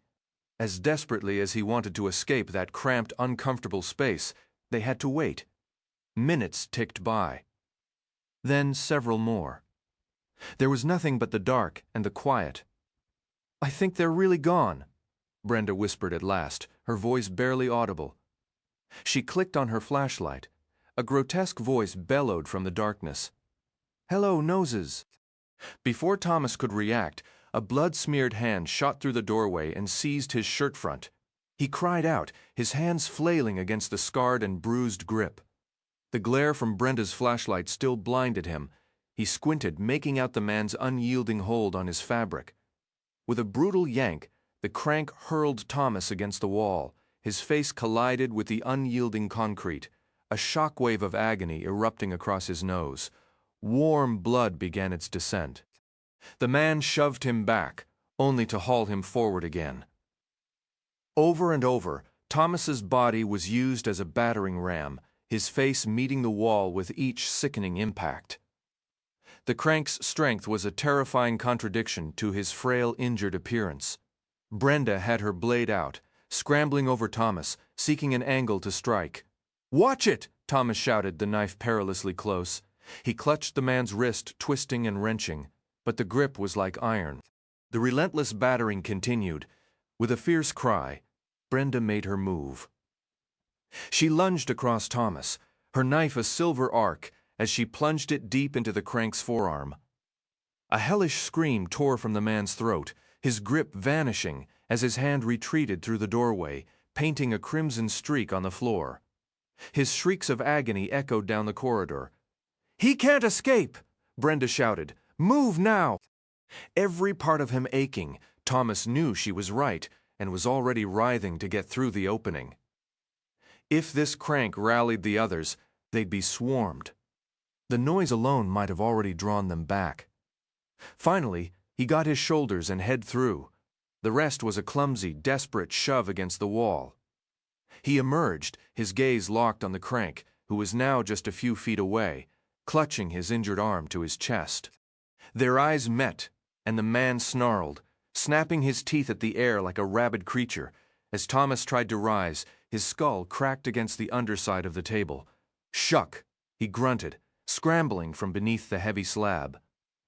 As desperately as he wanted to escape that cramped, uncomfortable space, they had to wait. Minutes ticked by. Then several more. There was nothing but the dark and the quiet. "I think they're really gone," Brenda whispered at last, her voice barely audible. She clicked on her flashlight. A grotesque voice bellowed from the darkness. "Hello, noses." Before Thomas could react, a blood-smeared hand shot through the doorway and seized his shirt front. He cried out, his hands flailing against the scarred and bruised grip. The glare from Brenda's flashlight still blinded him. He squinted, making out the man's unyielding hold on his fabric. With a brutal yank, the crank hurled Thomas against the wall. His face collided with the unyielding concrete, a shockwave of agony erupting across his nose. Warm blood began its descent. The man shoved him back, only to haul him forward again. Over and over, Thomas's body was used as a battering ram, his face meeting the wall with each sickening impact. The crank's strength was a terrifying contradiction to his frail, injured appearance. Brenda had her blade out, scrambling over Thomas, seeking an angle to strike. "Watch it!" Thomas shouted, the knife perilously close. He clutched the man's wrist, twisting and wrenching, but the grip was like iron. The relentless battering continued. With a fierce cry, Brenda made her move. She lunged across Thomas, her knife a silver arc, as she plunged it deep into the crank's forearm. A hellish scream tore from the man's throat, his grip vanishing as his hand retreated through the doorway, painting a crimson streak on the floor. His shrieks of agony echoed down the corridor. "He can't escape!" Brenda shouted. "Move now!" Every part of him aching, Thomas knew she was right and was already writhing to get through the opening. If this crank rallied the others, they'd be swarmed. The noise alone might have already drawn them back. Finally, he got his shoulders and head through. The rest was a clumsy, desperate shove against the wall. He emerged, his gaze locked on the crank, who was now just a few feet away, clutching his injured arm to his chest. Their eyes met, and the man snarled, snapping his teeth at the air like a rabid creature. As Thomas tried to rise, his skull cracked against the underside of the table. "Shuck!" he grunted, scrambling from beneath the heavy slab.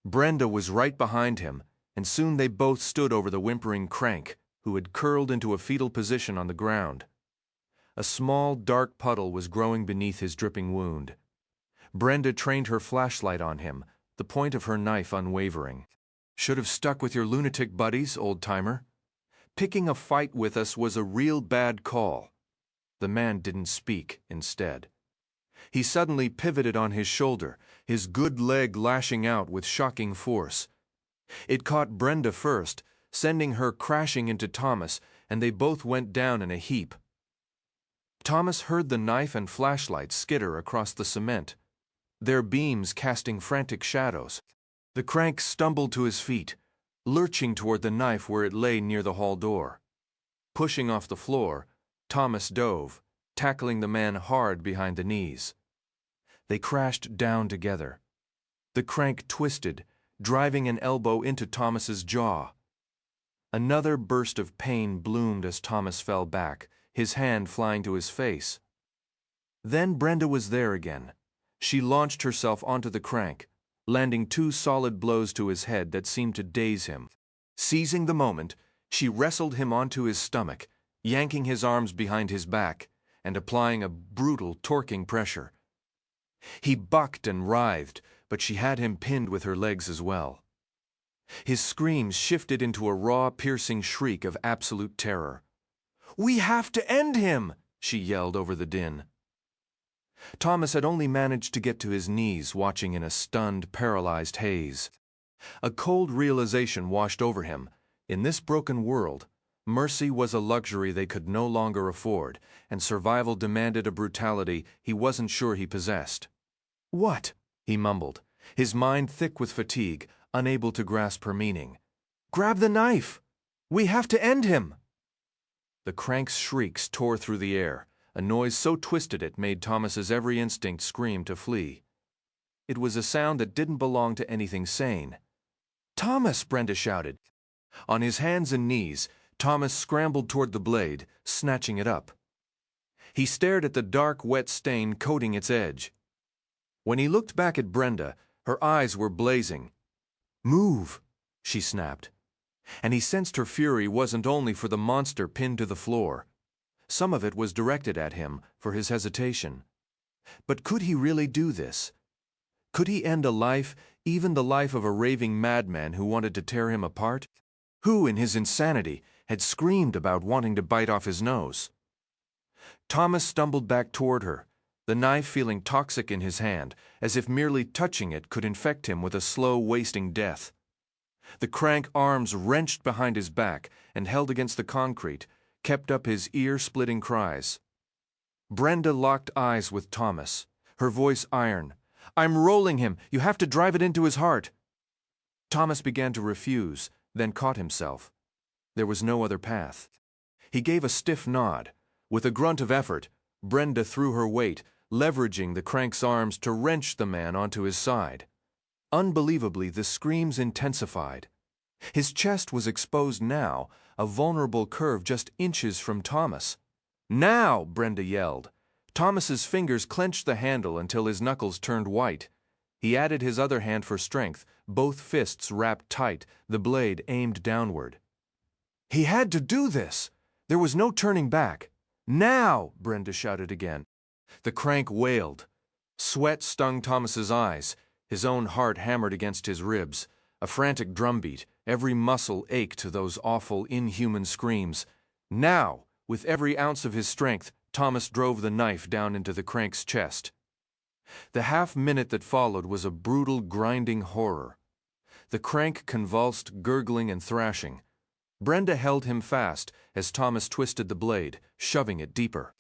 Brenda was right behind him, and soon they both stood over the whimpering crank, who had curled into a fetal position on the ground. A small, dark puddle was growing beneath his dripping wound. Brenda trained her flashlight on him, the point of her knife unwavering. "Should have stuck with your lunatic buddies, old-timer. Picking a fight with us was a real bad call." The man didn't speak, instead. He suddenly pivoted on his shoulder, his good leg lashing out with shocking force. It caught Brenda first, sending her crashing into Thomas, and they both went down in a heap. Thomas heard the knife and flashlight skitter across the cement, their beams casting frantic shadows. The crank stumbled to his feet, lurching toward the knife where it lay near the hall door. Pushing off the floor, Thomas dove, tackling the man hard behind the knees. They crashed down together. The crank twisted, driving an elbow into Thomas's jaw. Another burst of pain bloomed as Thomas fell back, his hand flying to his face. Then Brenda was there again. She launched herself onto the crank, landing 2 solid blows to his head that seemed to daze him. Seizing the moment, she wrestled him onto his stomach, yanking his arms behind his back and applying a brutal, torquing pressure. He bucked and writhed, but she had him pinned with her legs as well. His screams shifted into a raw, piercing shriek of absolute terror. "We have to end him!" she yelled over the din. Thomas had only managed to get to his knees, watching in a stunned, paralyzed haze. A cold realization washed over him. In this broken world, mercy was a luxury they could no longer afford, and survival demanded a brutality he wasn't sure he possessed. "What?" he mumbled, his mind thick with fatigue, unable to grasp her meaning. "Grab the knife! We have to end him!" The crank's shrieks tore through the air, a noise so twisted it made Thomas's every instinct scream to flee. It was a sound that didn't belong to anything sane. "Thomas!" Brenda shouted. On his hands and knees, Thomas scrambled toward the blade, snatching it up. He stared at the dark, wet stain coating its edge. When he looked back at Brenda, her eyes were blazing. "Move!" she snapped. And he sensed her fury wasn't only for the monster pinned to the floor. Some of it was directed at him for his hesitation. But could he really do this? Could he end a life, even the life of a raving madman who wanted to tear him apart? Who, in his insanity, had screamed about wanting to bite off his nose? Thomas stumbled back toward her, the knife feeling toxic in his hand, as if merely touching it could infect him with a slow, wasting death. The crank arms wrenched behind his back and held against the concrete, kept up his ear-splitting cries. Brenda locked eyes with Thomas, her voice iron. "I'm rolling him. You have to drive it into his heart." Thomas began to refuse, then caught himself. There was no other path. He gave a stiff nod. With a grunt of effort, Brenda threw her weight, leveraging the crank's arms to wrench the man onto his side. Unbelievably, the screams intensified. His chest was exposed now, a vulnerable curve just inches from Thomas. "Now!" Brenda yelled. Thomas's fingers clenched the handle until his knuckles turned white. He added his other hand for strength, both fists wrapped tight, the blade aimed downward. He had to do this! There was no turning back. "Now!" Brenda shouted again. The crank wailed. Sweat stung Thomas's eyes. His own heart hammered against his ribs. A frantic drumbeat, every muscle ached to those awful, inhuman screams. Now, with every ounce of his strength, Thomas drove the knife down into the crank's chest. The half-minute that followed was a brutal, grinding horror. The crank convulsed, gurgling and thrashing. Brenda held him fast as Thomas twisted the blade, shoving it deeper.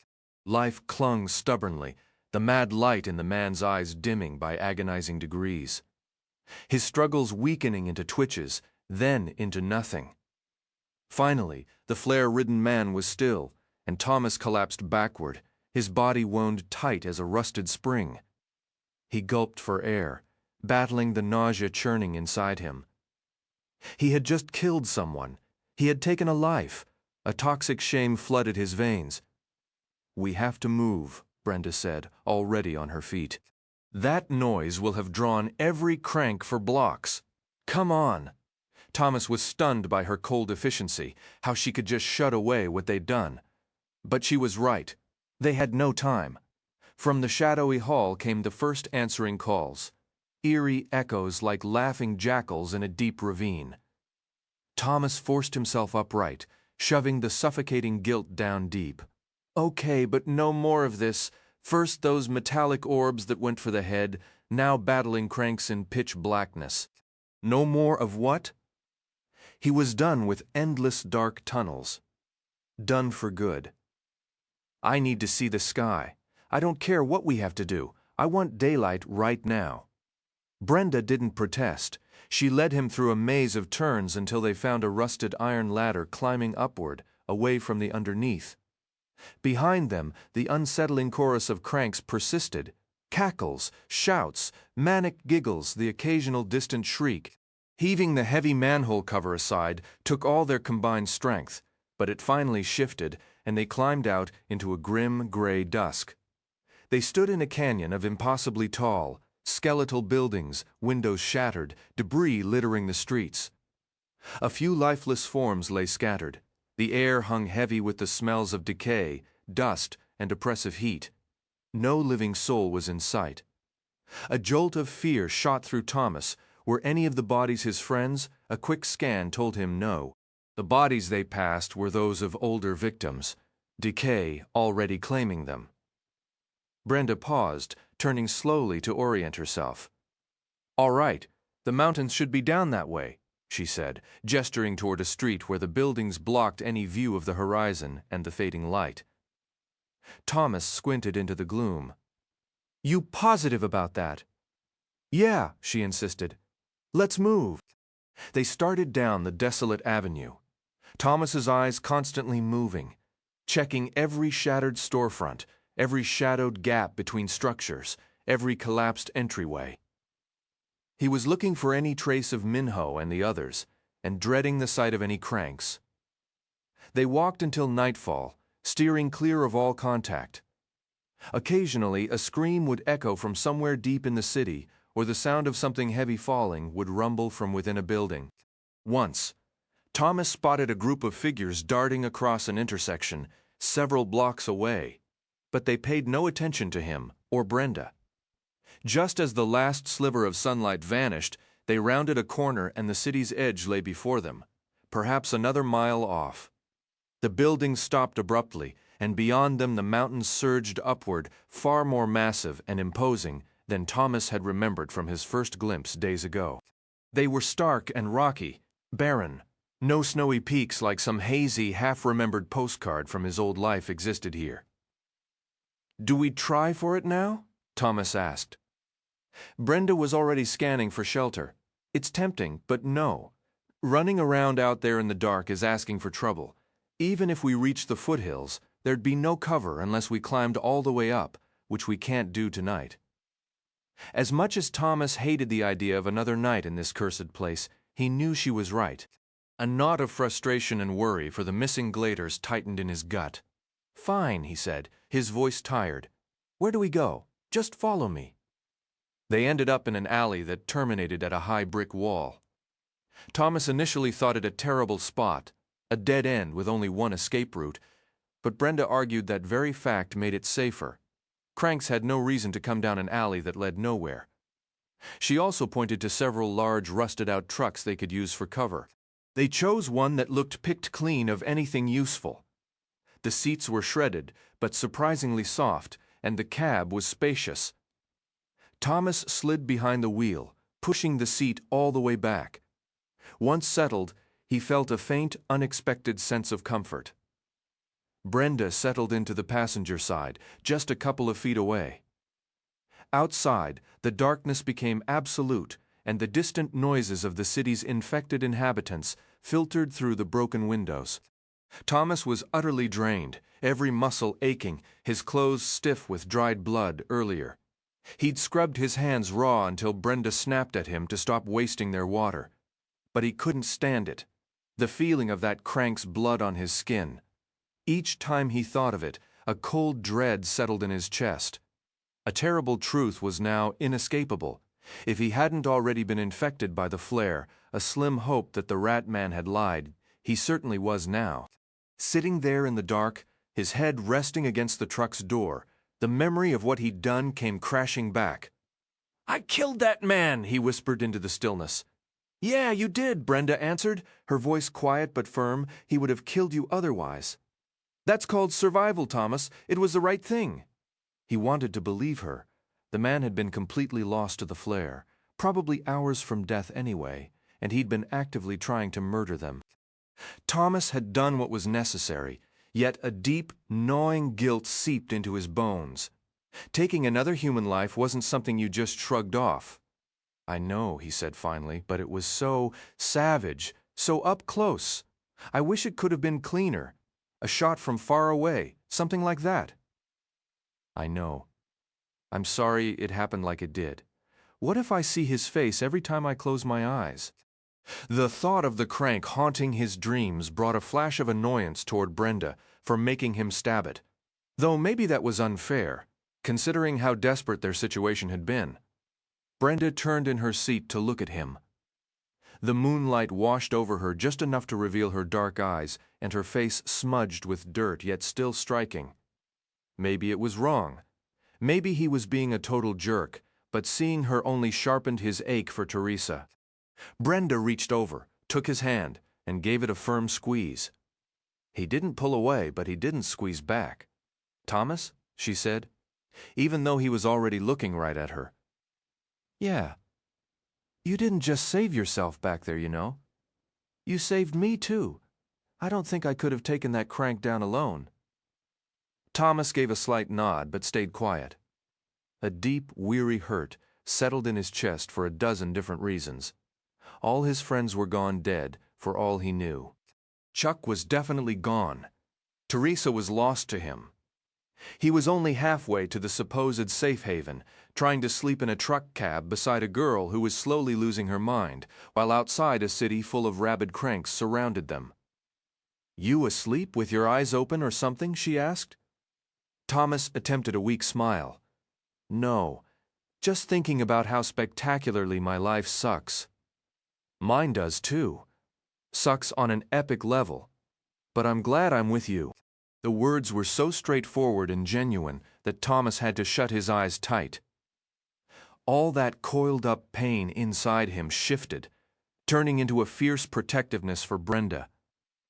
Life clung stubbornly, the mad light in the man's eyes dimming by agonizing degrees. His struggles weakening into twitches, then into nothing. Finally, the flare-ridden man was still, and Thomas collapsed backward, his body wound tight as a rusted spring. He gulped for air, battling the nausea churning inside him. He had just killed someone. He had taken a life. A toxic shame flooded his veins. "We have to move," Brenda said, already on her feet. "That noise will have drawn every crank for blocks. Come on." Thomas was stunned by her cold efficiency, how she could just shut away what they'd done. But she was right. They had no time. From the shadowy hall came the first answering calls, eerie echoes like laughing jackals in a deep ravine. Thomas forced himself upright, shoving the suffocating guilt down deep. "Okay, but no more of this. First those metallic orbs that went for the head, now battling cranks in pitch blackness. No more of what?" He was done with endless dark tunnels. Done for good. "I need to see the sky. I don't care what we have to do. I want daylight right now." Brenda didn't protest. She led him through a maze of turns until they found a rusted iron ladder climbing upward, away from the underneath. Behind them, the unsettling chorus of cranks persisted. Cackles, shouts, manic giggles, the occasional distant shriek. Heaving the heavy manhole cover aside took all their combined strength, but it finally shifted, and they climbed out into a grim, gray dusk. They stood in a canyon of impossibly tall, skeletal buildings, windows shattered, debris littering the streets. A few lifeless forms lay scattered. The air hung heavy with the smells of decay, dust, and oppressive heat. No living soul was in sight. A jolt of fear shot through Thomas. Were any of the bodies his friends? A quick scan told him no. The bodies they passed were those of older victims, decay already claiming them. Brenda paused, turning slowly to orient herself. "All right, the mountains should be down that way," she said, gesturing toward a street where the buildings blocked any view of the horizon and the fading light. Thomas squinted into the gloom. "You positive about that?" "Yeah," she insisted. "Let's move." They started down the desolate avenue, Thomas's eyes constantly moving, checking every shattered storefront, every shadowed gap between structures, every collapsed entryway. He was looking for any trace of Minho and the others, and dreading the sight of any cranks. They walked until nightfall, steering clear of all contact. Occasionally, a scream would echo from somewhere deep in the city, or the sound of something heavy falling would rumble from within a building. Once, Thomas spotted a group of figures darting across an intersection several blocks away, but they paid no attention to him or Brenda. Just as the last sliver of sunlight vanished, they rounded a corner and the city's edge lay before them, perhaps another mile off. The buildings stopped abruptly, and beyond them the mountains surged upward, far more massive and imposing than Thomas had remembered from his first glimpse days ago. They were stark and rocky, barren. No snowy peaks like some hazy, half-remembered postcard from his old life existed here. "Do we try for it now?" Thomas asked. Brenda was already scanning for shelter. "It's tempting, but no. Running around out there in the dark is asking for trouble. Even if we reached the foothills, there'd be no cover unless we climbed all the way up, which we can't do tonight." As much as Thomas hated the idea of another night in this cursed place, he knew she was right. A knot of frustration and worry for the missing Gladers tightened in his gut. "Fine," he said, his voice tired. "Where do we go? Just follow me." They ended up in an alley that terminated at a high brick wall. Thomas initially thought it a terrible spot, a dead end with only one escape route, but Brenda argued that very fact made it safer. Cranks had no reason to come down an alley that led nowhere. She also pointed to several large rusted-out trucks they could use for cover. They chose one that looked picked clean of anything useful. The seats were shredded, but surprisingly soft, and the cab was spacious. Thomas slid behind the wheel, pushing the seat all the way back. Once settled, he felt a faint, unexpected sense of comfort. Brenda settled into the passenger side, just a couple of feet away. Outside, the darkness became absolute, and the distant noises of the city's infected inhabitants filtered through the broken windows. Thomas was utterly drained, every muscle aching, his clothes stiff with dried blood earlier. He'd scrubbed his hands raw until Brenda snapped at him to stop wasting their water. But he couldn't stand it, the feeling of that crank's blood on his skin. Each time he thought of it, a cold dread settled in his chest. A terrible truth was now inescapable. If he hadn't already been infected by the flare, a slim hope that the rat man had lied, he certainly was now. Sitting there in the dark, his head resting against the truck's door, the memory of what he'd done came crashing back. "I killed that man," he whispered into the stillness. "Yeah, you did," Brenda answered, her voice quiet but firm. "He would have killed you otherwise." "That's called survival, Thomas. It was the right thing." He wanted to believe her. The man had been completely lost to the flare, probably hours from death anyway, and he'd been actively trying to murder them. Thomas had done what was necessary, yet a deep, gnawing guilt seeped into his bones. Taking another human life wasn't something you just shrugged off. "I know," he said finally, "but it was so savage, so up close. I wish it could have been cleaner. A shot from far away, something like that." "I know. I'm sorry it happened like it did. What if I see his face every time I close my eyes?" The thought of the crank haunting his dreams brought a flash of annoyance toward Brenda for making him stab it. Though maybe that was unfair, considering how desperate their situation had been. Brenda turned in her seat to look at him. The moonlight washed over her just enough to reveal her dark eyes and her face smudged with dirt yet still striking. Maybe it was wrong. Maybe he was being a total jerk, but seeing her only sharpened his ache for Teresa. Brenda reached over, took his hand, and gave it a firm squeeze. He didn't pull away, but he didn't squeeze back. "Thomas?" she said. even though he was already looking right at her. Yeah, you didn't just save yourself back there, you know. You saved me too. I don't think I could have taken that crank down alone. Thomas gave a slight nod but stayed quiet. A deep, weary hurt settled in his chest for a dozen different reasons. All his friends were gone dead, for all he knew. Chuck was definitely gone. Teresa was lost to him. He was only halfway to the supposed safe haven, trying to sleep in a truck cab beside a girl who was slowly losing her mind, while outside a city full of rabid cranks surrounded them. "You asleep with your eyes open or something?" she asked. Thomas attempted a weak smile. "No, just thinking about how spectacularly my life sucks." "Mine does too. Sucks on an epic level. But I'm glad I'm with you." The words were so straightforward and genuine that Thomas had to shut his eyes tight. All that coiled-up pain inside him shifted, turning into a fierce protectiveness for Brenda,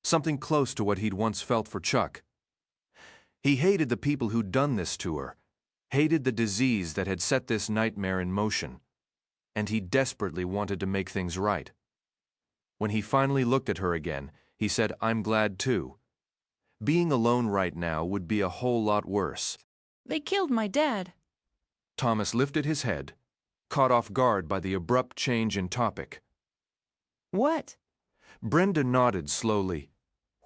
something close to what he'd once felt for Chuck. He hated the people who'd done this to her, hated the disease that had set this nightmare in motion, and he desperately wanted to make things right. When he finally looked at her again, he said, "I'm glad too. Being alone right now would be a whole lot worse." They killed my dad. Thomas lifted his head, caught off guard by the abrupt change in topic. What? Brenda nodded slowly.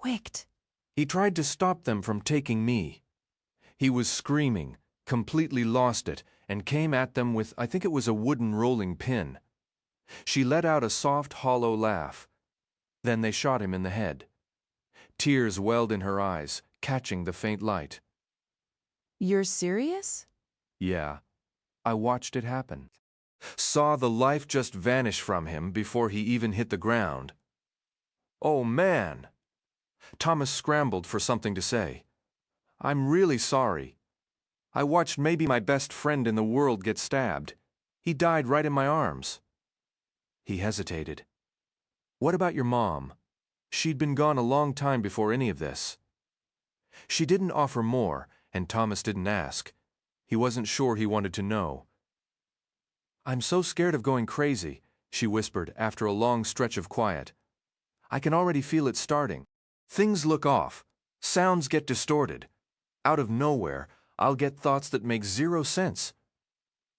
Wicked. He tried to stop them from taking me. He was screaming, completely lost it, and came at them with, I think it was a wooden rolling pin. She let out a soft, hollow laugh. Then they shot him in the head. Tears welled in her eyes, catching the faint light. You're serious? Yeah, I watched it happen. Saw the life just vanish from him before he even hit the ground. Oh, man! Thomas scrambled for something to say. "I'm really sorry. I watched maybe my best friend in the world get stabbed. He died right in my arms." He hesitated. "What about your mom? She'd been gone a long time before any of this." She didn't offer more, and Thomas didn't ask. He wasn't sure he wanted to know. "I'm so scared of going crazy," she whispered after a long stretch of quiet. "I can already feel it starting. Things look off. Sounds get distorted. Out of nowhere, I'll get thoughts that make zero sense.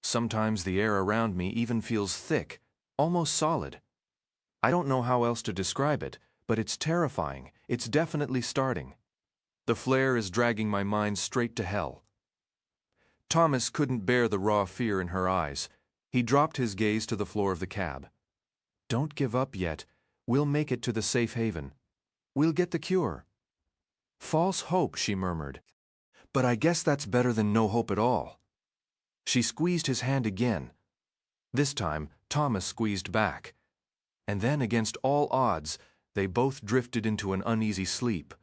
Sometimes the air around me even feels thick, almost solid. I don't know how else to describe it, but it's terrifying. It's definitely starting. The flare is dragging my mind straight to hell." Thomas couldn't bear the raw fear in her eyes. He dropped his gaze to the floor of the cab. "Don't give up yet. We'll make it to the safe haven. We'll get the cure." "False hope," she murmured. "But I guess that's better than no hope at all." She squeezed his hand again. This time, Thomas squeezed back. And then, against all odds, they both drifted into an uneasy sleep.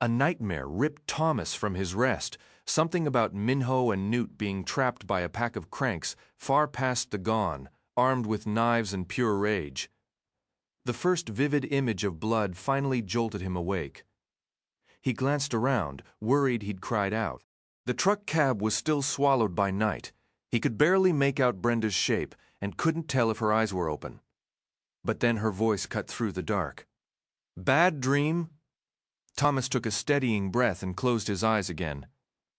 A nightmare ripped Thomas from his rest, something about Minho and Newt being trapped by a pack of cranks far past the gone, armed with knives and pure rage. The first vivid image of blood finally jolted him awake. He glanced around, worried he'd cried out. The truck cab was still swallowed by night. He could barely make out Brenda's shape and couldn't tell if her eyes were open. But then her voice cut through the dark. "Bad dream?" Thomas took a steadying breath and closed his eyes again.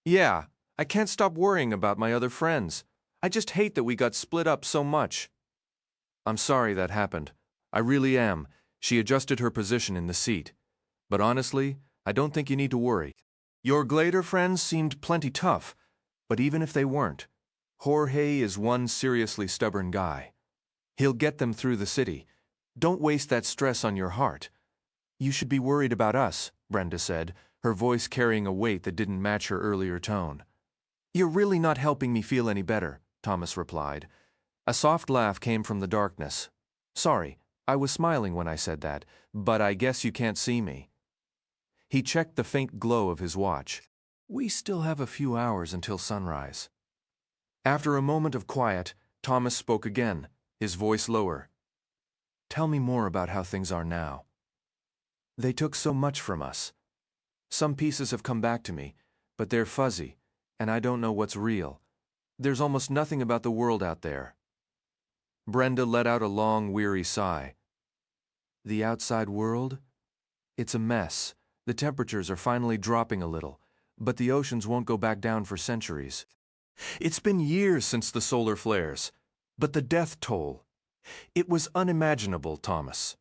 "Yeah, I can't stop worrying about my other friends. I just hate that we got split up so much." "I'm sorry that happened. I really am." She adjusted her position in the seat. "But honestly, I don't think you need to worry. Your Glader friends seemed plenty tough, but even if they weren't, Jorge is one seriously stubborn guy. He'll get them through the city. Don't waste that stress on your heart." "You should be worried about us," Brenda said, her voice carrying a weight that didn't match her earlier tone. "You're really not helping me feel any better," Thomas replied. A soft laugh came from the darkness. "Sorry, I was smiling when I said that, but I guess you can't see me." He checked the faint glow of his watch. "We still have a few hours until sunrise." After a moment of quiet, Thomas spoke again, his voice lower. "Tell me more about how things are now. They took so much from us. Some pieces have come back to me, but they're fuzzy, and I don't know what's real. There's almost nothing about the world out there. Brenda let out a long, weary sigh. The outside world? It's a mess. The temperatures are finally dropping a little, but the oceans won't go back down for centuries. It's been years since the solar flares, but the death toll. It was unimaginable, Thomas.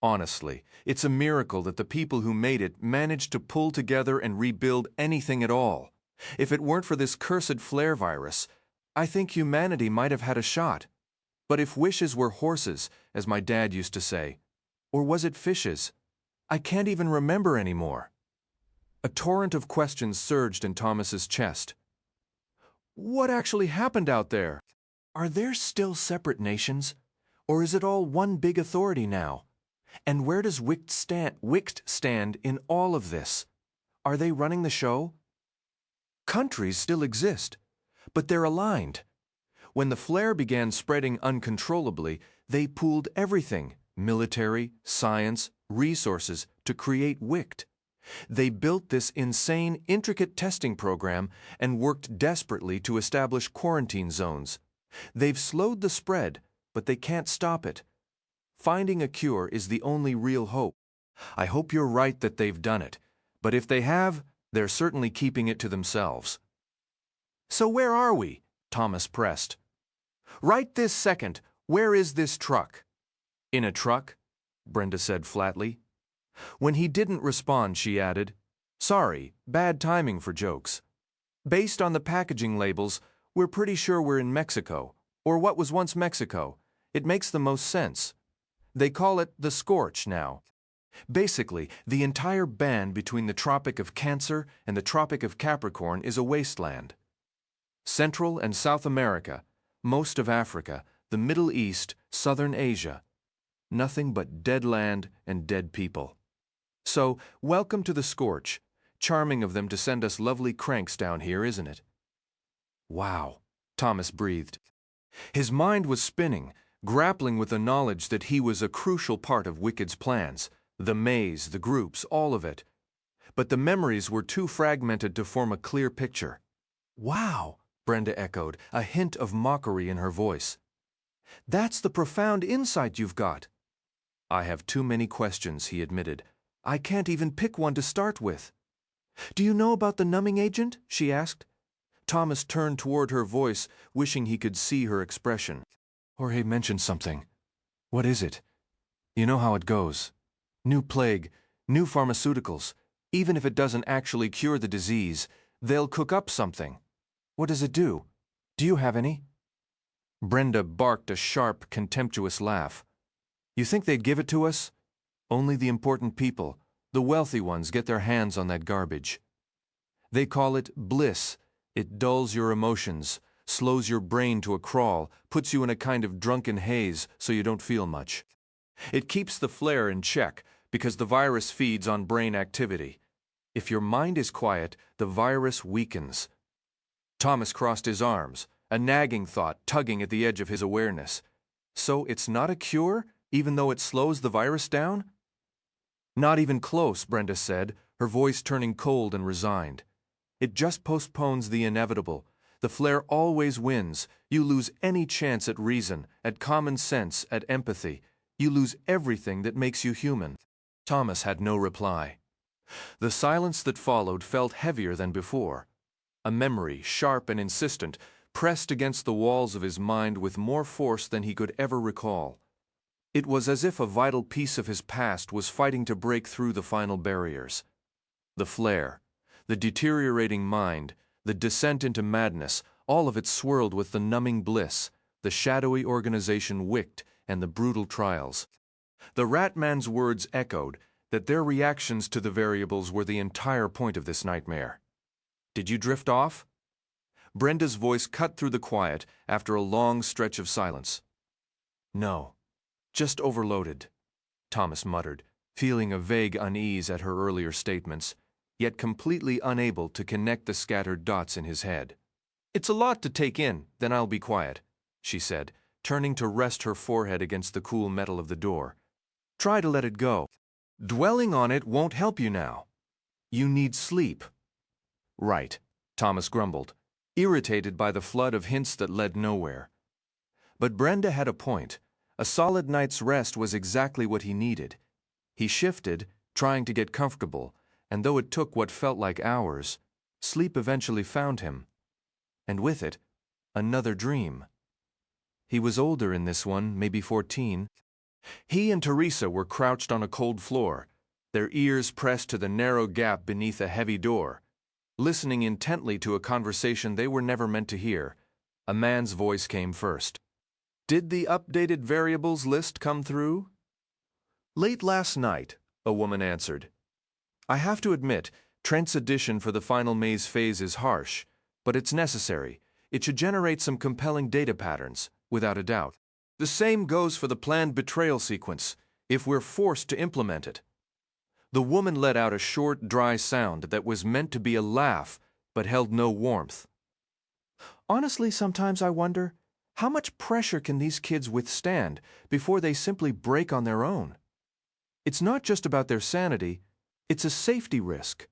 Honestly, it's a miracle that the people who made it managed to pull together and rebuild anything at all. If it weren't for this cursed flare virus, I think humanity might have had a shot. But if wishes were horses, as my dad used to say, or was it fishes? I can't even remember anymore. A torrent of questions surged in Thomas's chest. What actually happened out there? Are there still separate nations? Or is it all one big authority now? And where does Wicht stand in all of this? Are they running the show? Countries still exist, but they're aligned. When the flare began spreading uncontrollably, they pooled everything, military, science, resources, to create Wicht. They built this insane, intricate testing program and worked desperately to establish quarantine zones. They've slowed the spread, but they can't stop it. Finding a cure is the only real hope. I hope you're right that they've done it, but if they have, they're certainly keeping it to themselves. So where are we? Thomas pressed. Right this second, where is this truck? In a truck? Brenda said flatly. When he didn't respond, she added, Sorry, bad timing for jokes. Based on the packaging labels, we're pretty sure we're in Mexico, or what was once Mexico. It makes the most sense. They call it the Scorch now. Basically, the entire band between the Tropic of Cancer and the Tropic of Capricorn is a wasteland. Central and South America, most of Africa, the Middle East, Southern Asia. Nothing but dead land and dead people. So, welcome to the Scorch. Charming of them to send us lovely cranks down here, isn't it? Wow, Thomas breathed. His mind was spinning, grappling with the knowledge that he was a crucial part of Wicked's plans, the maze, the groups, all of it. But the memories were too fragmented to form a clear picture. Wow, Brenda echoed, a hint of mockery in her voice. That's the profound insight you've got. I have too many questions, he admitted. I can't even pick one to start with. Do you know about the numbing agent? She asked. Thomas turned toward her voice, wishing he could see her expression. Jorge mentioned something. What is it? You know how it goes. New plague, new pharmaceuticals. Even if it doesn't actually cure the disease, they'll cook up something. What does it do? Do you have any? Brenda barked a sharp, contemptuous laugh. You think they'd give it to us? Only the important people, the wealthy ones, get their hands on that garbage. They call it bliss. It dulls your emotions, slows your brain to a crawl, puts you in a kind of drunken haze so you don't feel much. It keeps the flare in check because the virus feeds on brain activity. If your mind is quiet, the virus weakens. Thomas crossed his arms, a nagging thought tugging at the edge of his awareness. So it's not a cure, even though it slows the virus down? Not even close, Brenda said, her voice turning cold and resigned. It just postpones the inevitable. The flare always wins. You lose any chance at reason, at common sense, at empathy. You lose everything that makes you human. Thomas had no reply. The silence that followed felt heavier than before. A memory, sharp and insistent, pressed against the walls of his mind with more force than he could ever recall. It was as if a vital piece of his past was fighting to break through the final barriers. The flare, the deteriorating mind, the descent into madness, all of it swirled with the numbing bliss, the shadowy organization Wicht, and the brutal trials. The Rat Man's words echoed that their reactions to the variables were the entire point of this nightmare. Did you drift off? Brenda's voice cut through the quiet after a long stretch of silence. No. Just overloaded, Thomas muttered, feeling a vague unease at her earlier statements, yet completely unable to connect the scattered dots in his head. It's a lot to take in, then I'll be quiet, she said, turning to rest her forehead against the cool metal of the door. Try to let it go. Dwelling on it won't help you now. You need sleep. Right. Thomas grumbled, irritated by the flood of hints that led nowhere. But Brenda had a point. A solid night's rest was exactly what he needed. He shifted, trying to get comfortable, and though it took what felt like hours, sleep eventually found him. And with it, another dream. He was older in this one, maybe 14. He and Teresa were crouched on a cold floor, their ears pressed to the narrow gap beneath a heavy door, listening intently to a conversation they were never meant to hear. A man's voice came first. "Did the updated variables list come through?" "Late last night," a woman answered. "I have to admit, Trent's addition for the final maze phase is harsh, but it's necessary. It should generate some compelling data patterns, without a doubt. The same goes for the planned betrayal sequence, if we're forced to implement it." The woman let out a short, dry sound that was meant to be a laugh, but held no warmth. "Honestly, sometimes I wonder, how much pressure can these kids withstand before they simply break on their own? It's not just about their sanity, it's a safety risk.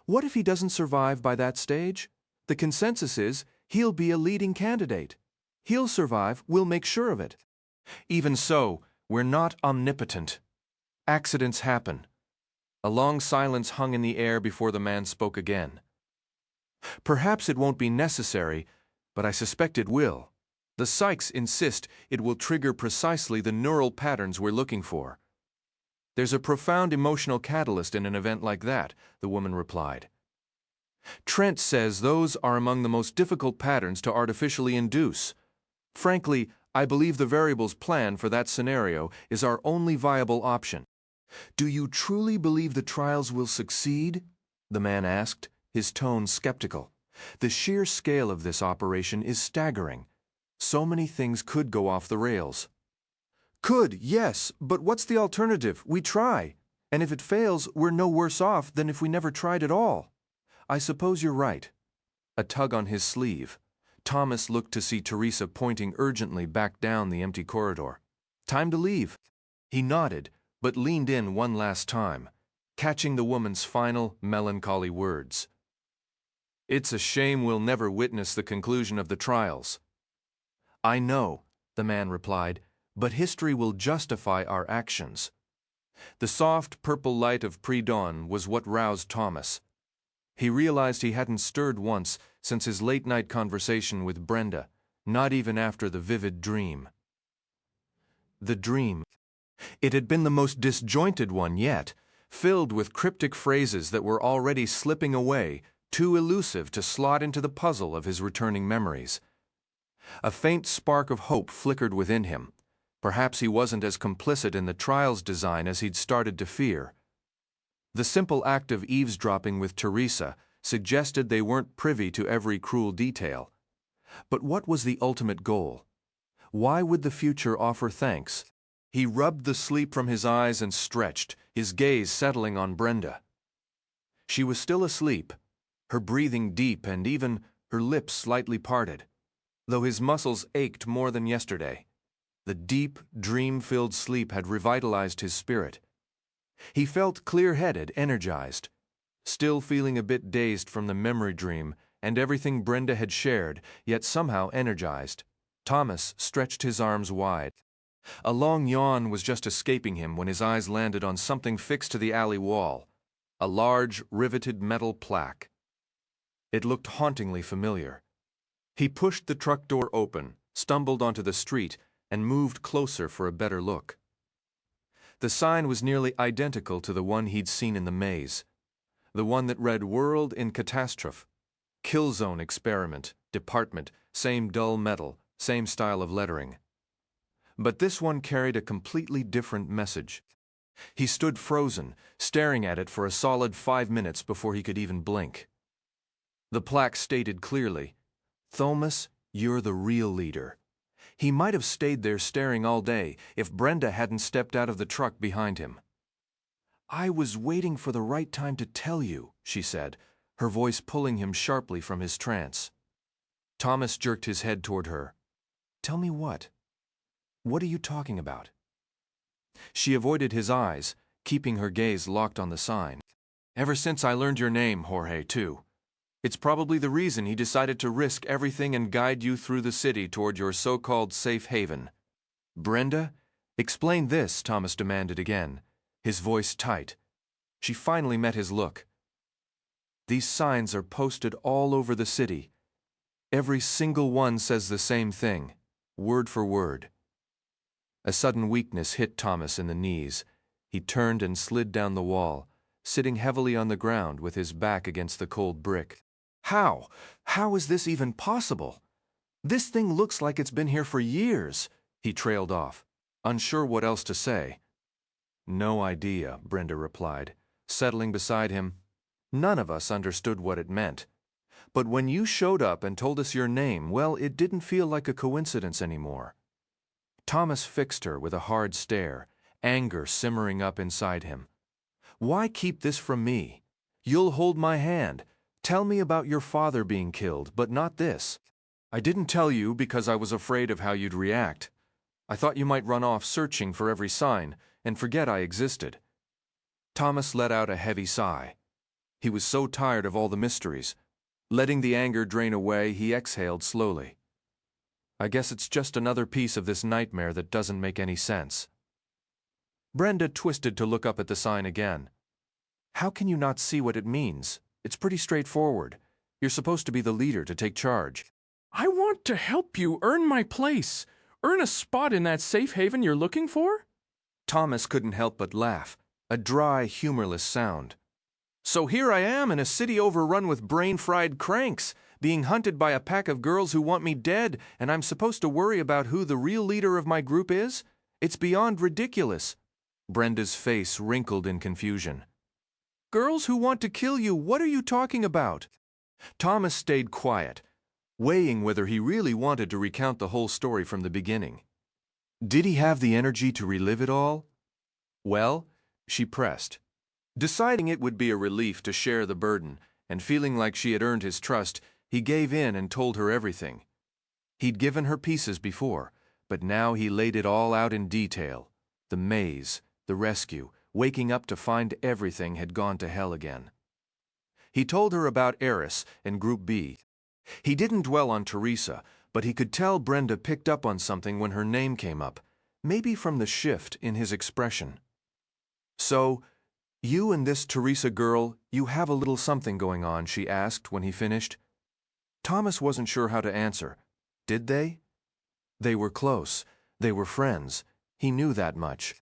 What if he doesn't survive by that stage? The consensus is he'll be a leading candidate. He'll survive, we'll make sure of it. Even so, we're not omnipotent. Accidents happen." A long silence hung in the air before the man spoke again. "Perhaps it won't be necessary, but I suspect it will. The psychs insist it will trigger precisely the neural patterns we're looking for." "There's a profound emotional catalyst in an event like that," the woman replied. "Trent says those are among the most difficult patterns to artificially induce. Frankly, I believe the variables plan for that scenario is our only viable option." "Do you truly believe the trials will succeed?" the man asked, his tone skeptical. "The sheer scale of this operation is staggering. So many things could go off the rails." "Could, yes, but what's the alternative? We try. And if it fails, we're no worse off than if we never tried at all." "I suppose you're right." A tug on his sleeve. Thomas looked to see Teresa pointing urgently back down the empty corridor. "Time to leave." He nodded, but leaned in one last time, catching the woman's final, melancholy words. "It's a shame we'll never witness the conclusion of the trials." "I know," the man replied, "but history will justify our actions." The soft purple light of pre-dawn was what roused Thomas. He realized he hadn't stirred once since his late-night conversation with Brenda, not even after the vivid dream. The dream. It had been the most disjointed one yet, filled with cryptic phrases that were already slipping away, too elusive to slot into the puzzle of his returning memories. A faint spark of hope flickered within him. Perhaps he wasn't as complicit in the trial's design as he'd started to fear. The simple act of eavesdropping with Teresa suggested they weren't privy to every cruel detail. But what was the ultimate goal? Why would the future offer thanks? He rubbed the sleep from his eyes and stretched, his gaze settling on Brenda. She was still asleep, her breathing deep and even her lips slightly parted, though his muscles ached more than yesterday. The deep, dream-filled sleep had revitalized his spirit. He felt clear-headed, energized, still feeling a bit dazed from the memory dream and everything Brenda had shared, yet somehow energized. Thomas stretched his arms wide. A long yawn was just escaping him when his eyes landed on something fixed to the alley wall, a large, riveted metal plaque. It looked hauntingly familiar. He pushed the truck door open, stumbled onto the street, and moved closer for a better look. The sign was nearly identical to the one he'd seen in the maze, the one that read World in Catastrophe, Kill Zone Experiment, Department, same dull metal, same style of lettering. But this one carried a completely different message. He stood frozen, staring at it for a solid 5 minutes before he could even blink. The plaque stated clearly, "Thomas, you're the real leader." He might have stayed there staring all day if Brenda hadn't stepped out of the truck behind him. "I was waiting for the right time to tell you," she said, her voice pulling him sharply from his trance. Thomas jerked his head toward her. "Tell me what? What are you talking about?" She avoided his eyes, keeping her gaze locked on the sign. "Ever since I learned your name, Jorge, too. It's probably the reason he decided to risk everything and guide you through the city toward your so-called safe haven. Brenda, explain this, Thomas demanded again, his voice tight. She finally met his look. These signs are posted all over the city. Every single one says the same thing, word for word. A sudden weakness hit Thomas in the knees. He turned and slid down the wall, sitting heavily on the ground with his back against the cold brick. How? How is this even possible? This thing looks like it's been here for years, he trailed off, unsure what else to say. No idea, Brenda replied, settling beside him. None of us understood what it meant. But when you showed up and told us your name, well, it didn't feel like a coincidence anymore. Thomas fixed her with a hard stare, anger simmering up inside him. Why keep this from me? You'll hold my hand. Tell me about your father being killed, but not this. I didn't tell you because I was afraid of how you'd react. I thought you might run off searching for every sign and forget I existed. Thomas let out a heavy sigh. He was so tired of all the mysteries. Letting the anger drain away, he exhaled slowly. I guess it's just another piece of this nightmare that doesn't make any sense. Brenda twisted to look up at the sign again. How can you not see what it means? It's pretty straightforward. You're supposed to be the leader to take charge. I want to help you earn my place. Earn a spot in that safe haven you're looking for? Thomas couldn't help but laugh, a dry, humorless sound. So here I am in a city overrun with brain-fried cranks, being hunted by a pack of girls who want me dead, and I'm supposed to worry about who the real leader of my group is? It's beyond ridiculous. Brenda's face wrinkled in confusion. Girls who want to kill you, what are you talking about? Thomas stayed quiet, weighing whether he really wanted to recount the whole story from the beginning. Did he have the energy to relive it all? Well, she pressed. Deciding it would be a relief to share the burden, and feeling like she had earned his trust, he gave in and told her everything. He'd given her pieces before, but now he laid it all out in detail. The maze, the rescue, waking up to find everything had gone to hell again. He told her about Eris and Group B. He didn't dwell on Teresa, but he could tell Brenda picked up on something when her name came up, maybe from the shift in his expression. So, you and this Teresa girl, you have a little something going on, she asked when he finished. Thomas wasn't sure how to answer. Did they? They were close. They were friends. He knew that much.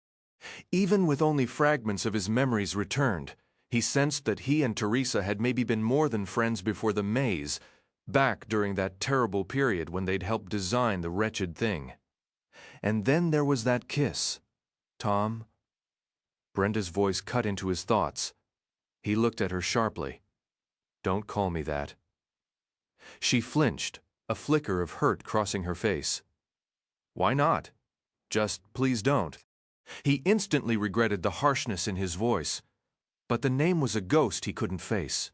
Even with only fragments of his memories returned, he sensed that he and Teresa had maybe been more than friends before the maze, back during that terrible period when they'd helped design the wretched thing. And then there was that kiss. Tom? Brenda's voice cut into his thoughts. He looked at her sharply. Don't call me that. She flinched, a flicker of hurt crossing her face. Why not? Just please don't. He instantly regretted the harshness in his voice. But the name was a ghost he couldn't face.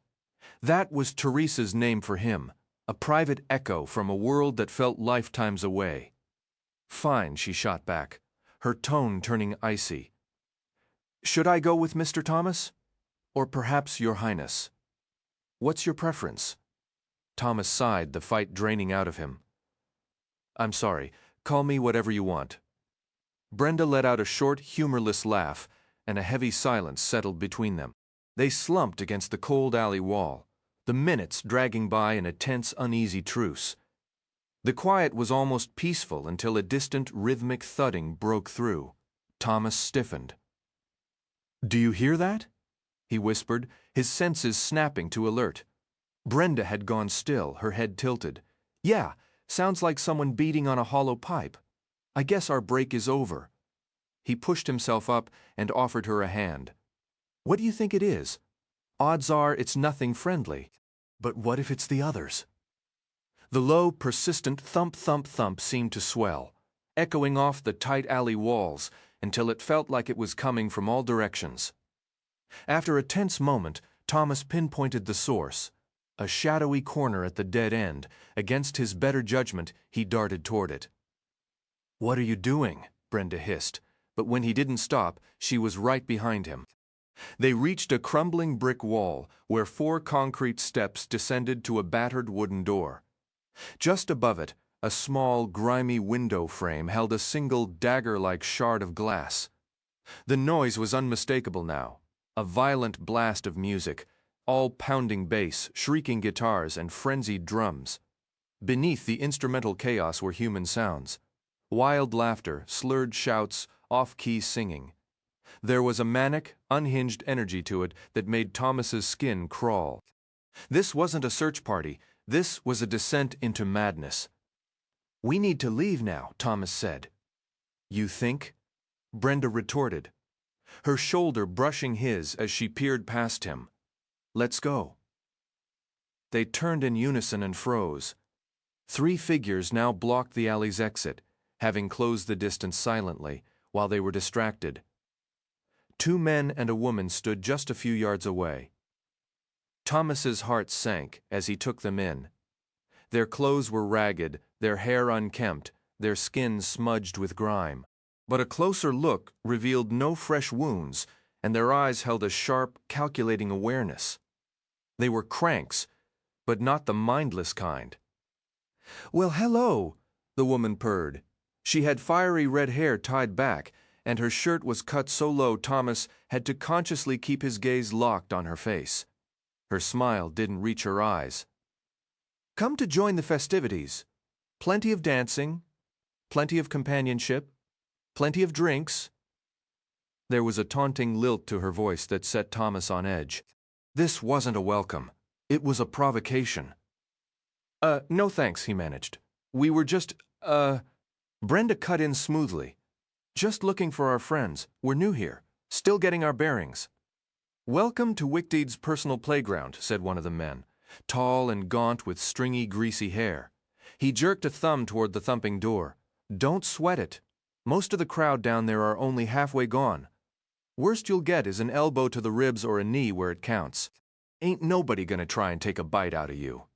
That was Teresa's name for him, a private echo from a world that felt lifetimes away. Fine, she shot back, her tone turning icy. Should I go with Mr. Thomas? Or perhaps Your Highness? What's your preference? Thomas sighed, the fight draining out of him. I'm sorry, call me whatever you want. Brenda let out a short, humorless laugh, and a heavy silence settled between them. They slumped against the cold alley wall, the minutes dragging by in a tense, uneasy truce. The quiet was almost peaceful until a distant, rhythmic thudding broke through. Thomas stiffened. Do you hear that? He whispered, his senses snapping to alert. Brenda had gone still, her head tilted. Yeah, sounds like someone beating on a hollow pipe. I guess our break is over. He pushed himself up and offered her a hand. What do you think it is? Odds are it's nothing friendly. But what if it's the others? The low, persistent thump, thump, thump seemed to swell, echoing off the tight alley walls until it felt like it was coming from all directions. After a tense moment, Thomas pinpointed the source. A shadowy corner at the dead end. Against his better judgment, he darted toward it. What are you doing? Brenda hissed, but when he didn't stop, she was right behind him. They reached a crumbling brick wall where 4 concrete steps descended to a battered wooden door. Just above it, a small, grimy window frame held a single dagger-like shard of glass. The noise was unmistakable now, a violent blast of music, all pounding bass, shrieking guitars, and frenzied drums. Beneath the instrumental chaos were human sounds. Wild laughter, slurred shouts, off-key singing. There was a manic, unhinged energy to it that made Thomas's skin crawl. This wasn't a search party. This was a descent into madness. "We need to leave now," Thomas said. "You think?" Brenda retorted, her shoulder brushing his as she peered past him. "Let's go." They turned in unison and froze. 3 figures now blocked the alley's exit, having closed the distance silently, while they were distracted. 2 men and a woman stood just a few yards away. Thomas's heart sank as he took them in. Their clothes were ragged, their hair unkempt, their skin smudged with grime. But a closer look revealed no fresh wounds, and their eyes held a sharp, calculating awareness. They were cranks, but not the mindless kind. "Well, hello," the woman purred. She had fiery red hair tied back, and her shirt was cut so low Thomas had to consciously keep his gaze locked on her face. Her smile didn't reach her eyes. "Come to join the festivities. Plenty of dancing, plenty of companionship, plenty of drinks." There was a taunting lilt to her voice that set Thomas on edge. This wasn't a welcome. It was a provocation. No thanks," he managed. "We were just, Brenda cut in smoothly. "Just looking for our friends. We're new here. Still getting our bearings." "Welcome to Wickdeed's personal playground," said one of the men, tall and gaunt with stringy, greasy hair. He jerked a thumb toward the thumping door. "Don't sweat it. Most of the crowd down there are only halfway gone. Worst you'll get is an elbow to the ribs or a knee where it counts. Ain't nobody gonna try and take a bite out of you."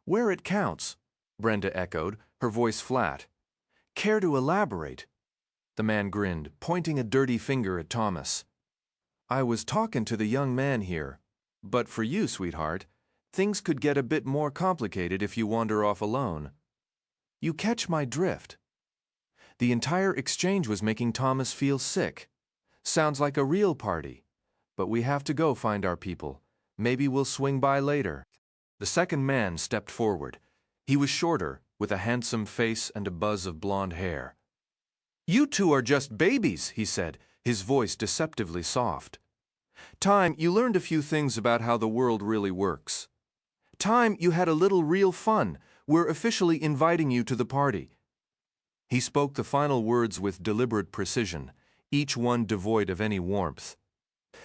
"Where it counts," Brenda echoed, her voice flat. "Care to elaborate?" The man grinned, pointing a dirty finger at Thomas. "I was talking to the young man here. But for you, sweetheart, things could get a bit more complicated if you wander off alone. You catch my drift?" The entire exchange was making Thomas feel sick. "Sounds like a real party. But we have to go find our people. Maybe we'll swing by later." The second man stepped forward. He was shorter, with a handsome face and a buzz of blonde hair. "You 2 are just babies," he said, his voice deceptively soft. "Time you learned a few things about how the world really works. Time you had a little real fun. We're officially inviting you to the party." He spoke the final words with deliberate precision, each one devoid of any warmth.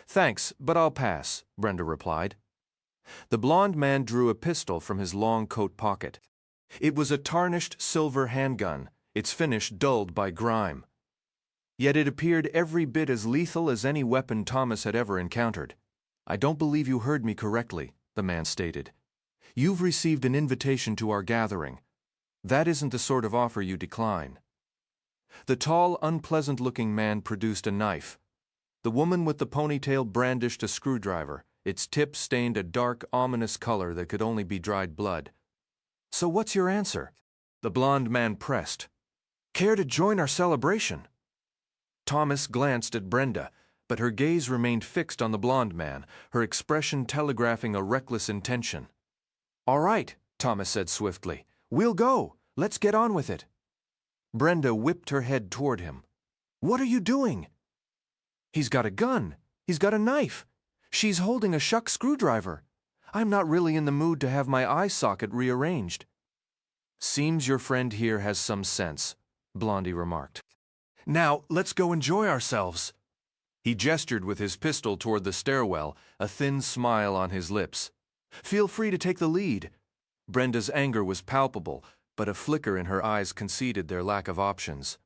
"Thanks, but I'll pass," Brenda replied. The blond man drew a pistol from his long coat pocket. It was a tarnished silver handgun, its finish dulled by grime. Yet it appeared every bit as lethal as any weapon Thomas had ever encountered. "I don't believe you heard me correctly," the man stated. "You've received an invitation to our gathering. That isn't the sort of offer you decline." The tall, unpleasant-looking man produced a knife. The woman with the ponytail brandished a screwdriver, its tip stained a dark, ominous color that could only be dried blood. "So what's your answer?" The blond man pressed. "Care to join our celebration?" Thomas glanced at Brenda, but her gaze remained fixed on the blond man, her expression telegraphing a reckless intention. "All right," Thomas said swiftly. "We'll go. Let's get on with it." Brenda whipped her head toward him. "What are you doing?" "He's got a gun. He's got a knife. She's holding a shuck screwdriver. I'm not really in the mood to have my eye socket rearranged." "Seems your friend here has some sense," Blondie remarked. "Now, let's go enjoy ourselves." He gestured with his pistol toward the stairwell, a thin smile on his lips. "Feel free to take the lead." Brenda's anger was palpable, but a flicker in her eyes conceded their lack of options.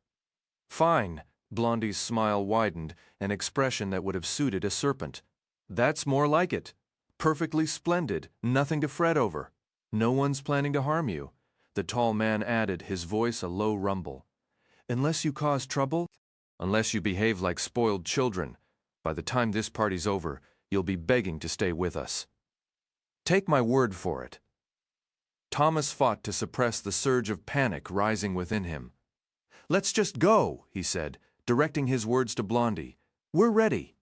"Fine." Blondie's smile widened, an expression that would have suited a serpent. "That's more like it. Perfectly splendid, nothing to fret over. No one's planning to harm you." The tall man added, his voice a low rumble. "Unless you cause trouble? Unless you behave like spoiled children. By the time this party's over, you'll be begging to stay with us. Take my word for it. Thomas fought to suppress the surge of panic rising within him. Let's just go, he said, directing his words to Blondie. We're ready.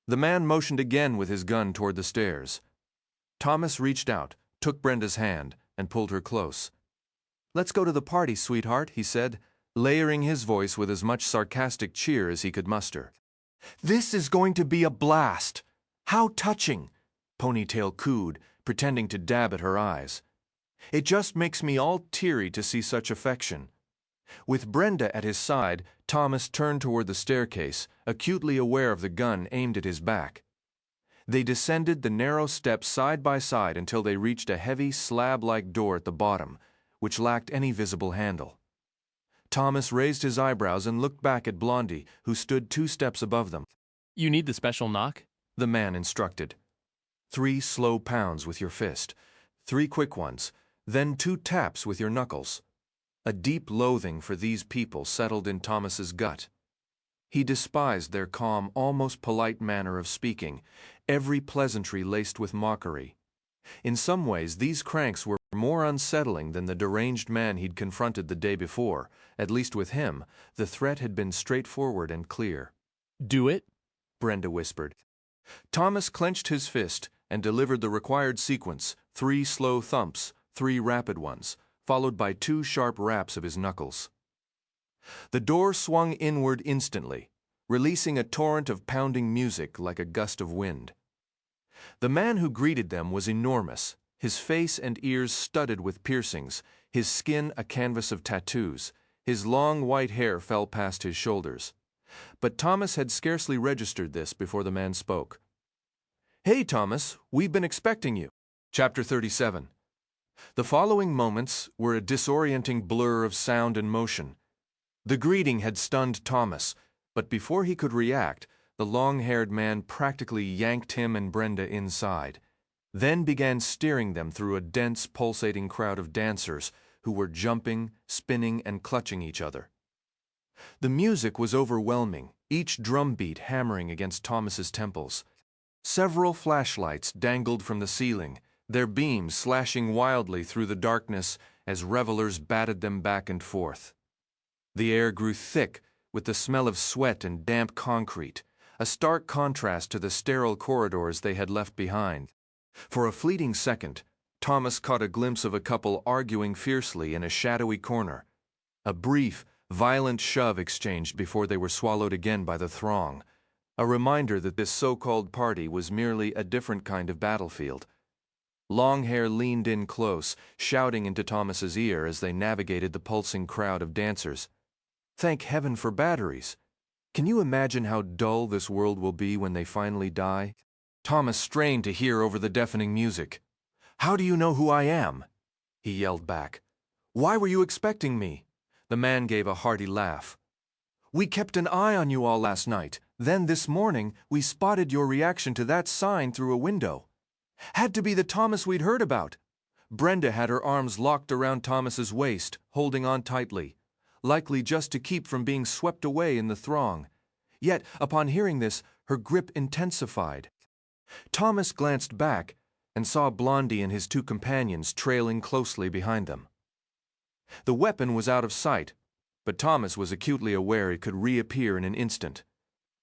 The man motioned again with his gun toward the stairs. Thomas reached out, took Brenda's hand, and pulled her close. Let's go to the party, sweetheart, he said, layering his voice with as much sarcastic cheer as he could muster. This is going to be a blast. How touching, Ponytail cooed, pretending to dab at her eyes. It just makes me all teary to see such affection. With Brenda at his side, Thomas turned toward the staircase, acutely aware of the gun aimed at his back. They descended the narrow steps side by side until they reached a heavy slab-like door at the bottom, which lacked any visible handle. Thomas raised his eyebrows and looked back at Blondie, who stood 2 steps above them. You need the special knock? The man instructed. 3 slow pounds with your fist, 3 quick ones, then 2 taps with your knuckles. A deep loathing for these people settled in Thomas's gut. He despised their calm, almost polite manner of speaking, every pleasantry laced with mockery. In some ways, these cranks were more unsettling than the deranged man he'd confronted the day before. At least with him, the threat had been straightforward and clear. Do it, Brenda whispered. Thomas clenched his fist and delivered the required sequence, 3 slow thumps, 3 rapid ones, followed by 2 sharp raps of his knuckles. The door swung inward instantly, releasing a torrent of pounding music like a gust of wind. The man who greeted them was enormous, his face and ears studded with piercings, his skin a canvas of tattoos. His long white hair fell past his shoulders. But Thomas had scarcely registered this before the man spoke. Hey, Thomas, we've been expecting you. Chapter 37. The following moments were a disorienting blur of sound and motion. The greeting had stunned Thomas, but before he could react, the long-haired man practically yanked him and Brenda inside, then began steering them through a dense, pulsating crowd of dancers who were jumping, spinning, and clutching each other. The music was overwhelming, each drum beat hammering against Thomas's temples. Several flashlights dangled from the ceiling, their beams slashing wildly through the darkness as revelers batted them back and forth. The air grew thick with the smell of sweat and damp concrete, a stark contrast to the sterile corridors they had left behind. For a fleeting second, Thomas caught a glimpse of a couple arguing fiercely in a shadowy corner. A brief, violent shove exchanged before they were swallowed again by the throng, a reminder that this so-called party was merely a different kind of battlefield. Longhair leaned in close, shouting into Thomas's ear as they navigated the pulsing crowd of dancers. Thank heaven for batteries. Can you imagine how dull this world will be when they finally die? Thomas strained to hear over the deafening music. How do you know who I am? He yelled back. Why were you expecting me? The man gave a hearty laugh. We kept an eye on you all last night. Then this morning, we spotted your reaction to that sign through a window. Had to be the Thomas we'd heard about. Brenda had her arms locked around Thomas's waist, holding on tightly, likely just to keep from being swept away in the throng. Yet, upon hearing this, her grip intensified. Thomas glanced back and saw Blondie and his 2 companions trailing closely behind them. The weapon was out of sight, but Thomas was acutely aware it could reappear in an instant.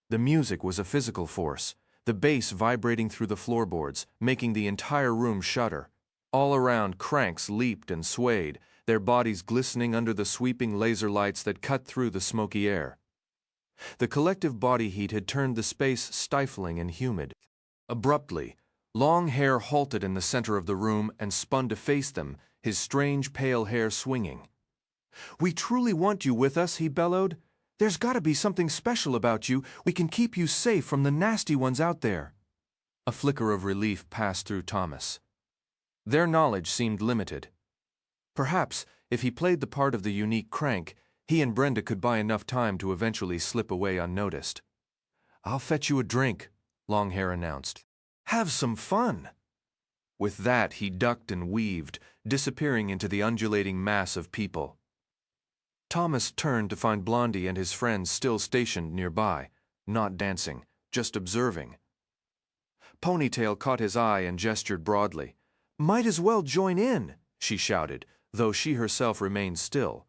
The music was a physical force, the bass vibrating through the floorboards, making the entire room shudder. All around, cranks leaped and swayed, their bodies glistening under the sweeping laser lights that cut through the smoky air. The collective body heat had turned the space stifling and humid. Abruptly, Longhair halted in the center of the room and spun to face them, his strange pale hair swinging. We truly want you with us, he bellowed. There's got to be something special about you. We can keep you safe from the nasty ones out there. A flicker of relief passed through Thomas. Their knowledge seemed limited. Perhaps, if he played the part of the unique crank, he and Brenda could buy enough time to eventually slip away unnoticed. I'll fetch you a drink, Longhair announced. Have some fun. With that, he ducked and weaved, disappearing into the undulating mass of people. Thomas turned to find Blondie and his friends still stationed nearby, not dancing, just observing. Ponytail caught his eye and gestured broadly. "Might as well join in," she shouted, though she herself remained still.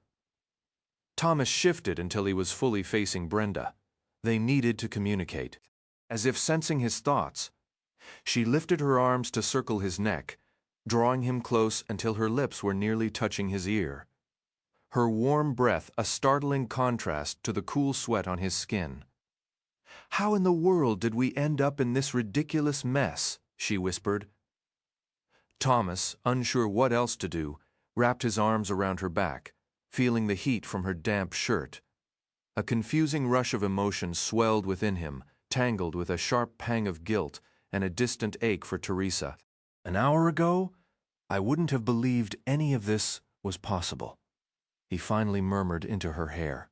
Thomas shifted until he was fully facing Brenda. They needed to communicate. As if sensing his thoughts, she lifted her arms to circle his neck, drawing him close until her lips were nearly touching his ear. Her warm breath a startling contrast to the cool sweat on his skin. "How in the world did we end up in this ridiculous mess?" she whispered. Thomas, unsure what else to do, wrapped his arms around her back, feeling the heat from her damp shirt. A confusing rush of emotion swelled within him, tangled with a sharp pang of guilt and a distant ache for Teresa. "An hour ago, I wouldn't have believed any of this was possible," he finally murmured into her hair.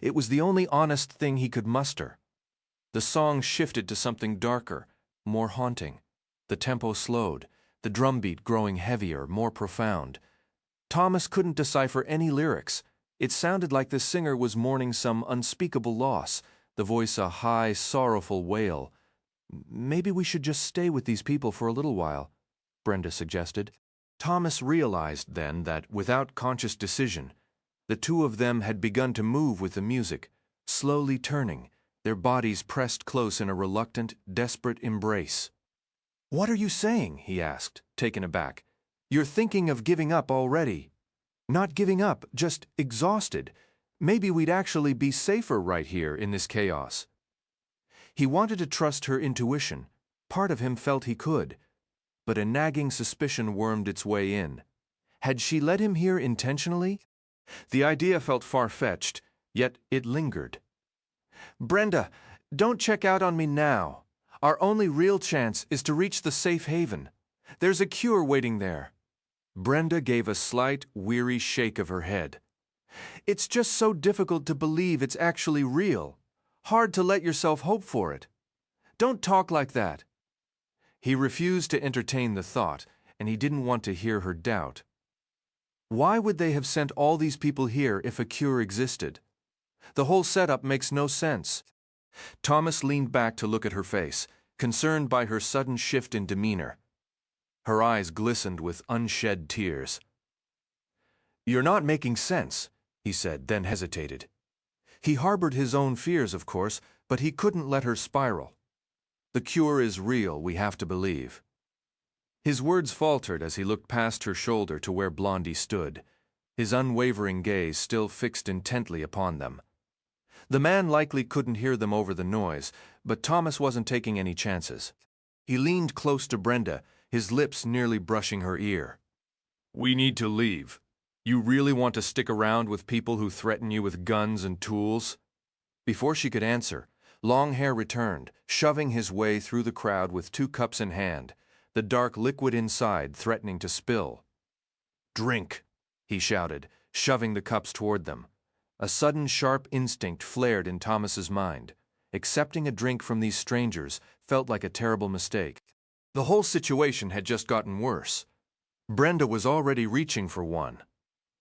It was the only honest thing he could muster. The song shifted to something darker, more haunting. The tempo slowed, the drumbeat growing heavier, more profound. Thomas couldn't decipher any lyrics. It sounded like the singer was mourning some unspeakable loss, the voice a high, sorrowful wail. "Maybe we should just stay with these people for a little while," Brenda suggested. Thomas realized then that, without conscious decision, the two of them had begun to move with the music, slowly turning, their bodies pressed close in a reluctant, desperate embrace. "What are you saying?" he asked, taken aback. "You're thinking of giving up already." "Not giving up, just exhausted. Maybe we'd actually be safer right here in this chaos." He wanted to trust her intuition. Part of him felt he could. But a nagging suspicion wormed its way in. Had she led him here intentionally? The idea felt far-fetched, yet it lingered. "Brenda, don't check out on me now. Our only real chance is to reach the safe haven. There's a cure waiting there." Brenda gave a slight, weary shake of her head. "It's just so difficult to believe it's actually real. Hard to let yourself hope for it. Don't talk like that." He refused to entertain the thought, and he didn't want to hear her doubt. Why would they have sent all these people here if a cure existed? The whole setup makes no sense. Thomas leaned back to look at her face, concerned by her sudden shift in demeanor. Her eyes glistened with unshed tears. "You're not making sense," he said, then hesitated. He harbored his own fears, of course, but he couldn't let her spiral. "The cure is real, we have to believe." His words faltered as he looked past her shoulder to where Blondie stood, his unwavering gaze still fixed intently upon them. The man likely couldn't hear them over the noise, but Thomas wasn't taking any chances. He leaned close to Brenda, his lips nearly brushing her ear. "We need to leave. You really want to stick around with people who threaten you with guns and tools?" Before she could answer, Longhair returned, shoving his way through the crowd with 2 cups in hand, the dark liquid inside threatening to spill. "Drink," he shouted, shoving the cups toward them. A sudden sharp instinct flared in Thomas's mind. Accepting a drink from these strangers felt like a terrible mistake. The whole situation had just gotten worse. Brenda was already reaching for one.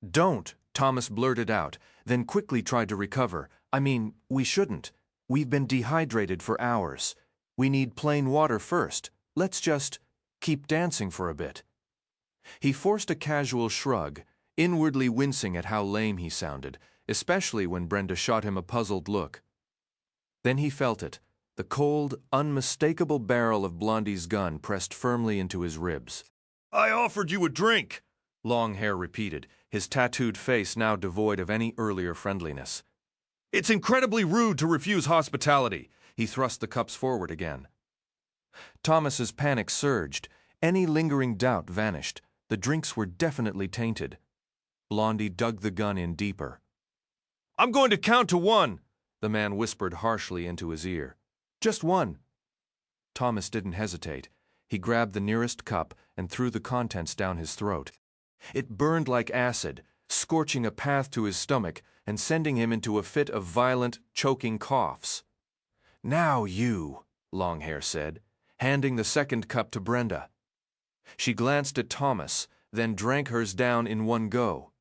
"Don't," Thomas blurted out, then quickly tried to recover. "I mean, we shouldn't. We've been dehydrated for hours. We need plain water first. Let's just keep dancing for a bit." He forced a casual shrug, inwardly wincing at how lame he sounded, especially when Brenda shot him a puzzled look. Then he felt it, the cold, unmistakable barrel of Blondie's gun pressed firmly into his ribs. "I offered you a drink," Longhair repeated, his tattooed face now devoid of any earlier friendliness. "It's incredibly rude to refuse hospitality." He thrust the cups forward again. Thomas's panic surged. Any lingering doubt vanished. The drinks were definitely tainted. Blondie dug the gun in deeper. "I'm going to count to 1, the man whispered harshly into his ear. "Just 1. Thomas didn't hesitate. He grabbed the nearest cup and threw the contents down his throat. It burned like acid, scorching a path to his stomach and sending him into a fit of violent, choking coughs. "Now you," Longhair said, handing the second cup to Brenda. She glanced at Thomas, then drank hers down in one go.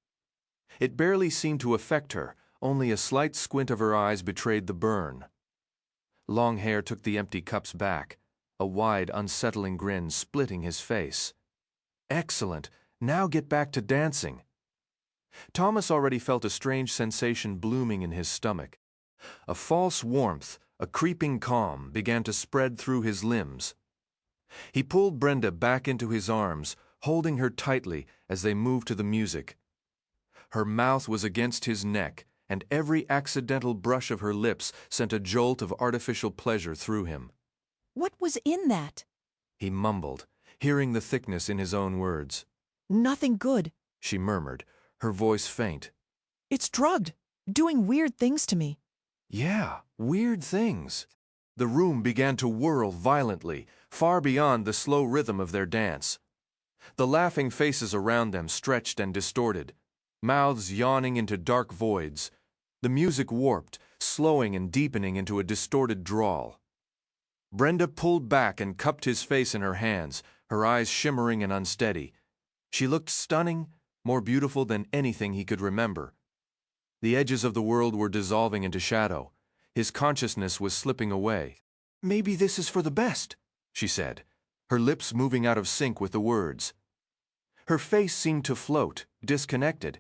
It barely seemed to affect her, only a slight squint of her eyes betrayed the burn. Long hair took the empty cups back, a wide, unsettling grin splitting his face. Excellent. Now get back to dancing. Thomas already felt a strange sensation blooming in his stomach. A false warmth, a creeping calm, began to spread through his limbs. He pulled Brenda back into his arms, holding her tightly as they moved to the music. Her mouth was against his neck, and every accidental brush of her lips sent a jolt of artificial pleasure through him. What was in that? He mumbled, hearing the thickness in his own words. Nothing good. She murmured, her voice faint. It's drugged, doing weird things to me. Yeah, weird things. The room began to whirl violently, far beyond the slow rhythm of their dance. The laughing faces around them stretched and distorted, mouths yawning into dark voids. The music warped, slowing and deepening into a distorted drawl. Brenda pulled back and cupped his face in her hands, her eyes shimmering and unsteady. She looked stunning, more beautiful than anything he could remember. The edges of the world were dissolving into shadow. His consciousness was slipping away. "Maybe this is for the best," she said, her lips moving out of sync with the words. Her face seemed to float, disconnected.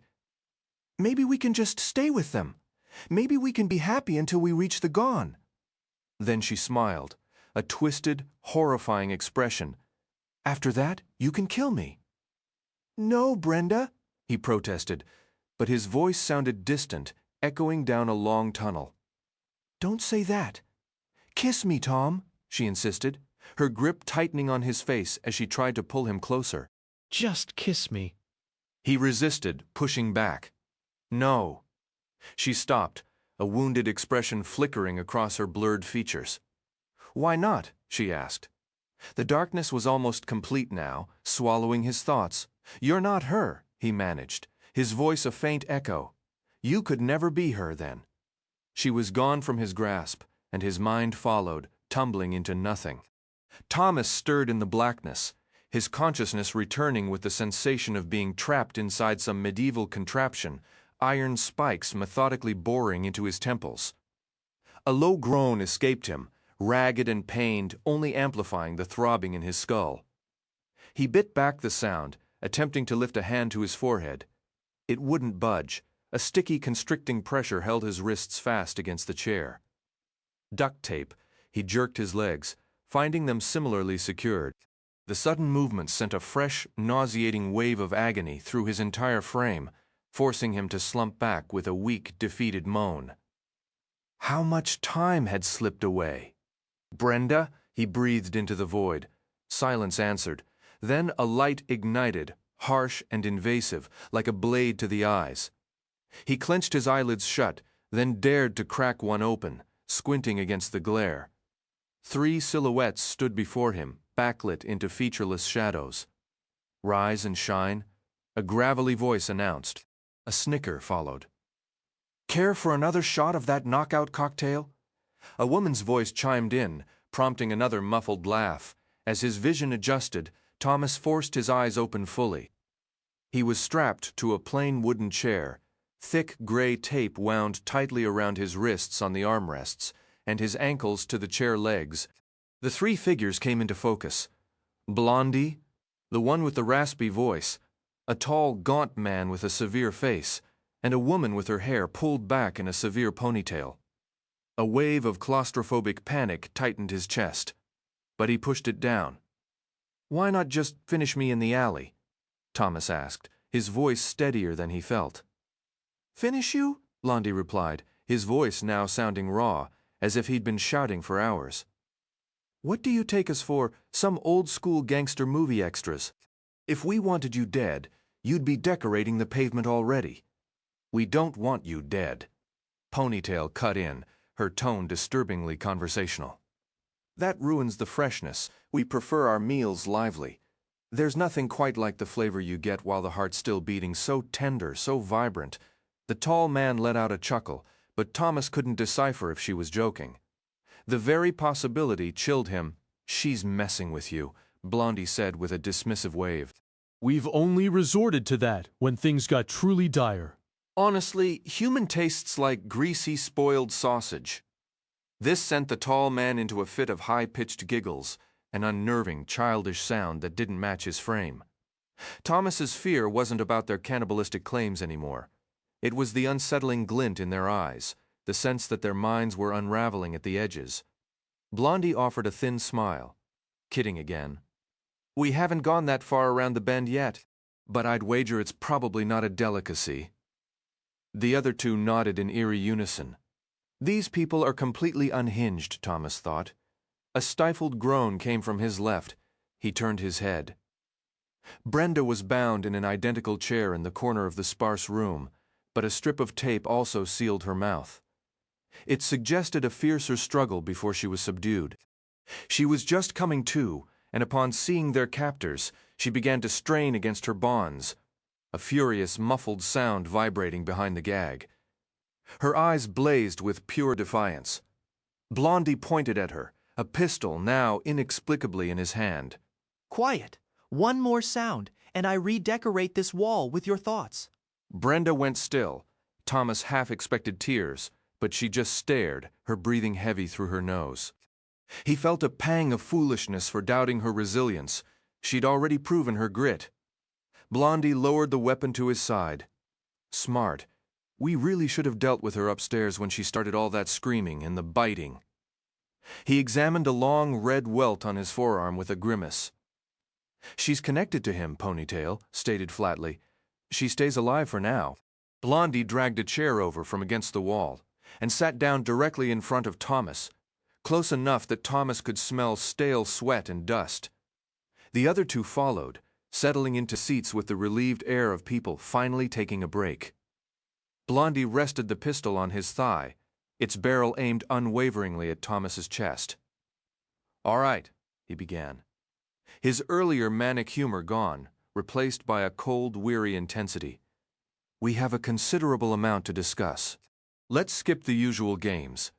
"Maybe we can just stay with them. Maybe we can be happy until we reach the gone." Then she smiled, a twisted, horrifying expression. "After that, you can kill me." "No, Brenda," he protested, but his voice sounded distant, echoing down a long tunnel. "Don't say that. Kiss me, Tom," she insisted, her grip tightening on his face as she tried to pull him closer. Just kiss me. He resisted, pushing back. "No." She stopped, a wounded expression flickering across her blurred features. "Why not?" she asked. The darkness was almost complete now, swallowing his thoughts. "You're not her," he managed, his voice a faint echo. "You could never be her, then." She was gone from his grasp, and his mind followed, tumbling into nothing. Thomas stirred in the blackness, his consciousness returning with the sensation of being trapped inside some medieval contraption, iron spikes methodically boring into his temples. A low groan escaped him, ragged and pained, only amplifying the throbbing in his skull. He bit back the sound, attempting to lift a hand to his forehead. It wouldn't budge. A sticky, constricting pressure held his wrists fast against the chair. Duct tape, he jerked his legs, finding them similarly secured. The sudden movement sent a fresh, nauseating wave of agony through his entire frame, forcing him to slump back with a weak, defeated moan. How much time had slipped away? "Brenda?" he breathed into the void. Silence answered. Then a light ignited, harsh and invasive, like a blade to the eyes. He clenched his eyelids shut, then dared to crack one open, squinting against the glare. 3 silhouettes stood before him, backlit into featureless shadows. "Rise and shine," a gravelly voice announced. A snicker followed. "Care for another shot of that knockout cocktail?" A woman's voice chimed in, prompting another muffled laugh. As his vision adjusted, Thomas forced his eyes open fully. He was strapped to a plain wooden chair. Thick gray tape wound tightly around his wrists on the armrests, and his ankles to the chair legs. The 3 figures came into focus. Blondie, the one with the raspy voice, a tall, gaunt man with a severe face, and a woman with her hair pulled back in a severe ponytail. A wave of claustrophobic panic tightened his chest, but he pushed it down. "Why not just finish me in the alley?" Thomas asked, his voice steadier than he felt. "Finish you?" Blondie replied, his voice now sounding raw, as if he'd been shouting for hours. "What do you take us for, some old-school gangster movie extras? If we wanted you dead, you'd be decorating the pavement already. We don't want you dead." Ponytail cut in, her tone disturbingly conversational. "That ruins the freshness. We prefer our meals lively. There's nothing quite like the flavor you get while the heart's still beating, so tender, so vibrant." The tall man let out a chuckle, but Thomas couldn't decipher if she was joking. The very possibility chilled him. "She's messing with you," Blondie said with a dismissive wave. "We've only resorted to that when things got truly dire." "Honestly, human tastes like greasy, spoiled sausage." This sent the tall man into a fit of high-pitched giggles, an unnerving, childish sound that didn't match his frame. Thomas's fear wasn't about their cannibalistic claims anymore. It was the unsettling glint in their eyes, the sense that their minds were unraveling at the edges. Blondie offered a thin smile. Kidding again. We haven't gone that far around the bend yet, but I'd wager it's probably not a delicacy. The other two nodded in eerie unison. These people are completely unhinged, Thomas thought. A stifled groan came from his left. He turned his head. Brenda was bound in an identical chair in the corner of the sparse room, but a strip of tape also sealed her mouth. It suggested a fiercer struggle before she was subdued. She was just coming to, and upon seeing their captors, she began to strain against her bonds, a furious, muffled sound vibrating behind the gag. Her eyes blazed with pure defiance. Blondie pointed at her, a pistol now inexplicably in his hand. Quiet! One more sound, and I redecorate this wall with your thoughts. Brenda went still. Thomas half expected tears, but she just stared, her breathing heavy through her nose. He felt a pang of foolishness for doubting her resilience. She'd already proven her grit. Blondie lowered the weapon to his side. Smart. We really should have dealt with her upstairs when she started all that screaming and the biting. He examined a long red welt on his forearm with a grimace. She's connected to him, Ponytail stated flatly. She stays alive for now. Blondie dragged a chair over from against the wall and sat down directly in front of Thomas, close enough that Thomas could smell stale sweat and dust. The other two followed, settling into seats with the relieved air of people finally taking a break. Blondie rested the pistol on his thigh, its barrel aimed unwaveringly at Thomas's chest. "All right," he began. His earlier manic humor gone, replaced by a cold, weary intensity. "We have a considerable amount to discuss. Let's skip the usual games.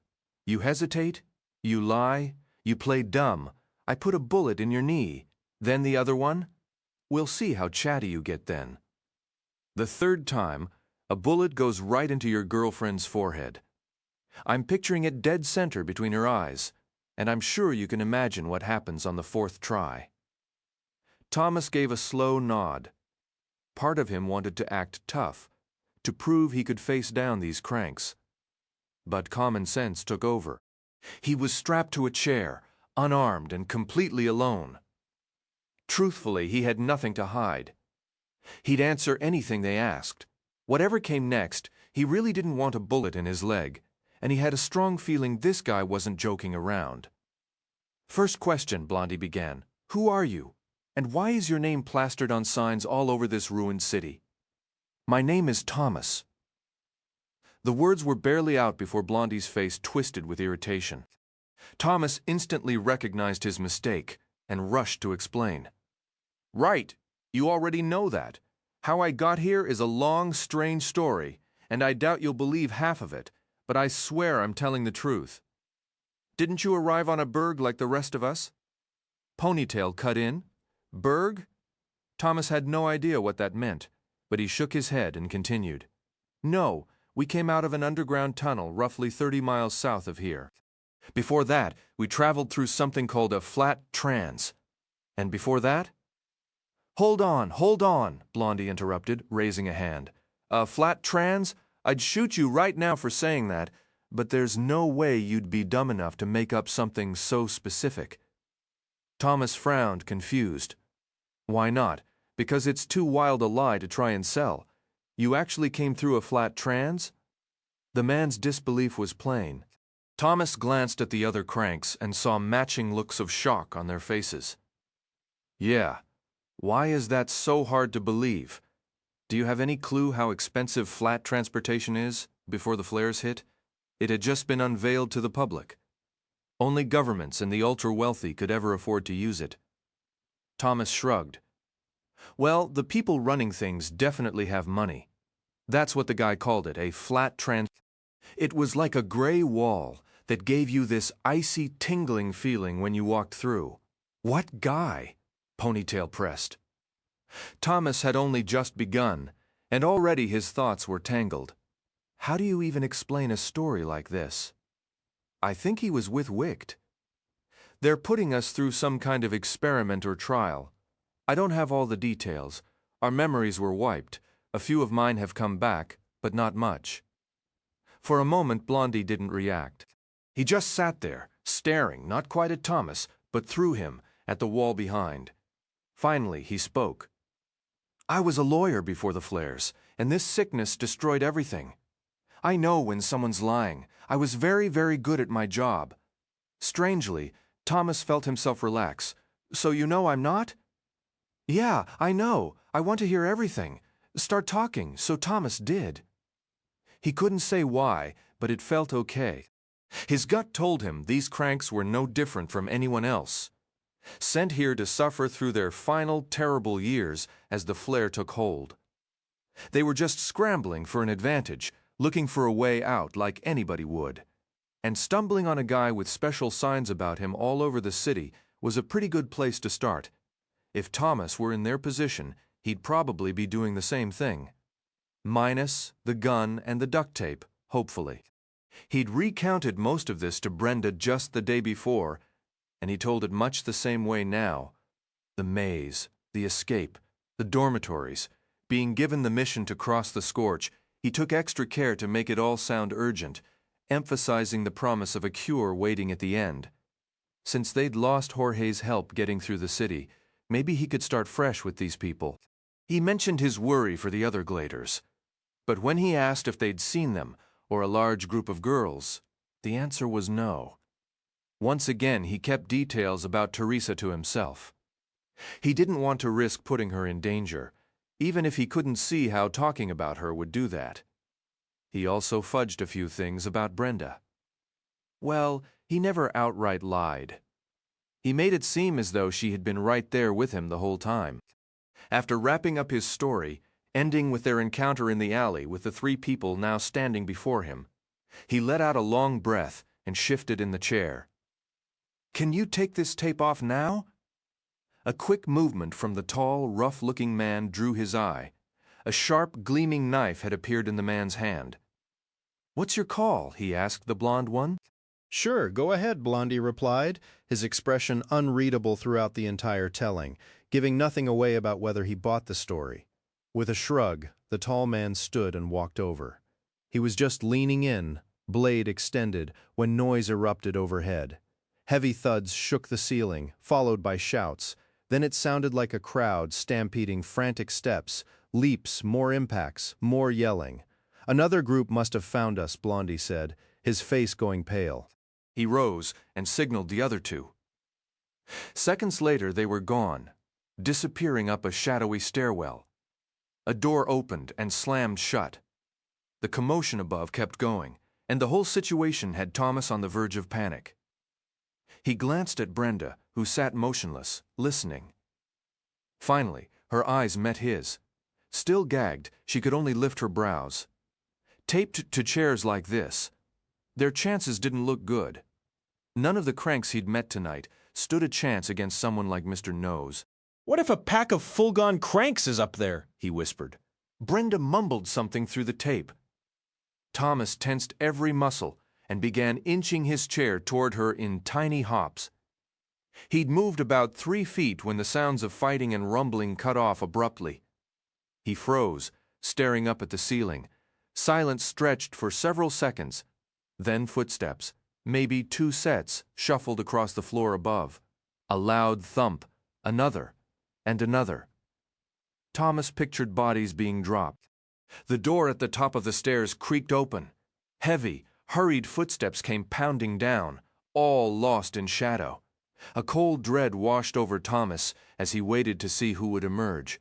You hesitate, you lie, you play dumb, I put a bullet in your knee, then the other one? We'll see how chatty you get then. The third time, a bullet goes right into your girlfriend's forehead. I'm picturing it dead center between her eyes, and I'm sure you can imagine what happens on the fourth try." Thomas gave a slow nod. Part of him wanted to act tough, to prove he could face down these cranks. But common sense took over. He was strapped to a chair, unarmed and completely alone. Truthfully, he had nothing to hide. He'd answer anything they asked. Whatever came next, he really didn't want a bullet in his leg, and he had a strong feeling this guy wasn't joking around. "First question," Blondie began. "Who are you? And why is your name plastered on signs all over this ruined city?" "My name is Thomas." The words were barely out before Blondie's face twisted with irritation. Thomas instantly recognized his mistake and rushed to explain. "Right, you already know that. How I got here is a long, strange story, and I doubt you'll believe half of it, but I swear I'm telling the truth. Didn't you arrive on a berg like the rest of us?" Ponytail cut in. "Berg?" Thomas had no idea what that meant, but he shook his head and continued. "No, we came out of an underground tunnel roughly 30 miles south of here. Before that, we traveled through something called a flat trans. And before that?" Hold on, Blondie interrupted, raising a hand. "A flat trans? I'd shoot you right now for saying that, but there's no way you'd be dumb enough to make up something so specific." Thomas frowned, confused. "Why not? Because it's too wild a lie to try and sell. You actually came through a flat trans?" The man's disbelief was plain. Thomas glanced at the other cranks and saw matching looks of shock on their faces. "Yeah. Why is that so hard to believe? Do you have any clue how expensive flat transportation is before the flares hit? It had just been unveiled to the public. Only governments and the ultra-wealthy could ever afford to use it." Thomas shrugged. "Well, the people running things definitely have money. That's what the guy called it, a flat trans. It was like a gray wall that gave you this icy, tingling feeling when you walked through." "What guy?" Ponytail pressed. Thomas had only just begun, and already his thoughts were tangled. How do you even explain a story like this? I think he was with Wicht. They're putting us through some kind of experiment or trial. I don't have all the details. Our memories were wiped. A few of mine have come back, but not much. For a moment, Blondie didn't react. He just sat there, staring, not quite at Thomas, but through him, at the wall behind. Finally, he spoke. I was a lawyer before the flares, and this sickness destroyed everything. I know when someone's lying. I was very, very good at my job. Strangely, Thomas felt himself relax. So you know I'm not? Yeah, I know. I want to hear everything. Start talking, so Thomas did. He couldn't say why, but it felt okay. His gut told him these cranks were no different from anyone else, sent here to suffer through their final terrible years as the flare took hold. They were just scrambling for an advantage, looking for a way out like anybody would. And stumbling on a guy with special signs about him all over the city was a pretty good place to start. If Thomas were in their position, he'd probably be doing the same thing. Minus the gun and the duct tape, hopefully. He'd recounted most of this to Brenda just the day before, and he told it much the same way now. The maze, the escape, the dormitories, being given the mission to cross the Scorch, he took extra care to make it all sound urgent, emphasizing the promise of a cure waiting at the end. Since they'd lost Jorge's help getting through the city, maybe he could start fresh with these people. He mentioned his worry for the other Gladers. But when he asked if they'd seen them, or a large group of girls, the answer was no. Once again, he kept details about Teresa to himself. He didn't want to risk putting her in danger, even if he couldn't see how talking about her would do that. He also fudged a few things about Brenda. Well, he never outright lied. He made it seem as though she had been right there with him the whole time. After wrapping up his story, ending with their encounter in the alley with the three people now standing before him, he let out a long breath and shifted in the chair. Can you take this tape off now? A quick movement from the tall, rough-looking man drew his eye. A sharp, gleaming knife had appeared in the man's hand. What's your call? He asked the blonde one. Sure, go ahead, Blondie replied, his expression unreadable throughout the entire telling, giving nothing away about whether he bought the story. With a shrug, the tall man stood and walked over. He was just leaning in, blade extended, when noise erupted overhead. Heavy thuds shook the ceiling, followed by shouts. Then it sounded like a crowd stampeding frantic steps, leaps, more impacts, more yelling. Another group must have found us, Blondie said, his face going pale. He rose and signaled the other two. Seconds later, they were gone, disappearing up a shadowy stairwell. A door opened and slammed shut. The commotion above kept going, and the whole situation had Thomas on the verge of panic. He glanced at Brenda, who sat motionless, listening. Finally, her eyes met his. Still gagged, she could only lift her brows. Taped to chairs like this, their chances didn't look good. None of the cranks he'd met tonight stood a chance against someone like Mr. Nose. What if a pack of full-gone cranks is up there? He whispered. Brenda mumbled something through the tape. Thomas tensed every muscle and began inching his chair toward her in tiny hops. He'd moved about 3 feet when the sounds of fighting and rumbling cut off abruptly. He froze, staring up at the ceiling. Silence stretched for several seconds. Then footsteps, maybe 2 sets, shuffled across the floor above. A loud thump, another, and another. Thomas pictured bodies being dropped. The door at the top of the stairs creaked open. Heavy, hurried footsteps came pounding down, all lost in shadow. A cold dread washed over Thomas as he waited to see who would emerge.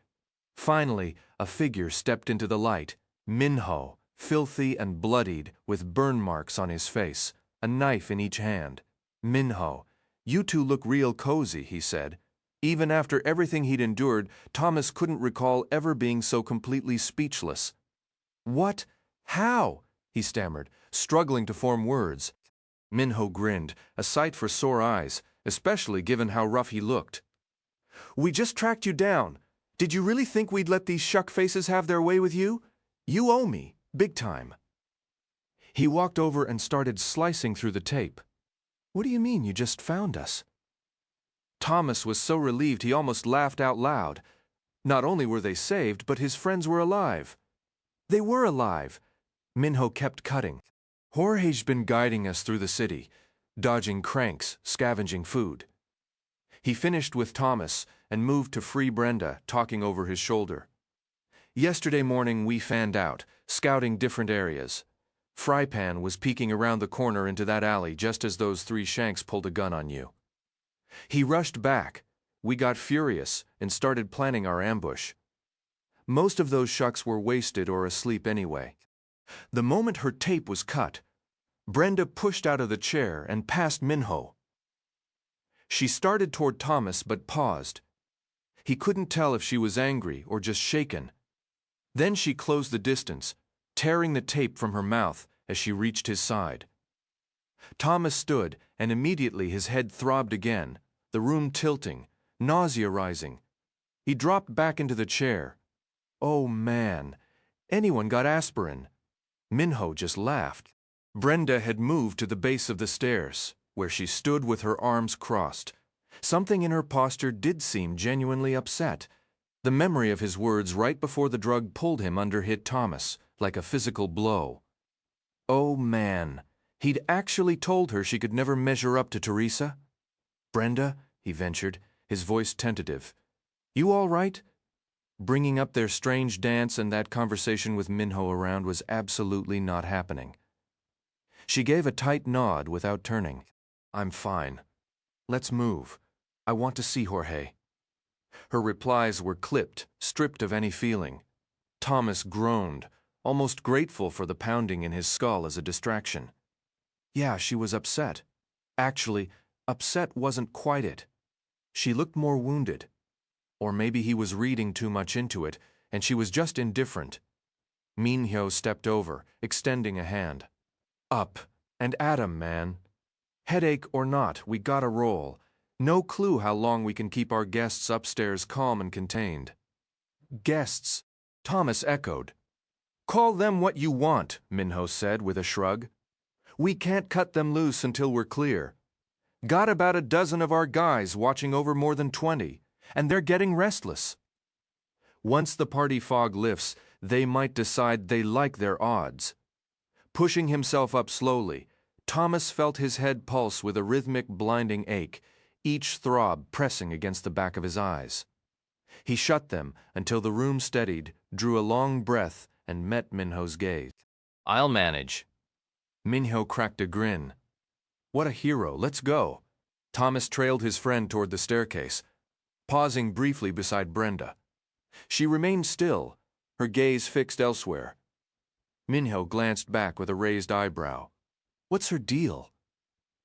Finally, a figure stepped into the light. Minho, filthy and bloodied, with burn marks on his face, a knife in each hand. Minho, you two look real cozy, he said. Even after everything he'd endured, Thomas couldn't recall ever being so completely speechless. What? How? He stammered, struggling to form words. Minho grinned, a sight for sore eyes, especially given how rough he looked. We just tracked you down. Did you really think we'd let these shuck-faces have their way with you? You owe me, big time. He walked over and started slicing through the tape. What do you mean you just found us? Thomas was so relieved he almost laughed out loud. Not only were they saved, but his friends were alive. They were alive. Minho kept cutting. Jorge's been guiding us through the city, dodging cranks, scavenging food. He finished with Thomas and moved to free Brenda, talking over his shoulder. Yesterday morning we fanned out, scouting different areas. Frypan was peeking around the corner into that alley just as those three shanks pulled a gun on you. He rushed back. We got furious and started planning our ambush. Most of those shucks were wasted or asleep anyway. The moment her tape was cut, Brenda pushed out of the chair and past Minho. She started toward Thomas but paused. He couldn't tell if she was angry or just shaken. Then she closed the distance, tearing the tape from her mouth as she reached his side. Thomas stood, and immediately his head throbbed again, the room tilting, nausea rising. He dropped back into the chair. Oh man, anyone got aspirin? Minho just laughed. Brenda had moved to the base of the stairs, where she stood with her arms crossed. Something in her posture did seem genuinely upset. The memory of his words right before the drug pulled him under hit Thomas, like a physical blow. Oh man, he'd actually told her she could never measure up to Teresa? Brenda, he ventured, his voice tentative. You all right? Bringing up their strange dance and that conversation with Minho around was absolutely not happening. She gave a tight nod without turning. I'm fine. Let's move. I want to see Jorge. Her replies were clipped, stripped of any feeling. Thomas groaned, almost grateful for the pounding in his skull as a distraction. Yeah, she was upset. Actually, upset wasn't quite it. She looked more wounded. Or maybe he was reading too much into it, and she was just indifferent. Minho stepped over, extending a hand. Up, and at him, man. Headache or not, we gotta roll. No clue how long we can keep our guests upstairs calm and contained. Guests, Thomas echoed. Call them what you want, Minho said with a shrug. We can't cut them loose until we're clear. Got about a dozen of our guys watching over more than 20, and they're getting restless. Once the party fog lifts, they might decide they like their odds. Pushing himself up slowly, Thomas felt his head pulse with a rhythmic, blinding ache, each throb pressing against the back of his eyes. He shut them until the room steadied, drew a long breath, and met Minho's gaze. I'll manage. Minho cracked a grin. What a hero, let's go. Thomas trailed his friend toward the staircase, pausing briefly beside Brenda. She remained still, her gaze fixed elsewhere. Minho glanced back with a raised eyebrow. What's her deal?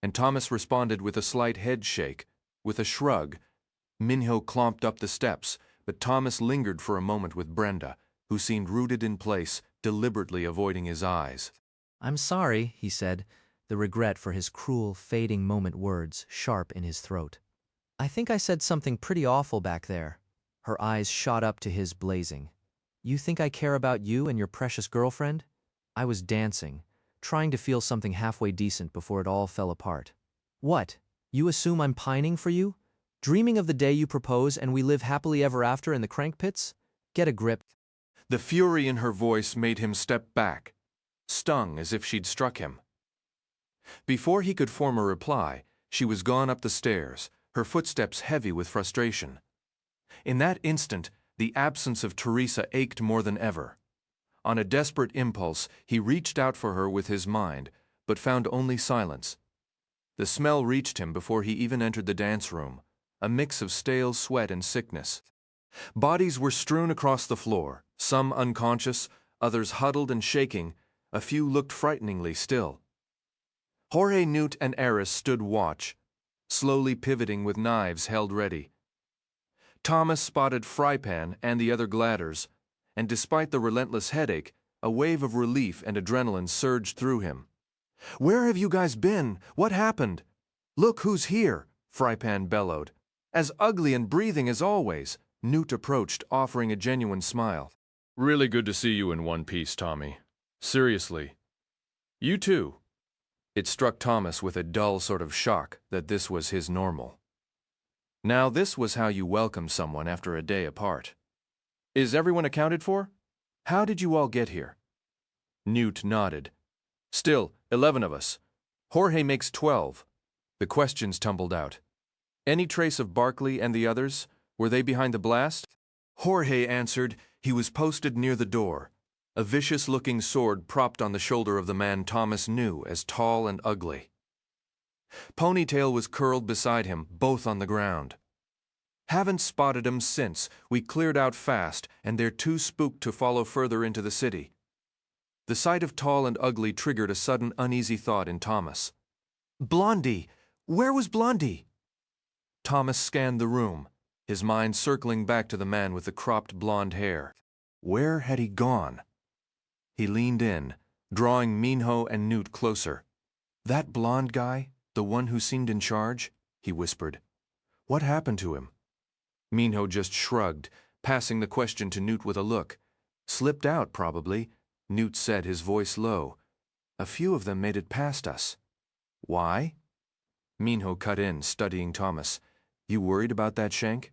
And Thomas responded with a slight head shake, with a shrug. Minho clomped up the steps, but Thomas lingered for a moment with Brenda, who seemed rooted in place, deliberately avoiding his eyes. I'm sorry, he said, the regret for his cruel, fading moment words sharp in his throat. I think I said something pretty awful back there. Her eyes shot up to his, blazing. You think I care about you and your precious girlfriend? I was dancing, trying to feel something halfway decent before it all fell apart. What? You assume I'm pining for you? Dreaming of the day you propose and we live happily ever after in the crank pits? Get a grip. The fury in her voice made him step back, stung as if she'd struck him. Before he could form a reply, she was gone up the stairs, her footsteps heavy with frustration. In that instant, the absence of Teresa ached more than ever. On a desperate impulse, he reached out for her with his mind, but found only silence. The smell reached him before he even entered the dance room, a mix of stale sweat and sickness. Bodies were strewn across the floor, some unconscious, others huddled and shaking, a few looked frighteningly still. Jorge, Newt, and Eris stood watch, slowly pivoting with knives held ready. Thomas spotted Frypan and the other gladders, and despite the relentless headache, a wave of relief and adrenaline surged through him. Where have you guys been? What happened? Look who's here, Frypan bellowed. As ugly and breathing as always, Newt approached, offering a genuine smile. Really good to see you in one piece, Tommy. Seriously. You too. It struck Thomas with a dull sort of shock that this was his normal. Now this was how you welcomed someone after a day apart. Is everyone accounted for? How did you all get here? Newt nodded. Still, 11 of us. Jorge makes 12. The questions tumbled out. Any trace of Barkley and the others? Were they behind the blast? Jorge answered he was posted near the door, a vicious-looking sword propped on the shoulder of the man Thomas knew as tall and ugly. Ponytail was curled beside him, both on the ground. Haven't spotted 'em since. We cleared out fast, and they're too spooked to follow further into the city. The sight of Tall and Ugly triggered a sudden uneasy thought in Thomas. Blondie! Where was Blondie? Thomas scanned the room, his mind circling back to the man with the cropped blonde hair. Where had he gone? He leaned in, drawing Minho and Newt closer. That blonde guy, the one who seemed in charge, he whispered. What happened to him? Minho just shrugged, passing the question to Newt with a look. Slipped out, probably, Newt said, his voice low. A few of them made it past us. Why? Minho cut in, studying Thomas. You worried about that shank?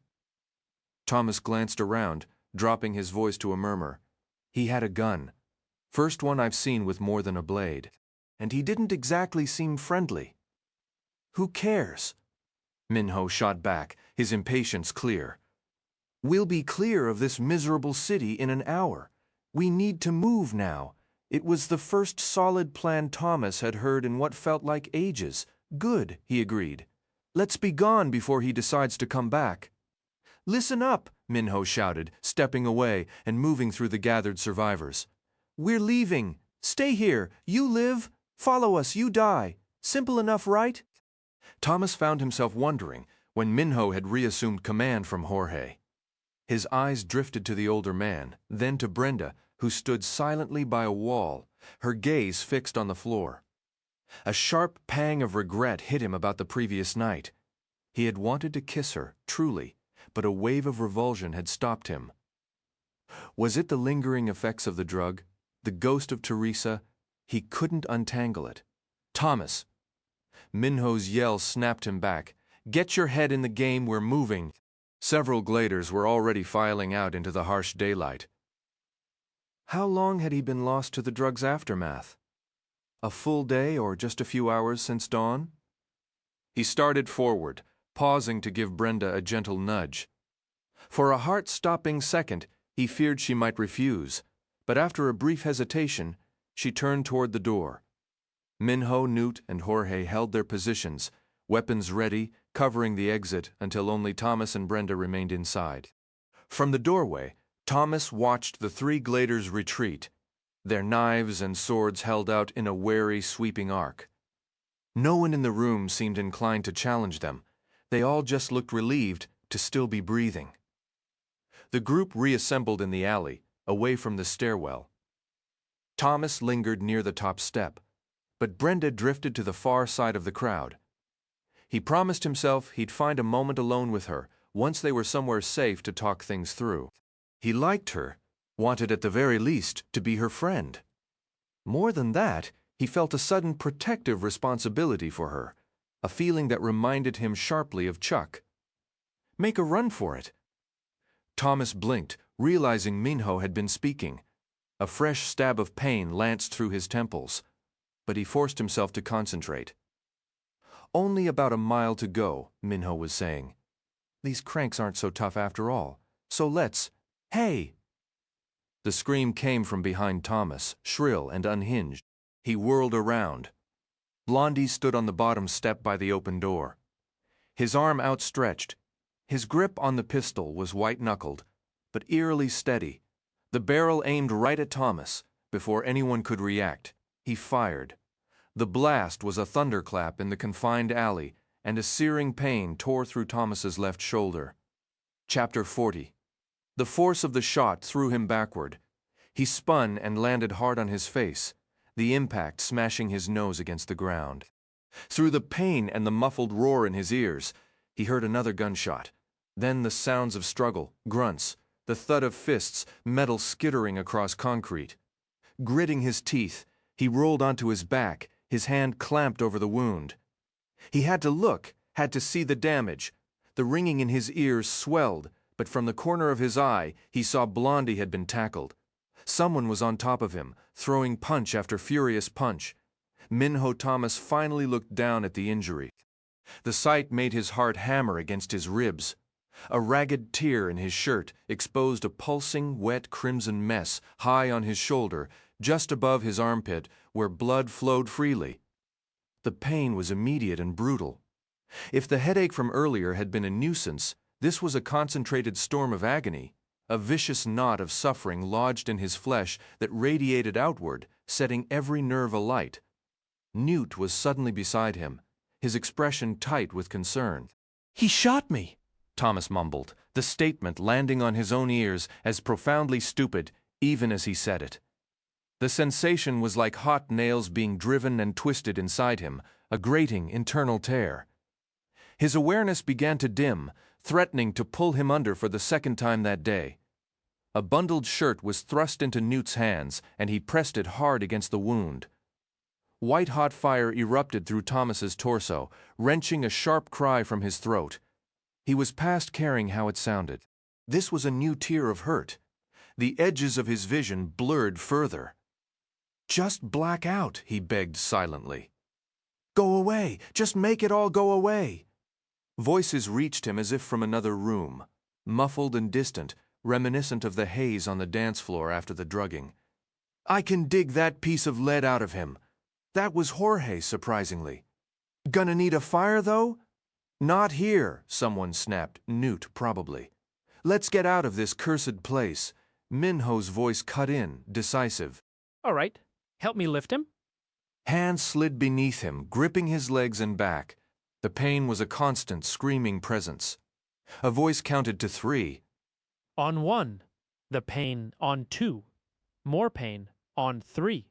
Thomas glanced around, dropping his voice to a murmur. He had a gun. First one I've seen with more than a blade. And he didn't exactly seem friendly. Who cares? Minho shot back, his impatience clear. We'll be clear of this miserable city in an hour. We need to move now. It was the first solid plan Thomas had heard in what felt like ages. Good, he agreed. Let's be gone before he decides to come back. Listen up, Minho shouted, stepping away and moving through the gathered survivors. We're leaving. Stay here. You live. Follow us. You die. Simple enough, right? Thomas found himself wondering when Minho had reassumed command from Jorge. His eyes drifted to the older man, then to Brenda, who stood silently by a wall, her gaze fixed on the floor. A sharp pang of regret hit him about the previous night. He had wanted to kiss her, truly, but a wave of revulsion had stopped him. Was it the lingering effects of the drug, the ghost of Teresa? He couldn't untangle it. Thomas! Minho's yell snapped him back. Get your head in the game, we're moving. Several gladers were already filing out into the harsh daylight. How long had he been lost to the drug's aftermath? A full day or just a few hours since dawn? He started forward, pausing to give Brenda a gentle nudge. For a heart-stopping second, he feared she might refuse, but after a brief hesitation, she turned toward the door. Minho, Newt, and Jorge held their positions, weapons ready, covering the exit until only Thomas and Brenda remained inside. From the doorway, Thomas watched the three gladers retreat, their knives and swords held out in a wary, sweeping arc. No one in the room seemed inclined to challenge them. They all just looked relieved to still be breathing. The group reassembled in the alley, away from the stairwell. Thomas lingered near the top step, but Brenda drifted to the far side of the crowd. He promised himself he'd find a moment alone with her once they were somewhere safe to talk things through. He liked her, wanted at the very least to be her friend. More than that, he felt a sudden protective responsibility for her, a feeling that reminded him sharply of Chuck. Make a run for it. Thomas blinked, realizing Minho had been speaking. A fresh stab of pain lanced through his temples, but he forced himself to concentrate. Only about a mile to go, Minho was saying. These cranks aren't so tough after all, so let's… Hey! The scream came from behind Thomas, shrill and unhinged. He whirled around. Blondie stood on the bottom step by the open door. His arm outstretched. His grip on the pistol was white-knuckled, but eerily steady. The barrel aimed right at Thomas. Before anyone could react, he fired. The blast was a thunderclap in the confined alley, and a searing pain tore through Thomas's left shoulder. Chapter 40. The force of the shot threw him backward. He spun and landed hard on his face, the impact smashing his nose against the ground. Through the pain and the muffled roar in his ears, he heard another gunshot. Then the sounds of struggle, grunts, the thud of fists, metal skittering across concrete. Gritting his teeth, he rolled onto his back, his hand clamped over the wound. He had to look, had to see the damage. The ringing in his ears swelled, but from the corner of his eye, he saw Blondie had been tackled. Someone was on top of him, throwing punch after furious punch. Minho Thomas finally looked down at the injury. The sight made his heart hammer against his ribs. A ragged tear in his shirt exposed a pulsing, wet crimson mess high on his shoulder, just above his armpit, where blood flowed freely. The pain was immediate and brutal. If the headache from earlier had been a nuisance, this was a concentrated storm of agony, a vicious knot of suffering lodged in his flesh that radiated outward, setting every nerve alight. Newt was suddenly beside him, his expression tight with concern. "He shot me," Thomas mumbled, the statement landing on his own ears as profoundly stupid, even as he said it. The sensation was like hot nails being driven and twisted inside him, a grating internal tear. His awareness began to dim, threatening to pull him under for the second time that day. A bundled shirt was thrust into Newt's hands, and he pressed it hard against the wound. White-hot fire erupted through Thomas's torso, wrenching a sharp cry from his throat. He was past caring how it sounded. This was a new tier of hurt. The edges of his vision blurred further. "Just black out," he begged silently. "Go away! Just make it all go away!" Voices reached him as if from another room, muffled and distant, reminiscent of the haze on the dance floor after the drugging. "I can dig that piece of lead out of him." That was Jorge, surprisingly. "Gonna need a fire, though?" "Not here," someone snapped, Newt probably. "Let's get out of this cursed place." Minho's voice cut in, decisive. "All right. Help me lift him." Hands slid beneath him, gripping his legs and back. The pain was a constant, screaming presence. A voice counted to 3. On 1. The pain on 2. More pain on 3.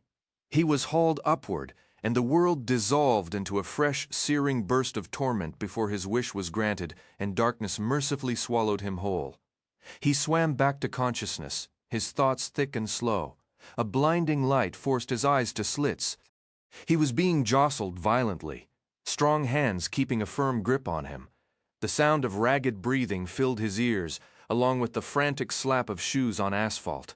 He was hauled upward, and the world dissolved into a fresh, searing burst of torment before his wish was granted and darkness mercifully swallowed him whole. He swam back to consciousness, his thoughts thick and slow. A blinding light forced his eyes to slits. He was being jostled violently, strong hands keeping a firm grip on him. The sound of ragged breathing filled his ears, along with the frantic slap of shoes on asphalt.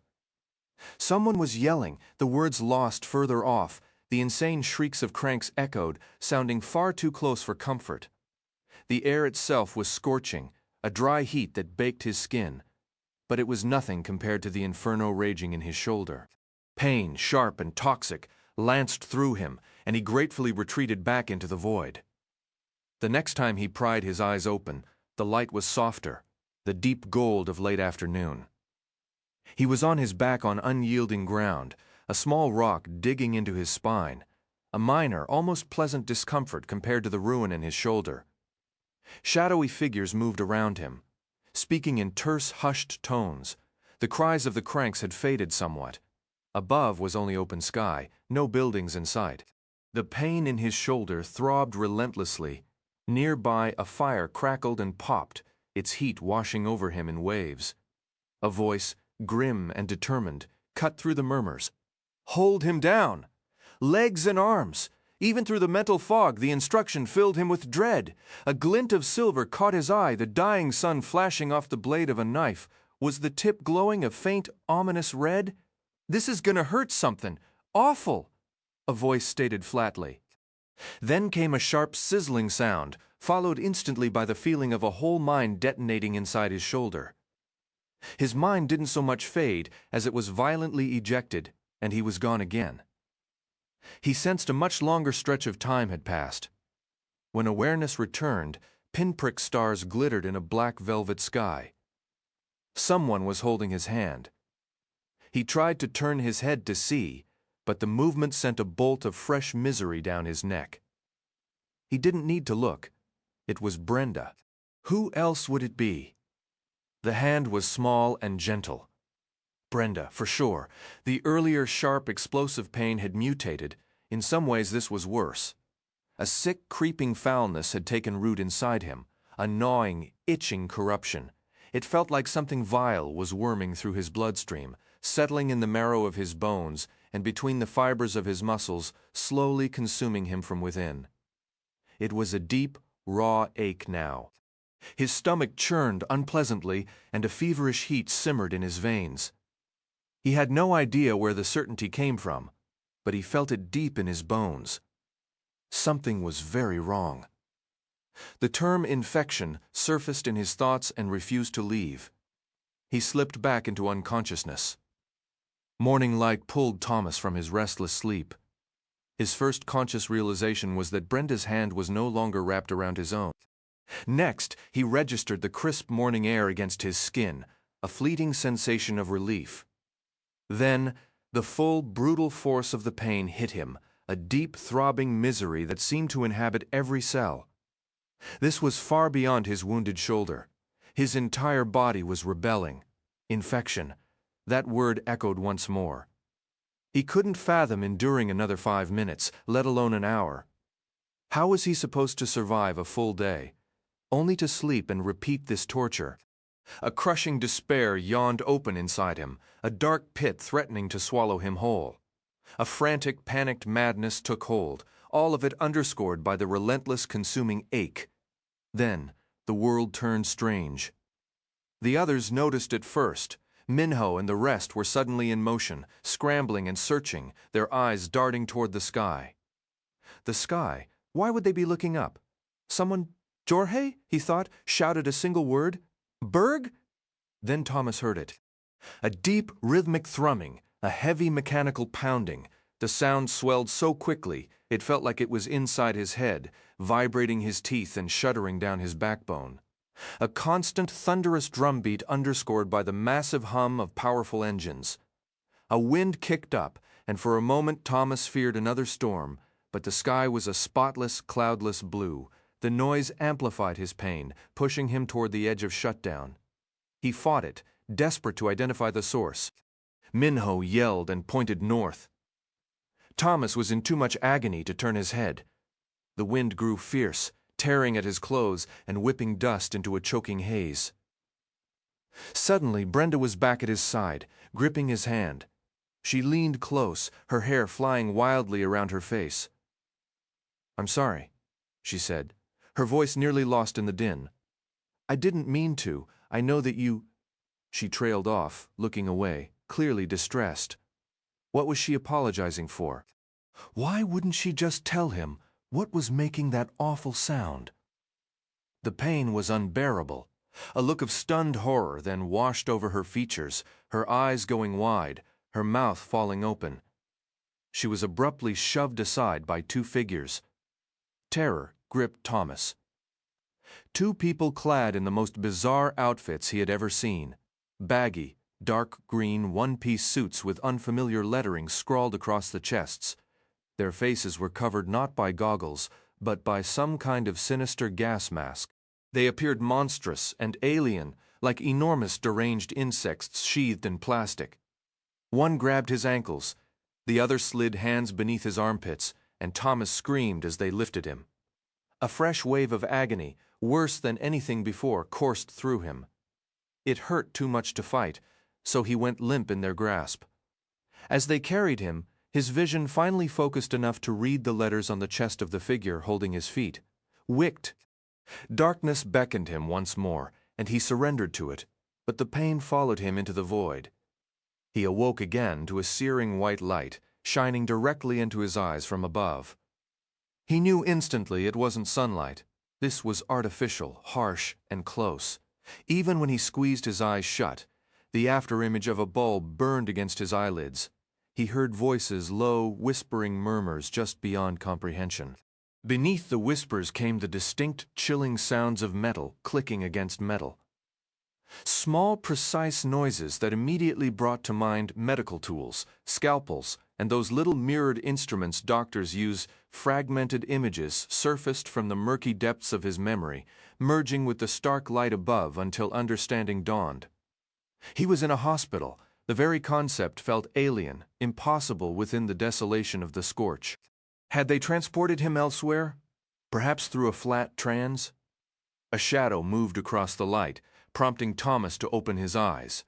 Someone was yelling, the words lost further off. The insane shrieks of cranks echoed, sounding far too close for comfort. The air itself was scorching, a dry heat that baked his skin. But it was nothing compared to the inferno raging in his shoulder. Pain, sharp and toxic, lanced through him, and he gratefully retreated back into the void. The next time he pried his eyes open, the light was softer, the deep gold of late afternoon. He was on his back on unyielding ground, a small rock digging into his spine, a minor, almost pleasant discomfort compared to the ruin in his shoulder. Shadowy figures moved around him, speaking in terse, hushed tones. The cries of the cranks had faded somewhat. Above was only open sky, no buildings in sight. The pain in his shoulder throbbed relentlessly. Nearby, a fire crackled and popped, its heat washing over him in waves. A voice, grim and determined, cut through the murmurs. "Hold him down! Legs and arms!" Even through the mental fog, the instruction filled him with dread. A glint of silver caught his eye, the dying sun flashing off the blade of a knife. Was the tip glowing a faint, ominous red? "This is gonna hurt something. Awful!" a voice stated flatly. Then came a sharp, sizzling sound, followed instantly by the feeling of a whole mine detonating inside his shoulder. His mind didn't so much fade as it was violently ejected, and he was gone again. He sensed a much longer stretch of time had passed. When awareness returned, pinprick stars glittered in a black velvet sky. Someone was holding his hand. He tried to turn his head to see, but the movement sent a bolt of fresh misery down his neck. He didn't need to look. It was Brenda. Who else would it be? The hand was small and gentle. Brenda, for sure. The earlier sharp, explosive pain had mutated. In some ways this was worse. A sick, creeping foulness had taken root inside him, a gnawing, itching corruption. It felt like something vile was worming through his bloodstream, settling in the marrow of his bones, and between the fibers of his muscles, slowly consuming him from within. It was a deep, raw ache now. His stomach churned unpleasantly, and a feverish heat simmered in his veins. He had no idea where the certainty came from, but he felt it deep in his bones. Something was very wrong. The term infection surfaced in his thoughts and refused to leave. He slipped back into unconsciousness. Morning light pulled Thomas from his restless sleep. His first conscious realization was that Brenda's hand was no longer wrapped around his own. Next, he registered the crisp morning air against his skin, a fleeting sensation of relief. Then, the full, brutal force of the pain hit him, a deep, throbbing misery that seemed to inhabit every cell. This was far beyond his wounded shoulder. His entire body was rebelling. Infection. That word echoed once more. He couldn't fathom enduring another 5 minutes, let alone an hour. How was he supposed to survive a full day, only to sleep and repeat this torture? A crushing despair yawned open inside him, a dark pit threatening to swallow him whole. A frantic, panicked madness took hold, all of it underscored by the relentless, consuming ache. Then, the world turned strange. The others noticed it first. Minho and the rest were suddenly in motion, scrambling and searching, their eyes darting toward the sky. The sky? Why would they be looking up? Someone, Jorge, he thought, shouted a single word. Berg? Then Thomas heard it. A deep, rhythmic thrumming, a heavy mechanical pounding. The sound swelled so quickly, it felt like it was inside his head, vibrating his teeth and shuddering down his backbone. A constant, thunderous drumbeat underscored by the massive hum of powerful engines. A wind kicked up, and for a moment Thomas feared another storm, but the sky was a spotless, cloudless blue. The noise amplified his pain, pushing him toward the edge of shutdown. He fought it, desperate to identify the source. Minho yelled and pointed north. Thomas was in too much agony to turn his head. The wind grew fierce, tearing at his clothes and whipping dust into a choking haze. Suddenly, Brenda was back at his side, gripping his hand. She leaned close, her hair flying wildly around her face. "I'm sorry," she said, her voice nearly lost in the din. "I didn't mean to. I know that you—" She trailed off, looking away, clearly distressed. What was she apologizing for? Why wouldn't she just tell him what was making that awful sound? The pain was unbearable. A look of stunned horror then washed over her features, her eyes going wide, her mouth falling open. She was abruptly shoved aside by two figures. Terror gripped Thomas. Two people clad in the most bizarre outfits he had ever seen. Baggy, dark green one-piece suits with unfamiliar lettering scrawled across the chests. Their faces were covered not by goggles, but by some kind of sinister gas mask. They appeared monstrous and alien, like enormous deranged insects sheathed in plastic. One grabbed his ankles, the other slid hands beneath his armpits, and Thomas screamed as they lifted him. A fresh wave of agony, worse than anything before, coursed through him. It hurt too much to fight, so he went limp in their grasp. As they carried him, his vision finally focused enough to read the letters on the chest of the figure holding his feet. Wicked. Darkness beckoned him once more, and he surrendered to it, but the pain followed him into the void. He awoke again to a searing white light, shining directly into his eyes from above. He knew instantly it wasn't sunlight. This was artificial, harsh, and close. Even when he squeezed his eyes shut, the afterimage of a bulb burned against his eyelids. He heard voices, low, whispering murmurs just beyond comprehension. Beneath the whispers came the distinct, chilling sounds of metal clicking against metal. Small, precise noises that immediately brought to mind medical tools, scalpels, and those little mirrored instruments doctors use. Fragmented images surfaced from the murky depths of his memory, merging with the stark light above until understanding dawned. He was in a hospital. The very concept felt alien, impossible within the desolation of the Scorch. Had they transported him elsewhere? Perhaps through a flat trans? A shadow moved across the light, prompting Thomas to open his eyes.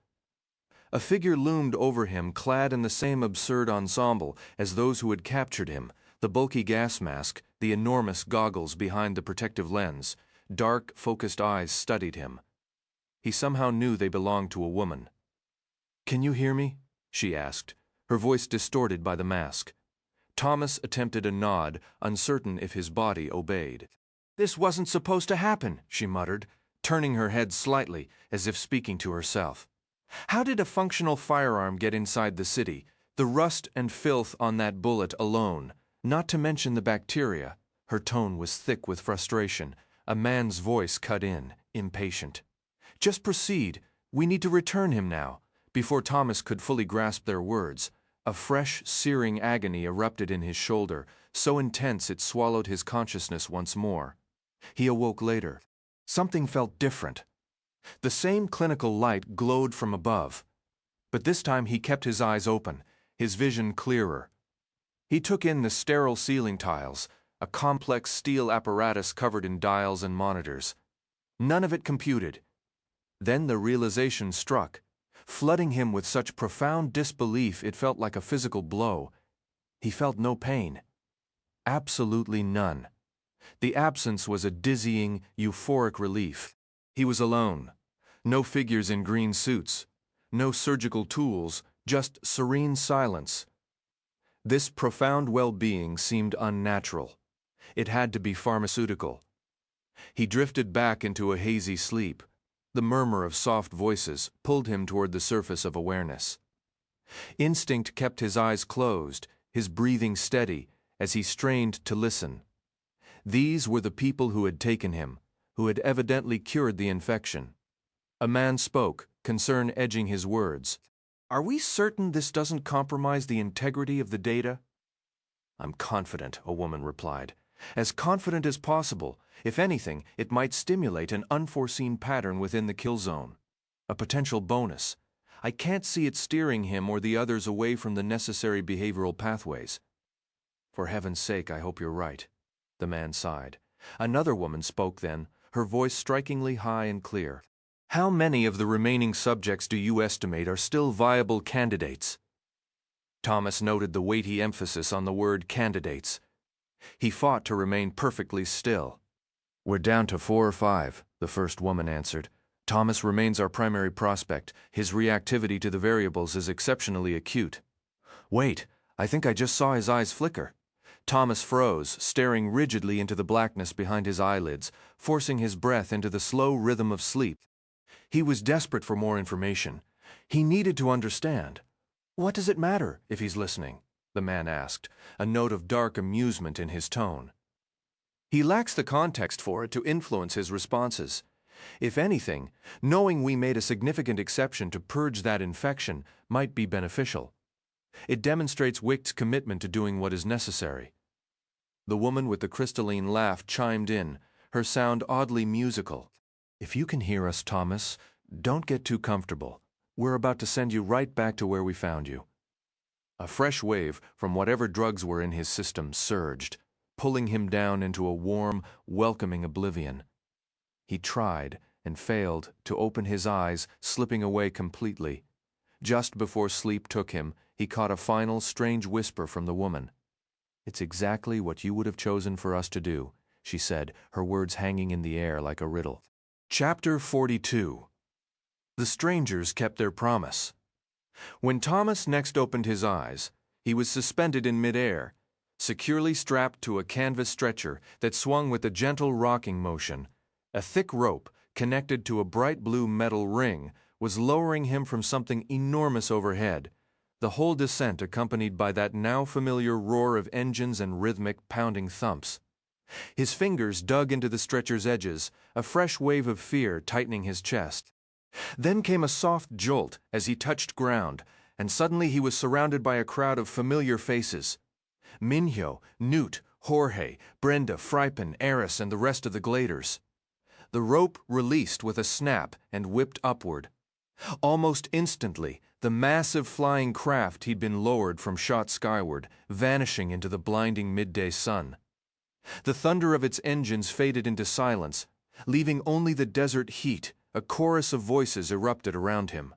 A figure loomed over him, clad in the same absurd ensemble as those who had captured him, the bulky gas mask, the enormous goggles behind the protective lens. Dark, focused eyes studied him. He somehow knew they belonged to a woman. "Can you hear me?" she asked, her voice distorted by the mask. Thomas attempted a nod, uncertain if his body obeyed. "This wasn't supposed to happen," she muttered, turning her head slightly, as if speaking to herself. "How did a functional firearm get inside the city? The rust and filth on that bullet alone, not to mention the bacteria." Her tone was thick with frustration. A man's voice cut in, impatient. "Just proceed. We need to return him now." Before Thomas could fully grasp their words, a fresh, searing agony erupted in his shoulder, so intense it swallowed his consciousness once more. He awoke later. Something felt different. The same clinical light glowed from above, but this time he kept his eyes open, his vision clearer. He took in the sterile ceiling tiles, a complex steel apparatus covered in dials and monitors. None of it computed. Then the realization struck, flooding him with such profound disbelief it felt like a physical blow. He felt no pain. Absolutely none. The absence was a dizzying, euphoric relief. He was alone. No figures in green suits. No surgical tools, just serene silence. This profound well-being seemed unnatural. It had to be pharmaceutical. He drifted back into a hazy sleep. The murmur of soft voices pulled him toward the surface of awareness. Instinct kept his eyes closed, his breathing steady, as he strained to listen. These were the people who had taken him, who had evidently cured the infection. A man spoke, concern edging his words. "Are we certain this doesn't compromise the integrity of the data?" "I'm confident," a woman replied. "As confident as possible. If anything, it might stimulate an unforeseen pattern within the kill zone. A potential bonus. I can't see it steering him or the others away from the necessary behavioral pathways." "For heaven's sake, I hope you're right," the man sighed. Another woman spoke then, her voice strikingly high and clear. "How many of the remaining subjects do you estimate are still viable candidates?" Thomas noted the weighty emphasis on the word candidates. He fought to remain perfectly still. "We're down to 4 or 5, the first woman answered. "Thomas remains our primary prospect. His reactivity to the variables is exceptionally acute." "Wait, I think I just saw his eyes flicker." Thomas froze, staring rigidly into the blackness behind his eyelids, forcing his breath into the slow rhythm of sleep. He was desperate for more information. He needed to understand. "What does it matter if he's listening?" the man asked, a note of dark amusement in his tone. "He lacks the context for it to influence his responses. If anything, knowing we made a significant exception to purge that infection might be beneficial. It demonstrates Wicht's commitment to doing what is necessary." The woman with the crystalline laugh chimed in, her sound oddly musical. "If you can hear us, Thomas, don't get too comfortable. We're about to send you right back to where we found you." A fresh wave from whatever drugs were in his system surged, pulling him down into a warm, welcoming oblivion. He tried and failed to open his eyes, slipping away completely. Just before sleep took him, he caught a final strange whisper from the woman. "It's exactly what you would have chosen for us to do," she said, her words hanging in the air like a riddle. Chapter 42. The strangers kept their promise. When Thomas next opened his eyes, he was suspended in midair, securely strapped to a canvas stretcher that swung with a gentle rocking motion. A thick rope, connected to a bright blue metal ring, was lowering him from something enormous overhead, the whole descent accompanied by that now familiar roar of engines and rhythmic pounding thumps. His fingers dug into the stretcher's edges, a fresh wave of fear tightening his chest. Then came a soft jolt as he touched ground, and suddenly he was surrounded by a crowd of familiar faces. Minhyo, Newt, Jorge, Brenda, Fripen, Eris, and the rest of the gladers. The rope released with a snap and whipped upward. Almost instantly, the massive flying craft he'd been lowered from shot skyward, vanishing into the blinding midday sun. The thunder of its engines faded into silence, leaving only the desert heat. A chorus of voices erupted around him.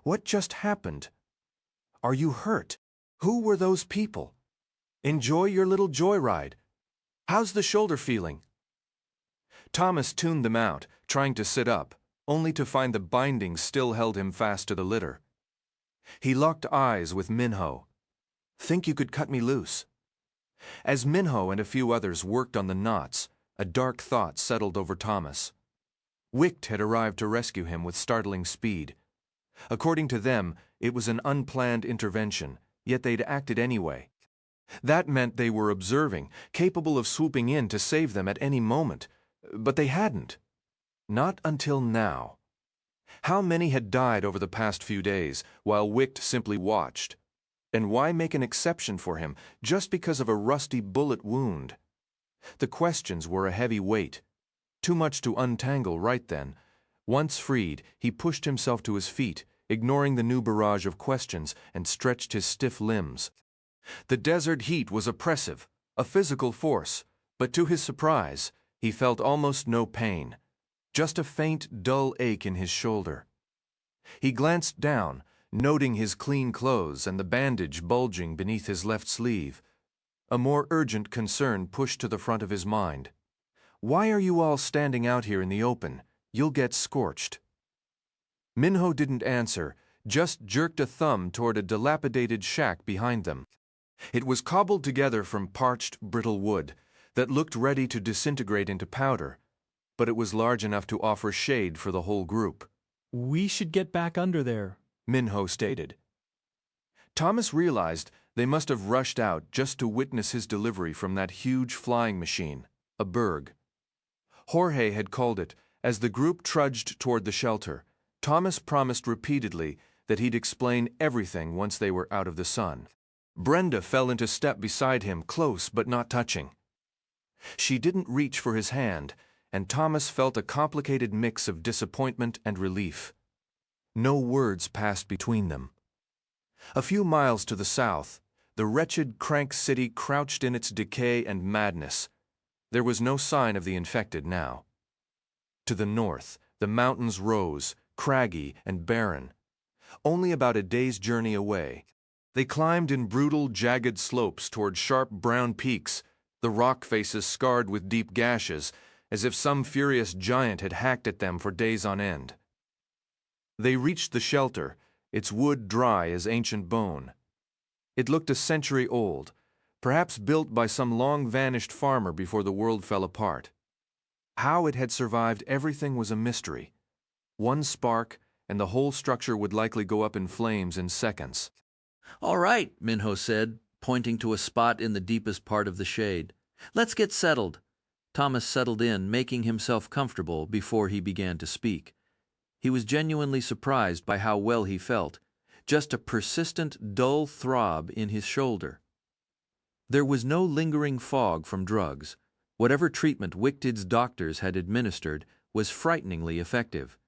What just happened? Are you hurt? Who were those people? Enjoy your little joyride. How's the shoulder feeling? Thomas tuned them out, trying to sit up, only to find the bindings still held him fast to the litter. He locked eyes with Minho. Think you could cut me loose? As Minho and a few others worked on the knots, a dark thought settled over Thomas. Wicht had arrived to rescue him with startling speed. According to them, it was an unplanned intervention, yet they'd acted anyway. That meant they were observing, capable of swooping in to save them at any moment. But they hadn't. Not until now. How many had died over the past few days, while Wicht simply watched? And why make an exception for him, just because of a rusty bullet wound? The questions were a heavy weight. Too much to untangle right then. Once freed, he pushed himself to his feet, ignoring the new barrage of questions, and stretched his stiff limbs. The desert heat was oppressive, a physical force, but to his surprise, he felt almost no pain, just a faint, dull ache in his shoulder. He glanced down, noting his clean clothes and the bandage bulging beneath his left sleeve. A more urgent concern pushed to the front of his mind. Why are you all standing out here in the open? You'll get scorched. Minho didn't answer, just jerked a thumb toward a dilapidated shack behind them. It was cobbled together from parched, brittle wood that looked ready to disintegrate into powder, but it was large enough to offer shade for the whole group. We should get back under there, Minho stated. Thomas realized they must have rushed out just to witness his delivery from that huge flying machine, a berg. Jorge had called it. As the group trudged toward the shelter, Thomas promised repeatedly that he'd explain everything once they were out of the sun. Brenda fell into step beside him, close but not touching. She didn't reach for his hand, and Thomas felt a complicated mix of disappointment and relief. No words passed between them. A few miles to the south, the wretched Crank City crouched in its decay and madness. There was no sign of the infected now. To the north, the mountains rose, craggy and barren. Only about a day's journey away, they climbed in brutal, jagged slopes toward sharp brown peaks, the rock faces scarred with deep gashes, as if some furious giant had hacked at them for days on end. They reached the shelter, its wood dry as ancient bone. It looked a century old, perhaps built by some long-vanished farmer before the world fell apart. How it had survived everything was a mystery. One spark, and the whole structure would likely go up in flames in seconds. "All right," Minho said, pointing to a spot in the deepest part of the shade. "Let's get settled." Thomas settled in, making himself comfortable before he began to speak. He was genuinely surprised by how well he felt, just a persistent, dull throb in his shoulder. There was no lingering fog from drugs. Whatever treatment Wichtid's doctors had administered was frighteningly effective.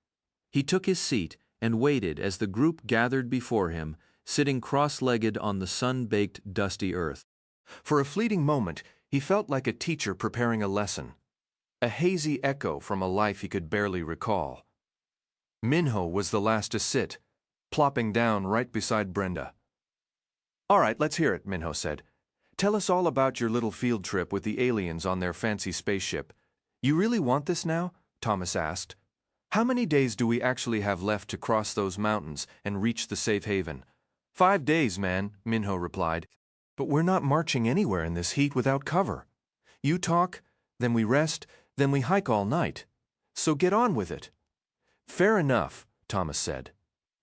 He took his seat and waited as the group gathered before him, sitting cross-legged on the sun-baked, dusty earth. For a fleeting moment, he felt like a teacher preparing a lesson, a hazy echo from a life he could barely recall. Minho was the last to sit, plopping down right beside Brenda. "All right, let's hear it," Minho said. "Tell us all about your little field trip with the aliens on their fancy spaceship." "You really want this now?" Thomas asked. "How many days do we actually have left to cross those mountains and reach the safe haven?" 5 days, man," Minho replied. "But we're not marching anywhere in this heat without cover. You talk, then we rest, then we hike all night. So get on with it." "Fair enough," Thomas said.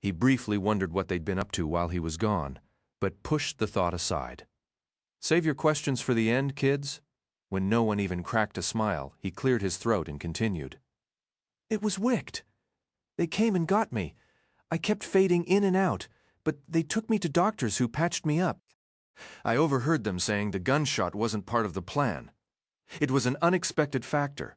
He briefly wondered what they'd been up to while he was gone, but pushed the thought aside. "Save your questions for the end, kids?" When no one even cracked a smile, he cleared his throat and continued. "It was Wicht. They came and got me. I kept fading in and out, but they took me to doctors who patched me up. I overheard them saying the gunshot wasn't part of the plan. It was an unexpected factor.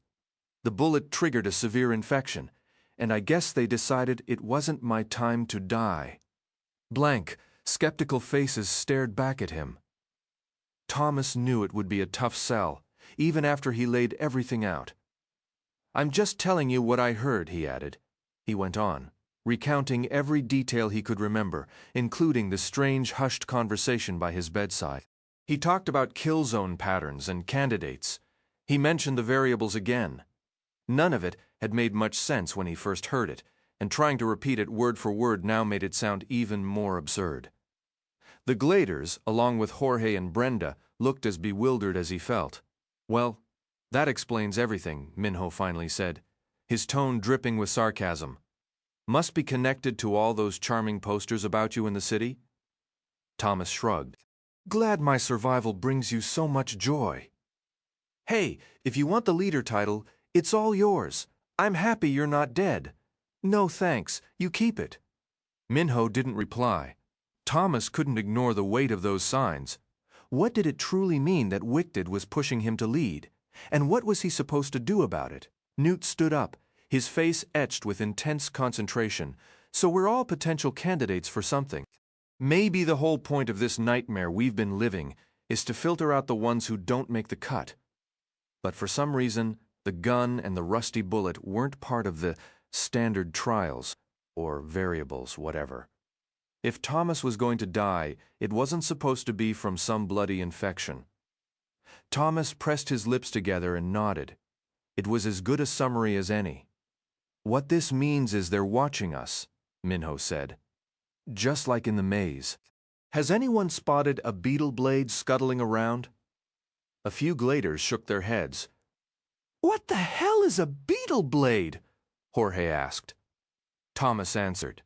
The bullet triggered a severe infection, and I guess they decided it wasn't my time to die." Blank, skeptical faces stared back at him. Thomas knew it would be a tough sell, even after he laid everything out. "I'm just telling you what I heard," he added. He went on. recounting every detail he could remember, including the strange hushed conversation by his bedside. He talked about kill zone patterns and candidates. He mentioned the variables again. None of it had made much sense when he first heard it, and trying to repeat it word for word now made it sound even more absurd. The Gladers, along with Jorge and Brenda, looked as bewildered as he felt. "Well, that explains everything," Minho finally said, his tone dripping with sarcasm. "Must be connected to all those charming posters about you in the city?" Thomas shrugged. "Glad my survival brings you so much joy." "Hey, if you want the leader title, it's all yours. I'm happy you're not dead." "No thanks, you keep it." Minho didn't reply. Thomas couldn't ignore the weight of those signs. What did it truly mean that Wicked was pushing him to lead? And what was he supposed to do about it? Newt stood up, his face etched with intense concentration. "So we're all potential candidates for something. Maybe the whole point of this nightmare we've been living is to filter out the ones who don't make the cut." But for some reason, the gun and the rusty bullet weren't part of the standard trials, or variables, whatever. If Thomas was going to die, it wasn't supposed to be from some bloody infection. Thomas pressed his lips together and nodded. It was as good a summary as any. "What this means is they're watching us," Minho said. "Just like in the maze. Has anyone spotted a beetle blade scuttling around?" A few Gladers shook their heads. "What the hell is a beetle blade?" Jorge asked. Thomas answered.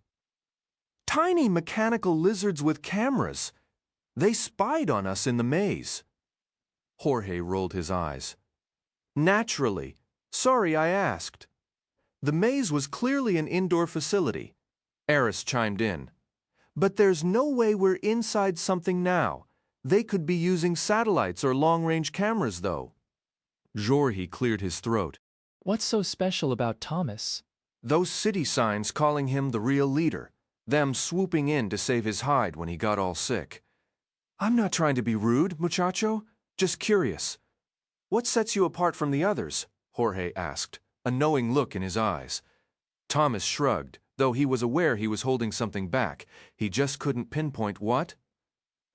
"Tiny mechanical lizards with cameras. They spied on us in the maze." Jorge rolled his eyes. "Naturally. Sorry I asked." "The maze was clearly an indoor facility," Eris chimed in. "But there's no way we're inside something now. They could be using satellites or long-range cameras, though." Jorge cleared his throat. "What's so special about Thomas?" "Those city signs calling him the real leader. Them swooping in to save his hide when he got all sick." "I'm not trying to be rude, muchacho. Just curious. What sets you apart from the others?" Jorge asked, a knowing look in his eyes. Thomas shrugged, though he was aware he was holding something back. He just couldn't pinpoint what.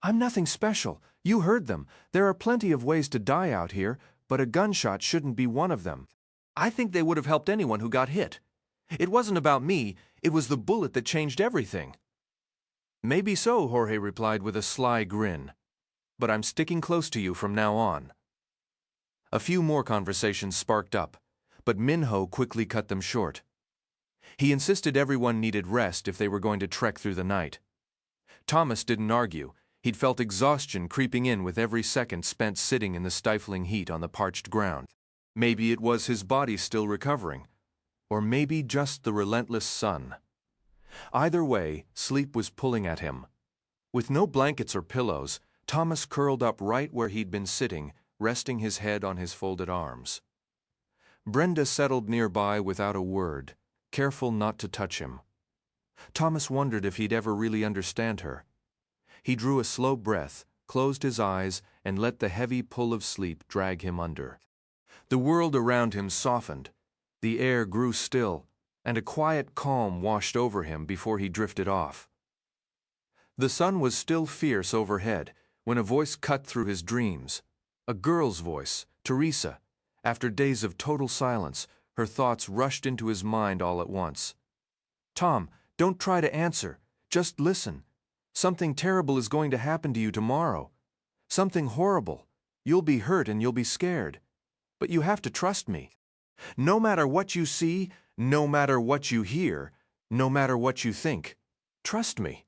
"I'm nothing special. You heard them. There are plenty of ways to die out here, but a gunshot shouldn't be one of them. I think they would have helped anyone who got hit. It wasn't about me, it was the bullet that changed everything." "Maybe so," Jorge replied with a sly grin. "But I'm sticking close to you from now on." A few more conversations sparked up, but Minho quickly cut them short. He insisted everyone needed rest if they were going to trek through the night. Thomas didn't argue. He'd felt exhaustion creeping in with every second spent sitting in the stifling heat on the parched ground. Maybe it was his body still recovering, or maybe just the relentless sun. Either way, sleep was pulling at him. With no blankets or pillows, Thomas curled up right where he'd been sitting, resting his head on his folded arms. Brenda settled nearby without a word, careful not to touch him. Thomas wondered if he'd ever really understand her. He drew a slow breath, closed his eyes, and let the heavy pull of sleep drag him under. The world around him softened. The air grew still, and a quiet calm washed over him before he drifted off. The sun was still fierce overhead when a voice cut through his dreams. A girl's voice, Teresa. After days of total silence, her thoughts rushed into his mind all at once. "Tom, don't try to answer. Just listen. Something terrible is going to happen to you tomorrow. Something horrible. You'll be hurt and you'll be scared. But you have to trust me. No matter what you see, no matter what you hear, no matter what you think, trust me.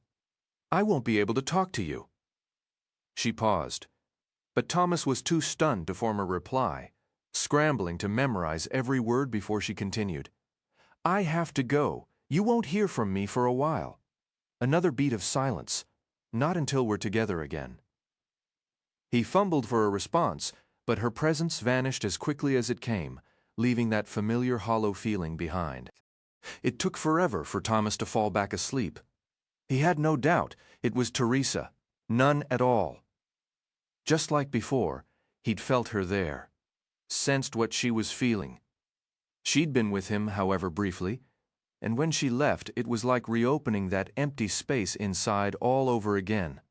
I won't be able to talk to you." She paused, but Thomas was too stunned to form a reply, scrambling to memorize every word before she continued. "I have to go. You won't hear from me for a while." Another beat of silence. "Not until we're together again." He fumbled for a response, but her presence vanished as quickly as it came, leaving that familiar hollow feeling behind. It took forever for Thomas to fall back asleep. He had no doubt it was Teresa, none at all. Just like before, he'd felt her there, sensed what she was feeling. She'd been with him, however briefly, and when she left, it was like reopening that empty space inside all over again.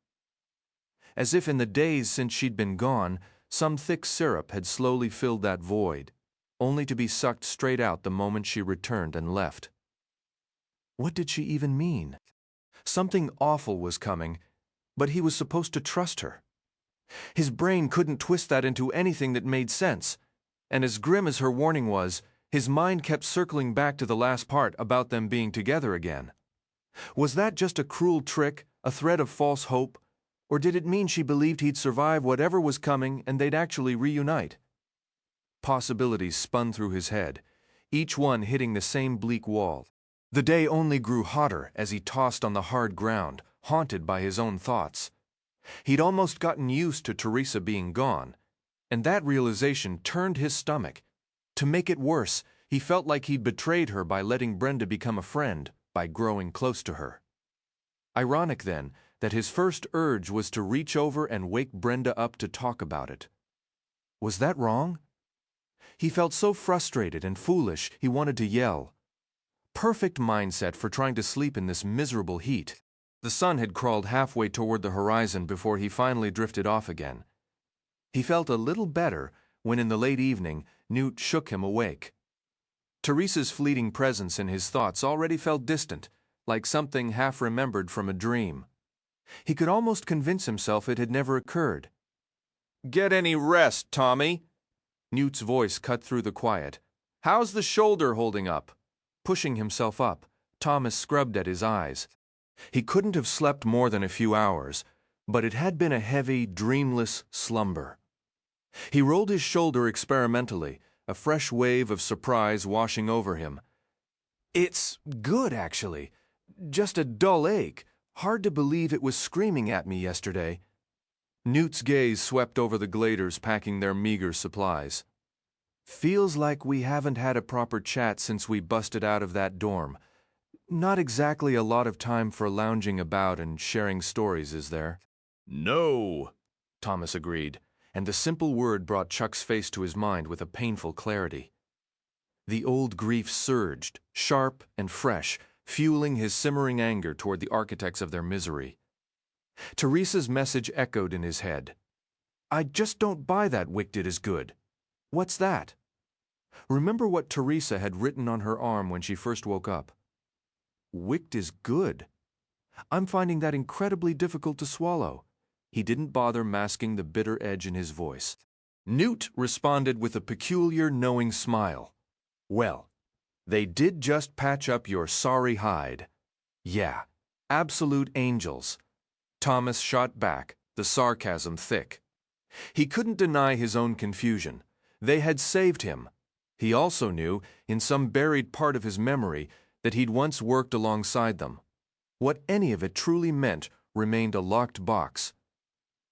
As if in the days since she'd been gone, some thick syrup had slowly filled that void, only to be sucked straight out the moment she returned and left. What did she even mean? Something awful was coming, but he was supposed to trust her. His brain couldn't twist that into anything that made sense, and as grim as her warning was, his mind kept circling back to the last part about them being together again. Was that just a cruel trick, a thread of false hope, or did it mean she believed he'd survive whatever was coming and they'd actually reunite? Possibilities spun through his head, each one hitting the same bleak wall. The day only grew hotter as he tossed on the hard ground, haunted by his own thoughts. He'd almost gotten used to Teresa being gone, and that realization turned his stomach. To make it worse, he felt like he'd betrayed her by letting Brenda become a friend, by growing close to her. Ironic, then, that his first urge was to reach over and wake Brenda up to talk about it. Was that wrong? He felt so frustrated and foolish he wanted to yell. Perfect mindset for trying to sleep in this miserable heat. The sun had crawled halfway toward the horizon before he finally drifted off again. He felt a little better when in the late evening Newt shook him awake. Teresa's fleeting presence in his thoughts already felt distant, like something half-remembered from a dream. He could almost convince himself it had never occurred. "Get any rest, Tommy?" Newt's voice cut through the quiet. "How's the shoulder holding up?" Pushing himself up, Thomas scrubbed at his eyes. He couldn't have slept more than a few hours, but it had been a heavy, dreamless slumber. He rolled his shoulder experimentally, a fresh wave of surprise washing over him. "It's good, actually. Just a dull ache. Hard to believe it was screaming at me yesterday." Newt's gaze swept over the gladers packing their meager supplies. "Feels like we haven't had a proper chat since we busted out of that dorm. Not exactly a lot of time for lounging about and sharing stories, is there?" "No," Thomas agreed, and the simple word brought Chuck's face to his mind with a painful clarity. The old grief surged, sharp and fresh, fueling his simmering anger toward the architects of their misery. Teresa's message echoed in his head. "I just don't buy that Wick did as good. What's that?" Remember what Teresa had written on her arm when she first woke up. Wicked is good. I'm finding that incredibly difficult to swallow. He didn't bother masking the bitter edge in his voice. Newt responded with a peculiar, knowing smile. "Well, they did just patch up your sorry hide. Yeah, absolute angels." Thomas shot back, the sarcasm thick. He couldn't deny his own confusion. They had saved him. He also knew, in some buried part of his memory, that he'd once worked alongside them. What any of it truly meant remained a locked box.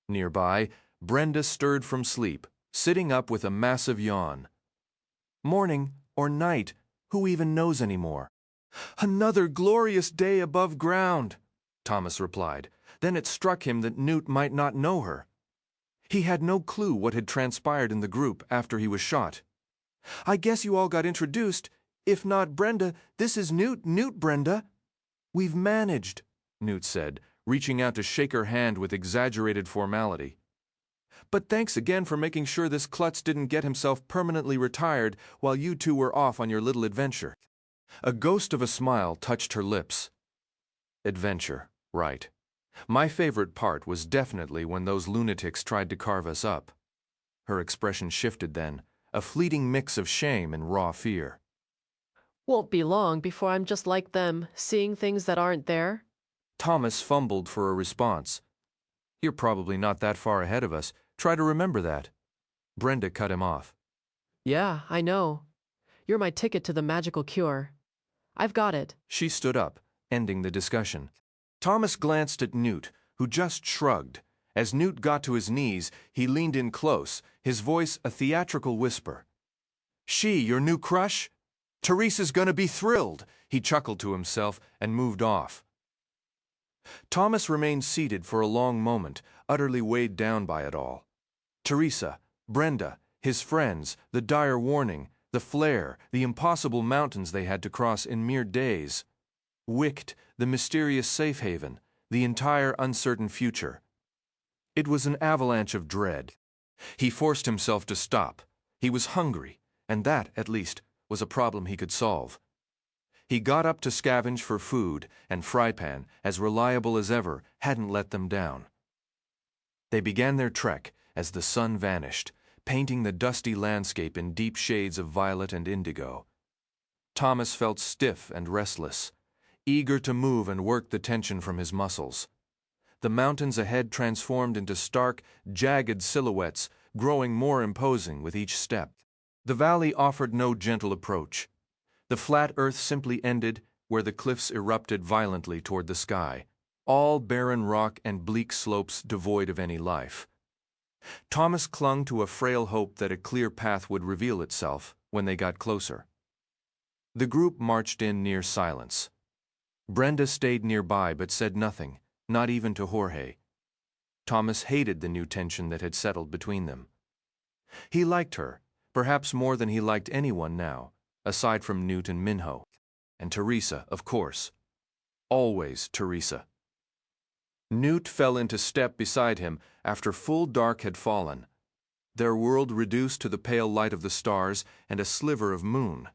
Nearby, Brenda stirred from sleep, sitting up with a massive yawn. Morning or night, who even knows anymore? "Another glorious day above ground," Thomas replied. Then it struck him that Newt might not know her. He had no clue what had transpired in the group after he was shot. "I guess you all got introduced. If not Brenda, this is Newt, Brenda." "We've managed," Newt said, reaching out to shake her hand with exaggerated formality. "But thanks again for making sure this klutz didn't get himself permanently retired while you two were off on your little adventure." A ghost of a smile touched her lips. Adventure, right. My favorite part was definitely when those lunatics tried to carve us up. Her expression shifted then, a fleeting mix of shame and raw fear. "Won't be long before I'm just like them, seeing things that aren't there." Thomas fumbled for a response. "You're probably not that far ahead of us. Try to remember that." Brenda cut him off. "Yeah, I know. You're my ticket to the magical cure. I've got it." She stood up, ending the discussion. Thomas glanced at Newt, who just shrugged. As Newt got to his knees, he leaned in close, his voice a theatrical whisper. "She, your new crush? Teresa's gonna be thrilled," he chuckled to himself and moved off. Thomas remained seated for a long moment, utterly weighed down by it all. Teresa, Brenda, his friends, the dire warning, The flare, the impossible mountains they had to cross in mere days. Wicht, the mysterious safe haven, the entire uncertain future. It was an avalanche of dread. He forced himself to stop. He was hungry, and that, at least, was a problem he could solve. He got up to scavenge for food, and Frypan, as reliable as ever, hadn't let them down. They began their trek as the sun vanished, painting the dusty landscape in deep shades of violet and indigo. Thomas felt stiff and restless, eager to move and work the tension from his muscles. The mountains ahead transformed into stark, jagged silhouettes, growing more imposing with each step. The valley offered no gentle approach. The flat earth simply ended where the cliffs erupted violently toward the sky, all barren rock and bleak slopes devoid of any life. Thomas clung to a frail hope that a clear path would reveal itself when they got closer. The group marched in near silence. Brenda stayed nearby but said nothing, not even to Jorge. Thomas hated the new tension that had settled between them. He liked her, perhaps more than he liked anyone now, aside from Newt and Minho. And Teresa, of course. Always Teresa. Newt fell into step beside him after full dark had fallen, their world reduced to the pale light of the stars and a sliver of moon.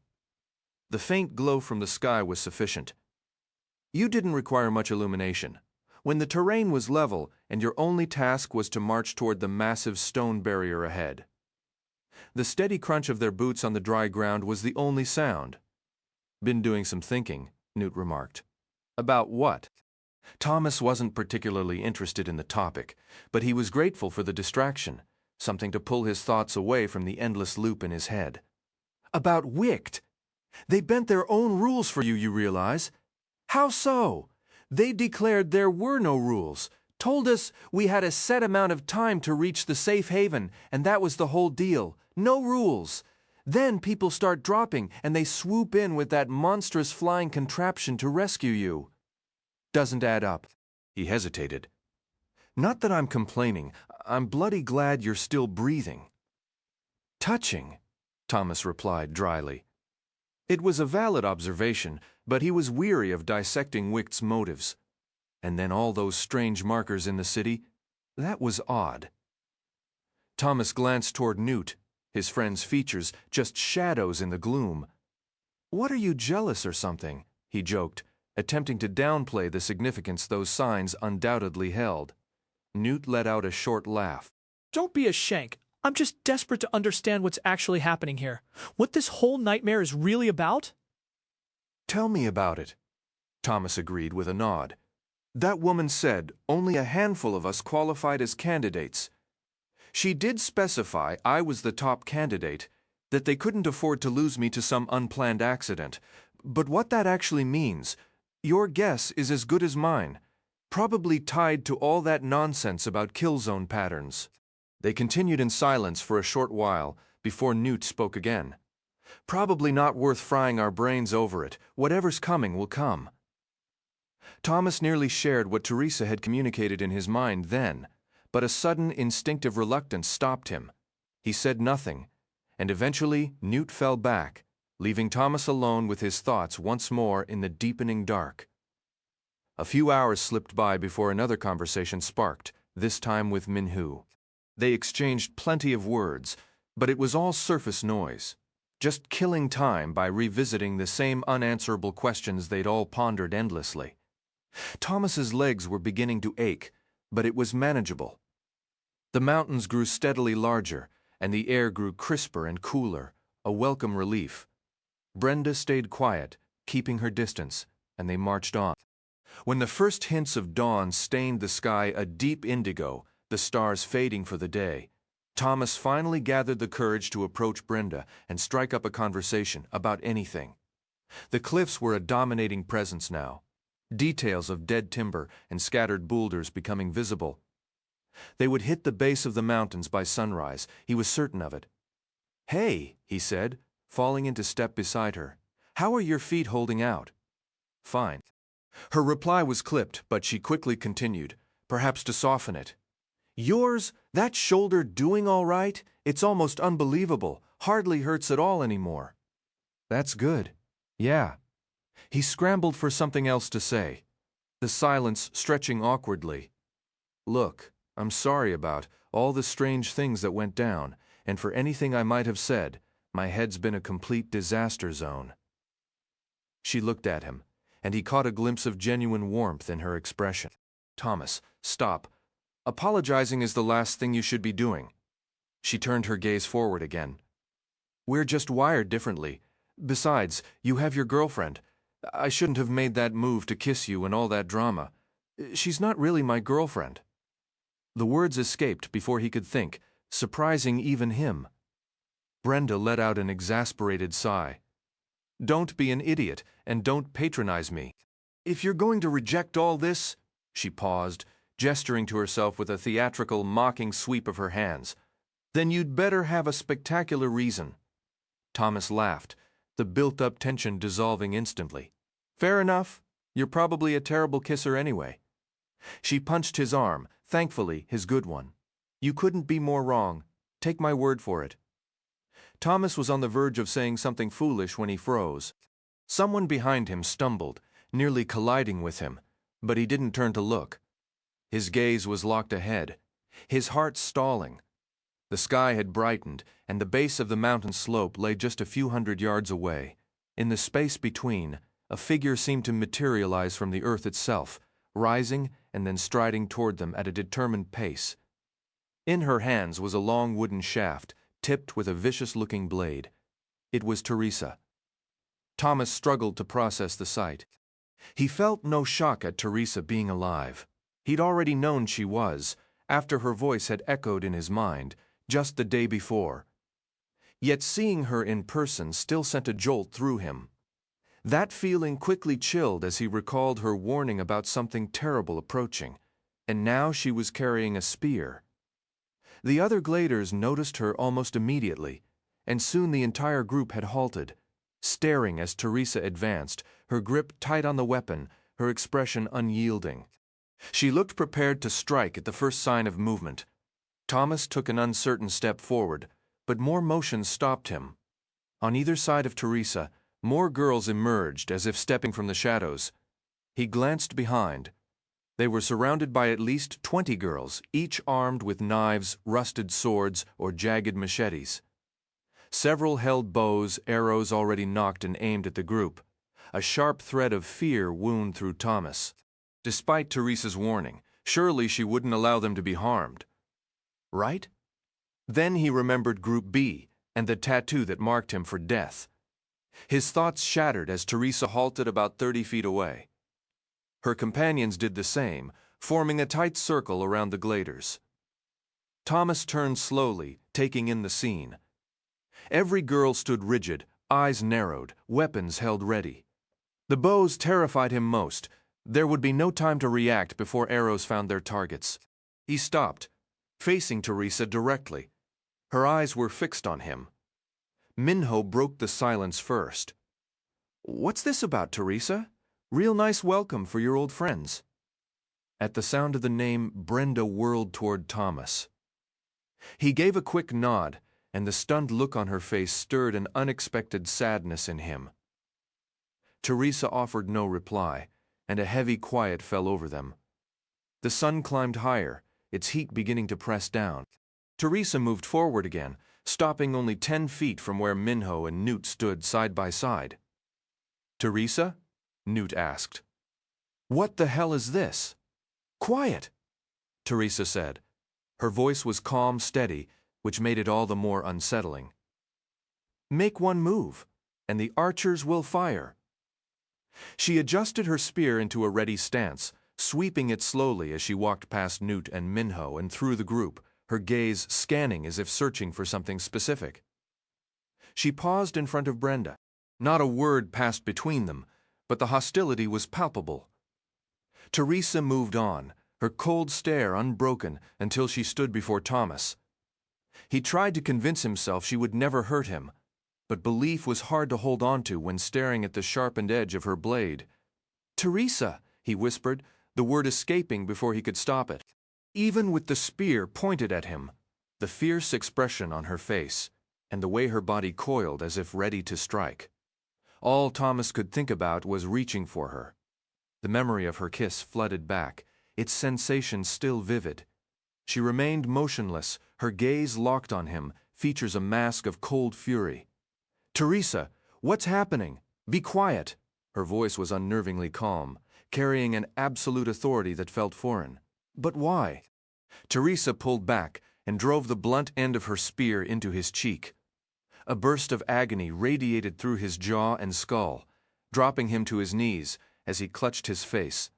The faint glow from the sky was sufficient. You didn't require much illumination. When the terrain was level and your only task was to march toward the massive stone barrier ahead. The steady crunch of their boots on the dry ground was the only sound. Been doing some thinking, Newt remarked. About what? Thomas wasn't particularly interested in the topic, but he was grateful for the distraction, something to pull his thoughts away from the endless loop in his head. About Wicht. They bent their own rules for you realize? How so? They declared there were no rules, told us we had a set amount of time to reach the safe haven, and that was the whole deal. No rules. Then people start dropping, and they swoop in with that monstrous flying contraption to rescue you. Doesn't add up. He hesitated. Not that I'm complaining. I'm bloody glad you're still breathing. Touching, Thomas replied dryly. It was a valid observation, but he was weary of dissecting Wicht's motives. And then all those strange markers in the city, that was odd. Thomas glanced toward Newt, his friend's features just shadows in the gloom. What are you, jealous or something? He joked, attempting to downplay the significance those signs undoubtedly held. Newt let out a short laugh. Don't be a shank. I'm just desperate to understand what's actually happening here. What this whole nightmare is really about? Tell me about it, Thomas agreed with a nod. That woman said only a handful of us qualified as candidates. She did specify I was the top candidate, that they couldn't afford to lose me to some unplanned accident. But what that actually means, your guess is as good as mine, probably tied to all that nonsense about kill zone patterns. They continued in silence for a short while before Newt spoke again. Probably not worth frying our brains over it. Whatever's coming will come. Thomas nearly shared what Teresa had communicated in his mind then, but a sudden instinctive reluctance stopped him. He said nothing, and eventually Newt fell back, leaving Thomas alone with his thoughts once more in the deepening dark. A few hours slipped by before another conversation sparked, this time with Minhu. They exchanged plenty of words, but it was all surface noise, just killing time by revisiting the same unanswerable questions they'd all pondered endlessly. Thomas's legs were beginning to ache, but it was manageable. The mountains grew steadily larger, and the air grew crisper and cooler, a welcome relief. Brenda stayed quiet, keeping her distance, and they marched on. When the first hints of dawn stained the sky a deep indigo, the stars fading for the day, Thomas finally gathered the courage to approach Brenda and strike up a conversation about anything. The cliffs were a dominating presence now, details of dead timber and scattered boulders becoming visible. They would hit the base of the mountains by sunrise, he was certain of it. "Hey," he said, falling into step beside her. "How are your feet holding out?" "Fine." Her reply was clipped, but she quickly continued, perhaps to soften it. "Yours? That shoulder doing all right? It's almost unbelievable. Hardly hurts at all anymore. That's good. Yeah. He scrambled for something else to say, the silence stretching awkwardly. Look, I'm sorry about all the strange things that went down, and for anything I might have said, my head's been a complete disaster zone. She looked at him, and he caught a glimpse of genuine warmth in her expression. Thomas, stop. Apologizing is the last thing you should be doing. She turned her gaze forward again. We're just wired differently. Besides, you have your girlfriend. I shouldn't have made that move to kiss you and all that drama. She's not really my girlfriend. The words escaped before he could think, surprising even him. Brenda let out an exasperated sigh. Don't be an idiot, and don't patronize me. If you're going to reject all this, she paused, gesturing to herself with a theatrical, mocking sweep of her hands, then you'd better have a spectacular reason. Thomas laughed, the built-up tension dissolving instantly. Fair enough. You're probably a terrible kisser anyway. She punched his arm, thankfully his good one. You couldn't be more wrong. Take my word for it. Thomas was on the verge of saying something foolish when he froze. Someone behind him stumbled, nearly colliding with him, but he didn't turn to look. His gaze was locked ahead, his heart stalling. The sky had brightened, and the base of the mountain slope lay just a few hundred yards away. In the space between, a figure seemed to materialize from the earth itself, rising and then striding toward them at a determined pace. In her hands was a long wooden shaft, tipped with a vicious-looking blade. It was Teresa. Thomas struggled to process the sight. He felt no shock at Teresa being alive. He'd already known she was, after her voice had echoed in his mind, just the day before. Yet seeing her in person still sent a jolt through him. That feeling quickly chilled as he recalled her warning about something terrible approaching, and now she was carrying a spear. The other gladers noticed her almost immediately, and soon the entire group had halted, staring as Teresa advanced, her grip tight on the weapon, her expression unyielding. She looked prepared to strike at the first sign of movement. Thomas took an uncertain step forward, but more motion stopped him. On either side of Teresa, more girls emerged as if stepping from the shadows. He glanced behind. They were surrounded by at least 20 girls, each armed with knives, rusted swords, or jagged machetes. Several held bows, arrows already nocked and aimed at the group. A sharp thread of fear wound through Thomas. Despite Teresa's warning, surely she wouldn't allow them to be harmed. Right? Then he remembered Group B and the tattoo that marked him for death. His thoughts shattered as Teresa halted about 30 feet away. Her companions did the same, forming a tight circle around the gladers. Thomas turned slowly, taking in the scene. Every girl stood rigid, eyes narrowed, weapons held ready. The bows terrified him most. There would be no time to react before arrows found their targets. He stopped, facing Teresa directly. Her eyes were fixed on him. Minho broke the silence first. What's this about, Teresa? Real nice welcome for your old friends. At the sound of the name, Brenda whirled toward Thomas. He gave a quick nod, and the stunned look on her face stirred an unexpected sadness in him. Teresa offered no reply, and a heavy quiet fell over them. The sun climbed higher, its heat beginning to press down. Teresa moved forward again, stopping only 10 feet from where Minho and Newt stood side by side. Teresa? Newt asked. What the hell is this? Quiet, Teresa said. Her voice was calm, steady, which made it all the more unsettling. Make one move, and the archers will fire. She adjusted her spear into a ready stance, sweeping it slowly as she walked past Newt and Minho and through the group, her gaze scanning as if searching for something specific. She paused in front of Brenda. Not a word passed between them, but the hostility was palpable. Teresa moved on, her cold stare unbroken until she stood before Thomas. He tried to convince himself she would never hurt him, but belief was hard to hold on to when staring at the sharpened edge of her blade. Teresa, he whispered, the word escaping before he could stop it. Even with the spear pointed at him, the fierce expression on her face, and the way her body coiled as if ready to strike. All Thomas could think about was reaching for her. The memory of her kiss flooded back, its sensation still vivid. She remained motionless, her gaze locked on him, features a mask of cold fury. "Teresa, what's happening? Be quiet." Her voice was unnervingly calm, carrying an absolute authority that felt foreign. "But why?" Teresa pulled back and drove the blunt end of her spear into his cheek. A burst of agony radiated through his jaw and skull, dropping him to his knees as he clutched his face.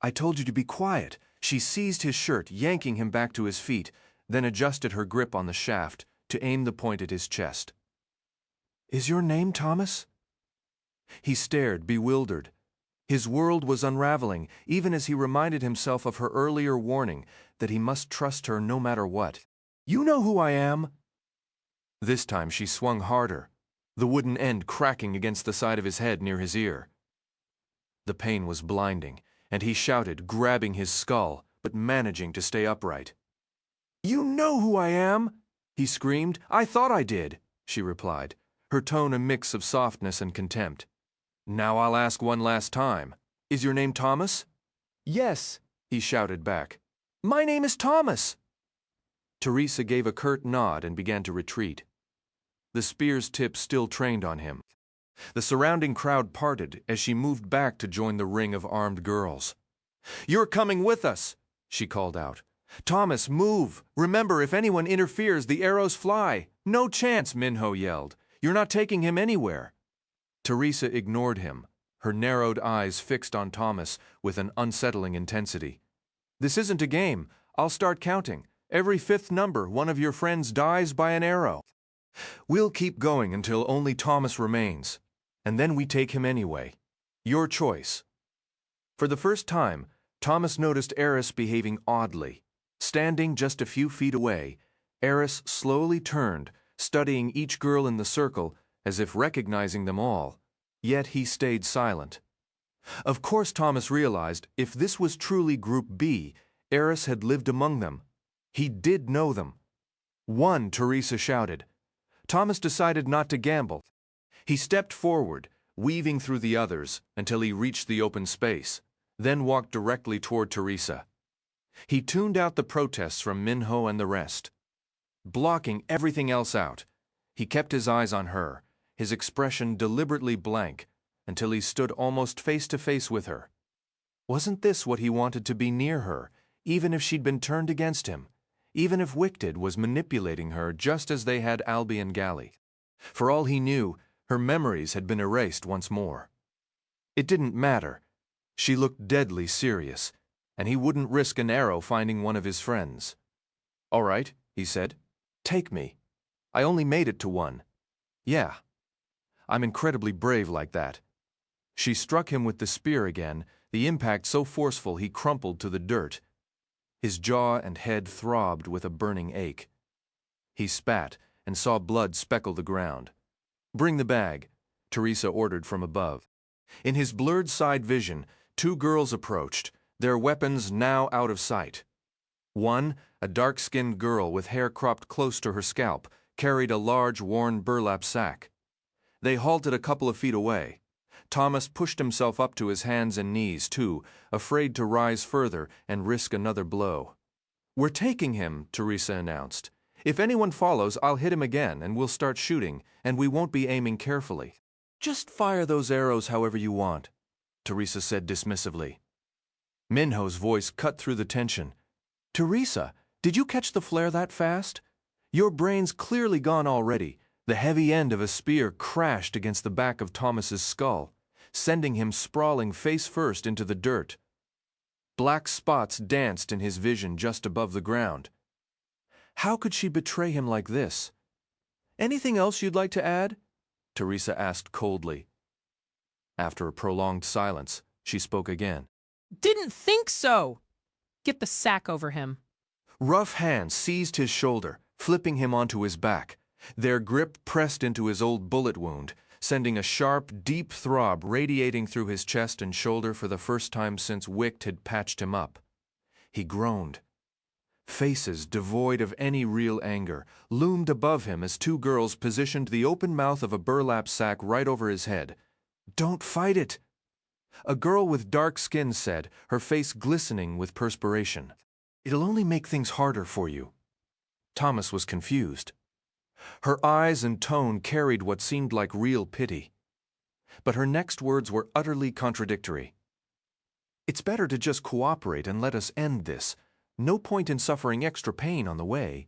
"I told you to be quiet." She seized his shirt, yanking him back to his feet, then adjusted her grip on the shaft to aim the point at his chest. "Is your name Thomas?" He stared, bewildered. His world was unraveling, even as he reminded himself of her earlier warning that he must trust her no matter what. "You know who I am." This time she swung harder, the wooden end cracking against the side of his head near his ear. The pain was blinding, and he shouted, grabbing his skull, but managing to stay upright. "You know who I am!" he screamed. "I thought I did," she replied, her tone a mix of softness and contempt. "Now I'll ask one last time. Is your name Thomas?" "Yes," he shouted back. "My name is Thomas." Teresa gave a curt nod and began to retreat. The spear's tip still trained on him. The surrounding crowd parted as she moved back to join the ring of armed girls. "You're coming with us," she called out. "Thomas, move! Remember, if anyone interferes, the arrows fly." "No chance," Minho yelled. "You're not taking him anywhere." Teresa ignored him, her narrowed eyes fixed on Thomas with an unsettling intensity. "This isn't a game. I'll start counting. Every fifth number, one of your friends dies by an arrow. We'll keep going until only Thomas remains, and then we take him anyway. Your choice." For the first time, Thomas noticed Eris behaving oddly. Standing just a few feet away, Eris slowly turned, studying each girl in the circle as if recognizing them all, yet he stayed silent. Of course Thomas realized if this was truly Group B, Eris had lived among them. He did know them. "One," Teresa shouted. Thomas decided not to gamble. He stepped forward, weaving through the others until he reached the open space, then walked directly toward Teresa. He tuned out the protests from Minho and the rest. Blocking everything else out, he kept his eyes on her, his expression deliberately blank, until he stood almost face to face with her. Wasn't this what he wanted, to be near her, even if she'd been turned against him, even if Wicted was manipulating her just as they had Albion Galley? For all he knew, her memories had been erased once more. It didn't matter. She looked deadly serious, and he wouldn't risk an arrow finding one of his friends. "All right," he said. "Take me. I only made it to one. Yeah. I'm incredibly brave like that." She struck him with the spear again, the impact so forceful he crumpled to the dirt. His jaw and head throbbed with a burning ache. He spat and saw blood speckle the ground. "Bring the bag," Teresa ordered from above. In his blurred side vision, two girls approached, their weapons now out of sight. One, a dark-skinned girl with hair cropped close to her scalp, carried a large, worn burlap sack. They halted a couple of feet away. Thomas pushed himself up to his hands and knees, too, afraid to rise further and risk another blow. "We're taking him," Teresa announced. "If anyone follows, I'll hit him again, and we'll start shooting, and we won't be aiming carefully." "Just fire those arrows however you want," Teresa said dismissively. Minho's voice cut through the tension. "Teresa, did you catch the flare that fast? Your brain's clearly gone already." The heavy end of a spear crashed against the back of Thomas's skull, sending him sprawling face first into the dirt. Black spots danced in his vision just above the ground. How could she betray him like this? "Anything else you'd like to add?" Teresa asked coldly. After a prolonged silence, she spoke again. "Didn't think so!" "Get the sack over him." Rough hands seized his shoulder, flipping him onto his back. Their grip pressed into his old bullet wound, sending a sharp, deep throb radiating through his chest and shoulder for the first time since Wicht had patched him up. He groaned. Faces devoid of any real anger loomed above him as two girls positioned the open mouth of a burlap sack right over his head. "Don't fight it!" A girl with dark skin said, her face glistening with perspiration. "It'll only make things harder for you." Thomas was confused. Her eyes and tone carried what seemed like real pity. But her next words were utterly contradictory. "It's better to just cooperate and let us end this. No point in suffering extra pain on the way."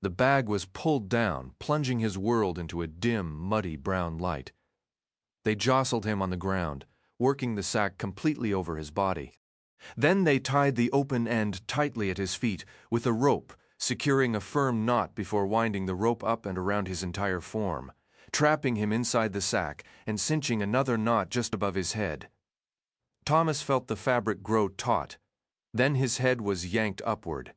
The bag was pulled down, plunging his world into a dim, muddy brown light. They jostled him on the ground, working the sack completely over his body. Then they tied the open end tightly at his feet with a rope, securing a firm knot before winding the rope up and around his entire form, trapping him inside the sack and cinching another knot just above his head. Thomas felt the fabric grow taut. Then his head was yanked upward.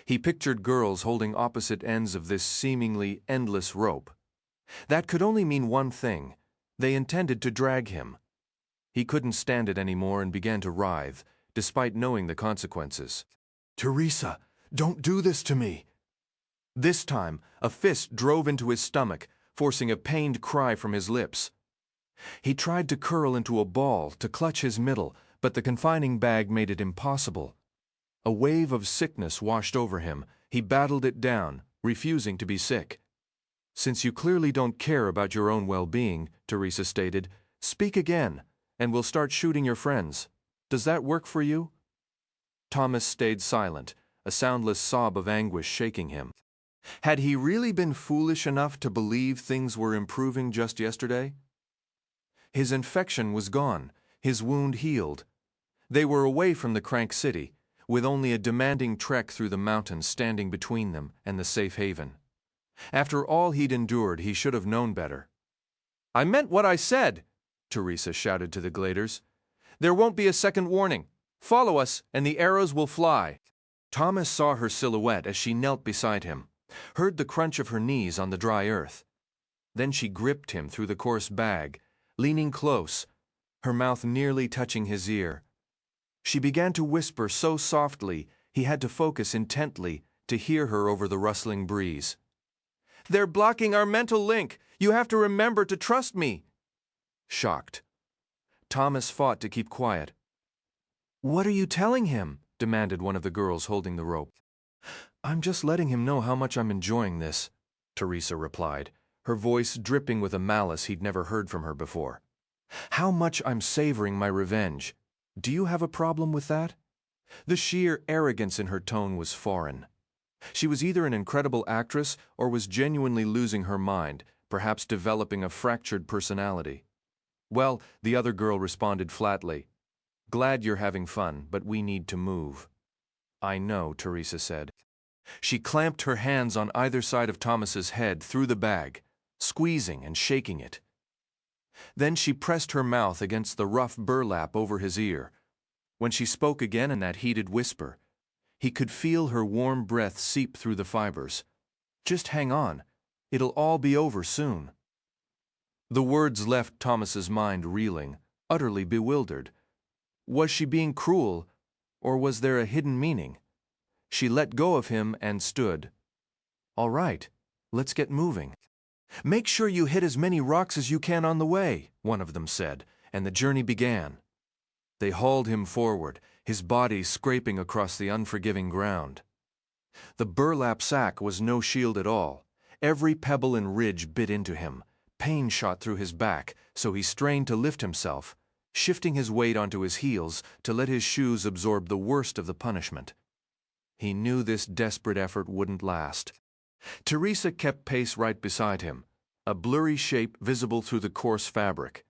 He pictured girls holding opposite ends of this seemingly endless rope. That could only mean one thing. They intended to drag him. He couldn't stand it anymore and began to writhe, despite knowing the consequences. "Teresa, don't do this to me!" This time, a fist drove into his stomach, forcing a pained cry from his lips. He tried to curl into a ball to clutch his middle, but the confining bag made it impossible. A wave of sickness washed over him. He battled it down, refusing to be sick. "Since you clearly don't care about your own well-being," Teresa stated, "speak again, and we'll start shooting your friends. Does that work for you?" Thomas stayed silent, a soundless sob of anguish shaking him. Had he really been foolish enough to believe things were improving just yesterday? His infection was gone, his wound healed. They were away from the Crank City, with only a demanding trek through the mountains standing between them and the safe haven. After all he'd endured, he should have known better. "I meant what I said," Teresa shouted to the Gladers. "There won't be a second warning. Follow us, and the arrows will fly." Thomas saw her silhouette as she knelt beside him, heard the crunch of her knees on the dry earth. Then she gripped him through the coarse bag, leaning close, her mouth nearly touching his ear. She began to whisper so softly he had to focus intently to hear her over the rustling breeze. "They're blocking our mental link. You have to remember to trust me." Shocked, Thomas fought to keep quiet. "What are you telling him?" demanded one of the girls holding the rope. "I'm just letting him know how much I'm enjoying this," Teresa replied, her voice dripping with a malice he'd never heard from her before. "How much I'm savoring my revenge. Do you have a problem with that?" The sheer arrogance in her tone was foreign. She was either an incredible actress or was genuinely losing her mind, perhaps developing a fractured personality. "Well," the other girl responded flatly, "glad you're having fun, but we need to move." "I know," Teresa said. She clamped her hands on either side of Thomas's head through the bag, squeezing and shaking it. Then she pressed her mouth against the rough burlap over his ear. When she spoke again in that heated whisper, he could feel her warm breath seep through the fibers. "Just hang on. It'll all be over soon." The words left Thomas's mind reeling, utterly bewildered. Was she being cruel, or was there a hidden meaning? She let go of him and stood. "All right, let's get moving." "Make sure you hit as many rocks as you can on the way," one of them said, and the journey began. They hauled him forward, his body scraping across the unforgiving ground. The burlap sack was no shield at all. Every pebble and ridge bit into him. Pain shot through his back, so he strained to lift himself, shifting his weight onto his heels to let his shoes absorb the worst of the punishment. He knew this desperate effort wouldn't last. Teresa kept pace right beside him, a blurry shape visible through the coarse fabric.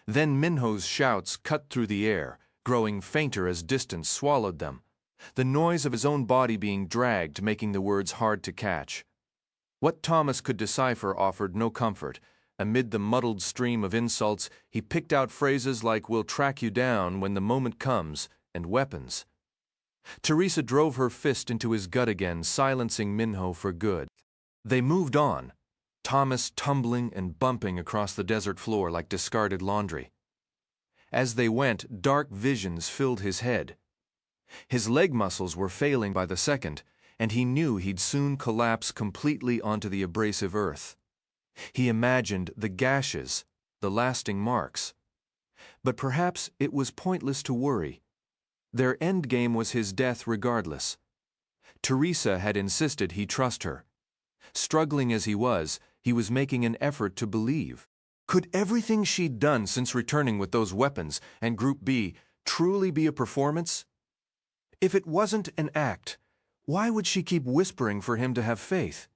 Then Minho's shouts cut through the air, growing fainter as distance swallowed them, the noise of his own body being dragged making the words hard to catch. What Thomas could decipher offered no comfort. Amid the muddled stream of insults, he picked out phrases like "we'll track you down when the moment comes," and weapons. Teresa drove her fist into his gut again, silencing Minho for good. They moved on, Thomas tumbling and bumping across the desert floor like discarded laundry. As they went, dark visions filled his head. His leg muscles were failing by the second, and he knew he'd soon collapse completely onto the abrasive earth. He imagined the gashes, the lasting marks. But perhaps it was pointless to worry. Their endgame was his death regardless. Teresa had insisted he trust her. Struggling as he was making an effort to believe. Could everything she'd done since returning with those weapons and Group B truly be a performance? If it wasn't an act, why would she keep whispering for him to have faith?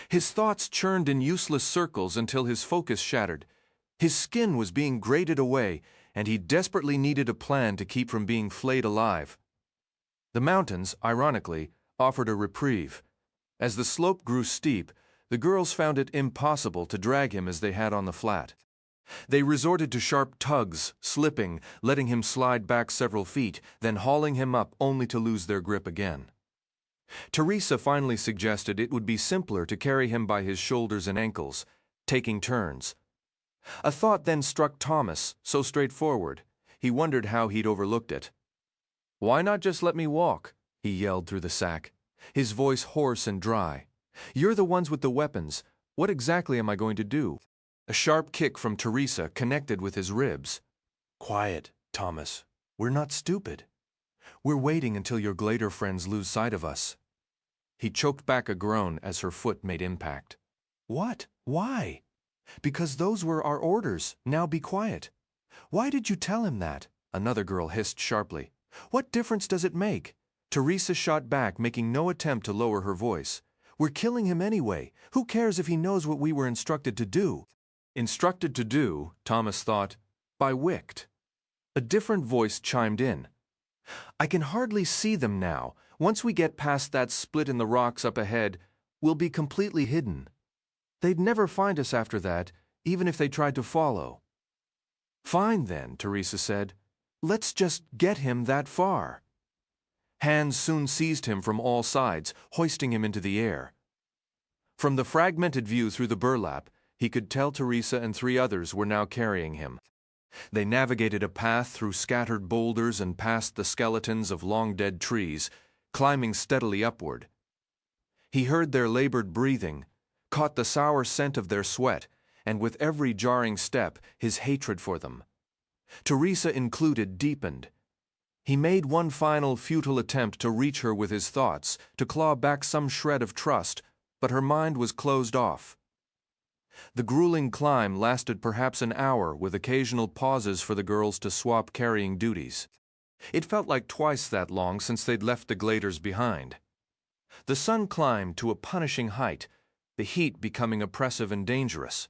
His thoughts churned in useless circles until his focus shattered. His skin was being grated away, and he desperately needed a plan to keep from being flayed alive. The mountains, ironically, offered a reprieve. As the slope grew steep, the girls found it impossible to drag him as they had on the flat. They resorted to sharp tugs, slipping, letting him slide back several feet, then hauling him up only to lose their grip again. Teresa finally suggested it would be simpler to carry him by his shoulders and ankles, taking turns. A thought then struck Thomas, so straightforward. He wondered how he'd overlooked it. "Why not just let me walk?" he yelled through the sack, his voice hoarse and dry. "You're the ones with the weapons. What exactly am I going to do?" A sharp kick from Teresa connected with his ribs. "Quiet, Thomas. We're not stupid. We're waiting until your Glader friends lose sight of us." He choked back a groan as her foot made impact. "What? Why?" "Because those were our orders. Now be quiet." "Why did you tell him that?" another girl hissed sharply. "What difference does it make?" Teresa shot back, making no attempt to lower her voice. "We're killing him anyway. Who cares if he knows what we were instructed to do?" Instructed to do, Thomas thought, by Wicht. A different voice chimed in. "I can hardly see them now. Once we get past that split in the rocks up ahead, we'll be completely hidden. They'd never find us after that, even if they tried to follow." "Fine then," Teresa said. "Let's just get him that far." Hands soon seized him from all sides, hoisting him into the air. From the fragmented view through the burlap, he could tell Teresa and 3 others were now carrying him. They navigated a path through scattered boulders and past the skeletons of long-dead trees, climbing steadily upward. He heard their labored breathing, caught the sour scent of their sweat, and with every jarring step, his hatred for them. Teresa included deepened. He made one final futile attempt to reach her with his thoughts, to claw back some shred of trust, but her mind was closed off. The grueling climb lasted perhaps an hour, with occasional pauses for the girls to swap carrying duties. It felt like twice that long since they'd left the Gladers behind. The sun climbed to a punishing height, the heat becoming oppressive and dangerous.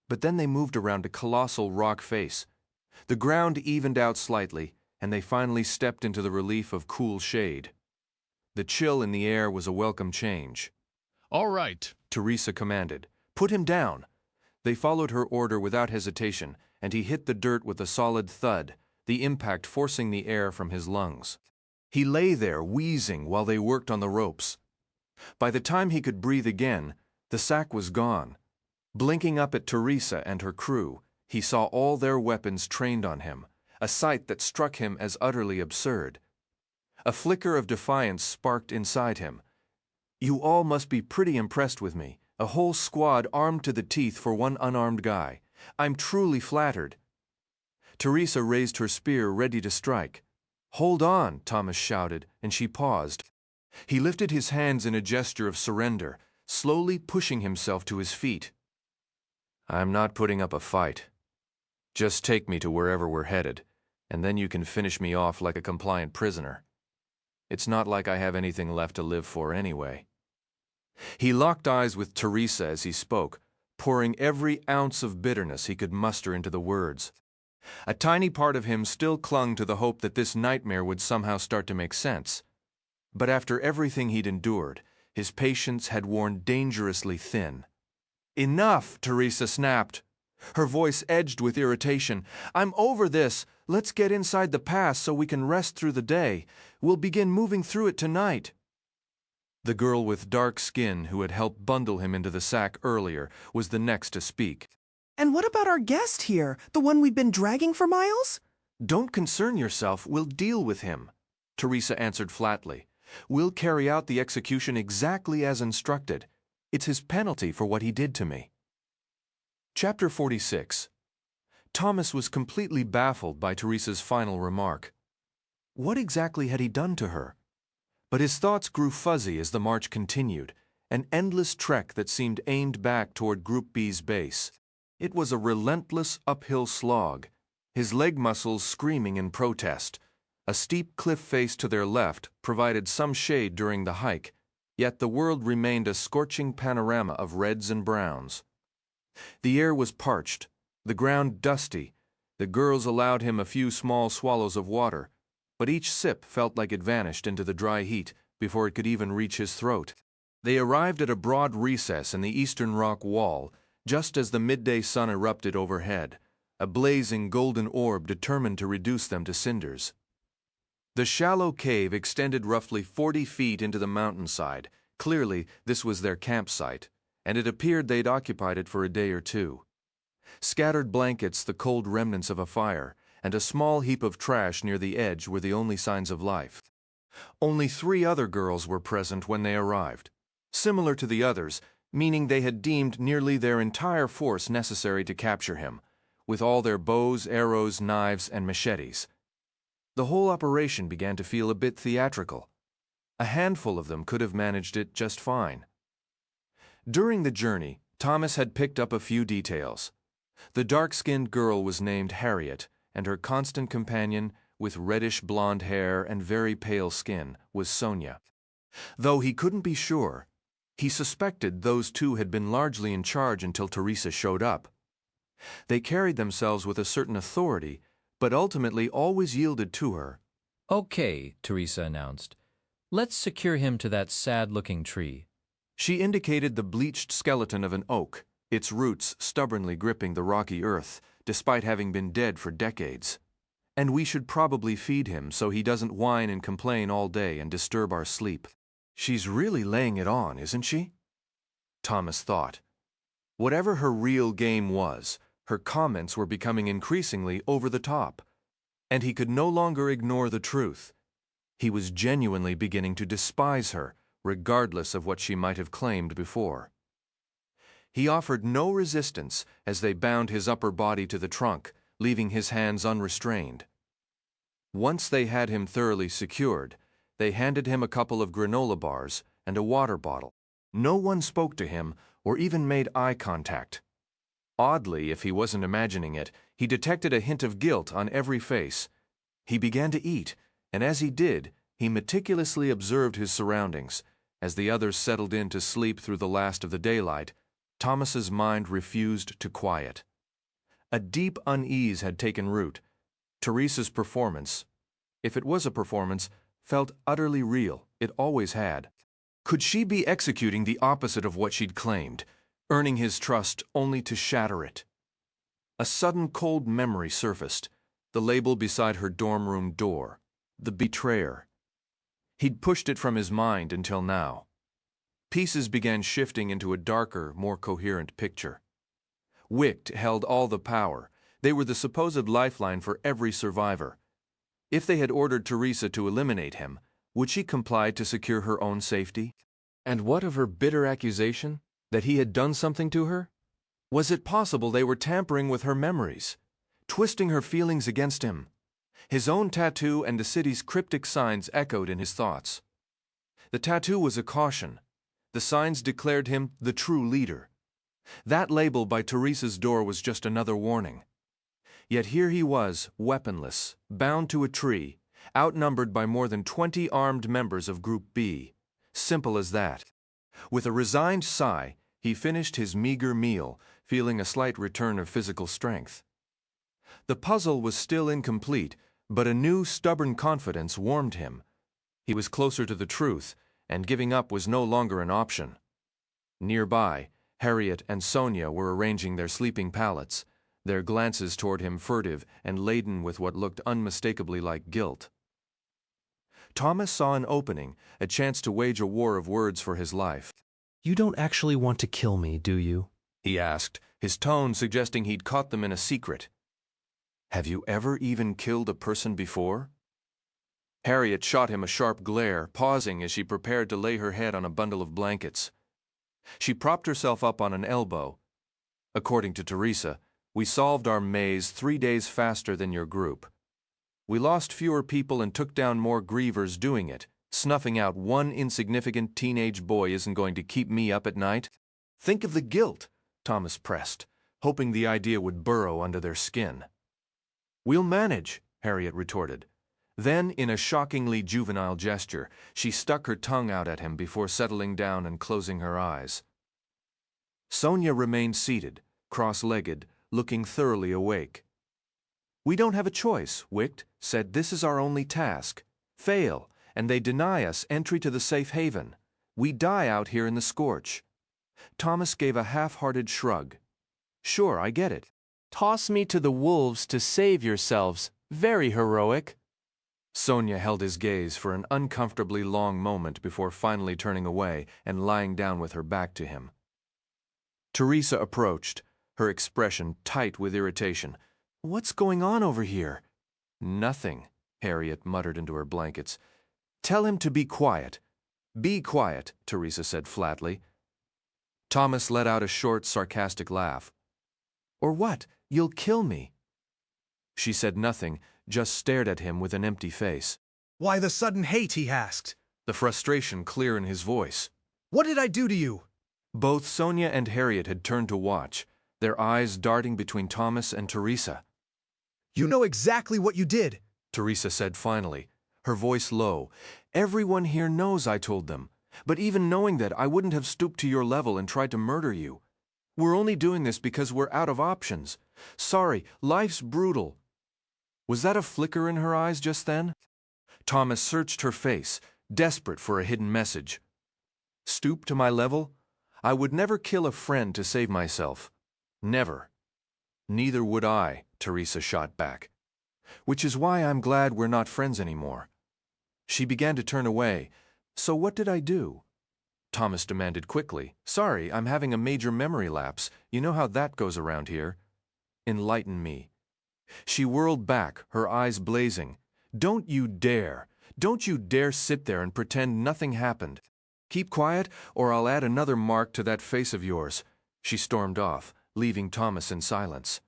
But then they moved around a colossal rock face. The ground evened out slightly, and they finally stepped into the relief of cool shade. The chill in the air was a welcome change. "All right," Teresa commanded. "Put him down." They followed her order without hesitation, and he hit the dirt with a solid thud, the impact forcing the air from his lungs. He lay there, wheezing, while they worked on the ropes. By the time he could breathe again, the sack was gone. Blinking up at Teresa and her crew, he saw all their weapons trained on him, a sight that struck him as utterly absurd. A flicker of defiance sparked inside him. "You all must be pretty impressed with me. A whole squad armed to the teeth for one unarmed guy. I'm truly flattered." Teresa raised her spear, ready to strike. "Hold on," Thomas shouted, and she paused. He lifted his hands in a gesture of surrender, slowly pushing himself to his feet. "I'm not putting up a fight. Just take me to wherever we're headed, and then you can finish me off like a compliant prisoner. It's not like I have anything left to live for anyway." He locked eyes with Teresa as he spoke, pouring every ounce of bitterness he could muster into the words. A tiny part of him still clung to the hope that this nightmare would somehow start to make sense. But after everything he'd endured, his patience had worn dangerously thin. "Enough!" Teresa snapped. Her voice edged with irritation. "I'm over this. Let's get inside the pass so we can rest through the day. We'll begin moving through it tonight." The girl with dark skin who had helped bundle him into the sack earlier was the next to speak. "And what about our guest here, the one we've been dragging for miles?" "Don't concern yourself. We'll deal with him." Teresa answered flatly. "We'll carry out the execution exactly as instructed. It's his penalty for what he did to me." Chapter 46. Thomas was completely baffled by Teresa's final remark. What exactly had he done to her? But his thoughts grew fuzzy as the march continued, an endless trek that seemed aimed back toward Group B's base. It was a relentless uphill slog, his leg muscles screaming in protest. A steep cliff face to their left provided some shade during the hike, yet the world remained a scorching panorama of reds and browns. The air was parched, the ground dusty. The girls allowed him a few small swallows of water, but each sip felt like it vanished into the dry heat before it could even reach his throat. They arrived at a broad recess in the eastern rock wall, just as the midday sun erupted overhead, a blazing golden orb determined to reduce them to cinders. The shallow cave extended roughly 40 feet into the mountainside. Clearly, this was their campsite, and it appeared they'd occupied it for a day or two. Scattered blankets, the cold remnants of a fire, and a small heap of trash near the edge were the only signs of life. Only 3 other girls were present when they arrived, similar to the others, meaning they had deemed nearly their entire force necessary to capture him, with all their bows, arrows, knives, and machetes. The whole operation began to feel a bit theatrical. A handful of them could have managed it just fine. During the journey, Thomas had picked up a few details. The dark-skinned girl was named Harriet, and her constant companion, with reddish blonde hair and very pale skin, was Sonia. Though he couldn't be sure, he suspected those two had been largely in charge until Teresa showed up. They carried themselves with a certain authority, but ultimately always yielded to her. "Okay," Teresa announced. "Let's secure him to that sad-looking tree." She indicated the bleached skeleton of an oak, its roots stubbornly gripping the rocky earth, despite having been dead for decades. "And we should probably feed him so he doesn't whine and complain all day and disturb our sleep." She's really laying it on, isn't she? Thomas thought. Whatever her real game was, her comments were becoming increasingly over the top, and he could no longer ignore the truth. He was genuinely beginning to despise her, regardless of what she might have claimed before. He offered no resistance as they bound his upper body to the trunk, leaving his hands unrestrained. Once they had him thoroughly secured, they handed him a couple of granola bars and a water bottle. No one spoke to him or even made eye contact. Oddly, if he wasn't imagining it, he detected a hint of guilt on every face. He began to eat, and as he did, he meticulously observed his surroundings. As the others settled in to sleep through the last of the daylight, Thomas's mind refused to quiet. A deep unease had taken root. Teresa's performance, if it was a performance, felt utterly real. It always had. Could she be executing the opposite of what she'd claimed, earning his trust only to shatter it? A sudden cold memory surfaced, the label beside her dorm room door, the betrayer. He'd pushed it from his mind until now. Pieces began shifting into a darker, more coherent picture. Wicht held all the power. They were the supposed lifeline for every survivor. If they had ordered Teresa to eliminate him, would she comply to secure her own safety? And what of her bitter accusation that he had done something to her? Was it possible they were tampering with her memories, twisting her feelings against him? His own tattoo and the city's cryptic signs echoed in his thoughts. The tattoo was a caution. The signs declared him the true leader. That label by Teresa's door was just another warning. Yet here he was, weaponless, bound to a tree, outnumbered by more than 20 armed members of Group B. Simple as that. With a resigned sigh, he finished his meager meal, feeling a slight return of physical strength. The puzzle was still incomplete, but a new stubborn confidence warmed him. He was closer to the truth, and giving up was no longer an option. Nearby, Harriet and Sonia were arranging their sleeping pallets, their glances toward him furtive and laden with what looked unmistakably like guilt. Thomas saw an opening, a chance to wage a war of words for his life. "You don't actually want to kill me, do you?" he asked, his tone suggesting he'd caught them in a secret. "Have you ever even killed a person before?" Harriet shot him a sharp glare, pausing as she prepared to lay her head on a bundle of blankets. She propped herself up on an elbow. According to Teresa, we solved our maze 3 days faster than your group. We lost fewer people and took down more grievers doing it. Snuffing out one insignificant teenage boy isn't going to keep me up at night. Think of the guilt, Thomas pressed, hoping the idea would burrow under their skin. We'll manage, Harriet retorted. Then, in a shockingly juvenile gesture, she stuck her tongue out at him before settling down and closing her eyes. Sonia remained seated, cross-legged, looking thoroughly awake. We don't have a choice, Wicht said. This is our only task. Fail, and they deny us entry to the safe haven. We die out here in the scorch. Thomas gave a half-hearted shrug. Sure, I get it. Toss me to the wolves to save yourselves. Very heroic. Sonia held his gaze for an uncomfortably long moment before finally turning away and lying down with her back to him. Teresa approached, her expression tight with irritation. What's going on over here? Nothing, Harriet muttered into her blankets. Tell him to be quiet. Be quiet, Teresa said flatly. Thomas let out a short, sarcastic laugh. Or what? You'll kill me. She said nothing, just stared at him with an empty face. Why the sudden hate, he asked. The frustration clear in his voice. What did I do to you? Both Sonia and Harriet had turned to watch, their eyes darting between Thomas and Teresa. You know exactly what you did, Teresa said finally, her voice low. Everyone here knows I told them, but even knowing that, I wouldn't have stooped to your level and tried to murder you. We're only doing this because we're out of options. Sorry, life's brutal. Was that a flicker in her eyes just then? Thomas searched her face, desperate for a hidden message. Stoop to my level? I would never kill a friend to save myself. Never. Neither would I, Teresa shot back. Which is why I'm glad we're not friends anymore. She began to turn away. So what did I do? Thomas demanded quickly. Sorry, I'm having a major memory lapse. You know how that goes around here. Enlighten me. She whirled back, her eyes blazing. Don't you dare sit there and pretend nothing happened. Keep quiet, or I'll add another mark to that face of yours. She stormed off, leaving Thomas in silence.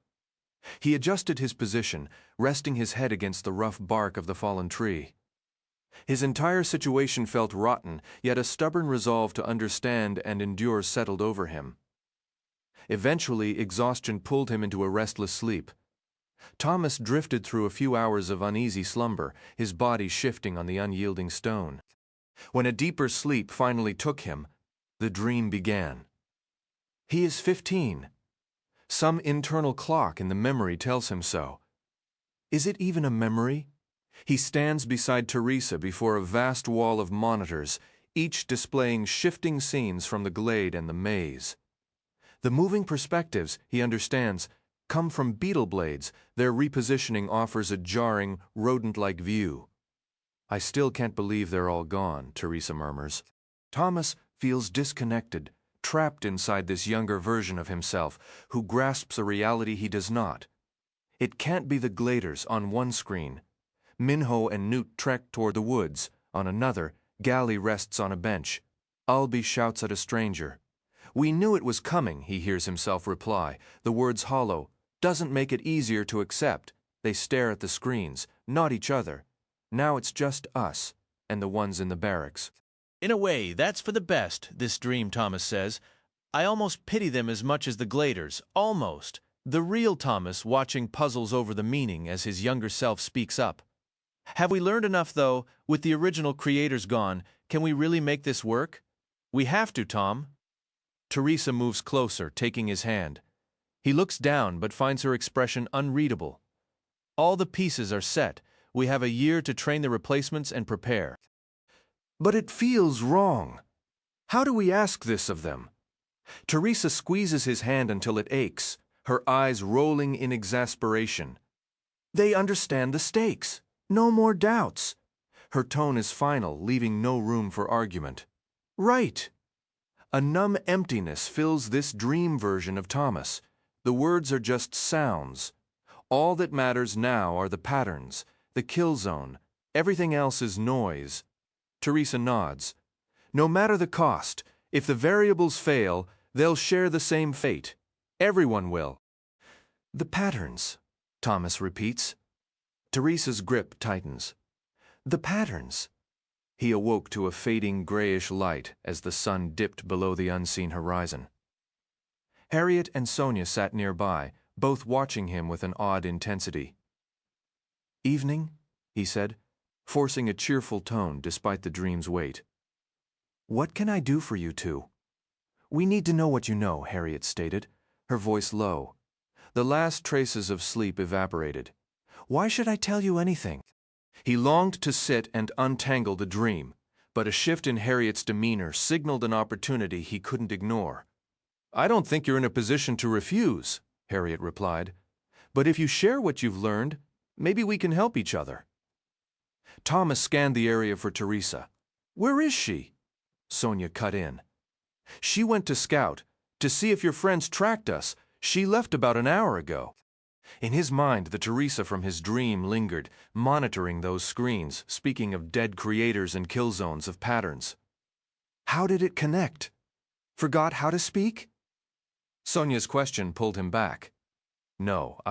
He adjusted his position, resting his head against the rough bark of the fallen tree. His entire situation felt rotten, yet a stubborn resolve to understand and endure settled over him. Eventually, exhaustion pulled him into a restless sleep. Thomas drifted through a few hours of uneasy slumber, his body shifting on the unyielding stone. When a deeper sleep finally took him, the dream began. He is 15. Some internal clock in the memory tells him so. Is it even a memory? He stands beside Teresa before a vast wall of monitors, each displaying shifting scenes from the glade and the maze. The moving perspectives, he understands, come from beetle blades. Their repositioning offers a jarring, rodent-like view. I still can't believe they're all gone, Teresa murmurs. Thomas feels disconnected, trapped inside this younger version of himself, who grasps a reality he does not. It can't be the gladers on one screen. Minho and Newt trek toward the woods. On another, Gally rests on a bench. Albie shouts at a stranger. We knew it was coming, he hears himself reply, the words hollow. Doesn't make it easier to accept. They stare at the screens, not each other. Now it's just us, and the ones in the barracks. In a way, that's for the best, this dream, Thomas says. I almost pity them as much as the gladers, almost. The real Thomas watching puzzles over the meaning as his younger self speaks up. Have we learned enough, though? With the original creators gone, can we really make this work? We have to, Tom. Teresa moves closer, taking his hand. He looks down, but finds her expression unreadable. All the pieces are set. We have a year to train the replacements and prepare. But it feels wrong. How do we ask this of them? Teresa squeezes his hand until it aches, her eyes rolling in exasperation. They understand the stakes. No more doubts. Her tone is final, leaving no room for argument. Right. A numb emptiness fills this dream version of Thomas. The words are just sounds. All that matters now are the patterns, the kill zone, Everything else is noise. Teresa nods. No matter the cost, if the variables fail, they'll share the same fate. Everyone will. The patterns, Thomas repeats. Teresa's grip tightens. The patterns. He awoke to a fading grayish light as the sun dipped below the unseen horizon. Harriet and Sonia sat nearby, both watching him with an odd intensity. Evening, he said, forcing a cheerful tone despite the dream's weight. What can I do for you two? We need to know what you know, Harriet stated, her voice low. The last traces of sleep evaporated. Why should I tell you anything? He longed to sit and untangle the dream, but a shift in Harriet's demeanor signaled an opportunity he couldn't ignore. I don't think you're in a position to refuse, Harriet replied. But if you share what you've learned, maybe we can help each other. Thomas scanned the area for Teresa. Where is she? Sonia cut in. She went to scout, to see if your friends tracked us. She left about an hour ago. In his mind, the Teresa from his dream lingered, monitoring those screens, speaking of dead creators and kill zones of patterns. How did it connect? Forgot how to speak? Sonia's question pulled him back. No,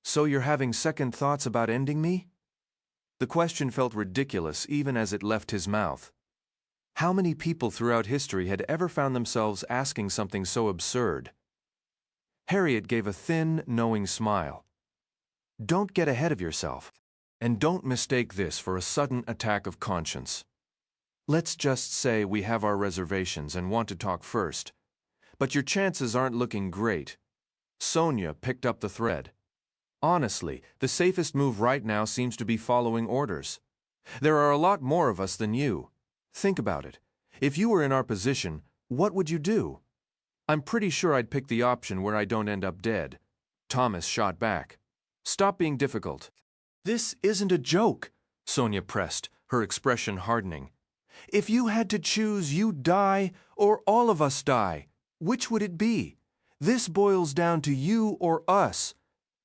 So you're having second thoughts about ending me? The question felt ridiculous even as it left his mouth. How many people throughout history had ever found themselves asking something so absurd? Harriet gave a thin, knowing smile. Don't get ahead of yourself, and don't mistake this for a sudden attack of conscience. Let's just say we have our reservations and want to talk first, but your chances aren't looking great. Sonia picked up the thread. Honestly, the safest move right now seems to be following orders. There are a lot more of us than you. Think about it. If you were in our position, what would you do? I'm pretty sure I'd pick the option where I don't end up dead. Thomas shot back. Stop being difficult. This isn't a joke, Sonia pressed, her expression hardening. If you had to choose, you die or all of us die. Which would it be? This boils down to you or us.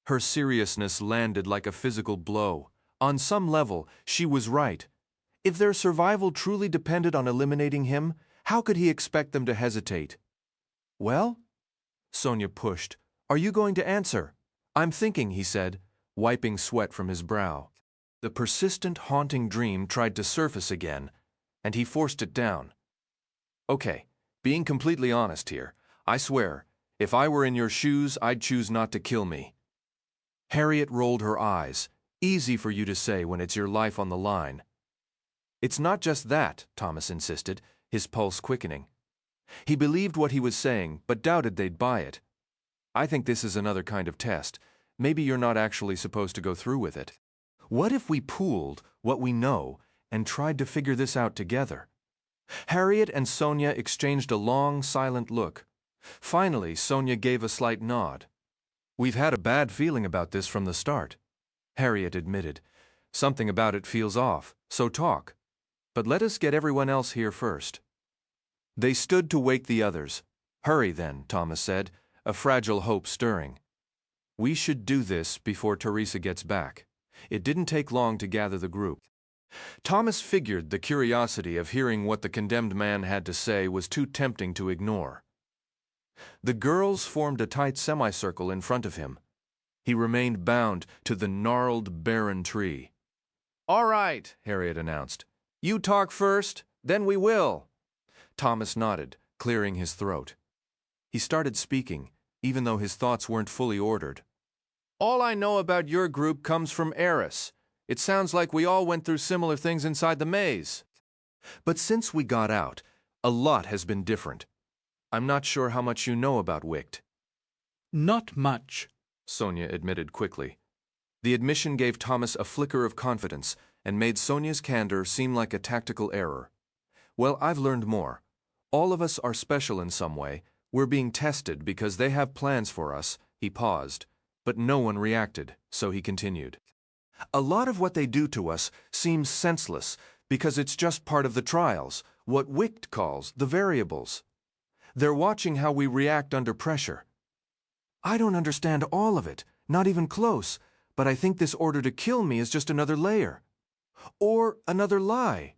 Her seriousness landed like a physical blow. On some level, she was right. If their survival truly depended on eliminating him, how could he expect them to hesitate? Well? Sonia pushed. Are you going to answer? I'm thinking, he said, wiping sweat from his brow. The persistent, haunting dream tried to surface again, and he forced it down. Okay, being completely honest here, I swear, if I were in your shoes, I'd choose not to kill me. Harriet rolled her eyes. Easy for you to say when it's your life on the line. It's not just that, Thomas insisted, his pulse quickening. He believed what he was saying, but doubted they'd buy it. I think this is another kind of test. Maybe you're not actually supposed to go through with it. What if we pooled what we know and tried to figure this out together? Harriet and Sonia exchanged a long, silent look. Finally, Sonia gave a slight nod. We've had a bad feeling about this from the start, Harriet admitted. Something about it feels off, so talk. But let us get everyone else here first. They stood to wake the others. Hurry then, Thomas said, a fragile hope stirring. We should do this before Teresa gets back. It didn't take long to gather the group. Thomas figured the curiosity of hearing what the condemned man had to say was too tempting to ignore. The girls formed a tight semicircle in front of him. He remained bound to the gnarled, barren tree. All right, Harriet announced. You talk first, then we will. Thomas nodded, clearing his throat. He started speaking, even though his thoughts weren't fully ordered. All I know about your group comes from Eris. It sounds like we all went through similar things inside the maze. But since we got out, a lot has been different. I'm not sure how much you know about Wicht. Not much, Sonia admitted quickly. The admission gave Thomas a flicker of confidence and made Sonia's candor seem like a tactical error. Well, I've learned more. All of us are special in some way. We're being tested because they have plans for us. He paused, but no one reacted, so he continued. A lot of what they do to us seems senseless because it's just part of the trials, what Wicht calls the variables. They're watching how we react under pressure. I don't understand all of it, not even close, but I think this order to kill me is just another layer. Or another lie?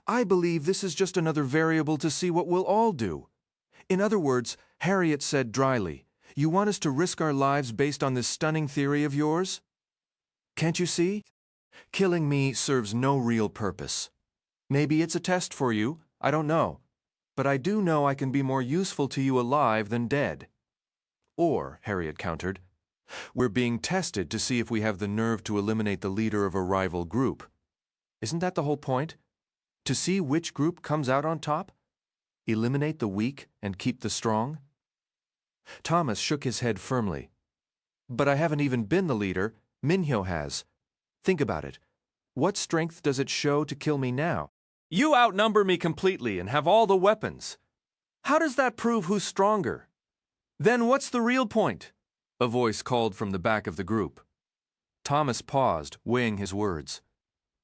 I believe this is just another variable to see what we'll all do. In other words, Harriet said dryly, you want us to risk our lives based on this stunning theory of yours? Can't you see? Killing me serves no real purpose. Maybe it's a test for you, I don't know. But I do know I can be more useful to you alive than dead. Or, Harriet countered, we're being tested to see if we have the nerve to eliminate the leader of a rival group. Isn't that the whole point? To see which group comes out on top? Eliminate the weak and keep the strong? Thomas shook his head firmly. But I haven't even been the leader, Minhyo has. Think about it. What strength does it show to kill me now? You outnumber me completely and have all the weapons. How does that prove who's stronger? Then what's the real point? A voice called from the back of the group. Thomas paused, weighing his words.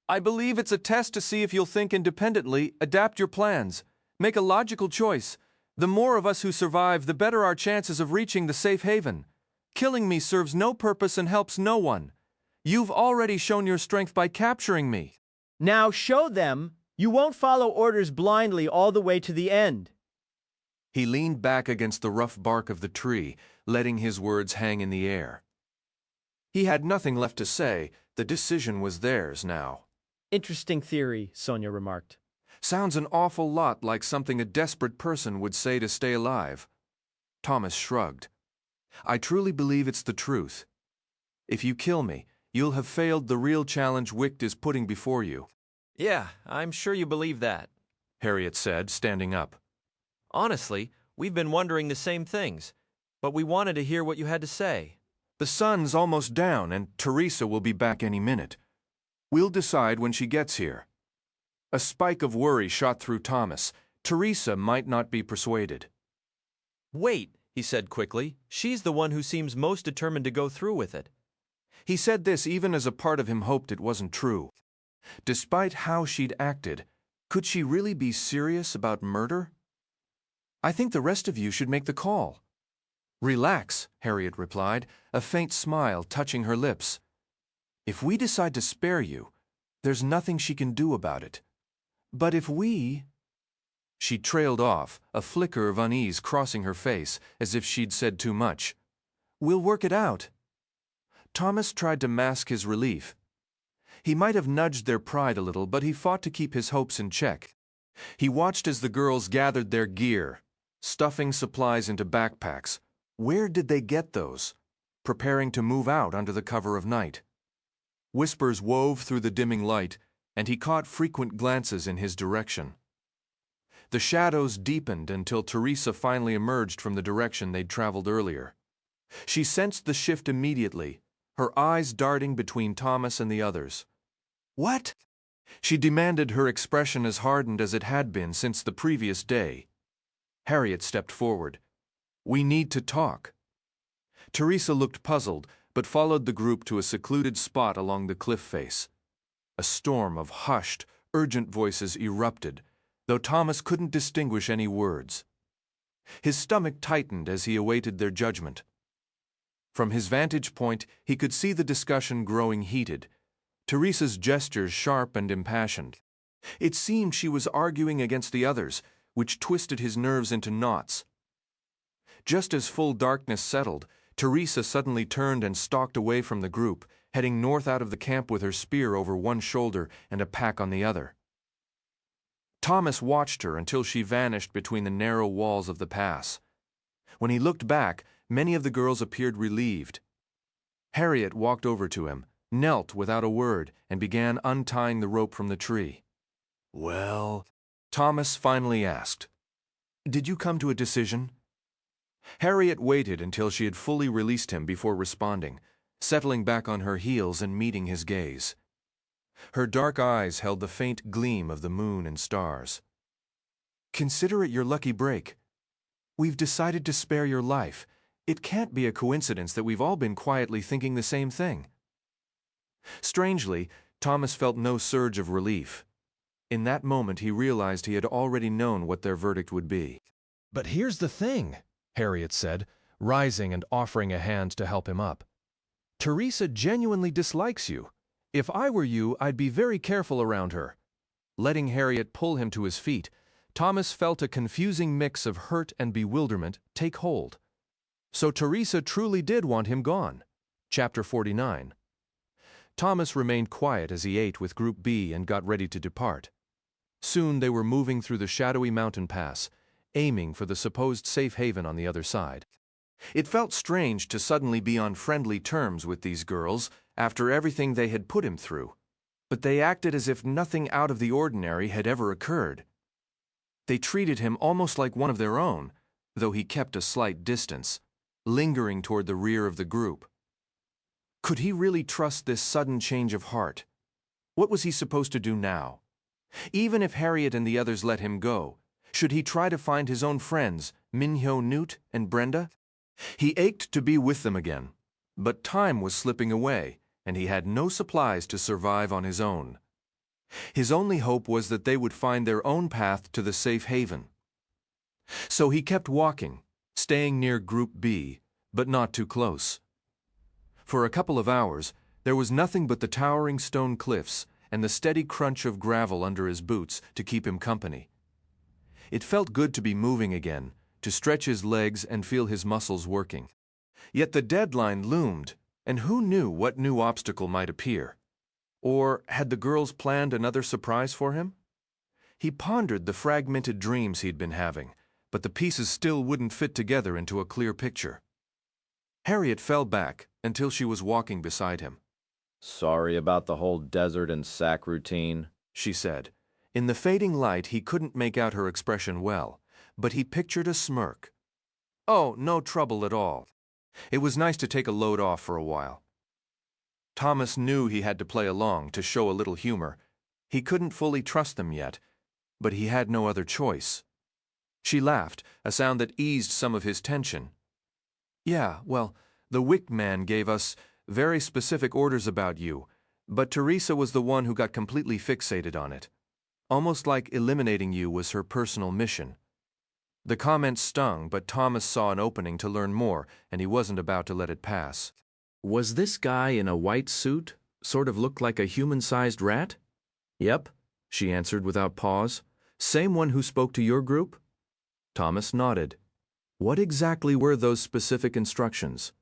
I believe it's a test to see if you'll think independently, adapt your plans, make a logical choice. The more of us who survive, the better our chances of reaching the safe haven. Killing me serves no purpose and helps no one. You've already shown your strength by capturing me. Now show them you won't follow orders blindly all the way to the end. He leaned back against the rough bark of the tree, letting his words hang in the air. He had nothing left to say. The decision was theirs now. Interesting theory, Sonia remarked. Sounds an awful lot like something a desperate person would say to stay alive. Thomas shrugged. I truly believe it's the truth. If you kill me, you'll have failed the real challenge Wicht is putting before you. Yeah, I'm sure you believe that, Harriet said, standing up. Honestly, we've been wondering the same things, but we wanted to hear what you had to say. The sun's almost down, and Teresa will be back any minute. We'll decide when she gets here. A spike of worry shot through Thomas. Teresa might not be persuaded. Wait, he said quickly. She's the one who seems most determined to go through with it. He said this even as a part of him hoped it wasn't true. Despite how she'd acted, could she really be serious about murder? I think the rest of you should make the call. Relax, Harriet replied, a faint smile touching her lips. If we decide to spare you, there's nothing she can do about it. But if we... She trailed off, a flicker of unease crossing her face, as if she'd said too much. We'll work it out. Thomas tried to mask his relief. He might have nudged their pride a little, but he fought to keep his hopes in check. He watched as the girls gathered their gear, stuffing supplies into backpacks. Where did they get those? Preparing to move out under the cover of night. Whispers wove through the dimming light, and he caught frequent glances in his direction. The shadows deepened until Teresa finally emerged from the direction they'd traveled earlier. She sensed the shift immediately, her eyes darting between Thomas and the others. What? She demanded, her expression as hardened as it had been since the previous day. Harriet stepped forward. We need to talk. Teresa looked puzzled, but followed the group to a secluded spot along the cliff face. A storm of hushed, urgent voices erupted, though Thomas couldn't distinguish any words. His stomach tightened as he awaited their judgment. From his vantage point, he could see the discussion growing heated, Teresa's gestures sharp and impassioned. It seemed she was arguing against the others, which twisted his nerves into knots. Just as full darkness settled, Teresa suddenly turned and stalked away from the group, heading north out of the camp with her spear over one shoulder and a pack on the other. Thomas watched her until she vanished between the narrow walls of the pass. When he looked back, many of the girls appeared relieved. Harriet walked over to him, knelt without a word, and began untying the rope from the tree. Well, Thomas finally asked, did you come to a decision? Harriet waited until she had fully released him before responding, settling back on her heels and meeting his gaze. Her dark eyes held the faint gleam of the moon and stars. Consider it your lucky break. We've decided to spare your life. It can't be a coincidence that we've all been quietly thinking the same thing. Strangely, Thomas felt no surge of relief. In that moment, he realized he had already known what their verdict would be. But here's the thing, Harriet said, rising and offering a hand to help him up. Teresa genuinely dislikes you. If I were you, I'd be very careful around her. Letting Harriet pull him to his feet, Thomas felt a confusing mix of hurt and bewilderment take hold. So Teresa truly did want him gone. Chapter 49. Thomas remained quiet as he ate with Group B and got ready to depart. Soon they were moving through the shadowy mountain pass, aiming for the supposed safe haven on the other side. It felt strange to suddenly be on friendly terms with these girls after everything they had put him through, but they acted as if nothing out of the ordinary had ever occurred. They treated him almost like one of their own, though he kept a slight distance, lingering toward the rear of the group. Could he really trust this sudden change of heart? What was he supposed to do now? Even if Harriet and the others let him go, should he try to find his own friends, Minhyo, Newt, and Brenda? He ached to be with them again, but time was slipping away, and he had no supplies to survive on his own. His only hope was that they would find their own path to the safe haven. So he kept walking, staying near Group B, but not too close. For a couple of hours, there was nothing but the towering stone cliffs and the steady crunch of gravel under his boots to keep him company. It felt good to be moving again, to stretch his legs and feel his muscles working. Yet the deadline loomed, and who knew what new obstacle might appear? Or had the girls planned another surprise for him? He pondered the fragmented dreams he'd been having, but the pieces still wouldn't fit together into a clear picture. Harriet fell back until she was walking beside him. "Sorry about the whole desert and sack routine," she said. In the fading light, he couldn't make out her expression well, but he pictured a smirk. Oh, no trouble at all. It was nice to take a load off for a while. Thomas knew he had to play along to show a little humor. He couldn't fully trust them yet, but he had no other choice. She laughed, a sound that eased some of his tension. Yeah, well, the Wick man gave us very specific orders about you, but Teresa was the one who got completely fixated on it. Almost like eliminating you was her personal mission. The comment stung, but Thomas saw an opening to learn more, and he wasn't about to let it pass. Was this guy in a white suit sort of looked like a human-sized rat? Yep, she answered without pause. Same one who spoke to your group? Thomas nodded. What exactly were those specific instructions?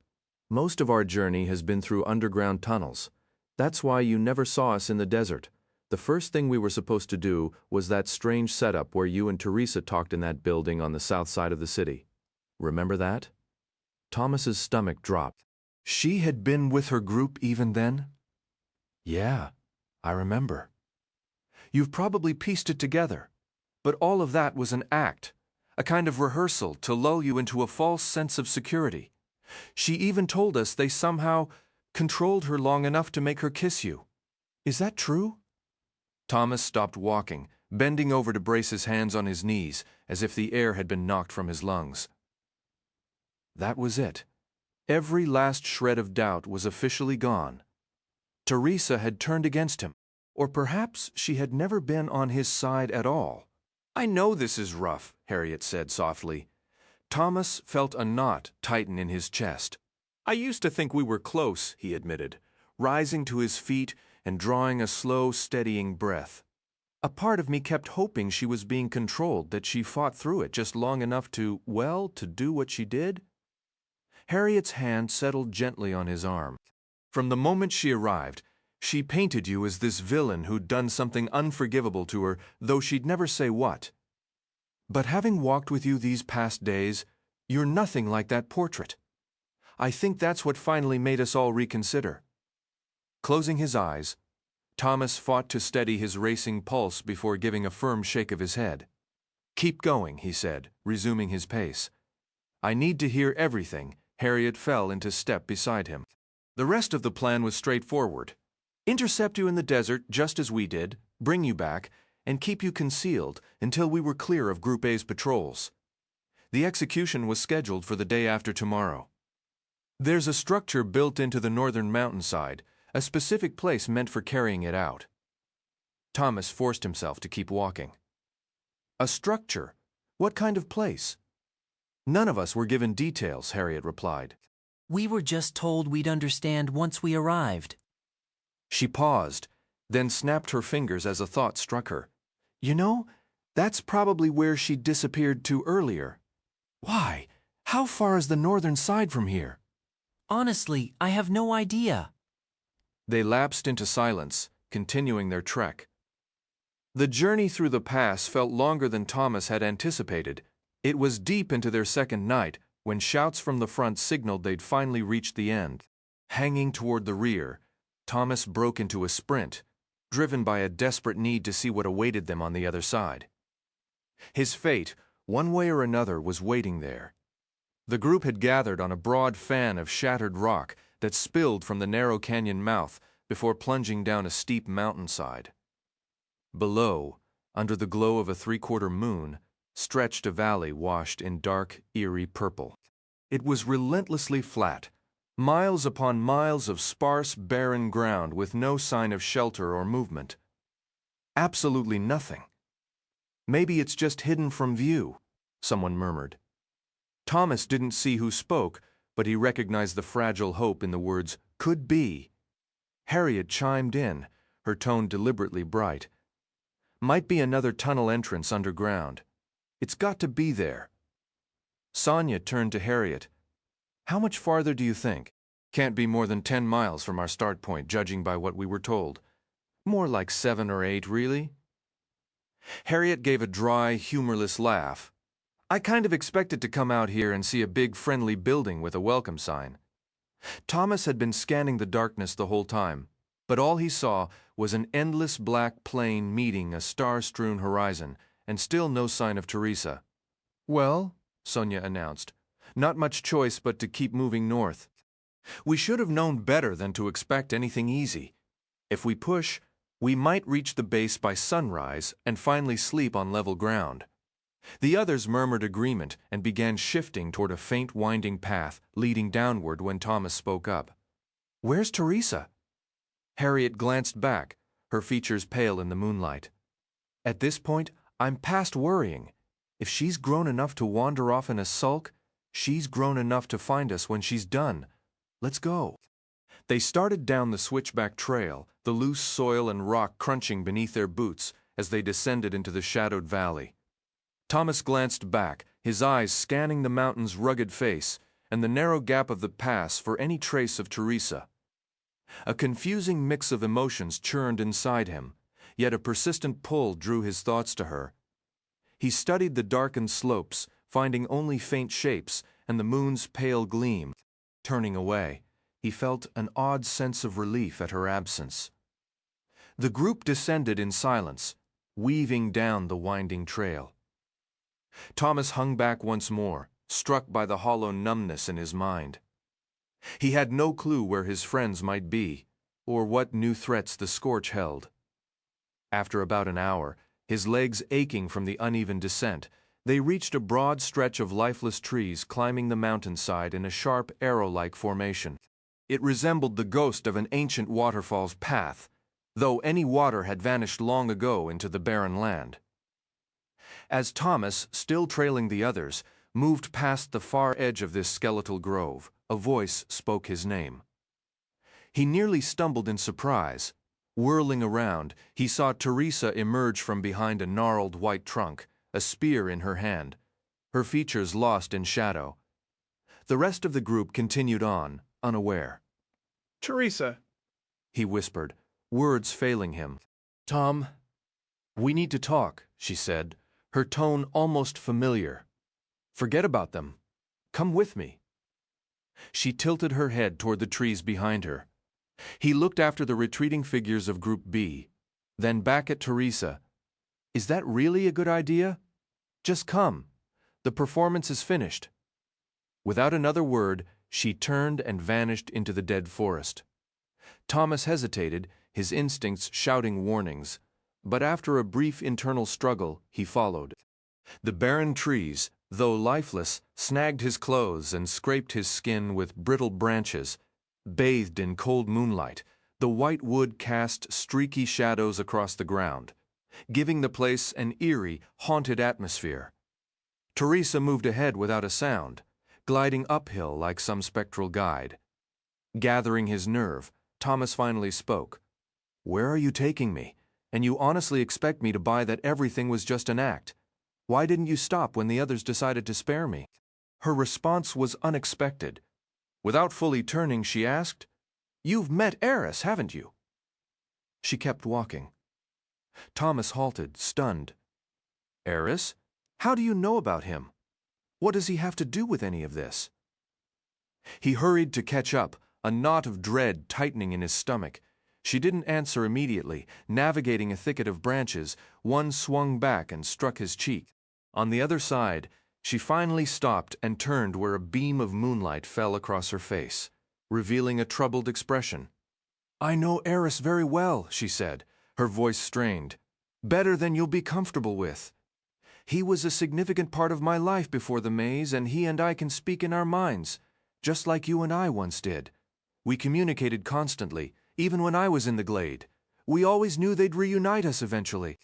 Most of our journey has been through underground tunnels. That's why you never saw us in the desert. The first thing we were supposed to do was that strange setup where you and Teresa talked in that building on the south side of the city. Remember that? Thomas's stomach dropped. She had been with her group even then? Yeah, I remember. You've probably pieced it together. But all of that was an act, a kind of rehearsal to lull you into a false sense of security. She even told us they somehow controlled her long enough to make her kiss you. Is that true? Thomas stopped walking, bending over to brace his hands on his knees, as if the air had been knocked from his lungs. That was it. Every last shred of doubt was officially gone. Teresa had turned against him, or perhaps she had never been on his side at all. I know this is rough, Harriet said softly. Thomas felt a knot tighten in his chest. I used to think we were close, he admitted, rising to his feet and drawing a slow, steadying breath. A part of me kept hoping she was being controlled, that she fought through it just long enough to, well, to do what she did. Harriet's hand settled gently on his arm. From the moment she arrived, she painted you as this villain who'd done something unforgivable to her, though she'd never say what. But having walked with you these past days, you're nothing like that portrait. I think that's what finally made us all reconsider. Closing his eyes, Thomas fought to steady his racing pulse before giving a firm shake of his head. Keep going, he said, resuming his pace. I need to hear everything. Harriet fell into step beside him. The rest of the plan was straightforward. Intercept you in the desert just as we did, bring you back, and keep you concealed until we were clear of Group A's patrols. The execution was scheduled for the day after tomorrow. There's a structure built into the northern mountainside, a specific place meant for carrying it out. Thomas forced himself to keep walking. A structure? What kind of place? None of us were given details, Harriet replied. We were just told we'd understand once we arrived. She paused, then snapped her fingers as a thought struck her. You know, that's probably where she disappeared to earlier. Why? How far is the northern side from here? Honestly, I have no idea. They lapsed into silence, continuing their trek. The journey through the pass felt longer than Thomas had anticipated. It was deep into their second night when shouts from the front signaled they'd finally reached the end. Hanging toward the rear, Thomas broke into a sprint, driven by a desperate need to see what awaited them on the other side. His fate, one way or another, was waiting there. The group had gathered on a broad fan of shattered rock that spilled from the narrow canyon mouth before plunging down a steep mountainside. Below, under the glow of a three-quarter moon, stretched a valley washed in dark, eerie purple. It was relentlessly flat, miles upon miles of sparse, barren ground with no sign of shelter or movement. Absolutely nothing. Maybe it's just hidden from view, someone murmured. Thomas didn't see who spoke, but he recognized the fragile hope in the words, "could be." Harriet chimed in, her tone deliberately bright. Might be another tunnel entrance underground. It's got to be there. Sonia turned to Harriet. How much farther do you think? Can't be more than 10 miles from our start point, judging by what we were told. More like 7 or 8, really? Harriet gave a dry, humorless laugh. I kind of expected to come out here and see a big, friendly building with a welcome sign. Thomas had been scanning the darkness the whole time, but all he saw was an endless black plain meeting a star-strewn horizon, and still no sign of Teresa. Well, Sonia announced, not much choice but to keep moving north. We should have known better than to expect anything easy. If we push, we might reach the base by sunrise and finally sleep on level ground. The others murmured agreement and began shifting toward a faint winding path leading downward when Thomas spoke up. Where's Teresa? Harriet glanced back, her features pale in the moonlight. At this point, I'm past worrying. If she's grown enough to wander off in a sulk, she's grown enough to find us when she's done. Let's go. They started down the switchback trail, the loose soil and rock crunching beneath their boots as they descended into the shadowed valley. Thomas glanced back, his eyes scanning the mountain's rugged face and the narrow gap of the pass for any trace of Teresa. A confusing mix of emotions churned inside him, yet a persistent pull drew his thoughts to her. He studied the darkened slopes, finding only faint shapes and the moon's pale gleam. Turning away, he felt an odd sense of relief at her absence. The group descended in silence, weaving down the winding trail. Thomas hung back once more, struck by the hollow numbness in his mind. He had no clue where his friends might be, or what new threats the scorch held. After about an hour, his legs aching from the uneven descent, they reached a broad stretch of lifeless trees climbing the mountainside in a sharp arrow-like formation. It resembled the ghost of an ancient waterfall's path, though any water had vanished long ago into the barren land. As Thomas, still trailing the others, moved past the far edge of this skeletal grove, a voice spoke his name. He nearly stumbled in surprise. Whirling around, he saw Teresa emerge from behind a gnarled white trunk, a spear in her hand, her features lost in shadow. The rest of the group continued on, unaware. Teresa, he whispered, words failing him. Tom, we need to talk, she said, her tone almost familiar. Forget about them. Come with me. She tilted her head toward the trees behind her. He looked after the retreating figures of Group B, then back at Teresa. Is that really a good idea? Just come. The performance is finished. Without another word, she turned and vanished into the dead forest. Thomas hesitated, his instincts shouting warnings, but after a brief internal struggle, he followed. The barren trees, though lifeless, snagged his clothes and scraped his skin with brittle branches. Bathed in cold moonlight, the white wood cast streaky shadows across the ground, giving the place an eerie, haunted atmosphere. Teresa moved ahead without a sound, gliding uphill like some spectral guide. Gathering his nerve, Thomas finally spoke. Where are you taking me? And you honestly expect me to buy that everything was just an act? Why didn't you stop when the others decided to spare me? Her response was unexpected. Without fully turning, she asked, "You've met Eris, haven't you?" She kept walking. Thomas halted, stunned. Eris? How do you know about him? What does he have to do with any of this? He hurried to catch up, a knot of dread tightening in his stomach. She didn't answer immediately. Navigating a thicket of branches, one swung back and struck his cheek. On the other side, she finally stopped and turned where a beam of moonlight fell across her face, revealing a troubled expression. "I know Eris very well," she said, her voice strained. "Better than you'll be comfortable with. He was a significant part of my life before the maze, and he and I can speak in our minds, just like you and I once did. We communicated constantly, even when I was in the glade. We always knew they'd reunite us eventually."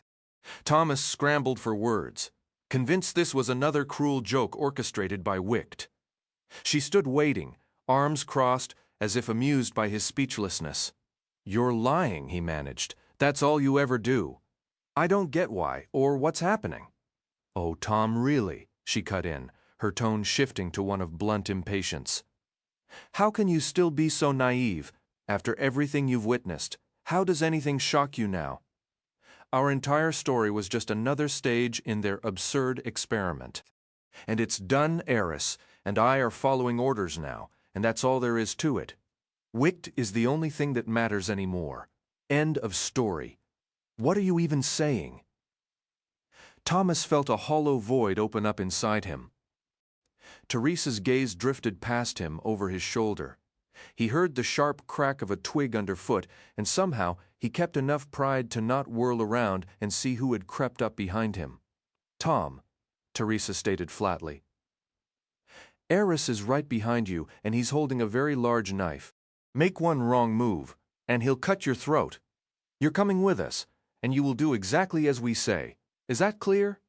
Thomas scrambled for words, convinced this was another cruel joke orchestrated by Wicht. She stood waiting, arms crossed, as if amused by his speechlessness. "You're lying," he managed. "That's all you ever do. I don't get why, or what's happening." "Oh, Tom, really," she cut in, her tone shifting to one of blunt impatience. "How can you still be so naive? After everything you've witnessed, how does anything shock you now? Our entire story was just another stage in their absurd experiment. And it's done, Eris, and I are following orders now, and that's all there is to it. Wicht is the only thing that matters anymore. End of story. What are you even saying?" Thomas felt a hollow void open up inside him. Teresa's gaze drifted past him over his shoulder. He heard the sharp crack of a twig underfoot, and somehow he kept enough pride to not whirl around and see who had crept up behind him. "Tom," Teresa stated flatly. "Eris is right behind you, and he's holding a very large knife. Make one wrong move, and he'll cut your throat. You're coming with us, and you will do exactly as we say. Is that clear?"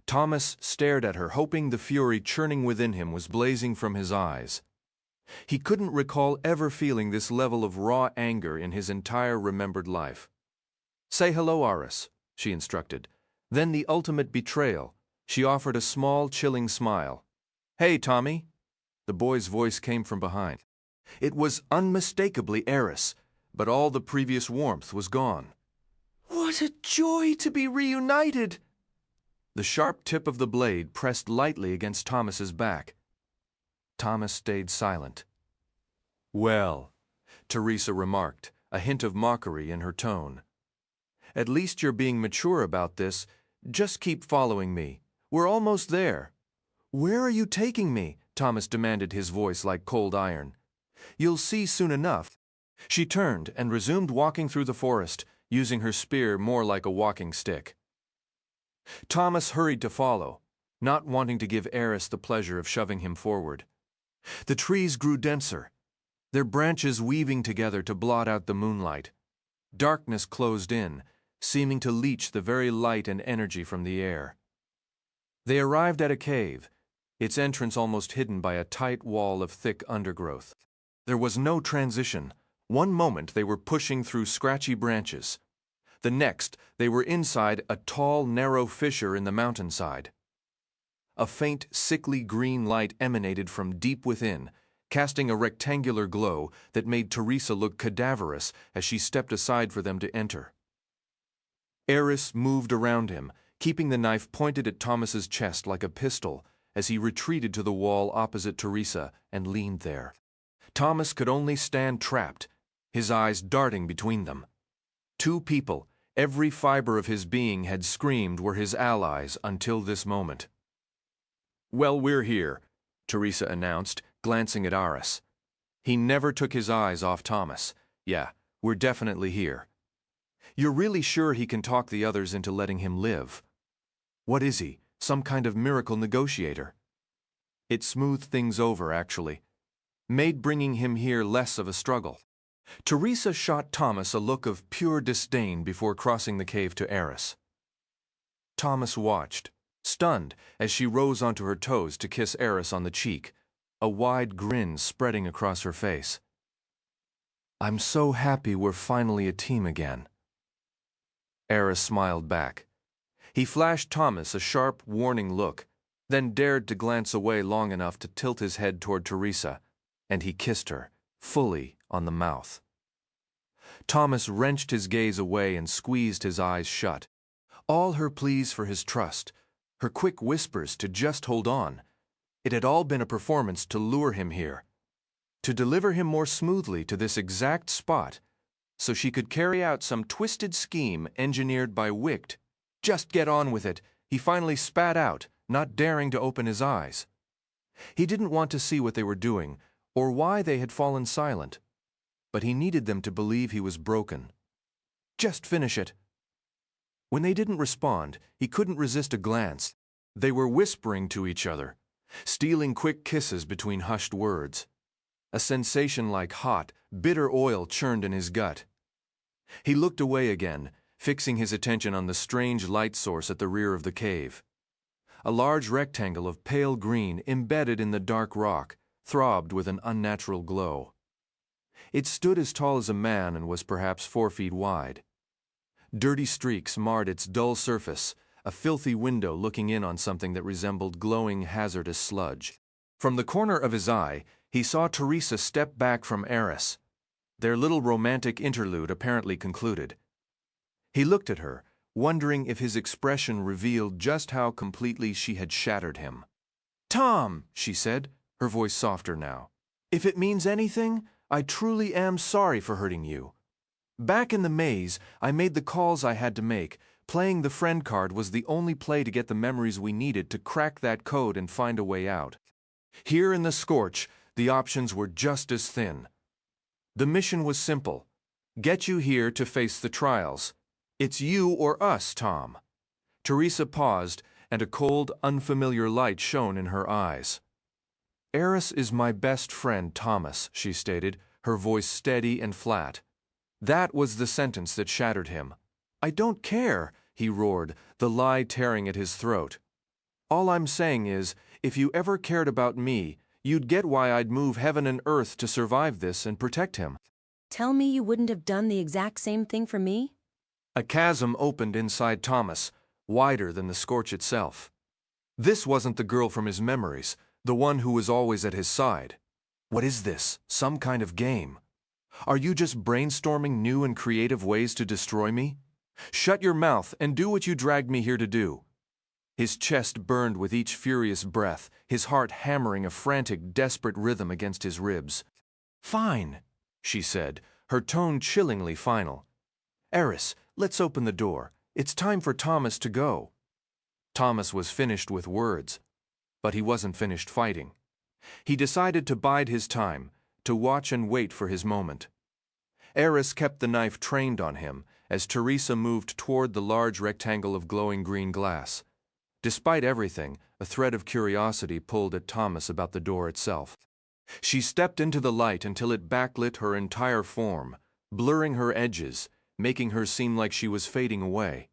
Thomas stared at her, hoping the fury churning within him was blazing from his eyes. He couldn't recall ever feeling this level of raw anger in his entire remembered life. "Say hello, Eris," she instructed. Then the ultimate betrayal. She offered a small, chilling smile. "Hey, Tommy." The boy's voice came from behind. It was unmistakably Eris, but all the previous warmth was gone. "What a joy to be reunited!" The sharp tip of the blade pressed lightly against Thomas's back. Thomas stayed silent. "Well," Teresa remarked, a hint of mockery in her tone. "At least you're being mature about this. Just keep following me. We're almost there." "Where are you taking me?" Thomas demanded, his voice like cold iron. "You'll see soon enough." She turned and resumed walking through the forest, using her spear more like a walking stick. Thomas hurried to follow, not wanting to give Eris the pleasure of shoving him forward. The trees grew denser, their branches weaving together to blot out the moonlight. Darkness closed in, seeming to leach the very light and energy from the air. They arrived at a cave, its entrance almost hidden by a tight wall of thick undergrowth. There was no transition. One moment they were pushing through scratchy branches. The next, they were inside a tall, narrow fissure in the mountainside. A faint, sickly green light emanated from deep within, casting a rectangular glow that made Teresa look cadaverous as she stepped aside for them to enter. Eris moved around him, keeping the knife pointed at Thomas's chest like a pistol as he retreated to the wall opposite Teresa and leaned there. Thomas could only stand trapped, his eyes darting between them. Two people, every fiber of his being had screamed, were his allies until this moment. "Well, we're here," Teresa announced, glancing at Eris. He never took his eyes off Thomas. "Yeah, we're definitely here. You're really sure he can talk the others into letting him live? What is he, some kind of miracle negotiator?" It smoothed things over, actually. Made bringing him here less of a struggle. Teresa shot Thomas a look of pure disdain before crossing the cave to Eris. Thomas watched, stunned, as she rose onto her toes to kiss Eris on the cheek, a wide grin spreading across her face. I'm so happy we're finally a team again. Eris smiled back. He flashed Thomas a sharp, warning look, then dared to glance away long enough to tilt his head toward Teresa, and he kissed her, fully on the mouth. Thomas wrenched his gaze away and squeezed his eyes shut. All her pleas for his trust, her quick whispers to just hold on, it had all been a performance to lure him here, to deliver him more smoothly to this exact spot, so she could carry out some twisted scheme engineered by Wicht. Just get on with it, he finally spat out, not daring to open his eyes. He didn't want to see what they were doing, or why they had fallen silent, but he needed them to believe he was broken. Just finish it. When they didn't respond, he couldn't resist a glance. They were whispering to each other, stealing quick kisses between hushed words. A sensation like hot, bitter oil churned in his gut. He looked away again, fixing his attention on the strange light source at the rear of the cave. A large rectangle of pale green embedded in the dark rock throbbed with an unnatural glow. It stood as tall as a man and was perhaps 4 feet wide. Dirty streaks marred its dull surface, a filthy window looking in on something that resembled glowing, hazardous sludge. From the corner of his eye, he saw Teresa step back from Eris. Their little romantic interlude apparently concluded. He looked at her, wondering if his expression revealed just how completely she had shattered him. "Tom," she said, her voice softer now, "if it means anything, I truly am sorry for hurting you. Back in the maze, I made the calls I had to make. Playing the friend card was the only play to get the memories we needed to crack that code and find a way out. Here in the Scorch, the options were just as thin. The mission was simple. Get you here to face the trials. It's you or us, Tom." Teresa paused, and a cold, unfamiliar light shone in her eyes. "Eris is my best friend, Thomas," she stated, her voice steady and flat. That was the sentence that shattered him. "I don't care," he roared, the lie tearing at his throat. "All I'm saying is, if you ever cared about me, you'd get why I'd move heaven and earth to survive this and protect him." Tell me you wouldn't have done the exact same thing for me? A chasm opened inside Thomas, wider than the Scorch itself. This wasn't the girl from his memories, the one who was always at his side. What is this? Some kind of game? Are you just brainstorming new and creative ways to destroy me? Shut your mouth and do what you dragged me here to do. His chest burned with each furious breath, his heart hammering a frantic, desperate rhythm against his ribs. "Fine," she said, her tone chillingly final. "Eris, let's open the door. It's time for Thomas to go." Thomas was finished with words, but he wasn't finished fighting. He decided to bide his time, to watch and wait for his moment. Eris kept the knife trained on him as Teresa moved toward the large rectangle of glowing green glass. Despite everything, a thread of curiosity pulled at Thomas about the door itself. She stepped into the light until it backlit her entire form, blurring her edges, making her seem like she was fading away.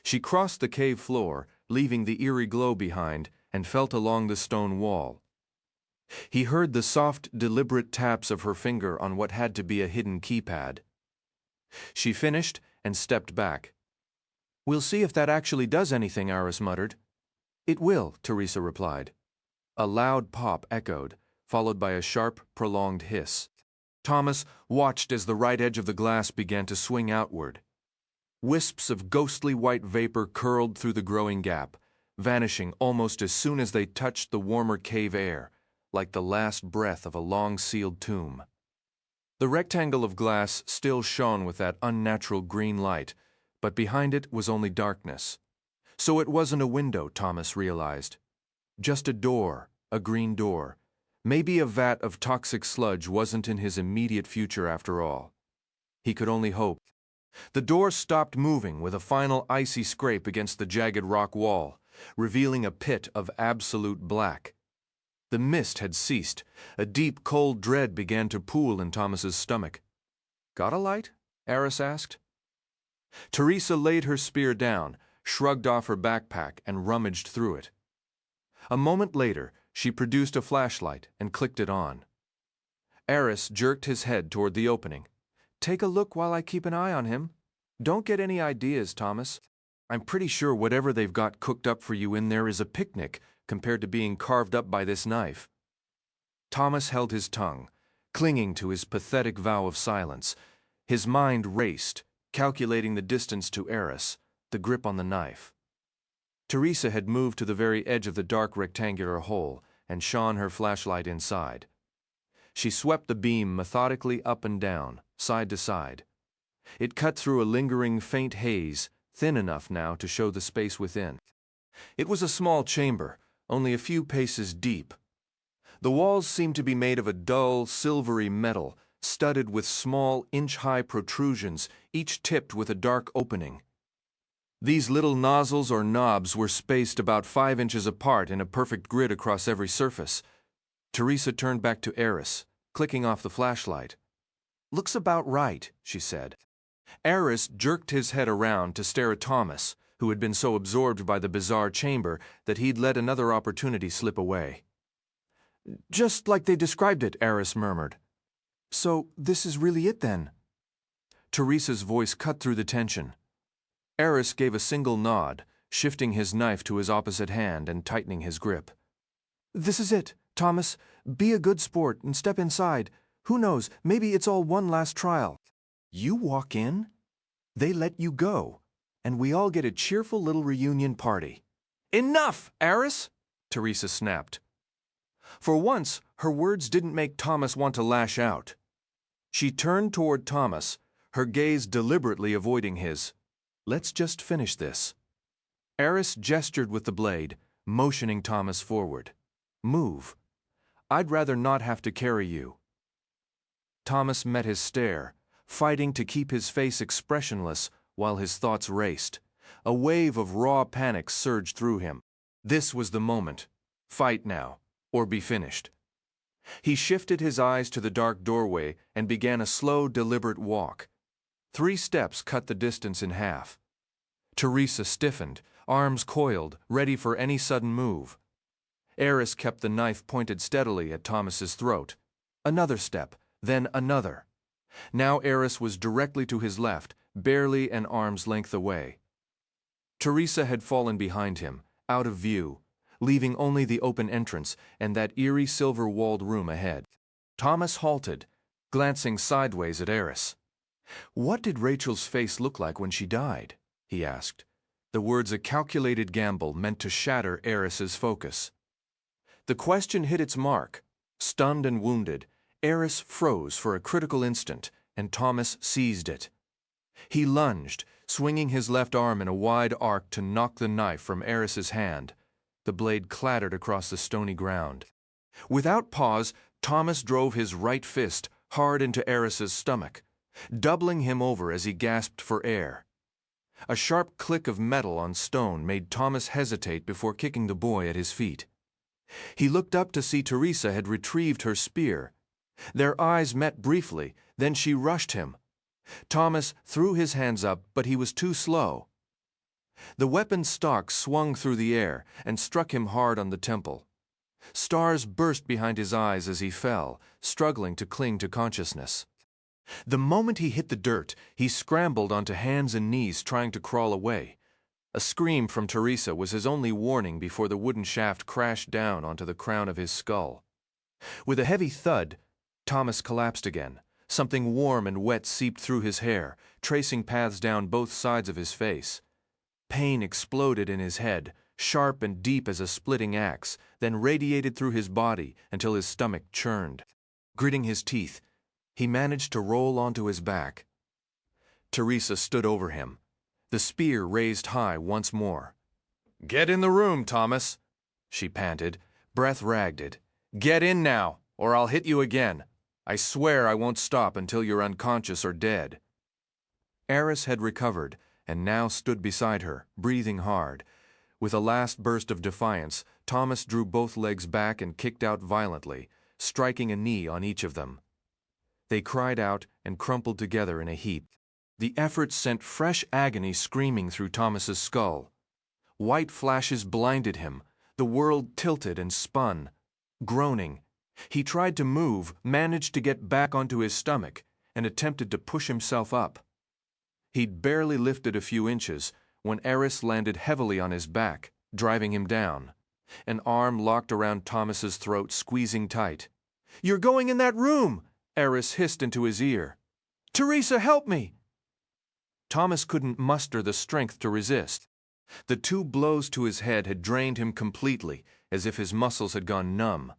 She crossed the cave floor, leaving the eerie glow behind, and felt along the stone wall. He heard the soft, deliberate taps of her finger on what had to be a hidden keypad. She finished and stepped back. "We'll see if that actually does anything," Eris muttered. "It will," Teresa replied. A loud pop echoed, followed by a sharp, prolonged hiss. Thomas watched as the right edge of the glass began to swing outward. Wisps of ghostly white vapor curled through the growing gap, vanishing almost as soon as they touched the warmer cave air, like the last breath of a long-sealed tomb. The rectangle of glass still shone with that unnatural green light, but behind it was only darkness. So it wasn't a window, Thomas realized. Just a door, a green door. Maybe a vat of toxic sludge wasn't in his immediate future after all. He could only hope. The door stopped moving with a final icy scrape against the jagged rock wall, revealing a pit of absolute black. The mist had ceased. A deep, cold dread began to pool in Thomas's stomach. "Got a light?" Eris asked. Teresa laid her spear down, shrugged off her backpack, and rummaged through it. A moment later, she produced a flashlight and clicked it on. Eris jerked his head toward the opening. Take a look while I keep an eye on him. Don't get any ideas, Thomas. I'm pretty sure whatever they've got cooked up for you in there is a picnic compared to being carved up by this knife. Thomas held his tongue, clinging to his pathetic vow of silence. His mind raced, calculating the distance to Eris, the grip on the knife. Teresa had moved to the very edge of the dark rectangular hole and shone her flashlight inside. She swept the beam methodically up and down, side to side. It cut through a lingering faint haze, thin enough now to show the space within. It was a small chamber, only a few paces deep. The walls seemed to be made of a dull, silvery metal, studded with small, inch-high protrusions, each tipped with a dark opening. These little nozzles or knobs were spaced about 5 inches apart in a perfect grid across every surface. Teresa turned back to Eris, clicking off the flashlight. Looks about right, she said. Eris jerked his head around to stare at Thomas, who had been so absorbed by the bizarre chamber that he'd let another opportunity slip away. Just like they described it, Eris murmured. So this is really it then? Teresa's voice cut through the tension. Eris gave a single nod, shifting his knife to his opposite hand and tightening his grip. This is it, Thomas. Be a good sport and step inside. Who knows, maybe it's all one last trial. You walk in, they let you go, and we all get a cheerful little reunion party. Enough, Eris! Teresa snapped. For once, her words didn't make Thomas want to lash out. She turned toward Thomas, her gaze deliberately avoiding his. Let's just finish this. Eris gestured with the blade, motioning Thomas forward. Move. I'd rather not have to carry you. Thomas met his stare, fighting to keep his face expressionless while his thoughts raced. A wave of raw panic surged through him. This was the moment. Fight now, or be finished. He shifted his eyes to the dark doorway and began a slow, deliberate walk. 3 steps cut the distance in half. Teresa stiffened, arms coiled, ready for any sudden move. Eris kept the knife pointed steadily at Thomas's throat. Another step, then another. Now Eris was directly to his left, barely an arm's length away. Teresa had fallen behind him, out of view, leaving only the open entrance and that eerie silver-walled room ahead. Thomas halted, glancing sideways at Eris. What did Rachel's face look like when she died? He asked, the words a calculated gamble meant to shatter Eris's focus. The question hit its mark. Stunned and wounded, Eris froze for a critical instant, and Thomas seized it. He lunged, swinging his left arm in a wide arc to knock the knife from Eris's hand. The blade clattered across the stony ground. Without pause, Thomas drove his right fist hard into Eris's stomach, doubling him over as he gasped for air. A sharp click of metal on stone made Thomas hesitate before kicking the boy at his feet. He looked up to see Teresa had retrieved her spear. Their eyes met briefly, then she rushed him. Thomas threw his hands up, but he was too slow. The weapon's stock swung through the air and struck him hard on the temple. Stars burst behind his eyes as he fell, struggling to cling to consciousness. The moment he hit the dirt, he scrambled onto hands and knees trying to crawl away. A scream from Teresa was his only warning before the wooden shaft crashed down onto the crown of his skull. With a heavy thud, Thomas collapsed again. Something warm and wet seeped through his hair, tracing paths down both sides of his face. Pain exploded in his head, sharp and deep as a splitting axe, then radiated through his body until his stomach churned. Gritting his teeth, he managed to roll onto his back. Teresa stood over him, the spear raised high once more. "Get in the room, Thomas," she panted, breath ragged. "Get in now, or I'll hit you again. I swear I won't stop until you're unconscious or dead." Eris had recovered, and now stood beside her, breathing hard. With a last burst of defiance, Thomas drew both legs back and kicked out violently, striking a knee on each of them. They cried out and crumpled together in a heap. The effort sent fresh agony screaming through Thomas's skull. White flashes blinded him. The world tilted and spun. Groaning, He tried to move, managed to get back onto his stomach, and attempted to push himself up. He'd barely lifted a few inches when Eris landed heavily on his back, driving him down. An arm locked around Thomas's throat, squeezing tight. "You're going in that room!" Eris hissed into his ear. "Teresa, help me!" Thomas couldn't muster the strength to resist. The 2 blows to his head had drained him completely, as if his muscles had gone numb,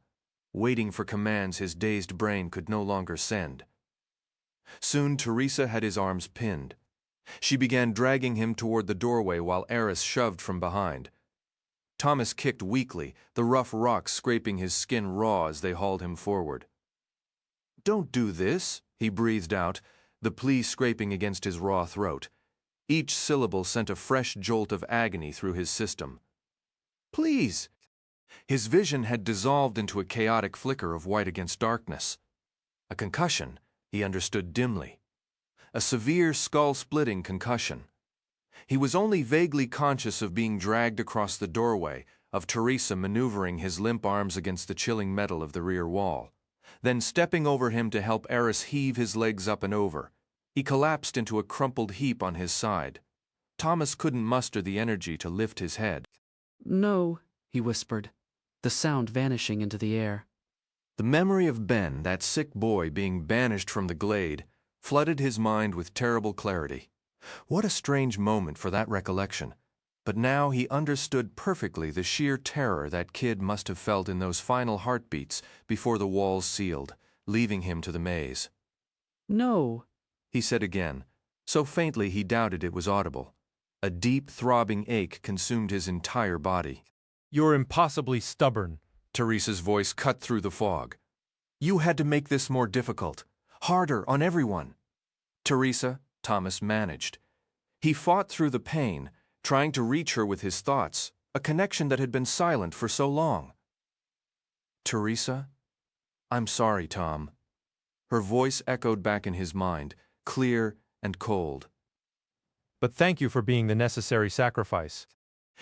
waiting for commands his dazed brain could no longer send. Soon Teresa had his arms pinned. She began dragging him toward the doorway while Eris shoved from behind. Thomas kicked weakly, the rough rocks scraping his skin raw as they hauled him forward. "Don't do this," he breathed out, the plea scraping against his raw throat. Each syllable sent a fresh jolt of agony through his system. "Please!" His vision had dissolved into a chaotic flicker of white against darkness. A concussion, he understood dimly. A severe skull-splitting concussion. He was only vaguely conscious of being dragged across the doorway, of Teresa maneuvering his limp arms against the chilling metal of the rear wall, then stepping over him to help Eris heave his legs up and over. He collapsed into a crumpled heap on his side. Thomas couldn't muster the energy to lift his head. "No," he whispered, the sound vanishing into the air. The memory of Ben, that sick boy being banished from the glade, flooded his mind with terrible clarity. What a strange moment for that recollection. But now he understood perfectly the sheer terror that kid must have felt in those final heartbeats before the walls sealed, leaving him to the maze. "No," he said again, so faintly he doubted it was audible. A deep, throbbing ache consumed his entire body. "You're impossibly stubborn," Teresa's voice cut through the fog. "You had to make this more difficult, harder on everyone." "Teresa," Thomas managed. He fought through the pain, trying to reach her with his thoughts, a connection that had been silent for so long. "Teresa? I'm sorry, Tom." Her voice echoed back in his mind, clear and cold. "But thank you for being the necessary sacrifice."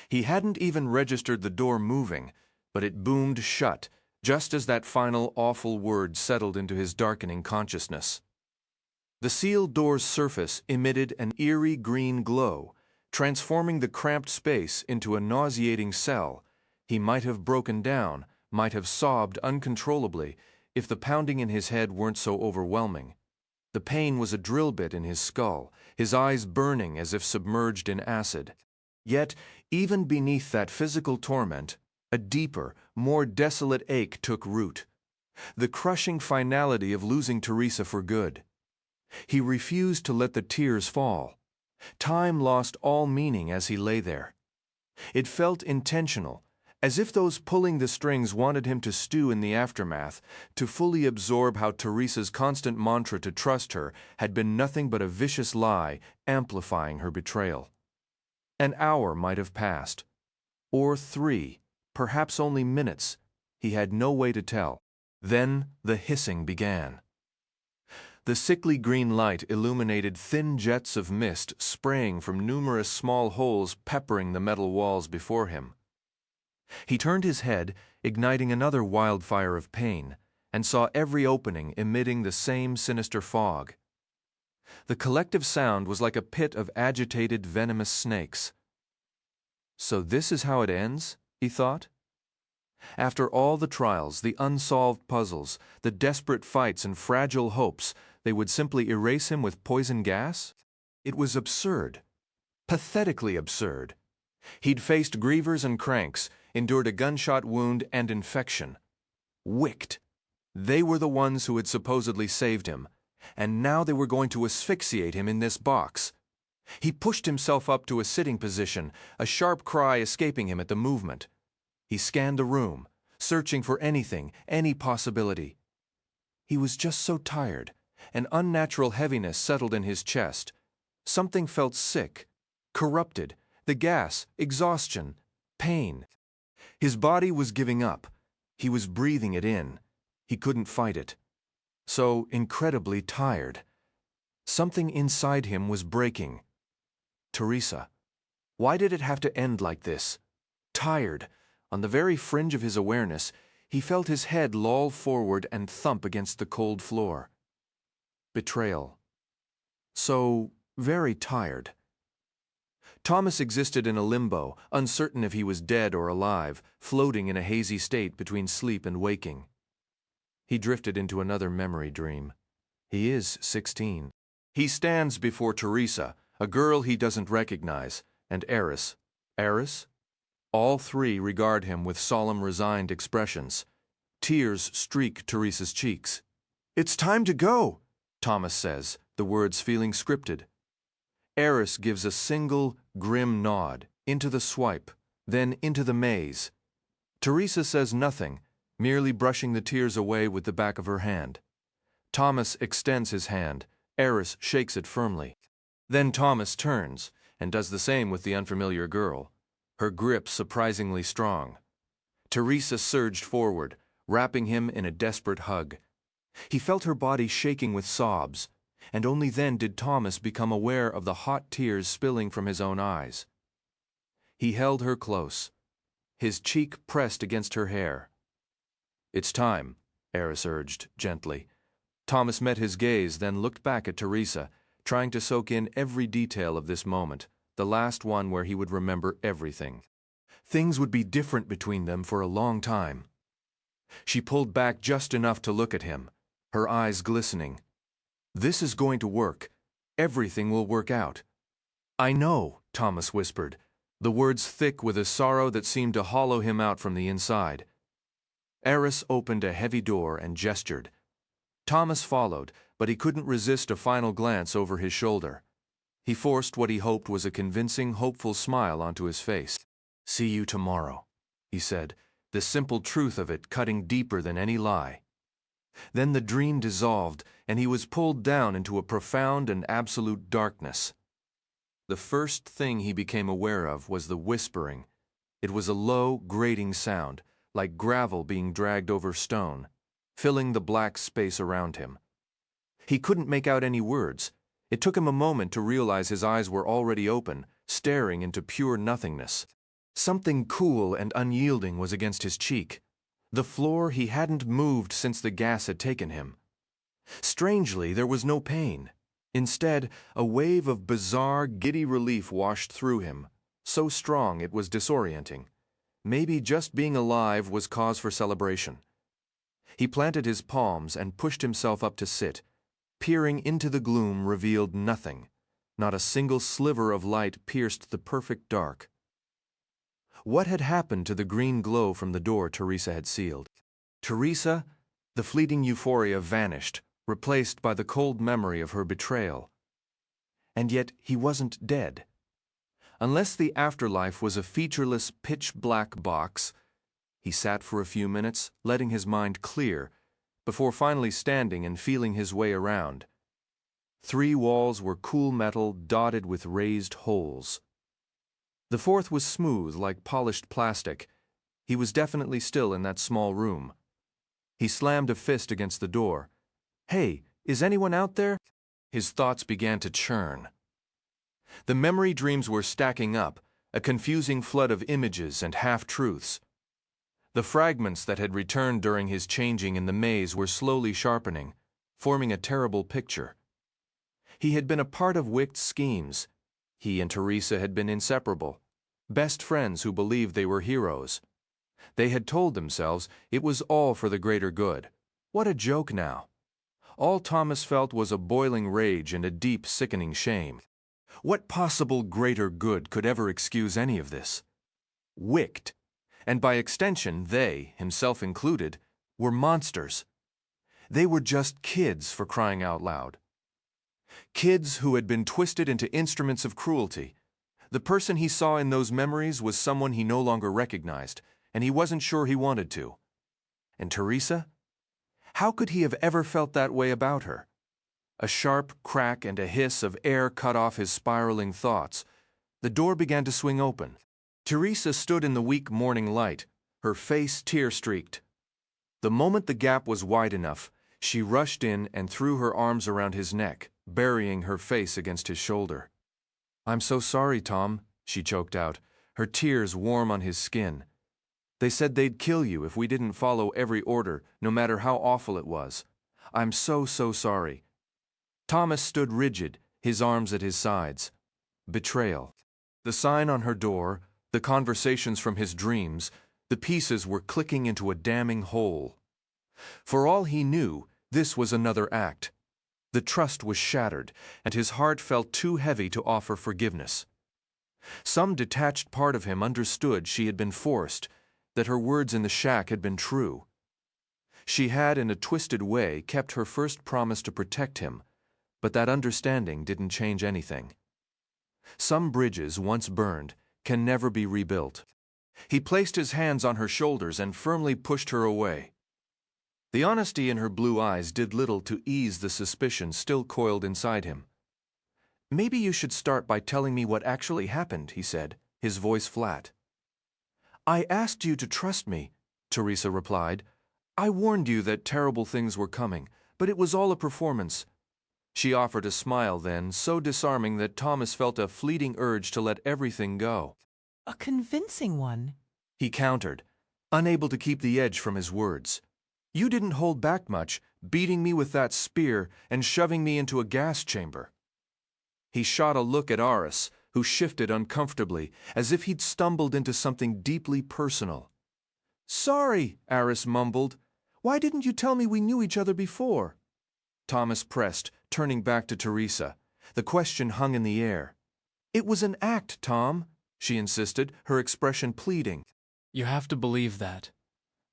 He hadn't even registered the door moving, but it boomed shut, just as that final awful word settled into his darkening consciousness. The sealed door's surface emitted an eerie green glow, transforming the cramped space into a nauseating cell. He might have broken down, might have sobbed uncontrollably, if the pounding in his head weren't so overwhelming. The pain was a drill bit in his skull, his eyes burning as if submerged in acid. Yet, even beneath that physical torment, a deeper, more desolate ache took root. The crushing finality of losing Teresa for good. He refused to let the tears fall. Time lost all meaning as he lay there. It felt intentional, as if those pulling the strings wanted him to stew in the aftermath, to fully absorb how Teresa's constant mantra to trust her had been nothing but a vicious lie, amplifying her betrayal. An hour might have passed, or 3, perhaps only minutes. He had no way to tell. Then the hissing began. The sickly green light illuminated thin jets of mist spraying from numerous small holes peppering the metal walls before him. He turned his head, igniting another wildfire of pain, and saw every opening emitting the same sinister fog. The collective sound was like a pit of agitated, venomous snakes. So this is how it ends, he thought. After all the trials, the unsolved puzzles, the desperate fights and fragile hopes, they would simply erase him with poison gas? It was absurd. Pathetically absurd. He'd faced grievers and cranks, endured a gunshot wound and infection. Wicked. They were the ones who had supposedly saved him, and now they were going to asphyxiate him in this box. He pushed himself up to a sitting position, a sharp cry escaping him at the movement. He scanned the room, searching for anything, any possibility. He was just so tired. An unnatural heaviness settled in his chest. Something felt sick, corrupted, the gas, exhaustion, pain. His body was giving up. He was breathing it in. He couldn't fight it. So incredibly tired. Something inside him was breaking. Teresa. Why did it have to end like this? Tired, on the very fringe of his awareness, He felt his head loll forward and thump against the cold floor. Betrayal. So very tired. Thomas existed in a limbo, uncertain if he was dead or alive, floating in a hazy state between sleep and waking. He drifted into another memory dream. He is 16. He stands before Teresa, a girl he doesn't recognize, and Eris. Eris? All three regard him with solemn, resigned expressions. Tears streak Teresa's cheeks. "It's time to go," Thomas says, the words feeling scripted. Eris gives a single, grim nod, into the swipe, then into the maze. Teresa says nothing, merely brushing the tears away with the back of her hand. Thomas extends his hand. Eris shakes it firmly. Then Thomas turns and does the same with the unfamiliar girl, her grip surprisingly strong. Teresa surged forward, wrapping him in a desperate hug. He felt her body shaking with sobs, and only then did Thomas become aware of the hot tears spilling from his own eyes. He held her close, his cheek pressed against her hair. "It's time," Eris urged gently. Thomas met his gaze, then looked back at Teresa, trying to soak in every detail of this moment, the last one where he would remember everything. Things would be different between them for a long time. She pulled back just enough to look at him, her eyes glistening. "This is going to work. Everything will work out." "I know," Thomas whispered, the words thick with a sorrow that seemed to hollow him out from the inside. Eris opened a heavy door and gestured. Thomas followed, but he couldn't resist a final glance over his shoulder. He forced what he hoped was a convincing, hopeful smile onto his face. "See you tomorrow," he said, the simple truth of it cutting deeper than any lie. Then the dream dissolved, and he was pulled down into a profound and absolute darkness. The first thing he became aware of was the whispering. It was a low, grating sound, like gravel being dragged over stone, filling the black space around him. He couldn't make out any words. It took him a moment to realize his eyes were already open, staring into pure nothingness. Something cool and unyielding was against his cheek. The floor he hadn't moved since the gas had taken him. Strangely, there was no pain. Instead, a wave of bizarre, giddy relief washed through him, so strong it was disorienting. Maybe just being alive was cause for celebration. He planted his palms and pushed himself up to sit. Peering into the gloom revealed nothing. Not a single sliver of light pierced the perfect dark. What had happened to the green glow from the door Teresa had sealed? Teresa? The fleeting euphoria vanished, replaced by the cold memory of her betrayal. And yet he wasn't dead. Unless the afterlife was a featureless, pitch-black box, he sat for a few minutes, letting his mind clear, before finally standing and feeling his way around. 3 walls were cool metal dotted with raised holes. The fourth was smooth, like polished plastic. He was definitely still in that small room. He slammed a fist against the door. "Hey, is anyone out there?" His thoughts began to churn. The memory dreams were stacking up, a confusing flood of images and half-truths. The fragments that had returned during his changing in the maze were slowly sharpening, forming a terrible picture. He had been a part of Wicht's schemes. He and Teresa had been inseparable, best friends who believed they were heroes. They had told themselves it was all for the greater good. What a joke now. All Thomas felt was a boiling rage and a deep, sickening shame. What possible greater good could ever excuse any of this? Wicht, and by extension they, himself included, were monsters. They were just kids, for crying out loud. Kids who had been twisted into instruments of cruelty. The person he saw in those memories was someone he no longer recognized, and he wasn't sure he wanted to. And Teresa? How could he have ever felt that way about her? A sharp crack and a hiss of air cut off his spiraling thoughts. The door began to swing open. Teresa stood in the weak morning light, her face tear-streaked. The moment the gap was wide enough, she rushed in and threw her arms around his neck, burying her face against his shoulder. "I'm so sorry, Tom," she choked out, her tears warm on his skin. They said they'd kill you if we didn't follow every order, no matter how awful it was. I'm so sorry." Thomas stood rigid, his arms at his sides. Betrayal. The sign on her door, the conversations from his dreams, the pieces were clicking into a damning whole. For all he knew, this was another act. The trust was shattered, and his heart felt too heavy to offer forgiveness. Some detached part of him understood she had been forced, that her words in the shack had been true. She had, in a twisted way, kept her first promise to protect him, but that understanding didn't change anything. Some bridges, once burned, can never be rebuilt. He placed his hands on her shoulders and firmly pushed her away. The honesty in her blue eyes did little to ease the suspicion still coiled inside him. "Maybe you should start by telling me what actually happened," he said, his voice flat. "I asked you to trust me," Teresa replied. "I warned you that terrible things were coming, but it was all a performance." She offered a smile then, so disarming that Thomas felt a fleeting urge to let everything go. A convincing one, He countered, unable to keep the edge from his words. "You didn't hold back much, beating me with that spear and shoving me into a gas chamber." He shot a look at Aris, who shifted uncomfortably, as if he'd stumbled into something deeply personal. "Sorry," Aris mumbled. "Why didn't you tell me we knew each other before?" Thomas pressed, turning back to Teresa. The question hung in the air. "It was an act, Tom," she insisted, her expression pleading. You have to believe that.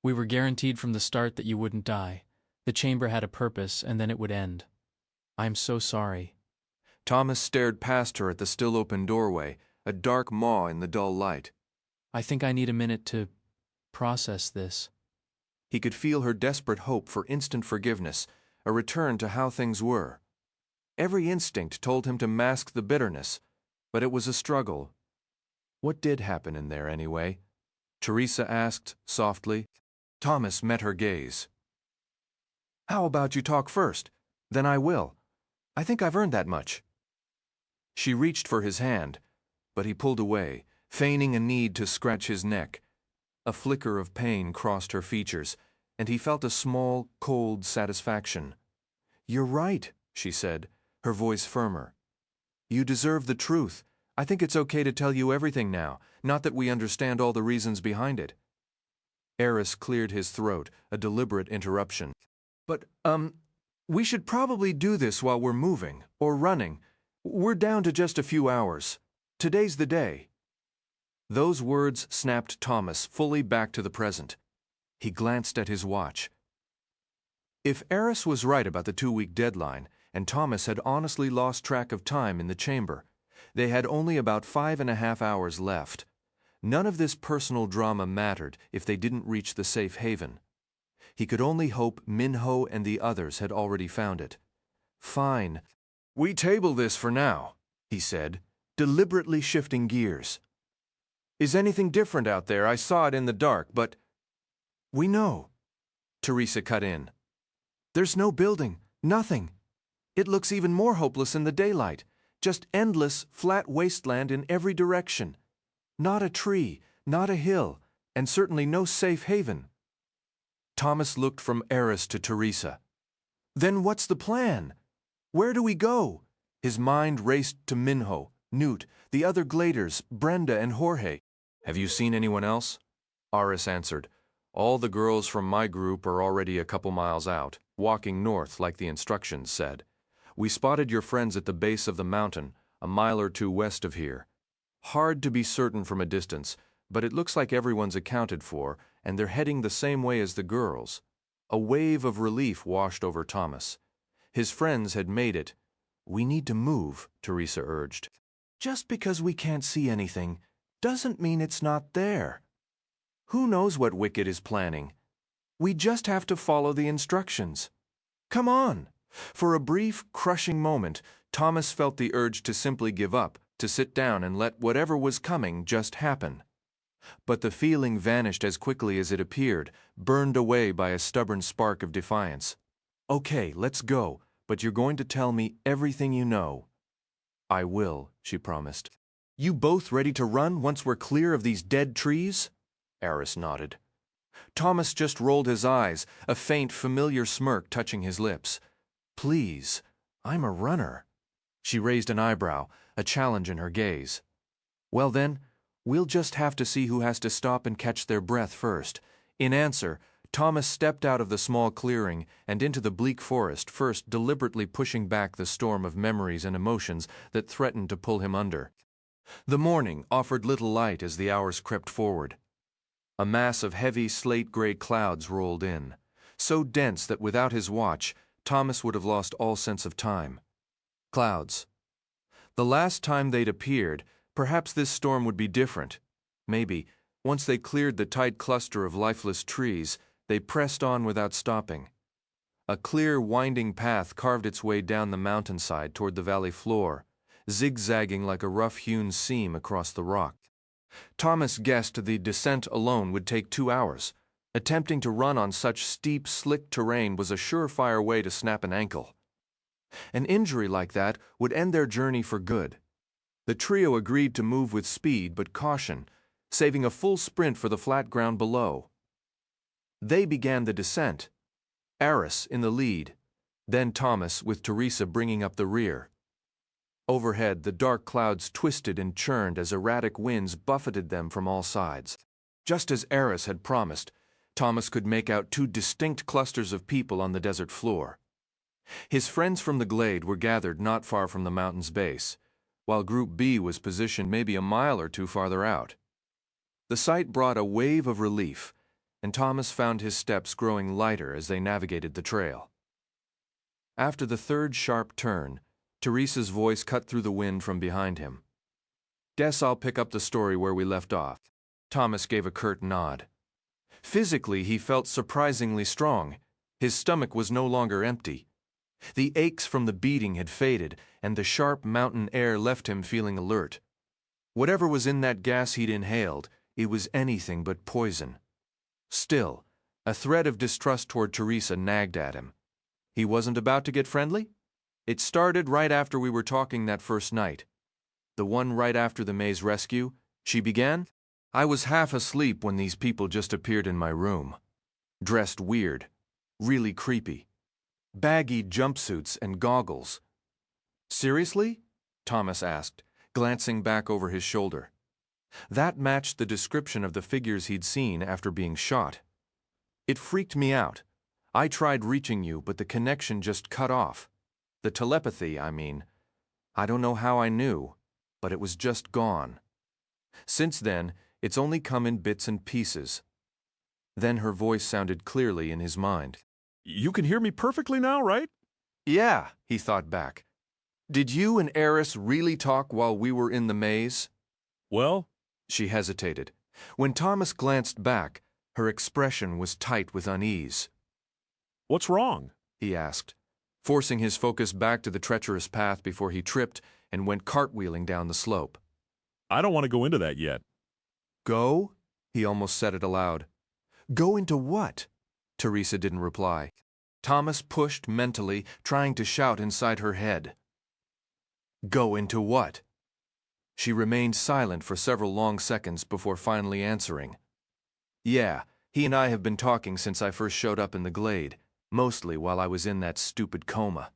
We were guaranteed from the start that you wouldn't die. The chamber had a purpose, and then it would end. I'm so sorry. Thomas stared past her at the still open doorway, a dark maw in the dull light. I think I need a minute to process this. He could feel her desperate hope for instant forgiveness, a return to how things were. Every instinct told him to mask the bitterness, but it was a struggle. What did happen in there, anyway? Teresa asked, softly. Thomas met her gaze. "How about you talk first? Then I will. I think I've earned that much." She reached for his hand, but he pulled away, feigning a need to scratch his neck. A flicker of pain crossed her features, and he felt a small, cold satisfaction. "You're right," she said, her voice firmer. "You deserve the truth. I think it's okay to tell you everything now, not that we understand all the reasons behind it." Eris cleared his throat, a deliberate interruption. "But, we should probably do this while we're moving, or running. We're down to just a few hours. Today's the day." Those words snapped Thomas fully back to the present. He glanced at his watch. If Eris was right about the 2-week deadline, and Thomas had honestly lost track of time in the chamber, they had only about 5.5 hours left. None of this personal drama mattered if they didn't reach the safe haven. He could only hope Minho and the others had already found it. "Fine. We table this for now," he said, deliberately shifting gears. "Is anything different out there? I saw it in the dark, but—" "We know," Teresa cut in. "There's no building, nothing. It looks even more hopeless in the daylight. Just endless, flat wasteland in every direction. Not a tree, not a hill, and certainly no safe haven." Thomas looked from Eris to Teresa. "Then what's the plan? Where do we go?" His mind raced to Minho, Newt, the other Gladers, Brenda and Jorge. "Have you seen anyone else?" Aris answered. "All the girls from my group are already a couple miles out, walking north like the instructions said. We spotted your friends at the base of the mountain, a mile or 2 west of here. Hard to be certain from a distance, but it looks like everyone's accounted for, and they're heading the same way as the girls." A wave of relief washed over Thomas. His friends had made it. "We need to move," Teresa urged. "Just because we can't see anything doesn't mean it's not there. Who knows what Wicked is planning? We just have to follow the instructions. Come on." For a brief, crushing moment, Thomas felt the urge to simply give up, to sit down and let whatever was coming just happen. But the feeling vanished as quickly as it appeared, burned away by a stubborn spark of defiance. "Okay, let's go, but you're going to tell me everything you know." "I will," she promised. "You both ready to run once we're clear of these dead trees?" Eris nodded. Thomas just rolled his eyes, a faint, familiar smirk touching his lips. Please, I'm a runner. She raised an eyebrow, a challenge in her gaze. Well then, we'll just have to see who has to stop and catch their breath first. In answer, Thomas stepped out of the small clearing and into the bleak forest, first deliberately pushing back the storm of memories and emotions that threatened to pull him under. The morning offered little light as the hours crept forward. A mass of heavy slate-gray clouds rolled in, so dense that without his watch, Thomas would have lost all sense of time. Clouds. The last time they'd appeared, perhaps this storm would be different. Maybe, once they cleared the tight cluster of lifeless trees, they pressed on without stopping. A clear, winding path carved its way down the mountainside toward the valley floor, zigzagging like a rough-hewn seam across the rock. Thomas guessed the descent alone would take 2 hours. Attempting to run on such steep, slick terrain was a surefire way to snap an ankle. An injury like that would end their journey for good. The trio agreed to move with speed but caution, saving a full sprint for the flat ground below. They began the descent, Eris in the lead, then Thomas with Teresa bringing up the rear. Overhead, the dark clouds twisted and churned as erratic winds buffeted them from all sides. Just as Eris had promised, Thomas could make out 2 distinct clusters of people on the desert floor. His friends from the glade were gathered not far from the mountain's base, while Group B was positioned maybe a mile or 2 farther out. The sight brought a wave of relief, and Thomas found his steps growing lighter as they navigated the trail. After the 3rd sharp turn, Teresa's voice cut through the wind from behind him. Guess I'll pick up the story where we left off. Thomas gave a curt nod. Physically, he felt surprisingly strong. His stomach was no longer empty. The aches from the beating had faded, and the sharp mountain air left him feeling alert. Whatever was in that gas he'd inhaled, it was anything but poison. Still, a thread of distrust toward Teresa nagged at him. He wasn't about to get friendly? It started right after we were talking that first night. The one right after the maze rescue, she began. I was half asleep when these people just appeared in my room. Dressed weird, really creepy. Baggy jumpsuits and goggles. Seriously? Thomas asked, glancing back over his shoulder. That matched the description of the figures he'd seen after being shot. It freaked me out. I tried reaching you, but the connection just cut off. The telepathy, I mean. I don't know how I knew, but it was just gone. Since then, it's only come in bits and pieces. Then her voice sounded clearly in his mind. You can hear me perfectly now, right? Yeah, he thought back. Did you and Eris really talk while we were in the maze? Well, she hesitated. When Thomas glanced back, her expression was tight with unease. What's wrong? He asked, forcing his focus back to the treacherous path before he tripped and went cartwheeling down the slope. I don't want to go into that yet. Go? He almost said it aloud. Go into what? Teresa didn't reply. Thomas pushed mentally, trying to shout inside her head. Go into what? She remained silent for several long seconds before finally answering. Yeah, he and I have been talking since I first showed up in the glade, mostly while I was in that stupid coma.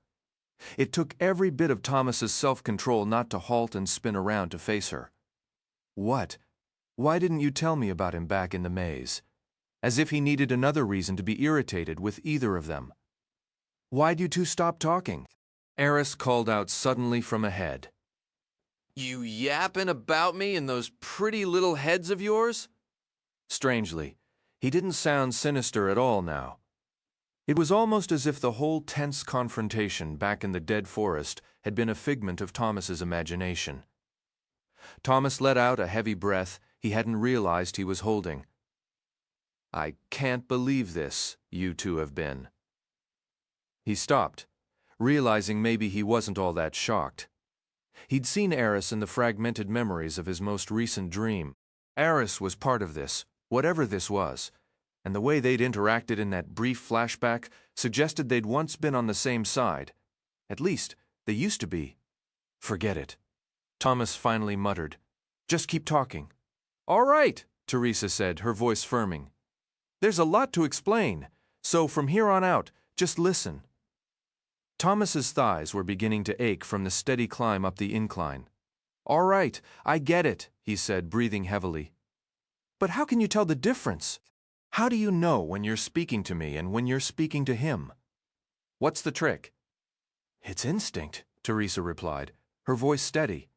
It took every bit of Thomas's self-control not to halt and spin around to face her. What? Why didn't you tell me about him back in the maze? As if he needed another reason to be irritated with either of them. Why'd you 2 stop talking? Eris called out suddenly from ahead. You yapping about me and those pretty little heads of yours? Strangely, he didn't sound sinister at all now. It was almost as if the whole tense confrontation back in the dead forest had been a figment of Thomas's imagination. Thomas let out a heavy breath he hadn't realized he was holding. I can't believe this, you 2 have been. He stopped, realizing maybe he wasn't all that shocked. He'd seen Eris in the fragmented memories of his most recent dream. Eris was part of this, whatever this was, and the way they'd interacted in that brief flashback suggested they'd once been on the same side. At least, they used to be. Forget it. Thomas finally muttered, Just keep talking. All right, Teresa said, her voice firming. There's a lot to explain, so from here on out, just listen. Thomas's thighs were beginning to ache from the steady climb up the incline. All right, I get it, he said, breathing heavily. But how can you tell the difference? How do you know when you're speaking to me and when you're speaking to him? What's the trick? It's instinct, Teresa replied, her voice steady.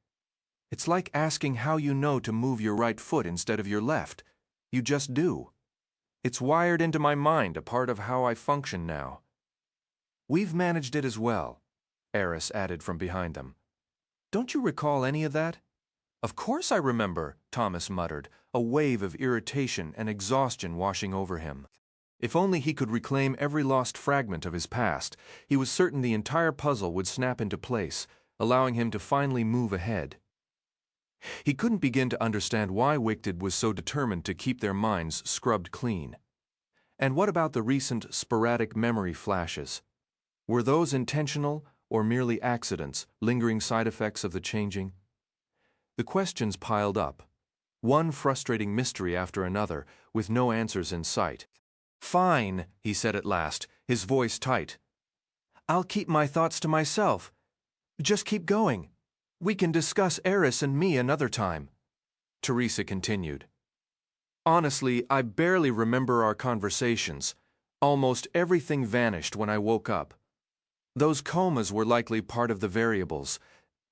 It's like asking how you know to move your right foot instead of your left. You just do. It's wired into my mind, a part of how I function now. We've managed it as well, Eris added from behind them. Don't you recall any of that? Of course I remember, Thomas muttered, a wave of irritation and exhaustion washing over him. If only he could reclaim every lost fragment of his past, he was certain the entire puzzle would snap into place, allowing him to finally move ahead. He couldn't begin to understand why Wicted was so determined to keep their minds scrubbed clean. And what about the recent sporadic memory flashes? Were those intentional or merely accidents, lingering side effects of the changing? The questions piled up, one frustrating mystery after another, with no answers in sight. Fine, he said at last, his voice tight. I'll keep my thoughts to myself. Just keep going. We can discuss Eris and me another time. Teresa continued. Honestly, I barely remember our conversations. Almost everything vanished when I woke up. Those comas were likely part of the variables.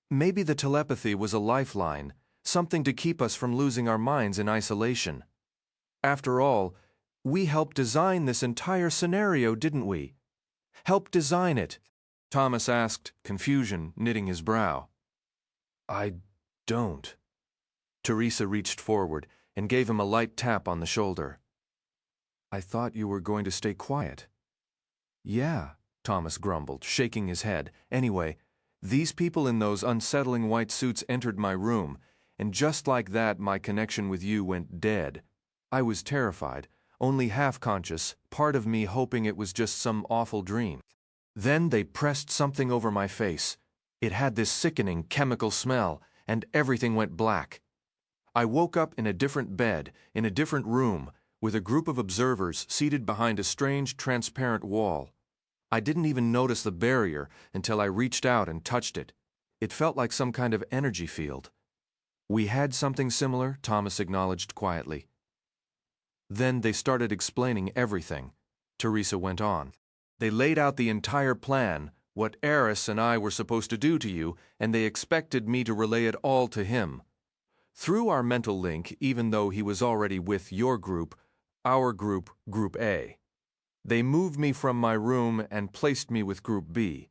Maybe the telepathy was a lifeline, something to keep us from losing our minds in isolation. After all, we helped design this entire scenario, didn't we? Helped design it, Thomas asked, confusion knitting his brow. I don't. Teresa reached forward and gave him a light tap on the shoulder. I thought you were going to stay quiet. Yeah, Thomas grumbled, shaking his head. Anyway, these people in those unsettling white suits entered my room, and just like that my connection with you went dead. I was terrified, only half conscious, part of me hoping it was just some awful dream. Then they pressed something over my face. It had this sickening chemical smell, and everything went black. I woke up in a different bed, in a different room, with a group of observers seated behind a strange transparent wall. I didn't even notice the barrier until I reached out and touched it. It felt like some kind of energy field. We had something similar, Thomas acknowledged quietly. Then they started explaining everything. Teresa went on. They laid out the entire plan, what Eris and I were supposed to do to you, and they expected me to relay it all to him. Through our mental link, even though he was already with your group, our group, Group A. They moved me from my room and placed me with Group B,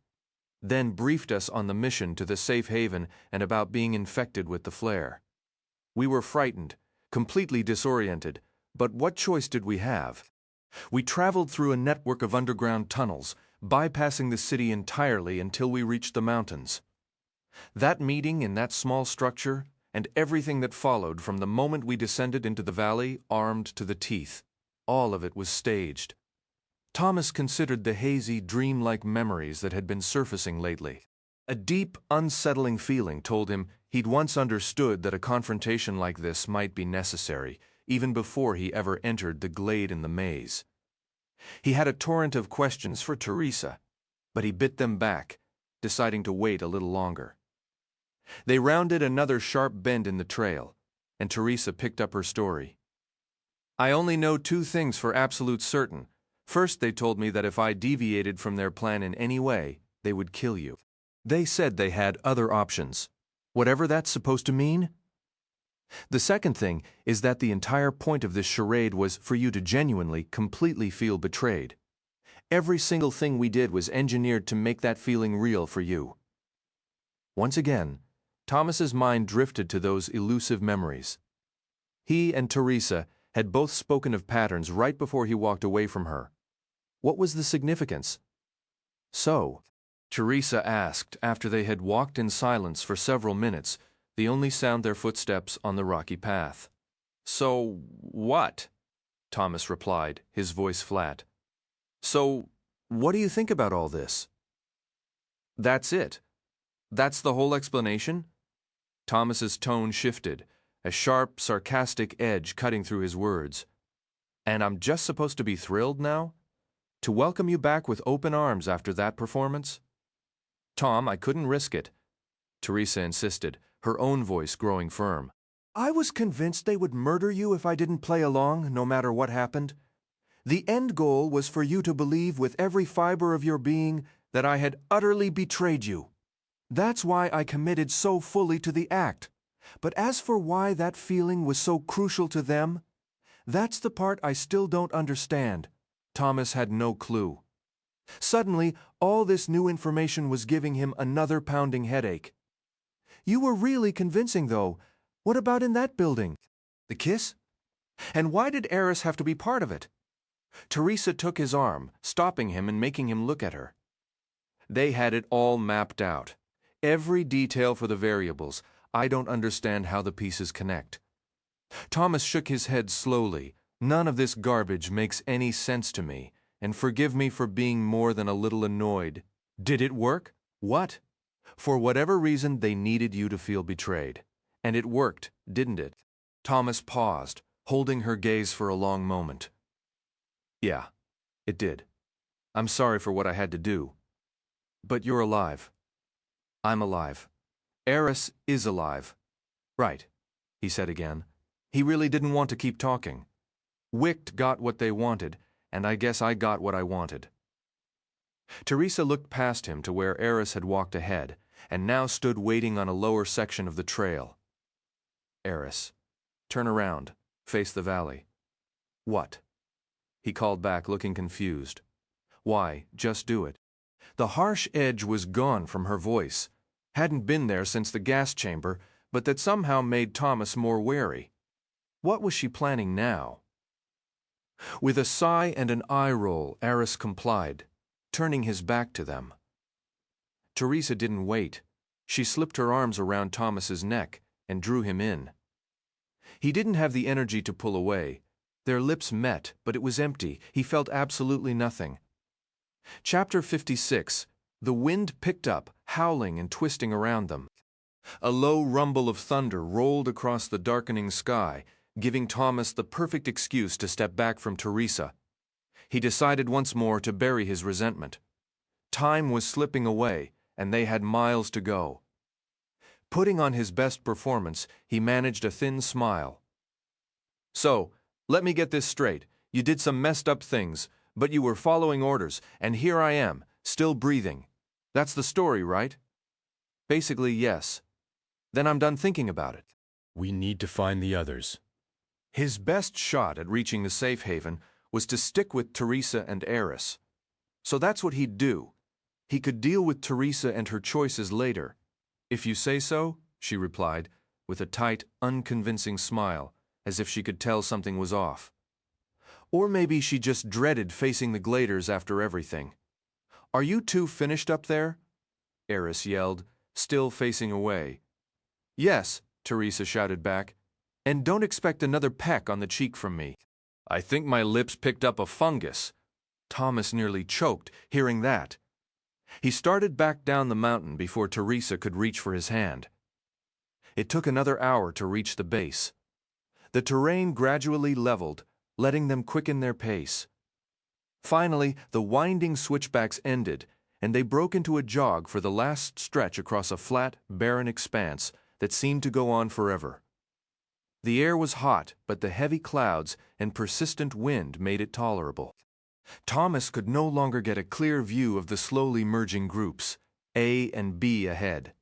then briefed us on the mission to the safe haven and about being infected with the flare. We were frightened, completely disoriented, but what choice did we have? We traveled through a network of underground tunnels, bypassing the city entirely until we reached the mountains. That meeting in that small structure, and everything that followed from the moment we descended into the valley, armed to the teeth, all of it was staged. Thomas considered the hazy, dreamlike memories that had been surfacing lately. A deep, unsettling feeling told him he'd once understood that a confrontation like this might be necessary, even before he ever entered the glade in the maze. He had a torrent of questions for Teresa, but he bit them back, deciding to wait a little longer. They rounded another sharp bend in the trail, and Teresa picked up her story. I only know two things for absolute certain. First, they told me that if I deviated from their plan in any way, they would kill you. They said they had other options, whatever that's supposed to mean. The second thing is that the entire point of this charade was for you to genuinely, completely feel betrayed. Every single thing we did was engineered to make that feeling real for you. Once again, Thomas's mind drifted to those elusive memories. He and Teresa had both spoken of patterns right before he walked away from her. What was the significance? So, Teresa asked after they had walked in silence for several minutes, the only sound their footsteps on the rocky path. So what? Thomas replied, his voice flat. So, what do you think about all this? That's it. That's the whole explanation? Thomas's tone shifted, a sharp, sarcastic edge cutting through his words. And I'm just supposed to be thrilled now? To welcome you back with open arms after that performance? Tom, I couldn't risk it. Teresa insisted, her own voice growing firm. I was convinced they would murder you if I didn't play along, no matter what happened. The end goal was for you to believe with every fiber of your being that I had utterly betrayed you. That's why I committed so fully to the act. But as for why that feeling was so crucial to them, that's the part I still don't understand. Thomas had no clue. Suddenly, all this new information was giving him another pounding headache. You were really convincing, though. What about in that building? The kiss? And why did Eris have to be part of it? Teresa took his arm, stopping him and making him look at her. They had it all mapped out. Every detail for the variables. I don't understand how the pieces connect. Thomas shook his head slowly. None of this garbage makes any sense to me, and forgive me for being more than a little annoyed. Did it work? What? For whatever reason, they needed you to feel betrayed. And it worked, didn't it? Thomas paused, holding her gaze for a long moment. Yeah, it did. I'm sorry for what I had to do. But you're alive. I'm alive. Eris is alive. Right, he said again. He really didn't want to keep talking. Wicht got what they wanted, and I guess I got what I wanted. Teresa looked past him to where Eris had walked ahead, and now stood waiting on a lower section of the trail. Eris, turn around, face the valley. What? He called back, looking confused. Why, just do it. The harsh edge was gone from her voice. Hadn't been there since the gas chamber, but that somehow made Thomas more wary. What was she planning now? With a sigh and an eye roll, Eris complied, turning his back to them. Teresa didn't wait. She slipped her arms around Thomas's neck and drew him in. He didn't have the energy to pull away. Their lips met, but it was empty. He felt absolutely nothing. Chapter 56. The wind picked up, howling and twisting around them. A low rumble of thunder rolled across the darkening sky, giving Thomas the perfect excuse to step back from Teresa. He decided once more to bury his resentment. Time was slipping away, and they had miles to go. Putting on his best performance, he managed a thin smile. So, let me get this straight. You did some messed up things, but you were following orders, and here I am, still breathing. That's the story, right? Basically, yes. Then I'm done thinking about it. We need to find the others. His best shot at reaching the safe haven was to stick with Teresa and Eris. So that's what he'd do. He could deal with Teresa and her choices later. If you say so, she replied, with a tight, unconvincing smile, as if she could tell something was off. Or maybe she just dreaded facing the Gladers after everything. Are you two finished up there? Eris yelled, still facing away. Yes, Teresa shouted back. And don't expect another peck on the cheek from me. I think my lips picked up a fungus. Thomas nearly choked, hearing that. He started back down the mountain before Teresa could reach for his hand. It took another hour to reach the base. The terrain gradually leveled, letting them quicken their pace. Finally, the winding switchbacks ended, and they broke into a jog for the last stretch across a flat, barren expanse that seemed to go on forever. The air was hot, but the heavy clouds and persistent wind made it tolerable. Thomas could no longer get a clear view of the slowly merging groups, A and B ahead.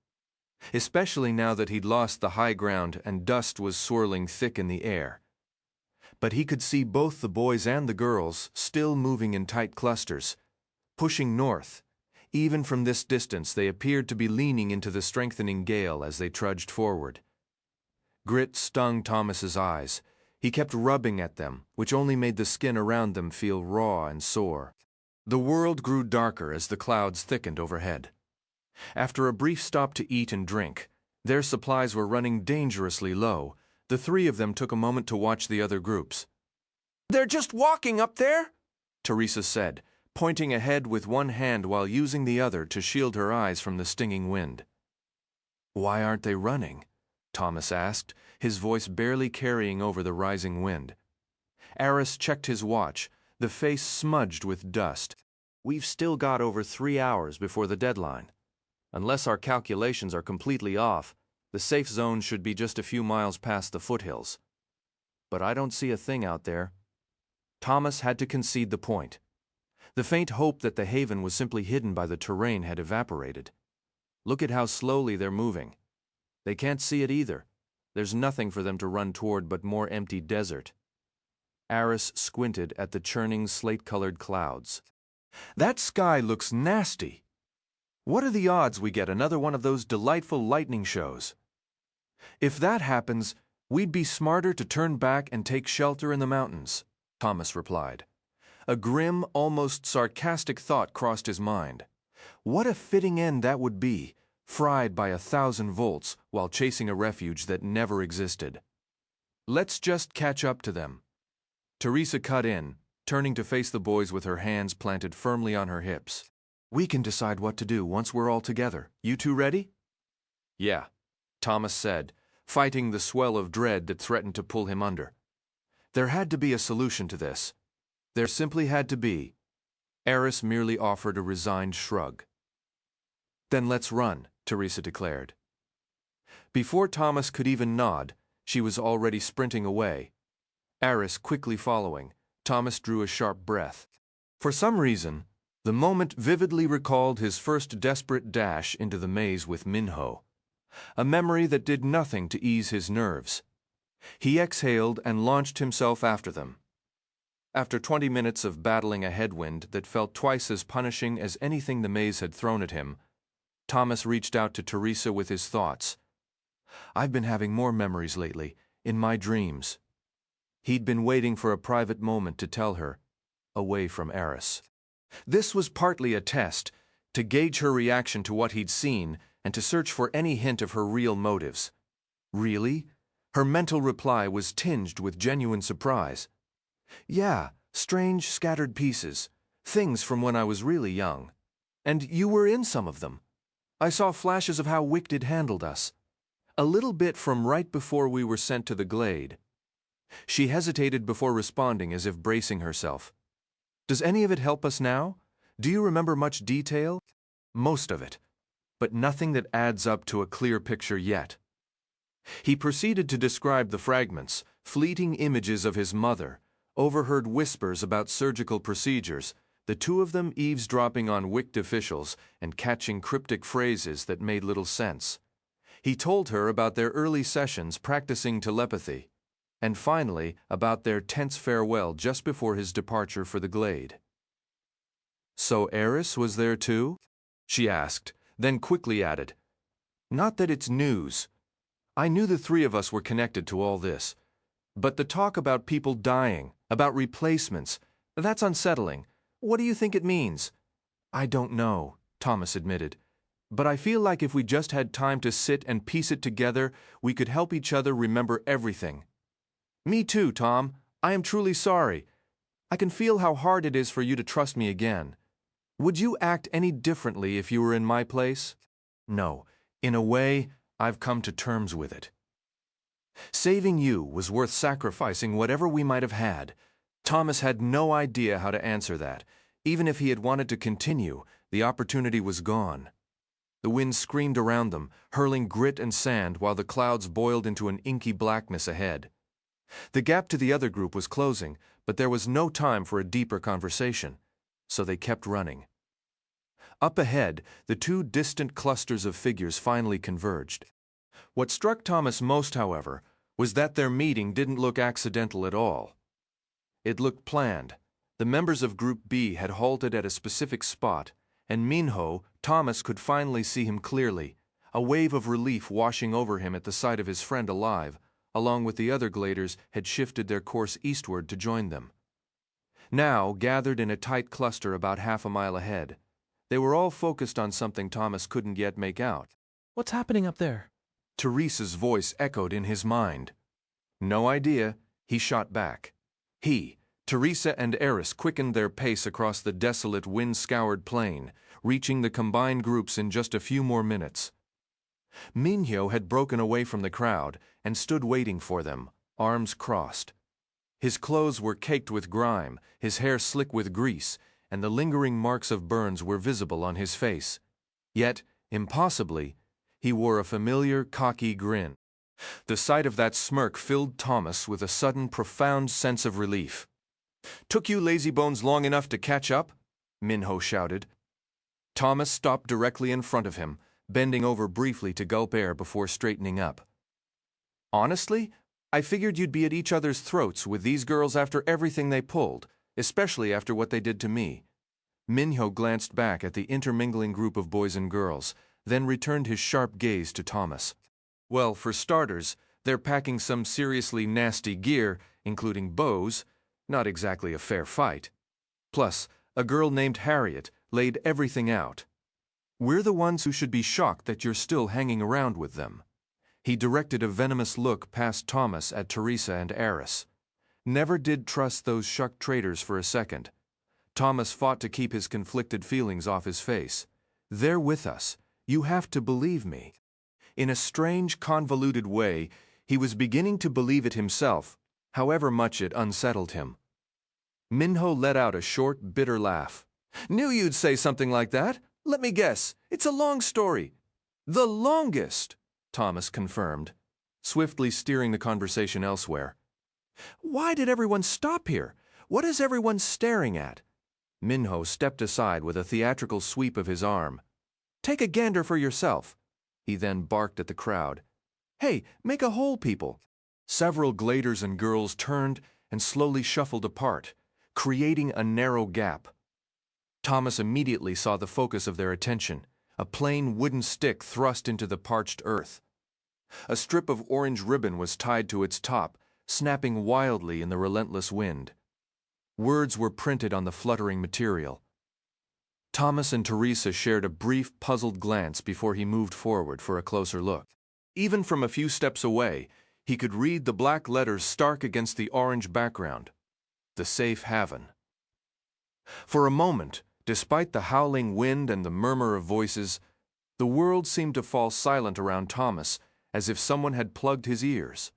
Especially now that he'd lost the high ground and dust was swirling thick in the air. But he could see both the boys and the girls still moving in tight clusters, pushing north. Even from this distance, they appeared to be leaning into the strengthening gale as they trudged forward. Grit stung Thomas's eyes. He kept rubbing at them, which only made the skin around them feel raw and sore. The world grew darker as the clouds thickened overhead. After a brief stop to eat and drink, their supplies were running dangerously low. The three of them took a moment to watch the other groups. They're just walking up there, Teresa said, pointing ahead with one hand while using the other to shield her eyes from the stinging wind. Why aren't they running? Thomas asked, his voice barely carrying over the rising wind. Aris checked his watch, the face smudged with dust. We've still got over 3 hours before the deadline. Unless our calculations are completely off, the safe zone should be just a few miles past the foothills. But I don't see a thing out there. Thomas had to concede the point. The faint hope that the haven was simply hidden by the terrain had evaporated. Look at how slowly they're moving. They can't see it either. There's nothing for them to run toward but more empty desert. Aris squinted at the churning slate-colored clouds. That sky looks nasty. What are the odds we get another one of those delightful lightning shows? If that happens, we'd be smarter to turn back and take shelter in the mountains, Thomas replied. A grim, almost sarcastic thought crossed his mind. What a fitting end that would be, fried by 1,000 volts while chasing a refuge that never existed. Let's just catch up to them. Teresa cut in, turning to face the boys with her hands planted firmly on her hips. We can decide what to do once we're all together. You two ready? Yeah, Thomas said, fighting the swell of dread that threatened to pull him under. There had to be a solution to this. There simply had to be. Aris merely offered a resigned shrug. Then let's run, Teresa declared. Before Thomas could even nod, she was already sprinting away. Aris quickly following, Thomas drew a sharp breath. For some reason, the moment vividly recalled his first desperate dash into the maze with Minho, a memory that did nothing to ease his nerves. He exhaled and launched himself after them. After 20 minutes of battling a headwind that felt twice as punishing as anything the maze had thrown at him, Thomas reached out to Teresa with his thoughts. I've been having more memories lately, in my dreams. He'd been waiting for a private moment to tell her, away from Aris. This was partly a test, to gauge her reaction to what he'd seen and to search for any hint of her real motives. Really? Her mental reply was tinged with genuine surprise. Yeah, strange scattered pieces, things from when I was really young. And you were in some of them. I saw flashes of how Wicked handled us. A little bit from right before we were sent to the glade. She hesitated before responding as if bracing herself. Does any of it help us now? Do you remember much detail? Most of it, but nothing that adds up to a clear picture yet. He proceeded to describe the fragments, fleeting images of his mother, overheard whispers about surgical procedures, the two of them eavesdropping on Wicked officials and catching cryptic phrases that made little sense. He told her about their early sessions practicing telepathy, and finally about their tense farewell just before his departure for the glade. So Aris was there too? She asked, then quickly added, Not that it's news. I knew the three of us were connected to all this. But the talk about people dying, about replacements, that's unsettling. What do you think it means? I don't know, Thomas admitted. But I feel like if we just had time to sit and piece it together, we could help each other remember everything. Me too, Tom. I am truly sorry. I can feel how hard it is for you to trust me again. Would you act any differently if you were in my place? No. In a way, I've come to terms with it. Saving you was worth sacrificing whatever we might have had. Thomas had no idea how to answer that. Even if he had wanted to continue, the opportunity was gone. The wind screamed around them, hurling grit and sand while the clouds boiled into an inky blackness ahead. The gap to the other group was closing, but there was no time for a deeper conversation, so they kept running. Up ahead, the two distant clusters of figures finally converged. What struck Thomas most, however, was that their meeting didn't look accidental at all. It looked planned. The members of Group B had halted at a specific spot, and Minho, Thomas could finally see him clearly, a wave of relief washing over him at the sight of his friend alive, along with the other gladers had shifted their course eastward to join them. Now, gathered in a tight cluster about half a mile ahead, they were all focused on something Thomas couldn't yet make out. What's happening up there? Teresa's voice echoed in his mind. No idea, he shot back. He, Teresa and Aris quickened their pace across the desolate, wind-scoured plain, reaching the combined groups in just a few more minutes. Minho had broken away from the crowd and stood waiting for them, arms crossed. His clothes were caked with grime, his hair slick with grease, and the lingering marks of burns were visible on his face. Yet, impossibly, he wore a familiar, cocky grin. The sight of that smirk filled Thomas with a sudden, profound sense of relief. "Took you lazybones long enough to catch up?" Minho shouted. Thomas stopped directly in front of him, bending over briefly to gulp air before straightening up. "Honestly, I figured you'd be at each other's throats with these girls after everything they pulled, especially after what they did to me." Minho glanced back at the intermingling group of boys and girls, then returned his sharp gaze to Thomas. "Well, for starters, they're packing some seriously nasty gear, including bows, not exactly a fair fight. Plus, a girl named Harriet laid everything out. We're the ones who should be shocked that you're still hanging around with them." He directed a venomous look past Thomas at Teresa and Eris. Never did trust those shuck traitors for a second. Thomas fought to keep his conflicted feelings off his face. "They're with us. You have to believe me." In a strange, convoluted way, he was beginning to believe it himself, however much it unsettled him. Minho let out a short, bitter laugh. "Knew you'd say something like that. Let me guess. It's a long story." "The longest," Thomas confirmed, swiftly steering the conversation elsewhere. "Why did everyone stop here? What is everyone staring at?" Minho stepped aside with a theatrical sweep of his arm. "Take a gander for yourself." He then barked at the crowd. "Hey, make a hole, people." Several gladers and girls turned and slowly shuffled apart, creating a narrow gap. Thomas immediately saw the focus of their attention, a plain wooden stick thrust into the parched earth. A strip of orange ribbon was tied to its top, snapping wildly in the relentless wind. Words were printed on the fluttering material. Thomas and Teresa shared a brief, puzzled glance before he moved forward for a closer look. Even from a few steps away, he could read the black letters stark against the orange background. The Safe Haven. For a moment, despite the howling wind and the murmur of voices, the world seemed to fall silent around Thomas, as if someone had plugged his ears.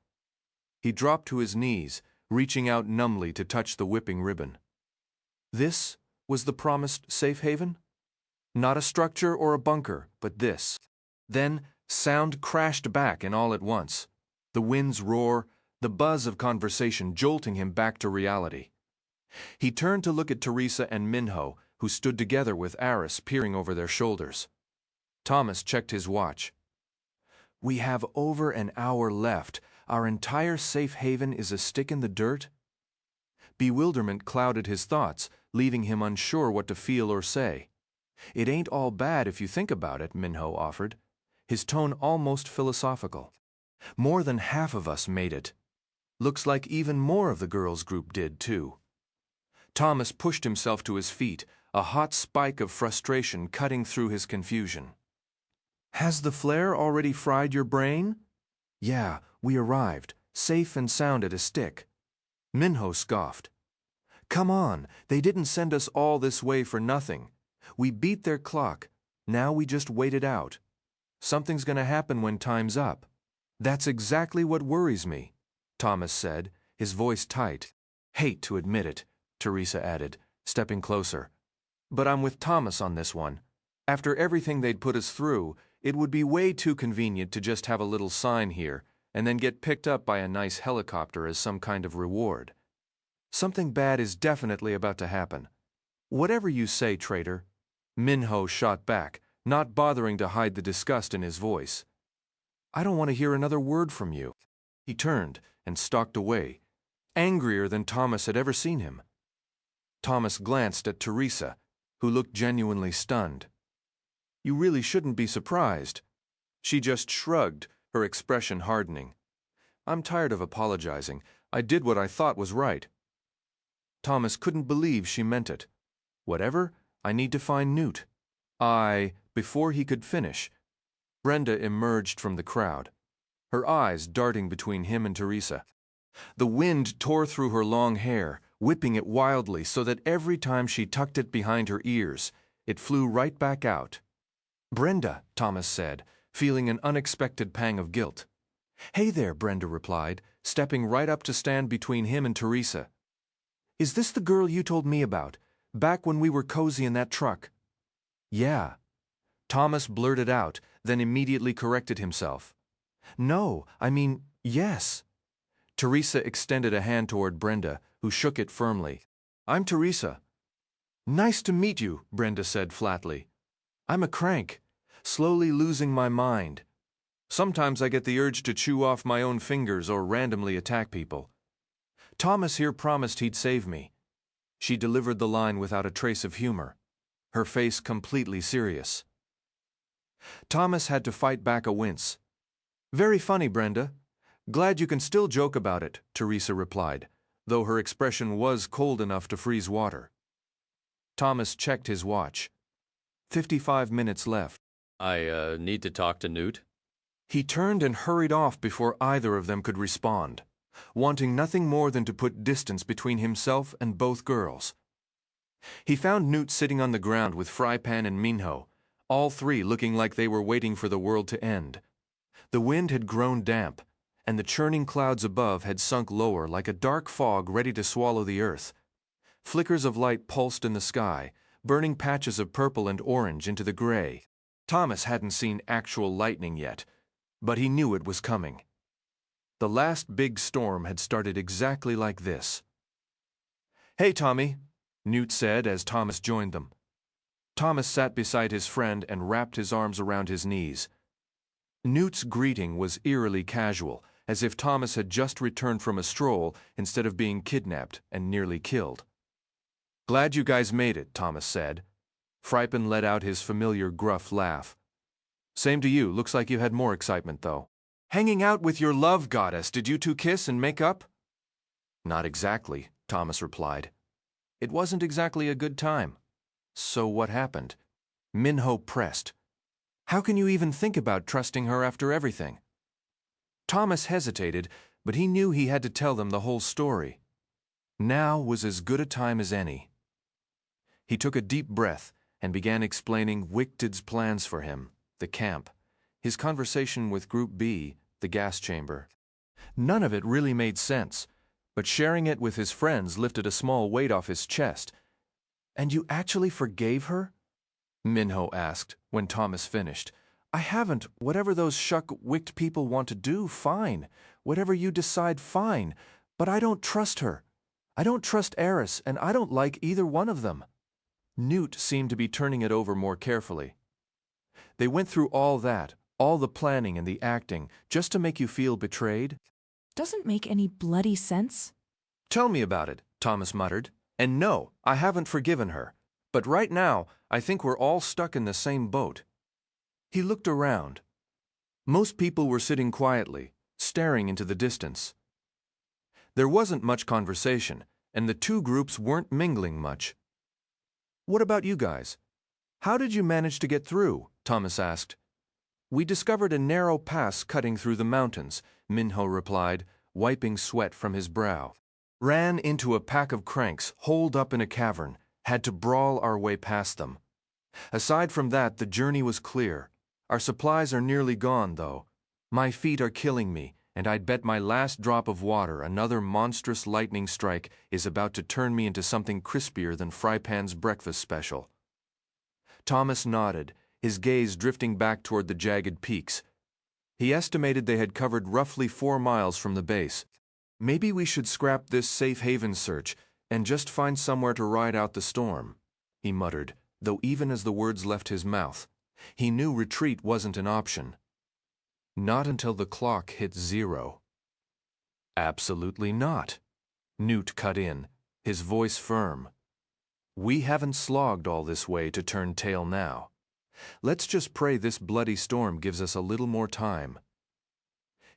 He dropped to his knees, reaching out numbly to touch the whipping ribbon. This was the promised safe haven? Not a structure or a bunker, but this. Then sound crashed back in all at once. The wind's roar, the buzz of conversation jolting him back to reality. He turned to look at Teresa and Minho, who stood together with Eris peering over their shoulders. Thomas checked his watch. "We have over an hour left. Our entire safe haven is a stick in the dirt?" Bewilderment clouded his thoughts, leaving him unsure what to feel or say. "It ain't all bad if you think about it," Minho offered, his tone almost philosophical. "More than half of us made it. Looks like even more of the girls' group did, too." Thomas pushed himself to his feet, a hot spike of frustration cutting through his confusion. "Has the flare already fried your brain?" "Yeah, we arrived, safe and sound at a stick." Minho scoffed. "Come on, they didn't send us all this way for nothing. We beat their clock. Now we just wait it out. Something's going to happen when time's up." "That's exactly what worries me," Thomas said, his voice tight. "Hate to admit it," Teresa added, stepping closer. "But I'm with Thomas on this one. After everything they'd put us through, it would be way too convenient to just have a little sign here and then get picked up by a nice helicopter as some kind of reward. Something bad is definitely about to happen. Whatever you say, traitor." Minho shot back, not bothering to hide the disgust in his voice. "I don't want to hear another word from you." He turned and stalked away, angrier than Thomas had ever seen him. Thomas glanced at Teresa, who looked genuinely stunned. "You really shouldn't be surprised." She just shrugged, her expression hardening. "I'm tired of apologizing. I did what I thought was right." Thomas couldn't believe she meant it. "Whatever, I need to find Newt." Before he could finish, Brenda emerged from the crowd, her eyes darting between him and Teresa. The wind tore through her long hair, whipping it wildly so that every time she tucked it behind her ears, it flew right back out. "Brenda," Thomas said, feeling an unexpected pang of guilt. "Hey there," Brenda replied, stepping right up to stand between him and Teresa. "Is this the girl you told me about, back when we were cozy in that truck?" "Yeah." Thomas blurted out, then immediately corrected himself. "No, I mean, yes." Teresa extended a hand toward Brenda, who shook it firmly. "I'm Teresa." "Nice to meet you," Brenda said flatly. "I'm a crank, slowly losing my mind. Sometimes I get the urge to chew off my own fingers or randomly attack people. Thomas here promised he'd save me." She delivered the line without a trace of humor, her face completely serious. Thomas had to fight back a wince. "Very funny, Brenda. Glad you can still joke about it," Teresa replied, though her expression was cold enough to freeze water. Thomas checked his watch. 55 minutes left. I need to talk to Newt." He turned and hurried off before either of them could respond, wanting nothing more than to put distance between himself and both girls. He found Newt sitting on the ground with Frypan and Minho, all three looking like they were waiting for the world to end. The wind had grown damp, and the churning clouds above had sunk lower like a dark fog ready to swallow the earth. Flickers of light pulsed in the sky, burning patches of purple and orange into the gray. Thomas hadn't seen actual lightning yet, but he knew it was coming. The last big storm had started exactly like this. "Hey, Tommy," Newt said as Thomas joined them. Thomas sat beside his friend and wrapped his arms around his knees. Newt's greeting was eerily casual, as if Thomas had just returned from a stroll instead of being kidnapped and nearly killed. "Glad you guys made it," Thomas said. Frypan let out his familiar gruff laugh. "Same to you. Looks like you had more excitement, though. Hanging out with your love goddess, did you two kiss and make up?" "Not exactly," Thomas replied. "It wasn't exactly a good time." "So what happened?" Minho pressed. "How can you even think about trusting her after everything?" Thomas hesitated, but he knew he had to tell them the whole story. Now was as good a time as any. He took a deep breath and began explaining Wicted's plans for him, the camp, his conversation with Group B, the gas chamber. None of it really made sense, but sharing it with his friends lifted a small weight off his chest. "And you actually forgave her?" Minho asked when Thomas finished. "I haven't. Whatever those shuck Wict people want to do, fine. Whatever you decide, fine. But I don't trust her. I don't trust Eris, and I don't like either one of them." Newt seemed to be turning it over more carefully. "They went through all that, all the planning and the acting, just to make you feel betrayed?" Doesn't make any bloody sense. "Tell me about it," Thomas muttered. "And no, I haven't forgiven her. But right now, I think we're all stuck in the same boat." He looked around. Most people were sitting quietly, staring into the distance. There wasn't much conversation, and the two groups weren't mingling much. "What about you guys? How did you manage to get through?" Thomas asked. "We discovered a narrow pass cutting through the mountains," Minho replied, wiping sweat from his brow. "Ran into a pack of cranks holed up in a cavern, had to brawl our way past them. Aside from that, the journey was clear. Our supplies are nearly gone, though. My feet are killing me, and I'd bet my last drop of water another monstrous lightning strike is about to turn me into something crispier than Frypan's breakfast special." Thomas nodded, his gaze drifting back toward the jagged peaks. He estimated they had covered roughly 4 miles from the base. "Maybe we should scrap this safe haven search and just find somewhere to ride out the storm," he muttered, though even as the words left his mouth, he knew retreat wasn't an option. Not until the clock hit 0. "Absolutely not," Newt cut in, his voice firm. "We haven't slogged all this way to turn tail now. Let's just pray this bloody storm gives us a little more time."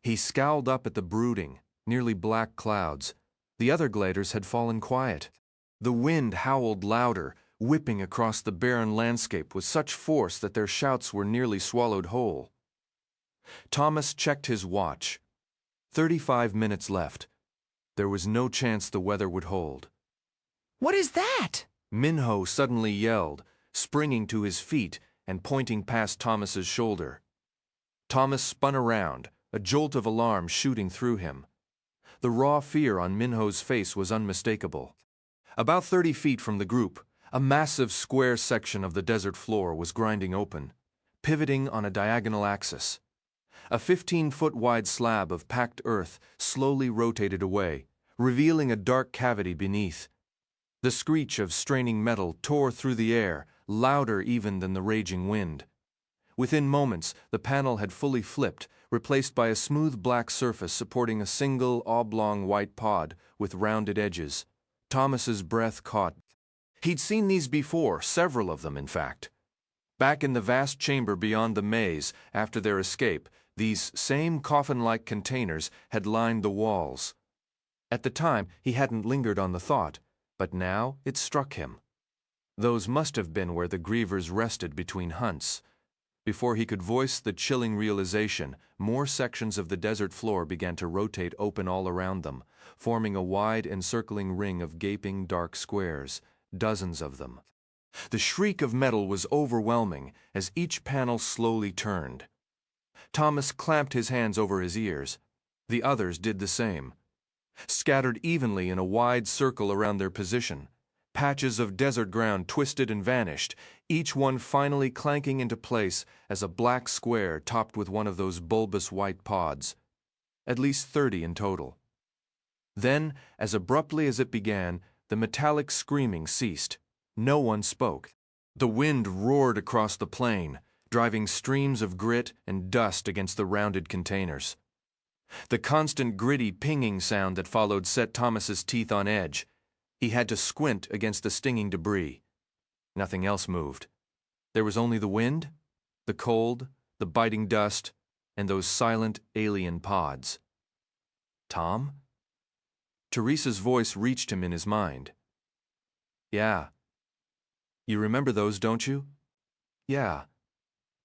He scowled up at the brooding, nearly black clouds. The other gladers had fallen quiet. The wind howled louder, whipping across the barren landscape with such force that their shouts were nearly swallowed whole. Thomas checked his watch. 35 minutes left. There was no chance the weather would hold. "What is that?" Minho suddenly yelled, springing to his feet and pointing past Thomas's shoulder. Thomas spun around, a jolt of alarm shooting through him. The raw fear on Minho's face was unmistakable. About 30 feet from the group, a massive square section of the desert floor was grinding open, pivoting on a diagonal axis. A 15-foot wide slab of packed earth slowly rotated away, revealing a dark cavity beneath. The screech of straining metal tore through the air, louder even than the raging wind. Within moments, the panel had fully flipped, replaced by a smooth black surface supporting a single oblong white pod with rounded edges. Thomas's breath caught. He'd seen these before, several of them, in fact. Back in the vast chamber beyond the maze, after their escape, these same coffin-like containers had lined the walls. At the time, he hadn't lingered on the thought, but now it struck him. Those must have been where the grievers rested between hunts. Before he could voice the chilling realization, more sections of the desert floor began to rotate open all around them, forming a wide encircling ring of gaping dark squares, dozens of them. The shriek of metal was overwhelming as each panel slowly turned. Thomas clamped his hands over his ears. The others did the same. Scattered evenly in a wide circle around their position, patches of desert ground twisted and vanished, each one finally clanking into place as a black square topped with one of those bulbous white pods. At least 30 in total. Then, as abruptly as it began, the metallic screaming ceased. No one spoke. The wind roared across the plain, driving streams of grit and dust against the rounded containers. The constant gritty pinging sound that followed set Thomas's teeth on edge. He had to squint against the stinging debris. Nothing else moved. There was only the wind, the cold, the biting dust, and those silent alien pods. Tom? Teresa's voice reached him in his mind. Yeah. You remember those, don't you? Yeah.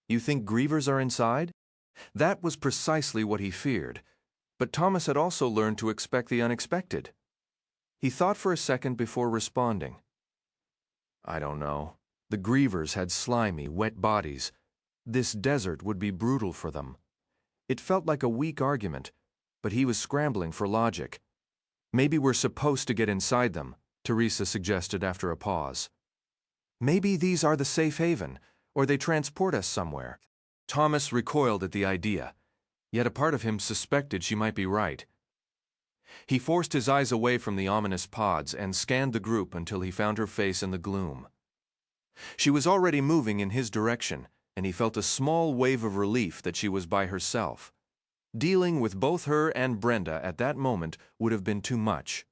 You think grievers are inside? That was precisely what he feared, but Thomas had also learned to expect the unexpected. He thought for a second before responding. I don't know. The grievers had slimy, wet bodies. This desert would be brutal for them. It felt like a weak argument, but he was scrambling for logic. Maybe we're supposed to get inside them, Teresa suggested after a pause. Maybe these are the safe haven, or they transport us somewhere. Thomas recoiled at the idea, yet a part of him suspected she might be right. He forced his eyes away from the ominous pods and scanned the group until he found her face in the gloom. She was already moving in his direction, and he felt a small wave of relief that she was by herself. Dealing with both her and Brenda at that moment would have been too much.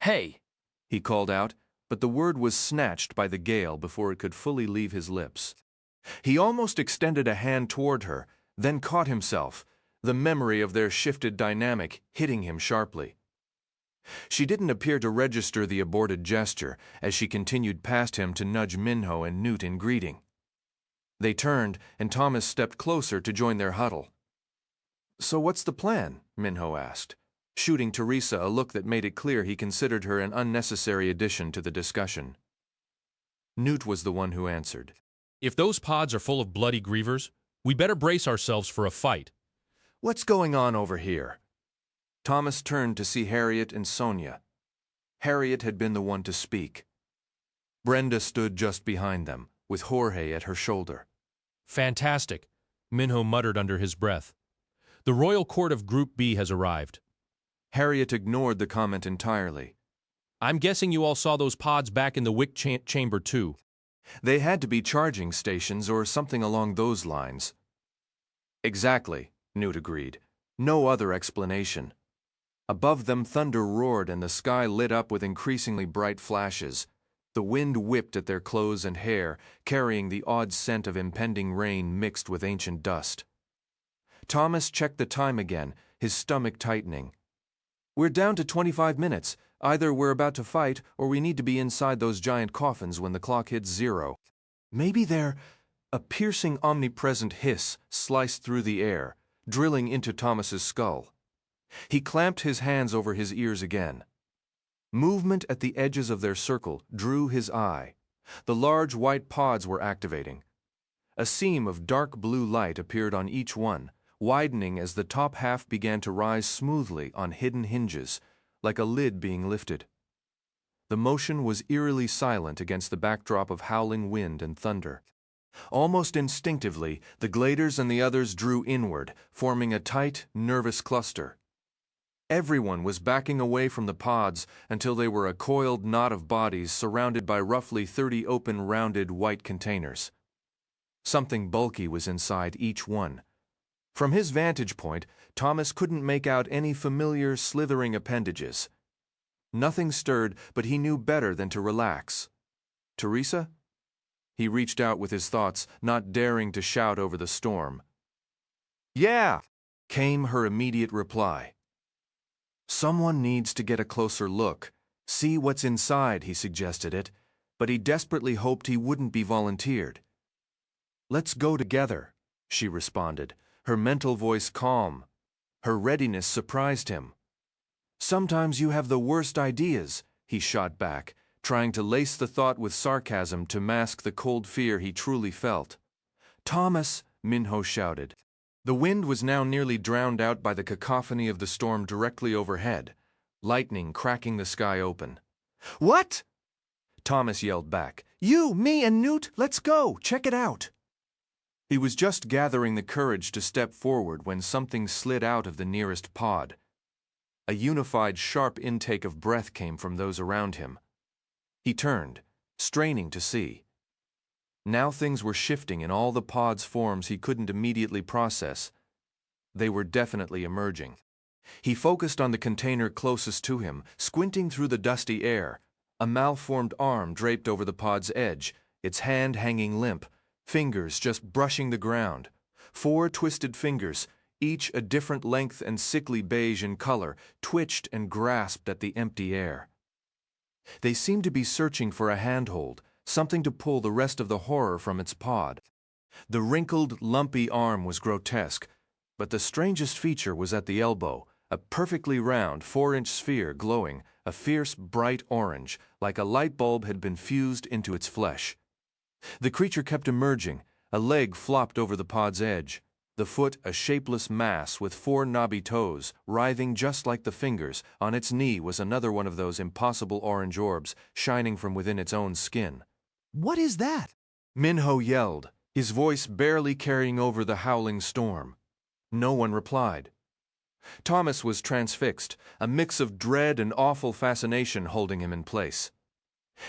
"Hey!" he called out, but the word was snatched by the gale before it could fully leave his lips. He almost extended a hand toward her, then caught himself, the memory of their shifted dynamic hitting him sharply. She didn't appear to register the aborted gesture as she continued past him to nudge Minho and Newt in greeting. They turned, and Thomas stepped closer to join their huddle. "So what's the plan?" Minho asked, shooting Teresa a look that made it clear he considered her an unnecessary addition to the discussion. Newt was the one who answered. If those pods are full of bloody grievers, we better brace ourselves for a fight. "What's going on over here?" Thomas turned to see Harriet and Sonia. Harriet had been the one to speak. Brenda stood just behind them, with Jorge at her shoulder. Fantastic, Minho muttered under his breath. The Royal Court of Group B has arrived. Harriet ignored the comment entirely. I'm guessing you all saw those pods back in the Wick chamber too. They had to be charging stations or something along those lines. Exactly, Newt agreed. No other explanation. Above them thunder roared and the sky lit up with increasingly bright flashes. The wind whipped at their clothes and hair, carrying the odd scent of impending rain mixed with ancient dust. Thomas checked the time again, his stomach tightening. "We're down to 25 minutes. Either we're about to fight or we need to be inside those giant coffins when the clock hits 0. Maybe they're—" A piercing, omnipresent hiss sliced through the air, drilling into Thomas's skull. He clamped his hands over his ears again. Movement at the edges of their circle drew his eye. The large white pods were activating. A seam of dark blue light appeared on each one, widening as the top half began to rise smoothly on hidden hinges, like a lid being lifted. The motion was eerily silent against the backdrop of howling wind and thunder. Almost instinctively, the gladers and the others drew inward, forming a tight, nervous cluster. Everyone was backing away from the pods until they were a coiled knot of bodies surrounded by roughly 30 open, rounded, white containers. Something bulky was inside each one. From his vantage point, Thomas couldn't make out any familiar, slithering appendages. Nothing stirred, but he knew better than to relax. Teresa? He reached out with his thoughts, not daring to shout over the storm. "Yeah," came her immediate reply. Someone needs to get a closer look. See what's inside, he suggested it, but he desperately hoped he wouldn't be volunteered. "Let's go together," she responded, her mental voice calm. Her readiness surprised him. "Sometimes you have the worst ideas," he shot back, trying to lace the thought with sarcasm to mask the cold fear he truly felt. "Thomas!" Minho shouted. The wind was now nearly drowned out by the cacophony of the storm directly overhead, lightning cracking the sky open. "What?" Thomas yelled back. "You, me, and Newt, let's go! Check it out!" He was just gathering the courage to step forward when something slid out of the nearest pod. A unified, sharp intake of breath came from those around him. He turned, straining to see. Now things were shifting in all the pod's forms he couldn't immediately process. They were definitely emerging. He focused on the container closest to him, squinting through the dusty air. A malformed arm draped over the pod's edge, its hand hanging limp, fingers just brushing the ground. 4 twisted fingers, each a different length and sickly beige in color, twitched and grasped at the empty air. They seemed to be searching for a handhold, something to pull the rest of the horror from its pod. The wrinkled, lumpy arm was grotesque, but the strangest feature was at the elbow, a perfectly round 4-inch sphere glowing, a fierce, bright orange, like a light bulb had been fused into its flesh. The creature kept emerging. A leg flopped over the pod's edge. The foot a shapeless mass with 4 knobby toes, writhing just like the fingers. On its knee was another one of those impossible orange orbs, shining from within its own skin. "What is that?" Minho yelled, his voice barely carrying over the howling storm. No one replied. Thomas was transfixed, a mix of dread and awful fascination holding him in place.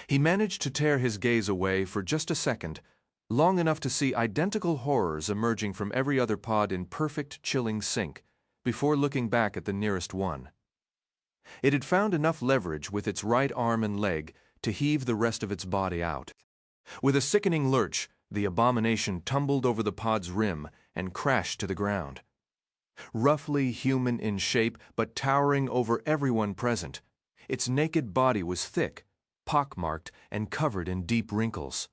He managed to tear his gaze away for just a second, long enough to see identical horrors emerging from every other pod in perfect, chilling sync, before looking back at the nearest one. It had found enough leverage with its right arm and leg to heave the rest of its body out. With a sickening lurch, the abomination tumbled over the pod's rim and crashed to the ground. Roughly human in shape, but towering over everyone present, its naked body was thick, pockmarked, and covered in deep wrinkles.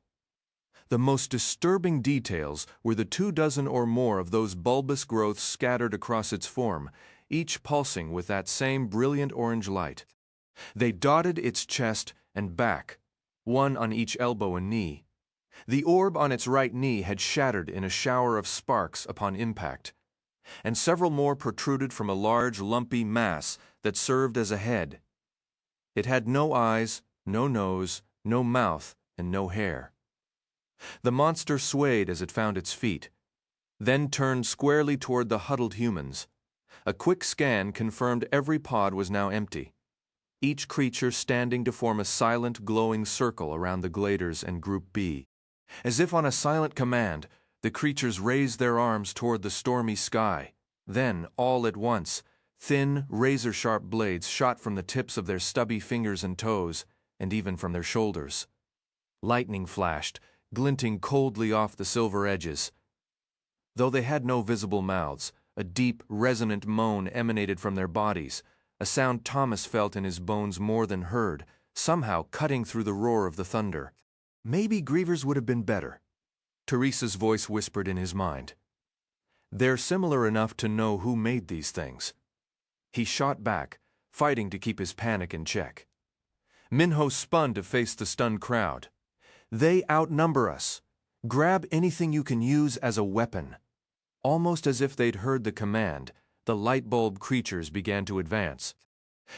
The most disturbing details were the 24 or more of those bulbous growths scattered across its form, each pulsing with that same brilliant orange light. They dotted its chest and back, one on each elbow and knee. The orb on its right knee had shattered in a shower of sparks upon impact, and several more protruded from a large, lumpy mass that served as a head. It had no eyes, no nose, no mouth, and no hair. The monster swayed as it found its feet, then turned squarely toward the huddled humans. A quick scan confirmed every pod was now empty, each creature standing to form a silent, glowing circle around the gladers and Group B. As if on a silent command, the creatures raised their arms toward the stormy sky. Then, all at once, thin, razor-sharp blades shot from the tips of their stubby fingers and toes, and even from their shoulders. Lightning flashed, glinting coldly off the silver edges. Though they had no visible mouths, a deep, resonant moan emanated from their bodies, a sound Thomas felt in his bones more than heard, somehow cutting through the roar of the thunder. Maybe Grievers would have been better, Teresa's voice whispered in his mind. They're similar enough to know who made these things. He shot back, fighting to keep his panic in check. Minho spun to face the stunned crowd. They outnumber us. Grab anything you can use as a weapon. Almost as if they'd heard the command, the light bulb creatures began to advance.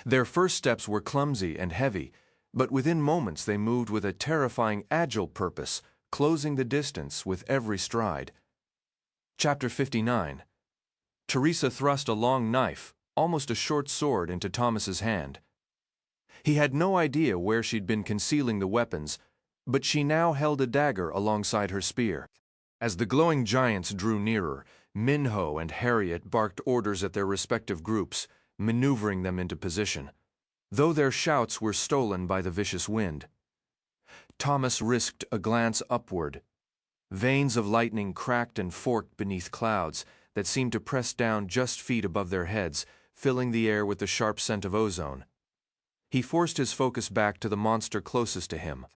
Their first steps were clumsy and heavy, but within moments they moved with a terrifying agile purpose, closing the distance with every stride. Chapter 59. Teresa thrust a long knife, almost a short sword, into Thomas's hand. He had no idea where she'd been concealing the weapons, but she now held a dagger alongside her spear. As the glowing giants drew nearer, Minho and Harriet barked orders at their respective groups, maneuvering them into position, though their shouts were stolen by the vicious wind. Thomas risked a glance upward. Veins of lightning cracked and forked beneath clouds that seemed to press down just feet above their heads, filling the air with the sharp scent of ozone. He forced his focus back to the monster closest to him.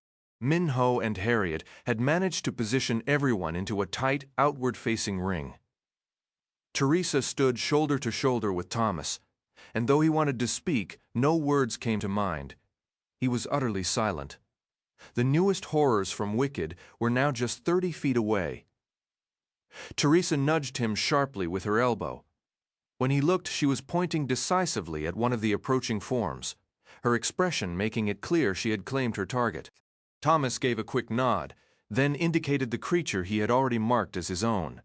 Minho and Harriet had managed to position everyone into a tight, outward-facing ring. Teresa stood shoulder to shoulder with Thomas, and though he wanted to speak, no words came to mind. He was utterly silent. The newest horrors from Wicked were now just 30 feet away. Teresa nudged him sharply with her elbow. When he looked, she was pointing decisively at one of the approaching forms, her expression making it clear she had claimed her target. Thomas gave a quick nod, then indicated the creature he had already marked as his own.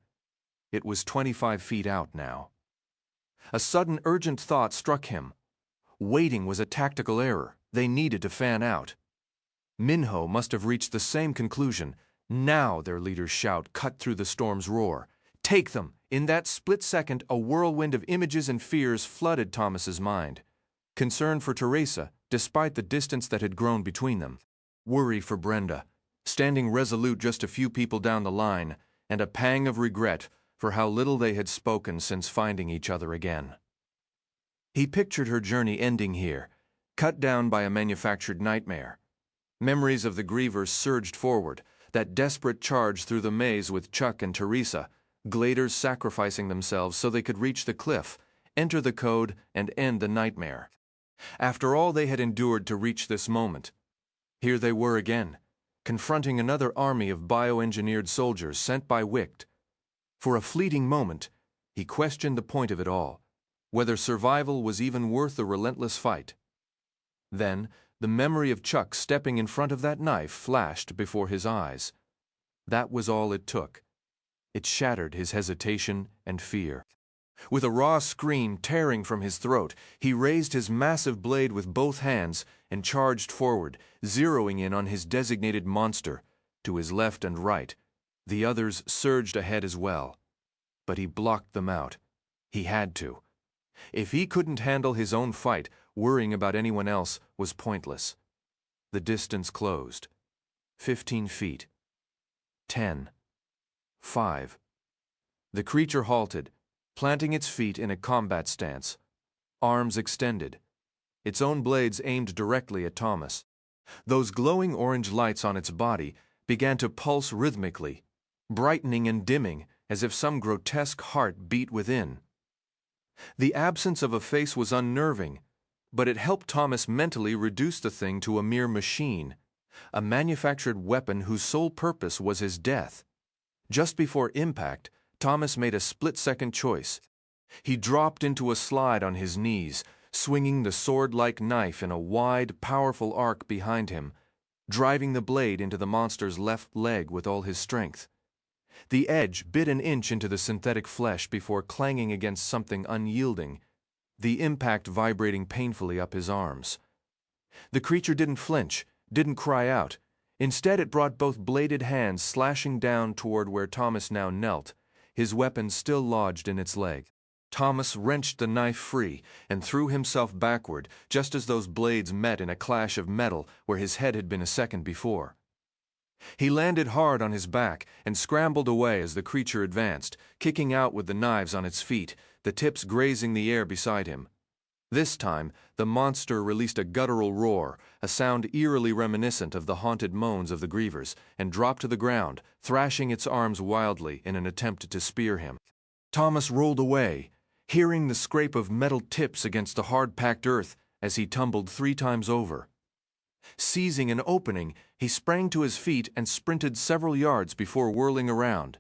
It was 25 feet out now. A sudden urgent thought struck him. Waiting was a tactical error. They needed to fan out. Minho must have reached the same conclusion. Now their leader's shout cut through the storm's roar. Take them! In that split second, a whirlwind of images and fears flooded Thomas's mind. Concern for Teresa, despite the distance that had grown between them. Worry for Brenda, standing resolute just a few people down the line, and a pang of regret for how little they had spoken since finding each other again. He pictured her journey ending here, cut down by a manufactured nightmare. Memories of the grievers surged forward, that desperate charge through the maze with Chuck and Teresa, gladers sacrificing themselves so they could reach the cliff, enter the code, and end the nightmare. After all they had endured to reach this moment, here they were again, confronting another army of bioengineered soldiers sent by Wicht. For a fleeting moment, he questioned the point of it all, whether survival was even worth the relentless fight. Then, the memory of Chuck stepping in front of that knife flashed before his eyes. That was all it took. It shattered his hesitation and fear. With a raw scream tearing from his throat, he raised his massive blade with both hands and charged forward, zeroing in on his designated monster. To his left and right, the others surged ahead as well. But he blocked them out. He had to. If he couldn't handle his own fight, worrying about anyone else was pointless. The distance closed. 15 feet. 10. 5. The creature halted, planting its feet in a combat stance, arms extended, its own blades aimed directly at Thomas. Those glowing orange lights on its body began to pulse rhythmically, brightening and dimming as if some grotesque heart beat within. The absence of a face was unnerving, but it helped Thomas mentally reduce the thing to a mere machine, a manufactured weapon whose sole purpose was his death. Just before impact, Thomas made a split-second choice. He dropped into a slide on his knees, swinging the sword-like knife in a wide, powerful arc behind him, driving the blade into the monster's left leg with all his strength. The edge bit an inch into the synthetic flesh before clanging against something unyielding, the impact vibrating painfully up his arms. The creature didn't flinch, didn't cry out. Instead, it brought both bladed hands slashing down toward where Thomas now knelt, his weapon still lodged in its leg. Thomas wrenched the knife free and threw himself backward just as those blades met in a clash of metal where his head had been a second before. He landed hard on his back and scrambled away as the creature advanced, kicking out with the knives on its feet, the tips grazing the air beside him. This time, the monster released a guttural roar, a sound eerily reminiscent of the haunted moans of the grievers, and dropped to the ground, thrashing its arms wildly in an attempt to spear him. Thomas rolled away, hearing the scrape of metal tips against the hard-packed earth as he tumbled 3 times over. Seizing an opening, he sprang to his feet and sprinted several yards before whirling around,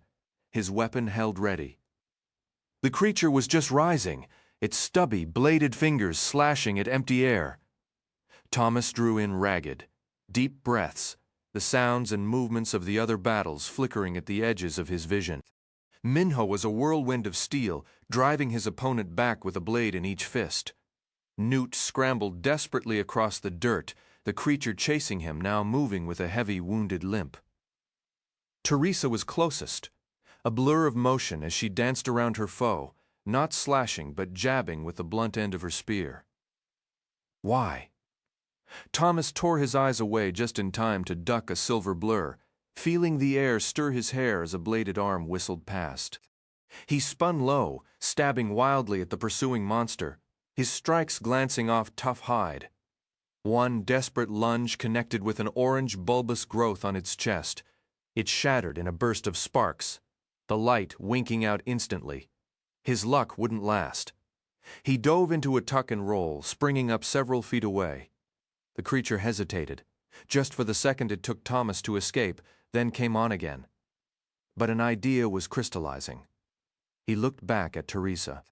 his weapon held ready. The creature was just rising, its stubby, bladed fingers slashing at empty air. Thomas drew in ragged, deep breaths, the sounds and movements of the other battles flickering at the edges of his vision. Minho was a whirlwind of steel, driving his opponent back with a blade in each fist. Newt scrambled desperately across the dirt, the creature chasing him, now moving with a heavy, wounded limp. Teresa was closest, a blur of motion as she danced around her foe, not slashing but jabbing with the blunt end of her spear. Why? Thomas tore his eyes away just in time to duck a silver blur, feeling the air stir his hair as a bladed arm whistled past. He spun low, stabbing wildly at the pursuing monster, his strikes glancing off tough hide. One desperate lunge connected with an orange bulbous growth on its chest. It shattered in a burst of sparks, the light winking out instantly. His luck wouldn't last. He dove into a tuck and roll, springing up several feet away. The creature hesitated, just for the second it took Thomas to escape, then came on again. But an idea was crystallizing. He looked back at Teresa.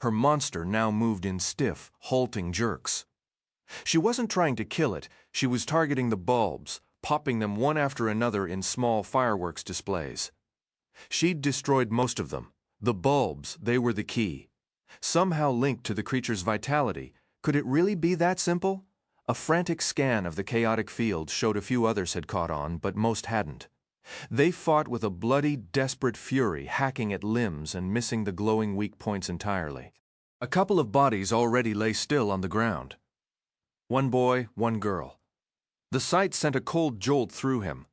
Her monster now moved in stiff, halting jerks. She wasn't trying to kill it, she was targeting the bulbs, popping them one after another in small fireworks displays. She'd destroyed most of them. The bulbs, they were the key. Somehow linked to the creature's vitality. Could it really be that simple? A frantic scan of the chaotic field showed a few others had caught on, but most hadn't. They fought with a bloody, desperate fury, hacking at limbs and missing the glowing weak points entirely. A couple of bodies already lay still on the ground. One boy, one girl. The sight sent a cold jolt through him.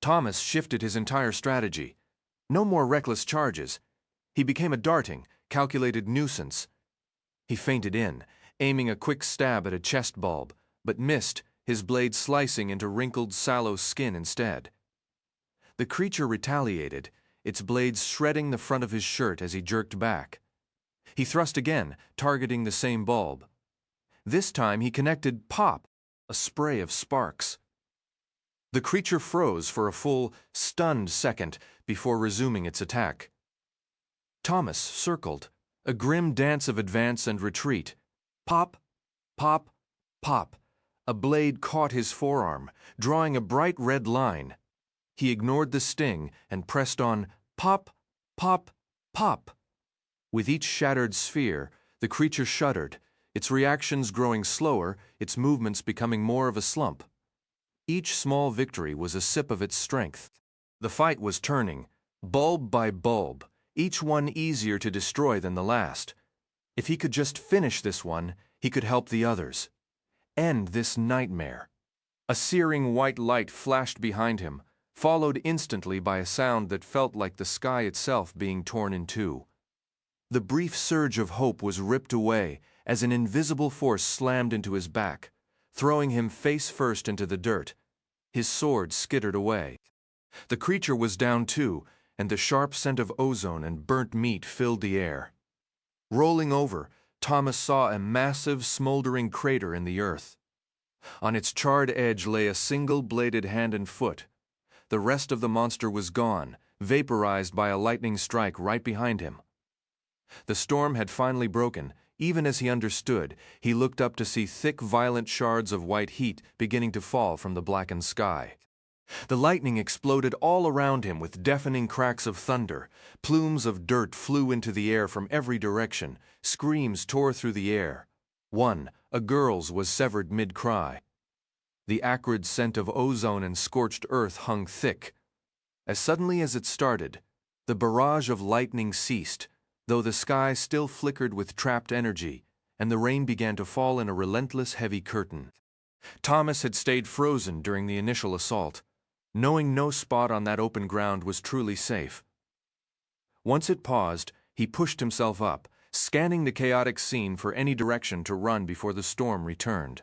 Thomas shifted his entire strategy. No more reckless charges. He became a darting, calculated nuisance. He feinted in, aiming a quick stab at a chest bulb, but missed, his blade slicing into wrinkled, sallow skin instead. The creature retaliated, its blades shredding the front of his shirt as he jerked back. He thrust again, targeting the same bulb. This time he connected pop, a spray of sparks. The creature froze for a full, stunned second before resuming its attack. Thomas circled, a grim dance of advance and retreat. Pop, pop, pop. A blade caught his forearm, drawing a bright red line. He ignored the sting and pressed on pop, pop, pop. With each shattered sphere, the creature shuddered, its reactions growing slower, its movements becoming more of a slump. Each small victory was a sip of its strength. The fight was turning, bulb by bulb, each one easier to destroy than the last. If he could just finish this one, he could help the others. End this nightmare. A searing white light flashed behind him, followed instantly by a sound that felt like the sky itself being torn in two. The brief surge of hope was ripped away as an invisible force slammed into his back, throwing him face first into the dirt. His sword skittered away. The creature was down too, and the sharp scent of ozone and burnt meat filled the air. Rolling over, Thomas saw a massive, smoldering crater in the earth. On its charred edge lay a single-bladed hand and foot. The rest of the monster was gone, vaporized by a lightning strike right behind him. The storm had finally broken. Even as he understood, he looked up to see thick, violent shards of white heat beginning to fall from the blackened sky. The lightning exploded all around him with deafening cracks of thunder. Plumes of dirt flew into the air from every direction. Screams tore through the air. One, a girl's, was severed mid-cry. The acrid scent of ozone and scorched earth hung thick. As suddenly as it started, the barrage of lightning ceased, though the sky still flickered with trapped energy, and the rain began to fall in a relentless heavy curtain. Thomas had stayed frozen during the initial assault, knowing no spot on that open ground was truly safe. Once it paused, he pushed himself up, scanning the chaotic scene for any direction to run before the storm returned.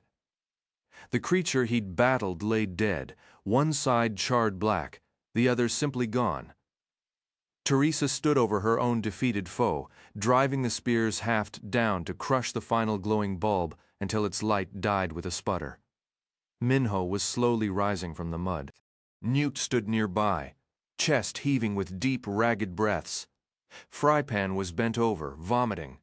The creature he'd battled lay dead, one side charred black, the other simply gone. Teresa stood over her own defeated foe, driving the spear's haft down to crush the final glowing bulb until its light died with a sputter. Minho was slowly rising from the mud. Newt stood nearby, chest heaving with deep, ragged breaths. Frypan was bent over, vomiting.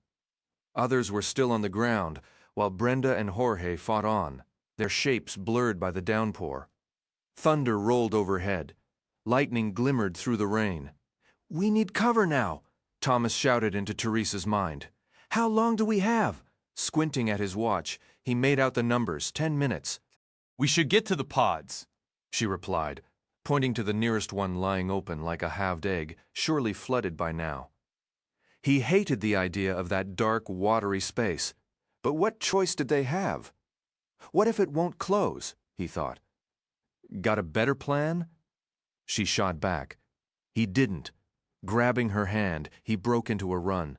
Others were still on the ground, while Brenda and Jorge fought on, their shapes blurred by the downpour. Thunder rolled overhead. Lightning glimmered through the rain. "We need cover now," Thomas shouted into Teresa's mind. "How long do we have?" Squinting at his watch, he made out the numbers, 10 minutes. "We should get to the pods," she replied, pointing to the nearest one lying open like a halved egg, surely flooded by now. He hated the idea of that dark, watery space, but what choice did they have? What if it won't close, he thought. Got a better plan? She shot back. He didn't. Grabbing her hand, he broke into a run.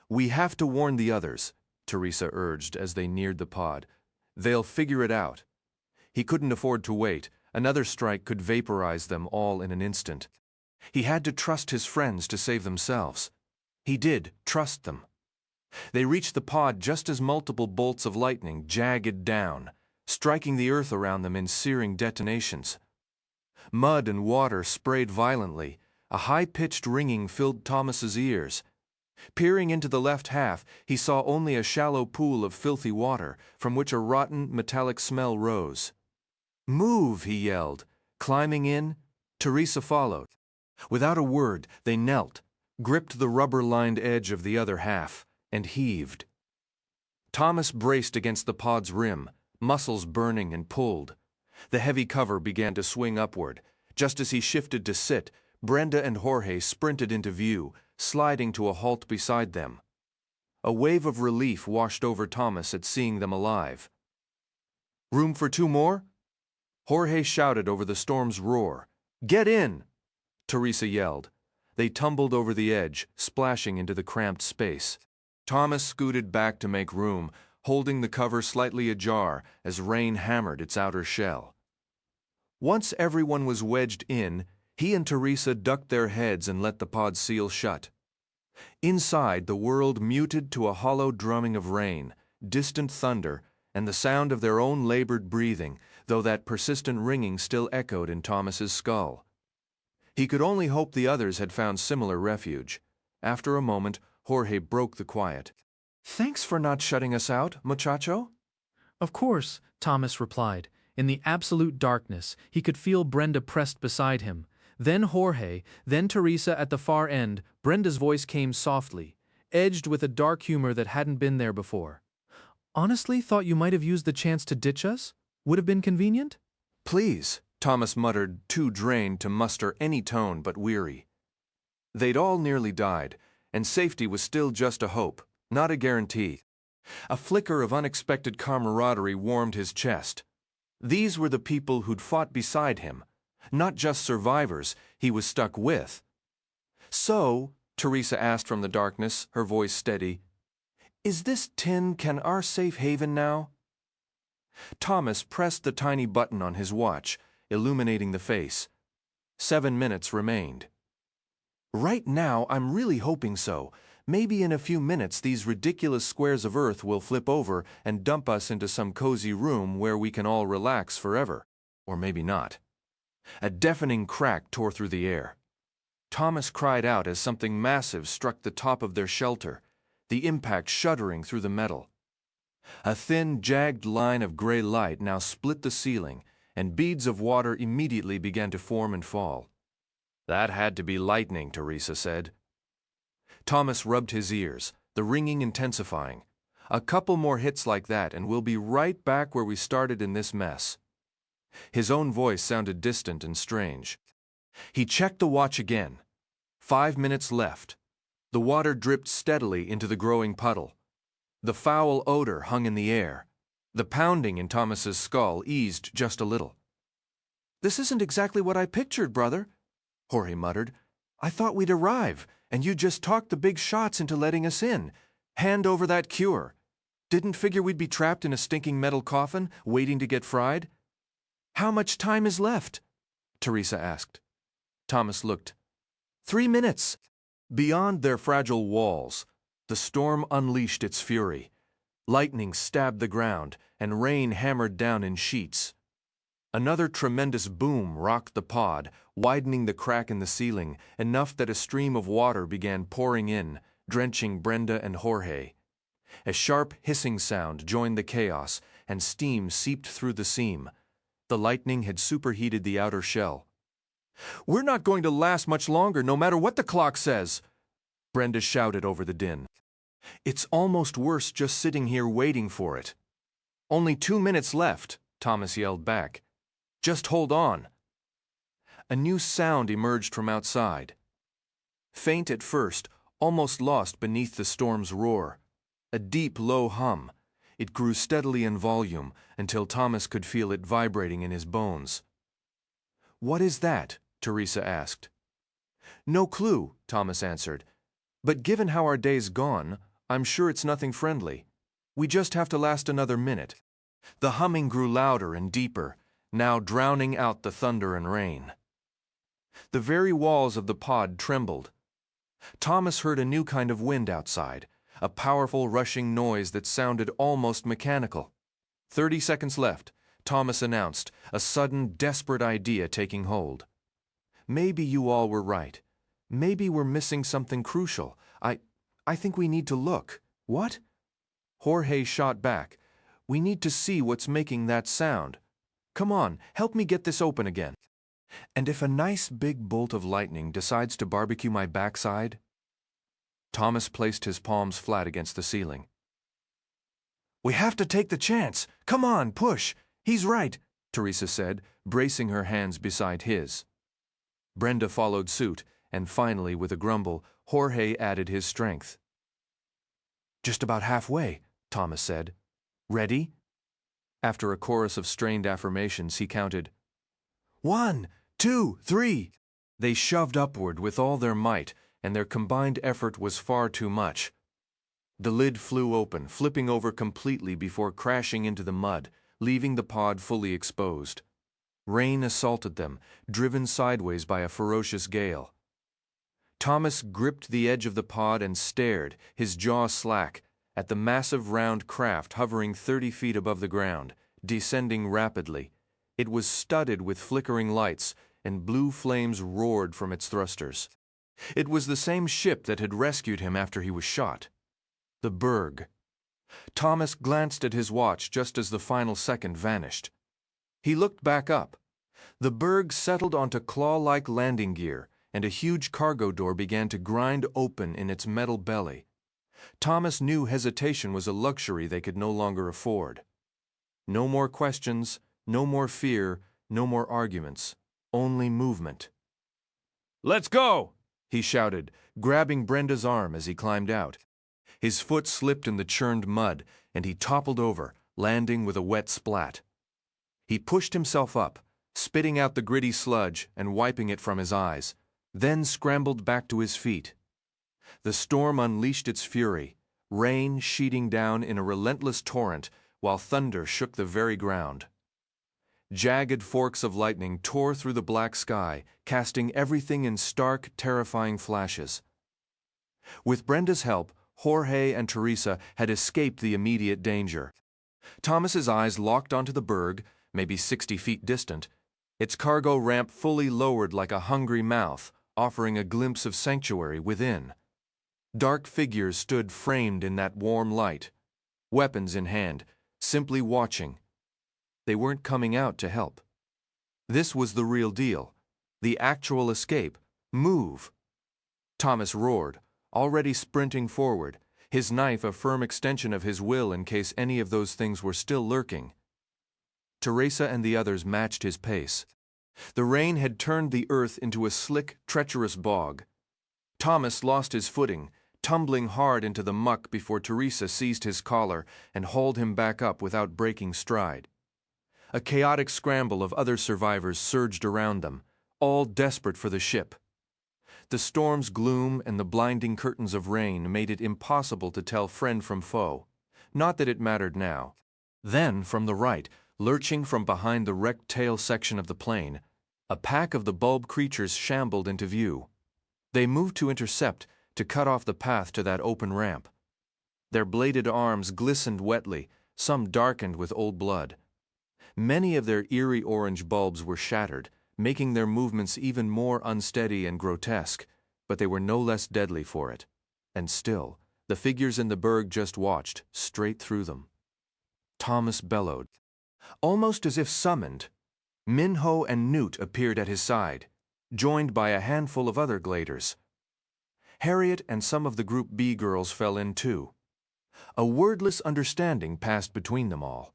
"We have to warn the others," Teresa urged as they neared the pod. "They'll figure it out." He couldn't afford to wait. Another strike could vaporize them all in an instant. He had to trust his friends to save themselves. He did trust them. They reached the pod just as multiple bolts of lightning jagged down, striking the earth around them in searing detonations. Mud and water sprayed violently. A high-pitched ringing filled Thomas's ears. Peering into the left half, he saw only a shallow pool of filthy water, from which a rotten, metallic smell rose. "Move!" he yelled. Climbing in, Teresa followed. Without a word, they knelt, gripped the rubber-lined edge of the other half, and heaved. Thomas braced against the pod's rim, muscles burning, and pulled. The heavy cover began to swing upward. Just as he shifted to sit, Brenda and Jorge sprinted into view, sliding to a halt beside them. A wave of relief washed over Thomas at seeing them alive. "Room for 2 more?" Jorge shouted over the storm's roar. "Get in!" Teresa yelled. They tumbled over the edge, splashing into the cramped space. Thomas scooted back to make room, holding the cover slightly ajar as rain hammered its outer shell. Once everyone was wedged in, he and Teresa ducked their heads and let the pod seal shut. Inside, the world muted to a hollow drumming of rain, distant thunder, and the sound of their own labored breathing, though that persistent ringing still echoed in Thomas's skull. He could only hope the others had found similar refuge. After a moment, Jorge broke the quiet. "Thanks for not shutting us out, muchacho." "Of course," Thomas replied. In the absolute darkness, he could feel Brenda pressed beside him. Then Jorge, then Teresa at the far end. Brenda's voice came softly, edged with a dark humor that hadn't been there before. "Honestly thought you might have used the chance to ditch us? Would have been convenient?" "Please," Thomas muttered, too drained to muster any tone but weary. They'd all nearly died, and safety was still just a hope, not a guarantee. A flicker of unexpected camaraderie warmed his chest. These were the people who'd fought beside him, not just survivors he was stuck with. "So," Teresa asked from the darkness, her voice steady, "is this tin our safe haven now?" Thomas pressed the tiny button on his watch, illuminating the face. 7 minutes remained. "Right now, I'm really hoping so. Maybe in a few minutes these ridiculous squares of earth will flip over and dump us into some cozy room where we can all relax forever. Or maybe not." A deafening crack tore through the air. Thomas cried out as something massive struck the top of their shelter, the impact shuddering through the metal. A thin, jagged line of gray light now split the ceiling, and beads of water immediately began to form and fall. "That had to be lightning," Teresa said. Thomas rubbed his ears, the ringing intensifying. "A couple more hits like that and we'll be right back where we started in this mess." His own voice sounded distant and strange. He checked the watch again. 5 minutes left. The water dripped steadily into the growing puddle. The foul odor hung in the air. The pounding in Thomas's skull eased just a little. "This isn't exactly what I pictured, brother," Jorge muttered. "I thought we'd arrive, and you just talked the big shots into letting us in. Hand over that cure. Didn't figure we'd be trapped in a stinking metal coffin, waiting to get fried." "How much time is left?" Teresa asked. Thomas looked. 3 minutes. Beyond their fragile walls, the storm unleashed its fury. Lightning stabbed the ground, and rain hammered down in sheets. Another tremendous boom rocked the pod, widening the crack in the ceiling, enough that a stream of water began pouring in, drenching Brenda and Jorge. A sharp hissing sound joined the chaos, and steam seeped through the seam. The lightning had superheated the outer shell. "We're not going to last much longer, no matter what the clock says!" Brenda shouted over the din. "It's almost worse just sitting here waiting for it." "Only 2 minutes left," Thomas yelled back. "Just hold on." A new sound emerged from outside. Faint at first, almost lost beneath the storm's roar. A deep, low hum. It grew steadily in volume until Thomas could feel it vibrating in his bones. "What is that?" Teresa asked. "No clue," Thomas answered. "But given how our day's gone, I'm sure it's nothing friendly. We just have to last another minute." The humming grew louder and deeper, now drowning out the thunder and rain. The very walls of the pod trembled. Thomas heard a new kind of wind outside, a powerful rushing noise that sounded almost mechanical. 30 seconds left, Thomas announced, a sudden, desperate idea taking hold. "Maybe you all were right. Maybe we're missing something crucial. I think we need to look." "What?" Jorge shot back. "We need to see what's making that sound. Come on, help me get this open again. And if a nice big bolt of lightning decides to barbecue my backside?" Thomas placed his palms flat against the ceiling. "We have to take the chance. Come on, push. He's right," Teresa said, bracing her hands beside his. Brenda followed suit, and finally, with a grumble, Jorge added his strength. "Just about halfway," Thomas said. "Ready?" After a chorus of strained affirmations, he counted, 1, 2, 3. They shoved upward with all their might, and their combined effort was far too much. The lid flew open, flipping over completely before crashing into the mud, leaving the pod fully exposed. Rain assaulted them, driven sideways by a ferocious gale. Thomas gripped the edge of the pod and stared, his jaw slack, at the massive round craft hovering 30 feet above the ground, descending rapidly. It was studded with flickering lights, and blue flames roared from its thrusters. It was the same ship that had rescued him after he was shot. The Berg. Thomas glanced at his watch just as the final second vanished. He looked back up. The Berg settled onto claw-like landing gear, and a huge cargo door began to grind open in its metal belly. Thomas knew hesitation was a luxury they could no longer afford. No more questions, no more fear, no more arguments, only movement. "Let's go!" he shouted, grabbing Brenda's arm as he climbed out. His foot slipped in the churned mud, and he toppled over, landing with a wet splat. He pushed himself up, spitting out the gritty sludge and wiping it from his eyes, then scrambled back to his feet. The storm unleashed its fury, rain sheeting down in a relentless torrent, while thunder shook the very ground. Jagged forks of lightning tore through the black sky, casting everything in stark, terrifying flashes. With Brenda's help, Jorge and Teresa had escaped the immediate danger. Thomas's eyes locked onto the Berg, maybe 60 feet distant, its cargo ramp fully lowered like a hungry mouth, offering a glimpse of sanctuary within. Dark figures stood framed in that warm light, weapons in hand, simply watching. They weren't coming out to help. This was the real deal, the actual escape. Move! Thomas roared, already sprinting forward, his knife a firm extension of his will in case any of those things were still lurking. Teresa and the others matched his pace. The rain had turned the earth into a slick, treacherous bog. Thomas lost his footing, tumbling hard into the muck before Teresa seized his collar and hauled him back up without breaking stride. A chaotic scramble of other survivors surged around them, all desperate for the ship. The storm's gloom and the blinding curtains of rain made it impossible to tell friend from foe. Not that it mattered now. Then, from the right, lurching from behind the wrecked tail section of the plane, a pack of the bulb creatures shambled into view. They moved to intercept, to cut off the path to that open ramp. Their bladed arms glistened wetly, some darkened with old blood. Many of their eerie orange bulbs were shattered, making their movements even more unsteady and grotesque, but they were no less deadly for it. And still, the figures in the berg just watched, straight through them. Thomas bellowed. Almost as if summoned, Minho and Newt appeared at his side, joined by a handful of other gladers. Harriet and some of the Group B girls fell in too. A wordless understanding passed between them all.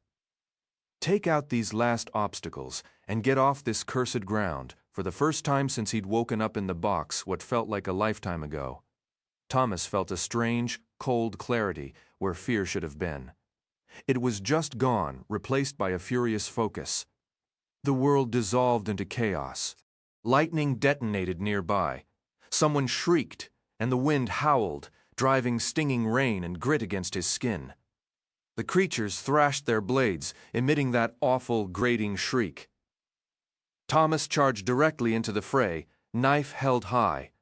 Take out these last obstacles and get off this cursed ground, for the first time since he'd woken up in the box what felt like a lifetime ago. Thomas felt a strange, cold clarity where fear should have been. It was just gone, replaced by a furious focus. The world dissolved into chaos. Lightning detonated nearby. Someone shrieked, and the wind howled, driving stinging rain and grit against his skin. The creatures thrashed their blades, emitting that awful, grating shriek. Thomas charged directly into the fray, knife held high.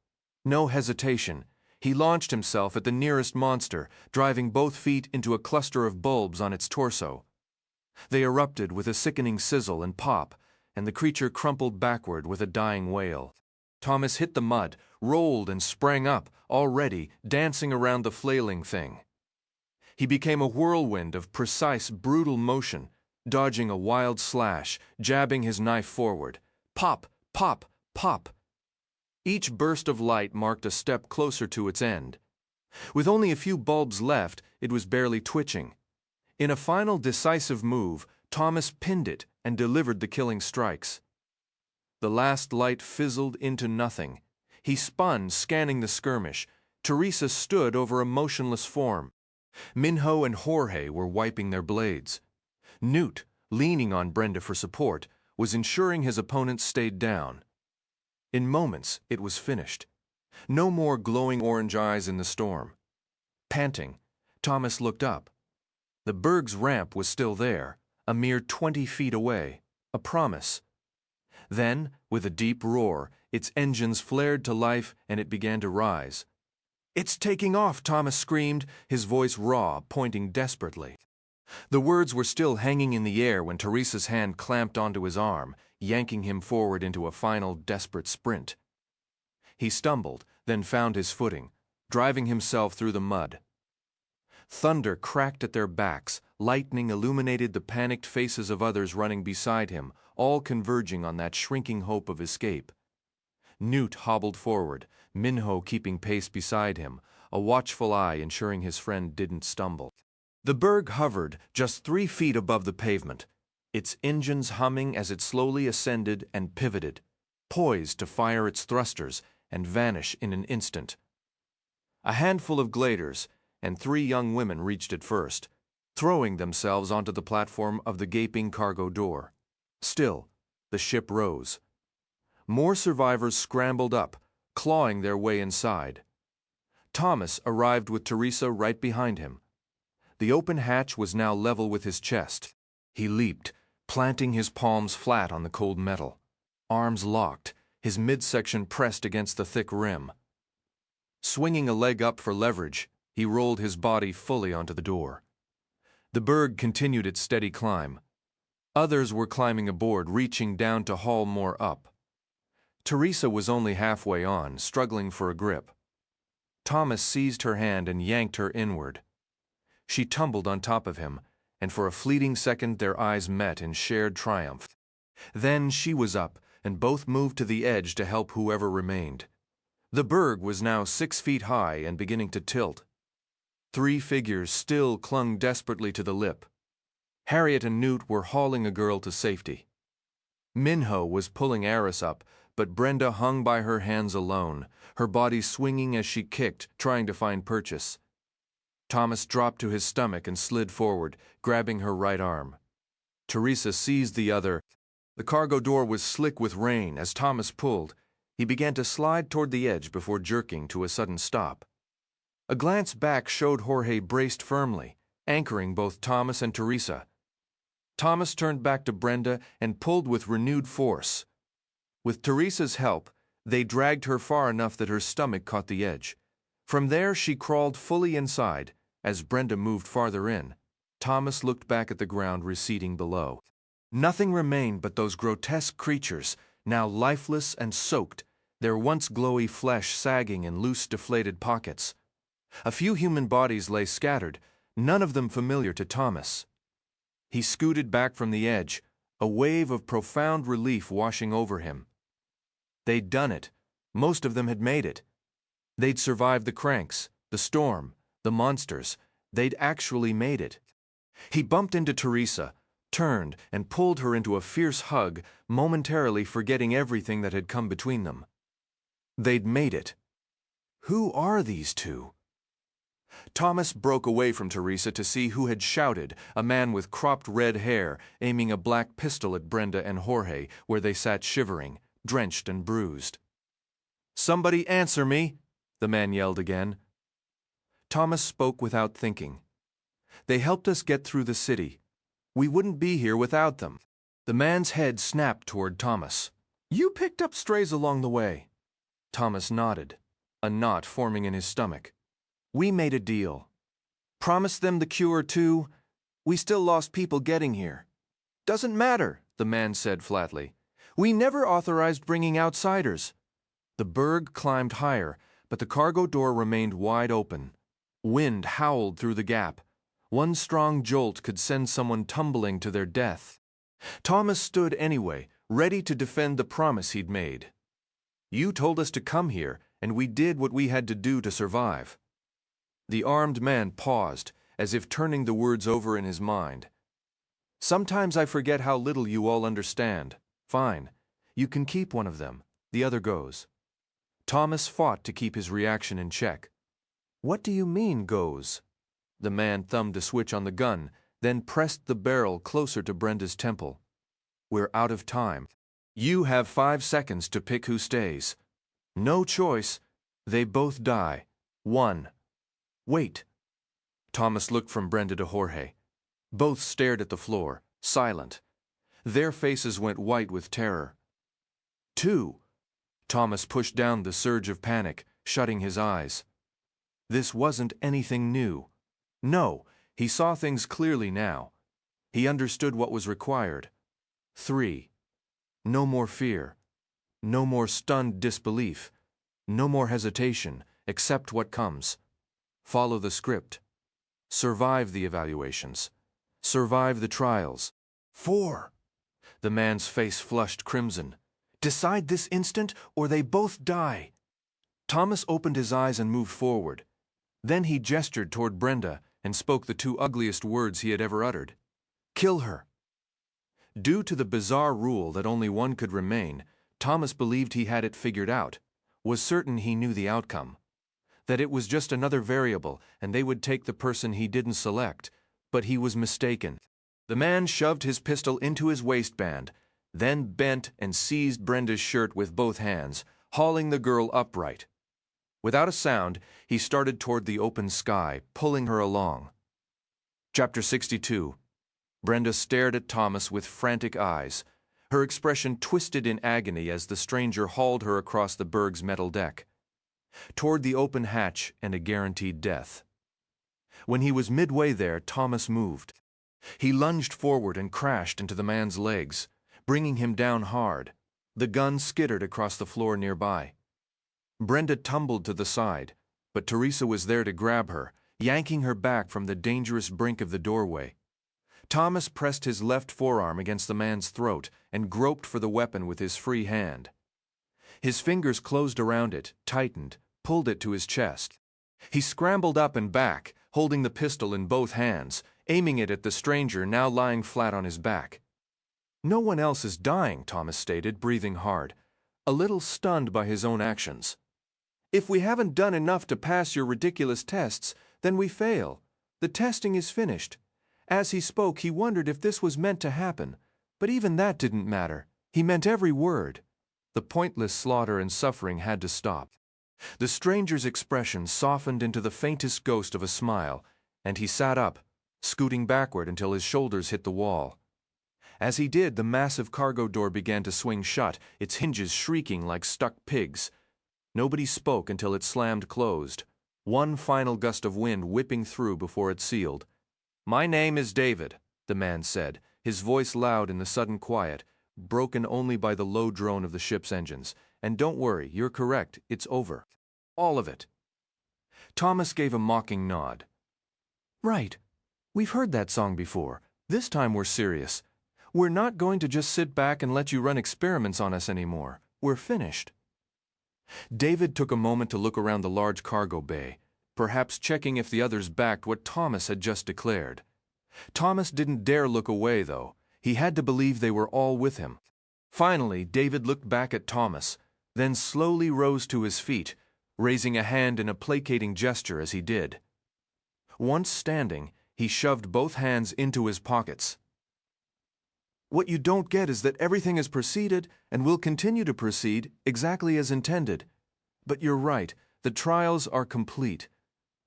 No hesitation. He launched himself at the nearest monster, driving both feet into a cluster of bulbs on its torso. They erupted with a sickening sizzle and pop, and the creature crumpled backward with a dying wail. Thomas hit the mud, rolled and sprang up, already dancing around the flailing thing. He became a whirlwind of precise, brutal motion, dodging a wild slash, jabbing his knife forward. Pop, pop, pop. Each burst of light marked a step closer to its end. With only a few bulbs left, it was barely twitching. In a final decisive move, Thomas pinned it and delivered the killing strikes. The last light fizzled into nothing. He spun, scanning the skirmish. Teresa stood over a motionless form. Minho and Jorge were wiping their blades. Newt, leaning on Brenda for support, was ensuring his opponent stayed down. In moments, it was finished. No more glowing orange eyes in the storm. Panting, Thomas looked up. The berg's ramp was still there, a mere 20 feet away, a promise. Then, with a deep roar, its engines flared to life and it began to rise. "It's taking off," Thomas screamed, his voice raw, pointing desperately. The words were still hanging in the air when Teresa's hand clamped onto his arm, yanking him forward into a final desperate sprint. He stumbled, then found his footing, driving himself through the mud. Thunder cracked at their backs, lightning illuminated the panicked faces of others running beside him, all converging on that shrinking hope of escape. Newt hobbled forward, Minho keeping pace beside him, a watchful eye ensuring his friend didn't stumble. The berg hovered just 3 feet above the pavement, its engines humming as it slowly ascended and pivoted, poised to fire its thrusters and vanish in an instant. A handful of gladers and 3 young women reached it first, throwing themselves onto the platform of the gaping cargo door. Still, the ship rose. More survivors scrambled up, clawing their way inside. Thomas arrived with Teresa right behind him. The open hatch was now level with his chest. He leaped, planting his palms flat on the cold metal. Arms locked, his midsection pressed against the thick rim. Swinging a leg up for leverage, he rolled his body fully onto the door. The berg continued its steady climb. Others were climbing aboard, reaching down to haul more up. Teresa was only halfway on, struggling for a grip. Thomas seized her hand and yanked her inward. She tumbled on top of him, and for a fleeting second their eyes met in shared triumph. Then she was up, and both moved to the edge to help whoever remained. The berg was now 6 feet high and beginning to tilt. 3 figures still clung desperately to the lip. Harriet and Newt were hauling a girl to safety. Minho was pulling Eris up, but Brenda hung by her hands alone, her body swinging as she kicked, trying to find purchase. Thomas dropped to his stomach and slid forward, grabbing her right arm. Teresa seized the other. The cargo door was slick with rain. As Thomas pulled, he began to slide toward the edge before jerking to a sudden stop. A glance back showed Jorge braced firmly, anchoring both Thomas and Teresa. Thomas turned back to Brenda and pulled with renewed force. With Teresa's help, they dragged her far enough that her stomach caught the edge. From there, she crawled fully inside. As Brenda moved farther in, Thomas looked back at the ground receding below. Nothing remained but those grotesque creatures, now lifeless and soaked, their once glowy flesh sagging in loose, deflated pockets. A few human bodies lay scattered, none of them familiar to Thomas. He scooted back from the edge, a wave of profound relief washing over him. They'd done it. Most of them had made it. They'd survived the cranks, the storm, the monsters. They'd actually made it. He bumped into Teresa, turned, and pulled her into a fierce hug, momentarily forgetting everything that had come between them. They'd made it. Who are these two? Thomas broke away from Teresa to see who had shouted, a man with cropped red hair, aiming a black pistol at Brenda and Jorge, where they sat shivering, drenched and bruised. "Somebody answer me!" the man yelled again. Thomas spoke without thinking. "They helped us get through the city. We wouldn't be here without them." The man's head snapped toward Thomas. "You picked up strays along the way." Thomas nodded, a knot forming in his stomach. "We made a deal. Promised them the cure too. We still lost people getting here." "Doesn't matter," the man said flatly. "We never authorized bringing outsiders." The berg climbed higher, but the cargo door remained wide open. Wind howled through the gap. One strong jolt could send someone tumbling to their death. Thomas stood anyway, ready to defend the promise he'd made. "You told us to come here, and we did what we had to do to survive." The armed man paused, as if turning the words over in his mind. "Sometimes I forget how little you all understand. Fine. You can keep one of them. The other goes." Thomas fought to keep his reaction in check. "What do you mean, goes?" The man thumbed a switch on the gun, then pressed the barrel closer to Brenda's temple. "We're out of time. You have 5 seconds to pick who stays. No choice. They both die. One. Wait." Thomas looked from Brenda to Jorge. Both stared at the floor, silent. Their faces went white with terror. 2. Thomas pushed down the surge of panic, shutting his eyes. This wasn't anything new. No, he saw things clearly now. He understood what was required. 3. No more fear. No more stunned disbelief. No more hesitation. Accept what comes. Follow the script. Survive the evaluations. Survive the trials. 4. The man's face flushed crimson. Decide this instant, or they both die. Thomas opened his eyes and moved forward. Then he gestured toward Brenda and spoke the 2 ugliest words he had ever uttered. "Kill her." Due to the bizarre rule that only one could remain, Thomas believed he had it figured out, was certain he knew the outcome. That it was just another variable and they would take the person he didn't select, but he was mistaken. The man shoved his pistol into his waistband, then bent and seized Brenda's shirt with both hands, hauling the girl upright. Without a sound, he started toward the open sky, pulling her along. Chapter 62. Brenda stared at Thomas with frantic eyes, her expression twisted in agony as the stranger hauled her across the berg's metal deck, toward the open hatch and a guaranteed death. When he was midway there, Thomas moved. He lunged forward and crashed into the man's legs, bringing him down hard. The gun skittered across the floor nearby. Brenda tumbled to the side, but Teresa was there to grab her, yanking her back from the dangerous brink of the doorway. Thomas pressed his left forearm against the man's throat and groped for the weapon with his free hand. His fingers closed around it, tightened, pulled it to his chest. He scrambled up and back, holding the pistol in both hands, aiming it at the stranger now lying flat on his back. "No one else is dying," Thomas stated, breathing hard, a little stunned by his own actions. "If we haven't done enough to pass your ridiculous tests, then we fail. The testing is finished." As he spoke, he wondered if this was meant to happen, but even that didn't matter. He meant every word. The pointless slaughter and suffering had to stop. The stranger's expression softened into the faintest ghost of a smile, and he sat up, scooting backward until his shoulders hit the wall. As he did, the massive cargo door began to swing shut, its hinges shrieking like stuck pigs. Nobody spoke until it slammed closed, one final gust of wind whipping through before it sealed. "My name is David," the man said, his voice loud in the sudden quiet, broken only by the low drone of the ship's engines. And don't worry, you're correct, it's over. All of it. Thomas gave a mocking nod. Right. We've heard that song before. This time we're serious. We're not going to just sit back and let you run experiments on us anymore. We're finished. David took a moment to look around the large cargo bay, perhaps checking if the others backed what Thomas had just declared. Thomas didn't dare look away, though. He had to believe they were all with him. Finally, David looked back at Thomas, then slowly rose to his feet, raising a hand in a placating gesture as he did. Once standing, he shoved both hands into his pockets. What you don't get is that everything has proceeded and will continue to proceed exactly as intended. But you're right, the trials are complete.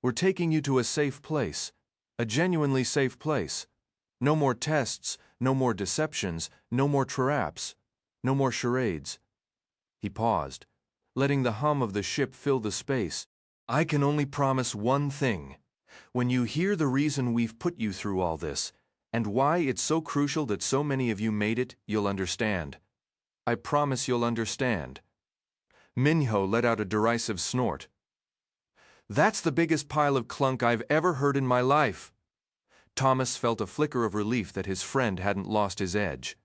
We're taking you to a safe place, a genuinely safe place. No more tests, no more deceptions, no more traps, no more charades. He paused, letting the hum of the ship fill the space. I can only promise one thing. When you hear the reason we've put you through all this, and why it's so crucial that so many of you made it, you'll understand. I promise you'll understand. Minho let out a derisive snort. That's the biggest pile of clunk I've ever heard in my life. Thomas felt a flicker of relief that his friend hadn't lost his edge.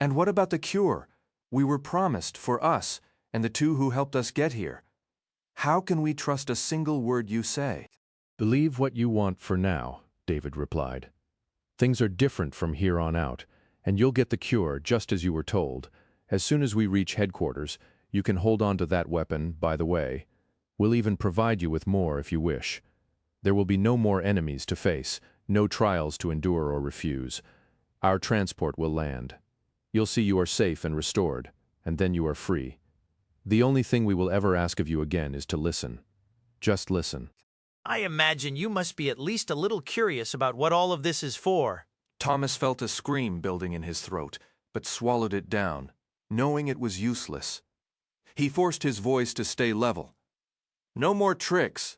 And what about the cure? We were promised for us and the two who helped us get here. How can we trust a single word you say? Believe what you want for now, David replied. Things are different from here on out, and you'll get the cure just as you were told. As soon as we reach headquarters, you can hold on to that weapon, by the way. We'll even provide you with more if you wish. There will be no more enemies to face, no trials to endure or refuse. Our transport will land. You'll see you are safe and restored, and then you are free. The only thing we will ever ask of you again is to listen. Just listen. I imagine you must be at least a little curious about what all of this is for. Thomas felt a scream building in his throat, but swallowed it down, knowing it was useless. He forced his voice to stay level. No more tricks.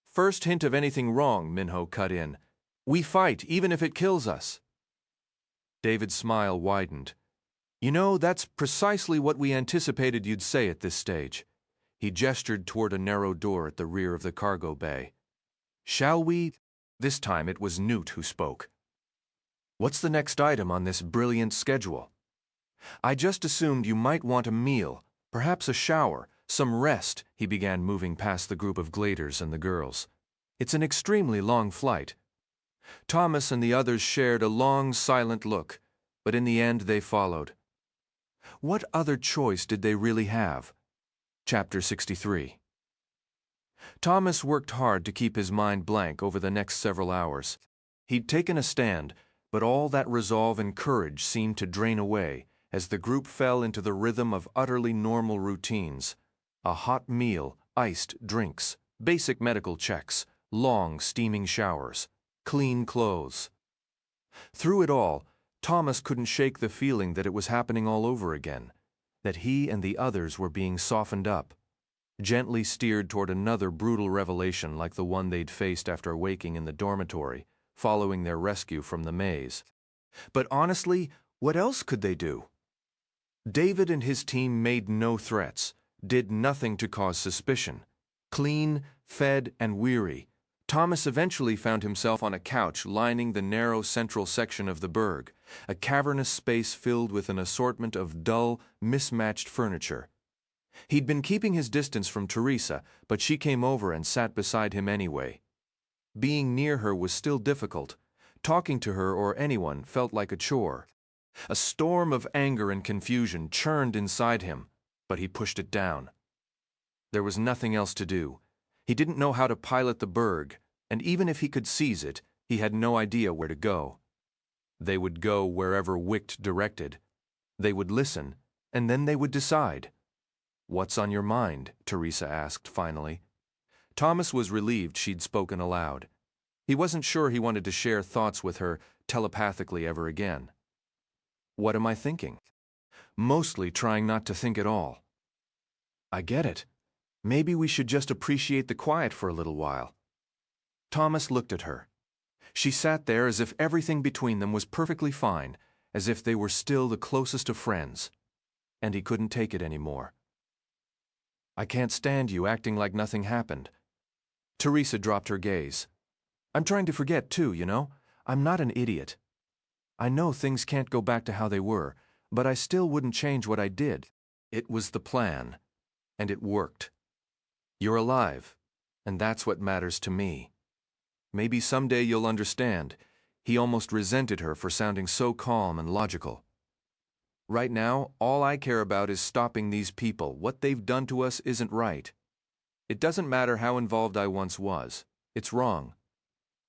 First hint of anything wrong, Minho cut in. We fight, even if it kills us. David's smile widened. You know, that's precisely what we anticipated you'd say at this stage. He gestured toward a narrow door at the rear of the cargo bay. Shall we? This time it was Newt who spoke. What's the next item on this brilliant schedule? I just assumed you might want a meal, perhaps a shower, some rest, he began, moving past the group of gladers and the girls. It's an extremely long flight. Thomas and the others shared a long, silent look, but in the end they followed. What other choice did they really have? Chapter 63. Thomas worked hard to keep his mind blank over the next several hours. He'd taken a stand, but all that resolve and courage seemed to drain away as the group fell into the rhythm of utterly normal routines. A hot meal, iced drinks, basic medical checks, long steaming showers, clean clothes. Through it all, Thomas couldn't shake the feeling that it was happening all over again, that he and the others were being softened up, gently steered toward another brutal revelation like the one they'd faced after waking in the dormitory, following their rescue from the maze. But honestly, what else could they do? David and his team made no threats, did nothing to cause suspicion. Clean, fed, and weary, Thomas eventually found himself on a couch lining the narrow central section of the berg, a cavernous space filled with an assortment of dull, mismatched furniture. He'd been keeping his distance from Teresa, but she came over and sat beside him anyway. Being near her was still difficult. Talking to her or anyone felt like a chore. A storm of anger and confusion churned inside him, but he pushed it down. There was nothing else to do. He didn't know how to pilot the berg, and even if he could seize it, he had no idea where to go. They would go wherever Wicht directed. They would listen, and then they would decide. What's on your mind? Teresa asked finally. Thomas was relieved she'd spoken aloud. He wasn't sure he wanted to share thoughts with her telepathically ever again. What am I thinking? Mostly trying not to think at all. I get it. Maybe we should just appreciate the quiet for a little while. Thomas looked at her. She sat there as if everything between them was perfectly fine, as if they were still the closest of friends. And he couldn't take it anymore. I can't stand you acting like nothing happened. Teresa dropped her gaze. I'm trying to forget too, you know? I'm not an idiot. I know things can't go back to how they were, but I still wouldn't change what I did. It was the plan, and it worked. You're alive, and that's what matters to me. Maybe someday you'll understand. He almost resented her for sounding so calm and logical. Right now, all I care about is stopping these people. What they've done to us isn't right. It doesn't matter how involved I once was. It's wrong.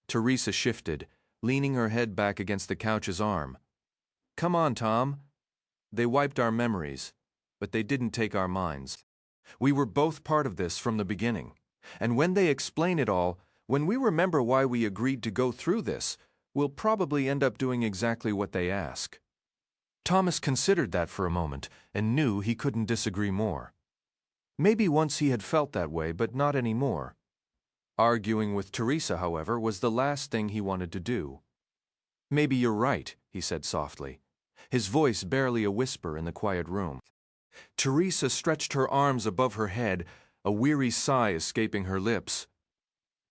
Teresa shifted, leaning her head back against the couch's arm. Come on, Tom. They wiped our memories, but they didn't take our minds. We were both part of this from the beginning. And when they explain it all, when we remember why we agreed to go through this, we'll probably end up doing exactly what they ask. Thomas considered that for a moment and knew he couldn't disagree more. Maybe once he had felt that way, but not anymore. Arguing with Teresa, however, was the last thing he wanted to do. Maybe you're right, he said softly, his voice barely a whisper in the quiet room. Teresa stretched her arms above her head, a weary sigh escaping her lips.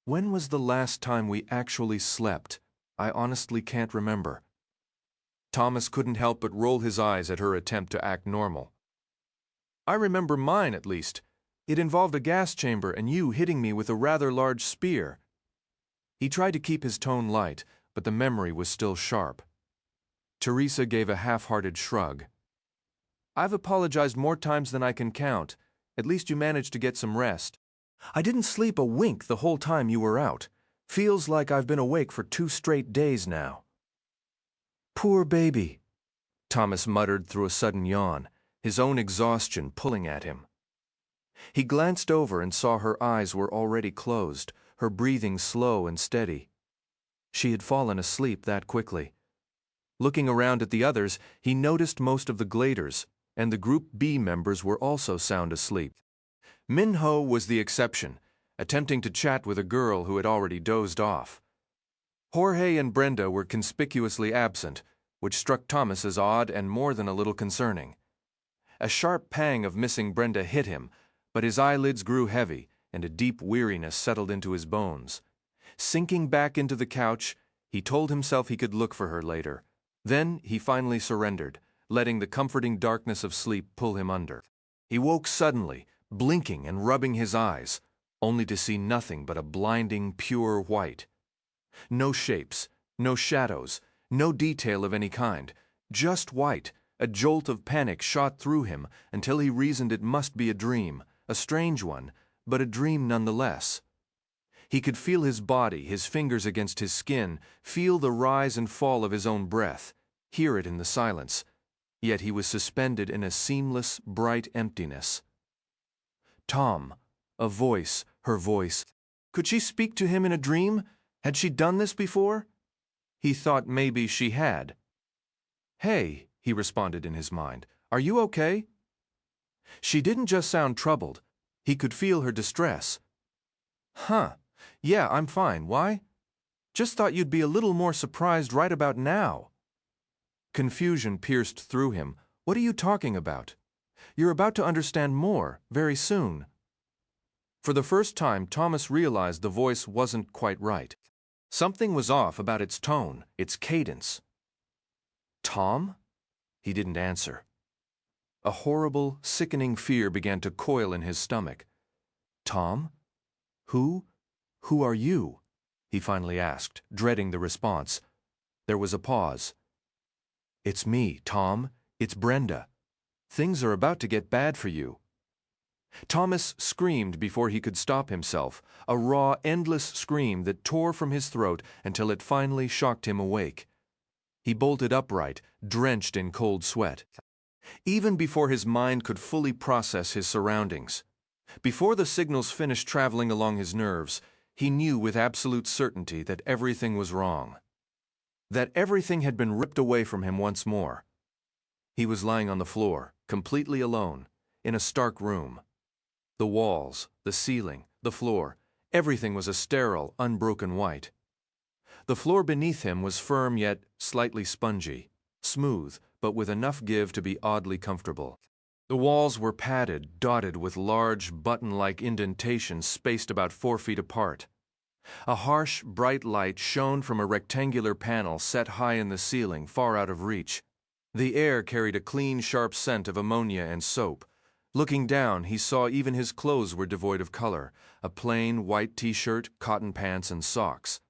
When was the last time we actually slept? I honestly can't remember. Thomas couldn't help but roll his eyes at her attempt to act normal. I remember mine, at least. It involved a gas chamber and you hitting me with a rather large spear. He tried to keep his tone light, but the memory was still sharp. Teresa gave a half-hearted shrug. I've apologized more times than I can count. At least you managed to get some rest. I didn't sleep a wink the whole time you were out. Feels like I've been awake for 2 straight days now. Poor baby, Thomas muttered through a sudden yawn, his own exhaustion pulling at him. He glanced over and saw her eyes were already closed, her breathing slow and steady. She had fallen asleep that quickly. Looking around at the others, he noticed most of the gladers, and the Group B members were also sound asleep. Minho was the exception, attempting to chat with a girl who had already dozed off. Jorge and Brenda were conspicuously absent, which struck Thomas as odd and more than a little concerning. A sharp pang of missing Brenda hit him, but his eyelids grew heavy, and a deep weariness settled into his bones. Sinking back into the couch, he told himself he could look for her later. Then he finally surrendered, letting the comforting darkness of sleep pull him under. He woke suddenly, blinking and rubbing his eyes, only to see nothing but a blinding, pure white. No shapes, no shadows, no detail of any kind, just white. A jolt of panic shot through him until he reasoned it must be a dream, a strange one, but a dream nonetheless. He could feel his body, his fingers against his skin, feel the rise and fall of his own breath, hear it in the silence, yet he was suspended in a seamless, bright emptiness. Tom, a voice, her voice. Could she speak to him in a dream? Had she done this before? He thought maybe she had. Hey, he responded in his mind, are you okay? She didn't just sound troubled. He could feel her distress. Huh, yeah, I'm fine. Why? Just thought you'd be a little more surprised right about now. Confusion pierced through him. What are you talking about? You're about to understand more, very soon. For the first time, Thomas realized the voice wasn't quite right. Something was off about its tone, its cadence. Tom? He didn't answer. A horrible, sickening fear began to coil in his stomach. Tom? Who are you? He finally asked, dreading the response. There was a pause. It's me, Tom. It's Brenda. Things are about to get bad for you. Thomas screamed before he could stop himself, a raw, endless scream that tore from his throat until it finally shocked him awake. He bolted upright, drenched in cold sweat. Even before his mind could fully process his surroundings, before the signals finished traveling along his nerves, he knew with absolute certainty that everything was wrong. That everything had been ripped away from him once more. He was lying on the floor, completely alone, in a stark room. The walls, the ceiling, the floor, everything was a sterile, unbroken white. The floor beneath him was firm yet slightly spongy, smooth, but with enough give to be oddly comfortable. The walls were padded, dotted with large, button-like indentations spaced about 4 feet apart. A harsh, bright light shone from a rectangular panel set high in the ceiling, far out of reach. The air carried a clean, sharp scent of ammonia and soap. Looking down, he saw even his clothes were devoid of color, a plain white t-shirt, cotton pants, and socks.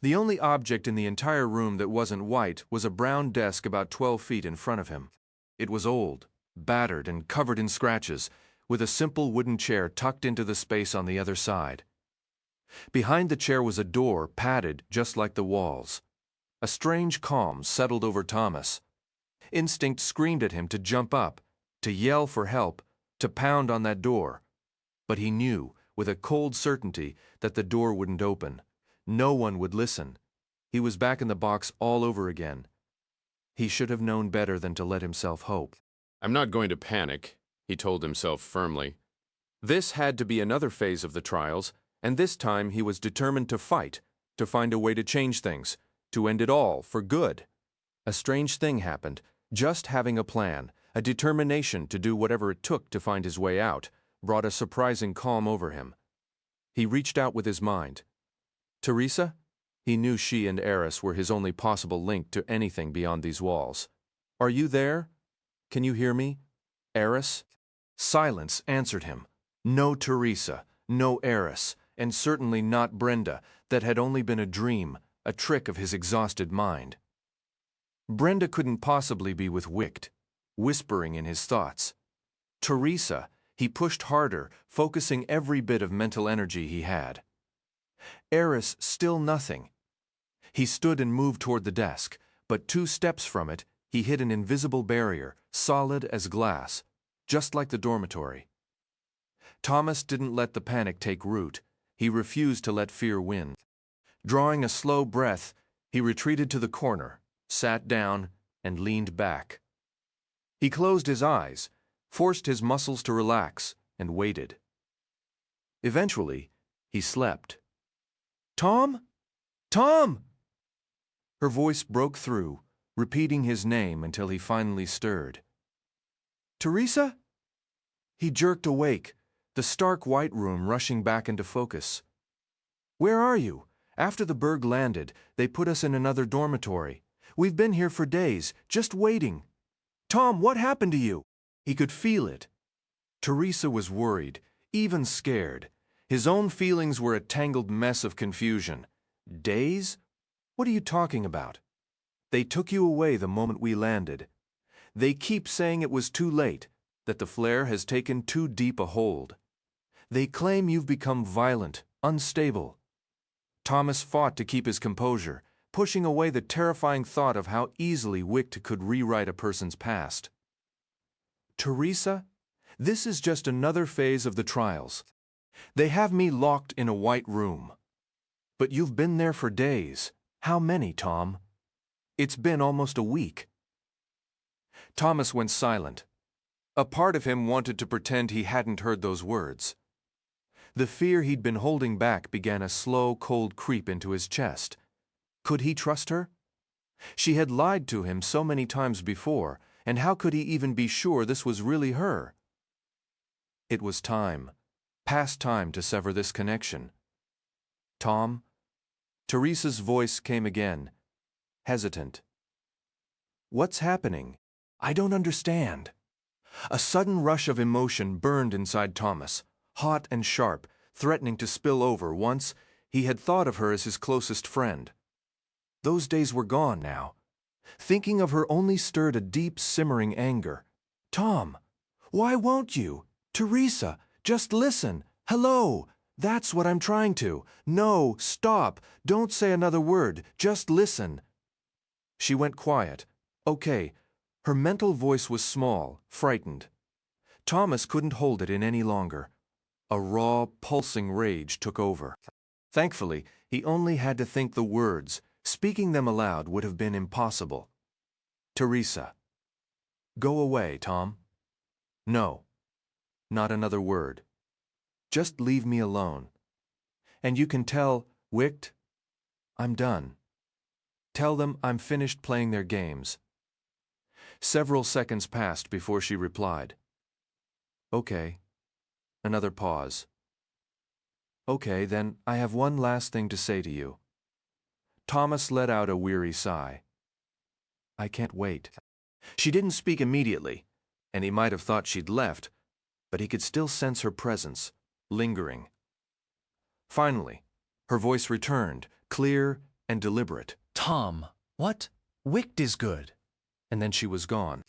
The only object in the entire room that wasn't white was a brown desk about 12 feet in front of him. It was old, battered, and covered in scratches, with a simple wooden chair tucked into the space on the other side. Behind the chair was a door, padded just like the walls. A strange calm settled over Thomas. Instinct screamed at him to jump up, to yell for help, to pound on that door. But he knew, with a cold certainty, that the door wouldn't open. No one would listen. He was back in the box all over again. He should have known better than to let himself hope. "I'm not going to panic," he told himself firmly. This had to be another phase of the trials, and this time he was determined to fight, to find a way to change things, to end it all for good. A strange thing happened. Just having a plan, a determination to do whatever it took to find his way out, brought a surprising calm over him. He reached out with his mind. Teresa? He knew she and Eris were his only possible link to anything beyond these walls. Are you there? Can you hear me? Eris? Silence answered him. No Teresa, no Eris, and certainly not Brenda. That had only been a dream, a trick of his exhausted mind. Brenda couldn't possibly be with Wicht, whispering in his thoughts. Teresa, he pushed harder, focusing every bit of mental energy he had. Eris, still nothing. He stood and moved toward the desk, but 2 steps from it, he hit an invisible barrier, solid as glass, just like the dormitory. Thomas didn't let the panic take root. He refused to let fear win. Drawing a slow breath, he retreated to the corner, sat down, and leaned back. He closed his eyes, forced his muscles to relax, and waited. Eventually, he slept. "Tom? Tom!" Her voice broke through, repeating his name until he finally stirred. "Teresa?" He jerked awake, the stark white room rushing back into focus. "Where are you? After the Berg landed, they put us in another dormitory. We've been here for days, just waiting. Tom, what happened to you?" He could feel it. Teresa was worried, even scared. His own feelings were a tangled mess of confusion. Days? What are you talking about? They took you away the moment we landed. They keep saying it was too late, that the flare has taken too deep a hold. They claim you've become violent, unstable. Thomas fought to keep his composure, pushing away the terrifying thought of how easily Wicht could rewrite a person's past. "Teresa, this is just another phase of the trials. They have me locked in a white room. But you've been there for days. How many, Tom? It's been almost a week." Thomas went silent. A part of him wanted to pretend he hadn't heard those words. The fear he'd been holding back began a slow, cold creep into his chest. Could he trust her? She had lied to him so many times before, and how could he even be sure this was really her? It was time, past time to sever this connection. "Tom?" Teresa's voice came again, hesitant. "What's happening? I don't understand." A sudden rush of emotion burned inside Thomas, hot and sharp, threatening to spill over. Once, he had thought of her as his closest friend. Those days were gone now. Thinking of her only stirred a deep, simmering anger. "Tom, why won't you? Teresa, just listen. Hello. That's what I'm trying to. No, stop. Don't say another word. Just listen." She went quiet. Okay. Her mental voice was small, frightened. Thomas couldn't hold it in any longer. A raw, pulsing rage took over. Thankfully, he only had to think the words. Speaking them aloud would have been impossible. "Teresa." "Go away, Tom." "No. Not another word. Just leave me alone. And you can tell Wicht I'm done. Tell them I'm finished playing their games. Several seconds passed before she replied. Okay. Another pause. Okay, then I have one last thing to say to you. Thomas let out a weary sigh. I can't wait. She didn't speak immediately, and he might have thought she'd left, but he could still sense her presence, lingering. Finally, her voice returned, clear and deliberate. Tom, what? Wicked is good. And then she was gone.